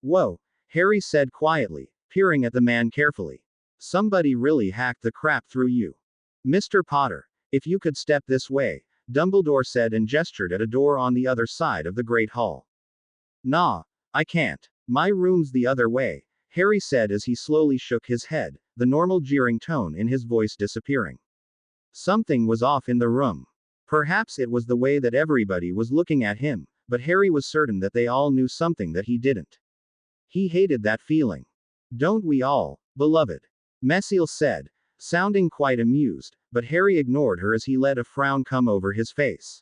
"Whoa," Harry said quietly, peering at the man carefully. "Somebody really hacked the crap through you. Mr. Potter, if you could step this way," Dumbledore said and gestured at a door on the other side of the Great Hall. "Nah, I can't. My room's the other way," Harry said as he slowly shook his head, the normal jeering tone in his voice disappearing. Something was off in the room. Perhaps it was the way that everybody was looking at him, but Harry was certain that they all knew something that he didn't. He hated that feeling. "Don't we all, beloved?" Messiel said, sounding quite amused, but Harry ignored her as he let a frown come over his face.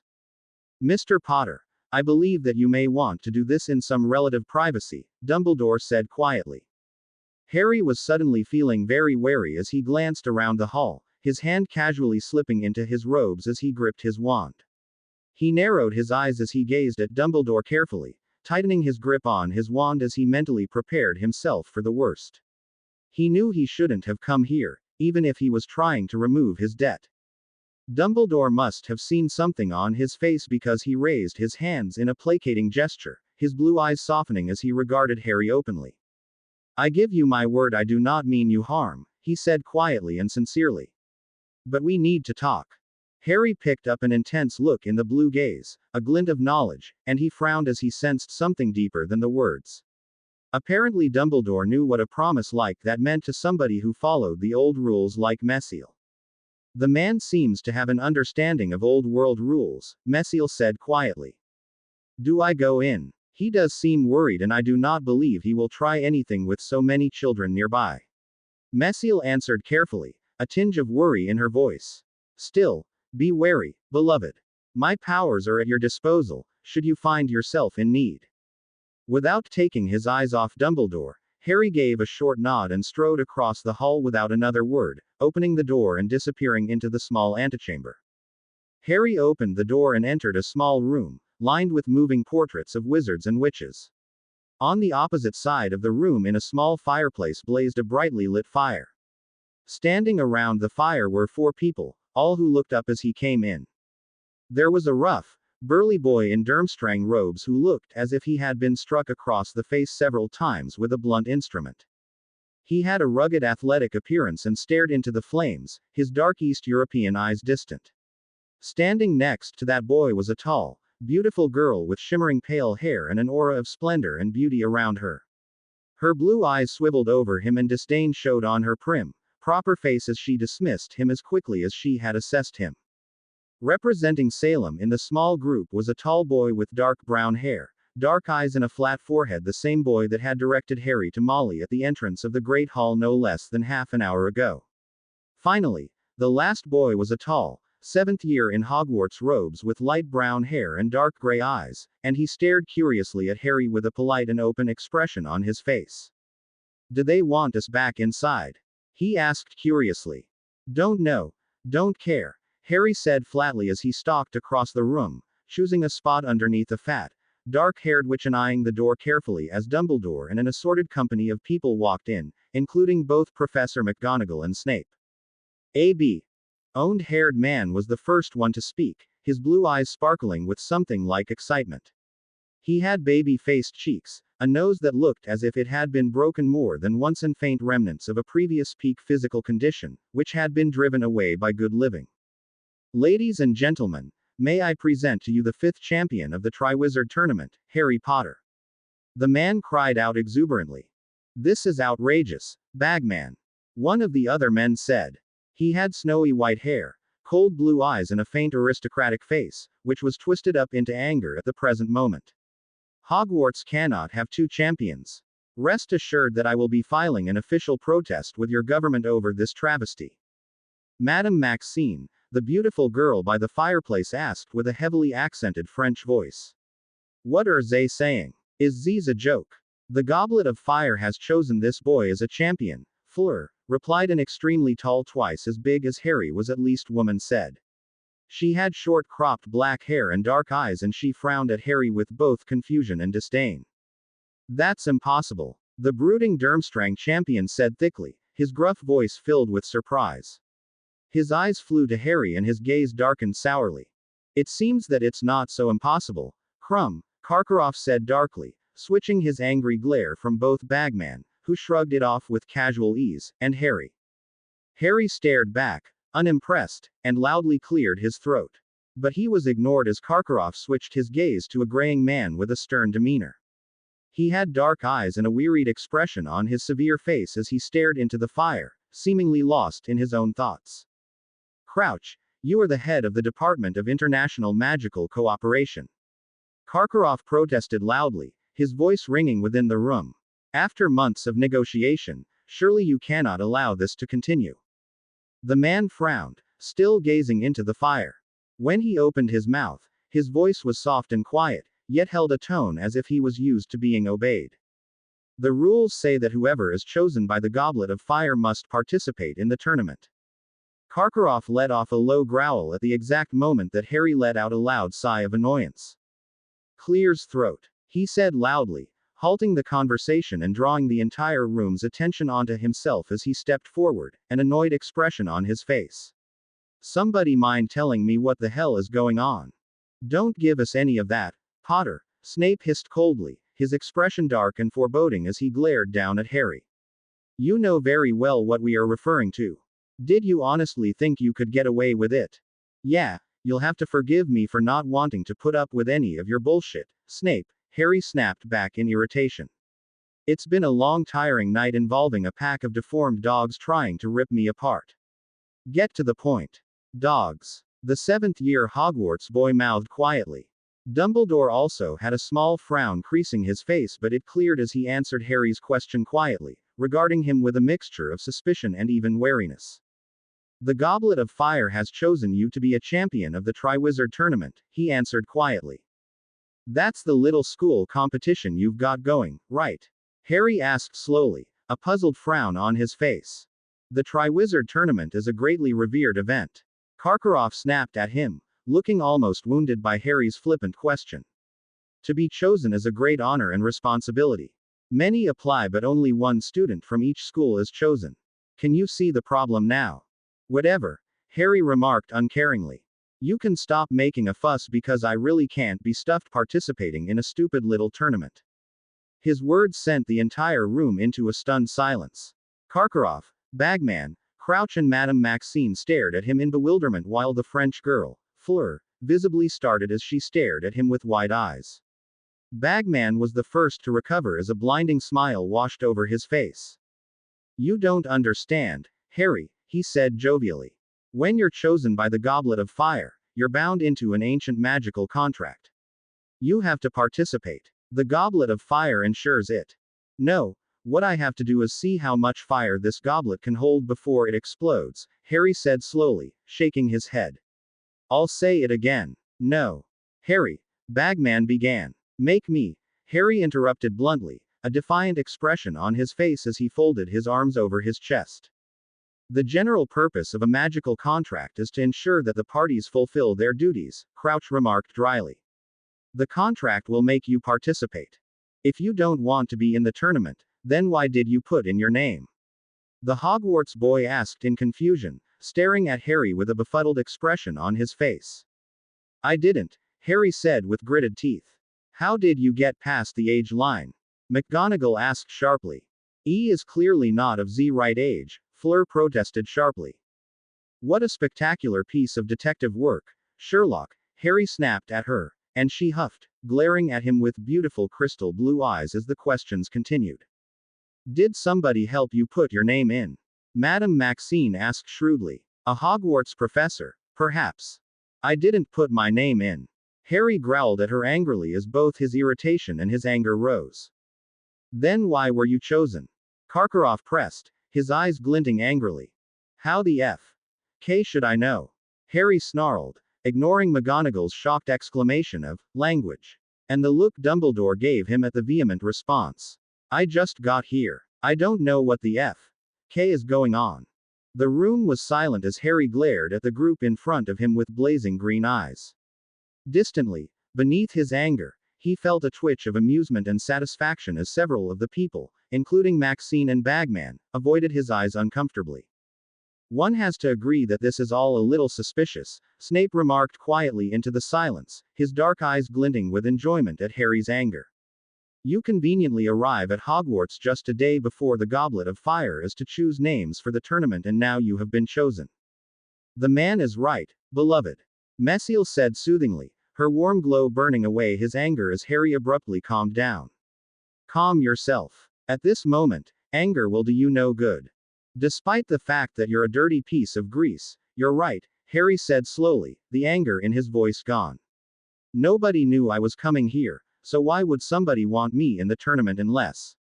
"Mr. Potter, I believe that you may want to do this in some relative privacy," Dumbledore said quietly. Harry was suddenly feeling very wary as he glanced around the hall, his hand casually slipping into his robes as he gripped his wand. He narrowed his eyes as he gazed at Dumbledore carefully, tightening his grip on his wand as he mentally prepared himself for the worst. He knew he shouldn't have come here, even if he was trying to remove his debt. Dumbledore must have seen something on his face because he raised his hands in a placating gesture, his blue eyes softening as he regarded Harry openly. "I give you my word I do not mean you harm," he said quietly and sincerely. "But we need to talk." Harry picked up an intense look in the blue gaze, a glint of knowledge, and he frowned as he sensed something deeper than the words. Apparently Dumbledore knew what a promise like that meant to somebody who followed the old rules like Messiel. "The man seems to have an understanding of old world rules," Messiel said quietly. "Do I go in? He does seem worried and I do not believe he will try anything with so many children nearby." Messiel answered carefully, a tinge of worry in her voice. "Still, be wary, beloved. My powers are at your disposal, should you find yourself in need." Without taking his eyes off Dumbledore, Harry gave a short nod and strode across the hall without another word, opening the door and disappearing into the small antechamber. Harry opened the door and entered a small room, lined with moving portraits of wizards and witches. On the opposite side of the room in a small fireplace blazed a brightly lit fire. Standing around the fire were 4 people, all who looked up as he came in. There was a rough, burly boy in Durmstrang robes who looked as if he had been struck across the face several times with a blunt instrument. He had a rugged athletic appearance and stared into the flames, his dark East European eyes distant. Standing next to that boy was a tall, beautiful girl with shimmering pale hair and an aura of splendor and beauty around her. Her blue eyes swiveled over him and disdain showed on her prim, proper face as she dismissed him as quickly as she had assessed him. Representing Salem in the small group was a tall boy with dark brown hair, dark eyes and a flat forehead, the same boy that had directed Harry to Molly at the entrance of the Great Hall no less than half an hour ago. Finally, the last boy was a tall, 7th year in Hogwarts robes with light brown hair and dark gray eyes, and he stared curiously at Harry with a polite and open expression on his face. "Do they want us back inside?" he asked curiously. "Don't know. Don't care," Harry said flatly as he stalked across the room, choosing a spot underneath a fat, dark-haired witch and eyeing the door carefully as Dumbledore and an assorted company of people walked in, including both Professor McGonagall and Snape. A.B. Owned-haired man was the first one to speak, his blue eyes sparkling with something like excitement. He had baby-faced cheeks, a nose that looked as if it had been broken more than once, and faint remnants of a previous peak physical condition, which had been driven away by good living. Ladies and gentlemen, may I present to you the 5th champion of the Triwizard Tournament, Harry Potter. The man cried out exuberantly. This is outrageous, Bagman. One of the other men said. He had snowy white hair, cold blue eyes and a faint aristocratic face, which was twisted up into anger at the present moment. Hogwarts cannot have 2 champions. Rest assured that I will be filing an official protest with your government over this travesty. Madame Maxime, the beautiful girl by the fireplace, asked with a heavily accented French voice. What are they saying? Is this a joke? The Goblet of Fire has chosen this boy as a champion, Fleur, replied an extremely tall, twice as big as Harry was at least woman said. She had short cropped black hair and dark eyes, and she frowned at Harry with both confusion and disdain. That's impossible, the brooding Durmstrang champion said thickly, his gruff voice filled with surprise. His eyes flew to Harry and his gaze darkened sourly. It seems that it's not so impossible, Karkaroff said darkly, switching his angry glare from both Bagman, who shrugged it off with casual ease, and Harry. Harry stared back, unimpressed, and loudly cleared his throat. But he was ignored as Karkaroff switched his gaze to a graying man with a stern demeanor. He had dark eyes and a wearied expression on his severe face as he stared into the fire, seemingly lost in his own thoughts. Crouch, you are the head of the Department of International Magical Cooperation. Karkaroff protested loudly, his voice ringing within the room. After months of negotiation, surely you cannot allow this to continue. The man frowned, still gazing into the fire. When he opened his mouth, his voice was soft and quiet, yet held a tone as if he was used to being obeyed. The rules say that whoever is chosen by the Goblet of Fire must participate in the tournament. Karkaroff let off a low growl at the exact moment that Harry let out a loud sigh of annoyance. Clear's throat, he said loudly, halting the conversation and drawing the entire room's attention onto himself as he stepped forward, an annoyed expression on his face. Somebody mind telling me what the hell is going on? Don't give us any of that, Potter, Snape hissed coldly, his expression dark and foreboding as he glared down at Harry. You know very well what we are referring to. Did you honestly think you could get away with it? Yeah, you'll have to forgive me for not wanting to put up with any of your bullshit, Snape, Harry snapped back in irritation. It's been a long, tiring night involving a pack of deformed dogs trying to rip me apart. Get to the point. Dogs. The 7th-year Hogwarts boy mouthed quietly. Dumbledore also had a small frown creasing his face, but it cleared as he answered Harry's question quietly, regarding him with a mixture of suspicion and even wariness. The Goblet of Fire has chosen you to be a champion of the Triwizard Tournament, he answered quietly. That's the little school competition you've got going, right? Harry asked slowly, a puzzled frown on his face. The Triwizard Tournament is a greatly revered event. Karkaroff snapped at him, looking almost wounded by Harry's flippant question. To be chosen is a great honor and responsibility. Many apply, but only one student from each school is chosen. Can you see the problem now? Whatever, Harry remarked uncaringly. You can stop making a fuss because I really can't be stuffed participating in a stupid little tournament. His words sent the entire room into a stunned silence. Karkaroff, Bagman, Crouch and Madame Maxime stared at him in bewilderment while the French girl, Fleur, visibly started as she stared at him with wide eyes. Bagman was the first to recover as a blinding smile washed over his face. You don't understand, Harry, he said jovially. When you're chosen by the Goblet of Fire, you're bound into an ancient magical contract. You have to participate. The Goblet of Fire ensures it. No, what I have to do is see how much fire this goblet can hold before it explodes, Harry said slowly, shaking his head. I'll say it again. No. Harry, Bagman began. Make me. Harry interrupted bluntly, a defiant expression on his face as he folded his arms over his chest. The general purpose of a magical contract is to ensure that the parties fulfill their duties, Crouch remarked dryly. The contract will make you participate. If you don't want to be in the tournament, then why did you put in your name? The Hogwarts boy asked in confusion, staring at Harry with a befuddled expression on his face. I didn't, Harry said with gritted teeth. How did you get past the age line? McGonagall asked sharply. E is clearly not of the right age, Fleur protested sharply. What a spectacular piece of detective work, Sherlock, Harry snapped at her, and she huffed, glaring at him with beautiful crystal blue eyes as the questions continued. Did somebody help you put your name in? Madame Maxine asked shrewdly. A Hogwarts professor, perhaps. I didn't put my name in. Harry growled at her angrily as both his irritation and his anger rose. Then why were you chosen? Karkaroff pressed, his eyes glinting angrily. How the F.K. should I know? Harry snarled, ignoring McGonagall's shocked exclamation of, language. And the look Dumbledore gave him at the vehement response. I just got here. I don't know what the F.K. is going on. The room was silent as Harry glared at the group in front of him with blazing green eyes. Distantly, beneath his anger, he felt a twitch of amusement and satisfaction as several of the people, including Maxine and Bagman, avoided his eyes uncomfortably. One has to agree that this is all a little suspicious, Snape remarked quietly into the silence, his dark eyes glinting with enjoyment at Harry's anger. You conveniently arrive at Hogwarts just a day before the Goblet of Fire is to choose names for the tournament, and now you have been chosen. The man is right, beloved. Messil said soothingly, her warm glow burning away his anger as Harry abruptly calmed down. Calm yourself. At this moment, anger will do you no good. Despite the fact that you're a dirty piece of grease, you're right, Harry said slowly, the anger in his voice gone. Nobody knew I was coming here, so why would somebody want me in the tournament unless?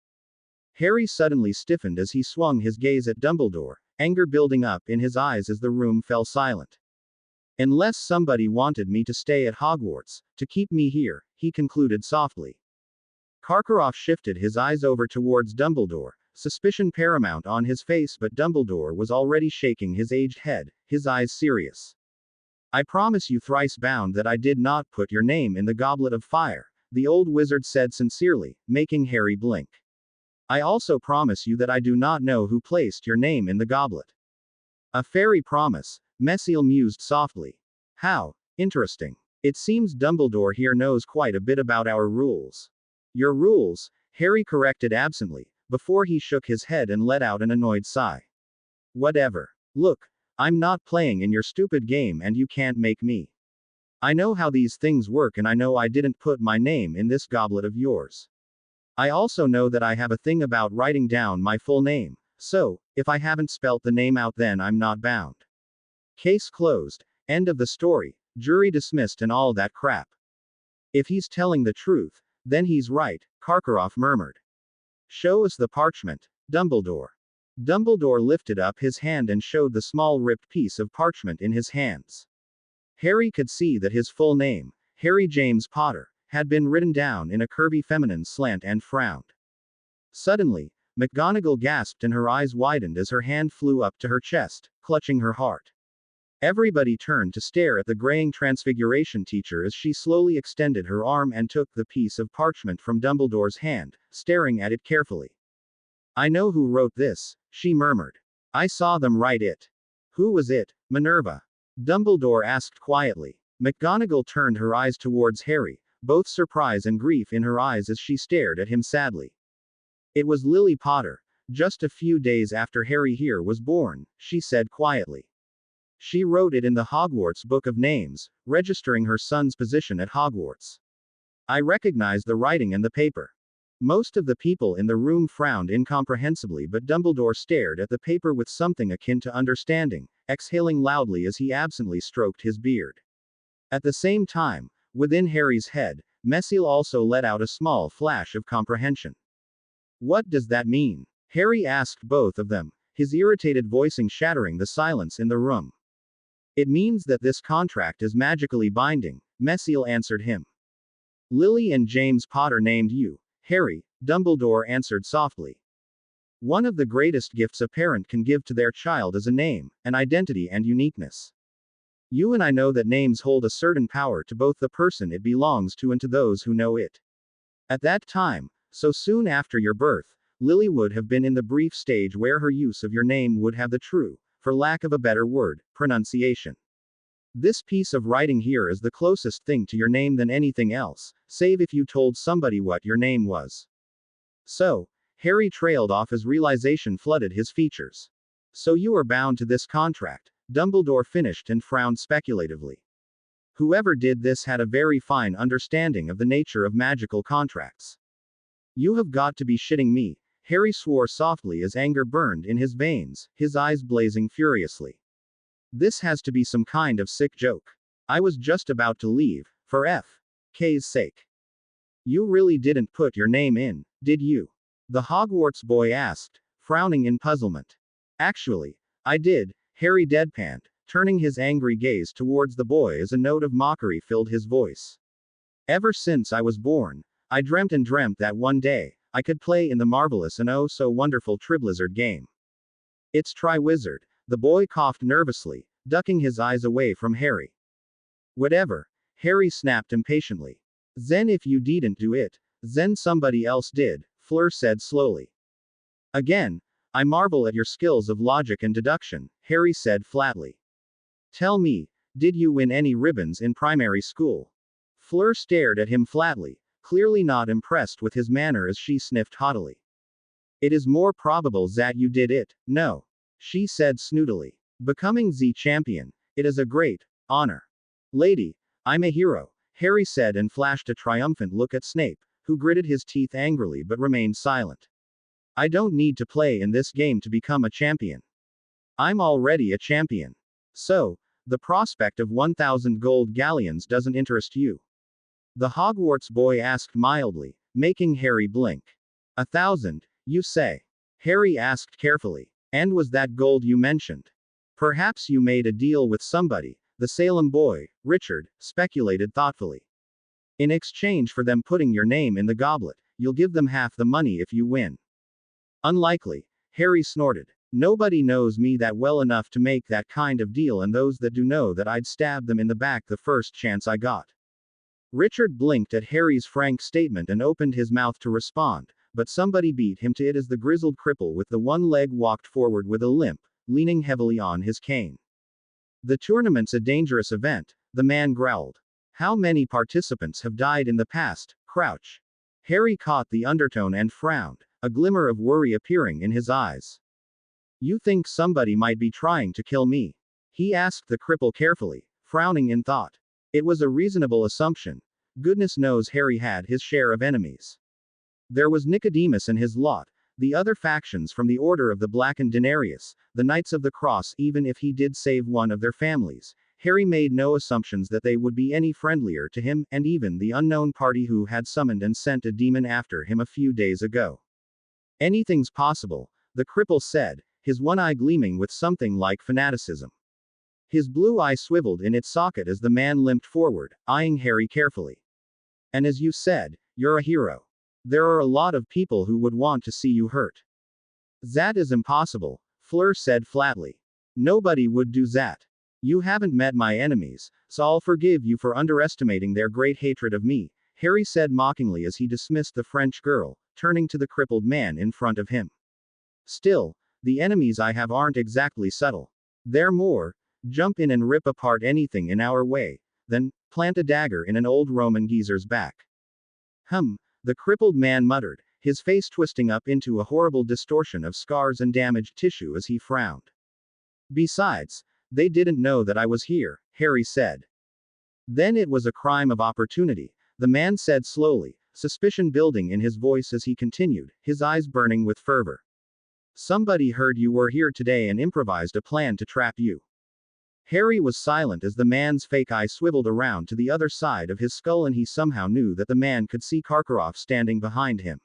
Harry suddenly stiffened as he swung his gaze at Dumbledore, anger building up in his eyes as the room fell silent. Unless somebody wanted me to stay at Hogwarts, to keep me here, he concluded softly. Karkaroff shifted his eyes over towards Dumbledore, suspicion paramount on his face, but Dumbledore was already shaking his aged head, his eyes serious. I promise you thrice bound that I did not put your name in the Goblet of Fire, the old wizard said sincerely, making Harry blink. I also promise you that I do not know who placed your name in the goblet. A fairy promise, Messil mused softly. How interesting. It seems Dumbledore here knows quite a bit about our rules. Your rules, Harry corrected absently, before he shook his head and let out an annoyed sigh. Whatever. Look, I'm not playing in your stupid game and you can't make me. I know how these things work, and I know I didn't put my name in this goblet of yours. I also know that I have a thing about writing down my full name, so, if I haven't spelt the name out, then I'm not bound. Case closed, end of the story, jury dismissed and all that crap. If he's telling the truth, then he's right, Karkaroff murmured. Show us the parchment, Dumbledore. Dumbledore lifted up his hand and showed the small ripped piece of parchment in his hands. Harry could see that his full name, Harry James Potter, had been written down in a curvy feminine slant and frowned. Suddenly, McGonagall gasped and her eyes widened as her hand flew up to her chest, clutching her heart. Everybody turned to stare at the graying Transfiguration teacher as she slowly extended her arm and took the piece of parchment from Dumbledore's hand, staring at it carefully. I know who wrote this, she murmured. I saw them write it. Who was it, Minerva? Dumbledore asked quietly. McGonagall turned her eyes towards Harry, both surprise and grief in her eyes as she stared at him sadly. It was Lily Potter, just a few days after Harry here was born, she said quietly. She wrote it in the Hogwarts Book of Names, registering her son's position at Hogwarts. I recognized the writing and the paper. Most of the people in the room frowned incomprehensibly, but Dumbledore stared at the paper with something akin to understanding, exhaling loudly as he absently stroked his beard. At the same time, within Harry's head, Messil also let out a small flash of comprehension. What does that mean? Harry asked both of them, his irritated voicing shattering the silence in the room. It means that this contract is magically binding, Messil answered him. Lily and James Potter named you, Harry, Dumbledore answered softly. One of the greatest gifts a parent can give to their child is a name, an identity, and uniqueness. You and I know that names hold a certain power to both the person it belongs to and to those who know it. At that time, so soon after your birth, Lily would have been in the brief stage where her use of your name would have the true, for lack of a better word, pronunciation. This piece of writing here is the closest thing to your name than anything else, save if you told somebody what your name was. So, Harry trailed off as realization flooded his features. So you are bound to this contract, Dumbledore finished and frowned speculatively. Whoever did this had a very fine understanding of the nature of magical contracts. You have got to be shitting me, Harry swore softly as anger burned in his veins, his eyes blazing furiously. This has to be some kind of sick joke. I was just about to leave, for F.K.'s sake. You really didn't put your name in, did you? The Hogwarts boy asked, frowning in puzzlement. Actually, I did, Harry deadpanned, turning his angry gaze towards the boy as a note of mockery filled his voice. Ever since I was born, I dreamt and dreamt that one day, I could play in the marvelous and oh so wonderful Triwizard game. It's Triwizard, the boy coughed nervously, ducking his eyes away from Harry. Whatever, Harry snapped impatiently. Then if you didn't do it, then somebody else did, Fleur said slowly. Again, I marvel at your skills of logic and deduction, Harry said flatly. Tell me, did you win any ribbons in primary school? Fleur stared at him flatly, clearly not impressed with his manner as she sniffed haughtily. It is more probable that you did it, no, she said snootily. Becoming the champion, it is a great honor. Lady, I'm a hero, Harry said and flashed a triumphant look at Snape, who gritted his teeth angrily but remained silent. I don't need to play in this game to become a champion. I'm already a champion. So, the prospect of 1,000 gold galleons doesn't interest you? The Hogwarts boy asked mildly, making Harry blink. 1,000, you say? Harry asked carefully. And was that gold you mentioned? Perhaps you made a deal with somebody, the Salem boy, Richard, speculated thoughtfully. In exchange for them putting your name in the goblet, you'll give them half the money if you win. Unlikely, Harry snorted. Nobody knows me that well enough to make that kind of deal, and those that do know that I'd stab them in the back the first chance I got. Richard blinked at Harry's frank statement and opened his mouth to respond, but somebody beat him to it as the grizzled cripple with the one leg walked forward with a limp, leaning heavily on his cane. The tournament's a dangerous event, the man growled. How many participants have died in the past, Crouch? Harry caught the undertone and frowned, a glimmer of worry appearing in his eyes. You think somebody might be trying to kill me? He asked the cripple carefully, frowning in thought. It was a reasonable assumption. Goodness knows Harry had his share of enemies. There was Nicodemus and his lot, the other factions from the Order of the Blackened Denarius, the Knights of the Cross. Even if he did save one of their families, Harry made no assumptions that they would be any friendlier to him, and even the unknown party who had summoned and sent a demon after him a few days ago. Anything's possible, the cripple said, his one eye gleaming with something like fanaticism. His blue eye swiveled in its socket as the man limped forward, eyeing Harry carefully. And as you said, you're a hero. There are a lot of people who would want to see you hurt. That is impossible, Fleur said flatly. Nobody would do that. You haven't met my enemies, so I'll forgive you for underestimating their great hatred of me, Harry said mockingly as he dismissed the French girl, turning to the crippled man in front of him. Still, the enemies I have aren't exactly subtle. They're more, jump in and rip apart anything in our way, then, plant a dagger in an old Roman geezer's back. The crippled man muttered, his face twisting up into a horrible distortion of scars and damaged tissue as he frowned. Besides, they didn't know that I was here, Harry said. Then it was a crime of opportunity, the man said slowly, suspicion building in his voice as he continued, his eyes burning with fervor. Somebody heard you were here today and improvised a plan to trap you. Harry was silent as the man's fake eye swiveled around to the other side of his skull, and he somehow knew that the man could see Karkaroff standing behind him.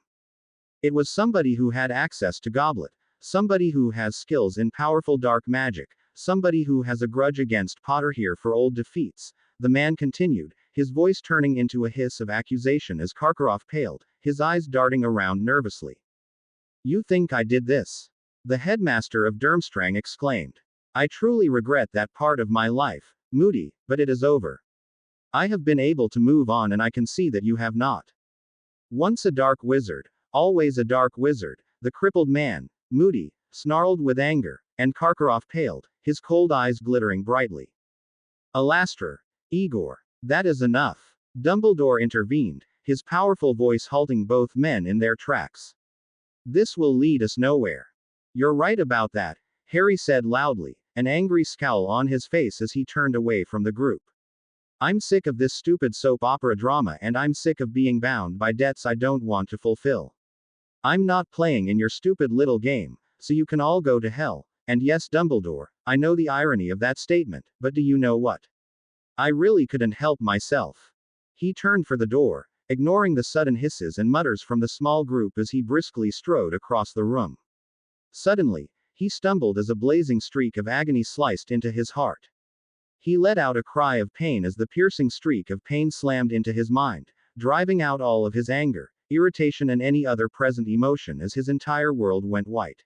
It was somebody who had access to Goblet, somebody who has skills in powerful dark magic, somebody who has a grudge against Potter here for old defeats, the man continued, his voice turning into a hiss of accusation as Karkaroff paled, his eyes darting around nervously. You think I did this? The headmaster of Durmstrang exclaimed. I truly regret that part of my life, Moody, but it is over. I have been able to move on and I can see that you have not. Once a dark wizard, always a dark wizard, the crippled man, Moody, snarled with anger, and Karkaroff paled, his cold eyes glittering brightly. Alastor, Igor, that is enough. Dumbledore intervened, his powerful voice halting both men in their tracks. This will lead us nowhere. You're right about that, Harry said loudly, an angry scowl on his face as he turned away from the group. I'm sick of this stupid soap opera drama and I'm sick of being bound by debts I don't want to fulfill. I'm not playing in your stupid little game, so you can all go to hell. And yes, Dumbledore, I know the irony of that statement, but do you know what? I really couldn't help myself. He turned for the door, ignoring the sudden hisses and mutters from the small group as he briskly strode across the room. Suddenly, he stumbled as a blazing streak of agony sliced into his heart. He let out a cry of pain as the piercing streak of pain slammed into his mind, driving out all of his anger, irritation and any other present emotion as his entire world went white.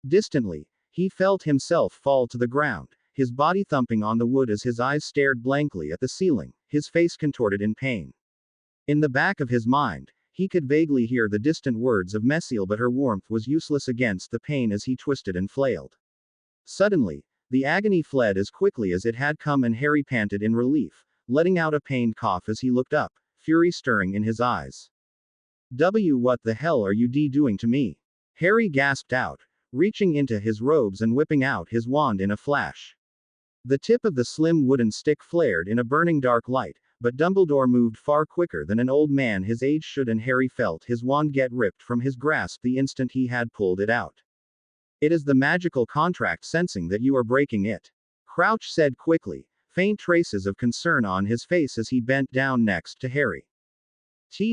Distantly, he felt himself fall to the ground, his body thumping on the wood as his eyes stared blankly at the ceiling, his face contorted in pain. In the back of his mind, he could vaguely hear the distant words of Messiel, but her warmth was useless against the pain as he twisted and flailed. Suddenly, the agony fled as quickly as it had come and Harry panted in relief, letting out a pained cough as he looked up, fury stirring in his eyes. What the hell are you doing to me? Harry gasped out, reaching into his robes and whipping out his wand in a flash. The tip of the slim wooden stick flared in a burning dark light, but Dumbledore moved far quicker than an old man his age should and Harry felt his wand get ripped from his grasp the instant he had pulled it out. It is the magical contract sensing that you are breaking it. Crouch said quickly, faint traces of concern on his face as he bent down next to Harry.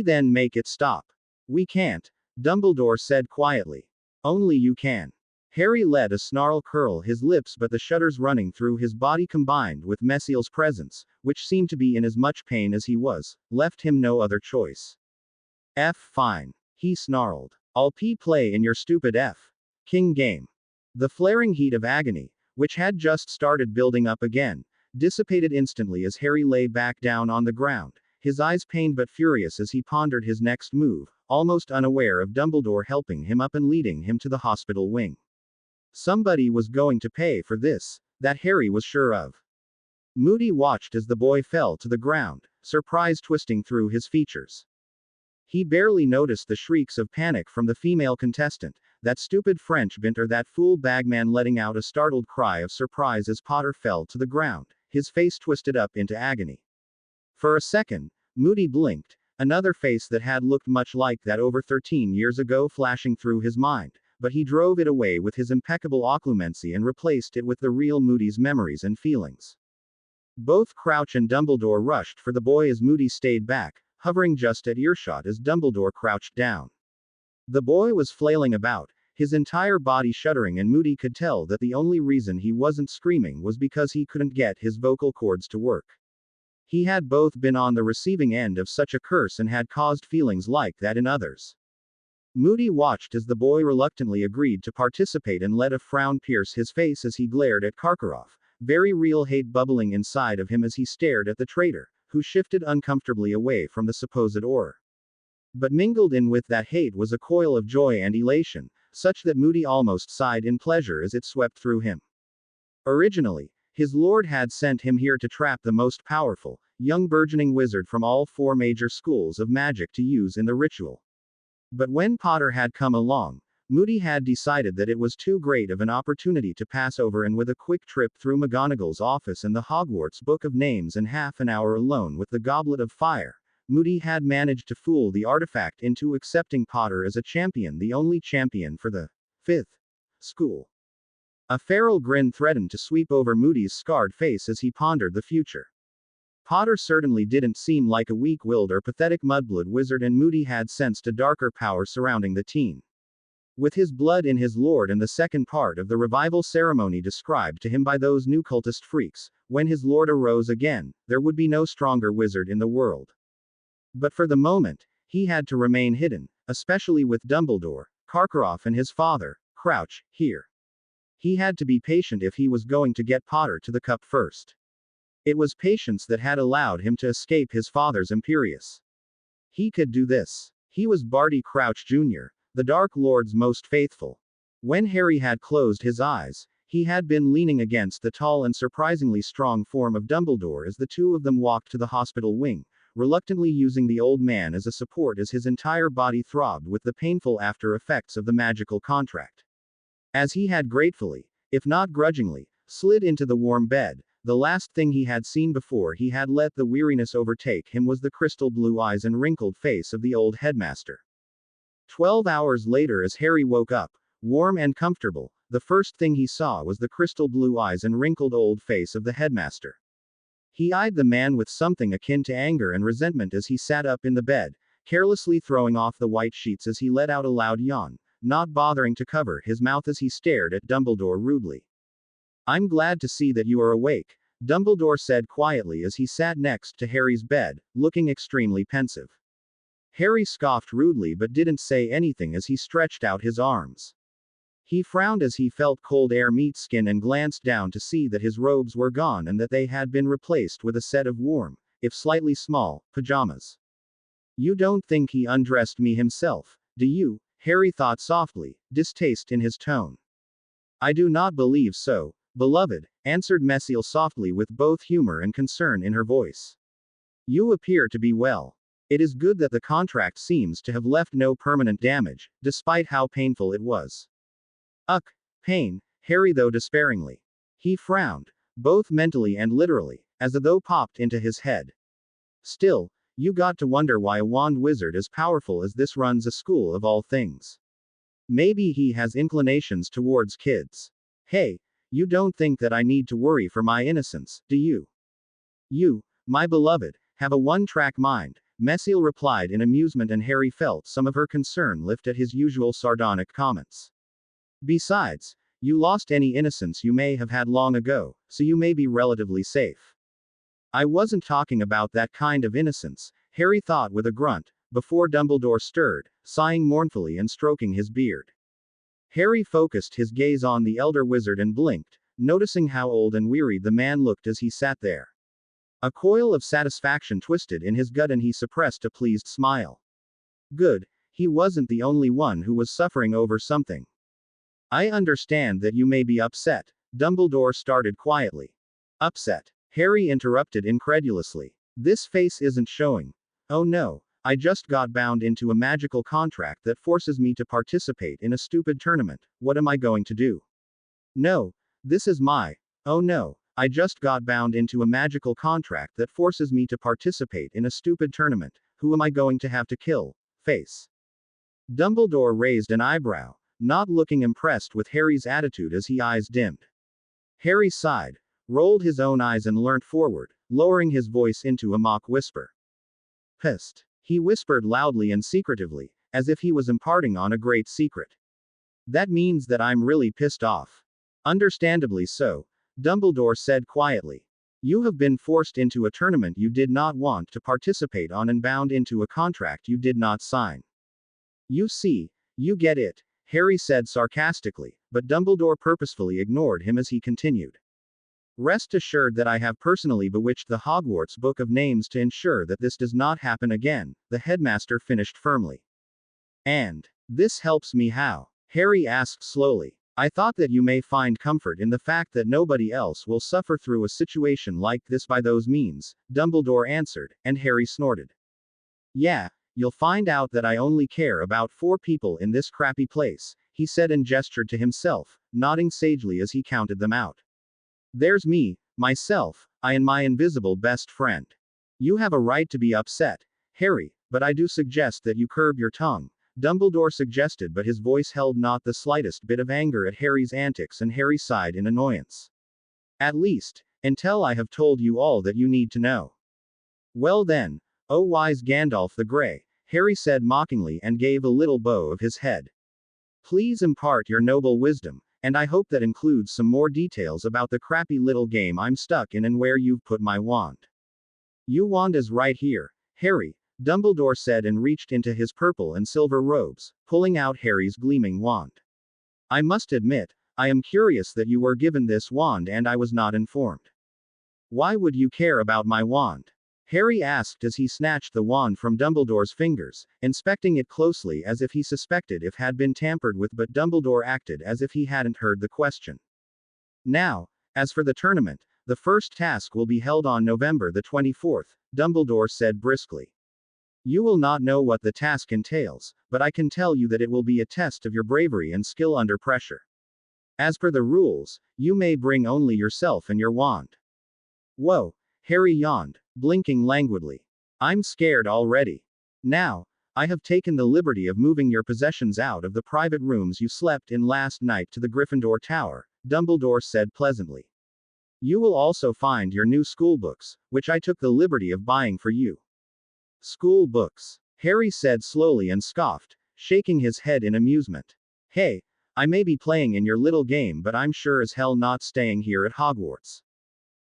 Then make it stop. We can't, Dumbledore said quietly. Only you can. Harry let a snarl curl his lips, but the shudders running through his body combined with Messiel's presence, which seemed to be in as much pain as he was, left him no other choice. Fine. He snarled. I'll play in your stupid King game. The flaring heat of agony, which had just started building up again, dissipated instantly as Harry lay back down on the ground, his eyes pained but furious as he pondered his next move, almost unaware of Dumbledore helping him up and leading him to the hospital wing. Somebody was going to pay for this, that Harry was sure of. Moody watched as the boy fell to the ground, surprise twisting through his features. He barely noticed the shrieks of panic from the female contestant, that stupid French bint or that fool bagman letting out a startled cry of surprise as Potter fell to the ground, his face twisted up into agony. For a second, Moody blinked, another face that had looked much like that over 13 years ago flashing through his mind, but he drove it away with his impeccable occlumency and replaced it with the real Moody's memories and feelings. Both Crouch and Dumbledore rushed for the boy as Moody stayed back, hovering just at earshot as Dumbledore crouched down. The boy was flailing about, his entire body shuddering, and Moody could tell that the only reason he wasn't screaming was because he couldn't get his vocal cords to work. He had both been on the receiving end of such a curse and had caused feelings like that in others. Moody watched as the boy reluctantly agreed to participate and let a frown pierce his face as he glared at Karkaroff, very real hate bubbling inside of him as he stared at the traitor, who shifted uncomfortably away from the supposed Auror. But mingled in with that hate was a coil of joy and elation, such that Moody almost sighed in pleasure as it swept through him. Originally, his lord had sent him here to trap the most powerful, young burgeoning wizard from all 4 major schools of magic to use in the ritual. But when Potter had come along, Moody had decided that it was too great of an opportunity to pass over, and with a quick trip through McGonagall's office and the Hogwarts Book of Names and half an hour alone with the Goblet of Fire, Moody had managed to fool the artifact into accepting Potter as a champion, the only champion for the 5th school. A feral grin threatened to sweep over Moody's scarred face as he pondered the future. Potter certainly didn't seem like a weak-willed or pathetic mudblood wizard, and Moody had sensed a darker power surrounding the teen. With his blood in his lord and the second part of the revival ceremony described to him by those new cultist freaks, when his lord arose again, there would be no stronger wizard in the world. But for the moment, he had to remain hidden, especially with Dumbledore, Karkaroff and his father, Crouch, here. He had to be patient if he was going to get Potter to the cup first. It was patience that had allowed him to escape his father's Imperius. He could do this. He was Barty Crouch Jr., the Dark Lord's most faithful. When Harry had closed his eyes, he had been leaning against the tall and surprisingly strong form of Dumbledore as the two of them walked to the hospital wing, reluctantly using the old man as a support as his entire body throbbed with the painful after effects of the magical contract. As he had gratefully, if not grudgingly, slid into the warm bed, the last thing he had seen before he had let the weariness overtake him was the crystal blue eyes and wrinkled face of the old headmaster. 12 hours later, as Harry woke up, warm and comfortable, the first thing he saw was the crystal blue eyes and wrinkled old face of the headmaster. He eyed the man with something akin to anger and resentment as he sat up in the bed, carelessly throwing off the white sheets as he let out a loud yawn, not bothering to cover his mouth as he stared at Dumbledore rudely. "I'm glad to see that you are awake," Dumbledore said quietly as he sat next to Harry's bed, looking extremely pensive. Harry scoffed rudely but didn't say anything as he stretched out his arms. He frowned as he felt cold air meet skin and glanced down to see that his robes were gone and that they had been replaced with a set of warm, if slightly small, pajamas. "You don't think he undressed me himself, do you?" Harry thought softly, distaste in his tone. "I do not believe so, beloved," answered Messiel softly with both humor and concern in her voice. "You appear to be well. It is good that the contract seems to have left no permanent damage, despite how painful it was." "Ugh, pain," Harry though despairingly. He frowned, both mentally and literally, as a thought popped into his head. "Still, you got to wonder why a wand wizard as powerful as this runs a school of all things. Maybe he has inclinations towards kids. Hey, you don't think that I need to worry for my innocence, do you? You, my beloved, have a one-track mind," Messiel replied in amusement, and Harry felt some of her concern lift at his usual sardonic comments. "Besides, you lost any innocence you may have had long ago, so you may be relatively safe." "I wasn't talking about that kind of innocence," Harry thought with a grunt, before Dumbledore stirred, sighing mournfully and stroking his beard. Harry focused his gaze on the elder wizard and blinked, noticing how old and wearied the man looked as he sat there. A coil of satisfaction twisted in his gut and he suppressed a pleased smile. Good, he wasn't the only one who was suffering over something. "I understand that you may be upset," Dumbledore started quietly. "Upset?" Harry interrupted incredulously. "This face isn't showing." "Oh no, I just got bound into a magical contract that forces me to participate in a stupid tournament. What am I going to do?" "No, this is my. Oh no, I just got bound into a magical contract that forces me to participate in a stupid tournament. Who am I going to have to kill?" Face. Dumbledore raised an eyebrow, not looking impressed with Harry's attitude as his eyes dimmed. Harry sighed, rolled his own eyes and leant forward, lowering his voice into a mock whisper. "Pissed," he whispered loudly and secretively, as if he was imparting on a great secret. "That means that I'm really pissed off." "Understandably so," Dumbledore said quietly. "You have been forced into a tournament you did not want to participate on and bound into a contract you did not sign. You see, you get it," Harry said sarcastically, but Dumbledore purposefully ignored him as he continued. "Rest assured that I have personally bewitched the Hogwarts Book of Names to ensure that this does not happen again," the headmaster finished firmly. "And this helps me how?" Harry asked slowly. "I thought that you may find comfort in the fact that nobody else will suffer through a situation like this by those means," Dumbledore answered, and Harry snorted. "Yeah, you'll find out that I only care about 4 people in this crappy place," he said and gestured to himself, nodding sagely as he counted them out. "There's me, myself, I and my invisible best friend. You have a right to be upset, Harry, but I do suggest that you curb your tongue," Dumbledore suggested, but his voice held not the slightest bit of anger at Harry's antics, and Harry sighed in annoyance. "At least, until I have told you all that you need to know." "Well then, O wise Gandalf the Grey," Harry said mockingly and gave a little bow of his head. "Please impart your noble wisdom, and I hope that includes some more details about the crappy little game I'm stuck in and where you've put my wand." "Your wand is right here, Harry," Dumbledore said and reached into his purple and silver robes, pulling out Harry's gleaming wand. I must admit, I am curious that you were given this wand and I was not informed. Why would you care about my wand? Harry asked as he snatched the wand from Dumbledore's fingers, inspecting it closely as if he suspected it had been tampered with, but Dumbledore acted as if he hadn't heard the question. Now, as for the tournament, the first task will be held on November the 24th, Dumbledore said briskly. You will not know what the task entails, but I can tell you that it will be a test of your bravery and skill under pressure. As per the rules, you may bring only yourself and your wand. Whoa, Harry yawned, blinking languidly. I'm scared already. Now, I have taken the liberty of moving your possessions out of the private rooms you slept in last night to the Gryffindor Tower, Dumbledore said pleasantly. You will also find your new school books, which I took the liberty of buying for you. School books, Harry said slowly and scoffed, shaking his head in amusement. Hey, I may be playing in your little game, but I'm sure as hell not staying here at Hogwarts.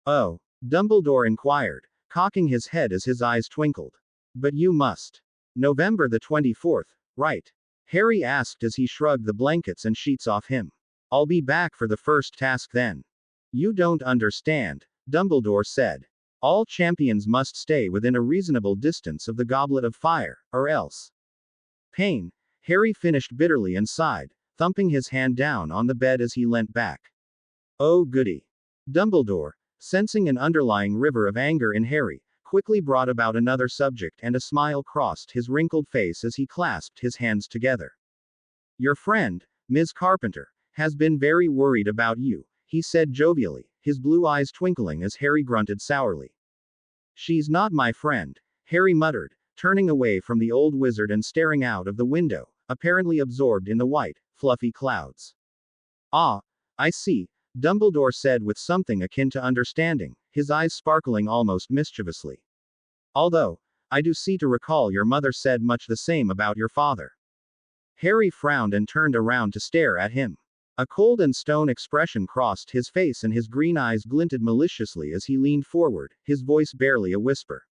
Oh, Dumbledore inquired, cocking his head as his eyes twinkled. But you must. November the 24th, right? Harry asked as he shrugged the blankets and sheets off him. I'll be back for the first task then. You don't understand, Dumbledore said. All champions must stay within a reasonable distance of the Goblet of Fire, or else. Pain, Harry finished bitterly and sighed, thumping his hand down on the bed as he leant back. Oh goody. Dumbledore, sensing an underlying river of anger in Harry, quickly brought about another subject and a smile crossed his wrinkled face as he clasped his hands together. Your friend, Ms. Carpenter, has been very worried about you, he said jovially, his blue eyes twinkling as Harry grunted sourly. She's not my friend, Harry muttered, turning away from the old wizard and staring out of the window, apparently absorbed in the white, fluffy clouds. Ah, I see, Dumbledore said with something akin to understanding, his eyes sparkling almost mischievously. Although, I do see to recall your mother said much the same about your father. Harry frowned and turned around to stare at him. A cold and stone expression crossed his face and his green eyes glinted maliciously as he leaned forward, his voice barely a whisper.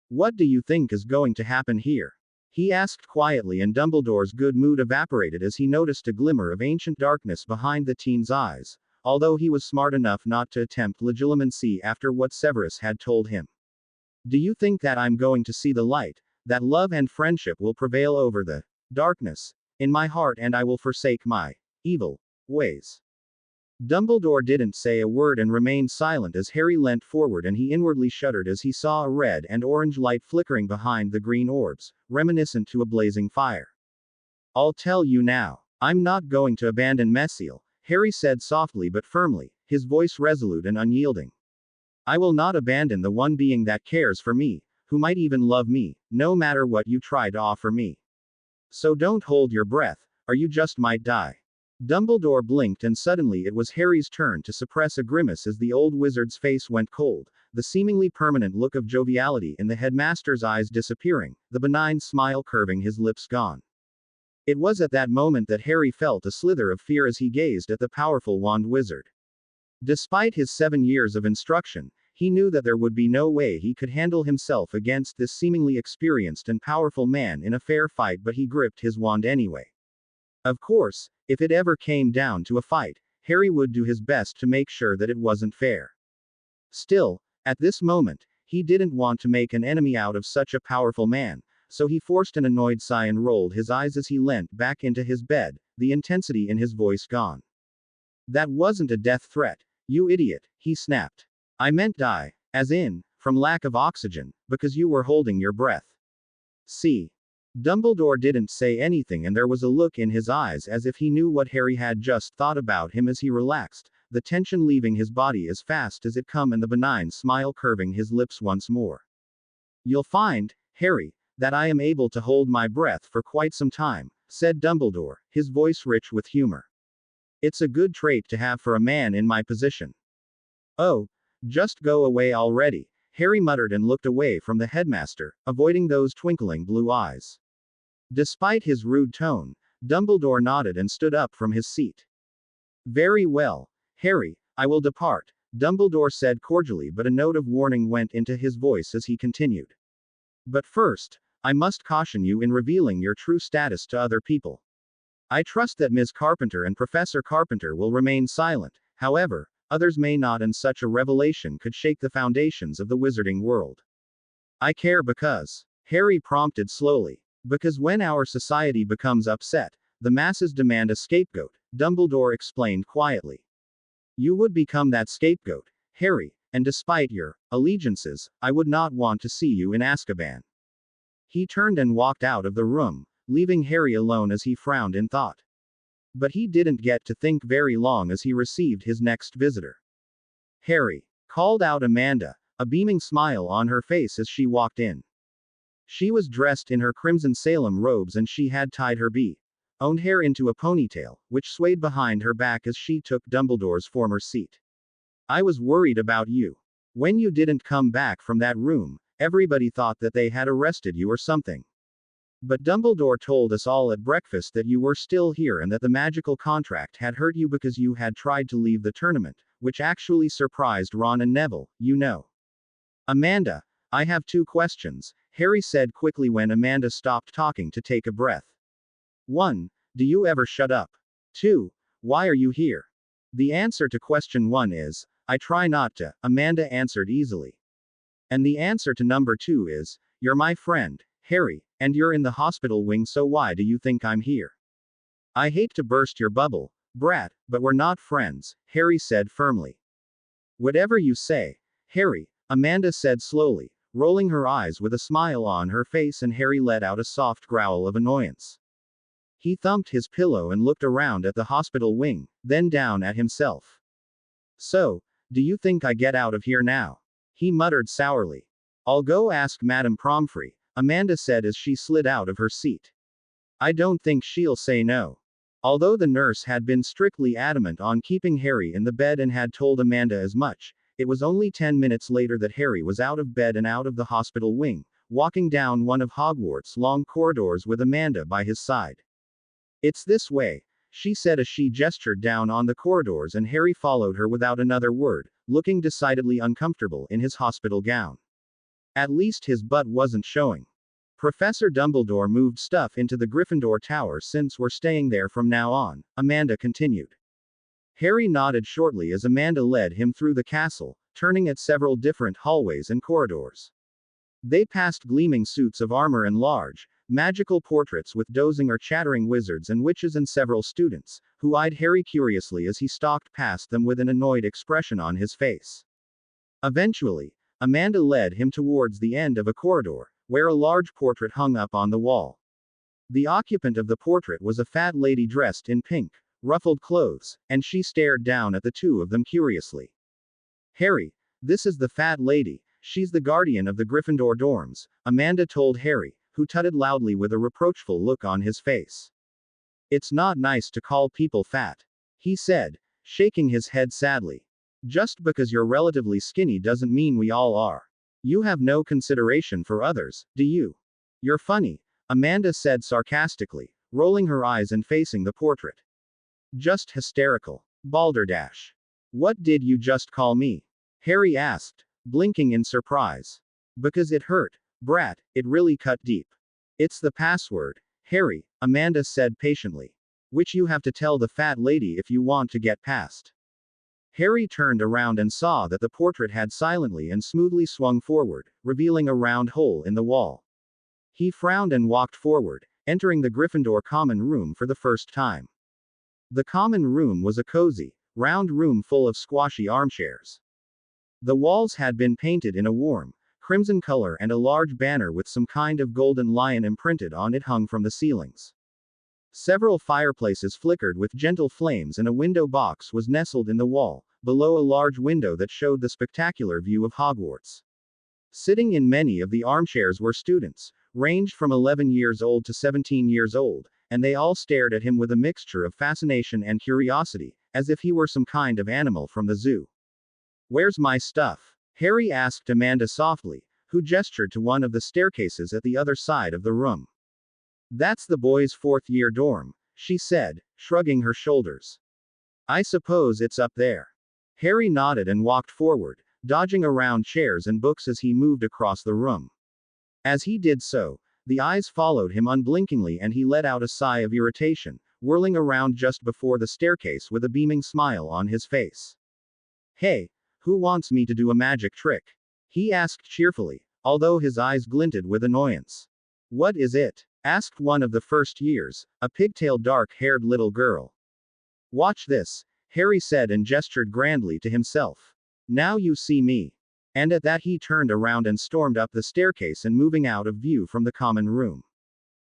What do you think is going to happen here? He asked quietly, and Dumbledore's good mood evaporated as he noticed a glimmer of ancient darkness behind the teen's eyes, although he was smart enough not to attempt legilimency after what Severus had told him. Do you think that I'm going to see the light, that love and friendship will prevail over the darkness in my heart, and I will forsake my evil ways? Dumbledore didn't say a word and remained silent as Harry leant forward, and he inwardly shuddered as he saw a red and orange light flickering behind the green orbs, reminiscent to a blazing fire. I'll tell you now. I'm not going to abandon Messiel, Harry said softly but firmly, his voice resolute and unyielding. I will not abandon the one being that cares for me, who might even love me, no matter what you try to offer me. So don't hold your breath, or you just might die. Dumbledore blinked, and suddenly it was Harry's turn to suppress a grimace as the old wizard's face went cold, the seemingly permanent look of joviality in the headmaster's eyes disappearing, the benign smile curving his lips gone. It was at that moment that Harry felt a slither of fear as he gazed at the powerful wand wizard. Despite his 7 years of instruction, he knew that there would be no way he could handle himself against this seemingly experienced and powerful man in a fair fight, but he gripped his wand anyway. Of course, if it ever came down to a fight, Harry would do his best to make sure that it wasn't fair. Still, at this moment, he didn't want to make an enemy out of such a powerful man, so he forced an annoyed sigh and rolled his eyes as he leant back into his bed, the intensity in his voice gone. That wasn't a death threat, you idiot, he snapped. I meant die, as in, from lack of oxygen, because you were holding your breath. See? Dumbledore didn't say anything, and there was a look in his eyes as if he knew what Harry had just thought about him as he relaxed, the tension leaving his body as fast as it come and the benign smile curving his lips once more. You'll find, Harry, that I am able to hold my breath for quite some time, said Dumbledore, his voice rich with humor. It's a good trait to have for a man in my position. Oh, just go away already, Harry muttered and looked away from the headmaster, avoiding those twinkling blue eyes. Despite his rude tone, Dumbledore nodded and stood up from his seat. Very well, Harry, I will depart, Dumbledore said cordially, but a note of warning went into his voice as he continued. But first, I must caution you in revealing your true status to other people. I trust that Ms. Carpenter and Professor Carpenter will remain silent, however, others may not, and such a revelation could shake the foundations of the wizarding world. I care because, Harry prompted slowly. Because when our society becomes upset, the masses demand a scapegoat, Dumbledore explained quietly. You would become that scapegoat, Harry, and despite your allegiances, I would not want to see you in Azkaban. He turned and walked out of the room, leaving Harry alone as he frowned in thought. But he didn't get to think very long as he received his next visitor. Harry, called out Amanda, a beaming smile on her face as she walked in. She was dressed in her crimson Salem robes and she had tied her owned hair into a ponytail, which swayed behind her back as she took Dumbledore's former seat. I was worried about you. When you didn't come back from that room, everybody thought that they had arrested you or something. But Dumbledore told us all at breakfast that you were still here and that the magical contract had hurt you because you had tried to leave the tournament, which actually surprised Ron and Neville, you know. Amanda, I have 2 questions, Harry said quickly when Amanda stopped talking to take a breath. 1. Do you ever shut up? 2. Why are you here? The answer to question 1 is, I try not to, Amanda answered easily. And the answer to number 2 is, you're my friend, Harry, and you're in the hospital wing, so why do you think I'm here? I hate to burst your bubble, brat, but we're not friends, Harry said firmly. Whatever you say, Harry, Amanda said slowly, rolling her eyes with a smile on her face, and Harry let out a soft growl of annoyance. He thumped his pillow and looked around at the hospital wing, then down at himself. So, do you think I get out of here now? He muttered sourly. I'll go ask Madame Pomfrey, Amanda said as she slid out of her seat. I don't think she'll say no. Although the nurse had been strictly adamant on keeping Harry in the bed and had told Amanda as much, it was only 10 minutes later that Harry was out of bed and out of the hospital wing, walking down one of Hogwarts' long corridors with Amanda by his side. It's this way, she said as she gestured down on the corridors, and Harry followed her without another word, looking decidedly uncomfortable in his hospital gown. At least his butt wasn't showing. Professor Dumbledore moved stuff into the Gryffindor Tower since we're staying there from now on, Amanda continued. Harry nodded shortly as Amanda led him through the castle, turning at several different hallways and corridors. They passed gleaming suits of armor and large, magical portraits with dozing or chattering wizards and witches and several students, who eyed Harry curiously as he stalked past them with an annoyed expression on his face. Eventually, Amanda led him towards the end of a corridor, where a large portrait hung up on the wall. The occupant of the portrait was a fat lady dressed in pink, ruffled clothes, and she stared down at the 2 of them curiously. Harry, this is the fat lady, she's the guardian of the Gryffindor dorms, Amanda told Harry, who tutted loudly with a reproachful look on his face. It's not nice to call people fat, he said, shaking his head sadly. Just because you're relatively skinny doesn't mean we all are. You have no consideration for others, do you? You're funny, Amanda said sarcastically, rolling her eyes and facing the portrait. Just hysterical. Balderdash. What did you just call me? Harry asked, blinking in surprise. Because it hurt, brat, it really cut deep. It's the password, Harry, Amanda said patiently. Which you have to tell the fat lady if you want to get past. Harry turned around and saw that the portrait had silently and smoothly swung forward, revealing a round hole in the wall. He frowned and walked forward, entering the Gryffindor common room for the first time. The common room was a cozy, round room full of squashy armchairs. The walls had been painted in a warm, crimson color, and a large banner with some kind of golden lion imprinted on it hung from the ceilings. Several fireplaces flickered with gentle flames, and a window box was nestled in the wall, below a large window that showed the spectacular view of Hogwarts. Sitting in many of the armchairs were students, ranged from 11 years old to 17 years old, and they all stared at him with a mixture of fascination and curiosity, as if he were some kind of animal from the zoo. Where's my stuff? Harry asked Amanda softly, who gestured to one of the staircases at the other side of the room. That's the boys' 4th-year dorm, she said, shrugging her shoulders. I suppose it's up there. Harry nodded and walked forward, dodging around chairs and books as he moved across the room. As he did so, the eyes followed him unblinkingly and he let out a sigh of irritation, whirling around just before the staircase with a beaming smile on his face. Hey, who wants me to do a magic trick? He asked cheerfully, although his eyes glinted with annoyance. What is it? Asked one of the first years, a pigtailed dark-haired little girl. Watch this, Harry said and gestured grandly to himself. Now you see me. And at that he turned around and stormed up the staircase and moving out of view from the common room.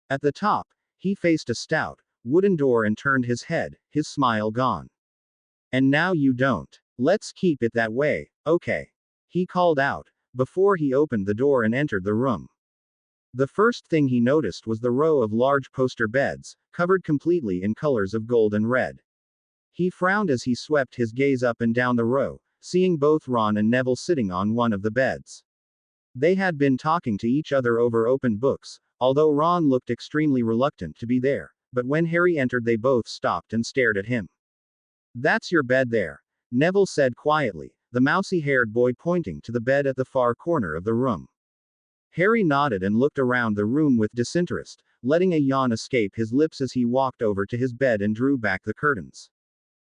At the top, he faced a stout, wooden door and turned his head, his smile gone. And now you don't. Let's keep it that way, okay? He called out, before he opened the door and entered the room. The first thing he noticed was the row of large poster beds, covered completely in colors of gold and red. He frowned as he swept his gaze up and down the row, seeing both Ron and Neville sitting on one of the beds. They had been talking to each other over open books, although Ron looked extremely reluctant to be there, but when Harry entered they both stopped and stared at him. That's your bed there, Neville said quietly, the mousy-haired boy pointing to the bed at the far corner of the room. Harry nodded and looked around the room with disinterest, letting a yawn escape his lips as he walked over to his bed and drew back the curtains.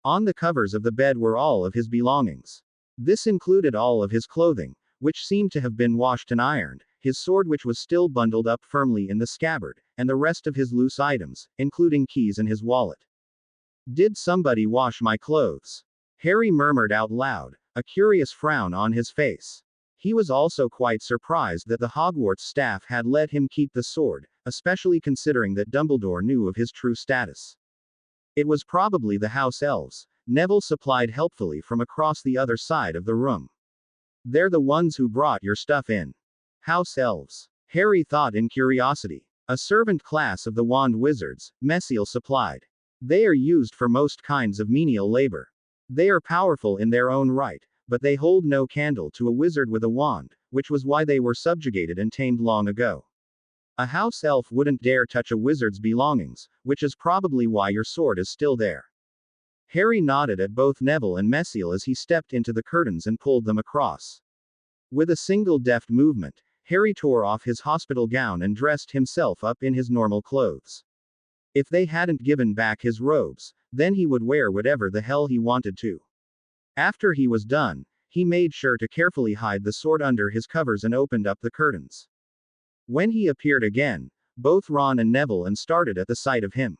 On the covers of the bed were all of his belongings. This included all of his clothing, which seemed to have been washed and ironed, his sword which was still bundled up firmly in the scabbard, and the rest of his loose items, including keys and his wallet. Did somebody wash my clothes? Harry murmured out loud, a curious frown on his face. He was also quite surprised that the Hogwarts staff had let him keep the sword, especially considering that Dumbledore knew of his true status. It was probably the house elves, Neville supplied helpfully from across the other side of the room. They're the ones who brought your stuff in. House elves. Harry thought in curiosity. A servant class of the wand wizards, Mesial supplied. They are used for most kinds of menial labor. They are powerful in their own right, but they hold no candle to a wizard with a wand, which was why they were subjugated and tamed long ago. A house elf wouldn't dare touch a wizard's belongings, which is probably why your sword is still there. Harry nodded at both Neville and Mesial as he stepped into the curtains and pulled them across. With a single deft movement, Harry tore off his hospital gown and dressed himself up in his normal clothes. If they hadn't given back his robes, then he would wear whatever the hell he wanted to. After he was done, he made sure to carefully hide the sword under his covers and opened up the curtains. When he appeared again, both Ron and Neville started at the sight of him.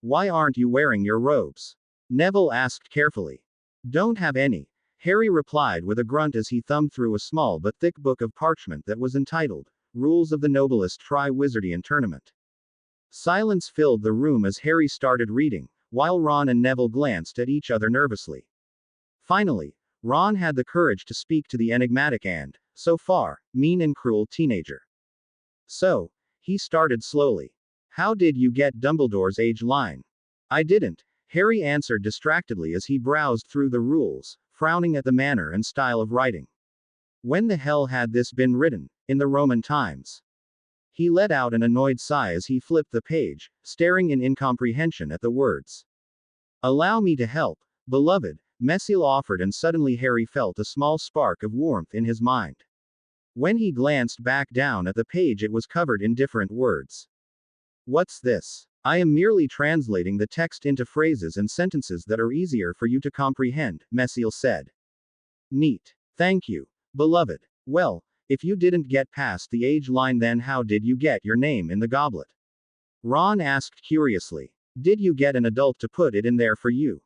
Why aren't you wearing your robes? Neville asked carefully. Don't have any, Harry replied with a grunt as he thumbed through a small but thick book of parchment that was entitled, Rules of the Noblest Tri-Wizardian Tournament. Silence filled the room as Harry started reading, while Ron and Neville glanced at each other nervously. Finally, Ron had the courage to speak to the enigmatic and, so far, mean and cruel teenager. So, he started slowly. How did you get Dumbledore's age line? I didn't, Harry answered distractedly as he browsed through the rules, frowning at the manner and style of writing. When the hell had this been written? In the Roman times? He let out an annoyed sigh as he flipped the page, staring in incomprehension at the words. Allow me to help, beloved, Mesial offered, and suddenly Harry felt a small spark of warmth in his mind. When he glanced back down at the page, it was covered in different words. What's this? I am merely translating the text into phrases and sentences that are easier for you to comprehend, Mesial said. Neat. Thank you, beloved. Well, if you didn't get past the age line, then how did you get your name in the goblet? Ron asked curiously. Did you get an adult to put it in there for you?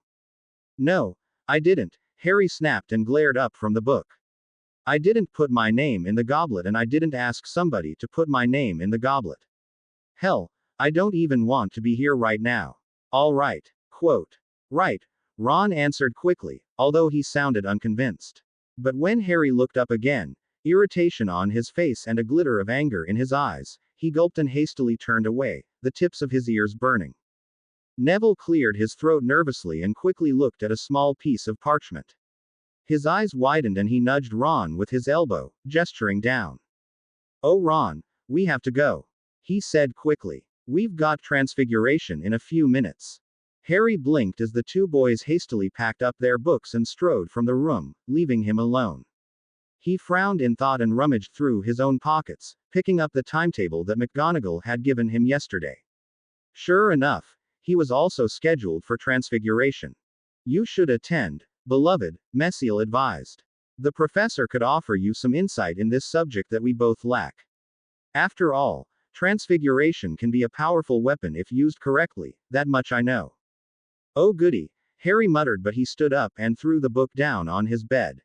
No, I didn't, Harry snapped and glared up from the book. I didn't put my name in the goblet, and I didn't ask somebody to put my name in the goblet. Hell, I don't even want to be here right now. All right. Quote. Right, Ron answered quickly, although he sounded unconvinced. But when Harry looked up again, irritation on his face and a glitter of anger in his eyes, he gulped and hastily turned away, the tips of his ears burning. Neville cleared his throat nervously and quickly looked at a small piece of parchment. His eyes widened and he nudged Ron with his elbow, gesturing down. Oh Ron, we have to go, he said quickly. We've got Transfiguration in a few minutes. Harry blinked as the two boys hastily packed up their books and strode from the room, leaving him alone. He frowned in thought and rummaged through his own pockets, picking up the timetable that McGonagall had given him yesterday. Sure enough, he was also scheduled for Transfiguration. You should attend, beloved, Messiel advised. The professor could offer you some insight in this subject that we both lack. After all, Transfiguration can be a powerful weapon if used correctly, that much I know. Oh goody, Harry muttered, but he stood up and threw the book down on his bed.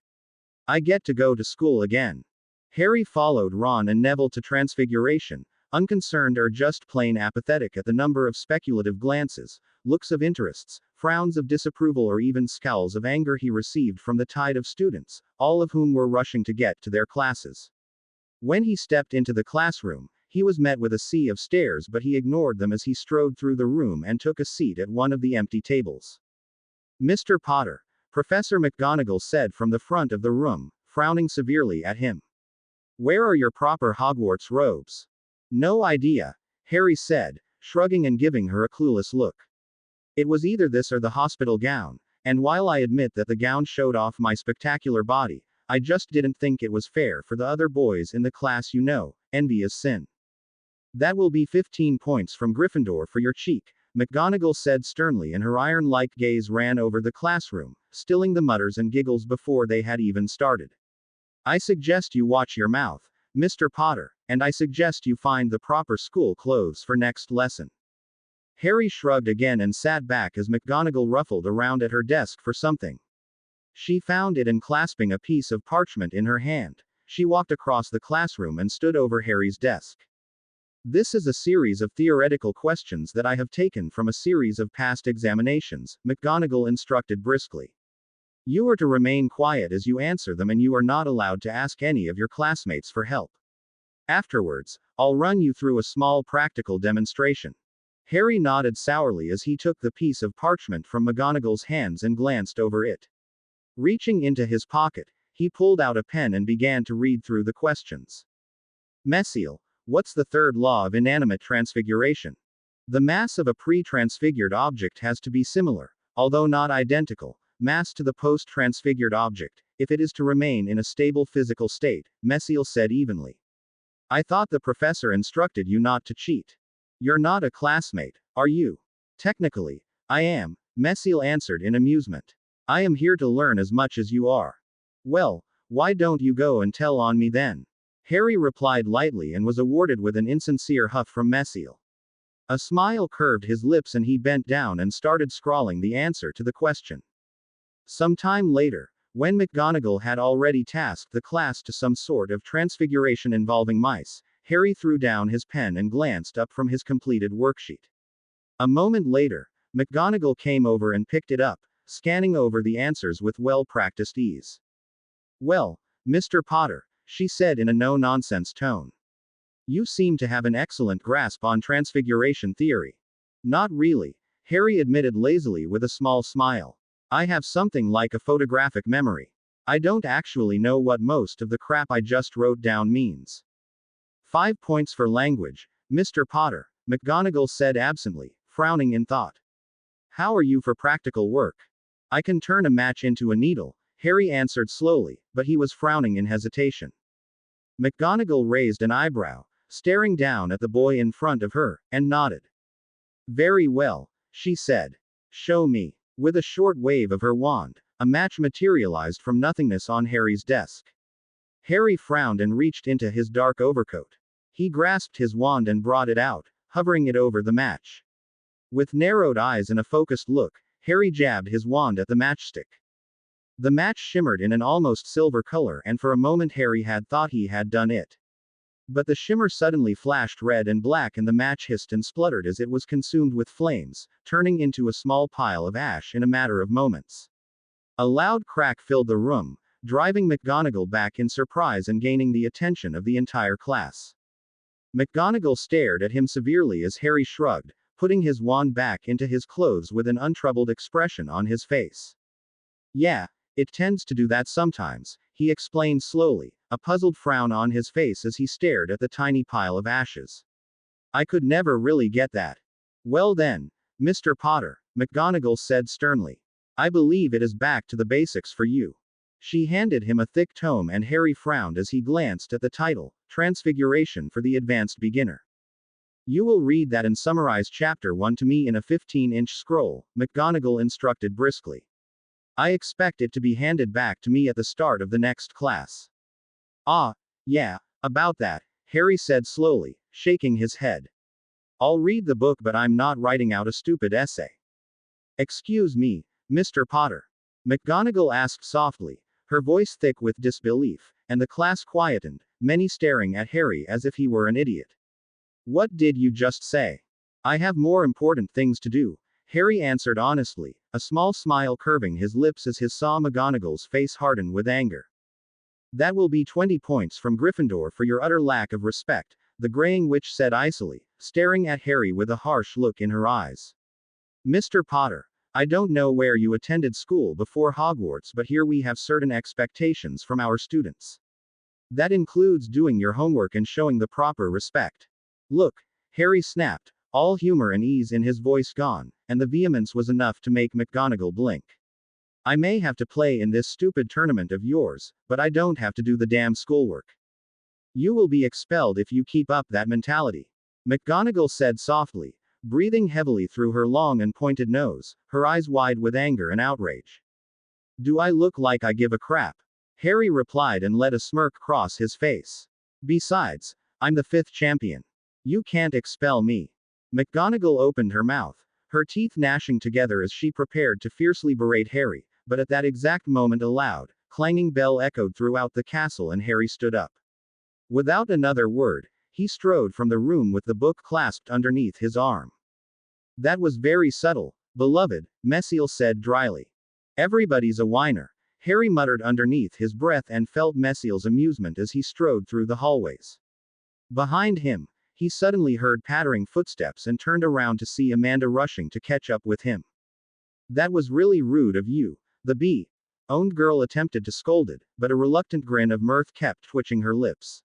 I get to go to school again. Harry followed Ron and Neville to Transfiguration, unconcerned or just plain apathetic at the number of speculative glances, looks of interests, frowns of disapproval, or even scowls of anger he received from the tide of students, all of whom were rushing to get to their classes. When he stepped into the classroom, he was met with a sea of stares, but he ignored them as he strode through the room and took a seat at one of the empty tables. Mr. Potter, Professor McGonagall said from the front of the room, frowning severely at him. Where are your proper Hogwarts robes? No idea, Harry said, shrugging and giving her a clueless look. It was either this or the hospital gown, and while I admit that the gown showed off my spectacular body, I just didn't think it was fair for the other boys in the class, you know, envy is sin. That will be 15 points from Gryffindor for your cheek, McGonagall said sternly, and her iron-like gaze ran over the classroom, stilling the mutters and giggles before they had even started. I suggest you watch your mouth, Mr. Potter, and I suggest you find the proper school clothes for next lesson. Harry shrugged again and sat back as McGonagall ruffled around at her desk for something. She found it and, clasping a piece of parchment in her hand, she walked across the classroom and stood over Harry's desk. This is a series of theoretical questions that I have taken from a series of past examinations, McGonagall instructed briskly. You are to remain quiet as you answer them, and you are not allowed to ask any of your classmates for help. Afterwards, I'll run you through a small practical demonstration. Harry nodded sourly as he took the piece of parchment from McGonagall's hands and glanced over it. Reaching into his pocket, he pulled out a pen and began to read through the questions. Messiel, what's the third law of inanimate transfiguration? The mass of a pre-transfigured object has to be similar, although not identical, mass to the post-transfigured object, if it is to remain in a stable physical state, Messiel said evenly. I thought the professor instructed you not to cheat. You're not a classmate, are you? Technically, I am, Messiel answered in amusement. I am here to learn as much as you are. Well, why don't you go and tell on me then? Harry replied lightly and was awarded with an insincere huff from Messiel. A smile curved his lips and he bent down and started scrawling the answer to the question. Some time later, when McGonagall had already tasked the class to some sort of transfiguration involving mice, Harry threw down his pen and glanced up from his completed worksheet. A moment later, McGonagall came over and picked it up, scanning over the answers with well-practiced ease. Well, Mr. Potter, she said in a no-nonsense tone. You seem to have an excellent grasp on transfiguration theory. Not really, Harry admitted lazily with a small smile. I have something like a photographic memory. I don't actually know what most of the crap I just wrote down means. 5 points for language, Mr. Potter, McGonagall said absently, frowning in thought. How are you for practical work? I can turn a match into a needle, Harry answered slowly, but he was frowning in hesitation. McGonagall raised an eyebrow, staring down at the boy in front of her, and nodded. Very well, she said. Show me. With a short wave of her wand, a match materialized from nothingness on Harry's desk. Harry frowned and reached into his dark overcoat. He grasped his wand and brought it out, hovering it over the match. With narrowed eyes and a focused look, Harry jabbed his wand at the matchstick. The match shimmered in an almost silver color, and for a moment Harry had thought he had done it. But the shimmer suddenly flashed red and black, and the match hissed and spluttered as it was consumed with flames, turning into a small pile of ash in a matter of moments. A loud crack filled the room, driving McGonagall back in surprise and gaining the attention of the entire class. McGonagall stared at him severely as Harry shrugged, putting his wand back into his clothes with an untroubled expression on his face. Yeah, it tends to do that sometimes, he explained slowly, a puzzled frown on his face as he stared at the tiny pile of ashes. I could never really get that. Well then, Mr. Potter, McGonagall said sternly. I believe it is back to the basics for you. She handed him a thick tome and Harry frowned as he glanced at the title, Transfiguration for the Advanced Beginner. You will read that and summarize Chapter 1 to me in a 15-inch scroll, McGonagall instructed briskly. I expect it to be handed back to me at the start of the next class. Ah, yeah, about that, Harry said slowly, shaking his head. I'll read the book, but I'm not writing out a stupid essay. Excuse me, Mr. Potter. McGonagall asked softly, her voice thick with disbelief, and the class quietened, many staring at Harry as if he were an idiot. What did you just say? I have more important things to do, Harry answered honestly, a small smile curving his lips as he saw McGonagall's face harden with anger. That will be 20 points from Gryffindor for your utter lack of respect, the graying witch said icily, staring at Harry with a harsh look in her eyes. Mr. Potter, I don't know where you attended school before Hogwarts, but here we have certain expectations from our students. That includes doing your homework and showing the proper respect. Look, Harry snapped, all humor and ease in his voice gone, and the vehemence was enough to make McGonagall blink. I may have to play in this stupid tournament of yours, but I don't have to do the damn schoolwork. You will be expelled if you keep up that mentality, McGonagall said softly, breathing heavily through her long and pointed nose, her eyes wide with anger and outrage. Do I look like I give a crap? Harry replied and let a smirk cross his face. Besides, I'm the 5th champion. You can't expel me. McGonagall opened her mouth, her teeth gnashing together as she prepared to fiercely berate Harry, but at that exact moment a loud, clanging bell echoed throughout the castle and Harry stood up. Without another word, he strode from the room with the book clasped underneath his arm. That was very subtle, beloved, Messiel said dryly. Everybody's a whiner, Harry muttered underneath his breath and felt Messiel's amusement as he strode through the hallways. Behind him, he suddenly heard pattering footsteps and turned around to see Amanda rushing to catch up with him. That was really rude of you, the bee-owned girl attempted to scold it, but a reluctant grin of mirth kept twitching her lips.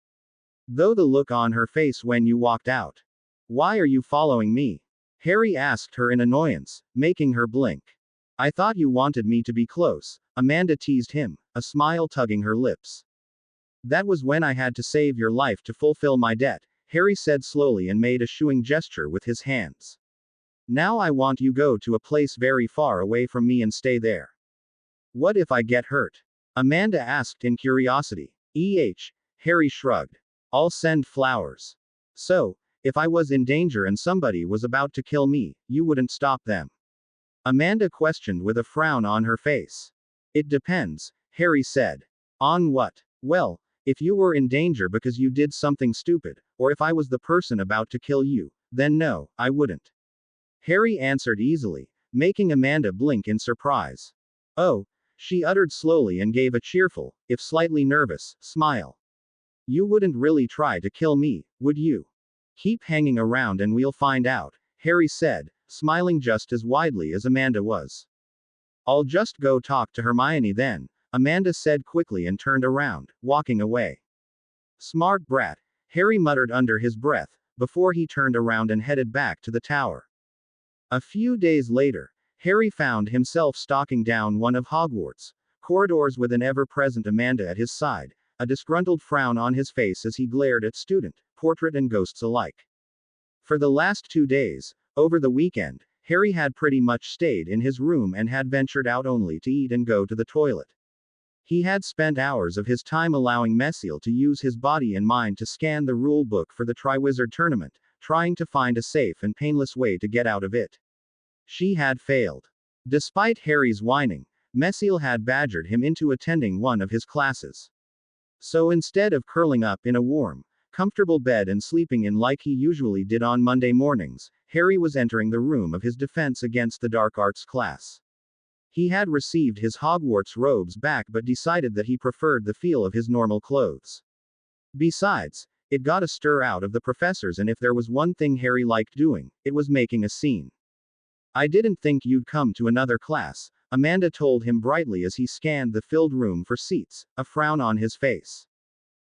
Though the look on her face when you walked out. Why are you following me? Harry asked her in annoyance, making her blink. I thought you wanted me to be close, Amanda teased him, a smile tugging her lips. That was when I had to save your life to fulfill my debt, Harry said slowly and made a shooing gesture with his hands. Now I want you go to a place very far away from me and stay there. What if I get hurt? Amanda asked in curiosity. Harry shrugged. I'll send flowers. So, if I was in danger and somebody was about to kill me, you wouldn't stop them? Amanda questioned with a frown on her face. It depends, Harry said. On what? Well, if you were in danger because you did something stupid, or if I was the person about to kill you, then no, I wouldn't. Harry answered easily, making Amanda blink in surprise. Oh, she uttered slowly and gave a cheerful, if slightly nervous, smile. You wouldn't really try to kill me, would you? Keep hanging around and we'll find out, Harry said, smiling just as widely as Amanda was. I'll just go talk to Hermione then, Amanda said quickly and turned around, walking away. Smart brat, Harry muttered under his breath, before he turned around and headed back to the tower. A few days later, Harry found himself stalking down one of Hogwarts' corridors with an ever-present Amanda at his side, a disgruntled frown on his face as he glared at student, portrait and ghosts alike. For the last 2 days, over the weekend, Harry had pretty much stayed in his room and had ventured out only to eat and go to the toilet. He had spent hours of his time allowing Messiel to use his body and mind to scan the rule book for the Triwizard Tournament, trying to find a safe and painless way to get out of it. She had failed. Despite Harry's whining, Messiel had badgered him into attending one of his classes. So instead of curling up in a warm, comfortable bed and sleeping in like he usually did on Monday mornings, Harry was entering the room of his defense against the dark arts class. He had received his Hogwarts robes back but decided that he preferred the feel of his normal clothes. Besides, it got a stir out of the professors, and if there was one thing Harry liked doing, it was making a scene. I didn't think you'd come to another class, Amanda told him brightly as he scanned the filled room for seats, a frown on his face.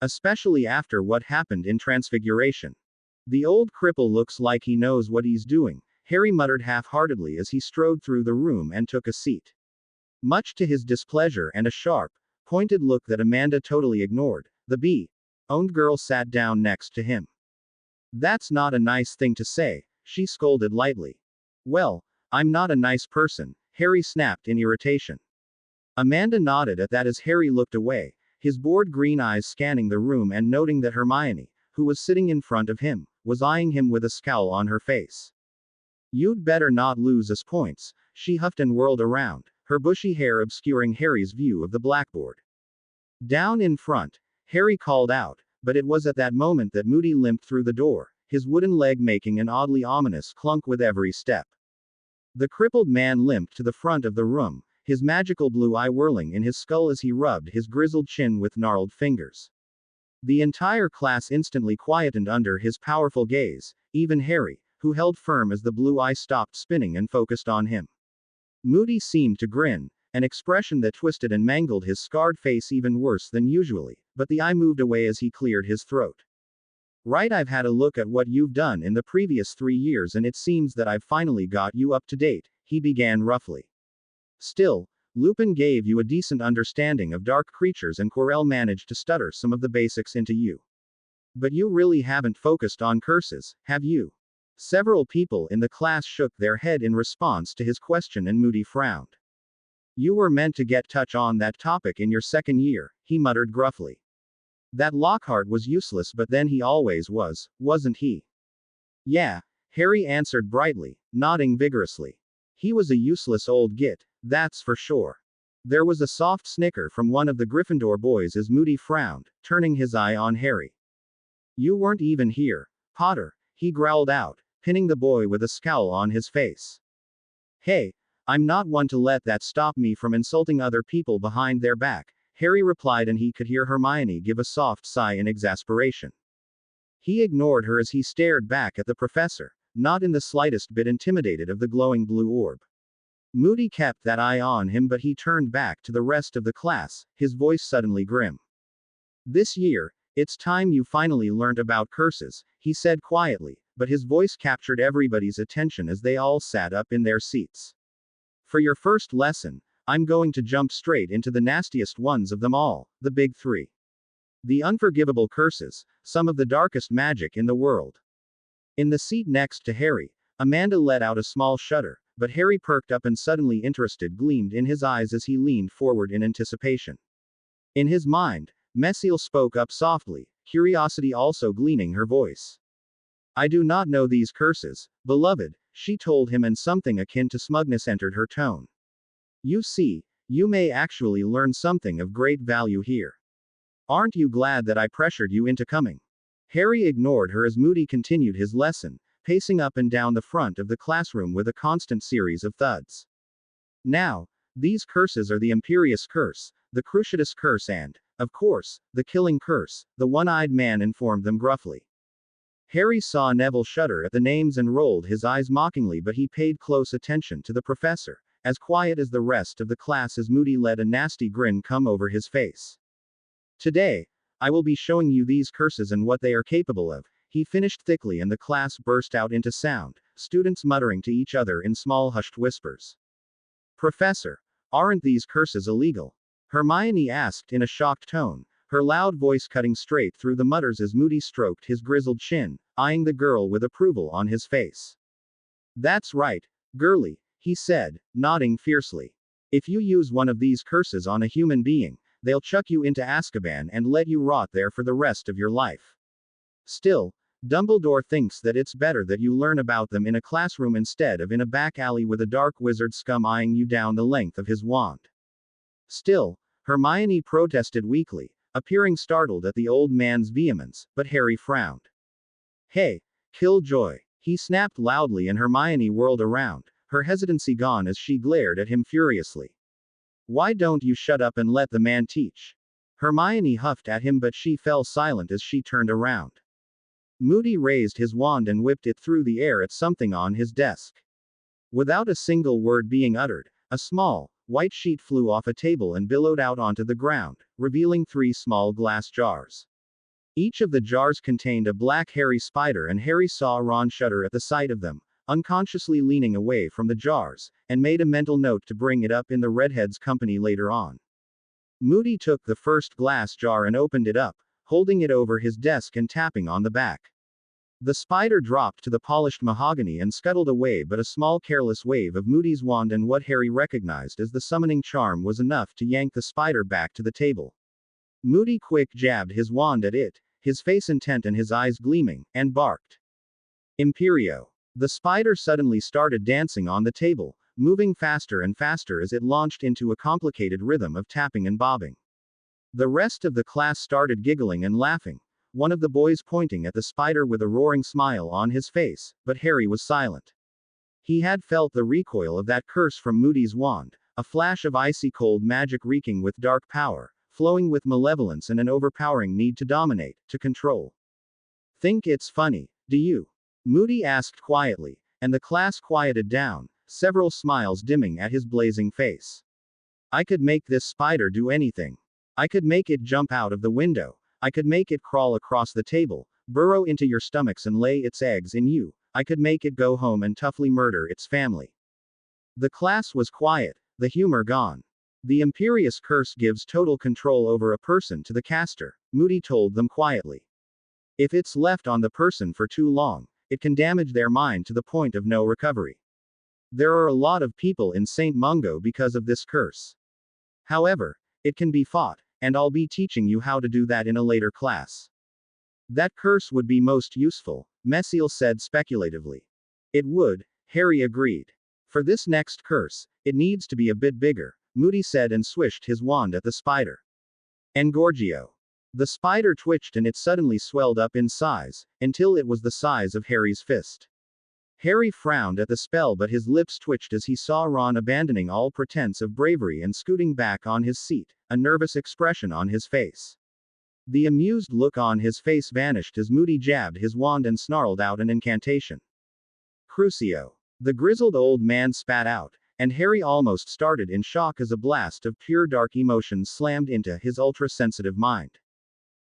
Especially after what happened in Transfiguration. The old cripple looks like he knows what he's doing, Harry muttered half-heartedly as he strode through the room and took a seat. Much to his displeasure and a sharp, pointed look that Amanda totally ignored. The bee-owned girl sat down next to him. That's not a nice thing to say, she scolded lightly. Well, I'm not a nice person, Harry snapped in irritation. Amanda nodded at that as Harry looked away, his bored green eyes scanning the room and noting that Hermione, who was sitting in front of him, was eyeing him with a scowl on her face. You'd better not lose us points, she huffed and whirled around, her bushy hair obscuring Harry's view of the blackboard. Down in front, Harry called out, but it was at that moment that Moody limped through the door, his wooden leg making an oddly ominous clunk with every step. The crippled man limped to the front of the room, his magical blue eye whirling in his skull as he rubbed his grizzled chin with gnarled fingers. The entire class instantly quietened under his powerful gaze, even Harry, who held firm as the blue eye stopped spinning and focused on him. Moody seemed to grin, an expression that twisted and mangled his scarred face even worse than usually, but the eye moved away as he cleared his throat. Right, I've had a look at what you've done in the previous 3 years and it seems that I've finally got you up to date, he began roughly. Still, Lupin gave you a decent understanding of dark creatures and Quirrell managed to stutter some of the basics into you. But you really haven't focused on curses, have you? Several people in the class shook their head in response to his question and Moody frowned. You were meant to get touch on that topic in your second year, he muttered gruffly. That Lockhart was useless but then he always was, wasn't he? Yeah, Harry answered brightly, nodding vigorously. He was a useless old git, that's for sure. There was a soft snicker from one of the Gryffindor boys as Moody frowned, turning his eye on Harry. You weren't even here, Potter, he growled out, pinning the boy with a scowl on his face. Hey, I'm not one to let that stop me from insulting other people behind their back, Harry replied and he could hear Hermione give a soft sigh in exasperation. He ignored her as he stared back at the professor, not in the slightest bit intimidated of the glowing blue orb. Moody kept that eye on him but he turned back to the rest of the class, his voice suddenly grim. This year, it's time you finally learned about curses, he said quietly, but his voice captured everybody's attention as they all sat up in their seats. For your first lesson, I'm going to jump straight into the nastiest ones of them all, the big 3. The unforgivable curses, some of the darkest magic in the world. In the seat next to Harry, Amanda let out a small shudder, but Harry perked up and suddenly interested gleamed in his eyes as he leaned forward in anticipation. In his mind, Messiel spoke up softly, curiosity also gleaming her voice. I do not know these curses, beloved, she told him and something akin to smugness entered her tone. You see, you may actually learn something of great value here. Aren't you glad that I pressured you into coming? Harry ignored her as Moody continued his lesson, pacing up and down the front of the classroom with a constant series of thuds. Now, these curses are the Imperius Curse, the Cruciatus Curse and, of course, the Killing Curse, the one-eyed man informed them gruffly. Harry saw Neville shudder at the names and rolled his eyes mockingly but he paid close attention to the professor, as quiet as the rest of the class as Moody let a nasty grin come over his face. Today, I will be showing you these curses and what they are capable of, he finished thickly and the class burst out into sound, students muttering to each other in small hushed whispers. Professor, aren't these curses illegal? Hermione asked in a shocked tone, her loud voice cutting straight through the mutters as Moody stroked his grizzled chin, eyeing the girl with approval on his face. That's right, girlie, he said, nodding fiercely. If you use one of these curses on a human being, they'll chuck you into Azkaban and let you rot there for the rest of your life. Still, Dumbledore thinks that it's better that you learn about them in a classroom instead of in a back alley with a dark wizard scum eyeing you down the length of his wand. Still, Hermione protested weakly, appearing startled at the old man's vehemence, but Harry frowned. Hey, Killjoy, he snapped loudly and Hermione whirled around, her hesitancy gone as she glared at him furiously. Why don't you shut up and let the man teach? Hermione huffed at him but she fell silent as she turned around. Moody raised his wand and whipped it through the air at something on his desk. Without a single word being uttered, a small, white sheet flew off a table and billowed out onto the ground, revealing 3 small glass jars. Each of the jars contained a black hairy spider and Harry saw Ron shudder at the sight of them, unconsciously leaning away from the jars, and made a mental note to bring it up in the redhead's company later on. Moody took the first glass jar and opened it up, holding it over his desk and tapping on the back. The spider dropped to the polished mahogany and scuttled away, but a small careless wave of Moody's wand and what Harry recognized as the summoning charm was enough to yank the spider back to the table. Moody quick jabbed his wand at it, his face intent and his eyes gleaming, and barked. Imperio. The spider suddenly started dancing on the table, moving faster and faster as it launched into a complicated rhythm of tapping and bobbing. The rest of the class started giggling and laughing, one of the boys pointing at the spider with a roaring smile on his face, but Harry was silent. He had felt the recoil of that curse from Moody's wand, a flash of icy cold magic reeking with dark power, flowing with malevolence and an overpowering need to dominate, to control. Think it's funny, do you? Moody asked quietly, and the class quieted down, several smiles dimming at his blazing face. I could make this spider do anything. I could make it jump out of the window. I could make it crawl across the table, burrow into your stomachs and lay its eggs in you. I could make it go home and toughly murder its family. The class was quiet, the humor gone. The imperious curse gives total control over a person to the caster, Moody told them quietly. If it's left on the person for too long, it can damage their mind to the point of no recovery. There are a lot of people in St. Mungo because of this curse. However, it can be fought, and I'll be teaching you how to do that in a later class. That curse would be most useful, Messiel said speculatively. It would, Harry agreed. For this next curse, it needs to be a bit bigger, Moody said and swished his wand at the spider. Engorgio. The spider twitched and it suddenly swelled up in size, until it was the size of Harry's fist. Harry frowned at the spell, but his lips twitched as he saw Ron abandoning all pretense of bravery and scooting back on his seat, a nervous expression on his face. The amused look on his face vanished as Moody jabbed his wand and snarled out an incantation. Crucio. The grizzled old man spat out, and Harry almost started in shock as a blast of pure dark emotions slammed into his ultra-sensitive mind.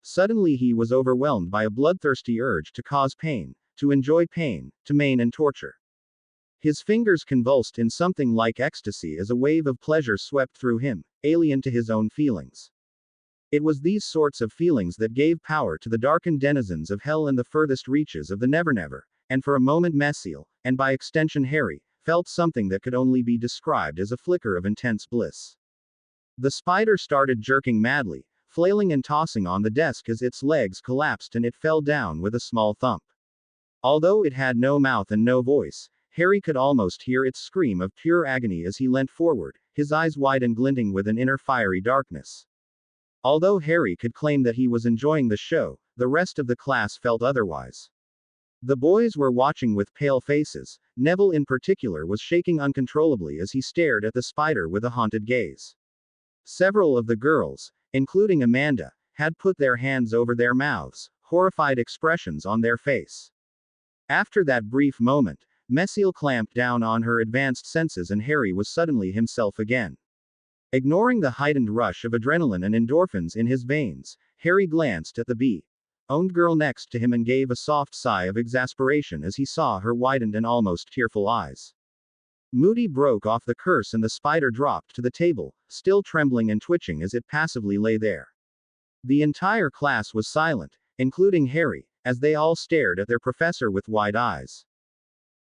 Suddenly he was overwhelmed by a bloodthirsty urge to cause pain, to enjoy pain, to maim and torture. His fingers convulsed in something like ecstasy as a wave of pleasure swept through him, alien to his own feelings. It was these sorts of feelings that gave power to the darkened denizens of hell and the furthest reaches of the Nevernever, and for a moment Messiel, and by extension Harry, felt something that could only be described as a flicker of intense bliss. The spider started jerking madly, flailing and tossing on the desk as its legs collapsed and it fell down with a small thump. Although it had no mouth and no voice, Harry could almost hear its scream of pure agony as he leant forward, his eyes wide and glinting with an inner fiery darkness. Although Harry could claim that he was enjoying the show, the rest of the class felt otherwise. The boys were watching with pale faces. Neville in particular was shaking uncontrollably as he stared at the spider with a haunted gaze. Several of the girls, including Amanda, had put their hands over their mouths, horrified expressions on their face. After that brief moment, Messiel clamped down on her advanced senses and Harry was suddenly himself again. Ignoring the heightened rush of adrenaline and endorphins in his veins, Harry glanced at the bee-owned girl next to him and gave a soft sigh of exasperation as he saw her widened and almost tearful eyes. Moody broke off the curse and the spider dropped to the table, still trembling and twitching as it passively lay there. The entire class was silent, including Harry, as they all stared at their professor with wide eyes.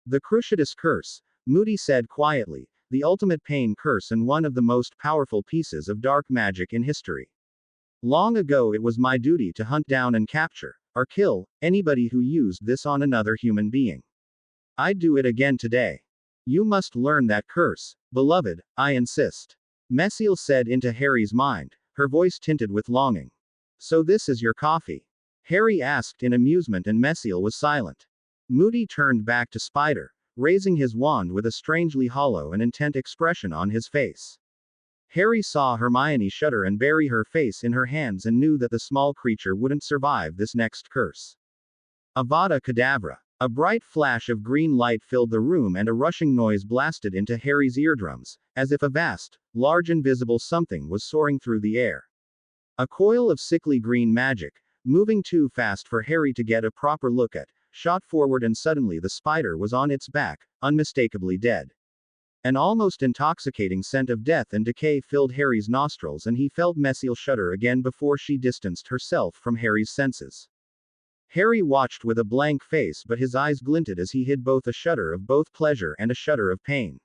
The Cruciatus curse, Moody said quietly, the ultimate pain curse and one of the most powerful pieces of dark magic in history. Long ago it was my duty to hunt down and capture, or kill, anybody who used this on another human being. I'd do it again today. You must learn that curse, beloved, I insist. Messiel said into Harry's mind, her voice tinted with longing. So this is your coffee? Harry asked in amusement and Messiel was silent. Moody turned back to Spider, raising his wand with a strangely hollow and intent expression on his face. Harry saw Hermione shudder and bury her face in her hands and knew that the small creature wouldn't survive this next curse. Avada Kedavra. A bright flash of green light filled the room and a rushing noise blasted into Harry's eardrums, as if a vast, large invisible something was soaring through the air. A coil of sickly green magic, moving too fast for Harry to get a proper look at, shot forward and suddenly the spider was on its back, unmistakably dead. An almost intoxicating scent of death and decay filled Harry's nostrils, and he felt Messiel shudder again before she distanced herself from Harry's senses. Harry watched with a blank face, but his eyes glinted as he hid both a shudder of both pleasure and a shudder of pain.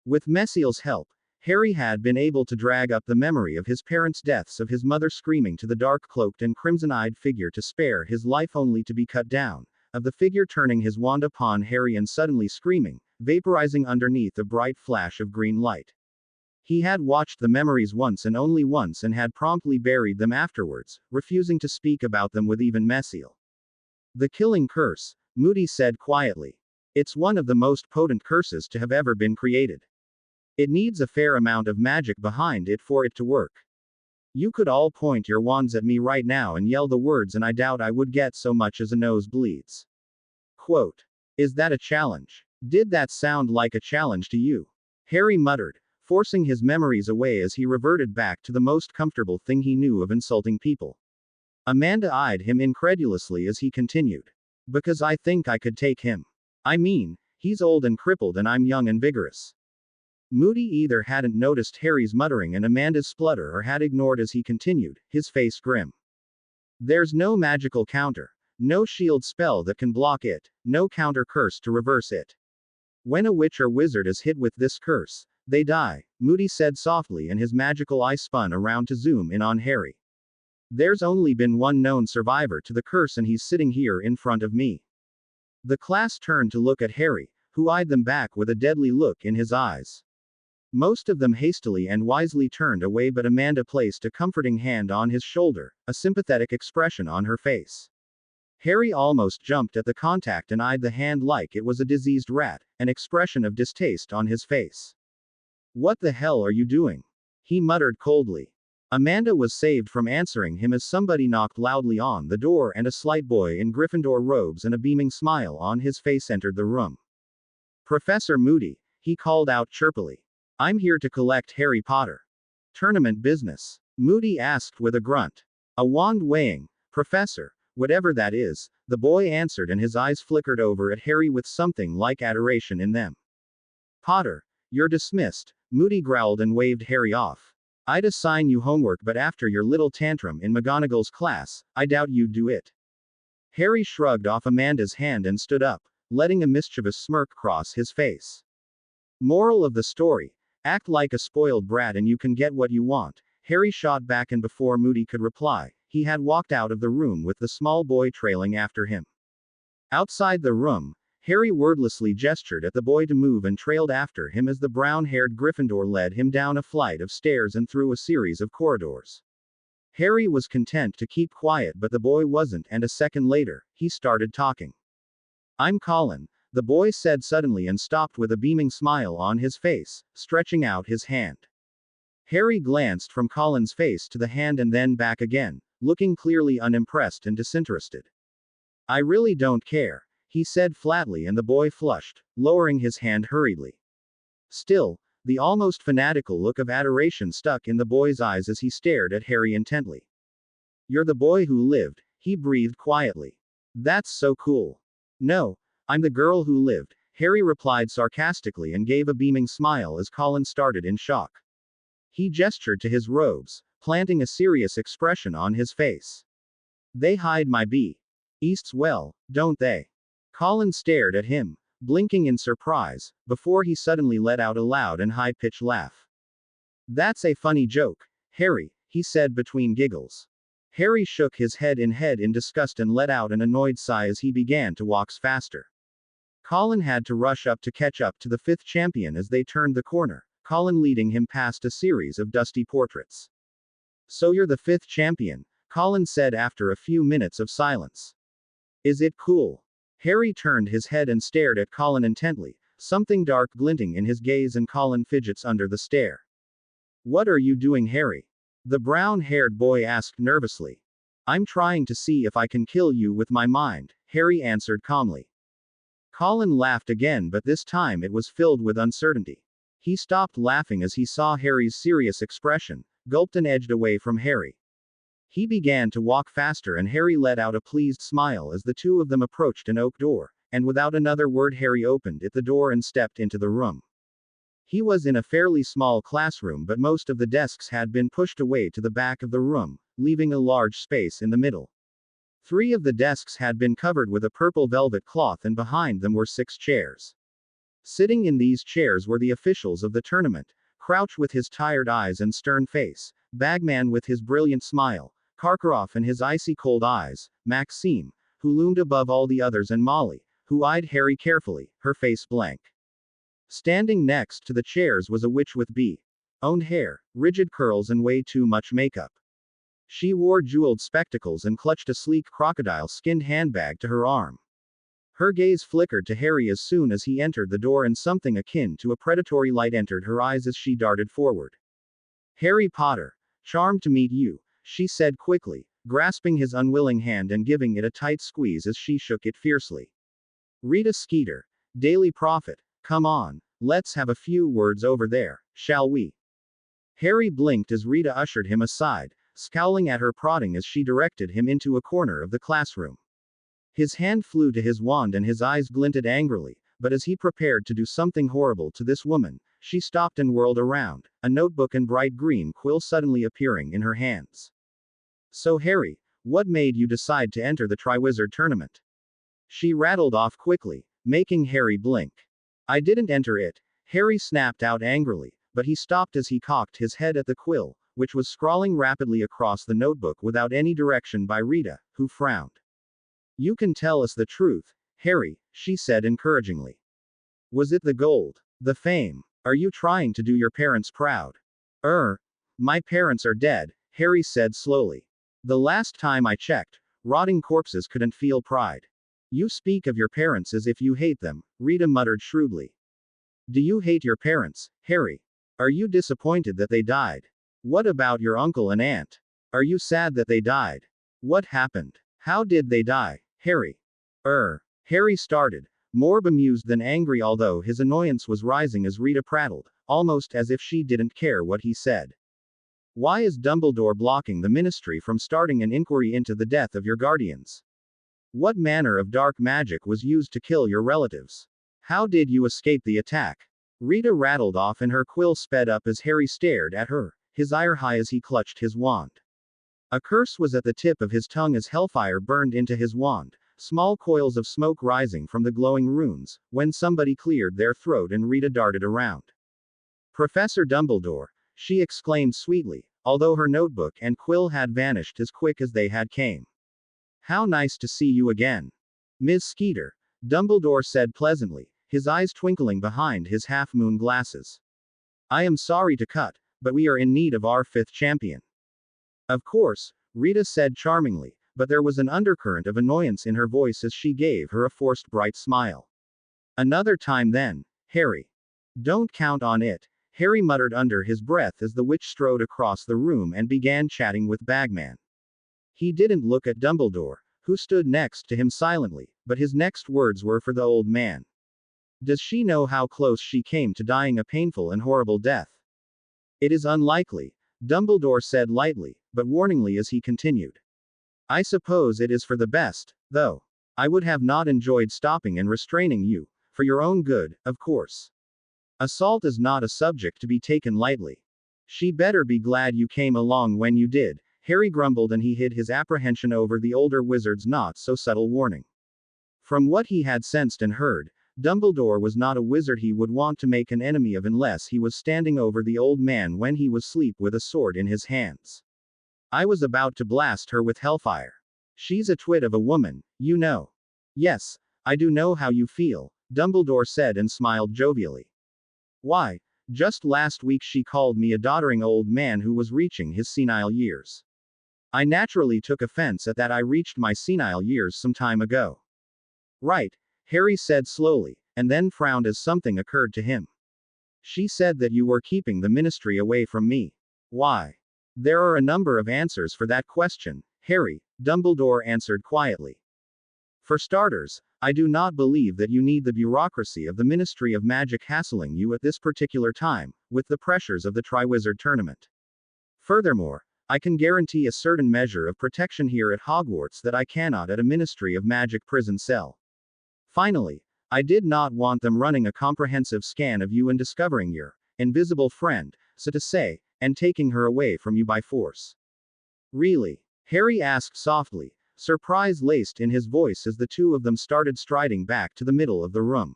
With Messiel's help, Harry had been able to drag up the memory of his parents' deaths, of his mother screaming to the dark-cloaked and crimson-eyed figure to spare his life only to be cut down, of the figure turning his wand upon Harry and suddenly screaming, vaporizing underneath a bright flash of green light. He had watched the memories once and only once and had promptly buried them afterwards, refusing to speak about them with even Messiel. The killing curse, Moody said quietly. It's one of the most potent curses to have ever been created. It needs a fair amount of magic behind it for it to work. You could all point your wands at me right now and yell the words, and I doubt I would get so much as a nosebleeds. Quote. Is that a challenge? Did that sound like a challenge to you? Harry muttered, forcing his memories away as he reverted back to the most comfortable thing he knew of insulting people. Amanda eyed him incredulously as he continued. Because I think I could take him. I mean, he's old and crippled and I'm young and vigorous. Moody either hadn't noticed Harry's muttering and Amanda's splutter or had ignored as he continued, his face grim. There's no magical counter. No shield spell that can block it. No counter curse to reverse it. When a witch or wizard is hit with this curse, they die, Moody said softly, and his magical eye spun around to zoom in on Harry. There's only been one known survivor to the curse, and he's sitting here in front of me. The class turned to look at Harry, who eyed them back with a deadly look in his eyes. Most of them hastily and wisely turned away, but Amanda placed a comforting hand on his shoulder, a sympathetic expression on her face. Harry almost jumped at the contact and eyed the hand like it was a diseased rat, an expression of distaste on his face. What the hell are you doing? He muttered coldly. Amanda was saved from answering him as somebody knocked loudly on the door and a slight boy in Gryffindor robes and a beaming smile on his face entered the room. Professor Moody, he called out chirpily. I'm here to collect Harry Potter. Tournament business? Moody asked with a grunt. A wand weighing, Professor, whatever that is, the boy answered, and his eyes flickered over at Harry with something like adoration in them. Potter, you're dismissed, Moody growled and waved Harry off. I'd assign you homework, but after your little tantrum in McGonagall's class, I doubt you'd do it. Harry shrugged off Amanda's hand and stood up, letting a mischievous smirk cross his face. Moral of the story. Act like a spoiled brat and you can get what you want, Harry shot back, and before Moody could reply, he had walked out of the room with the small boy trailing after him. Outside the room, Harry wordlessly gestured at the boy to move and trailed after him as the brown-haired Gryffindor led him down a flight of stairs and through a series of corridors. Harry was content to keep quiet, but the boy wasn't, and a second later, he started talking. I'm Colin, the boy said suddenly and stopped with a beaming smile on his face, stretching out his hand. Harry glanced from Colin's face to the hand and then back again, looking clearly unimpressed and disinterested. I really don't care, he said flatly, and the boy flushed, lowering his hand hurriedly. Still, the almost fanatical look of adoration stuck in the boy's eyes as he stared at Harry intently. You're the boy who lived, he breathed quietly. That's so cool. No, I'm the girl who lived, Harry replied sarcastically and gave a beaming smile as Colin started in shock. He gestured to his robes, planting a serious expression on his face. They hide my beasts well, don't they? Colin stared at him, blinking in surprise, before he suddenly let out a loud and high-pitched laugh. That's a funny joke, Harry, he said between giggles. Harry shook his head in disgust and let out an annoyed sigh as he began to walk faster. Colin had to rush up to catch up to the fifth champion as they turned the corner, Colin leading him past a series of dusty portraits. So you're the fifth champion, Colin said after a few minutes of silence. Is it cool? Harry turned his head and stared at Colin intently, something dark glinting in his gaze, and Colin fidgets under the stare. What are you doing, Harry? The brown-haired boy asked nervously. I'm trying to see if I can kill you with my mind, Harry answered calmly. Colin laughed again, but this time it was filled with uncertainty. He stopped laughing as he saw Harry's serious expression, gulped and edged away from Harry. He began to walk faster, and Harry let out a pleased smile as the two of them approached an oak door, and without another word Harry opened the door and stepped into the room. He was in a fairly small classroom, but most of the desks had been pushed away to the back of the room, leaving a large space in the middle. 3 of the desks had been covered with a purple velvet cloth, and behind them were 6 chairs. Sitting in these chairs were the officials of the tournament: Crouch with his tired eyes and stern face, Bagman with his brilliant smile, Karkaroff and his icy cold eyes, Maxime, who loomed above all the others, and Molly, who eyed Harry carefully, her face blank. Standing next to the chairs was a witch with owned hair, rigid curls, and way too much makeup. She wore jeweled spectacles and clutched a sleek crocodile-skinned handbag to her arm. Her gaze flickered to Harry as soon as he entered the door, and something akin to a predatory light entered her eyes as she darted forward. "Harry Potter, charmed to meet you," she said quickly, grasping his unwilling hand and giving it a tight squeeze as she shook it fiercely. "Rita Skeeter, Daily Prophet, come on, let's have a few words over there, shall we?" Harry blinked as Rita ushered him aside, scowling at her prodding as she directed him into a corner of the classroom. His hand flew to his wand and his eyes glinted angrily, but as he prepared to do something horrible to this woman, she stopped and whirled around, a notebook and bright green quill suddenly appearing in her hands. "So Harry, what made you decide to enter the Triwizard Tournament?" She rattled off quickly, making Harry blink. "I didn't enter it," Harry snapped out angrily, but he stopped as he cocked his head at the quill, which was scrawling rapidly across the notebook without any direction by Rita, who frowned. "You can tell us the truth, Harry," she said encouragingly. "Was it the gold? The fame? Are you trying to do your parents proud?" My parents are dead," Harry said slowly. "The last time I checked, rotting corpses couldn't feel pride." "You speak of your parents as if you hate them," Rita muttered shrewdly. "Do you hate your parents, Harry? Are you disappointed that they died? What about your uncle and aunt? Are you sad that they died? What happened? How did they die, Harry?" Harry started, more bemused than angry, although his annoyance was rising as Rita prattled, almost as if she didn't care what he said. "Why is Dumbledore blocking the Ministry from starting an inquiry into the death of your guardians? What manner of dark magic was used to kill your relatives? How did you escape the attack?" Rita rattled off, and her quill sped up as Harry stared at her, his ire high as he clutched his wand. A curse was at the tip of his tongue as hellfire burned into his wand, small coils of smoke rising from the glowing runes, when somebody cleared their throat and Rita darted around. "Professor Dumbledore," she exclaimed sweetly, although her notebook and quill had vanished as quick as they had came. "How nice to see you again. Ms. Skeeter," Dumbledore said pleasantly, his eyes twinkling behind his half-moon glasses. "I am sorry to cut, but we are in need of our 5th champion." "Of course," Rita said charmingly, but there was an undercurrent of annoyance in her voice as she gave her a forced bright smile. "Another time then, Harry." "Don't count on it," Harry muttered under his breath as the witch strode across the room and began chatting with Bagman. He didn't look at Dumbledore, who stood next to him silently, but his next words were for the old man. "Does she know how close she came to dying a painful and horrible death?" "It is unlikely," Dumbledore said lightly, but warningly as he continued. "I suppose it is for the best, though. I would have not enjoyed stopping and restraining you, for your own good, of course. Assault is not a subject to be taken lightly. She better be glad you came along when you did," Harry grumbled, and he hid his apprehension over the older wizard's not so subtle warning. From what he had sensed and heard, Dumbledore was not a wizard he would want to make an enemy of unless he was standing over the old man when he was asleep with a sword in his hands. "I was about to blast her with hellfire. She's a twit of a woman, you know." "Yes, I do know how you feel," Dumbledore said and smiled jovially. "Why, just last week she called me a doddering old man who was reaching his senile years. I naturally took offense at that. I reached my senile years some time ago." "Right," Harry said slowly, and then frowned as something occurred to him. "She said that you were keeping the Ministry away from me. Why?" "There are a number of answers for that question, Harry," Dumbledore answered quietly. "For starters, I do not believe that you need the bureaucracy of the Ministry of Magic hassling you at this particular time, with the pressures of the Triwizard Tournament. Furthermore, I can guarantee a certain measure of protection here at Hogwarts that I cannot at a Ministry of Magic prison cell. Finally, I did not want them running a comprehensive scan of you and discovering your invisible friend, so to say, and taking her away from you by force. Really? Harry asked softly, surprise laced in his voice as the two of them started striding back to the middle of the room.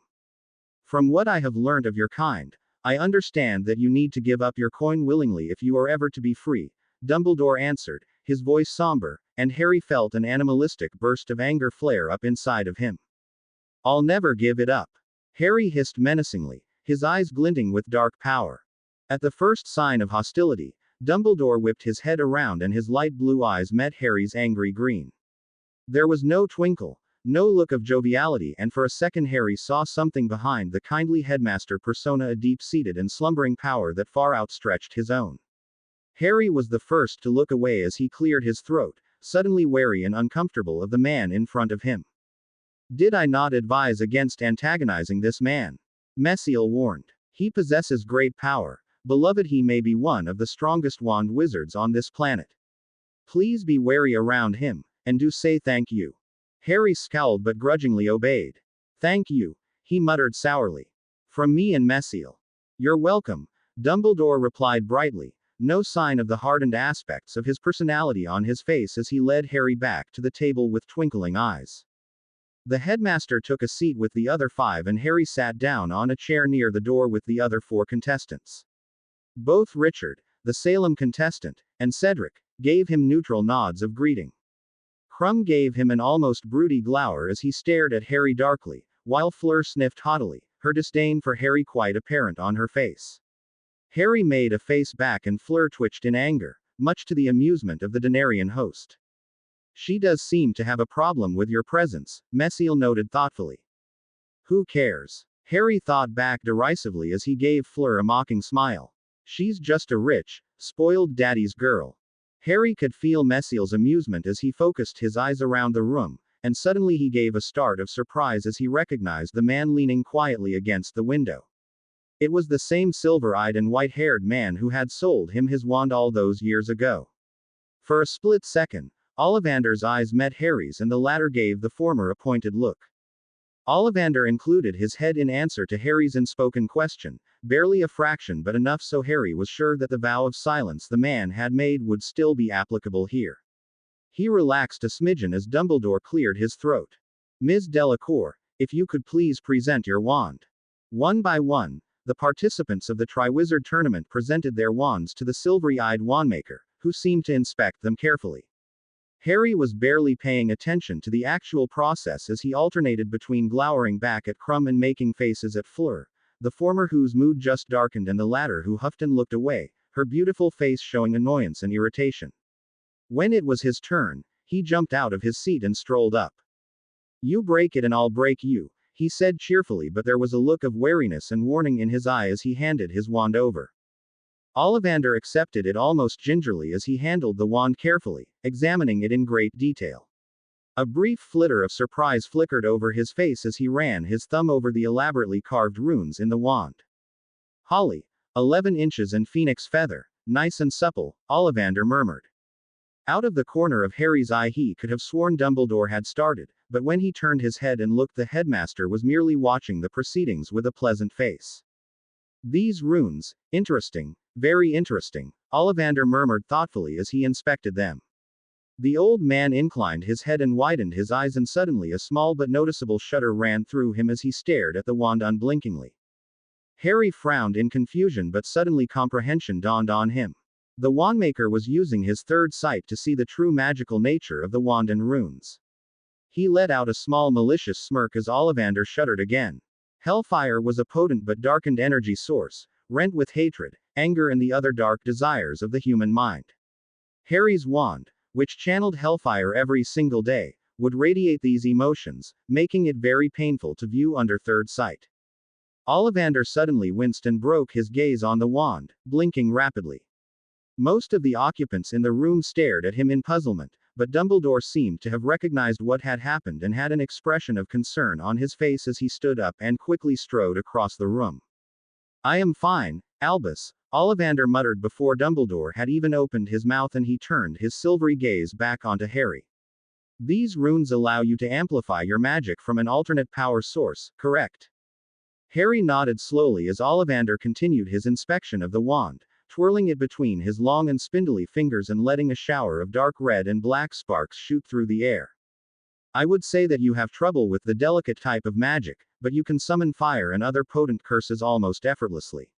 From what I have learned of your kind, I understand that you need to give up your coin willingly if you are ever to be free, Dumbledore answered, his voice somber, and Harry felt an animalistic burst of anger flare up inside of him. I'll never give it up. Harry hissed menacingly, his eyes glinting with dark power. At the first sign of hostility, Dumbledore whipped his head around and his light blue eyes met Harry's angry green. There was no twinkle, no look of joviality, and for a second Harry saw something behind the kindly headmaster persona, a deep-seated and slumbering power that far outstretched his own. Harry was the first to look away as he cleared his throat, suddenly wary and uncomfortable of the man in front of him. Did I not advise against antagonizing this man? Messiel warned. He possesses great power. Beloved, he may be one of the strongest wand wizards on this planet. Please be wary around him, and do say thank you. Harry scowled but grudgingly obeyed. Thank you, he muttered sourly. From me and Messiel. You're welcome, Dumbledore replied brightly, no sign of the hardened aspects of his personality on his face as he led Harry back to the table with twinkling eyes. The headmaster took a seat with the other 5 and Harry sat down on a chair near the door with the other 4 contestants. Both Richard, the Salem contestant, and Cedric, gave him neutral nods of greeting. Krum gave him an almost broody glower as he stared at Harry darkly, while Fleur sniffed haughtily, her disdain for Harry quite apparent on her face. Harry made a face back and Fleur twitched in anger, much to the amusement of the Denarian host. She does seem to have a problem with your presence, Messiel noted thoughtfully. Who cares? Harry thought back derisively as he gave Fleur a mocking smile. She's just a rich, spoiled daddy's girl. Harry could feel Messiel's amusement as he focused his eyes around the room, and suddenly he gave a start of surprise as he recognized the man leaning quietly against the window. It was the same silver-eyed and white-haired man who had sold him his wand all those years ago. For a split second, Ollivander's eyes met Harry's and the latter gave the former a pointed look. Ollivander included his head in answer to Harry's unspoken question, barely a fraction but enough so Harry was sure that the vow of silence the man had made would still be applicable here. He relaxed a smidgen as Dumbledore cleared his throat. Ms. Delacour, if you could please present your wand. One by one, the participants of the Triwizard Tournament presented their wands to the silvery-eyed wandmaker, who seemed to inspect them carefully. Harry was barely paying attention to the actual process as he alternated between glowering back at Krum and making faces at Fleur, the former whose mood just darkened and the latter who huffed and looked away, her beautiful face showing annoyance and irritation. When it was his turn, he jumped out of his seat and strolled up. You break it and I'll break you, he said cheerfully, but there was a look of wariness and warning in his eye as he handed his wand over. Ollivander accepted it almost gingerly as he handled the wand carefully, examining it in great detail. A brief flitter of surprise flickered over his face as he ran his thumb over the elaborately carved runes in the wand. Holly, 11 inches and phoenix feather, nice and supple, Ollivander murmured. Out of the corner of Harry's eye he could have sworn Dumbledore had started, but when he turned his head and looked the headmaster was merely watching the proceedings with a pleasant face. These runes, interesting, very interesting, Ollivander murmured thoughtfully as he inspected them. The old man inclined his head and widened his eyes and suddenly a small but noticeable shudder ran through him as he stared at the wand unblinkingly. Harry frowned in confusion but suddenly comprehension dawned on him. The wandmaker was using his third sight to see the true magical nature of the wand and runes. He let out a small malicious smirk as Ollivander shuddered again. Hellfire was a potent but darkened energy source, rent with hatred, anger and the other dark desires of the human mind. Harry's wand, which channeled hellfire every single day, would radiate these emotions, making it very painful to view under third sight. Ollivander suddenly winced and broke his gaze on the wand, blinking rapidly. Most of the occupants in the room stared at him in puzzlement, but Dumbledore seemed to have recognized what had happened and had an expression of concern on his face as he stood up and quickly strode across the room. I am fine, Albus, Ollivander muttered before Dumbledore had even opened his mouth and he turned his silvery gaze back onto Harry. These runes allow you to amplify your magic from an alternate power source, correct? Harry nodded slowly as Ollivander continued his inspection of the wand, twirling it between his long and spindly fingers and letting a shower of dark red and black sparks shoot through the air. I would say that you have trouble with the delicate type of magic, but you can summon fire and other potent curses almost effortlessly.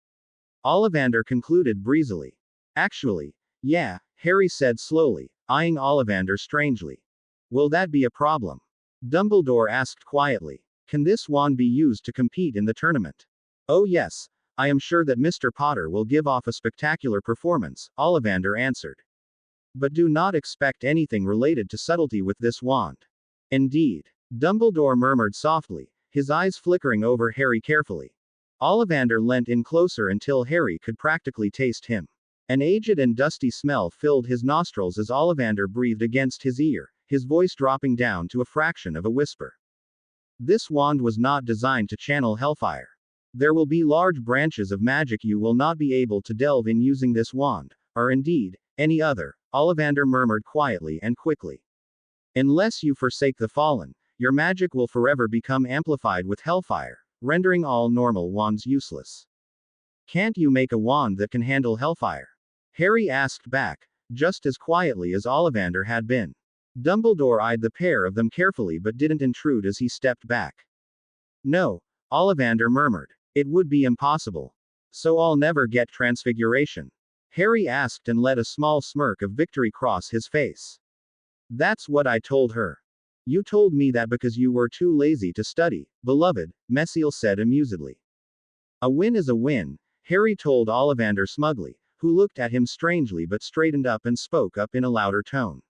Ollivander concluded breezily. Actually, yeah, Harry said slowly, eyeing Ollivander strangely. Will that be a problem? Dumbledore asked quietly. Can this wand be used to compete in the tournament? Oh yes, I am sure that Mr. Potter will give off a spectacular performance, Ollivander answered. But do not expect anything related to subtlety with this wand. Indeed. Dumbledore murmured softly, his eyes flickering over Harry carefully. Ollivander leant in closer until Harry could practically taste him. An aged and dusty smell filled his nostrils as Ollivander breathed against his ear, his voice dropping down to a fraction of a whisper. This wand was not designed to channel hellfire. There will be large branches of magic you will not be able to delve in using this wand, or indeed, any other, Ollivander murmured quietly and quickly. Unless you forsake the fallen, your magic will forever become amplified with hellfire, rendering all normal wands useless. Can't you make a wand that can handle hellfire? Harry asked back, just as quietly as Ollivander had been. Dumbledore eyed the pair of them carefully but didn't intrude as he stepped back. No, Ollivander murmured. It would be impossible. So I'll never get transfiguration? Harry asked and let a small smirk of victory cross his face. That's what I told her. You told me that because you were too lazy to study, beloved, Messiel said amusedly. A win is a win, Harry told Ollivander smugly, who looked at him strangely but straightened up and spoke up in a louder tone.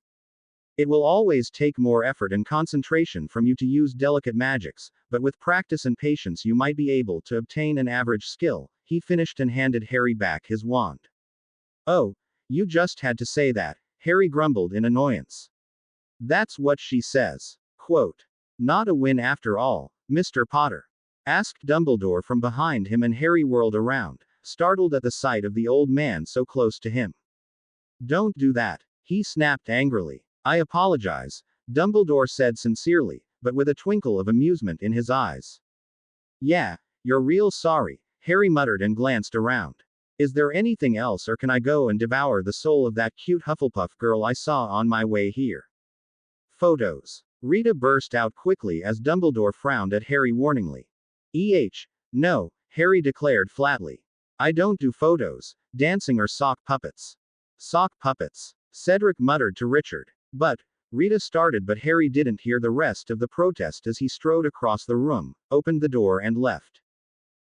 It will always take more effort and concentration from you to use delicate magics, but with practice and patience you might be able to obtain an average skill, he finished and handed Harry back his wand. Oh, you just had to say that, Harry grumbled in annoyance. That's what she says. Quote. Not a win after all, Mr. Potter? Asked Dumbledore from behind him and Harry whirled around, startled at the sight of the old man so close to him. Don't do that, he snapped angrily. I apologize, Dumbledore said sincerely, but with a twinkle of amusement in his eyes. Yeah, you're real sorry, Harry muttered and glanced around. Is there anything else or can I go and devour the soul of that cute Hufflepuff girl I saw on my way here? Photos. Rita burst out quickly as Dumbledore frowned at Harry warningly. No, Harry declared flatly. I don't do photos, dancing or sock puppets. Sock puppets, Cedric muttered to Richard. But, Rita started but Harry didn't hear the rest of the protest as he strode across the room, opened the door and left.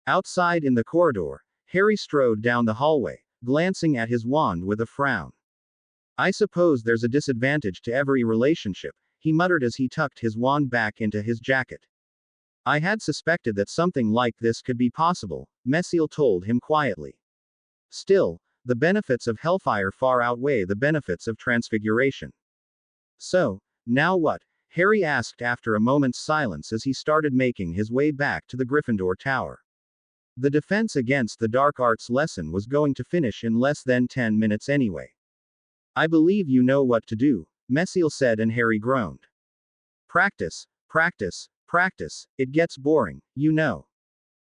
Outside in the corridor, Harry strode down the hallway, glancing at his wand with a frown. I suppose there's a disadvantage to every relationship, he muttered as he tucked his wand back into his jacket. I had suspected that something like this could be possible, Messiel told him quietly. Still, the benefits of hellfire far outweigh the benefits of transfiguration. So, now what? Harry asked after a moment's silence as he started making his way back to the Gryffindor Tower. The defense against the dark arts lesson was going to finish in less than 10 minutes anyway. I believe you know what to do, Messiel said and Harry groaned. Practice, practice, practice, it gets boring, you know.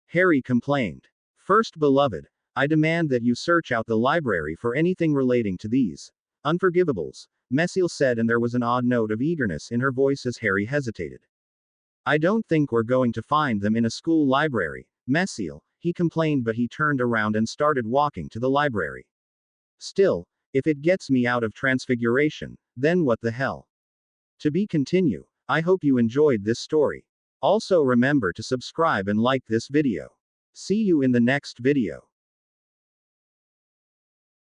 Harry complained. First, beloved, I demand that you search out the library for anything relating to these unforgivables, Messiel said and there was an odd note of eagerness in her voice as Harry hesitated. I don't think we're going to find them in a school library, Messiel, he complained but he turned around and started walking to the library. Still, if it gets me out of transfiguration, then what the hell? To be continue. I hope you enjoyed this story. Also remember to subscribe and like this video. See you in the next video.